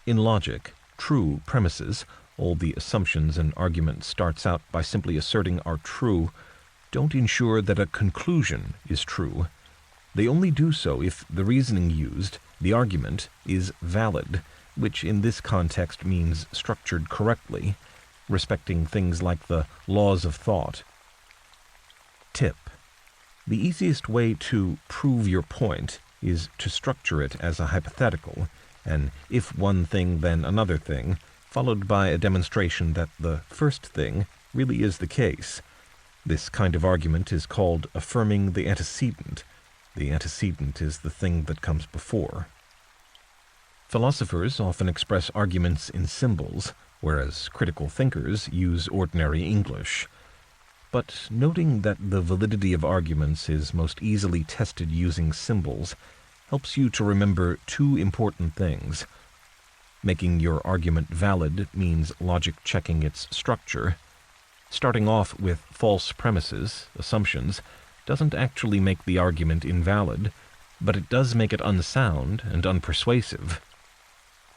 in logic, true premises, all the assumptions an argument starts out by simply asserting are true, don't ensure that a conclusion is true. They only do so if the reasoning used, the argument, is valid, which in this context means structured correctly, respecting things like the laws of thought. Tip. The easiest way to prove your point is to structure it as a hypothetical, an if one thing then another thing, followed by a demonstration that the first thing really is the case. This kind of argument is called affirming the antecedent. The antecedent is the thing that comes before. Philosophers often express arguments in symbols, whereas critical thinkers use ordinary English. But noting that the validity of arguments is most easily tested using symbols helps you to remember two important things. Making your argument valid means logic checking its structure. Starting off with false premises, assumptions, doesn't actually make the argument invalid, but it does make it unsound and unpersuasive.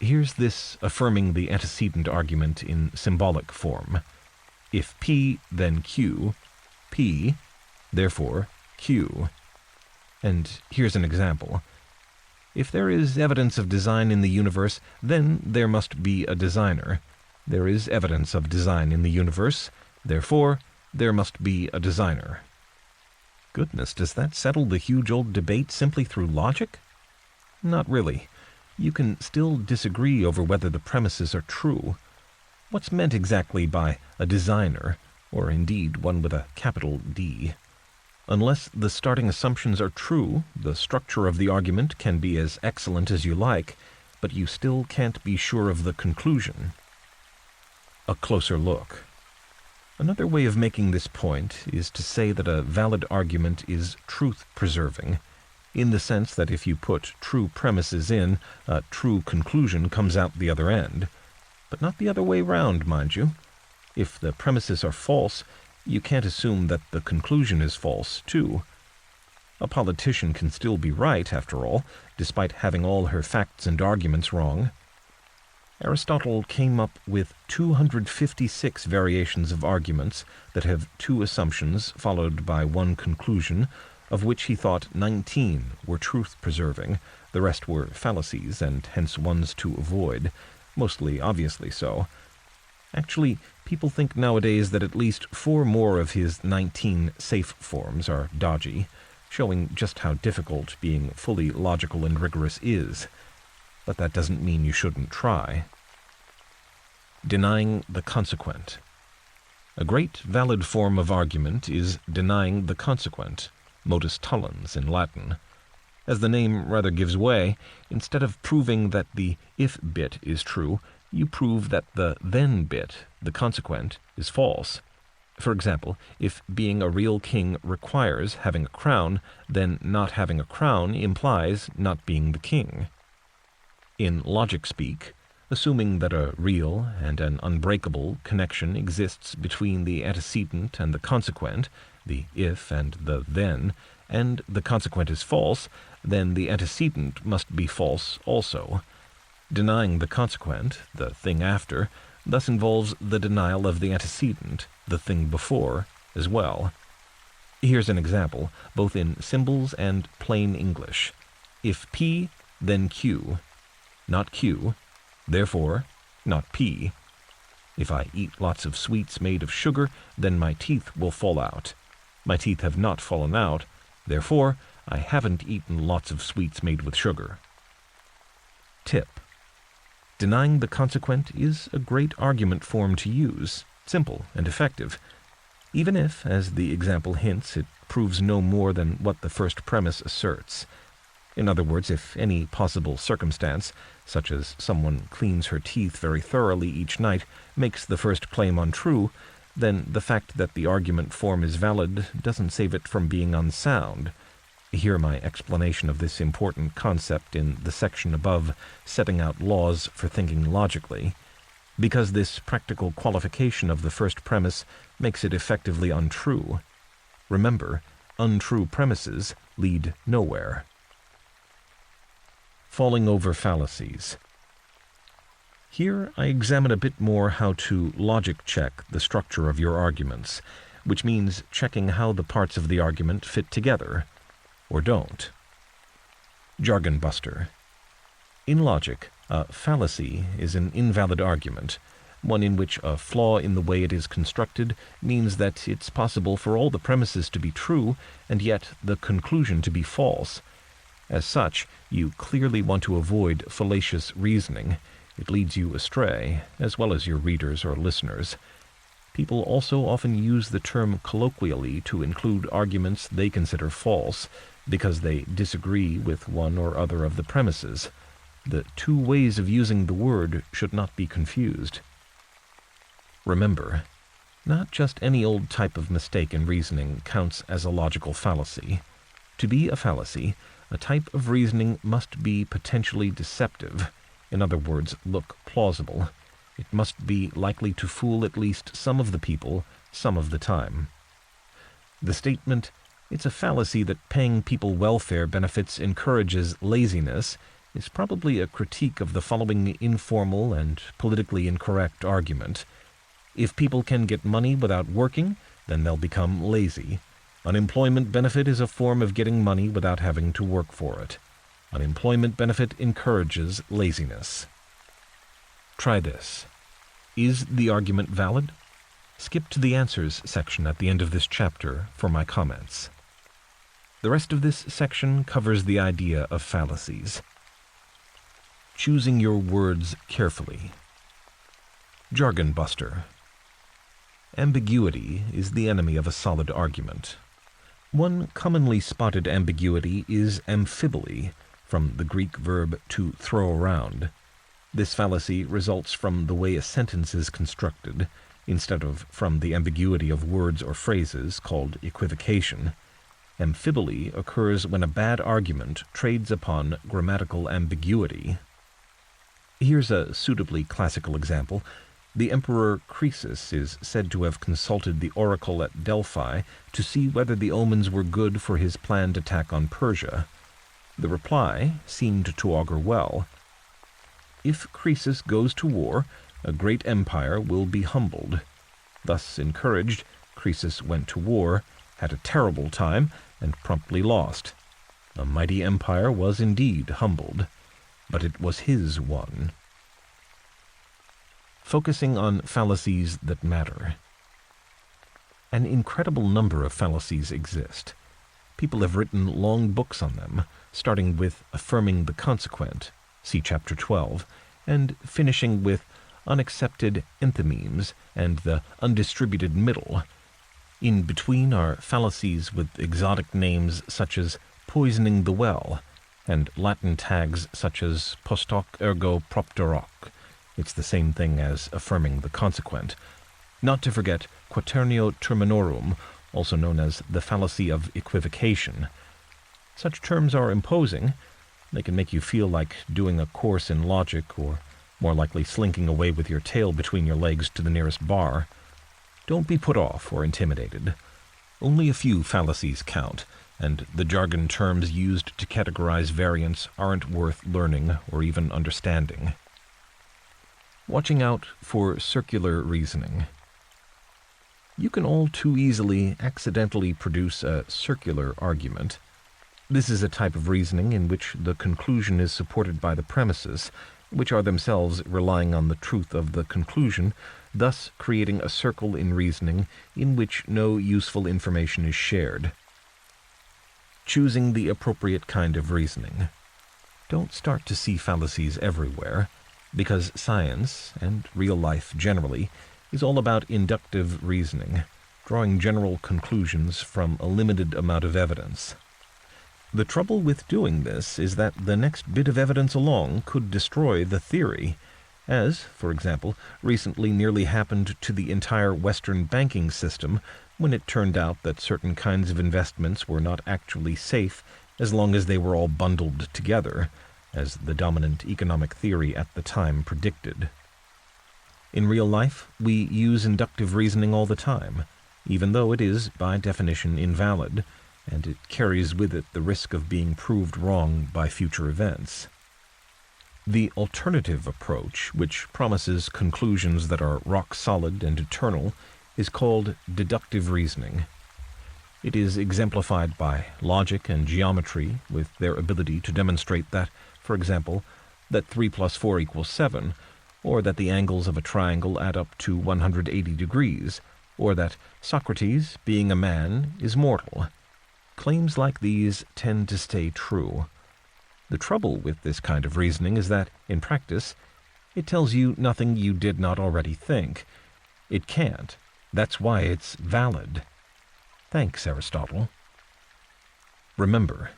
Here's this affirming the antecedent argument in symbolic form. If P, then Q, P, therefore Q. And here's an example. If there is evidence of design in the universe, then there must be a designer. There is evidence of design in the universe, therefore there must be a designer. Goodness, does that settle the huge old debate simply through logic? Not really. You can still disagree over whether the premises are true. What's meant exactly by a designer, or indeed one with a capital D? Unless the starting assumptions are true, the structure of the argument can be as excellent as you like, but you still can't be sure of the conclusion. A closer look. Another way of making this point is to say that a valid argument is truth-preserving, in the sense that if you put true premises in, a true conclusion comes out the other end. But not the other way round, mind you. If the premises are false, you can't assume that the conclusion is false, too. A politician can still be right, after all, despite having all her facts and arguments wrong. Aristotle came up with 256 variations of arguments that have two assumptions followed by one conclusion, of which he thought 19 were truth-preserving, the rest were fallacies and hence ones to avoid, mostly obviously so. Actually, people think nowadays that at least 4 more of his 19 safe forms are dodgy, showing just how difficult being fully logical and rigorous is. But that doesn't mean you shouldn't try. Denying the consequent. A great valid form of argument is denying the consequent, modus tollens in Latin. As the name rather gives away, instead of proving that the if bit is true, you prove that the then bit, the consequent, is false. For example, if being a real king requires having a crown, then not having a crown implies not being the king. In logic speak, assuming that a real and an unbreakable connection exists between the antecedent and the consequent, the if and the then, and the consequent is false, then the antecedent must be false also. Denying the consequent, the thing after, thus involves the denial of the antecedent, the thing before, as well. Here's an example, both in symbols and plain English. If P, then Q. Not Q, therefore not P. If I eat lots of sweets made of sugar, then my teeth will fall out. My teeth have not fallen out, therefore I haven't eaten lots of sweets made with sugar. Tip. Denying the consequent is a great argument form to use, simple and effective, even if, as the example hints, it proves no more than what the first premise asserts. In other words, if any possible circumstance, such as someone cleans her teeth very thoroughly each night, makes the first claim untrue, then the fact that the argument form is valid doesn't save it from being unsound. Hear my explanation of this important concept in the section above, setting out laws for thinking logically, because this practical qualification of the first premise makes it effectively untrue. Remember, untrue premises lead nowhere. Falling over fallacies. Here I examine a bit more how to logic check the structure of your arguments, which means checking how the parts of the argument fit together, or don't. Jargon buster. In logic, a fallacy is an invalid argument, one in which a flaw in the way it is constructed means that it's possible for all the premises to be true and yet the conclusion to be false. As such, you clearly want to avoid fallacious reasoning. It leads you astray, as well as your readers or listeners. People also often use the term colloquially to include arguments they consider false, because they disagree with one or other of the premises. The two ways of using the word should not be confused. Remember, not just any old type of mistake in reasoning counts as a logical fallacy. To be a fallacy, a type of reasoning must be potentially deceptive, in other words, look plausible. It must be likely to fool at least some of the people, some of the time. The statement, "It's a fallacy that paying people welfare benefits encourages laziness," is probably a critique of the following informal and politically incorrect argument. If people can get money without working, then they'll become lazy. Unemployment benefit is a form of getting money without having to work for it. Unemployment benefit encourages laziness. Try this. Is the argument valid? Skip to the answers section at the end of this chapter for my comments. The rest of this section covers the idea of fallacies. Choosing your words carefully. Jargon buster. Ambiguity is the enemy of a solid argument. One commonly spotted ambiguity is amphiboly, from the Greek verb to throw around. This fallacy results from the way a sentence is constructed, instead of from the ambiguity of words or phrases called equivocation. Amphiboly occurs when a bad argument trades upon grammatical ambiguity. Here's a suitably classical example. The Emperor Croesus is said to have consulted the oracle at Delphi to see whether the omens were good for his planned attack on Persia. The reply seemed to augur well. If Croesus goes to war, a great empire will be humbled. Thus encouraged, Croesus went to war, had a terrible time, and promptly lost. A mighty empire was indeed humbled, but it was his one. Focusing on fallacies that matter. An incredible number of fallacies exist. People have written long books on them, starting with affirming the consequent, see Chapter 12, and finishing with unaccepted enthymemes and the undistributed middle. In between are fallacies with exotic names such as poisoning the well, and Latin tags such as post hoc ergo propter hoc. It's the same thing as affirming the consequent. Not to forget quaternio terminorum, also known as the fallacy of equivocation. Such terms are imposing. They can make you feel like doing a course in logic, or more likely slinking away with your tail between your legs to the nearest bar. Don't be put off or intimidated. Only a few fallacies count, and the jargon terms used to categorize variants aren't worth learning or even understanding. Watching out for circular reasoning. You can all too easily accidentally produce a circular argument. This is a type of reasoning in which the conclusion is supported by the premises, which are themselves relying on the truth of the conclusion, thus creating a circle in reasoning in which no useful information is shared. Choosing the appropriate kind of reasoning. Don't start to see fallacies everywhere, because science, and real life generally, is all about inductive reasoning, drawing general conclusions from a limited amount of evidence. The trouble with doing this is that the next bit of evidence along could destroy the theory, as, for example, recently nearly happened to the entire Western banking system when it turned out that certain kinds of investments were not actually safe as long as they were all bundled together, as the dominant economic theory at the time predicted. In real life, we use inductive reasoning all the time, even though it is, by definition, invalid, and it carries with it the risk of being proved wrong by future events. The alternative approach, which promises conclusions that are rock-solid and eternal, is called deductive reasoning. It is exemplified by logic and geometry, with their ability to demonstrate that, for example, that 3 plus 4 equals 7, or that the angles of a triangle add up to 180 degrees, or that Socrates, being a man, is mortal. Claims like these tend to stay true. The trouble with this kind of reasoning is that, in practice, it tells you nothing you did not already think. It can't. That's why it's valid. Thanks, Aristotle. Remember,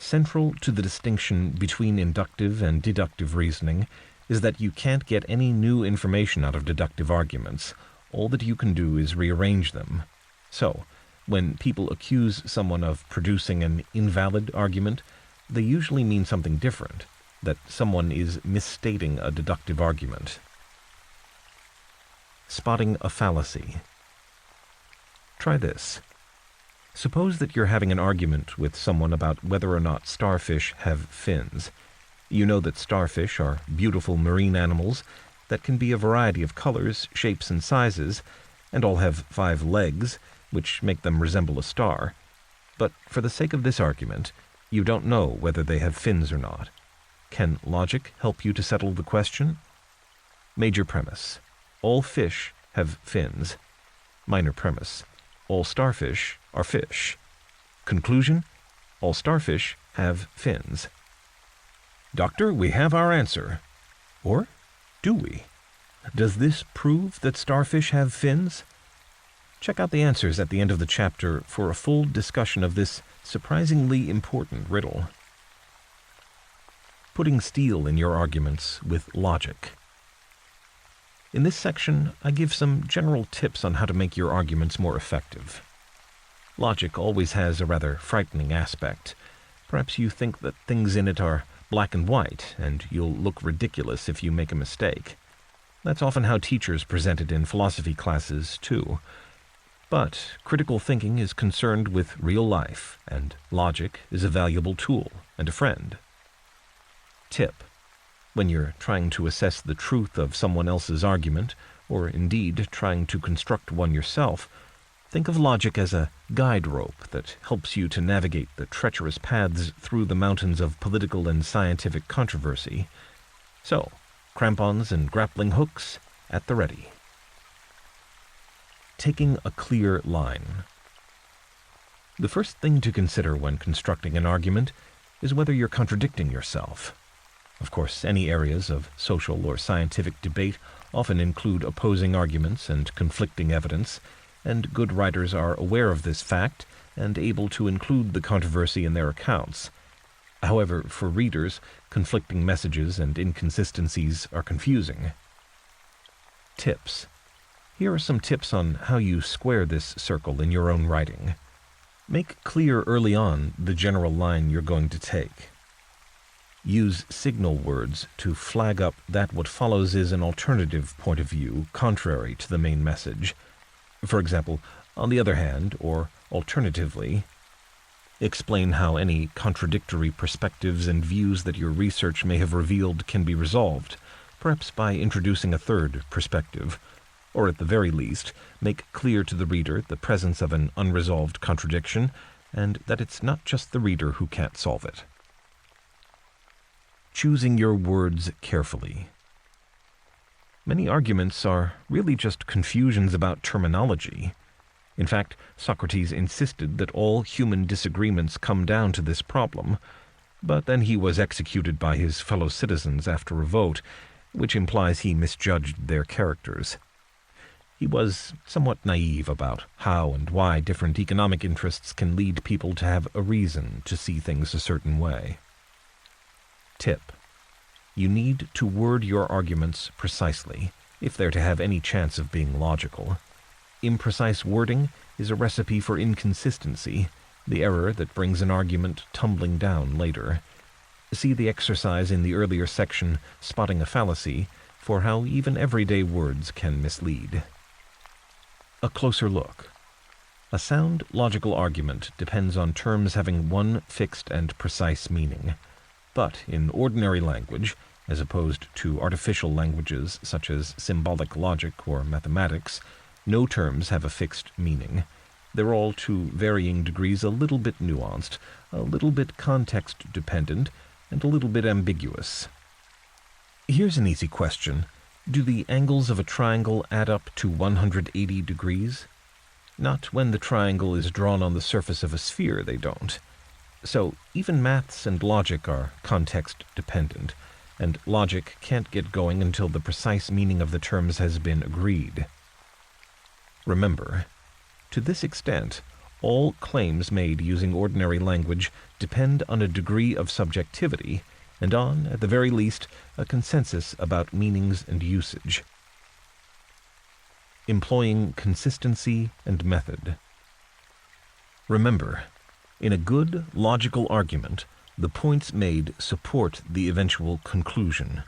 Central to the distinction between inductive and deductive reasoning is that you can't get any new information out of deductive arguments. All that you can do is rearrange them. So, when people accuse someone of producing an invalid argument, they usually mean something different, that someone is misstating a deductive argument. Spotting a fallacy. Try this. Suppose that you're having an argument with someone about whether or not starfish have fins. You know that starfish are beautiful marine animals that can be a variety of colors, shapes, and sizes, and all have 5 legs, which make them resemble a star. But for the sake of this argument, you don't know whether they have fins or not. Can logic help you to settle the question? Major premise. All fish have fins. Minor premise. All starfish are fish. Conclusion: all starfish have fins. Doctor, we have our answer. Or do we? Does this prove that starfish have fins? Check out the answers at the end of the chapter for a full discussion of this surprisingly important riddle. Putting steel in your arguments with logic. In this section, I give some general tips on how to make your arguments more effective. Logic always has a rather frightening aspect. Perhaps you think that things in it are black and white, and you'll look ridiculous if you make a mistake. That's often how teachers present it in philosophy classes, too. But critical thinking is concerned with real life, and logic is a valuable tool and a friend. Tip. When you're trying to assess the truth of someone else's argument, or indeed trying to construct one yourself, think of logic as a guide rope that helps you to navigate the treacherous paths through the mountains of political and scientific controversy. So, crampons and grappling hooks at the ready. Taking a clear line. The first thing to consider when constructing an argument is whether you're contradicting yourself. Of course, any areas of social or scientific debate often include opposing arguments and conflicting evidence, and good writers are aware of this fact and able to include the controversy in their accounts. However, for readers, conflicting messages and inconsistencies are confusing. Tips. Here are some tips on how you square this circle in your own writing. Make clear early on the general line you're going to take. Use signal words to flag up that what follows is an alternative point of view contrary to the main message. For example, on the other hand, or alternatively. Explain how any contradictory perspectives and views that your research may have revealed can be resolved, perhaps by introducing a third perspective, or at the very least, make clear to the reader the presence of an unresolved contradiction, and that it's not just the reader who can't solve it. Choosing your words carefully. Many arguments are really just confusions about terminology. In fact, Socrates insisted that all human disagreements come down to this problem, but then he was executed by his fellow citizens after a vote, which implies he misjudged their characters. He was somewhat naive about how and why different economic interests can lead people to have a reason to see things a certain way. Tip. You need to word your arguments precisely, if they're to have any chance of being logical. Imprecise wording is a recipe for inconsistency, the error that brings an argument tumbling down later. See the exercise in the earlier section, Spotting a Fallacy, for how even everyday words can mislead. A closer look. A sound logical argument depends on terms having one fixed and precise meaning. But in ordinary language, as opposed to artificial languages such as symbolic logic or mathematics, no terms have a fixed meaning. They're all to varying degrees a little bit nuanced, a little bit context-dependent, and a little bit ambiguous. Here's an easy question. Do the angles of a triangle add up to 180 degrees? Not when the triangle is drawn on the surface of a sphere, they don't. So even maths and logic are context-dependent, and logic can't get going until the precise meaning of the terms has been agreed. Remember, to this extent, all claims made using ordinary language depend on a degree of subjectivity and on, at the very least, a consensus about meanings and usage. Employing consistency and method. Remember, in a good logical argument, the points made support the eventual conclusion.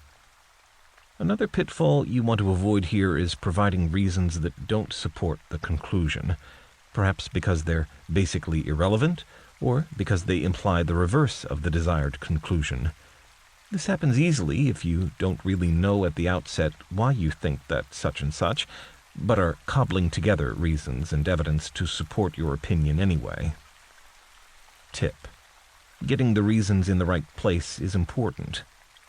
Another pitfall you want to avoid here is providing reasons that don't support the conclusion, perhaps because they're basically irrelevant, or because they imply the reverse of the desired conclusion. This happens easily if you don't really know at the outset why you think that such and such, but are cobbling together reasons and evidence to support your opinion anyway. Tip: getting the reasons in the right place is important.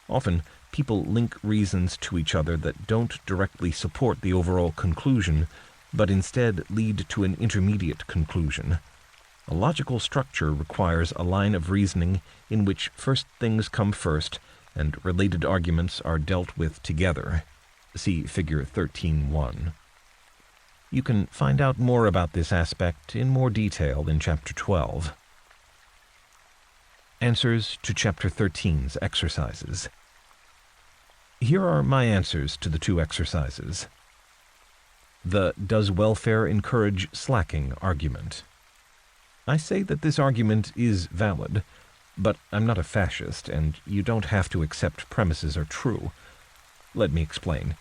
Often, people link reasons to each other that don't directly support the overall conclusion, but instead lead to an intermediate conclusion. A logical structure requires a line of reasoning in which first things come first and related arguments are dealt with together. See Figure 13.1. You can find out more about this aspect in more detail in Chapter 12. Answers to Chapter 13's exercises. Here are my answers to the two exercises. The "Does welfare encourage slacking?" argument. I say that this argument is valid, but I'm not a fascist, and you don't have to accept premises are true. Let me explain.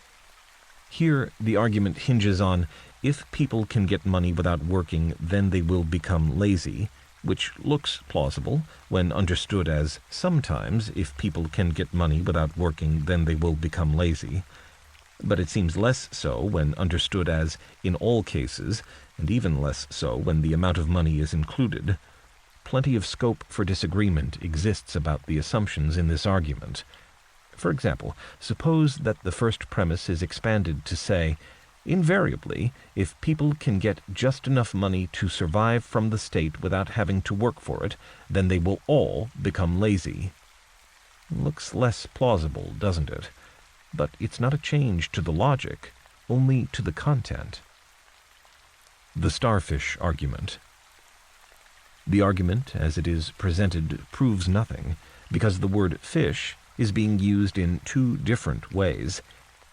Here, the argument hinges on if people can get money without working, then they will become lazy, which looks plausible when understood as sometimes if people can get money without working, then they will become lazy. But it seems less so when understood as in all cases, and even less so when the amount of money is included. Plenty of scope for disagreement exists about the assumptions in this argument. For example, suppose that the first premise is expanded to say, invariably, if people can get just enough money to survive from the state without having to work for it, then they will all become lazy. Looks less plausible, doesn't it? But it's not a change to the logic, only to the content. The starfish argument. The argument, as it is presented, proves nothing, because the word fish is being used in two different ways,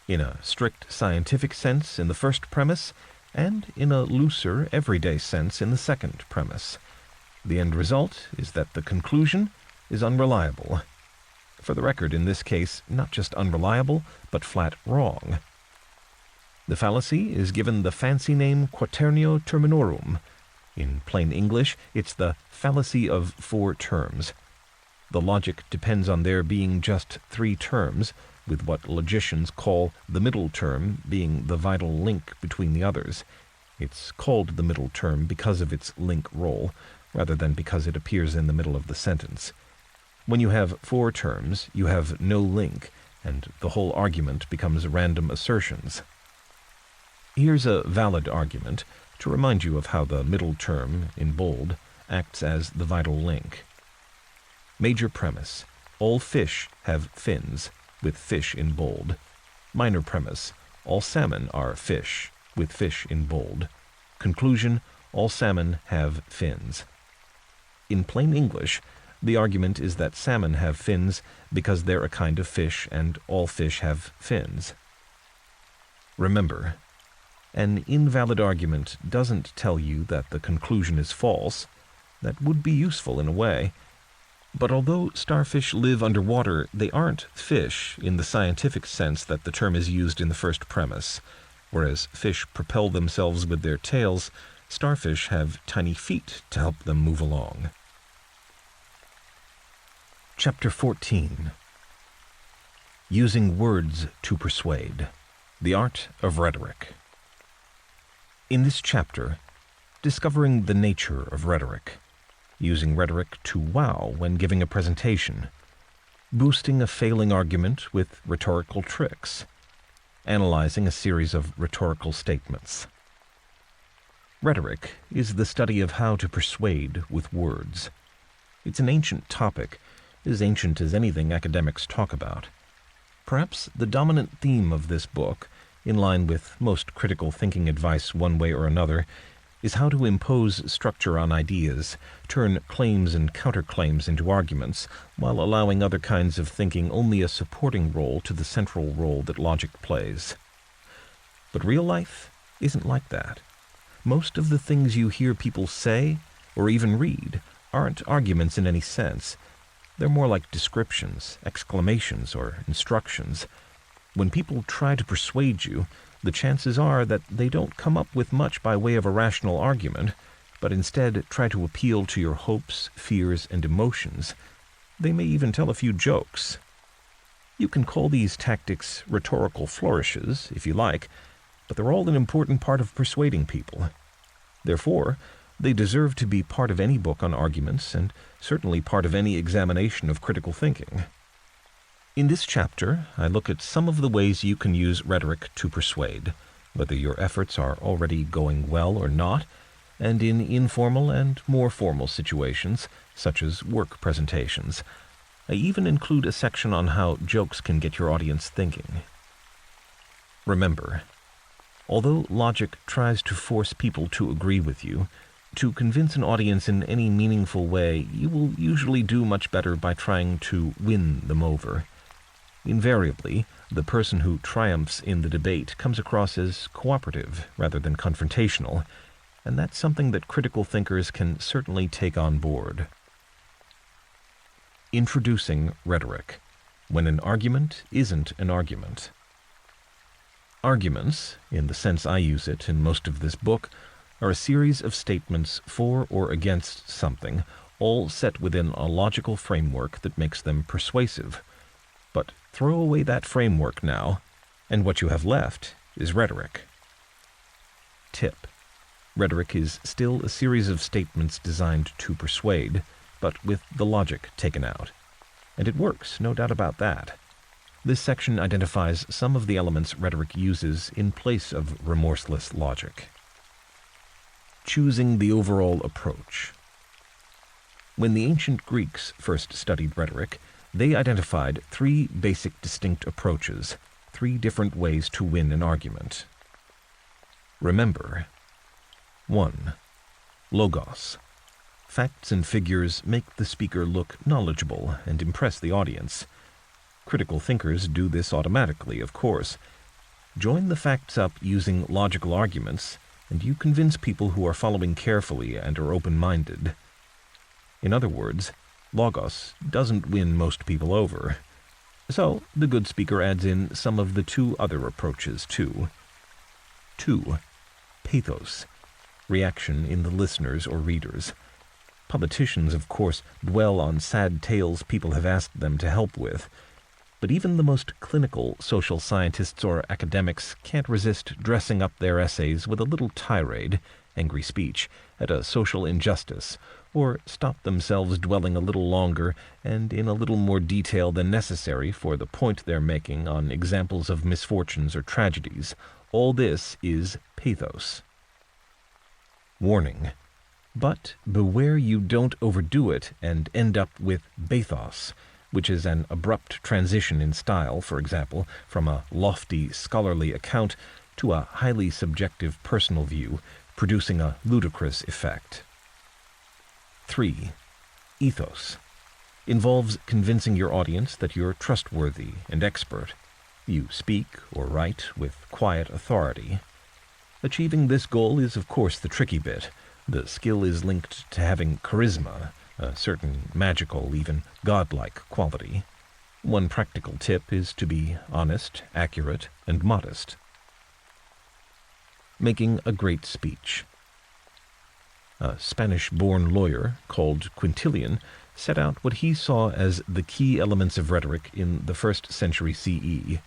in a strict scientific sense in the first premise, and in a looser, everyday sense in the second premise. The end result is that the conclusion is unreliable. For the record, in this case, not just unreliable, but flat wrong. The fallacy is given the fancy name quaternio terminorum. In plain English, it's the fallacy of 4 terms. The logic depends on there being just 3 terms, with what logicians call the middle term being the vital link between the others. It's called the middle term because of its link role, rather than because it appears in the middle of the sentence. When you have 4 terms, you have no link, and the whole argument becomes random assertions. Here's a valid argument to remind you of how the middle term, in bold, acts as the vital link. Major premise: all fish have fins, with fish in bold. Minor premise: all salmon are fish, with fish in bold. Conclusion: all salmon have fins. In plain English, the argument is that salmon have fins because they're a kind of fish and all fish have fins. Remember, an invalid argument doesn't tell you that the conclusion is false. That would be useful in a way. But although starfish live underwater, they aren't fish in the scientific sense that the term is used in the first premise. Whereas fish propel themselves with their tails, starfish have tiny feet to help them move along. Chapter 14. Using words to persuade. The art of rhetoric. In this chapter, discovering the nature of rhetoric, using rhetoric to wow when giving a presentation, boosting a failing argument with rhetorical tricks, analyzing a series of rhetorical statements. Rhetoric is the study of how to persuade with words. It's an ancient topic, as ancient as anything academics talk about. Perhaps the dominant theme of this book, in line with most critical thinking advice one way or another, is how to impose structure on ideas, turn claims and counterclaims into arguments, while allowing other kinds of thinking only a supporting role to the central role that logic plays. But real life isn't like that. Most of the things you hear people say, or even read, aren't arguments in any sense. They're more like descriptions, exclamations, or instructions. When people try to persuade you, the chances are that they don't come up with much by way of a rational argument, but instead try to appeal to your hopes, fears, and emotions. They may even tell a few jokes. You can call these tactics rhetorical flourishes, if you like, but they're all an important part of persuading people. Therefore, they deserve to be part of any book on arguments, and certainly part of any examination of critical thinking. In this chapter, I look at some of the ways you can use rhetoric to persuade, whether your efforts are already going well or not, and in informal and more formal situations, such as work presentations. I even include a section on how jokes can get your audience thinking. Remember, although logic tries to force people to agree with you, to convince an audience in any meaningful way, you will usually do much better by trying to win them over. Invariably, the person who triumphs in the debate comes across as cooperative rather than confrontational, and that's something that critical thinkers can certainly take on board. Introducing rhetoric, when an argument isn't an argument. Arguments, in the sense I use it in most of this book, are a series of statements for or against something, all set within a logical framework that makes them persuasive. But throw away that framework now, and what you have left is rhetoric. Tip: rhetoric is still a series of statements designed to persuade, but with the logic taken out. And it works, no doubt about that. This section identifies some of the elements rhetoric uses in place of remorseless logic. Choosing the overall approach. When the ancient Greeks first studied rhetoric, they identified three basic distinct approaches, three different ways to win an argument. Remember: 1. Logos. Facts and figures make the speaker look knowledgeable and impress the audience. Critical thinkers do this automatically, of course. Join the facts up using logical arguments, and you convince people who are following carefully and are open-minded. In other words, Logos doesn't win most people over. So, the good speaker adds in some of the two other approaches, too. 2. Pathos. Reaction in the listeners or readers. Politicians, of course, dwell on sad tales people have asked them to help with. But even the most clinical social scientists or academics can't resist dressing up their essays with a little tirade, angry speech, at a social injustice, or stop themselves dwelling a little longer and in a little more detail than necessary for the point they're making on examples of misfortunes or tragedies. All this is pathos. Warning: but beware you don't overdo it and end up with bathos, which is an abrupt transition in style, for example, from a lofty scholarly account to a highly subjective personal view, producing a ludicrous effect. 3. Ethos. Involves convincing your audience that you're trustworthy and expert. You speak or write with quiet authority. Achieving this goal is, of course, the tricky bit. The skill is linked to having charisma, a certain magical, even godlike quality. One practical tip is to be honest, accurate, and modest. Making a great speech. A Spanish-born lawyer called Quintilian set out what he saw as the key elements of rhetoric in the 1st century CE.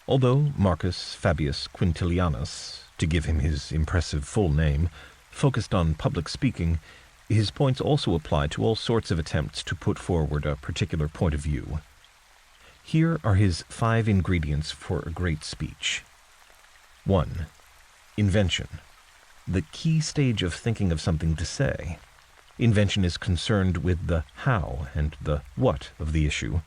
Although Marcus Fabius Quintilianus, to give him his impressive full name, focused on public speaking, his points also apply to all sorts of attempts to put forward a particular point of view. Here are his 5 ingredients for a great speech. 1. Invention. The key stage of thinking of something to say. Invention is concerned with the how and the what of the issue.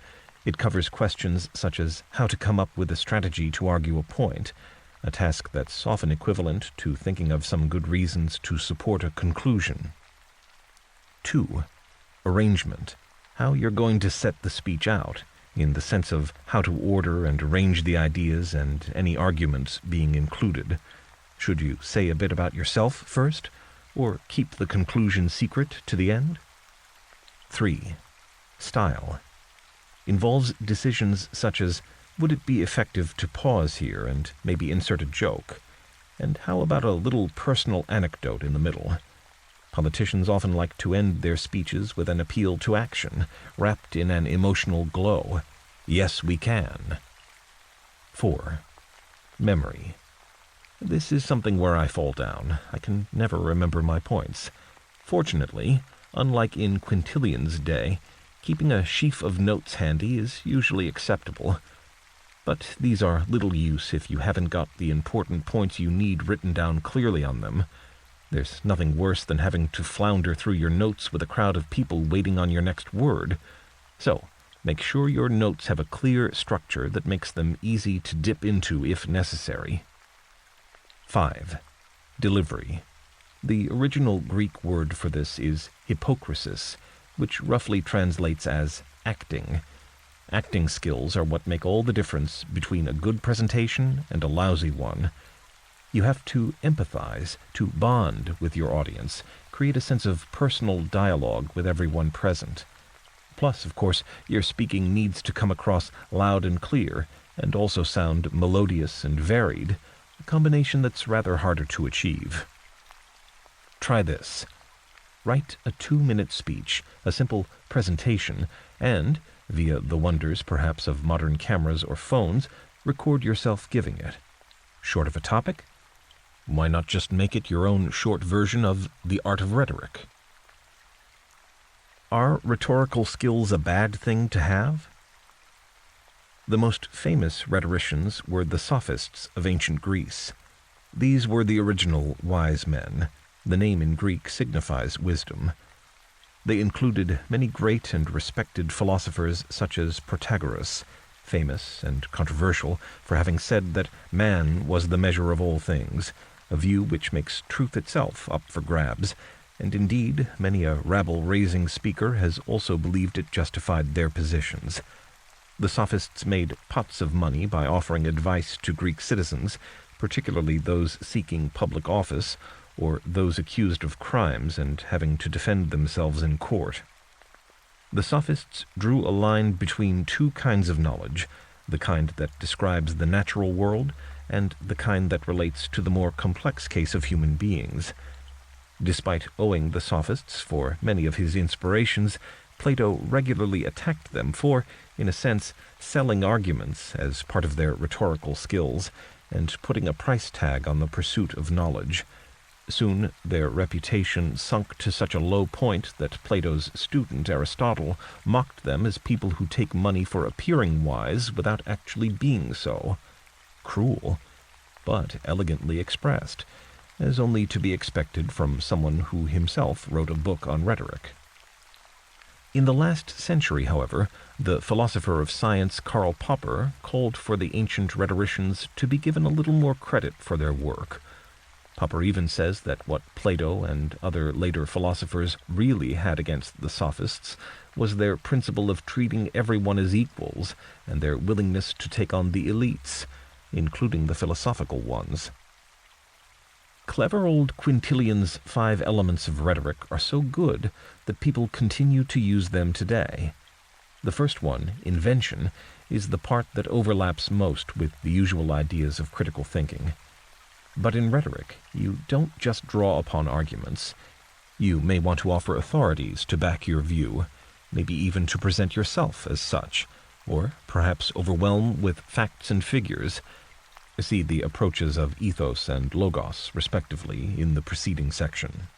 It covers questions such as how to come up with a strategy to argue a point, a task that's often equivalent to thinking of some good reasons to support a conclusion. 2. Arrangement. How you're going to set the speech out, in the sense of how to order and arrange the ideas and any arguments being included. Should you say a bit about yourself first, or keep the conclusion secret to the end? 3. Style. Involves decisions such as, would it be effective to pause here and maybe insert a joke? And how about a little personal anecdote in the middle? Politicians often like to end their speeches with an appeal to action, wrapped in an emotional glow. Yes, we can. 4. Memory. This is something where I fall down. I can never remember my points. Fortunately, unlike in Quintilian's day, keeping a sheaf of notes handy is usually acceptable. But these are little use if you haven't got the important points you need written down clearly on them. There's nothing worse than having to flounder through your notes with a crowd of people waiting on your next word. So, make sure your notes have a clear structure that makes them easy to dip into if necessary. 5. Delivery. The original Greek word for this is hypocrisis, which roughly translates as acting. Acting skills are what make all the difference between a good presentation and a lousy one. You have to empathize, to bond with your audience, create a sense of personal dialogue with everyone present. Plus, of course, your speaking needs to come across loud and clear, and also sound melodious and varied, a combination that's rather harder to achieve. Try this. Write a 2-minute speech, a simple presentation, and, via the wonders perhaps of modern cameras or phones, record yourself giving it. Short of a topic? Why not just make it your own short version of The Art of Rhetoric? Are rhetorical skills a bad thing to have? The most famous rhetoricians were the sophists of ancient Greece. These were the original wise men. The name in Greek signifies wisdom. They included many great and respected philosophers such as Protagoras, famous and controversial for having said that man was the measure of all things, a view which makes truth itself up for grabs, and indeed many a rabble-raising speaker has also believed it justified their positions. The sophists made pots of money by offering advice to Greek citizens, particularly those seeking public office, or those accused of crimes and having to defend themselves in court. The sophists drew a line between two kinds of knowledge, the kind that describes the natural world and the kind that relates to the more complex case of human beings. Despite owing the sophists for many of his inspirations, Plato regularly attacked them for, in a sense, selling arguments as part of their rhetorical skills and putting a price tag on the pursuit of knowledge. Soon their reputation sunk to such a low point that Plato's student Aristotle mocked them as people who take money for appearing wise without actually being so. Cruel, but elegantly expressed, as only to be expected from someone who himself wrote a book on rhetoric. In the last century, however, the philosopher of science Karl Popper called for the ancient rhetoricians to be given a little more credit for their work. Popper even says that what Plato and other later philosophers really had against the sophists was their principle of treating everyone as equals and their willingness to take on the elites, including the philosophical ones. Clever old Quintilian's 5 elements of rhetoric are so good that people continue to use them today. The first one, invention, is the part that overlaps most with the usual ideas of critical thinking. But in rhetoric, you don't just draw upon arguments. You may want to offer authorities to back your view, maybe even to present yourself as such, or perhaps overwhelm with facts and figures. See the approaches of ethos and logos, respectively, in the preceding section.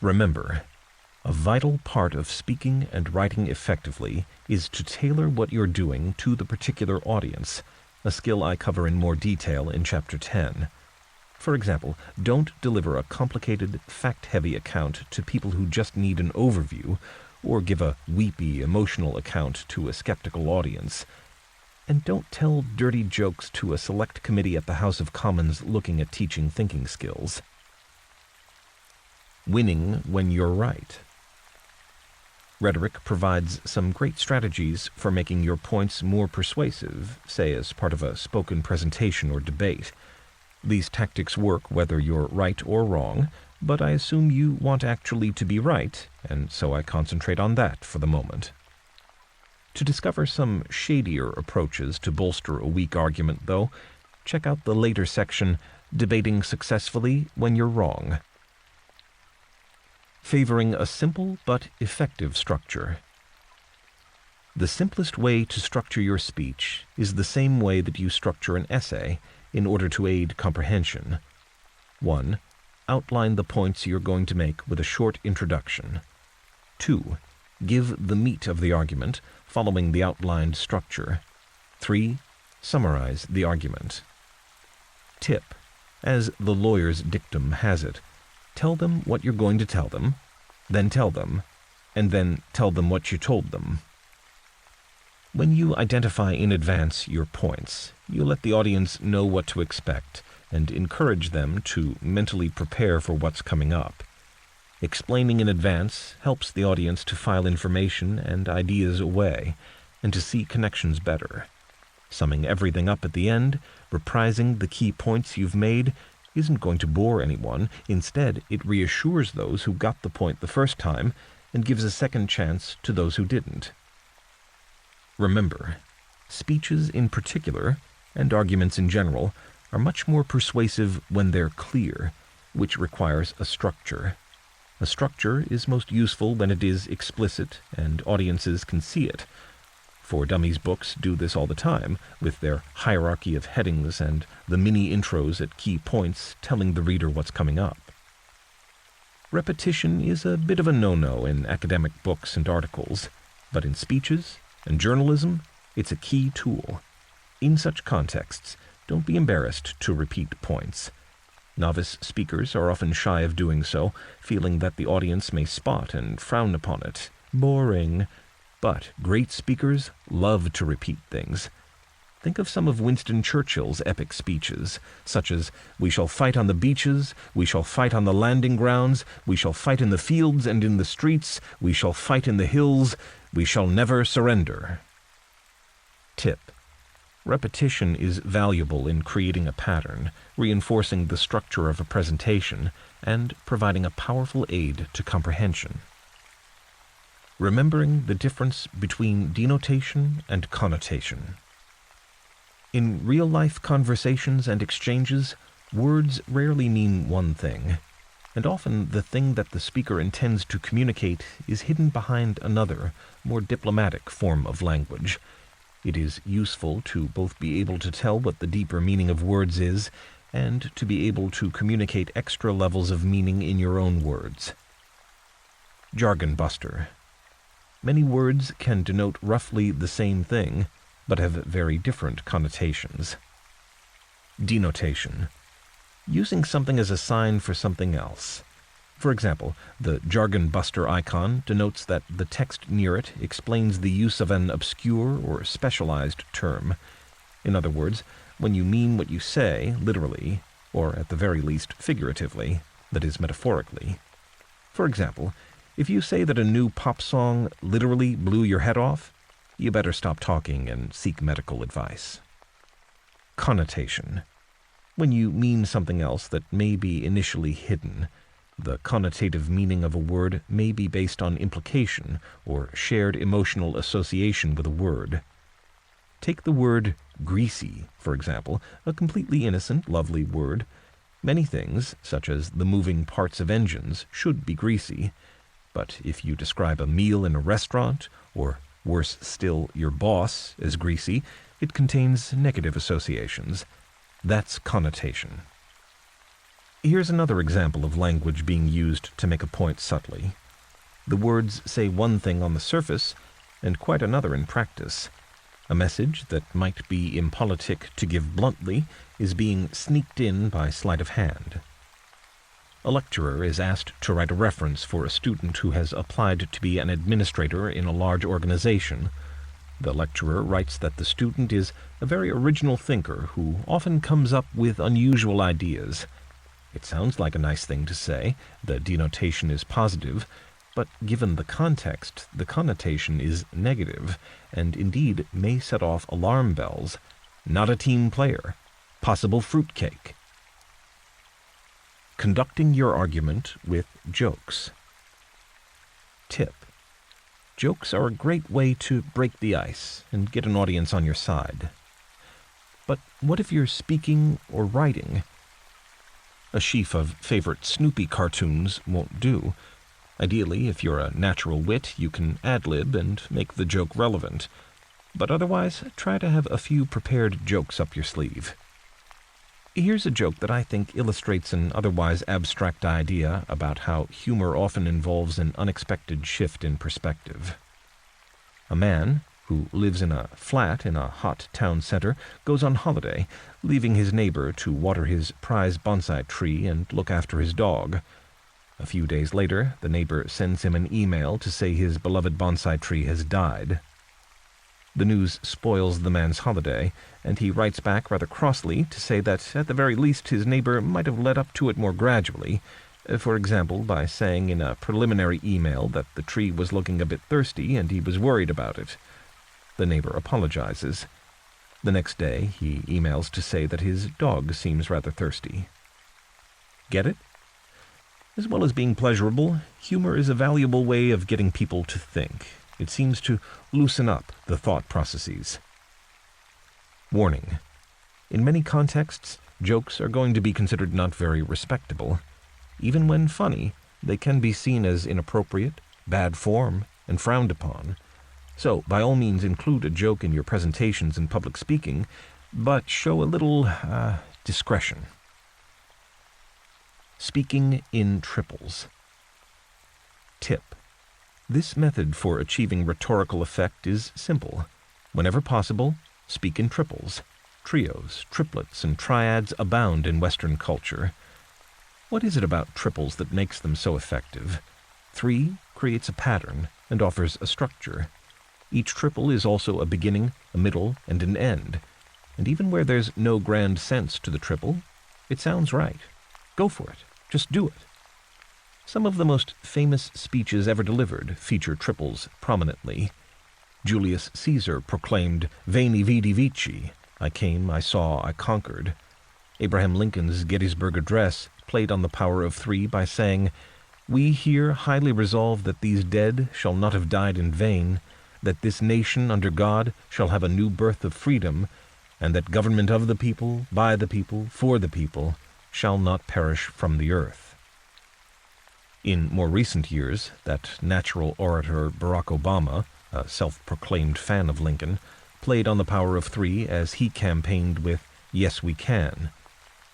Remember, a vital part of speaking and writing effectively is to tailor what you're doing to the particular audience, a skill I cover in more detail in Chapter 10. For example, don't deliver a complicated, fact-heavy account to people who just need an overview, or give a weepy, emotional account to a skeptical audience. And don't tell dirty jokes to a select committee at the House of Commons looking at teaching thinking skills. Winning when you're right. Rhetoric provides some great strategies for making your points more persuasive, say as part of a spoken presentation or debate. These tactics work whether you're right or wrong, but I assume you want actually to be right, and so I concentrate on that for the moment. To discover some shadier approaches to bolster a weak argument, though, check out the later section, Debating Successfully When You're Wrong. Favoring a simple but effective structure. The simplest way to structure your speech is the same way that you structure an essay in order to aid comprehension. 1. Outline the points you're going to make with a short introduction. 2. Give the meat of the argument following the outlined structure. 3. Summarize the argument. Tip. As the lawyer's dictum has it, tell them what you're going to tell them, then tell them, and then tell them what you told them. When you identify in advance your points, you let the audience know what to expect and encourage them to mentally prepare for what's coming up. Explaining in advance helps the audience to file information and ideas away and to see connections better. Summing everything up at the end, reprising the key points you've made, isn't going to bore anyone. Instead, it reassures those who got the point the first time and gives a second chance to those who didn't. Remember, speeches in particular, and arguments in general, are much more persuasive when they're clear, which requires a structure. A structure is most useful when it is explicit and audiences can see it. For Dummies books do this all the time, with their hierarchy of headings and the mini-intros at key points telling the reader what's coming up. Repetition is a bit of a no-no in academic books and articles, but in speeches and journalism, it's a key tool. In such contexts, don't be embarrassed to repeat points. Novice speakers are often shy of doing so, feeling that the audience may spot and frown upon it. Boring. But great speakers love to repeat things. Think of some of Winston Churchill's epic speeches, such as, "We shall fight on the beaches, we shall fight on the landing grounds, we shall fight in the fields and in the streets, we shall fight in the hills, we shall never surrender." Tip. Repetition is valuable in creating a pattern, reinforcing the structure of a presentation, and providing a powerful aid to comprehension. Remembering the difference between denotation and connotation. In real-life conversations and exchanges, words rarely mean one thing, and often the thing that the speaker intends to communicate is hidden behind another, more diplomatic form of language. It is useful to both be able to tell what the deeper meaning of words is, and to be able to communicate extra levels of meaning in your own words. Jargon buster. Many words can denote roughly the same thing, but have very different connotations. Denotation. Using something as a sign for something else. For example, the jargon buster icon denotes that the text near it explains the use of an obscure or specialized term. In other words, when you mean what you say, literally, or at the very least figuratively, that is, metaphorically. For example, if you say that a new pop song literally blew your head off, you better stop talking and seek medical advice. Connotation. When you mean something else that may be initially hidden, the connotative meaning of a word may be based on implication or shared emotional association with a word. Take the word greasy, for example, a completely innocent, lovely word. Many things, such as the moving parts of engines, should be greasy. But if you describe a meal in a restaurant, or worse still, your boss, as greasy, it contains negative associations. That's connotation. Here's another example of language being used to make a point subtly. The words say one thing on the surface, and quite another in practice. A message that might be impolitic to give bluntly is being sneaked in by sleight of hand. A lecturer is asked to write a reference for a student who has applied to be an administrator in a large organization. The lecturer writes that the student is a very original thinker who often comes up with unusual ideas. It sounds like a nice thing to say. The denotation is positive, but given the context, the connotation is negative, and indeed may set off alarm bells. Not a team player. Possible fruitcake. Conducting your argument with jokes. Tip. Jokes are a great way to break the ice and get an audience on your side. But what if you're speaking or writing? A sheaf of favorite Snoopy cartoons won't do. Ideally, if you're a natural wit, you can ad-lib and make the joke relevant. But otherwise, try to have a few prepared jokes up your sleeve. Here's a joke that I think illustrates an otherwise abstract idea about how humor often involves an unexpected shift in perspective. A man who lives in a flat in a hot town center goes on holiday, leaving his neighbor to water his prize bonsai tree and look after his dog. A few days later, the neighbor sends him an email to say his beloved bonsai tree has died. The news spoils the man's holiday, and he writes back rather crossly to say that, at the very least, his neighbor might have led up to it more gradually, for example, by saying in a preliminary email that the tree was looking a bit thirsty and he was worried about it. The neighbor apologizes. The next day, he emails to say that his dog seems rather thirsty. Get it? As well as being pleasurable, humor is a valuable way of getting people to think. It seems to loosen up the thought processes. Warning. In many contexts, jokes are going to be considered not very respectable. Even when funny, they can be seen as inappropriate, bad form, and frowned upon. So, by all means, include a joke in your presentations and public speaking, but show a little discretion. Speaking in triples. Tip. This method for achieving rhetorical effect is simple. Whenever possible, speak in triples. Trios, triplets, and triads abound in Western culture. What is it about triples that makes them so effective? 3 creates a pattern and offers a structure. Each triple is also a beginning, a middle, and an end. And even where there's no grand sense to the triple, it sounds right. Go for it. Just do it. Some of the most famous speeches ever delivered feature triples prominently. Julius Caesar proclaimed, Veni Vidi Vici, I came, I saw, I conquered. Abraham Lincoln's Gettysburg Address played on the power of 3 by saying, We here highly resolve that these dead shall not have died in vain, that this nation under God shall have a new birth of freedom, and that government of the people, by the people, for the people, shall not perish from the earth. In more recent years, that natural orator Barack Obama, a self-proclaimed fan of Lincoln, played on the power of 3 as he campaigned with Yes We Can.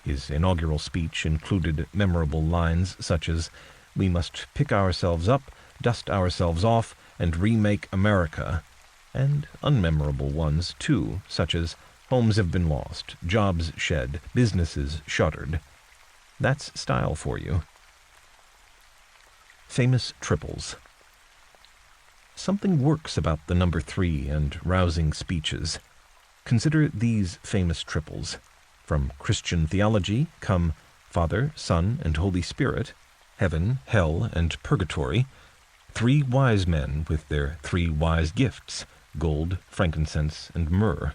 His inaugural speech included memorable lines such as, We must pick ourselves up, dust ourselves off, and remake America, and unmemorable ones, too, such as homes have been lost, jobs shed, businesses shuttered. That's style for you. Famous triples. Something works about the number 3 and rousing speeches. Consider these famous triples. From Christian theology come Father, Son, and Holy Spirit, heaven, hell, and purgatory, 3 wise men with their 3 wise gifts, gold, frankincense, and myrrh.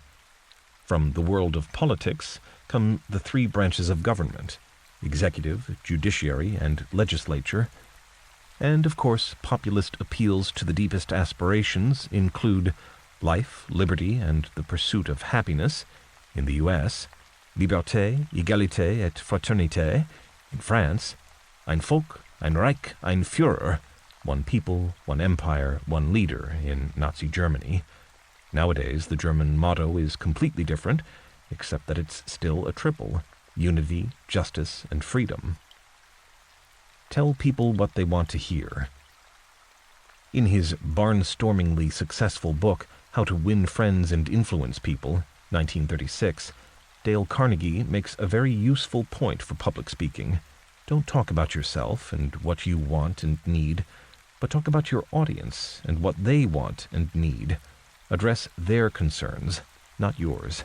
From the world of politics come the 3 branches of government, executive, judiciary, and legislature. And, of course, populist appeals to the deepest aspirations include life, liberty, and the pursuit of happiness in the U.S., liberté, égalité et fraternité in France, ein Volk, ein Reich, ein Führer, one people, one empire, one leader in Nazi Germany. Nowadays, the German motto is completely different, except that it's still a triple: unity, justice, and freedom. Tell people what they want to hear. In his barnstormingly successful book, How to Win Friends and Influence People, 1936, Dale Carnegie makes a very useful point for public speaking. Don't talk about yourself and what you want and need, but talk about your audience and what they want and need. Address their concerns, not yours.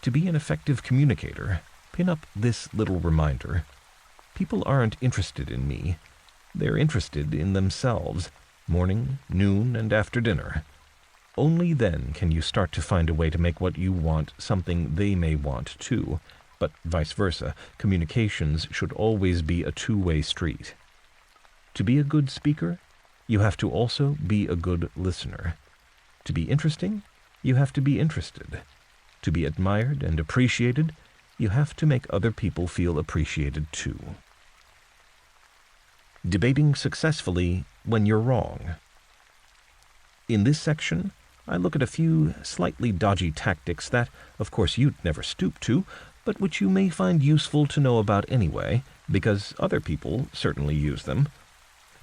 To be an effective communicator, pin up this little reminder. People aren't interested in me. They're interested in themselves, morning, noon, and after dinner. Only then can you start to find a way to make what you want something they may want too. But vice versa, communications should always be a two-way street. To be a good speaker, you have to also be a good listener. To be interesting, you have to be interested. To be admired and appreciated, you have to make other people feel appreciated too. Debating successfully when you're wrong. In this section, I look at a few slightly dodgy tactics that, of course, you'd never stoop to, but which you may find useful to know about anyway, because other people certainly use them.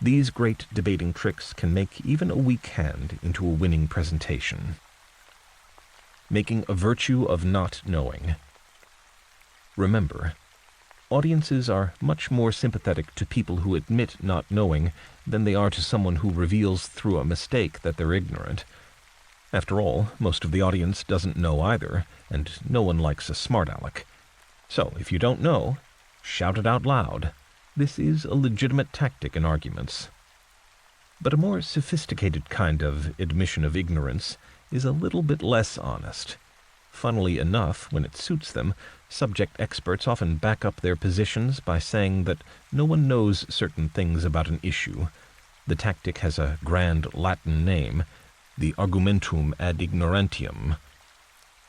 These great debating tricks can make even a weak hand into a winning presentation. Making a virtue of not knowing. Remember, audiences are much more sympathetic to people who admit not knowing than they are to someone who reveals through a mistake that they're ignorant. After all, most of the audience doesn't know either, and no one likes a smart aleck. So, if you don't know, shout it out loud. This is a legitimate tactic in arguments. But a more sophisticated kind of admission of ignorance is a little bit less honest. Funnily enough, when it suits them, subject experts often back up their positions by saying that no one knows certain things about an issue. The tactic has a grand Latin name, the argumentum ad ignorantium.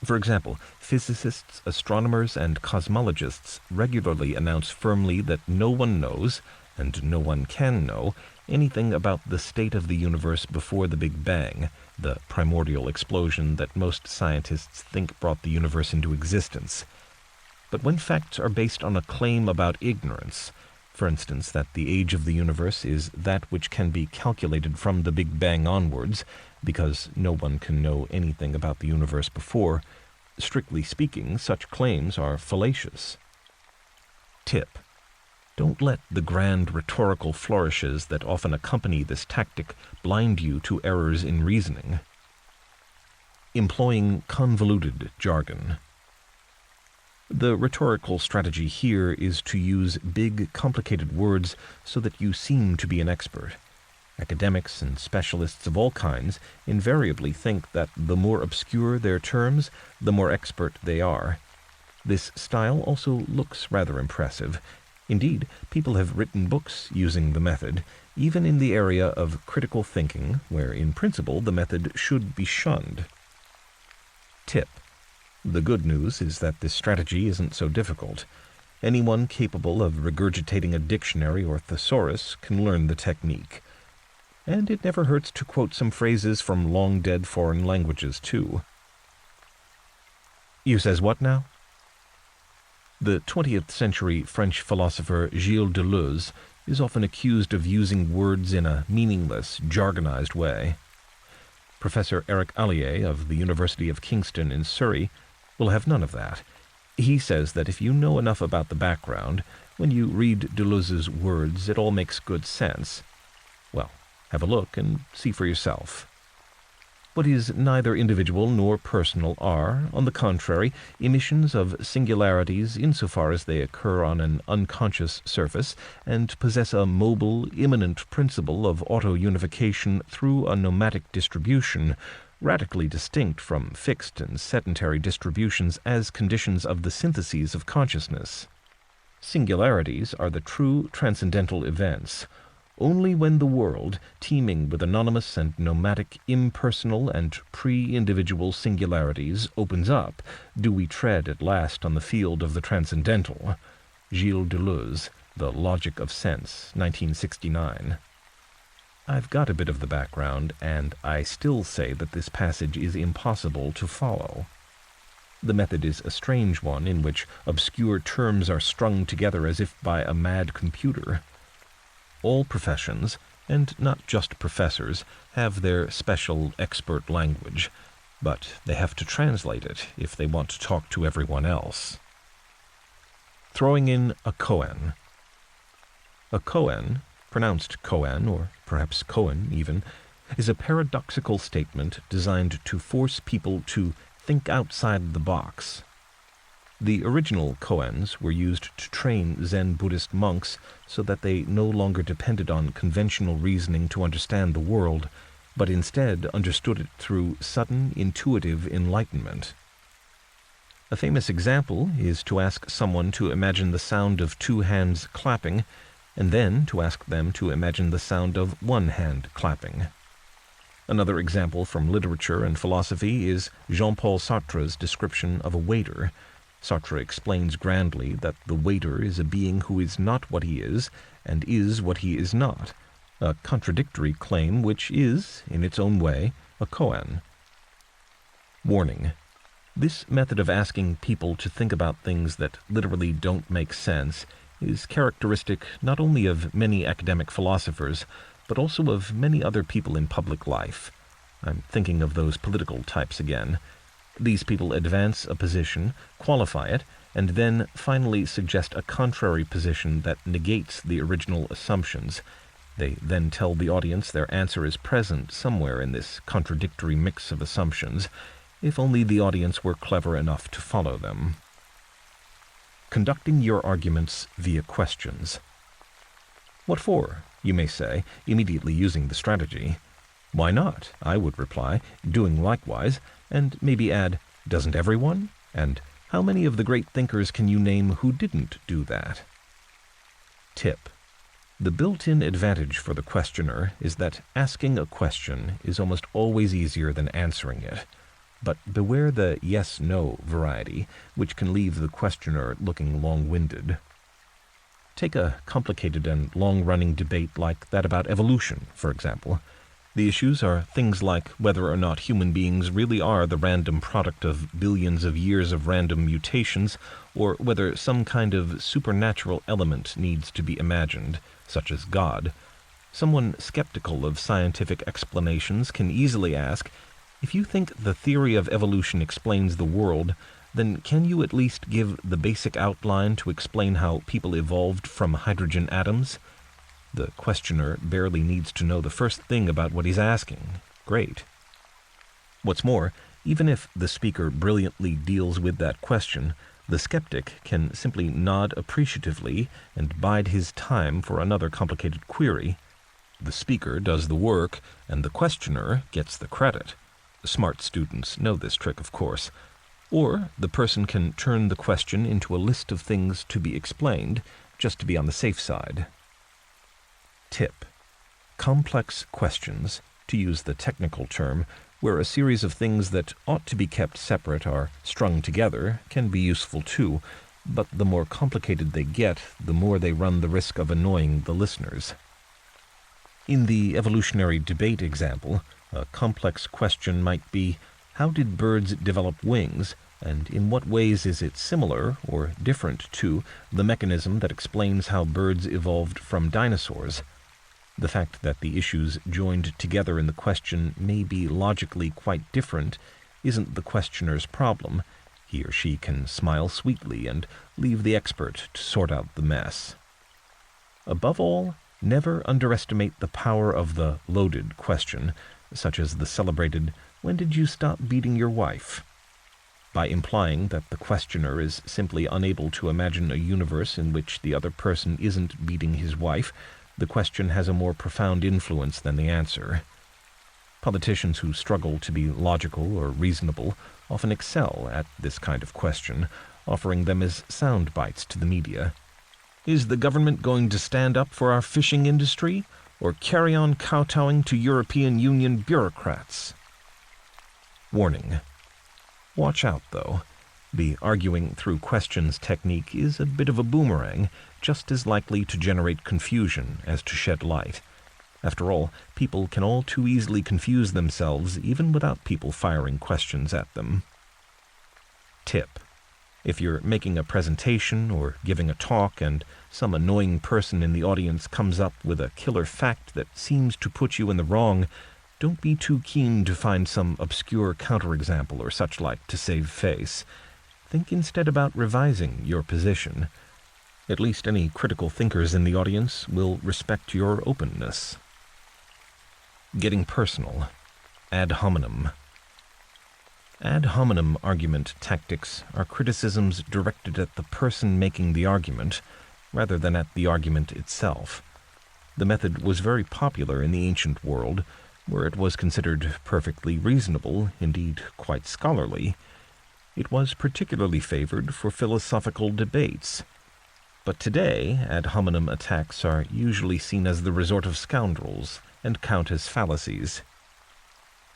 For example, physicists, astronomers, and cosmologists regularly announce firmly that no one knows, and no one can know, anything about the state of the universe before the Big Bang, the primordial explosion that most scientists think brought the universe into existence. But when facts are based on a claim about ignorance, for instance that the age of the universe is that which can be calculated from the Big Bang onwards, because no one can know anything about the universe before, strictly speaking, such claims are fallacious. Tip: don't let the grand rhetorical flourishes that often accompany this tactic blind you to errors in reasoning. Employing convoluted jargon. The rhetorical strategy here is to use big, complicated words so that you seem to be an expert. Academics and specialists of all kinds invariably think that the more obscure their terms, the more expert they are. This style also looks rather impressive. Indeed, people have written books using the method, even in the area of critical thinking, where in principle the method should be shunned. Tip: the good news is that this strategy isn't so difficult. Anyone capable of regurgitating a dictionary or thesaurus can learn the technique. And it never hurts to quote some phrases from long-dead foreign languages, too. You says what now? The 20th century French philosopher Gilles Deleuze is often accused of using words in a meaningless, jargonized way. Professor Eric Allier of the University of Kingston in Surrey will have none of that. He says that if you know enough about the background, when you read Deleuze's words, it all makes good sense. Well, have a look and see for yourself. What is neither individual nor personal are, on the contrary, emissions of singularities insofar as they occur on an unconscious surface and possess a mobile, immanent principle of auto-unification through a nomadic distribution, radically distinct from fixed and sedentary distributions as conditions of the syntheses of consciousness. Singularities are the true transcendental events. Only when the world, teeming with anonymous and nomadic impersonal and pre-individual singularities, opens up, do we tread at last on the field of the transcendental. Gilles Deleuze, The Logic of Sense, 1969. I've got a bit of the background, and I still say that this passage is impossible to follow. The method is a strange one in which obscure terms are strung together as if by a mad computer. All professions, and not just professors, have their special expert language, but they have to translate it if they want to talk to everyone else. Throwing in a koan. A koan, pronounced koan, or perhaps koan even, is a paradoxical statement designed to force people to think outside the box. The original koans were used to train Zen Buddhist monks so that they no longer depended on conventional reasoning to understand the world, but instead understood it through sudden, intuitive enlightenment. A famous example is to ask someone to imagine the sound of two hands clapping, and then to ask them to imagine the sound of one hand clapping. Another example from literature and philosophy is Jean-Paul Sartre's description of a waiter. Sartre explains grandly that the waiter is a being who is not what he is and is what he is not, a contradictory claim which is, in its own way, a koan. Warning. This method of asking people to think about things that literally don't make sense is characteristic not only of many academic philosophers, but also of many other people in public life. I'm thinking of those political types again. These people advance a position, qualify it, and then finally suggest a contrary position that negates the original assumptions. They then tell the audience their answer is present somewhere in this contradictory mix of assumptions, if only the audience were clever enough to follow them. Conducting your arguments via questions. What for, you may say, immediately using the strategy. Why not, I would reply, doing likewise, and maybe add, doesn't everyone? And how many of the great thinkers can you name who didn't do that? Tip. The built-in advantage for the questioner is that asking a question is almost always easier than answering it. But beware the yes-no variety, which can leave the questioner looking long-winded. Take a complicated and long-running debate like that about evolution, for example. The issues are things like whether or not human beings really are the random product of billions of years of random mutations, or whether some kind of supernatural element needs to be imagined, such as God. Someone skeptical of scientific explanations can easily ask, if you think the theory of evolution explains the world, then can you at least give the basic outline to explain how people evolved from hydrogen atoms? The questioner barely needs to know the first thing about what he's asking. Great. What's more, even if the speaker brilliantly deals with that question, the skeptic can simply nod appreciatively and bide his time for another complicated query. The speaker does the work, and the questioner gets the credit. Smart students know this trick, of course. Or the person can turn the question into a list of things to be explained, just to be on the safe side. Tip. Complex questions, to use the technical term, where a series of things that ought to be kept separate are strung together, can be useful too, but the more complicated they get, the more they run the risk of annoying the listeners. In the evolutionary debate example, a complex question might be, how did birds develop wings, and in what ways is it similar or different to the mechanism that explains how birds evolved from dinosaurs? The fact that the issues joined together in the question may be logically quite different isn't the questioner's problem. He or she can smile sweetly and leave the expert to sort out the mess. Above all, never underestimate the power of the loaded question, such as the celebrated, "When did you stop beating your wife?" By implying that the questioner is simply unable to imagine a universe in which the other person isn't beating his wife, the question has a more profound influence than the answer. Politicians who struggle to be logical or reasonable often excel at this kind of question, offering them as sound bites to the media. Is the government going to stand up for our fishing industry, or carry on kowtowing to European Union bureaucrats? Warning. Watch out, though. The arguing through questions technique is a bit of a boomerang, just as likely to generate confusion as to shed light. After all, people can all too easily confuse themselves even without people firing questions at them. Tip. If you're making a presentation or giving a talk and some annoying person in the audience comes up with a killer fact that seems to put you in the wrong, don't be too keen to find some obscure counterexample or such like to save face. Think instead about revising your position. At least any critical thinkers in the audience will respect your openness. Getting personal. Ad hominem. Ad hominem argument tactics are criticisms directed at the person making the argument, rather than at the argument itself. The method was very popular in the ancient world, where it was considered perfectly reasonable, indeed quite scholarly. It was particularly favored for philosophical debates. But today, ad hominem attacks are usually seen as the resort of scoundrels and count as fallacies.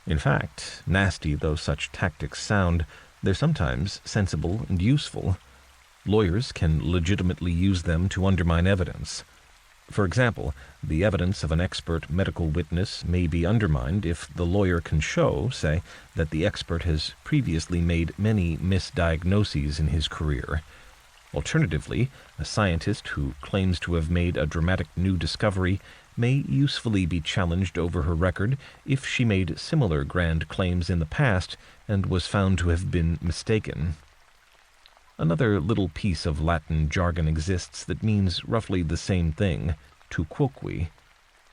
In fact, nasty though such tactics sound, they're sometimes sensible and useful. Lawyers can legitimately use them to undermine evidence. For example, the evidence of an expert medical witness may be undermined if the lawyer can show, say, that the expert has previously made many misdiagnoses in his career. Alternatively, a scientist who claims to have made a dramatic new discovery may usefully be challenged over her record if she made similar grand claims in the past and was found to have been mistaken. Another little piece of Latin jargon exists that means roughly the same thing, tu quoque.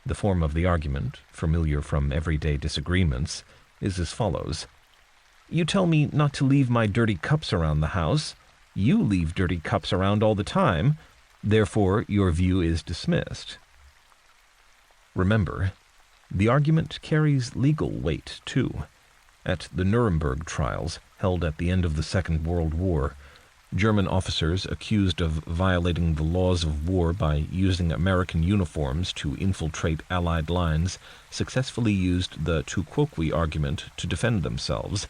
The form of the argument, familiar from everyday disagreements, is as follows. You tell me not to leave my dirty cups around the house. You leave dirty cups around all the time. Therefore, your view is dismissed. Remember, the argument carries legal weight, too. At the Nuremberg trials, held at the end of the Second World War, German officers accused of violating the laws of war by using American uniforms to infiltrate Allied lines successfully used the tu quoque argument to defend themselves.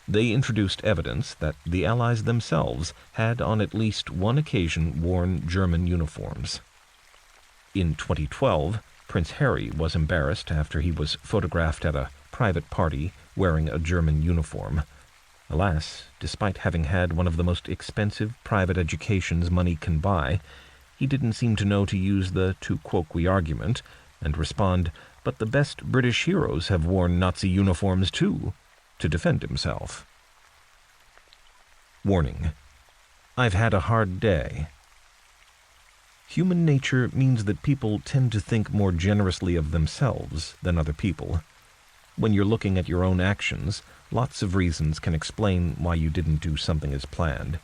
They introduced evidence that the Allies themselves had on at least one occasion worn German uniforms. In 2012, Prince Harry was embarrassed after he was photographed at a private party wearing a German uniform. Alas, despite having had one of the most expensive private educations money can buy, he didn't seem to know to use the tu quoque argument and respond, "But the best British heroes have worn Nazi uniforms too," to defend himself. Warning: I've had a hard day. Human nature means that people tend to think more generously of themselves than other people. When you're looking at your own actions, lots of reasons can explain why you didn't do something as planned.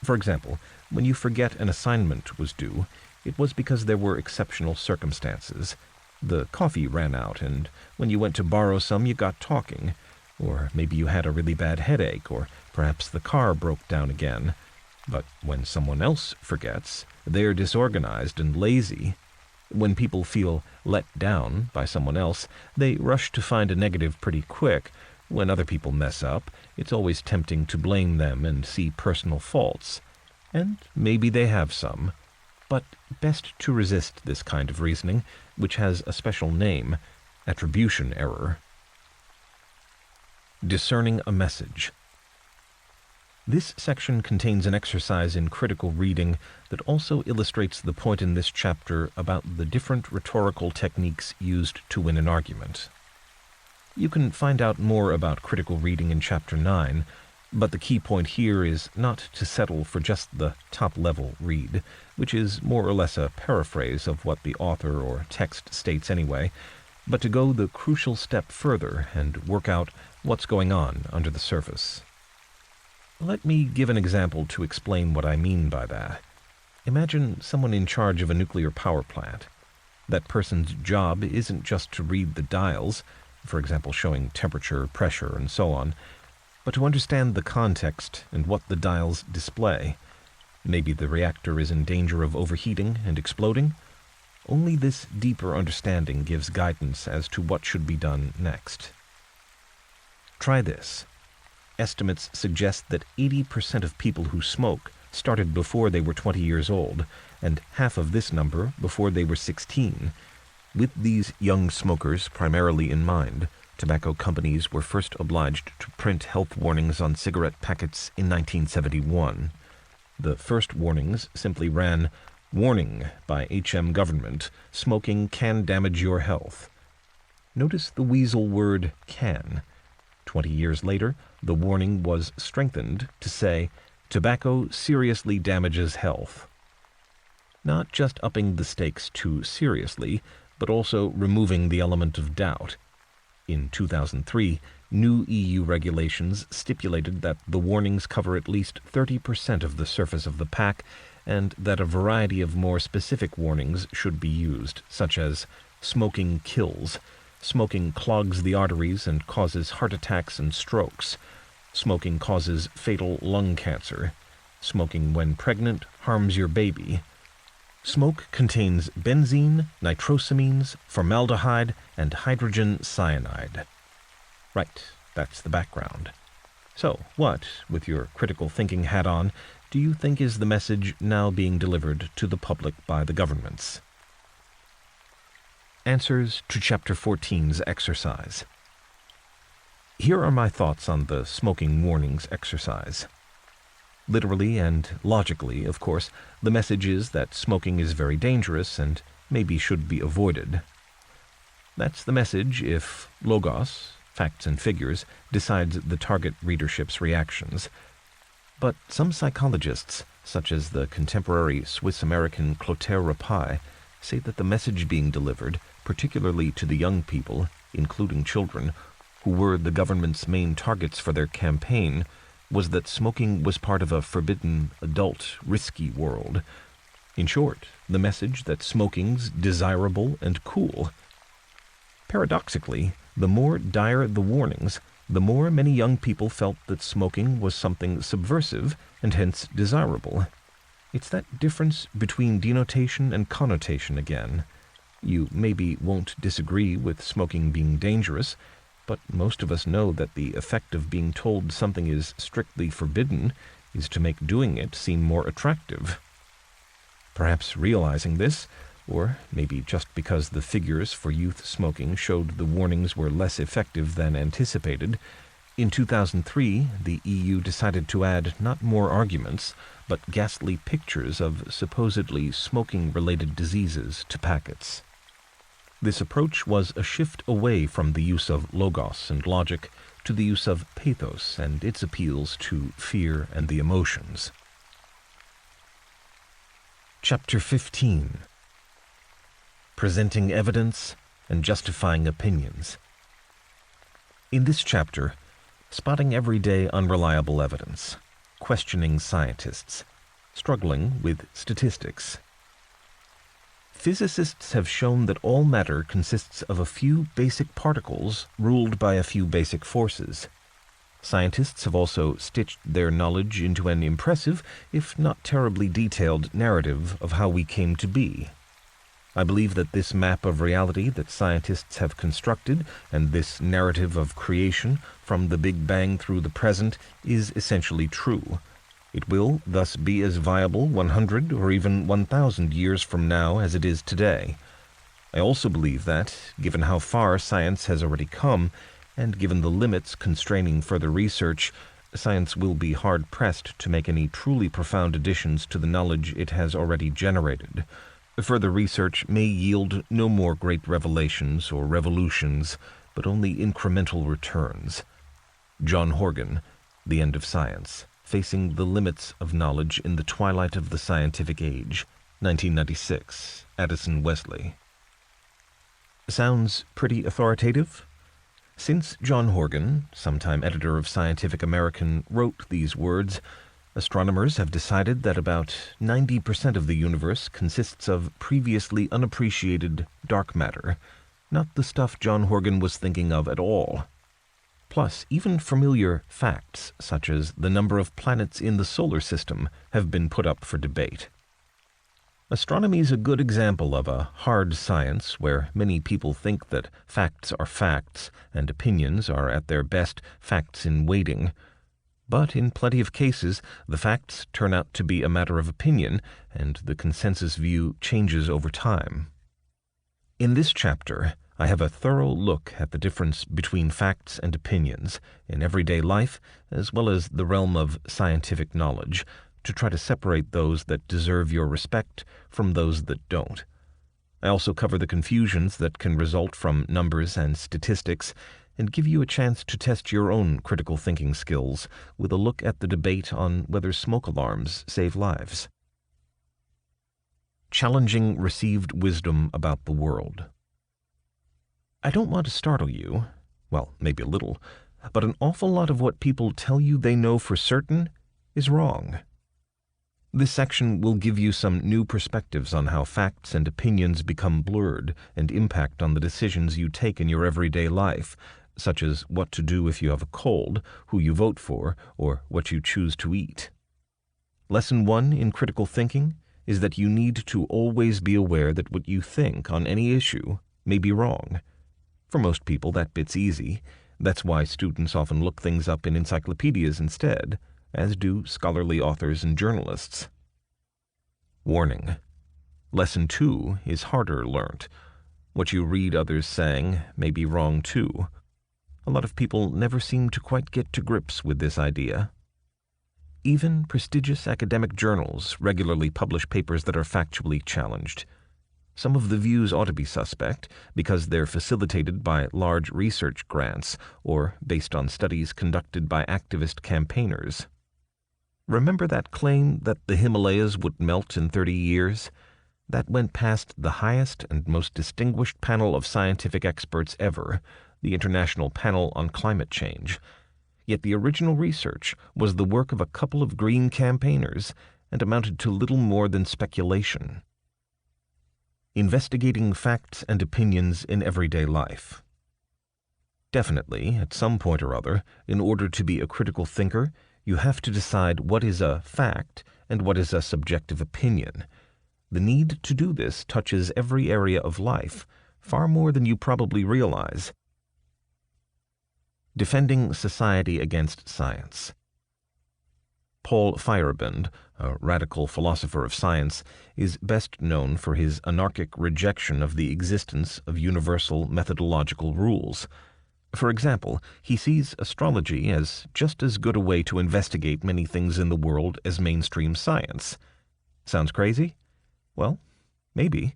For example, when you forget an assignment was due, it was because there were exceptional circumstances. The coffee ran out, and when you went to borrow some, you got talking. Or maybe you had a really bad headache, or perhaps the car broke down again. But when someone else forgets, they're disorganized and lazy. When people feel let down by someone else, they rush to find a negative pretty quick. When other people mess up, it's always tempting to blame them and see personal faults. And maybe they have some. But best to resist this kind of reasoning, which has a special name: attribution error. Discerning a message. This section contains an exercise in critical reading that also illustrates the point in this chapter about the different rhetorical techniques used to win an argument. You can find out more about critical reading in Chapter 9, but the key point here is not to settle for just the top-level read, which is more or less a paraphrase of what the author or text states anyway, but to go the crucial step further and work out what's going on under the surface. Let me give an example to explain what I mean by that. Imagine someone in charge of a nuclear power plant. That person's job isn't just to read the dials, for example showing temperature, pressure, and so on, but to understand the context and what the dials display. Maybe the reactor is in danger of overheating and exploding. Only this deeper understanding gives guidance as to what should be done next. Try this. Estimates suggest that 80% of people who smoke started before they were 20 years old, and half of this number before they were 16. With these young smokers primarily in mind, tobacco companies were first obliged to print health warnings on cigarette packets in 1971. The first warnings simply ran, "Warning by HM government, smoking can damage your health." Notice the weasel word "can." 20 years later, the warning was strengthened to say, "Tobacco seriously damages health." Not just upping the stakes too seriously, but also removing the element of doubt. In 2003, new EU regulations stipulated that the warnings cover at least 30% of the surface of the pack, and that a variety of more specific warnings should be used, such as smoking kills, smoking clogs the arteries and causes heart attacks and strokes, smoking causes fatal lung cancer, smoking when pregnant harms your baby, smoke contains benzene, nitrosamines, formaldehyde, and hydrogen cyanide. Right, that's the background. So, what, with your critical thinking hat on, do you think is the message now being delivered to the public by the governments? Answers to Chapter 14's exercise. Here are my thoughts on the smoking warnings exercise. Literally and logically, of course, the message is that smoking is very dangerous and maybe should be avoided. That's the message if logos, facts and figures, decides the target readership's reactions. But some psychologists, such as the contemporary Swiss-American Clotaire Rapaille, say that the message being delivered, particularly to the young people, including children, who were the government's main targets for their campaign, was that smoking was part of a forbidden, adult, risky world. In short, the message that smoking's desirable and cool. Paradoxically, the more dire the warnings, the more many young people felt that smoking was something subversive and hence desirable. It's that difference between denotation and connotation again. You maybe won't disagree with smoking being dangerous, but most of us know that the effect of being told something is strictly forbidden is to make doing it seem more attractive. Perhaps realizing this, or maybe just because the figures for youth smoking showed the warnings were less effective than anticipated, in 2003 the EU decided to add not more arguments, but ghastly pictures of supposedly smoking-related diseases to packets. This approach was a shift away from the use of logos and logic to the use of pathos and its appeals to fear and the emotions. Chapter 15. Presenting Evidence and Justifying Opinions. In this chapter, spotting everyday unreliable evidence, questioning scientists, struggling with statistics. Physicists have shown that all matter consists of a few basic particles ruled by a few basic forces. Scientists have also stitched their knowledge into an impressive, if not terribly detailed, narrative of how we came to be. I believe that this map of reality that scientists have constructed, and this narrative of creation, from the Big Bang through the present, is essentially true. It will thus be as viable 100 or even 1,000 years from now as it is today. I also believe that, given how far science has already come, and given the limits constraining further research, science will be hard-pressed to make any truly profound additions to the knowledge it has already generated. Further research may yield no more great revelations or revolutions, but only incremental returns. John Horgan, The End of Science, Facing the Limits of Knowledge in the Twilight of the Scientific Age, 1996, Addison Wesley. Sounds pretty authoritative? Since John Horgan, sometime editor of Scientific American, wrote these words, astronomers have decided that about 90% of the universe consists of previously unappreciated dark matter, not the stuff John Horgan was thinking of at all. Plus, even familiar facts, such as the number of planets in the solar system, have been put up for debate. Astronomy is a good example of a hard science where many people think that facts are facts and opinions are at their best facts in waiting. But in plenty of cases, the facts turn out to be a matter of opinion, and the consensus view changes over time. In this chapter, I have a thorough look at the difference between facts and opinions in everyday life, as well as the realm of scientific knowledge, to try to separate those that deserve your respect from those that don't. I also cover the confusions that can result from numbers and statistics, and give you a chance to test your own critical thinking skills with a look at the debate on whether smoke alarms save lives. Challenging received wisdom about the world. I don't want to startle you, well, maybe a little, but an awful lot of what people tell you they know for certain is wrong. This section will give you some new perspectives on how facts and opinions become blurred and impact on the decisions you take in your everyday life, such as what to do if you have a cold, who you vote for, or what you choose to eat. Lesson 1 in critical thinking is that you need to always be aware that what you think on any issue may be wrong. For most people, that bit's easy. That's why students often look things up in encyclopedias instead, as do scholarly authors and journalists. Warning. Lesson 2 is harder learnt. What you read others saying may be wrong too. A lot of people never seem to quite get to grips with this idea. Even prestigious academic journals regularly publish papers that are factually challenged. Some of the views ought to be suspect because they're facilitated by large research grants or based on studies conducted by activist campaigners. Remember that claim that the Himalayas would melt in 30 years? That went past the highest and most distinguished panel of scientific experts ever, the International Panel on Climate Change. Yet the original research was the work of a couple of green campaigners and amounted to little more than speculation. Investigating facts and opinions in everyday life. Definitely, at some point or other, in order to be a critical thinker, you have to decide what is a fact and what is a subjective opinion. The need to do this touches every area of life, far more than you probably realize. Defending society against science. Paul Feyerabend, a radical philosopher of science, is best known for his anarchic rejection of the existence of universal methodological rules. For example, he sees astrology as just as good a way to investigate many things in the world as mainstream science. Sounds crazy? Well, maybe.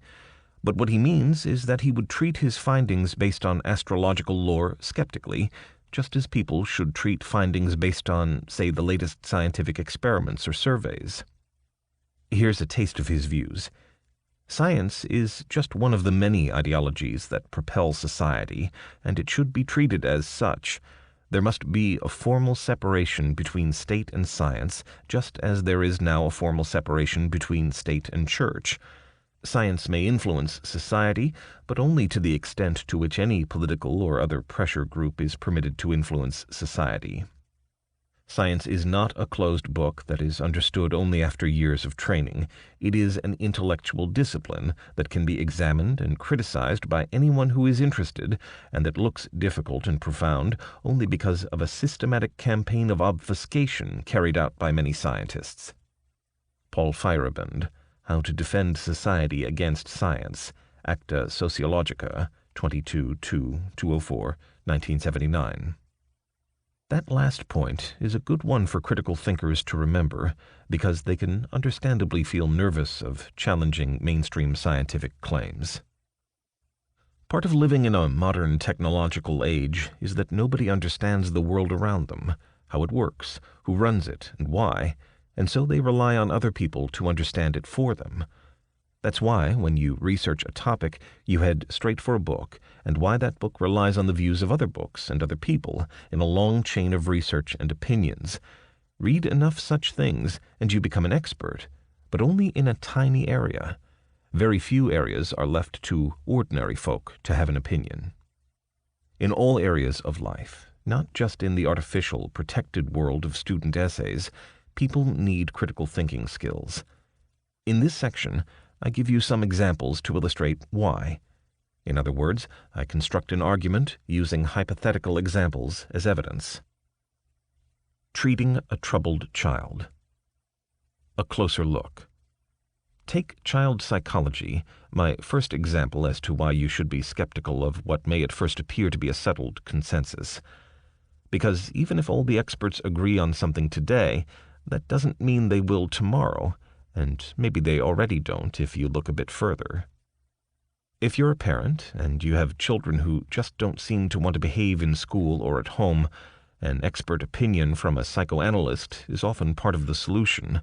But what he means is that he would treat his findings based on astrological lore skeptically, just as people should treat findings based on, say, the latest scientific experiments or surveys. Here's a taste of his views. Science is just one of the many ideologies that propel society, and it should be treated as such. There must be a formal separation between state and science, just as there is now a formal separation between state and church. Science may influence society, but only to the extent to which any political or other pressure group is permitted to influence society. Science is not a closed book that is understood only after years of training. It is an intellectual discipline that can be examined and criticized by anyone who is interested, and that looks difficult and profound only because of a systematic campaign of obfuscation carried out by many scientists. Paul Feyerabend, How to Defend Society Against Science, Acta Sociologica, 22-204, 1979. That last point is a good one for critical thinkers to remember because they can understandably feel nervous of challenging mainstream scientific claims. Part of living in a modern technological age is that nobody understands the world around them, how it works, who runs it, and why, and so they rely on other people to understand it for them. That's why, when you research a topic, you head straight for a book, and why that book relies on the views of other books and other people in a long chain of research and opinions. Read enough such things, and you become an expert, but only in a tiny area. Very few areas are left to ordinary folk to have an opinion. In all areas of life, not just in the artificial, protected world of student essays, people need critical thinking skills. In this section, I give you some examples to illustrate why. In other words, I construct an argument using hypothetical examples as evidence. Treating a troubled child. A closer look. Take child psychology, my first example as to why you should be skeptical of what may at first appear to be a settled consensus. Because even if all the experts agree on something today, that doesn't mean they will tomorrow, and maybe they already don't if you look a bit further. If you're a parent and you have children who just don't seem to want to behave in school or at home, an expert opinion from a psychoanalyst is often part of the solution.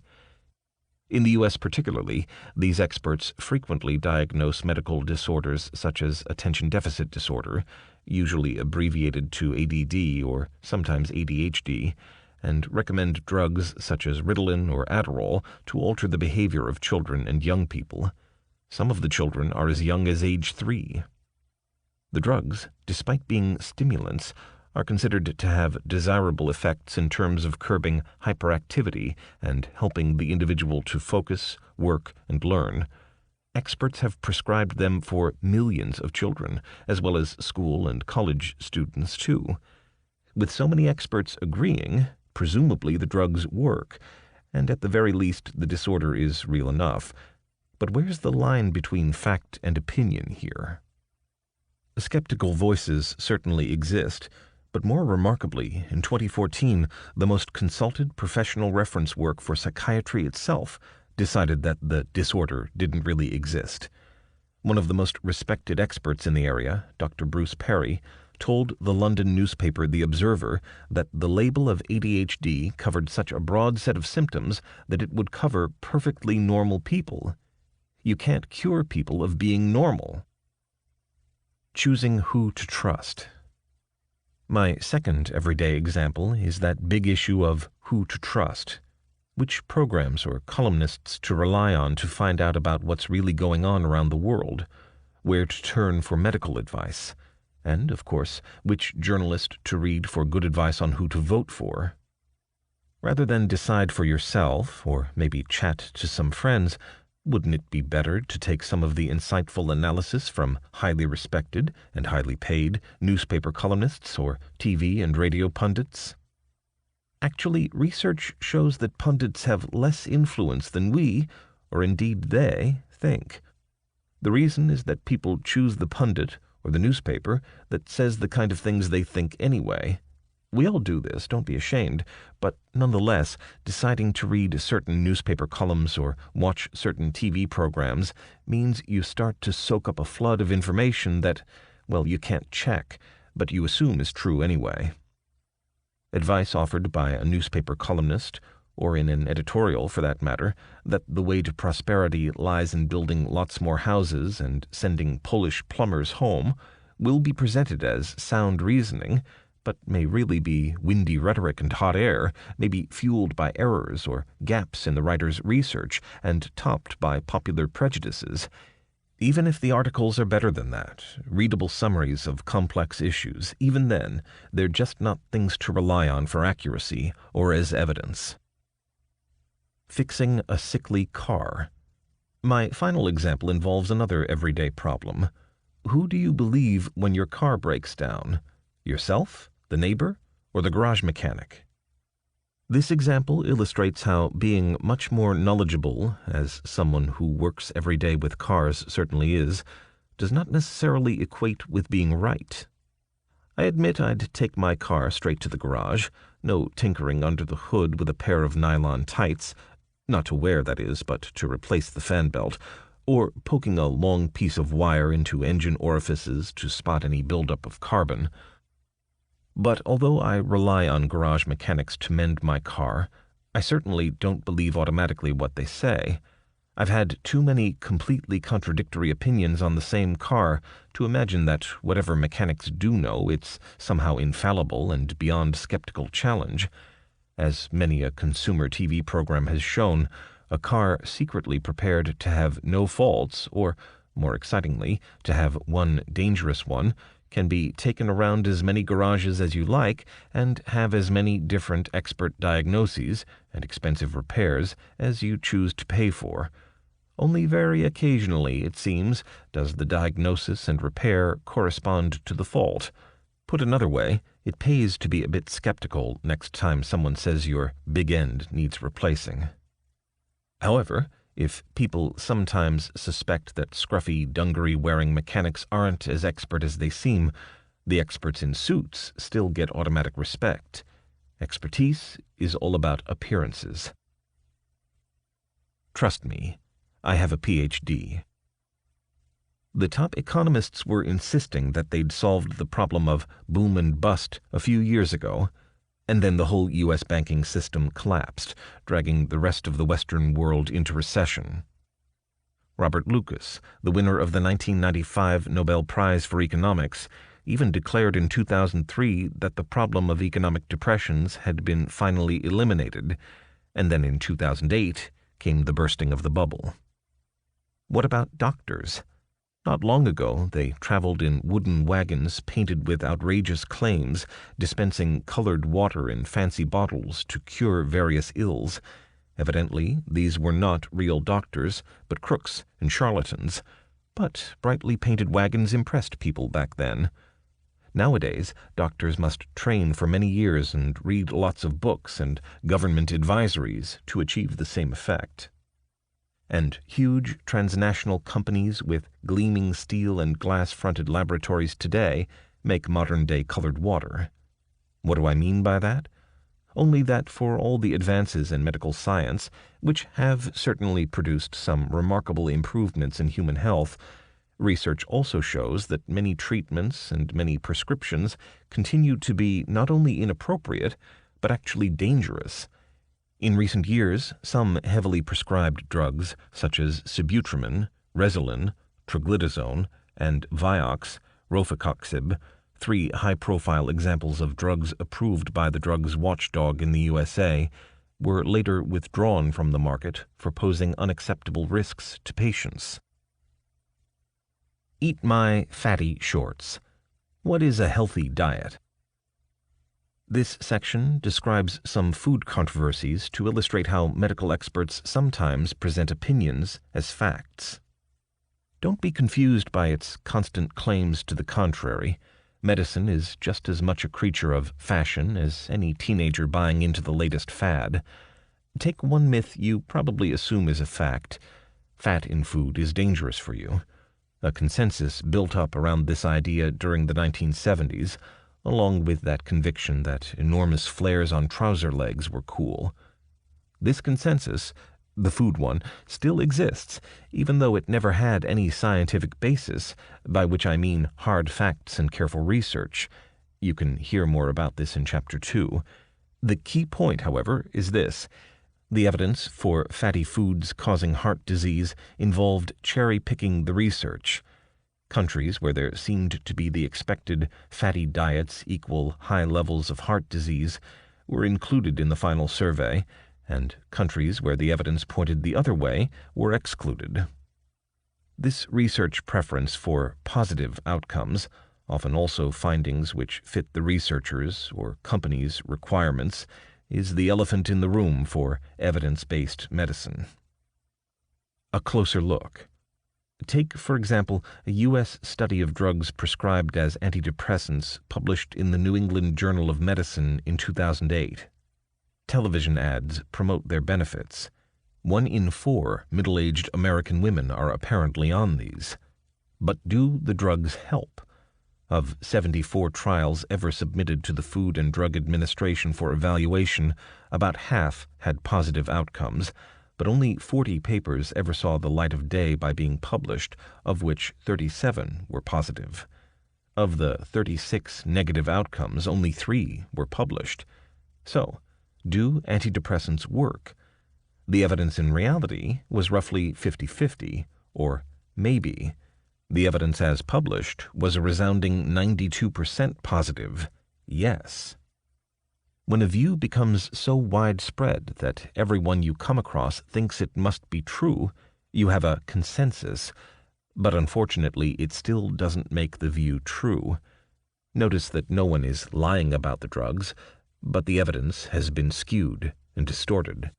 In the U.S. particularly, these experts frequently diagnose medical disorders such as attention deficit disorder, usually abbreviated to ADD or sometimes ADHD, and recommend drugs such as Ritalin or Adderall to alter the behavior of children and young people. Some of the children are as young as age 3. The drugs, despite being stimulants, are considered to have desirable effects in terms of curbing hyperactivity and helping the individual to focus, work, and learn. Experts have prescribed them for millions of children, as well as school and college students too. With so many experts agreeing, presumably the drugs work, and at the very least the disorder is real enough. But where's the line between fact and opinion here? Skeptical voices certainly exist, but more remarkably, in 2014, the most consulted professional reference work for psychiatry itself decided that the disorder didn't really exist. One of the most respected experts in the area, Dr. Bruce Perry, told the London newspaper The Observer that the label of ADHD covered such a broad set of symptoms that it would cover perfectly normal people. You can't cure people of being normal. Choosing who to trust. My second everyday example is that big issue of who to trust. Which programs or columnists to rely on to find out about what's really going on around the world, where to turn for medical advice, and, of course, which journalist to read for good advice on who to vote for. Rather than decide for yourself, or maybe chat to some friends, wouldn't it be better to take some of the insightful analysis from highly respected and highly paid newspaper columnists or TV and radio pundits? Actually, research shows that pundits have less influence than we, or indeed they, think. The reason is that people choose the pundit, or the newspaper, that says the kind of things they think anyway. We all do this, don't be ashamed, but nonetheless, deciding to read certain newspaper columns or watch certain TV programs means you start to soak up a flood of information that, well, you can't check, but you assume is true anyway. Advice offered by a newspaper columnist, or in an editorial for that matter, that the way to prosperity lies in building lots more houses and sending Polish plumbers home, will be presented as sound reasoning, but may really be windy rhetoric and hot air, may be fueled by errors or gaps in the writer's research and topped by popular prejudices. Even if the articles are better than that, readable summaries of complex issues, even then, they're just not things to rely on for accuracy or as evidence. Fixing a sickly car. My final example involves another everyday problem. Who do you believe when your car breaks down? Yourself, the neighbor, or the garage mechanic? This example illustrates how being much more knowledgeable, as someone who works every day with cars certainly is, does not necessarily equate with being right. I admit I'd take my car straight to the garage, no tinkering under the hood with a pair of nylon tights, not to wear, that is, but to replace the fan belt, or poking a long piece of wire into engine orifices to spot any buildup of carbon. But although I rely on garage mechanics to mend my car, I certainly don't believe automatically what they say. I've had too many completely contradictory opinions on the same car to imagine that whatever mechanics do know, it's somehow infallible and beyond skeptical challenge. As many a consumer TV program has shown, a car secretly prepared to have no faults, or, more excitingly, to have one dangerous one, can be taken around as many garages as you like and have as many different expert diagnoses and expensive repairs as you choose to pay for. Only very occasionally, it seems, does the diagnosis and repair correspond to the fault. Put another way, it pays to be a bit skeptical next time someone says your big end needs replacing. However, if people sometimes suspect that scruffy, dungaree-wearing mechanics aren't as expert as they seem, the experts in suits still get automatic respect. Expertise is all about appearances. Trust me, I have a PhD. The top economists were insisting that they'd solved the problem of boom and bust a few years ago. And then the whole U.S. banking system collapsed, dragging the rest of the Western world into recession. Robert Lucas, the winner of the 1995 Nobel Prize for Economics, even declared in 2003 that the problem of economic depressions had been finally eliminated, and then in 2008 came the bursting of the bubble. What about doctors? Not long ago, they traveled in wooden wagons painted with outrageous claims, dispensing colored water in fancy bottles to cure various ills. Evidently, these were not real doctors, but crooks and charlatans. But brightly painted wagons impressed people back then. Nowadays, doctors must train for many years and read lots of books and government advisories to achieve the same effect. And huge transnational companies with gleaming steel and glass-fronted laboratories today make modern-day colored water. What do I mean by that? Only that for all the advances in medical science, which have certainly produced some remarkable improvements in human health, research also shows that many treatments and many prescriptions continue to be not only inappropriate, but actually dangerous. In recent years, some heavily prescribed drugs, such as sibutramine, Resolin, troglitazone, and Vioxx, rofecoxib, 3 high-profile examples of drugs approved by the drugs watchdog in the USA, were later withdrawn from the market for posing unacceptable risks to patients. Eat my fatty shorts. What is a healthy diet? This section describes some food controversies to illustrate how medical experts sometimes present opinions as facts. Don't be confused by its constant claims to the contrary. Medicine is just as much a creature of fashion as any teenager buying into the latest fad. Take one myth you probably assume is a fact. Fat in food is dangerous for you. A consensus built up around this idea during the 1970s, along with that conviction that enormous flares on trouser legs were cool. This consensus, the food one, still exists, even though it never had any scientific basis, by which I mean hard facts and careful research. You can hear more about this in Chapter 2. The key point, however, is this. The evidence for fatty foods causing heart disease involved cherry-picking the research. Countries where there seemed to be the expected fatty diets equal high levels of heart disease were included in the final survey, and countries where the evidence pointed the other way were excluded. This research preference for positive outcomes, often also findings which fit the researchers' or companies' requirements, is the elephant in the room for evidence-based medicine. A closer look. Take, for example, a U.S. study of drugs prescribed as antidepressants published in the New England Journal of Medicine in 2008. Television ads promote their benefits. 1 in 4 middle-aged American women are apparently on these. But do the drugs help? Of 74 trials ever submitted to the Food and Drug Administration for evaluation, about half had positive outcomes, but only 40 papers ever saw the light of day by being published, of which 37 were positive. Of the 36 negative outcomes, only 3 were published. So, do antidepressants work? The evidence in reality was roughly 50-50, or maybe. The evidence as published was a resounding 92% positive, yes. When a view becomes so widespread that everyone you come across thinks it must be true, you have a consensus, but unfortunately it still doesn't make the view true. Notice that no one is lying about the drugs, but the evidence has been skewed and distorted.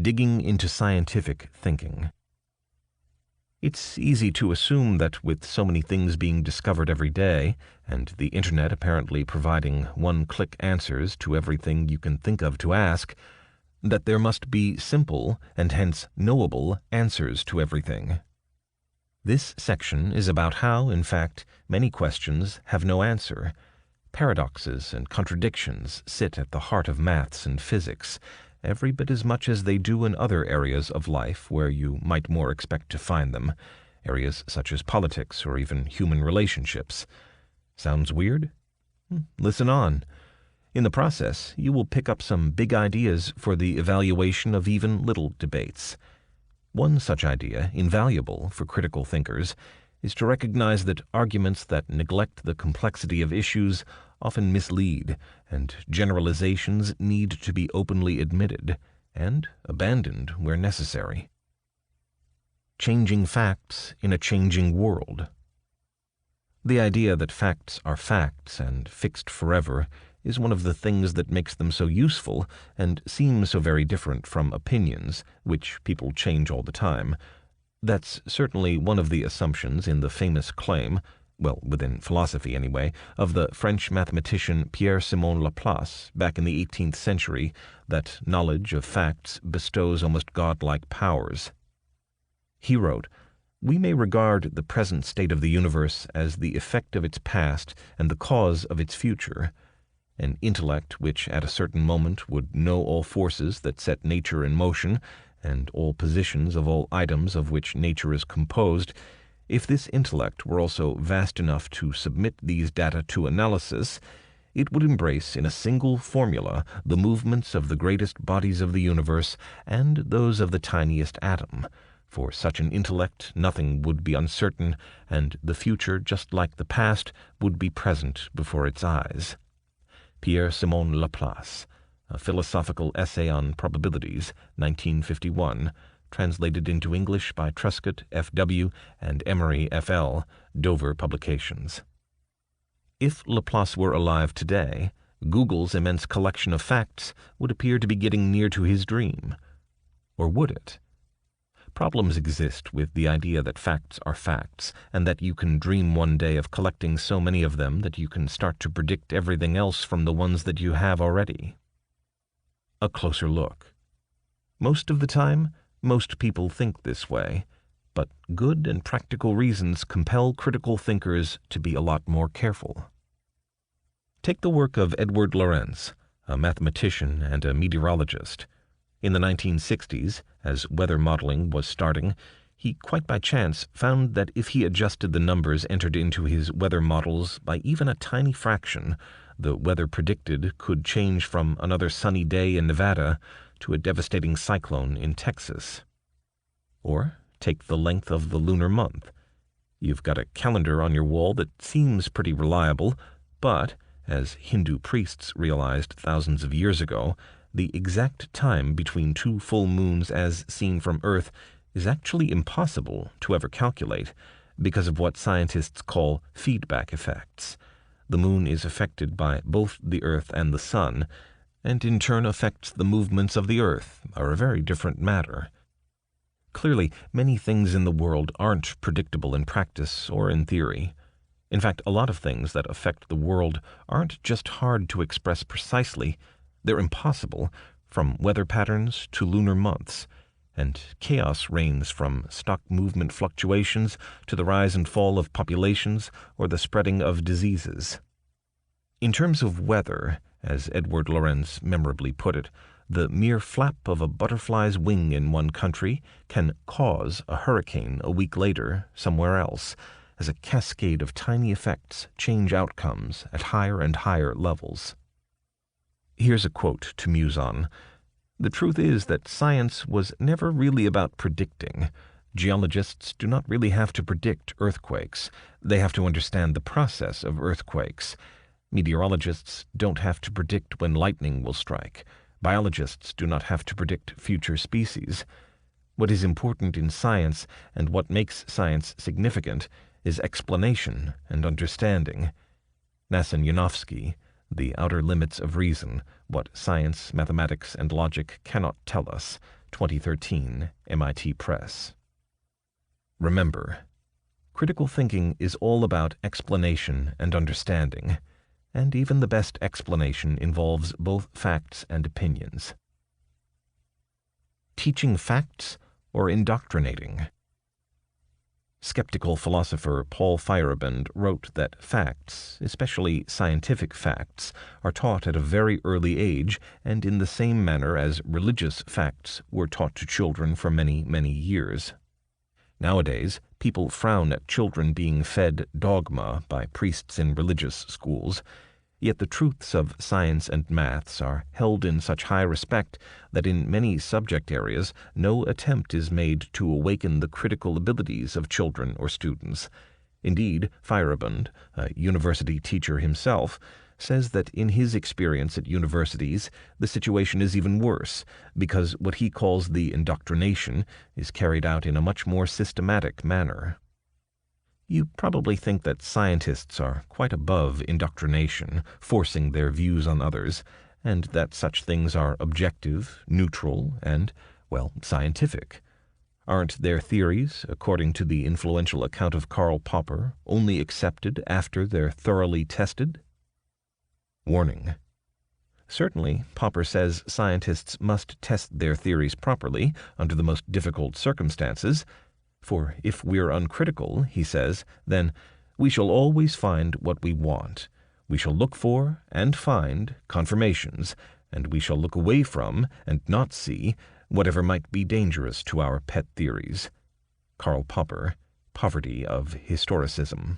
Digging into scientific thinking. It's easy to assume that with so many things being discovered every day, and the internet apparently providing one-click answers to everything you can think of to ask, that there must be simple, and hence knowable, answers to everything. This section is about how, in fact, many questions have no answer. Paradoxes and contradictions sit at the heart of maths and physics, every bit as much as they do in other areas of life where you might more expect to find them, areas such as politics or even human relationships. Sounds weird? Listen on. In the process, you will pick up some big ideas for the evaluation of even little debates. One such idea, invaluable for critical thinkers, is to recognize that arguments that neglect the complexity of issues often mislead, and generalizations need to be openly admitted and abandoned where necessary. Changing facts in a changing world. The idea that facts are facts and fixed forever is one of the things that makes them so useful and seem so very different from opinions, which people change all the time. That's certainly one of the assumptions in the famous claim, well, within philosophy anyway, of the French mathematician Pierre-Simon Laplace back in the 18th century, that knowledge of facts bestows almost godlike powers. He wrote, "We may regard the present state of the universe as the effect of its past and the cause of its future. An intellect which at a certain moment would know all forces that set nature in motion, and all positions of all items of which nature is composed, if this intellect were also vast enough to submit these data to analysis, it would embrace in a single formula the movements of the greatest bodies of the universe and those of the tiniest atom. For such an intellect nothing would be uncertain, and the future, just like the past, would be present before its eyes." Pierre-Simon Laplace, A Philosophical Essay on Probabilities, 1951, translated into English by Truscott, F.W., and Emery, F.L., Dover Publications. If Laplace were alive today, Google's immense collection of facts would appear to be getting near to his dream. Or would it? Problems exist with the idea that facts are facts, and that you can dream one day of collecting so many of them that you can start to predict everything else from the ones that you have already. A closer look. Most of the time, most people think this way, but good and practical reasons compel critical thinkers to be a lot more careful. Take the work of Edward Lorenz, a mathematician and a meteorologist. In the 1960s, as weather modeling was starting, he quite by chance found that if he adjusted the numbers entered into his weather models by even a tiny fraction, the weather predicted could change from another sunny day in Nevada to a devastating cyclone in Texas. Or take the length of the lunar month. You've got a calendar on your wall that seems pretty reliable, but, as Hindu priests realized thousands of years ago, the exact time between two full moons as seen from Earth is actually impossible to ever calculate because of what scientists call feedback effects. The moon is affected by both the Earth and the Sun, and in turn affects the movements of the Earth, are a very different matter. Clearly, many things in the world aren't predictable in practice or in theory. In fact, a lot of things that affect the world aren't just hard to express precisely, they're impossible, from weather patterns to lunar months, and chaos reigns from stock movement fluctuations to the rise and fall of populations or the spreading of diseases. In terms of weather, as Edward Lorenz memorably put it, the mere flap of a butterfly's wing in one country can cause a hurricane a week later somewhere else, as a cascade of tiny effects change outcomes at higher and higher levels. Here's a quote to muse on. "The truth is that science was never really about predicting. Geologists do not really have to predict earthquakes. They have to understand the process of earthquakes. Meteorologists don't have to predict when lightning will strike. Biologists do not have to predict future species. What is important in science, and what makes science significant, is explanation and understanding." Nassim Yanovsky, The Outer Limits of Reason, What Science, Mathematics, and Logic Cannot Tell Us, 2013, MIT Press. Remember, critical thinking is all about explanation and understanding, and even the best explanation involves both facts and opinions. Teaching facts or indoctrinating? Skeptical philosopher Paul Feyerabend wrote that facts, especially scientific facts, are taught at a very early age and in the same manner as religious facts were taught to children for many, many years. Nowadays, people frown at children being fed dogma by priests in religious schools. Yet the truths of science and maths are held in such high respect that in many subject areas no attempt is made to awaken the critical abilities of children or students. Indeed, Feyerabend, a university teacher himself, says that in his experience at universities, the situation is even worse, because what he calls the indoctrination is carried out in a much more systematic manner. You probably think that scientists are quite above indoctrination, forcing their views on others, and that such things are objective, neutral, and, well, scientific. Aren't their theories, according to the influential account of Karl Popper, only accepted after they're thoroughly tested? Warning. Certainly, Popper says scientists must test their theories properly under the most difficult circumstances, for if we're uncritical, he says, then we shall always find what we want. We shall look for and find confirmations, and we shall look away from and not see whatever might be dangerous to our pet theories. Karl Popper, Poverty of Historicism.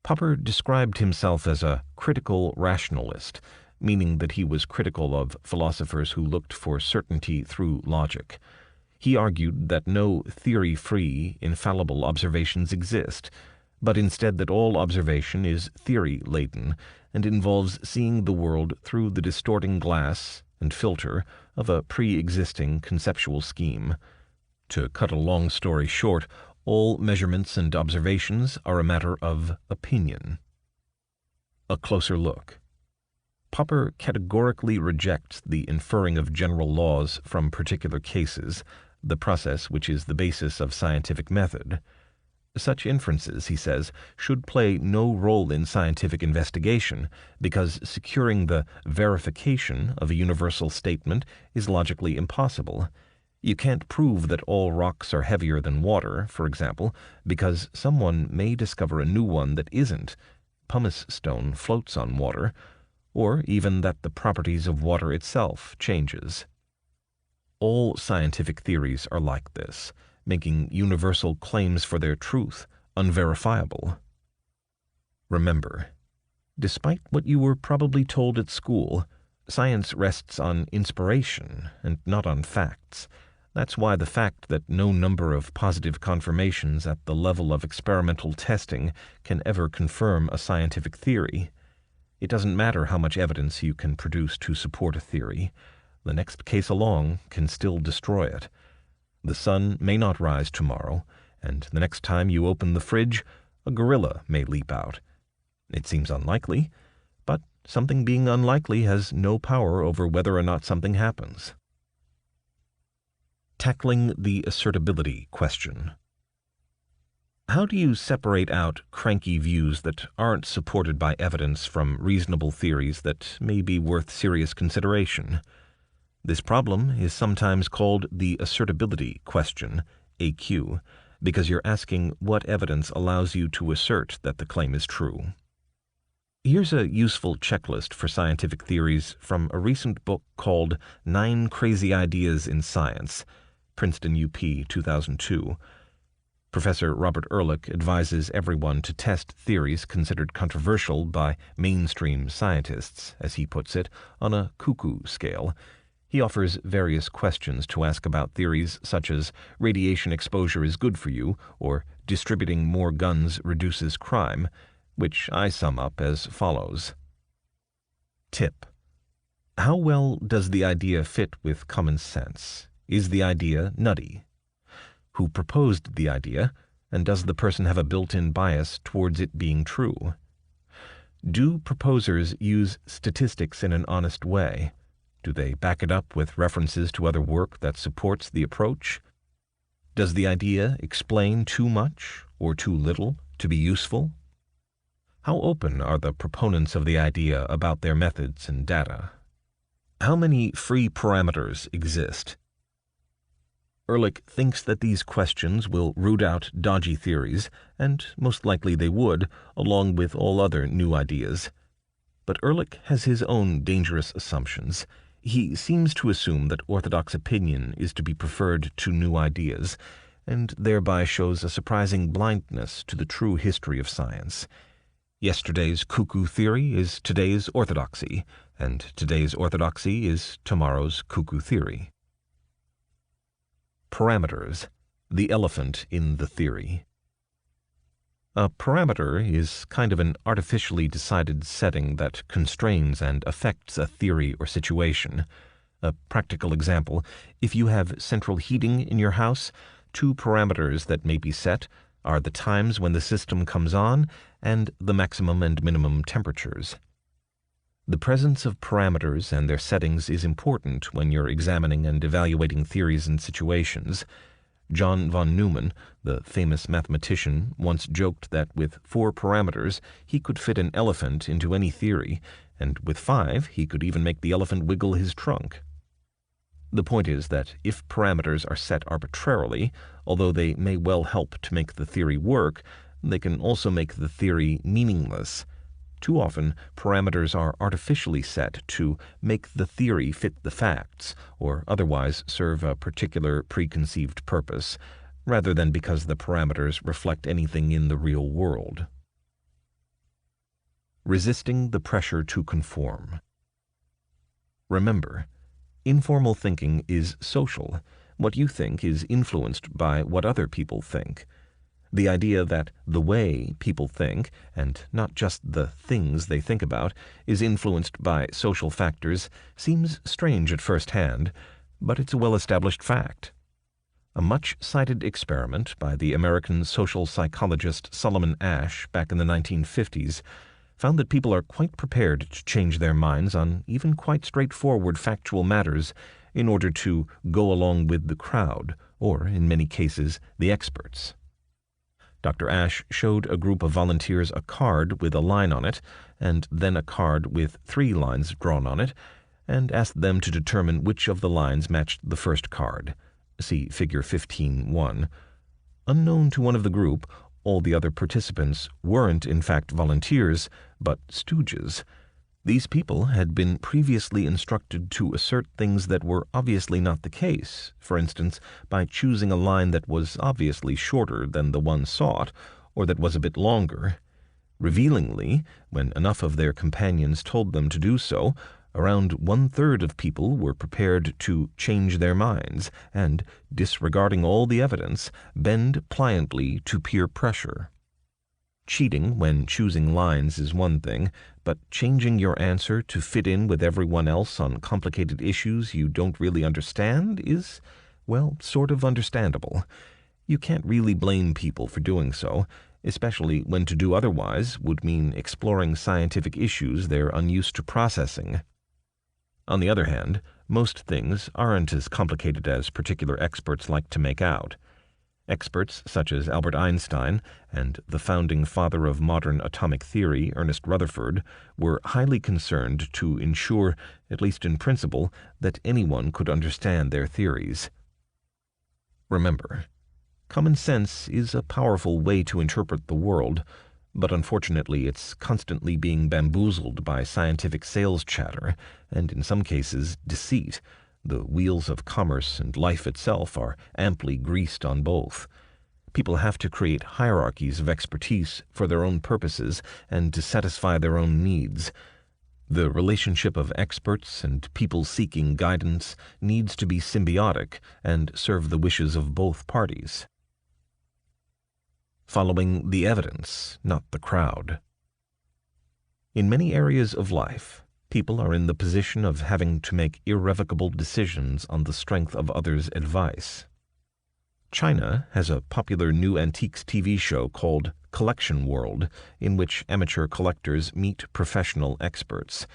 Popper described himself as a critical rationalist, meaning that he was critical of philosophers who looked for certainty through logic. He argued that no theory-free, infallible observations exist, but instead that all observation is theory-laden and involves seeing the world through the distorting glass and filter of a pre-existing conceptual scheme. To cut a long story short, all measurements and observations are a matter of opinion. A closer look. Popper categorically rejects the inferring of general laws from particular cases, the process which is the basis of scientific method. Such inferences, he says, should play no role in scientific investigation because securing the verification of a universal statement is logically impossible. You can't prove that all rocks are heavier than water, for example, because someone may discover a new one that isn't. Pumice stone floats on water, or even that the properties of water itself changes. All scientific theories are like this, making universal claims for their truth unverifiable. Remember, despite what you were probably told at school, science rests on inspiration and not on facts. That's why the fact that no number of positive confirmations at the level of experimental testing can ever confirm a scientific theory. It doesn't matter how much evidence you can produce to support a theory. The next case along can still destroy it. The sun may not rise tomorrow, and the next time you open the fridge, a gorilla may leap out. It seems unlikely, but something being unlikely has no power over whether or not something happens. Tackling the assertability question. How do you separate out cranky views that aren't supported by evidence from reasonable theories that may be worth serious consideration? This problem is sometimes called the assertability question, AQ, because you're asking what evidence allows you to assert that the claim is true. Here's a useful checklist for scientific theories from a recent book called 9 Crazy Ideas in Science, Princeton UP 2002. Professor Robert Ehrlich advises everyone to test theories considered controversial by mainstream scientists, as he puts it, on a cuckoo scale. He offers various questions to ask about theories such as radiation exposure is good for you, or distributing more guns reduces crime, which I sum up as follows. Tip. How well does the idea fit with common sense? Is the idea nutty? Who proposed the idea, and does the person have a built-in bias towards it being true? Do proposers use statistics in an honest way? Do they back it up with references to other work that supports the approach? Does the idea explain too much or too little to be useful? How open are the proponents of the idea about their methods and data? How many free parameters exist? Ehrlich thinks that these questions will root out dodgy theories, and most likely they would, along with all other new ideas. But Ehrlich has his own dangerous assumptions. He seems to assume that orthodox opinion is to be preferred to new ideas, and thereby shows a surprising blindness to the true history of science. Yesterday's cuckoo theory is today's orthodoxy, and today's orthodoxy is tomorrow's cuckoo theory. Parameters, the elephant in the theory. A parameter is kind of an artificially decided setting that constrains and affects a theory or situation. A practical example, if you have central heating in your house, two parameters that may be set are the times when the system comes on and the maximum and minimum temperatures. The presence of parameters and their settings is important when you're examining and evaluating theories and situations. John von Neumann, the famous mathematician, once joked that with 4 parameters he could fit an elephant into any theory, and with 5 he could even make the elephant wiggle his trunk. The point is that if parameters are set arbitrarily, although they may well help to make the theory work, they can also make the theory meaningless. Too often, parameters are artificially set to make the theory fit the facts, or otherwise serve a particular preconceived purpose, rather than because the parameters reflect anything in the real world. Resisting the pressure to conform. Remember, informal thinking is social. What you think is influenced by what other people think. The idea that the way people think, and not just the things they think about, is influenced by social factors seems strange at first hand, but it's a well-established fact. A much-cited experiment by the American social psychologist Solomon Asch back in the 1950s found that people are quite prepared to change their minds on even quite straightforward factual matters in order to go along with the crowd, or, in many cases, the experts. Dr. Asch showed a group of volunteers a card with a line on it, and then a card with 3 lines drawn on it, and asked them to determine which of the lines matched the first card. See Figure 15.1. Unknown to one of the group, all the other participants weren't in fact volunteers, but stooges. These people had been previously instructed to assert things that were obviously not the case, for instance, by choosing a line that was obviously shorter than the one sought, or that was a bit longer. Revealingly, when enough of their companions told them to do so, around 1/3 of people were prepared to change their minds and, disregarding all the evidence, bend pliantly to peer pressure. Cheating when choosing lines is one thing, but changing your answer to fit in with everyone else on complicated issues you don't really understand is, well, sort of understandable. You can't really blame people for doing so, especially when to do otherwise would mean exploring scientific issues they're unused to processing. On the other hand, most things aren't as complicated as particular experts like to make out. Experts such as Albert Einstein and the founding father of modern atomic theory, Ernest Rutherford, were highly concerned to ensure, at least in principle, that anyone could understand their theories. Remember, common sense is a powerful way to interpret the world, but unfortunately it's constantly being bamboozled by scientific sales chatter, and in some cases deceit. The wheels of commerce and life itself are amply greased on both. People have to create hierarchies of expertise for their own purposes and to satisfy their own needs. The relationship of experts and people seeking guidance needs to be symbiotic and serve the wishes of both parties. Following the evidence, not the crowd. In many areas of life, people are in the position of having to make irrevocable decisions on the strength of others' advice. China has a popular new antiques TV show called Collection World, in which amateur collectors meet professional experts.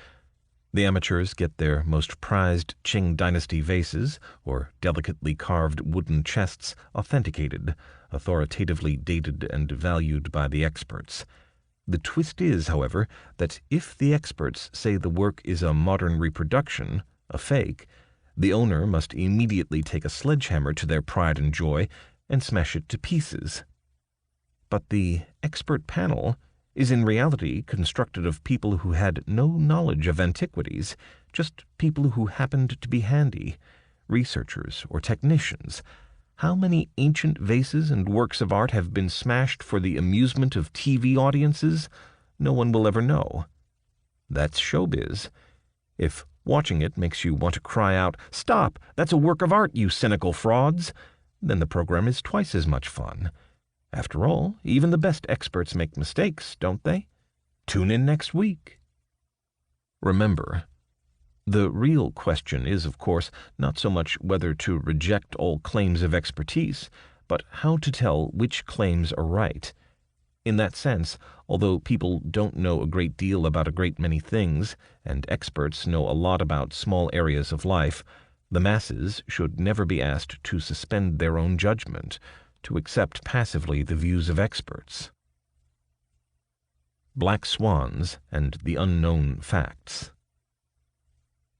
The amateurs get their most prized Qing dynasty vases, or delicately carved wooden chests, authenticated, authoritatively dated and valued by the experts. The twist is, however, that if the experts say the work is a modern reproduction, a fake, the owner must immediately take a sledgehammer to their pride and joy and smash it to pieces. But the expert panel is in reality constructed of people who had no knowledge of antiquities, just people who happened to be handy, researchers or technicians. How many ancient vases and works of art have been smashed for the amusement of TV audiences? no one will ever know. That's showbiz. If watching it makes you want to cry out, "Stop! That's a work of art, you cynical frauds!" then the program is twice as much fun. After all, even the best experts make mistakes, don't they? Tune in next week. Remember, the real question is, of course, not so much whether to reject all claims of expertise, but how to tell which claims are right. In that sense, although people don't know a great deal about a great many things, and experts know a lot about small areas of life, the masses should never be asked to suspend their own judgment, to accept passively the views of experts. Black swans and the unknown facts.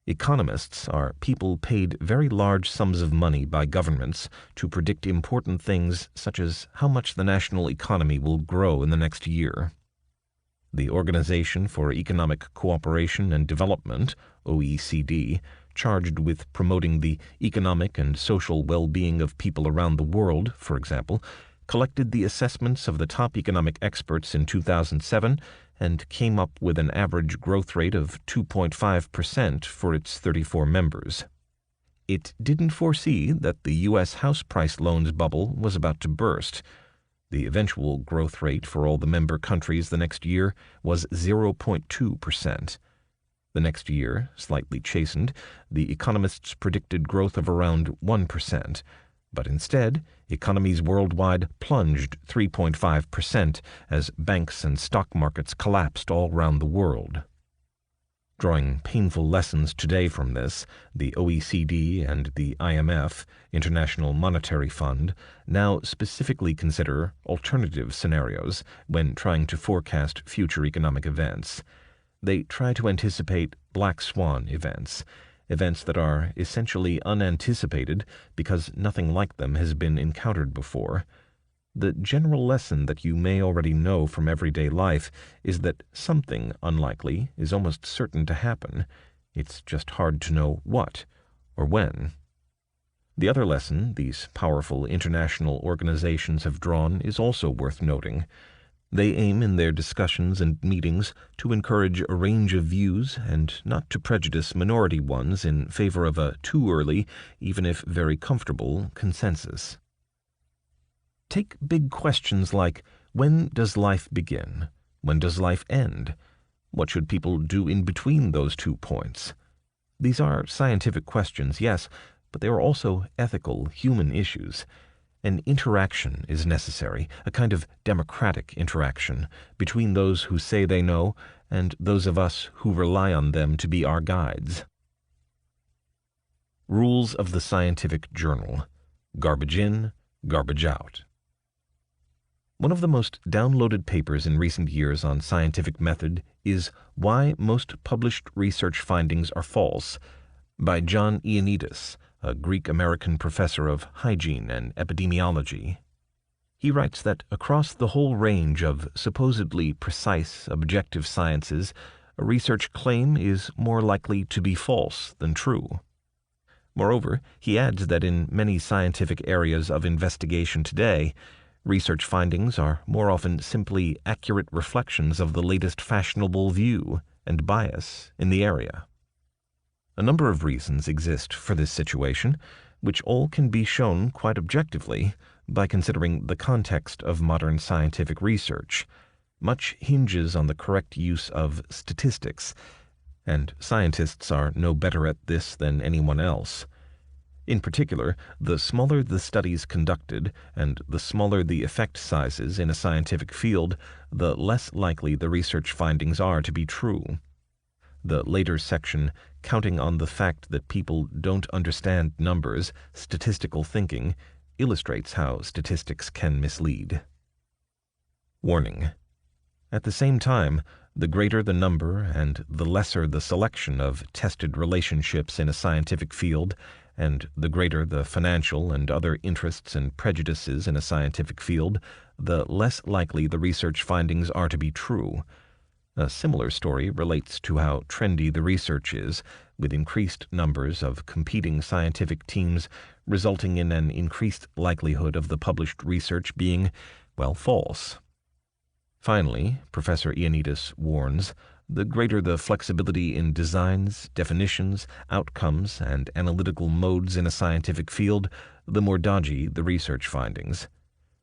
Economists are people paid very large sums of money by governments to predict important things such as how much the national economy will grow in the next year. The Organization for Economic Cooperation and Development, OECD, charged with promoting the economic and social well-being of people around the world, for example, collected the assessments of the top economic experts in 2007 and came up with an average growth rate of 2.5% for its 34 members. It didn't foresee that the U.S. house price loans bubble was about to burst. The eventual growth rate for all the member countries the next year was 0.2%. The next year, slightly chastened, the economists predicted growth of around 1%. But instead, economies worldwide plunged 3.5% as banks and stock markets collapsed all around the world. Drawing painful lessons today from this, the OECD and the IMF, International Monetary Fund, now specifically consider alternative scenarios when trying to forecast future economic events. They try to anticipate black swan events that are essentially unanticipated because nothing like them has been encountered before. The general lesson that you may already know from everyday life is that something unlikely is almost certain to happen. It's just hard to know what or when. The other lesson these powerful international organizations have drawn is also worth noting. They aim in their discussions and meetings to encourage a range of views and not to prejudice minority ones in favor of a too early, even if very comfortable, consensus. Take big questions like, when does life begin? When does life end? What should people do in between those 2 points? These are scientific questions, yes, but they are also ethical, human issues. An interaction is necessary, a kind of democratic interaction, between those who say they know and those of us who rely on them to be our guides. Rules of the Scientific Journal. Garbage in, garbage out. One of the most downloaded papers in recent years on scientific method is Why Most Published Research Findings Are False by John Ioannidis, a Greek-American professor of hygiene and epidemiology. He writes that across the whole range of supposedly precise, objective sciences, a research claim is more likely to be false than true. Moreover, he adds that in many scientific areas of investigation today, research findings are more often simply accurate reflections of the latest fashionable view and bias in the area. A number of reasons exist for this situation, which all can be shown quite objectively by considering the context of modern scientific research. Much hinges on the correct use of statistics, and scientists are no better at this than anyone else. In particular, the smaller the studies conducted and the smaller the effect sizes in a scientific field, the less likely the research findings are to be true. The later section, counting on the fact that people don't understand numbers, statistical thinking, illustrates how statistics can mislead. Warning: at the same time, the greater the number and the lesser the selection of tested relationships in a scientific field, and the greater the financial and other interests and prejudices in a scientific field, the less likely the research findings are to be true. A similar story relates to how trendy the research is, with increased numbers of competing scientific teams resulting in an increased likelihood of the published research being, well, false. Finally, Professor Ioannidis warns, the greater the flexibility in designs, definitions, outcomes, and analytical modes in a scientific field, the more dodgy the research findings.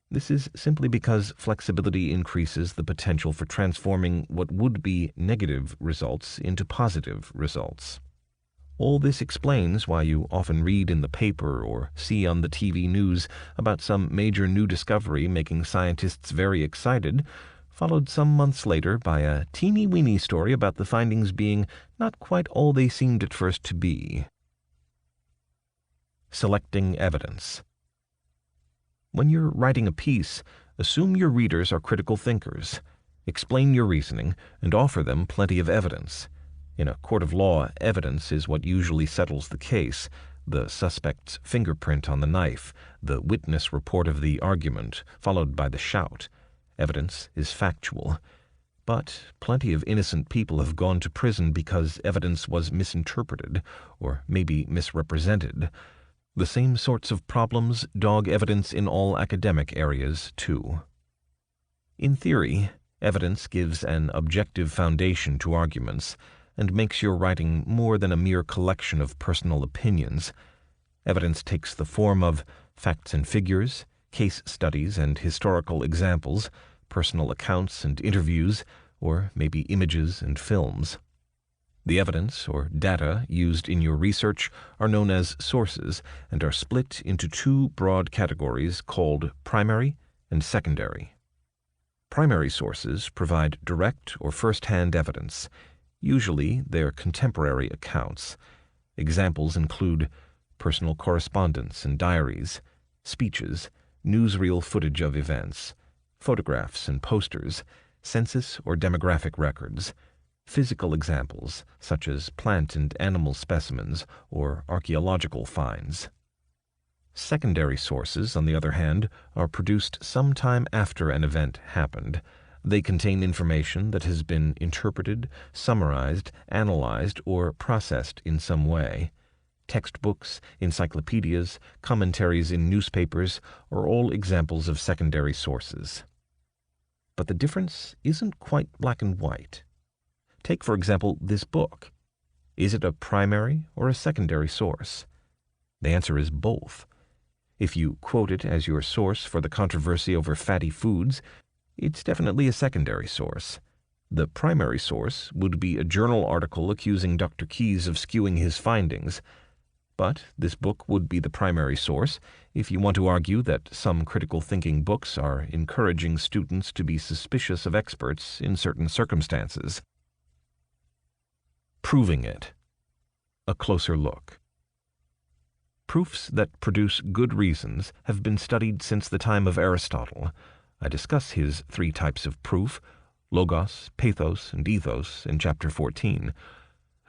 This is simply because flexibility increases the potential for transforming what would be negative results into positive results. All this explains why you often read in the paper or see on the TV news about some major new discovery making scientists very excited, followed some months later by a teeny-weeny story about the findings being not quite all they seemed at first to be. Selecting evidence. When you're writing a piece, assume your readers are critical thinkers. Explain your reasoning and offer them plenty of evidence. In a court of law, evidence is what usually settles the case: the suspect's fingerprint on the knife, the witness report of the argument, followed by the shout. Evidence is factual. But plenty of innocent people have gone to prison because evidence was misinterpreted, or maybe misrepresented. The same sorts of problems dog evidence in all academic areas, too. In theory, evidence gives an objective foundation to arguments and makes your writing more than a mere collection of personal opinions. Evidence takes the form of facts and figures, case studies and historical examples, personal accounts and interviews, or maybe images and films. The evidence or data used in your research are known as sources and are split into two broad categories called primary and secondary. Primary sources provide direct or first-hand evidence. Usually, they're contemporary accounts. Examples include personal correspondence and diaries, speeches, newsreel footage of events, photographs and posters, census or demographic records, physical examples such as plant and animal specimens or archaeological finds. Secondary sources, on the other hand, are produced sometime after an event happened. They contain information that has been interpreted, summarized, analyzed, or processed in some way. Textbooks, encyclopedias, commentaries in newspapers are all examples of secondary sources. But the difference isn't quite black and white. Take, for example, this book. Is it a primary or a secondary source? The answer is both. If you quote it as your source for the controversy over fatty foods, it's definitely a secondary source. The primary source would be a journal article accusing Dr. Keyes of skewing his findings. But this book would be the primary source if you want to argue that some critical thinking books are encouraging students to be suspicious of experts in certain circumstances. Proving it. A closer look. Proofs that produce good reasons have been studied since the time of Aristotle. I discuss his 3 types of proof, logos, pathos, and ethos, in Chapter 14.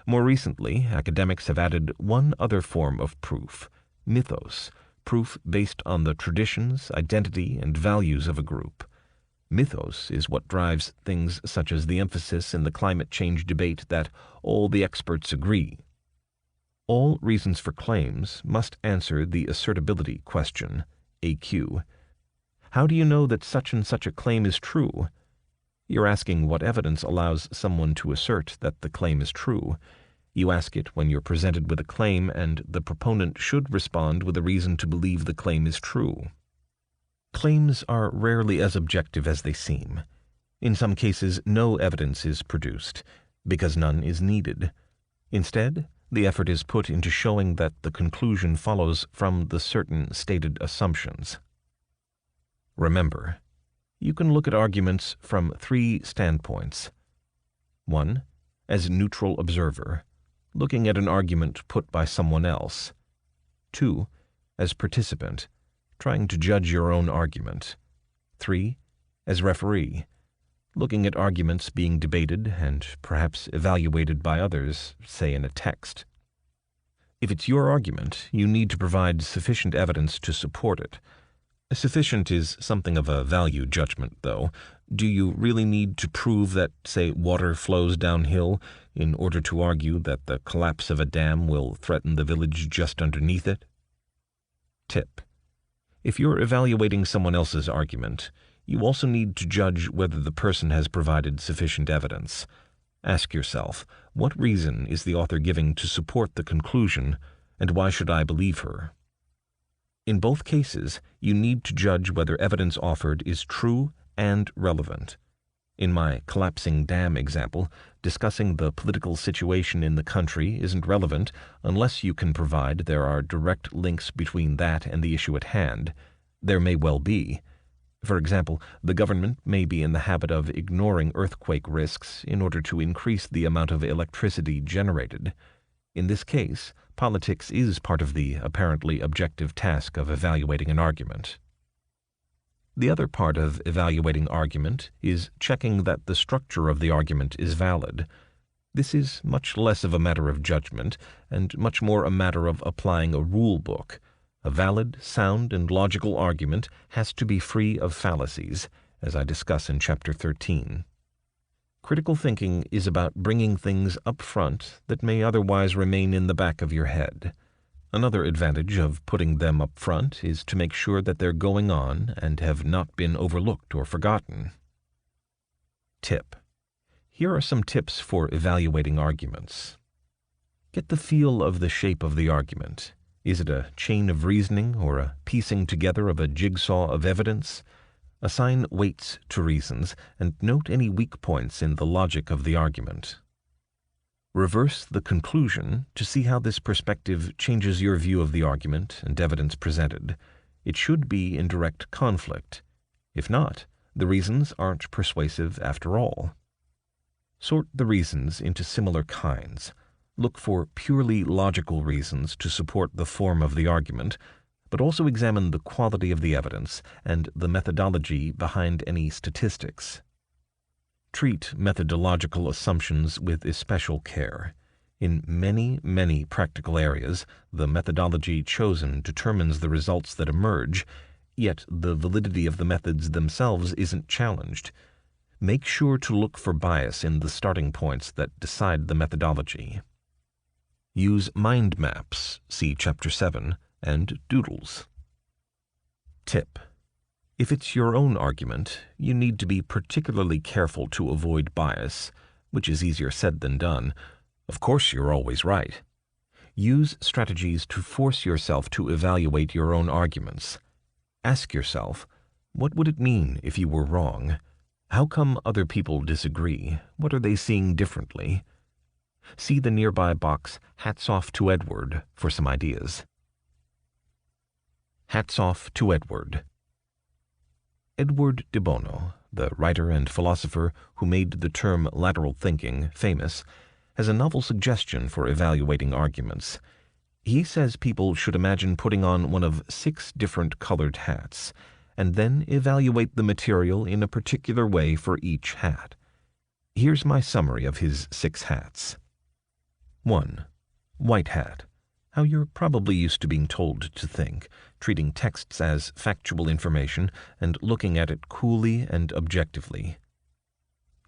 More recently, academics have added one other form of proof, mythos, proof based on the traditions, identity, and values of a group. Mythos is what drives things such as the emphasis in the climate change debate that all the experts agree. All reasons for claims must answer the assertability question, AQ. How do you know that such and such a claim is true? You're asking what evidence allows someone to assert that the claim is true. You ask it when you're presented with a claim and the proponent should respond with a reason to believe the claim is true. Claims are rarely as objective as they seem. In some cases, no evidence is produced, because none is needed. Instead, the effort is put into showing that the conclusion follows from the certain stated assumptions. Remember, you can look at arguments from 3 standpoints. 1. As neutral observer, looking at an argument put by someone else. 2. As participant, trying to judge your own argument. 3. As referee, looking at arguments being debated and perhaps evaluated by others, say in a text. If it's your argument, you need to provide sufficient evidence to support it. Sufficient is something of a value judgment, though. Do you really need to prove that, say, water flows downhill in order to argue that the collapse of a dam will threaten the village just underneath it? Tip: if you're evaluating someone else's argument, You also need to judge whether the person has provided sufficient evidence. Ask yourself, what reason is the author giving to support the conclusion, and why should I believe her? In both cases, you need to judge whether evidence offered is true and relevant. In my collapsing dam example, discussing the political situation in the country isn't relevant unless you can provide there are direct links between that and the issue at hand. There may well be. For example, the government may be in the habit of ignoring earthquake risks in order to increase the amount of electricity generated. In this case, politics is part of the apparently objective task of evaluating an argument. The other part of evaluating argument is checking that the structure of the argument is valid. This is much less of a matter of judgment and much more a matter of applying a rule book. A valid, sound, and logical argument has to be free of fallacies, as I discuss in Chapter 13. Critical thinking is about bringing things up front that may otherwise remain in the back of your head. Another advantage of putting them up front is to make sure that they're going on and have not been overlooked or forgotten. Tip. Here are some tips for evaluating arguments. Get the feel of the shape of the argument. Is it a chain of reasoning or a piecing together of a jigsaw of evidence? Assign weights to reasons and note any weak points in the logic of the argument. Reverse the conclusion to see how this perspective changes your view of the argument and evidence presented. It should be in direct conflict. If not, the reasons aren't persuasive after all. Sort the reasons into similar kinds. Look for purely logical reasons to support the form of the argument, but also examine the quality of the evidence and the methodology behind any statistics. Treat methodological assumptions with especial care. In many practical areas, the methodology chosen determines the results that emerge, yet the validity of the methods themselves isn't challenged. Make sure to look for bias in the starting points that decide the methodology. Use mind maps, see Chapter 7, and doodles. Tip. If it's your own argument, you need to be particularly careful to avoid bias, which is easier said than done. Of course you're always right. Use strategies to force yourself to evaluate your own arguments. Ask yourself, what would it mean if you were wrong? How come other people disagree? What are they seeing differently? See the nearby box, Hats Off to Edward, for some ideas. Hats Off to Edward. Edward de Bono, the writer and philosopher who made the term lateral thinking famous, has a novel suggestion for evaluating arguments. He says people should imagine putting on one of 6 different colored hats, and then evaluate the material in a particular way for each hat. Here's my summary of his 6 hats. 1. White hat. How you're probably used to being told to think, treating texts as factual information and looking at it coolly and objectively.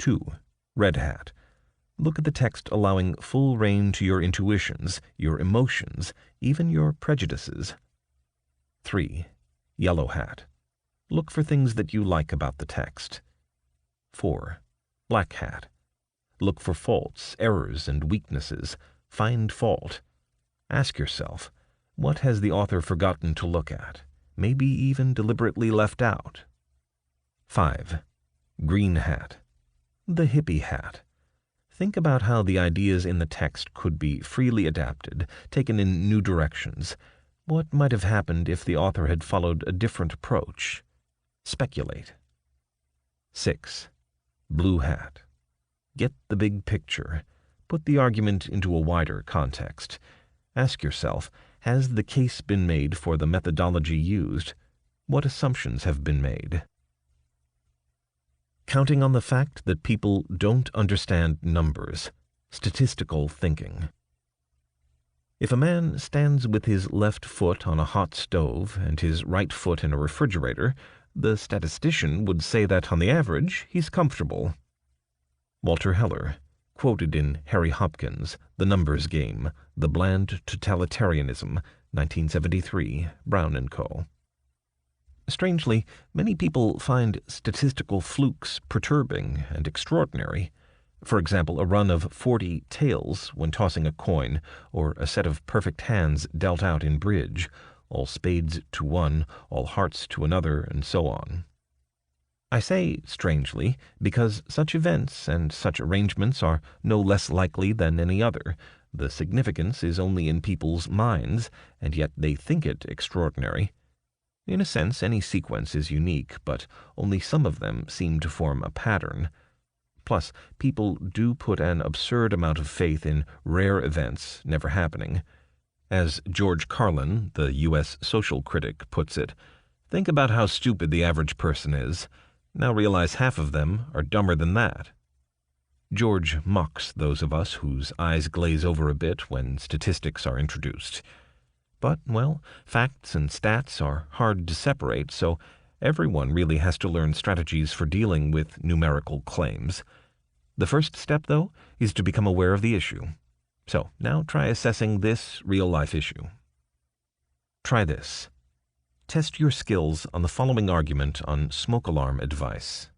2. Red hat. Look at the text allowing full rein to your intuitions, your emotions, even your prejudices. 3. Yellow hat. Look for things that you like about the text. 4. Black hat. Look for faults, errors, and weaknesses. Find fault. Ask yourself, what has the author forgotten to look at, maybe even deliberately left out? 5. Green hat. The hippie hat. Think about how the ideas in the text could be freely adapted, taken in new directions. What might have happened if the author had followed a different approach? Speculate. 6. Blue hat. Get the big picture. Put the argument into a wider context. Ask yourself, has the case been made for the methodology used? What assumptions have been made? Counting on the fact that people don't understand numbers. Statistical thinking. If a man stands with his left foot on a hot stove and his right foot in a refrigerator, the statistician would say that on the average he's comfortable. Walter Heller, quoted in Harry Hopkins, The Numbers Game, The Bland Totalitarianism, 1973, Brown & Co. Strangely, many people find statistical flukes perturbing and extraordinary. For example, a run of 40 tails when tossing a coin, or a set of perfect hands dealt out in bridge, all spades to one, all hearts to another, and so on. I say strangely because such events and such arrangements are no less likely than any other. The significance is only in people's minds, and yet they think it extraordinary. In a sense, any sequence is unique, but only some of them seem to form a pattern. Plus, people do put an absurd amount of faith in rare events never happening. As George Carlin, the U.S. social critic, puts it, think about how stupid the average person is. Now realize half of them are dumber than that. George mocks those of us whose eyes glaze over a bit when statistics are introduced. But, well, facts and stats are hard to separate, so everyone really has to learn strategies for dealing with numerical claims. The first step, though, is to become aware of the issue. So, now try assessing this real-life issue. Try this. Test your skills on the following argument on smoke alarm advice.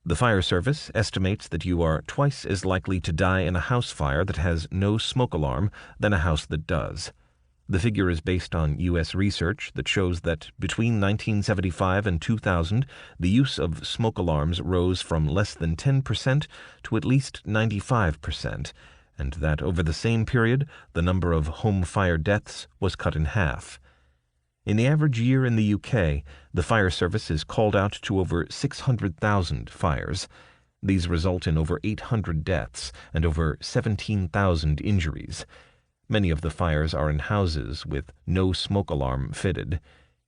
The fire service estimates that you are twice as likely to die in a house fire that has no smoke alarm than a house that does. The figure is based on U.S. research that shows that between 1975 and 2000, the use of smoke alarms rose from less than 10% to at least 95%, and that over the same period, the number of home fire deaths was cut in half. In the average year in the UK, the fire service is called out to over 600,000 fires. These result in over 800 deaths and over 17,000 injuries. Many of the fires are in houses with no smoke alarm fitted.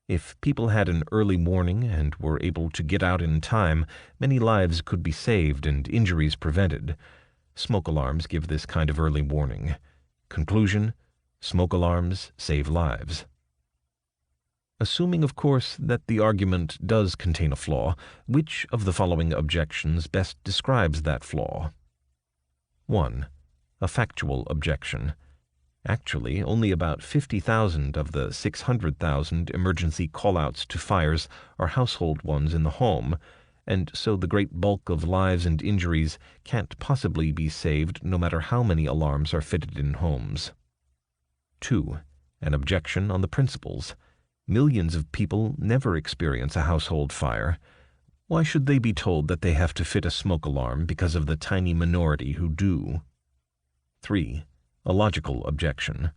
If people had an early warning and were able to get out in time, many lives could be saved and injuries prevented. Smoke alarms give this kind of early warning. Conclusion: smoke alarms save lives. Assuming, of course, that the argument does contain a flaw, which of the following objections best describes that flaw? 1. A factual objection. Actually, only about 50,000 of the 600,000 emergency call-outs to fires are household ones in the home, and so the great bulk of lives and injuries can't possibly be saved no matter how many alarms are fitted in homes. 2. An objection on the principles. Millions of people never experience a household fire. Why should they be told that they have to fit a smoke alarm because of the tiny minority who do? 3. A logical objection.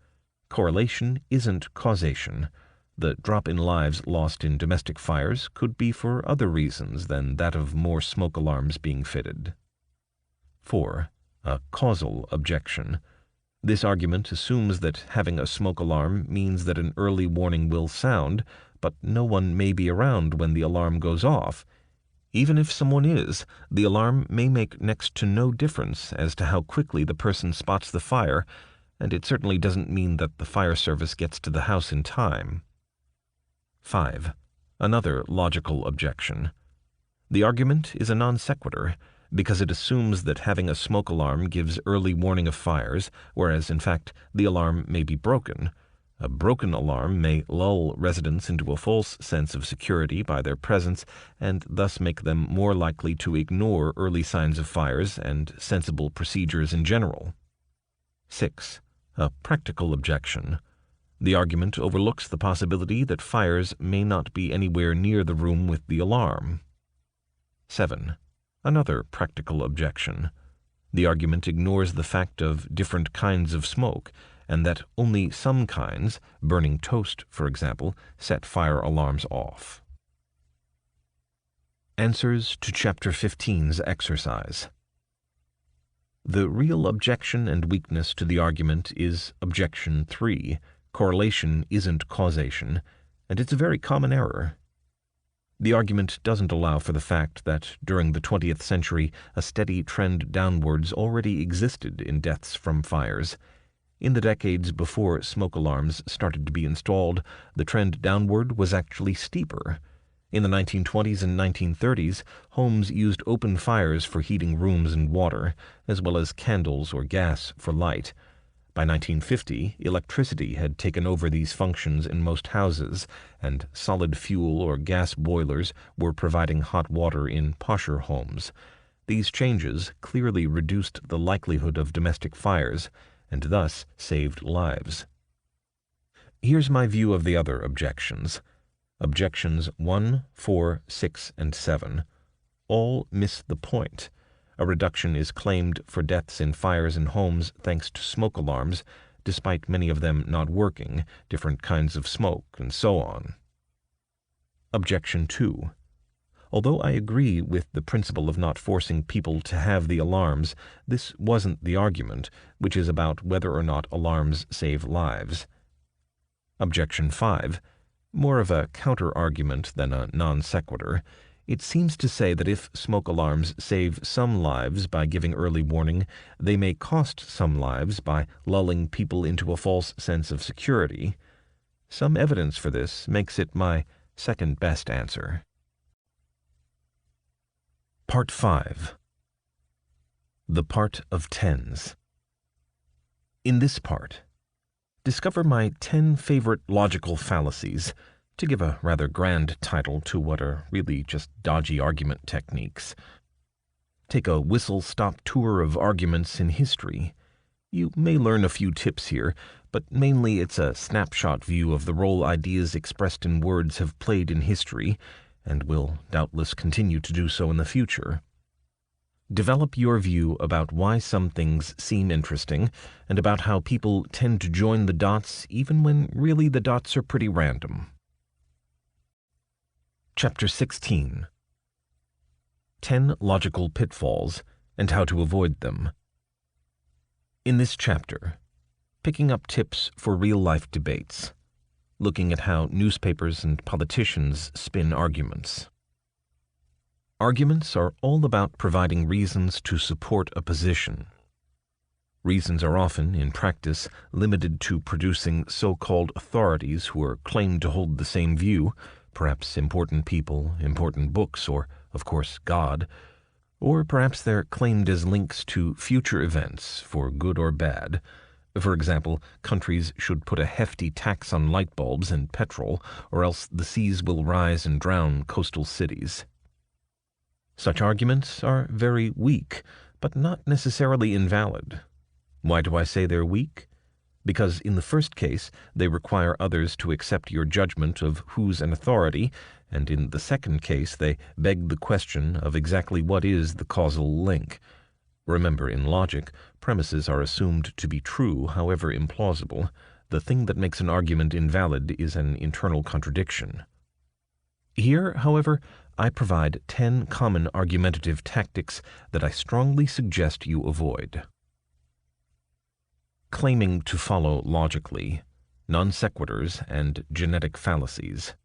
Correlation isn't causation. The drop in lives lost in domestic fires could be for other reasons than that of more smoke alarms being fitted. 4. A causal objection. This argument assumes that having a smoke alarm means that an early warning will sound, but no one may be around when the alarm goes off. Even if someone is, the alarm may make next to no difference as to how quickly the person spots the fire, and it certainly doesn't mean that the fire service gets to the house in time. 5. Another logical objection. The argument is a non sequitur, because it assumes that having a smoke alarm gives early warning of fires, whereas in fact the alarm may be broken. A broken alarm may lull residents into a false sense of security by their presence and thus make them more likely to ignore early signs of fires and sensible procedures in general. 6. A practical objection. The argument overlooks the possibility that fires may not be anywhere near the room with the alarm. 7. Another practical objection. The argument ignores the fact of different kinds of smoke, and that only some kinds, burning toast, for example, set fire alarms off. Answers to Chapter 15's exercise. The real objection and weakness to the argument is Objection 3, correlation isn't causation, and it's a very common error. The argument doesn't allow for the fact that during the 20th century a steady trend downwards already existed in deaths from fires. In the decades before smoke alarms started to be installed, the trend downward was actually steeper. In the 1920s and 1930s, homes used open fires for heating rooms and water, as well as candles or gas for light. By 1950, electricity had taken over these functions in most houses, and solid fuel or gas boilers were providing hot water in posher homes. These changes clearly reduced the likelihood of domestic fires, and thus saved lives. Here's my view of the other objections. Objections 1, 4, 6, and 7 all miss the point. A reduction is claimed for deaths in fires in homes thanks to smoke alarms, despite many of them not working, different kinds of smoke, and so on. Objection 2. Although I agree with the principle of not forcing people to have the alarms, this wasn't the argument, which is about whether or not alarms save lives. Objection 5. More of a counter-argument than a non sequitur. It seems to say that if smoke alarms save some lives by giving early warning, they may cost some lives by lulling people into a false sense of security. Some evidence for this makes it my second best answer. Part 5. The Part of Tens. In this part, discover my 10 favorite logical fallacies, to give a rather grand title to what are really just dodgy argument techniques. Take a whistle-stop tour of arguments in history. You may learn a few tips here, but mainly it's a snapshot view of the role ideas expressed in words have played in history, and will doubtless continue to do so in the future. Develop your view about why some things seem interesting, and about how people tend to join the dots even when really the dots are pretty random. Chapter 16. 10 Logical Pitfalls and How to Avoid Them. In this chapter, picking up tips for real-life debates, looking at how newspapers and politicians spin arguments. Arguments are all about providing reasons to support a position. Reasons are often, in practice, limited to producing so-called authorities who are claimed to hold the same view, perhaps important people, important books, or, of course, God, or perhaps they're claimed as links to future events, for good or bad. For example, countries should put a hefty tax on light bulbs and petrol, or else the seas will rise and drown coastal cities. Such arguments are very weak, but not necessarily invalid. Why do I say they're weak? Because in the first case, they require others to accept your judgment of who's an authority, and in the second case, they beg the question of exactly what is the causal link. Remember, in logic, premises are assumed to be true, however implausible. The thing that makes an argument invalid is an internal contradiction. Here, however, I provide 10 common argumentative tactics that I strongly suggest you avoid. Claiming to follow logically, non sequiturs, and genetic fallacies.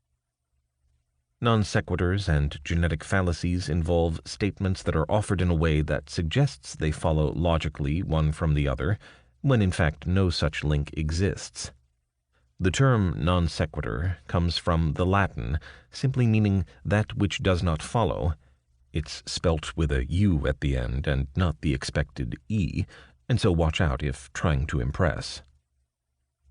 Non sequiturs and genetic fallacies involve statements that are offered in a way that suggests they follow logically one from the other, when in fact no such link exists. The term non sequitur comes from the Latin, simply meaning that which does not follow. It's spelt with a U at the end and not the expected E, and so watch out if trying to impress.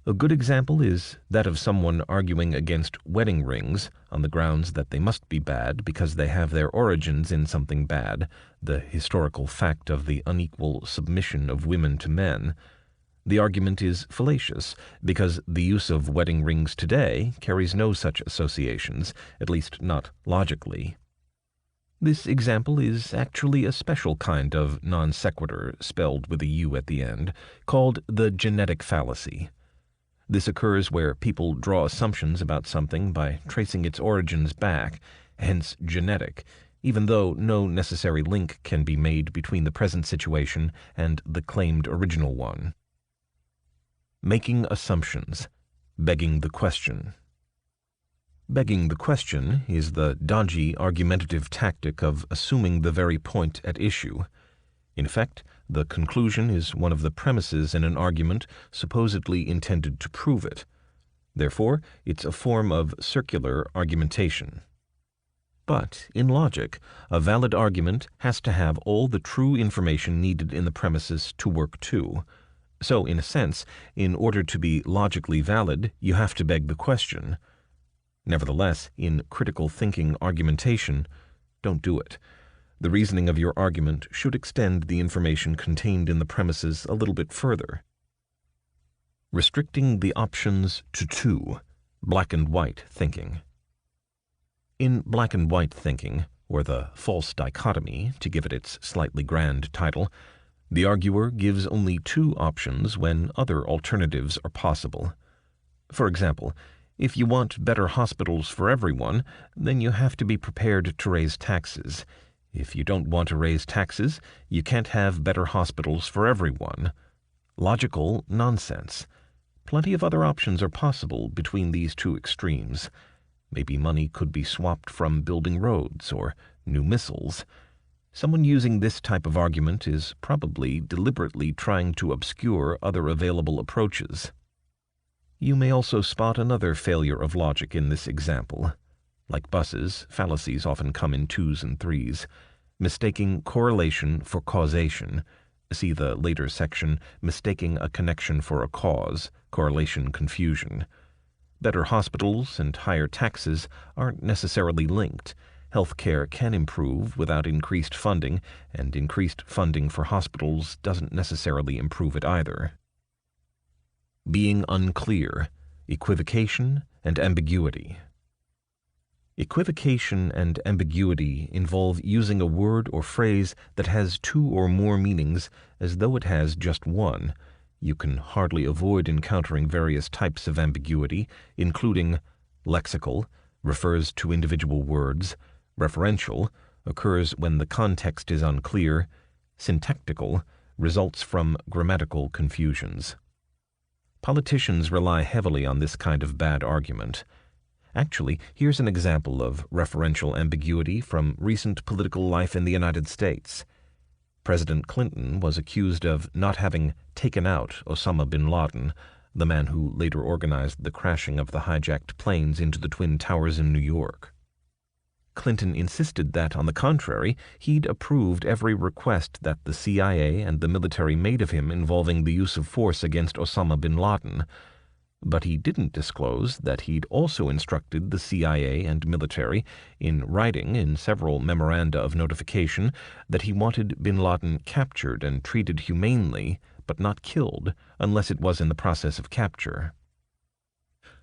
A good example is that of someone arguing against wedding rings on the grounds that they must be bad because they have their origins in something bad, the historical fact of the unequal submission of women to men. The argument is fallacious because the use of wedding rings today carries no such associations, at least not logically. This example is actually a special kind of non sequitur, spelled with a U at the end, called the genetic fallacy. This occurs where people draw assumptions about something by tracing its origins back, hence genetic, even though no necessary link can be made between the present situation and the claimed original one. Making assumptions, begging the question. Begging the question is the dodgy argumentative tactic of assuming the very point at issue. In effect, the conclusion is one of the premises in an argument supposedly intended to prove it. Therefore, it's a form of circular argumentation. But, in logic, a valid argument has to have all the true information needed in the premises to work too. So, in a sense, in order to be logically valid, you have to beg the question. Nevertheless, in critical thinking argumentation, don't do it. The reasoning of your argument should extend the information contained in the premises a little bit further. Restricting the options to two, black and white thinking. In black and white thinking, or the false dichotomy, to give it its slightly grand title, the arguer gives only two options when other alternatives are possible. For example, if you want better hospitals for everyone, then you have to be prepared to raise taxes. If you don't want to raise taxes, you can't have better hospitals for everyone. Logical nonsense. Plenty of other options are possible between these two extremes. Maybe money could be swapped from building roads or new missiles. Someone using this type of argument is probably deliberately trying to obscure other available approaches. You may also spot another failure of logic in this example. Like buses, fallacies often come in twos and threes. Mistaking correlation for causation. See the later section, mistaking a connection for a cause, correlation confusion. Better hospitals and higher taxes aren't necessarily linked. Healthcare can improve without increased funding, and increased funding for hospitals doesn't necessarily improve it either. Being unclear, equivocation, and ambiguity. Equivocation and ambiguity involve using a word or phrase that has two or more meanings as though it has just one. You can hardly avoid encountering various types of ambiguity, including lexical, refers to individual words, referential, occurs when the context is unclear, syntactical, results from grammatical confusions. Politicians rely heavily on this kind of bad argument. Actually, here's an example of referential ambiguity from recent political life in the United States. President Clinton was accused of not having taken out Osama bin Laden, the man who later organized the crashing of the hijacked planes into the Twin Towers in New York. Clinton insisted that, on the contrary, he'd approved every request that the CIA and the military made of him involving the use of force against Osama bin Laden. But he didn't disclose that he'd also instructed the CIA and military, in writing in several memoranda of notification, that he wanted bin Laden captured and treated humanely, but not killed, unless it was in the process of capture.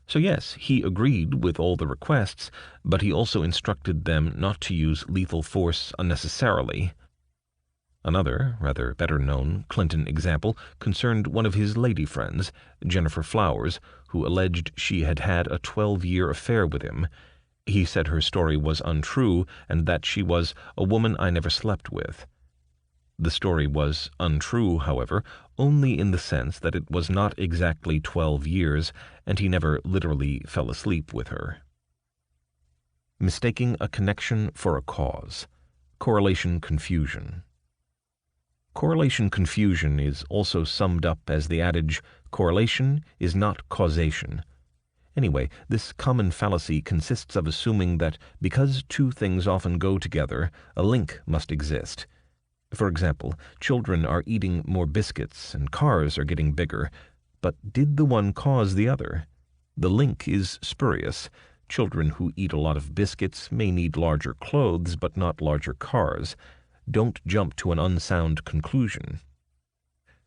So yes, he agreed with all the requests, but he also instructed them not to use lethal force unnecessarily. Another, rather better-known Clinton example concerned one of his lady friends, Jennifer Flowers, who alleged she had had a 12-year affair with him. He said her story was untrue and that she was a woman I never slept with. The story was untrue, however, only in the sense that it was not exactly 12 years, and he never literally fell asleep with her. Mistaking a connection for a cause. Correlation confusion. Correlation confusion is also summed up as the adage, correlation is not causation. Anyway, this common fallacy consists of assuming that because two things often go together, a link must exist. For example, children are eating more biscuits and cars are getting bigger, but did the one cause the other? The link is spurious. Children who eat a lot of biscuits may need larger clothes, but not larger cars. Don't jump to an unsound conclusion.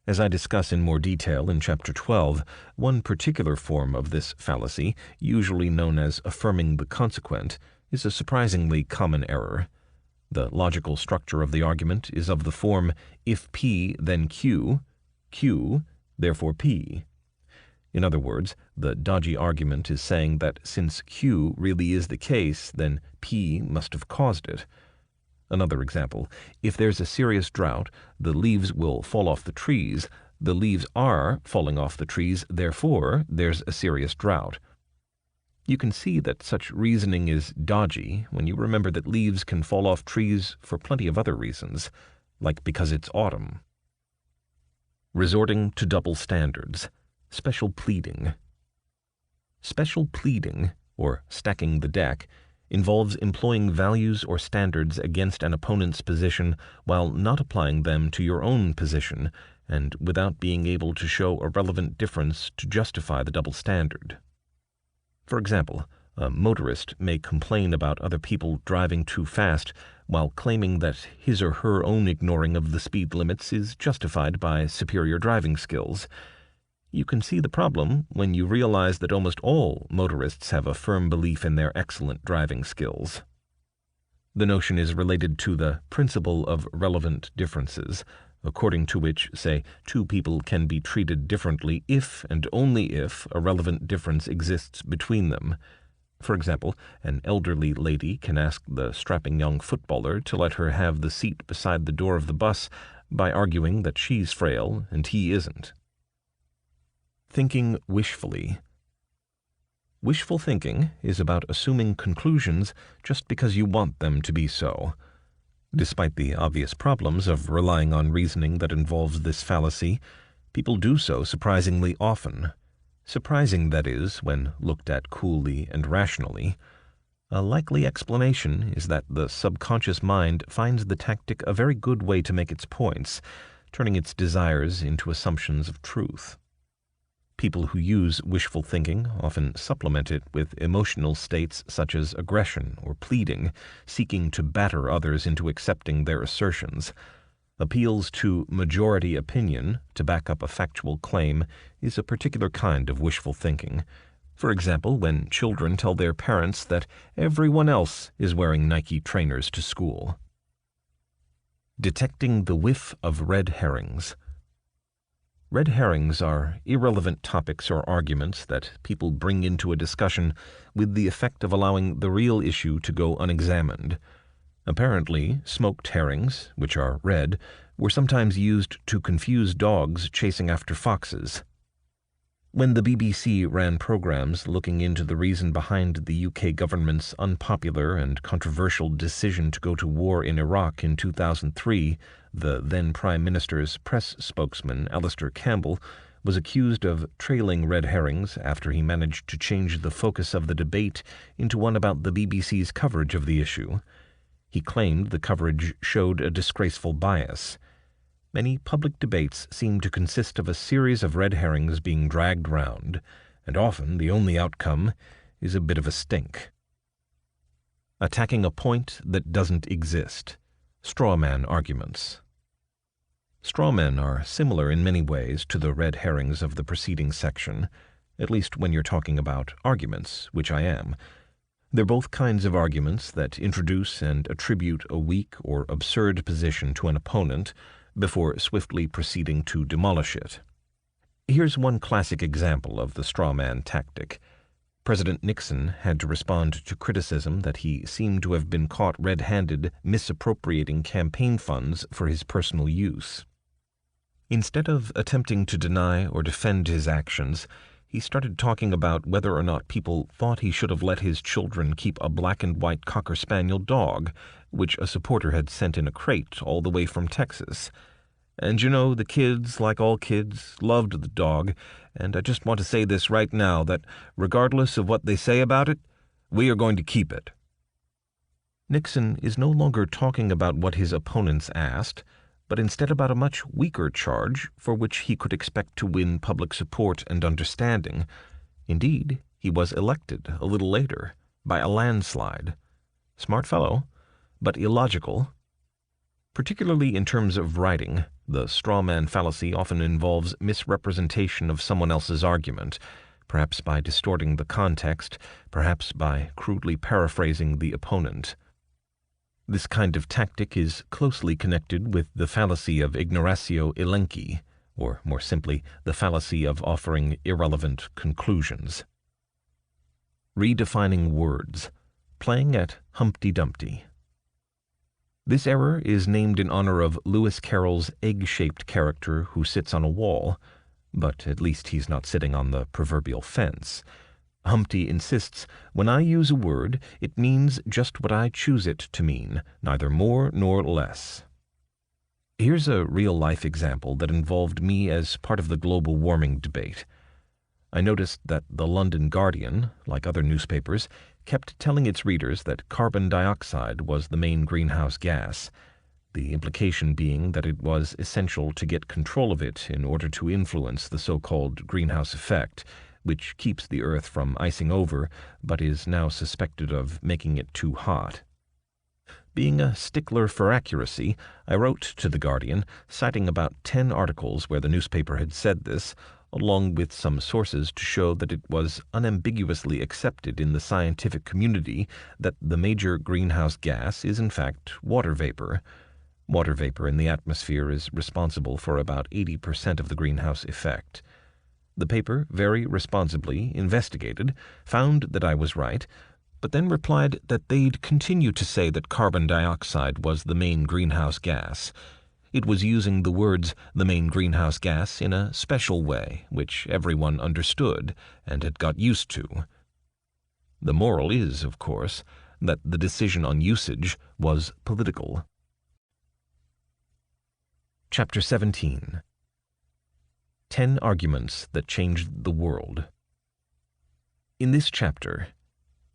As I discuss in more detail in Chapter 12, one particular form of this fallacy, usually known as affirming the consequent, is a surprisingly common error. The logical structure of the argument is of the form, if P, then Q, Q, therefore P. In other words, the dodgy argument is saying that since Q really is the case, then P must have caused it. Another example, if there's a serious drought, the leaves will fall off the trees. The leaves are falling off the trees, therefore there's a serious drought. You can see that such reasoning is dodgy when you remember that leaves can fall off trees for plenty of other reasons, like because it's autumn. Resorting to double standards. Special pleading. Special pleading, or stacking the deck, involves employing values or standards against an opponent's position while not applying them to your own position, and without being able to show a relevant difference to justify the double standard. For example, a motorist may complain about other people driving too fast while claiming that his or her own ignoring of the speed limits is justified by superior driving skills. You can see the problem when you realize that almost all motorists have a firm belief in their excellent driving skills. The notion is related to the principle of relevant differences, according to which, say, two people can be treated differently if and only if a relevant difference exists between them. For example, an elderly lady can ask the strapping young footballer to let her have the seat beside the door of the bus by arguing that she's frail and he isn't. Thinking wishfully. Wishful thinking is about assuming conclusions just because you want them to be so. Despite the obvious problems of relying on reasoning that involves this fallacy, people do so surprisingly often. Surprising, that is, when looked at coolly and rationally. A likely explanation is that the subconscious mind finds the tactic a very good way to make its points, turning its desires into assumptions of truth. People who use wishful thinking often supplement it with emotional states such as aggression or pleading, seeking to batter others into accepting their assertions. Appeals to majority opinion to back up a factual claim is a particular kind of wishful thinking. For example, when children tell their parents that everyone else is wearing Nike trainers to school. Detecting the whiff of red herrings. Red herrings are irrelevant topics or arguments that people bring into a discussion with the effect of allowing the real issue to go unexamined. Apparently, smoked herrings, which are red, were sometimes used to confuse dogs chasing after foxes. When the BBC ran programs looking into the reason behind the UK government's unpopular and controversial decision to go to war in Iraq in 2003, the then Prime Minister's press spokesman, Alistair Campbell, was accused of trailing red herrings after he managed to change the focus of the debate into one about the BBC's coverage of the issue. He claimed the coverage showed a disgraceful bias. Many public debates seem to consist of a series of red herrings being dragged round, and often the only outcome is a bit of a stink. Attacking a point that doesn't exist. Strawman arguments. Strawmen are similar in many ways to the red herrings of the preceding section, at least when you're talking about arguments, which I am. They're both kinds of arguments that introduce and attribute a weak or absurd position to an opponent before swiftly proceeding to demolish it. Here's one classic example of the strawman tactic. President Nixon had to respond to criticism that he seemed to have been caught red-handed misappropriating campaign funds for his personal use. Instead of attempting to deny or defend his actions, he started talking about whether or not people thought he should have let his children keep a black and white Cocker Spaniel dog, which a supporter had sent in a crate all the way from Texas. And you know, the kids, like all kids, loved the dog, and I just want to say this right now, that regardless of what they say about it, we are going to keep it. Nixon is no longer talking about what his opponents asked, but instead about a much weaker charge for which he could expect to win public support and understanding. Indeed, he was elected a little later, by a landslide. Smart fellow, but illogical. Particularly in terms of writing, the strawman fallacy often involves misrepresentation of someone else's argument, perhaps by distorting the context, perhaps by crudely paraphrasing the opponent. This kind of tactic is closely connected with the fallacy of ignoratio elenchi, or more simply, the fallacy of offering irrelevant conclusions. Redefining words, playing at Humpty Dumpty. This error is named in honor of Lewis Carroll's egg-shaped character who sits on a wall, but at least he's not sitting on the proverbial fence. Humpty insists, when I use a word, it means just what I choose it to mean, neither more nor less. Here's a real-life example that involved me as part of the global warming debate. I noticed that the London Guardian, like other newspapers, kept telling its readers that carbon dioxide was the main greenhouse gas, the implication being that it was essential to get control of it in order to influence the so-called greenhouse effect, which keeps the Earth from icing over but is now suspected of making it too hot. Being a stickler for accuracy, I wrote to The Guardian, citing about 10 articles where the newspaper had said this, along with some sources to show that it was unambiguously accepted in the scientific community that the major greenhouse gas is in fact water vapor. Water vapor in the atmosphere is responsible for about 80% of the greenhouse effect. The paper very responsibly investigated, found that I was right, but then replied that they'd continue to say that carbon dioxide was the main greenhouse gas. It was using the words the main greenhouse gas in a special way, which everyone understood and had got used to. The moral is, of course, that the decision on usage was political. Chapter 17. 10 Arguments That Changed the World. In this chapter,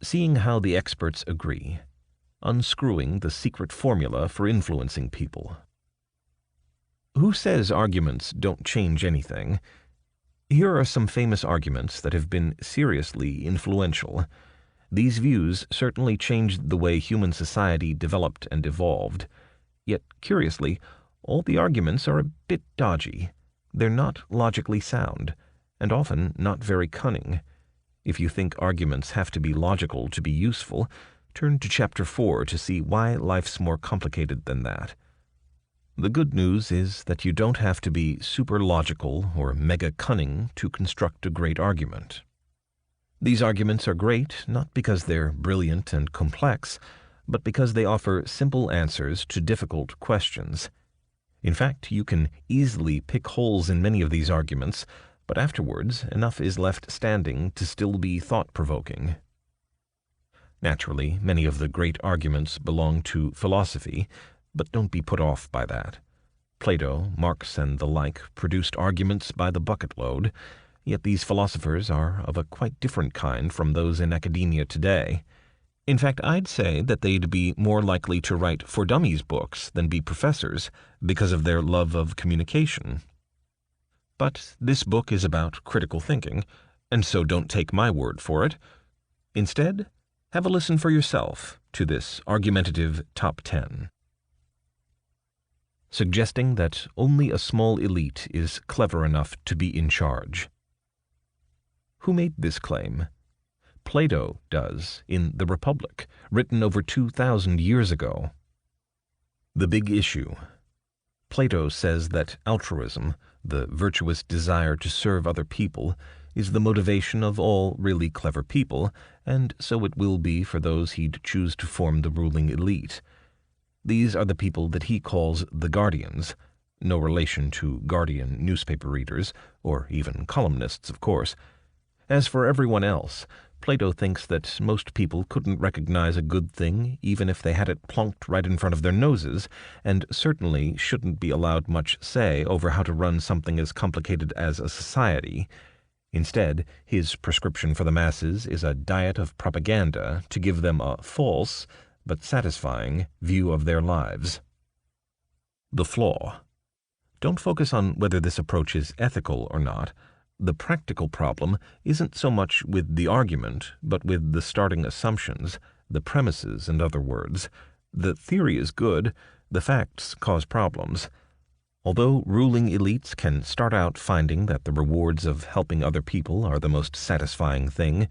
seeing how the experts agree, unscrewing the secret formula for influencing people. Who says arguments don't change anything? Here are some famous arguments that have been seriously influential. These views certainly changed the way human society developed and evolved. Yet, curiously, all the arguments are a bit dodgy. They're not logically sound, and often not very cunning. If you think arguments have to be logical to be useful, turn to Chapter 4 to see why life's more complicated than that. The good news is that you don't have to be super logical or mega cunning to construct a great argument. These arguments are great not because they're brilliant and complex, but because they offer simple answers to difficult questions. In fact, you can easily pick holes in many of these arguments, but afterwards enough is left standing to still be thought-provoking. Naturally, many of the great arguments belong to philosophy, but don't be put off by that. Plato, Marx, and the like produced arguments by the bucket-load, yet these philosophers are of a quite different kind from those in academia today. In fact, I'd say that they'd be more likely to write for Dummies books than be professors because of their love of communication. But this book is about critical thinking, and so don't take my word for it. Instead, have a listen for yourself to this argumentative top 10. Suggesting that only a small elite is clever enough to be in charge. Who made this claim? Plato does in The Republic, written over 2,000 years ago. The big issue. Plato says that altruism, the virtuous desire to serve other people, is the motivation of all really clever people, and so it will be for those he'd choose to form the ruling elite. These are the people that he calls the Guardians, no relation to Guardian newspaper readers, or even columnists, of course. As for everyone else, Plato thinks that most people couldn't recognize a good thing even if they had it plonked right in front of their noses, and certainly shouldn't be allowed much say over how to run something as complicated as a society. Instead, his prescription for the masses is a diet of propaganda to give them a false, but satisfying, view of their lives. The flaw. Don't focus on whether this approach is ethical or not. The practical problem isn't so much with the argument, but with the starting assumptions, the premises, in other words. The theory is good, the facts cause problems. Although ruling elites can start out finding that the rewards of helping other people are the most satisfying thing,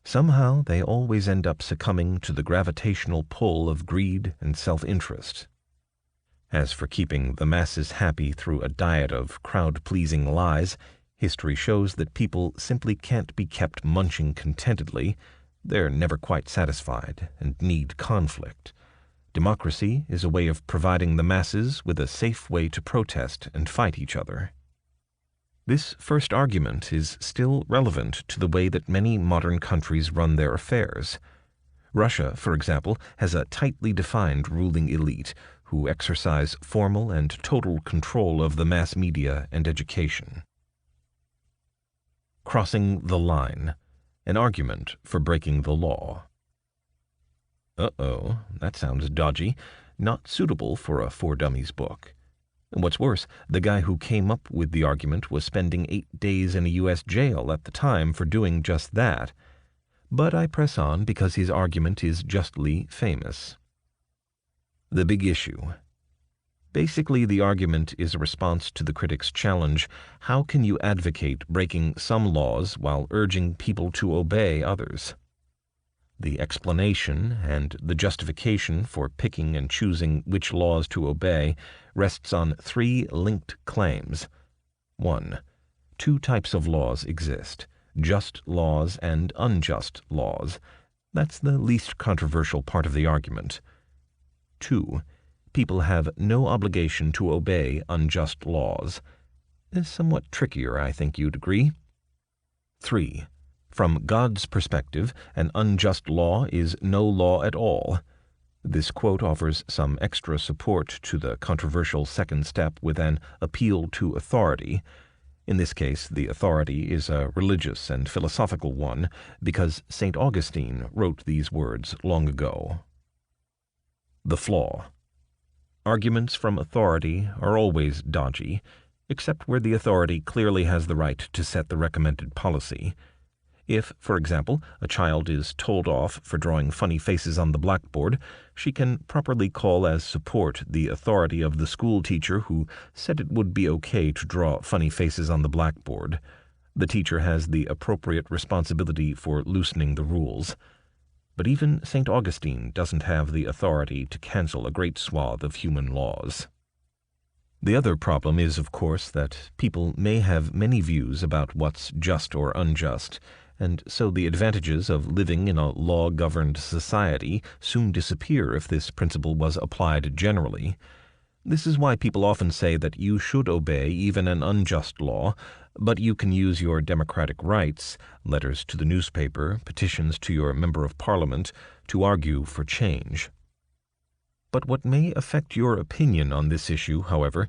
somehow they always end up succumbing to the gravitational pull of greed and self-interest. As for keeping the masses happy through a diet of crowd-pleasing lies, history shows that people simply can't be kept munching contentedly. They're never quite satisfied and need conflict. Democracy is a way of providing the masses with a safe way to protest and fight each other. This first argument is still relevant to the way that many modern countries run their affairs. Russia, for example, has a tightly defined ruling elite who exercise formal and total control of the mass media and education. Crossing the line, an argument for breaking the law. Uh-oh, that sounds dodgy. Not suitable for a For Dummies book. And what's worse, the guy who came up with the argument was spending 8 days in a U.S. jail at the time for doing just that. But I press on because his argument is justly famous. The big issue. Basically, the argument is a response to the critic's challenge: how can you advocate breaking some laws while urging people to obey others? The explanation and the justification for picking and choosing which laws to obey rests on 3 linked claims. 1. 2 types of laws exist: just laws and unjust laws. That's the least controversial part of the argument. 2. People have no obligation to obey unjust laws. Somewhat trickier, I think you'd agree. 3. From God's perspective, an unjust law is no law at all. This quote offers some extra support to the controversial second step with an appeal to authority. In this case, the authority is a religious and philosophical one, because St. Augustine wrote these words long ago. The flaw. Arguments from authority are always dodgy, except where the authority clearly has the right to set the recommended policy. If, for example, a child is told off for drawing funny faces on the blackboard, she can properly call as support the authority of the school teacher who said it would be okay to draw funny faces on the blackboard. The teacher has the appropriate responsibility for loosening the rules. But even St. Augustine doesn't have the authority to cancel a great swath of human laws. The other problem is, of course, that people may have many views about what's just or unjust, and so the advantages of living in a law-governed society soon disappear if this principle was applied generally. This is why people often say that you should obey even an unjust law, but you can use your democratic rights, letters to the newspaper, petitions to your member of parliament, to argue for change. But what may affect your opinion on this issue, however,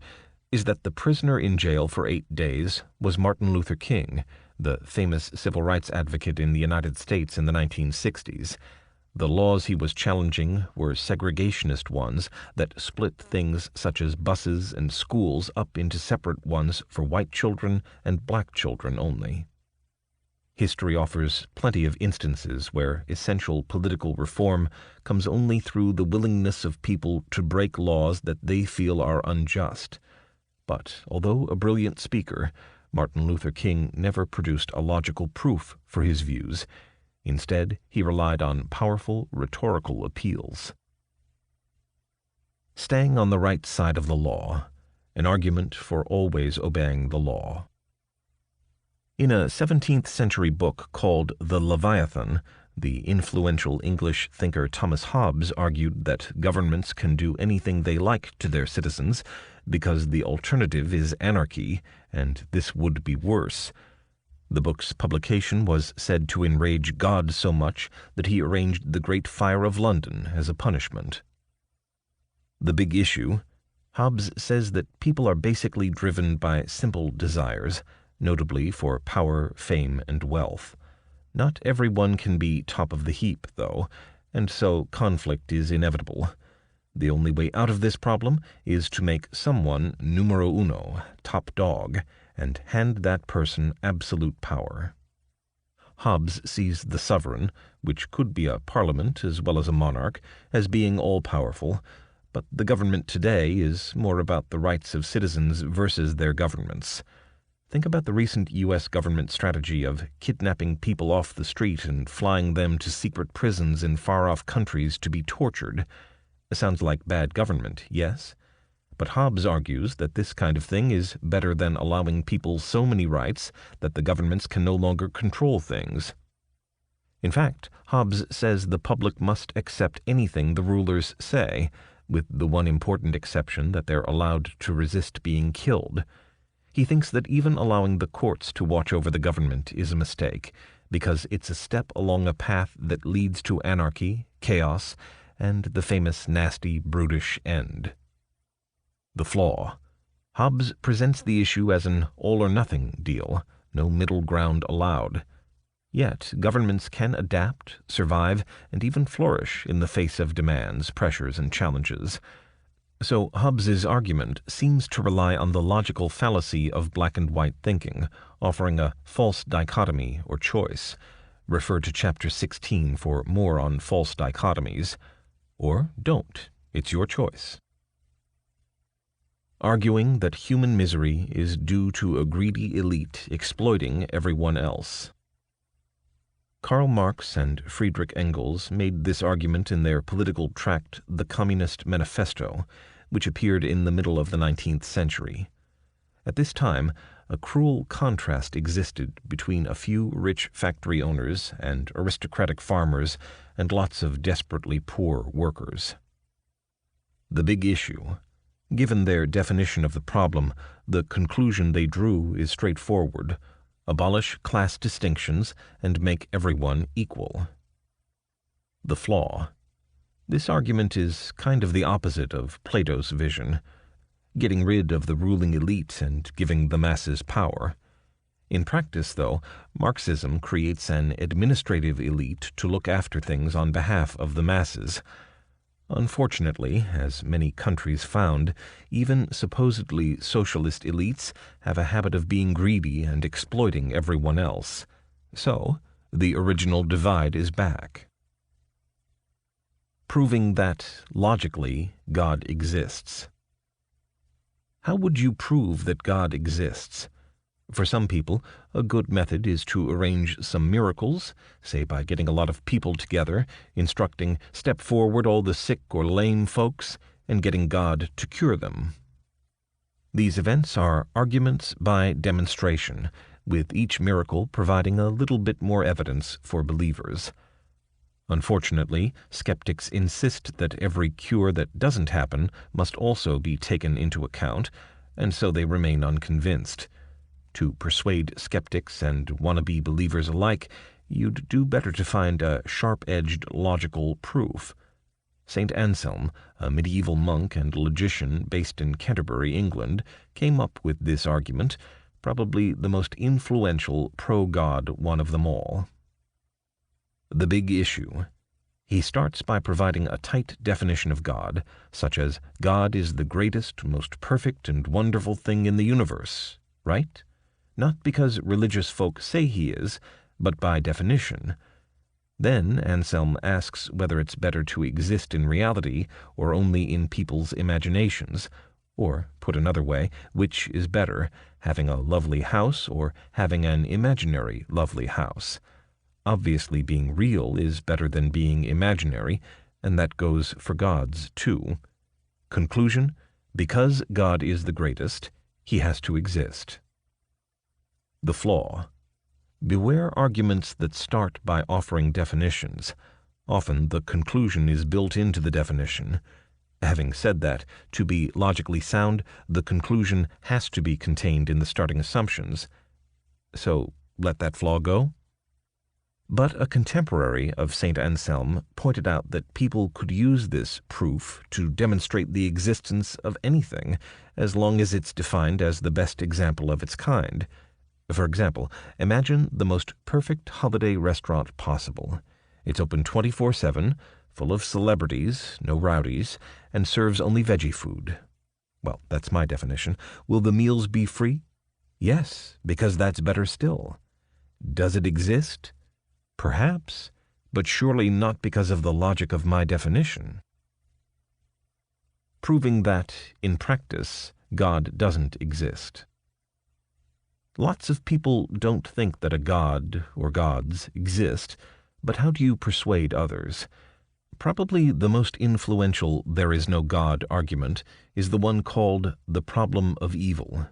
is that the prisoner in jail for 8 days was Martin Luther King, the famous civil rights advocate in the United States in the 1960s. The laws he was challenging were segregationist ones that split things such as buses and schools up into separate ones for white children and black children only. History offers plenty of instances where essential political reform comes only through the willingness of people to break laws that they feel are unjust. But although a brilliant speaker, Martin Luther King never produced a logical proof for his views. Instead, he relied on powerful rhetorical appeals. Staying on the right side of the law, an argument for always obeying the law. In a 17th century book called The Leviathan, the influential English thinker Thomas Hobbes argued that governments can do anything they like to their citizens because the alternative is anarchy, and this would be worse. The book's publication was said to enrage God so much that he arranged the Great Fire of London as a punishment. The big issue. Hobbes says that people are basically driven by simple desires, notably for power, fame, and wealth. Not everyone can be top of the heap, though, and so conflict is inevitable. The only way out of this problem is to make someone numero uno, top dog, and hand that person absolute power. Hobbes sees the sovereign, which could be a parliament as well as a monarch, as being all-powerful, but the government today is more about the rights of citizens versus their governments. Think about the recent U.S. government strategy of kidnapping people off the street and flying them to secret prisons in far-off countries to be tortured. Sounds like bad government, yes? But Hobbes argues that this kind of thing is better than allowing people so many rights that the governments can no longer control things. In fact, Hobbes says the public must accept anything the rulers say, with the one important exception that they're allowed to resist being killed. He thinks that even allowing the courts to watch over the government is a mistake, because it's a step along a path that leads to anarchy, chaos, and the famous nasty, brutish end. The flaw. Hobbes presents the issue as an all-or-nothing deal, no middle ground allowed. Yet governments can adapt, survive, and even flourish in the face of demands, pressures, and challenges. So Hobbes's argument seems to rely on the logical fallacy of black and white thinking, offering a false dichotomy or choice. Refer to Chapter 16 for more on false dichotomies. Or don't. It's your choice. Arguing that human misery is due to a greedy elite exploiting everyone else. Karl Marx and Friedrich Engels made this argument in their political tract The Communist Manifesto, which appeared in the middle of the 19th century. At this time, a cruel contrast existed between a few rich factory owners and aristocratic farmers and lots of desperately poor workers. The big issue. Given their definition of the problem, the conclusion they drew is straightforward. Abolish class distinctions and make everyone equal. The flaw. This argument is kind of the opposite of Plato's vision, getting rid of the ruling elite and giving the masses power. In practice, though, Marxism creates an administrative elite to look after things on behalf of the masses. Unfortunately, as many countries found, even supposedly socialist elites have a habit of being greedy and exploiting everyone else. So, the original divide is back. Proving that, logically, God exists. How would you prove that God exists? For some people, a good method is to arrange some miracles, say by getting a lot of people together, instructing step forward all the sick or lame folks, and getting God to cure them. These events are arguments by demonstration, with each miracle providing a little bit more evidence for believers. Unfortunately, skeptics insist that every cure that doesn't happen must also be taken into account, and so they remain unconvinced. To persuade skeptics and wannabe believers alike, you'd do better to find a sharp-edged logical proof. St. Anselm, a medieval monk and logician based in Canterbury, England, came up with this argument, probably the most influential pro-God one of them all. The big issue. He starts by providing a tight definition of God, such as, God is the greatest, most perfect, and wonderful thing in the universe, right? Not because religious folk say he is, but by definition. Then Anselm asks whether it's better to exist in reality or only in people's imaginations, or, put another way, which is better, having a lovely house or having an imaginary lovely house. Obviously, being real is better than being imaginary, and that goes for gods, too. Conclusion: because God is the greatest, he has to exist. The flaw. Beware arguments that start by offering definitions. Often the conclusion is built into the definition. Having said that, to be logically sound, the conclusion has to be contained in the starting assumptions. So, let that flaw go? But a contemporary of St. Anselm pointed out that people could use this proof to demonstrate the existence of anything, as long as it's defined as the best example of its kind. For example, imagine the most perfect holiday restaurant possible. It's open 24/7, full of celebrities, no rowdies, and serves only veggie food. Well, that's my definition. Will the meals be free? Yes, because that's better still. Does it exist? Perhaps, but surely not because of the logic of my definition. Proving that, in practice, God doesn't exist. Lots of people don't think that a god or gods exist, but how do you persuade others? Probably the most influential "there is no God" argument is the one called the problem of evil.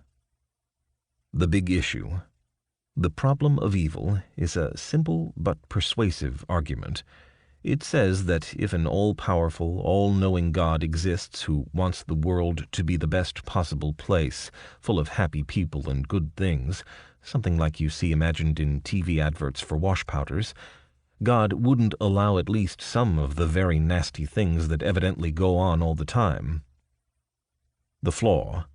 The big issue. The problem of evil is a simple but persuasive argument. It says that if an all-powerful, all-knowing God exists who wants the world to be the best possible place, full of happy people and good things, something like you see imagined in TV adverts for wash powders, God wouldn't allow at least some of the very nasty things that evidently go on all the time. The flaw.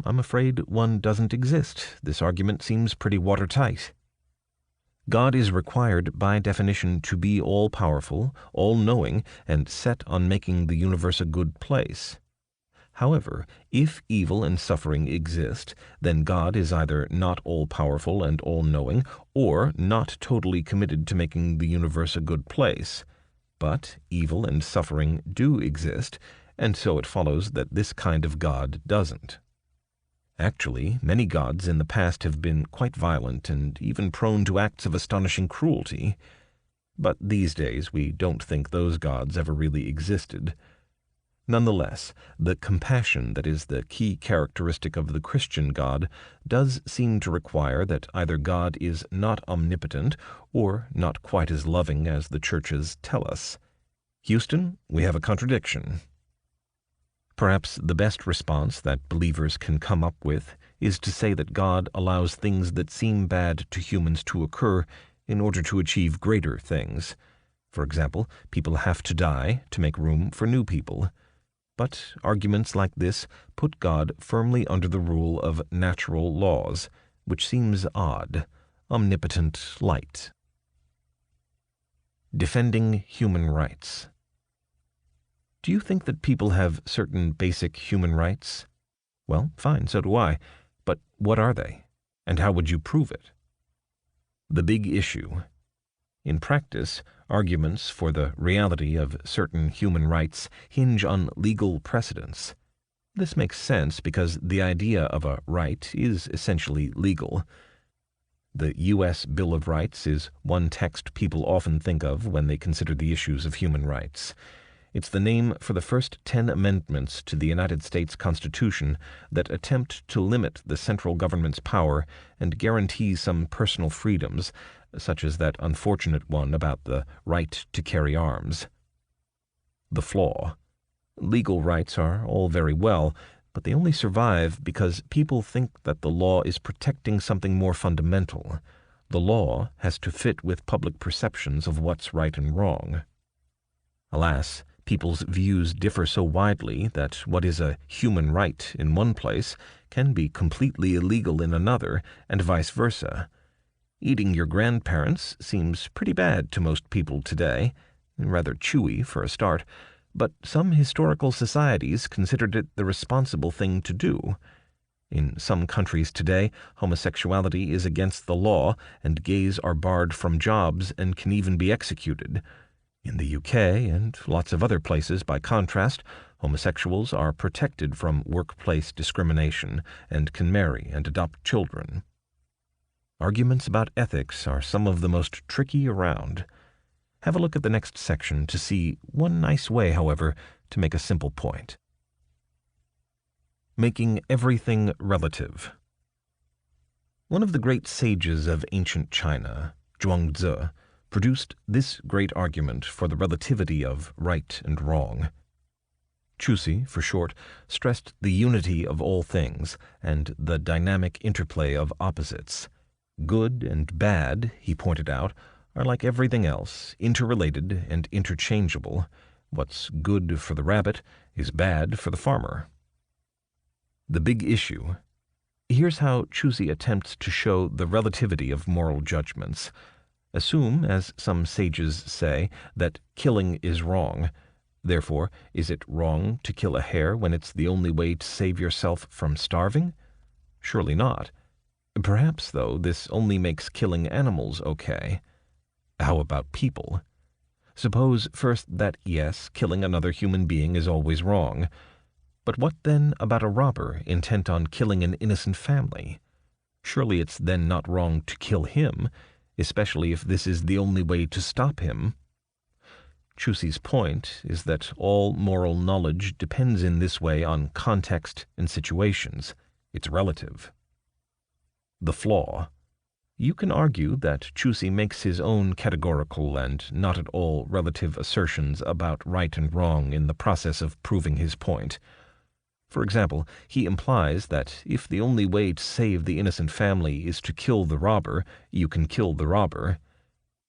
I'm afraid one doesn't exist. This argument seems pretty watertight. God is required by definition to be all-powerful, all-knowing, and set on making the universe a good place. However, if evil and suffering exist, then God is either not all-powerful and all-knowing, or not totally committed to making the universe a good place. But evil and suffering do exist, and so it follows that this kind of God doesn't. Actually, many gods in the past have been quite violent and even prone to acts of astonishing cruelty. But these days we don't think those gods ever really existed. Nonetheless, the compassion that is the key characteristic of the Christian God does seem to require that either God is not omnipotent or not quite as loving as the churches tell us. Houston, we have a contradiction. Perhaps the best response that believers can come up with is to say that God allows things that seem bad to humans to occur in order to achieve greater things. For example, people have to die to make room for new people. But arguments like this put God firmly under the rule of natural laws, which seems odd. Omnipotent light. Defending human rights. Do you think that people have certain basic human rights? Well, fine, so do I. But what are they? And how would you prove it? The big issue. In practice, arguments for the reality of certain human rights hinge on legal precedents. This makes sense because the idea of a right is essentially legal. The U.S. Bill of Rights is one text people often think of when they consider the issues of human rights. It's the name for the first 10 amendments to the United States Constitution that attempt to limit the central government's power and guarantee some personal freedoms, such as that unfortunate one about the right to carry arms. The flaw. Legal rights are all very well, but they only survive because people think that the law is protecting something more fundamental. The law has to fit with public perceptions of what's right and wrong. Alas, people's views differ so widely that what is a human right in one place can be completely illegal in another, and vice versa. Eating your grandparents seems pretty bad to most people today, rather chewy for a start, but some historical societies considered it the responsible thing to do. In some countries today, homosexuality is against the law, and gays are barred from jobs and can even be executed. In the UK and lots of other places, by contrast, homosexuals are protected from workplace discrimination and can marry and adopt children. Arguments about ethics are some of the most tricky around. Have a look at the next section to see one nice way, however, to make a simple point. Making everything relative. One of the great sages of ancient China, Zhuangzi, produced this great argument for the relativity of right and wrong. Chusi, for short, stressed the unity of all things and the dynamic interplay of opposites. Good and bad, he pointed out, are like everything else, interrelated and interchangeable. What's good for the rabbit is bad for the farmer. The big issue. Here's how Chusi attempts to show the relativity of moral judgments. Assume, as some sages say, that killing is wrong. Therefore, is it wrong to kill a hare when it's the only way to save yourself from starving? Surely not. Perhaps, though, this only makes killing animals okay. How about people? Suppose first that, yes, killing another human being is always wrong. But what then about a robber intent on killing an innocent family? Surely it's then not wrong to kill him, especially if this is the only way to stop him. Chusi's point is that all moral knowledge depends in this way on context and situations. It's relative. The flaw. You can argue that Chusi makes his own categorical and not at all relative assertions about right and wrong in the process of proving his point. For example, he implies that if the only way to save the innocent family is to kill the robber, you can kill the robber.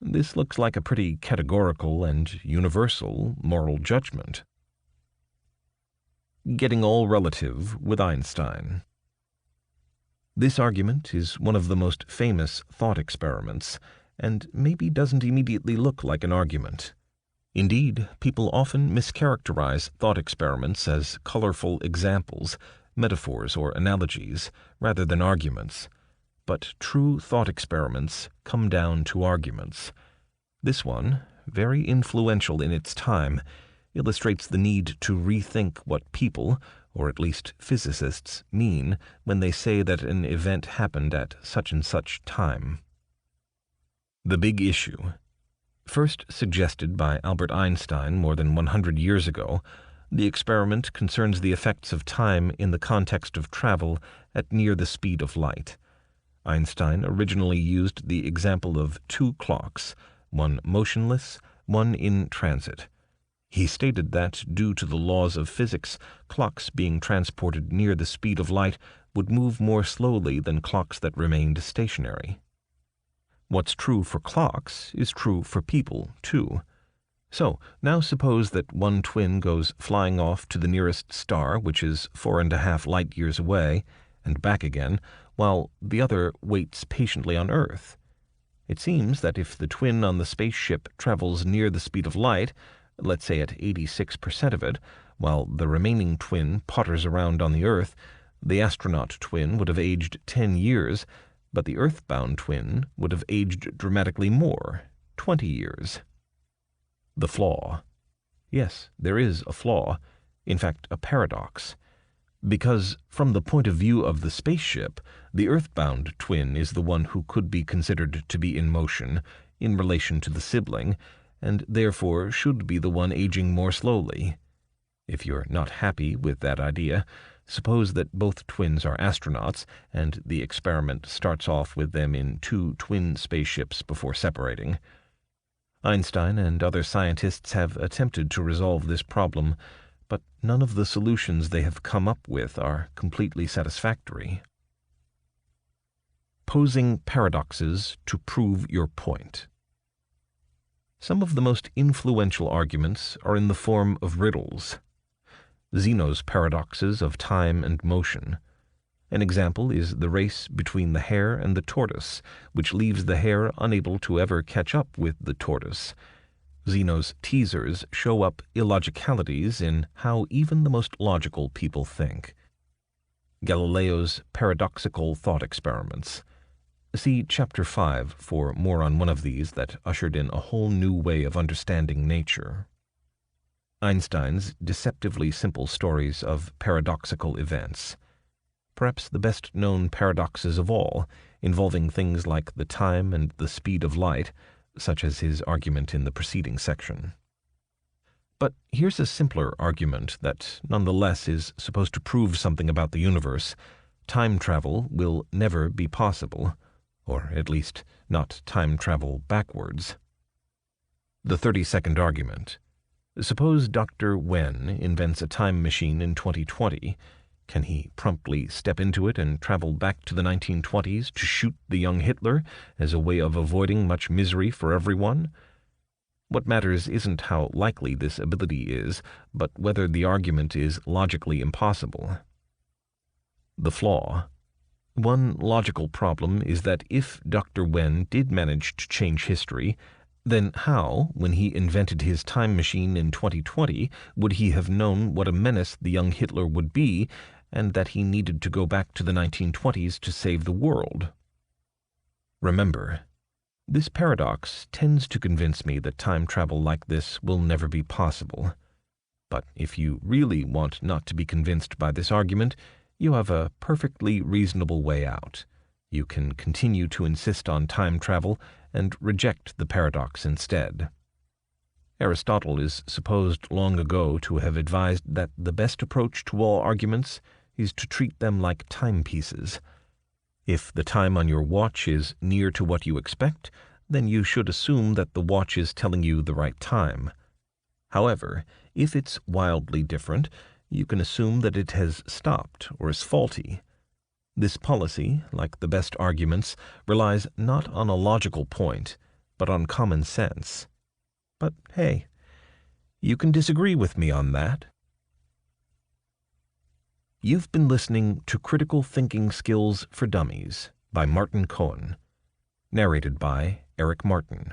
This looks like a pretty categorical and universal moral judgment. Getting all relative with Einstein. This argument is one of the most famous thought experiments, and maybe doesn't immediately look like an argument. Indeed, people often mischaracterize thought experiments as colorful examples, metaphors, or analogies, rather than arguments. But true thought experiments come down to arguments. This one, very influential in its time, illustrates the need to rethink what people, or at least physicists, mean when they say that an event happened at such and such time. The big issue. First suggested by Albert Einstein more than 100 years ago, the experiment concerns the effects of time in the context of travel at near the speed of light. Einstein originally used the example of two clocks, one motionless, one in transit. He stated that, due to the laws of physics, clocks being transported near the speed of light would move more slowly than clocks that remained stationary. What's true for clocks is true for people, too. So, now suppose that one twin goes flying off to the nearest star, which is 4.5 light years away, and back again, while the other waits patiently on Earth. It seems that if the twin on the spaceship travels near the speed of light, let's say at 86% of it, while the remaining twin potters around on the Earth, the astronaut twin would have aged 10 years, but the Earthbound twin would have aged dramatically more, 20 years. The flaw. Yes, there is a flaw, in fact a paradox. Because, from the point of view of the spaceship, the Earthbound twin is the one who could be considered to be in motion, in relation to the sibling, and therefore should be the one aging more slowly. If you're not happy with that idea, suppose that both twins are astronauts, and the experiment starts off with them in two twin spaceships before separating. Einstein and other scientists have attempted to resolve this problem, but none of the solutions they have come up with are completely satisfactory. Posing paradoxes to prove your point. Some of the most influential arguments are in the form of riddles. Zeno's paradoxes of time and motion. An example is the race between the hare and the tortoise, which leaves the hare unable to ever catch up with the tortoise. Zeno's teasers show up illogicalities in how even the most logical people think. Galileo's paradoxical thought experiments. See Chapter 5 for more on one of these that ushered in a whole new way of understanding nature. Einstein's deceptively simple stories of paradoxical events. Perhaps the best-known paradoxes of all, involving things like the time and the speed of light, such as his argument in the preceding section. But here's a simpler argument that nonetheless is supposed to prove something about the universe. Time travel will never be possible, or at least not time travel backwards. The 30-second argument. Suppose Dr. Wen invents a time machine in 2020. Can he promptly step into it and travel back to the 1920s to shoot the young Hitler as a way of avoiding much misery for everyone? What matters isn't how likely this ability is, but whether the argument is logically impossible. The flaw. One logical problem is that if Dr. Wen did manage to change history, then how, when he invented his time machine in 2020, would he have known what a menace the young Hitler would be, and that he needed to go back to the 1920s to save the world? Remember, this paradox tends to convince me that time travel like this will never be possible. But if you really want not to be convinced by this argument, you have a perfectly reasonable way out. You can continue to insist on time travel and reject the paradox instead. Aristotle is supposed long ago to have advised that the best approach to all arguments is to treat them like timepieces. If the time on your watch is near to what you expect, then you should assume that the watch is telling you the right time. However, if it's wildly different, you can assume that it has stopped or is faulty. This policy, like the best arguments, relies not on a logical point, but on common sense. But hey, you can disagree with me on that. You've been listening to Critical Thinking Skills for Dummies by Martin Cohen. Narrated by Eric Martin.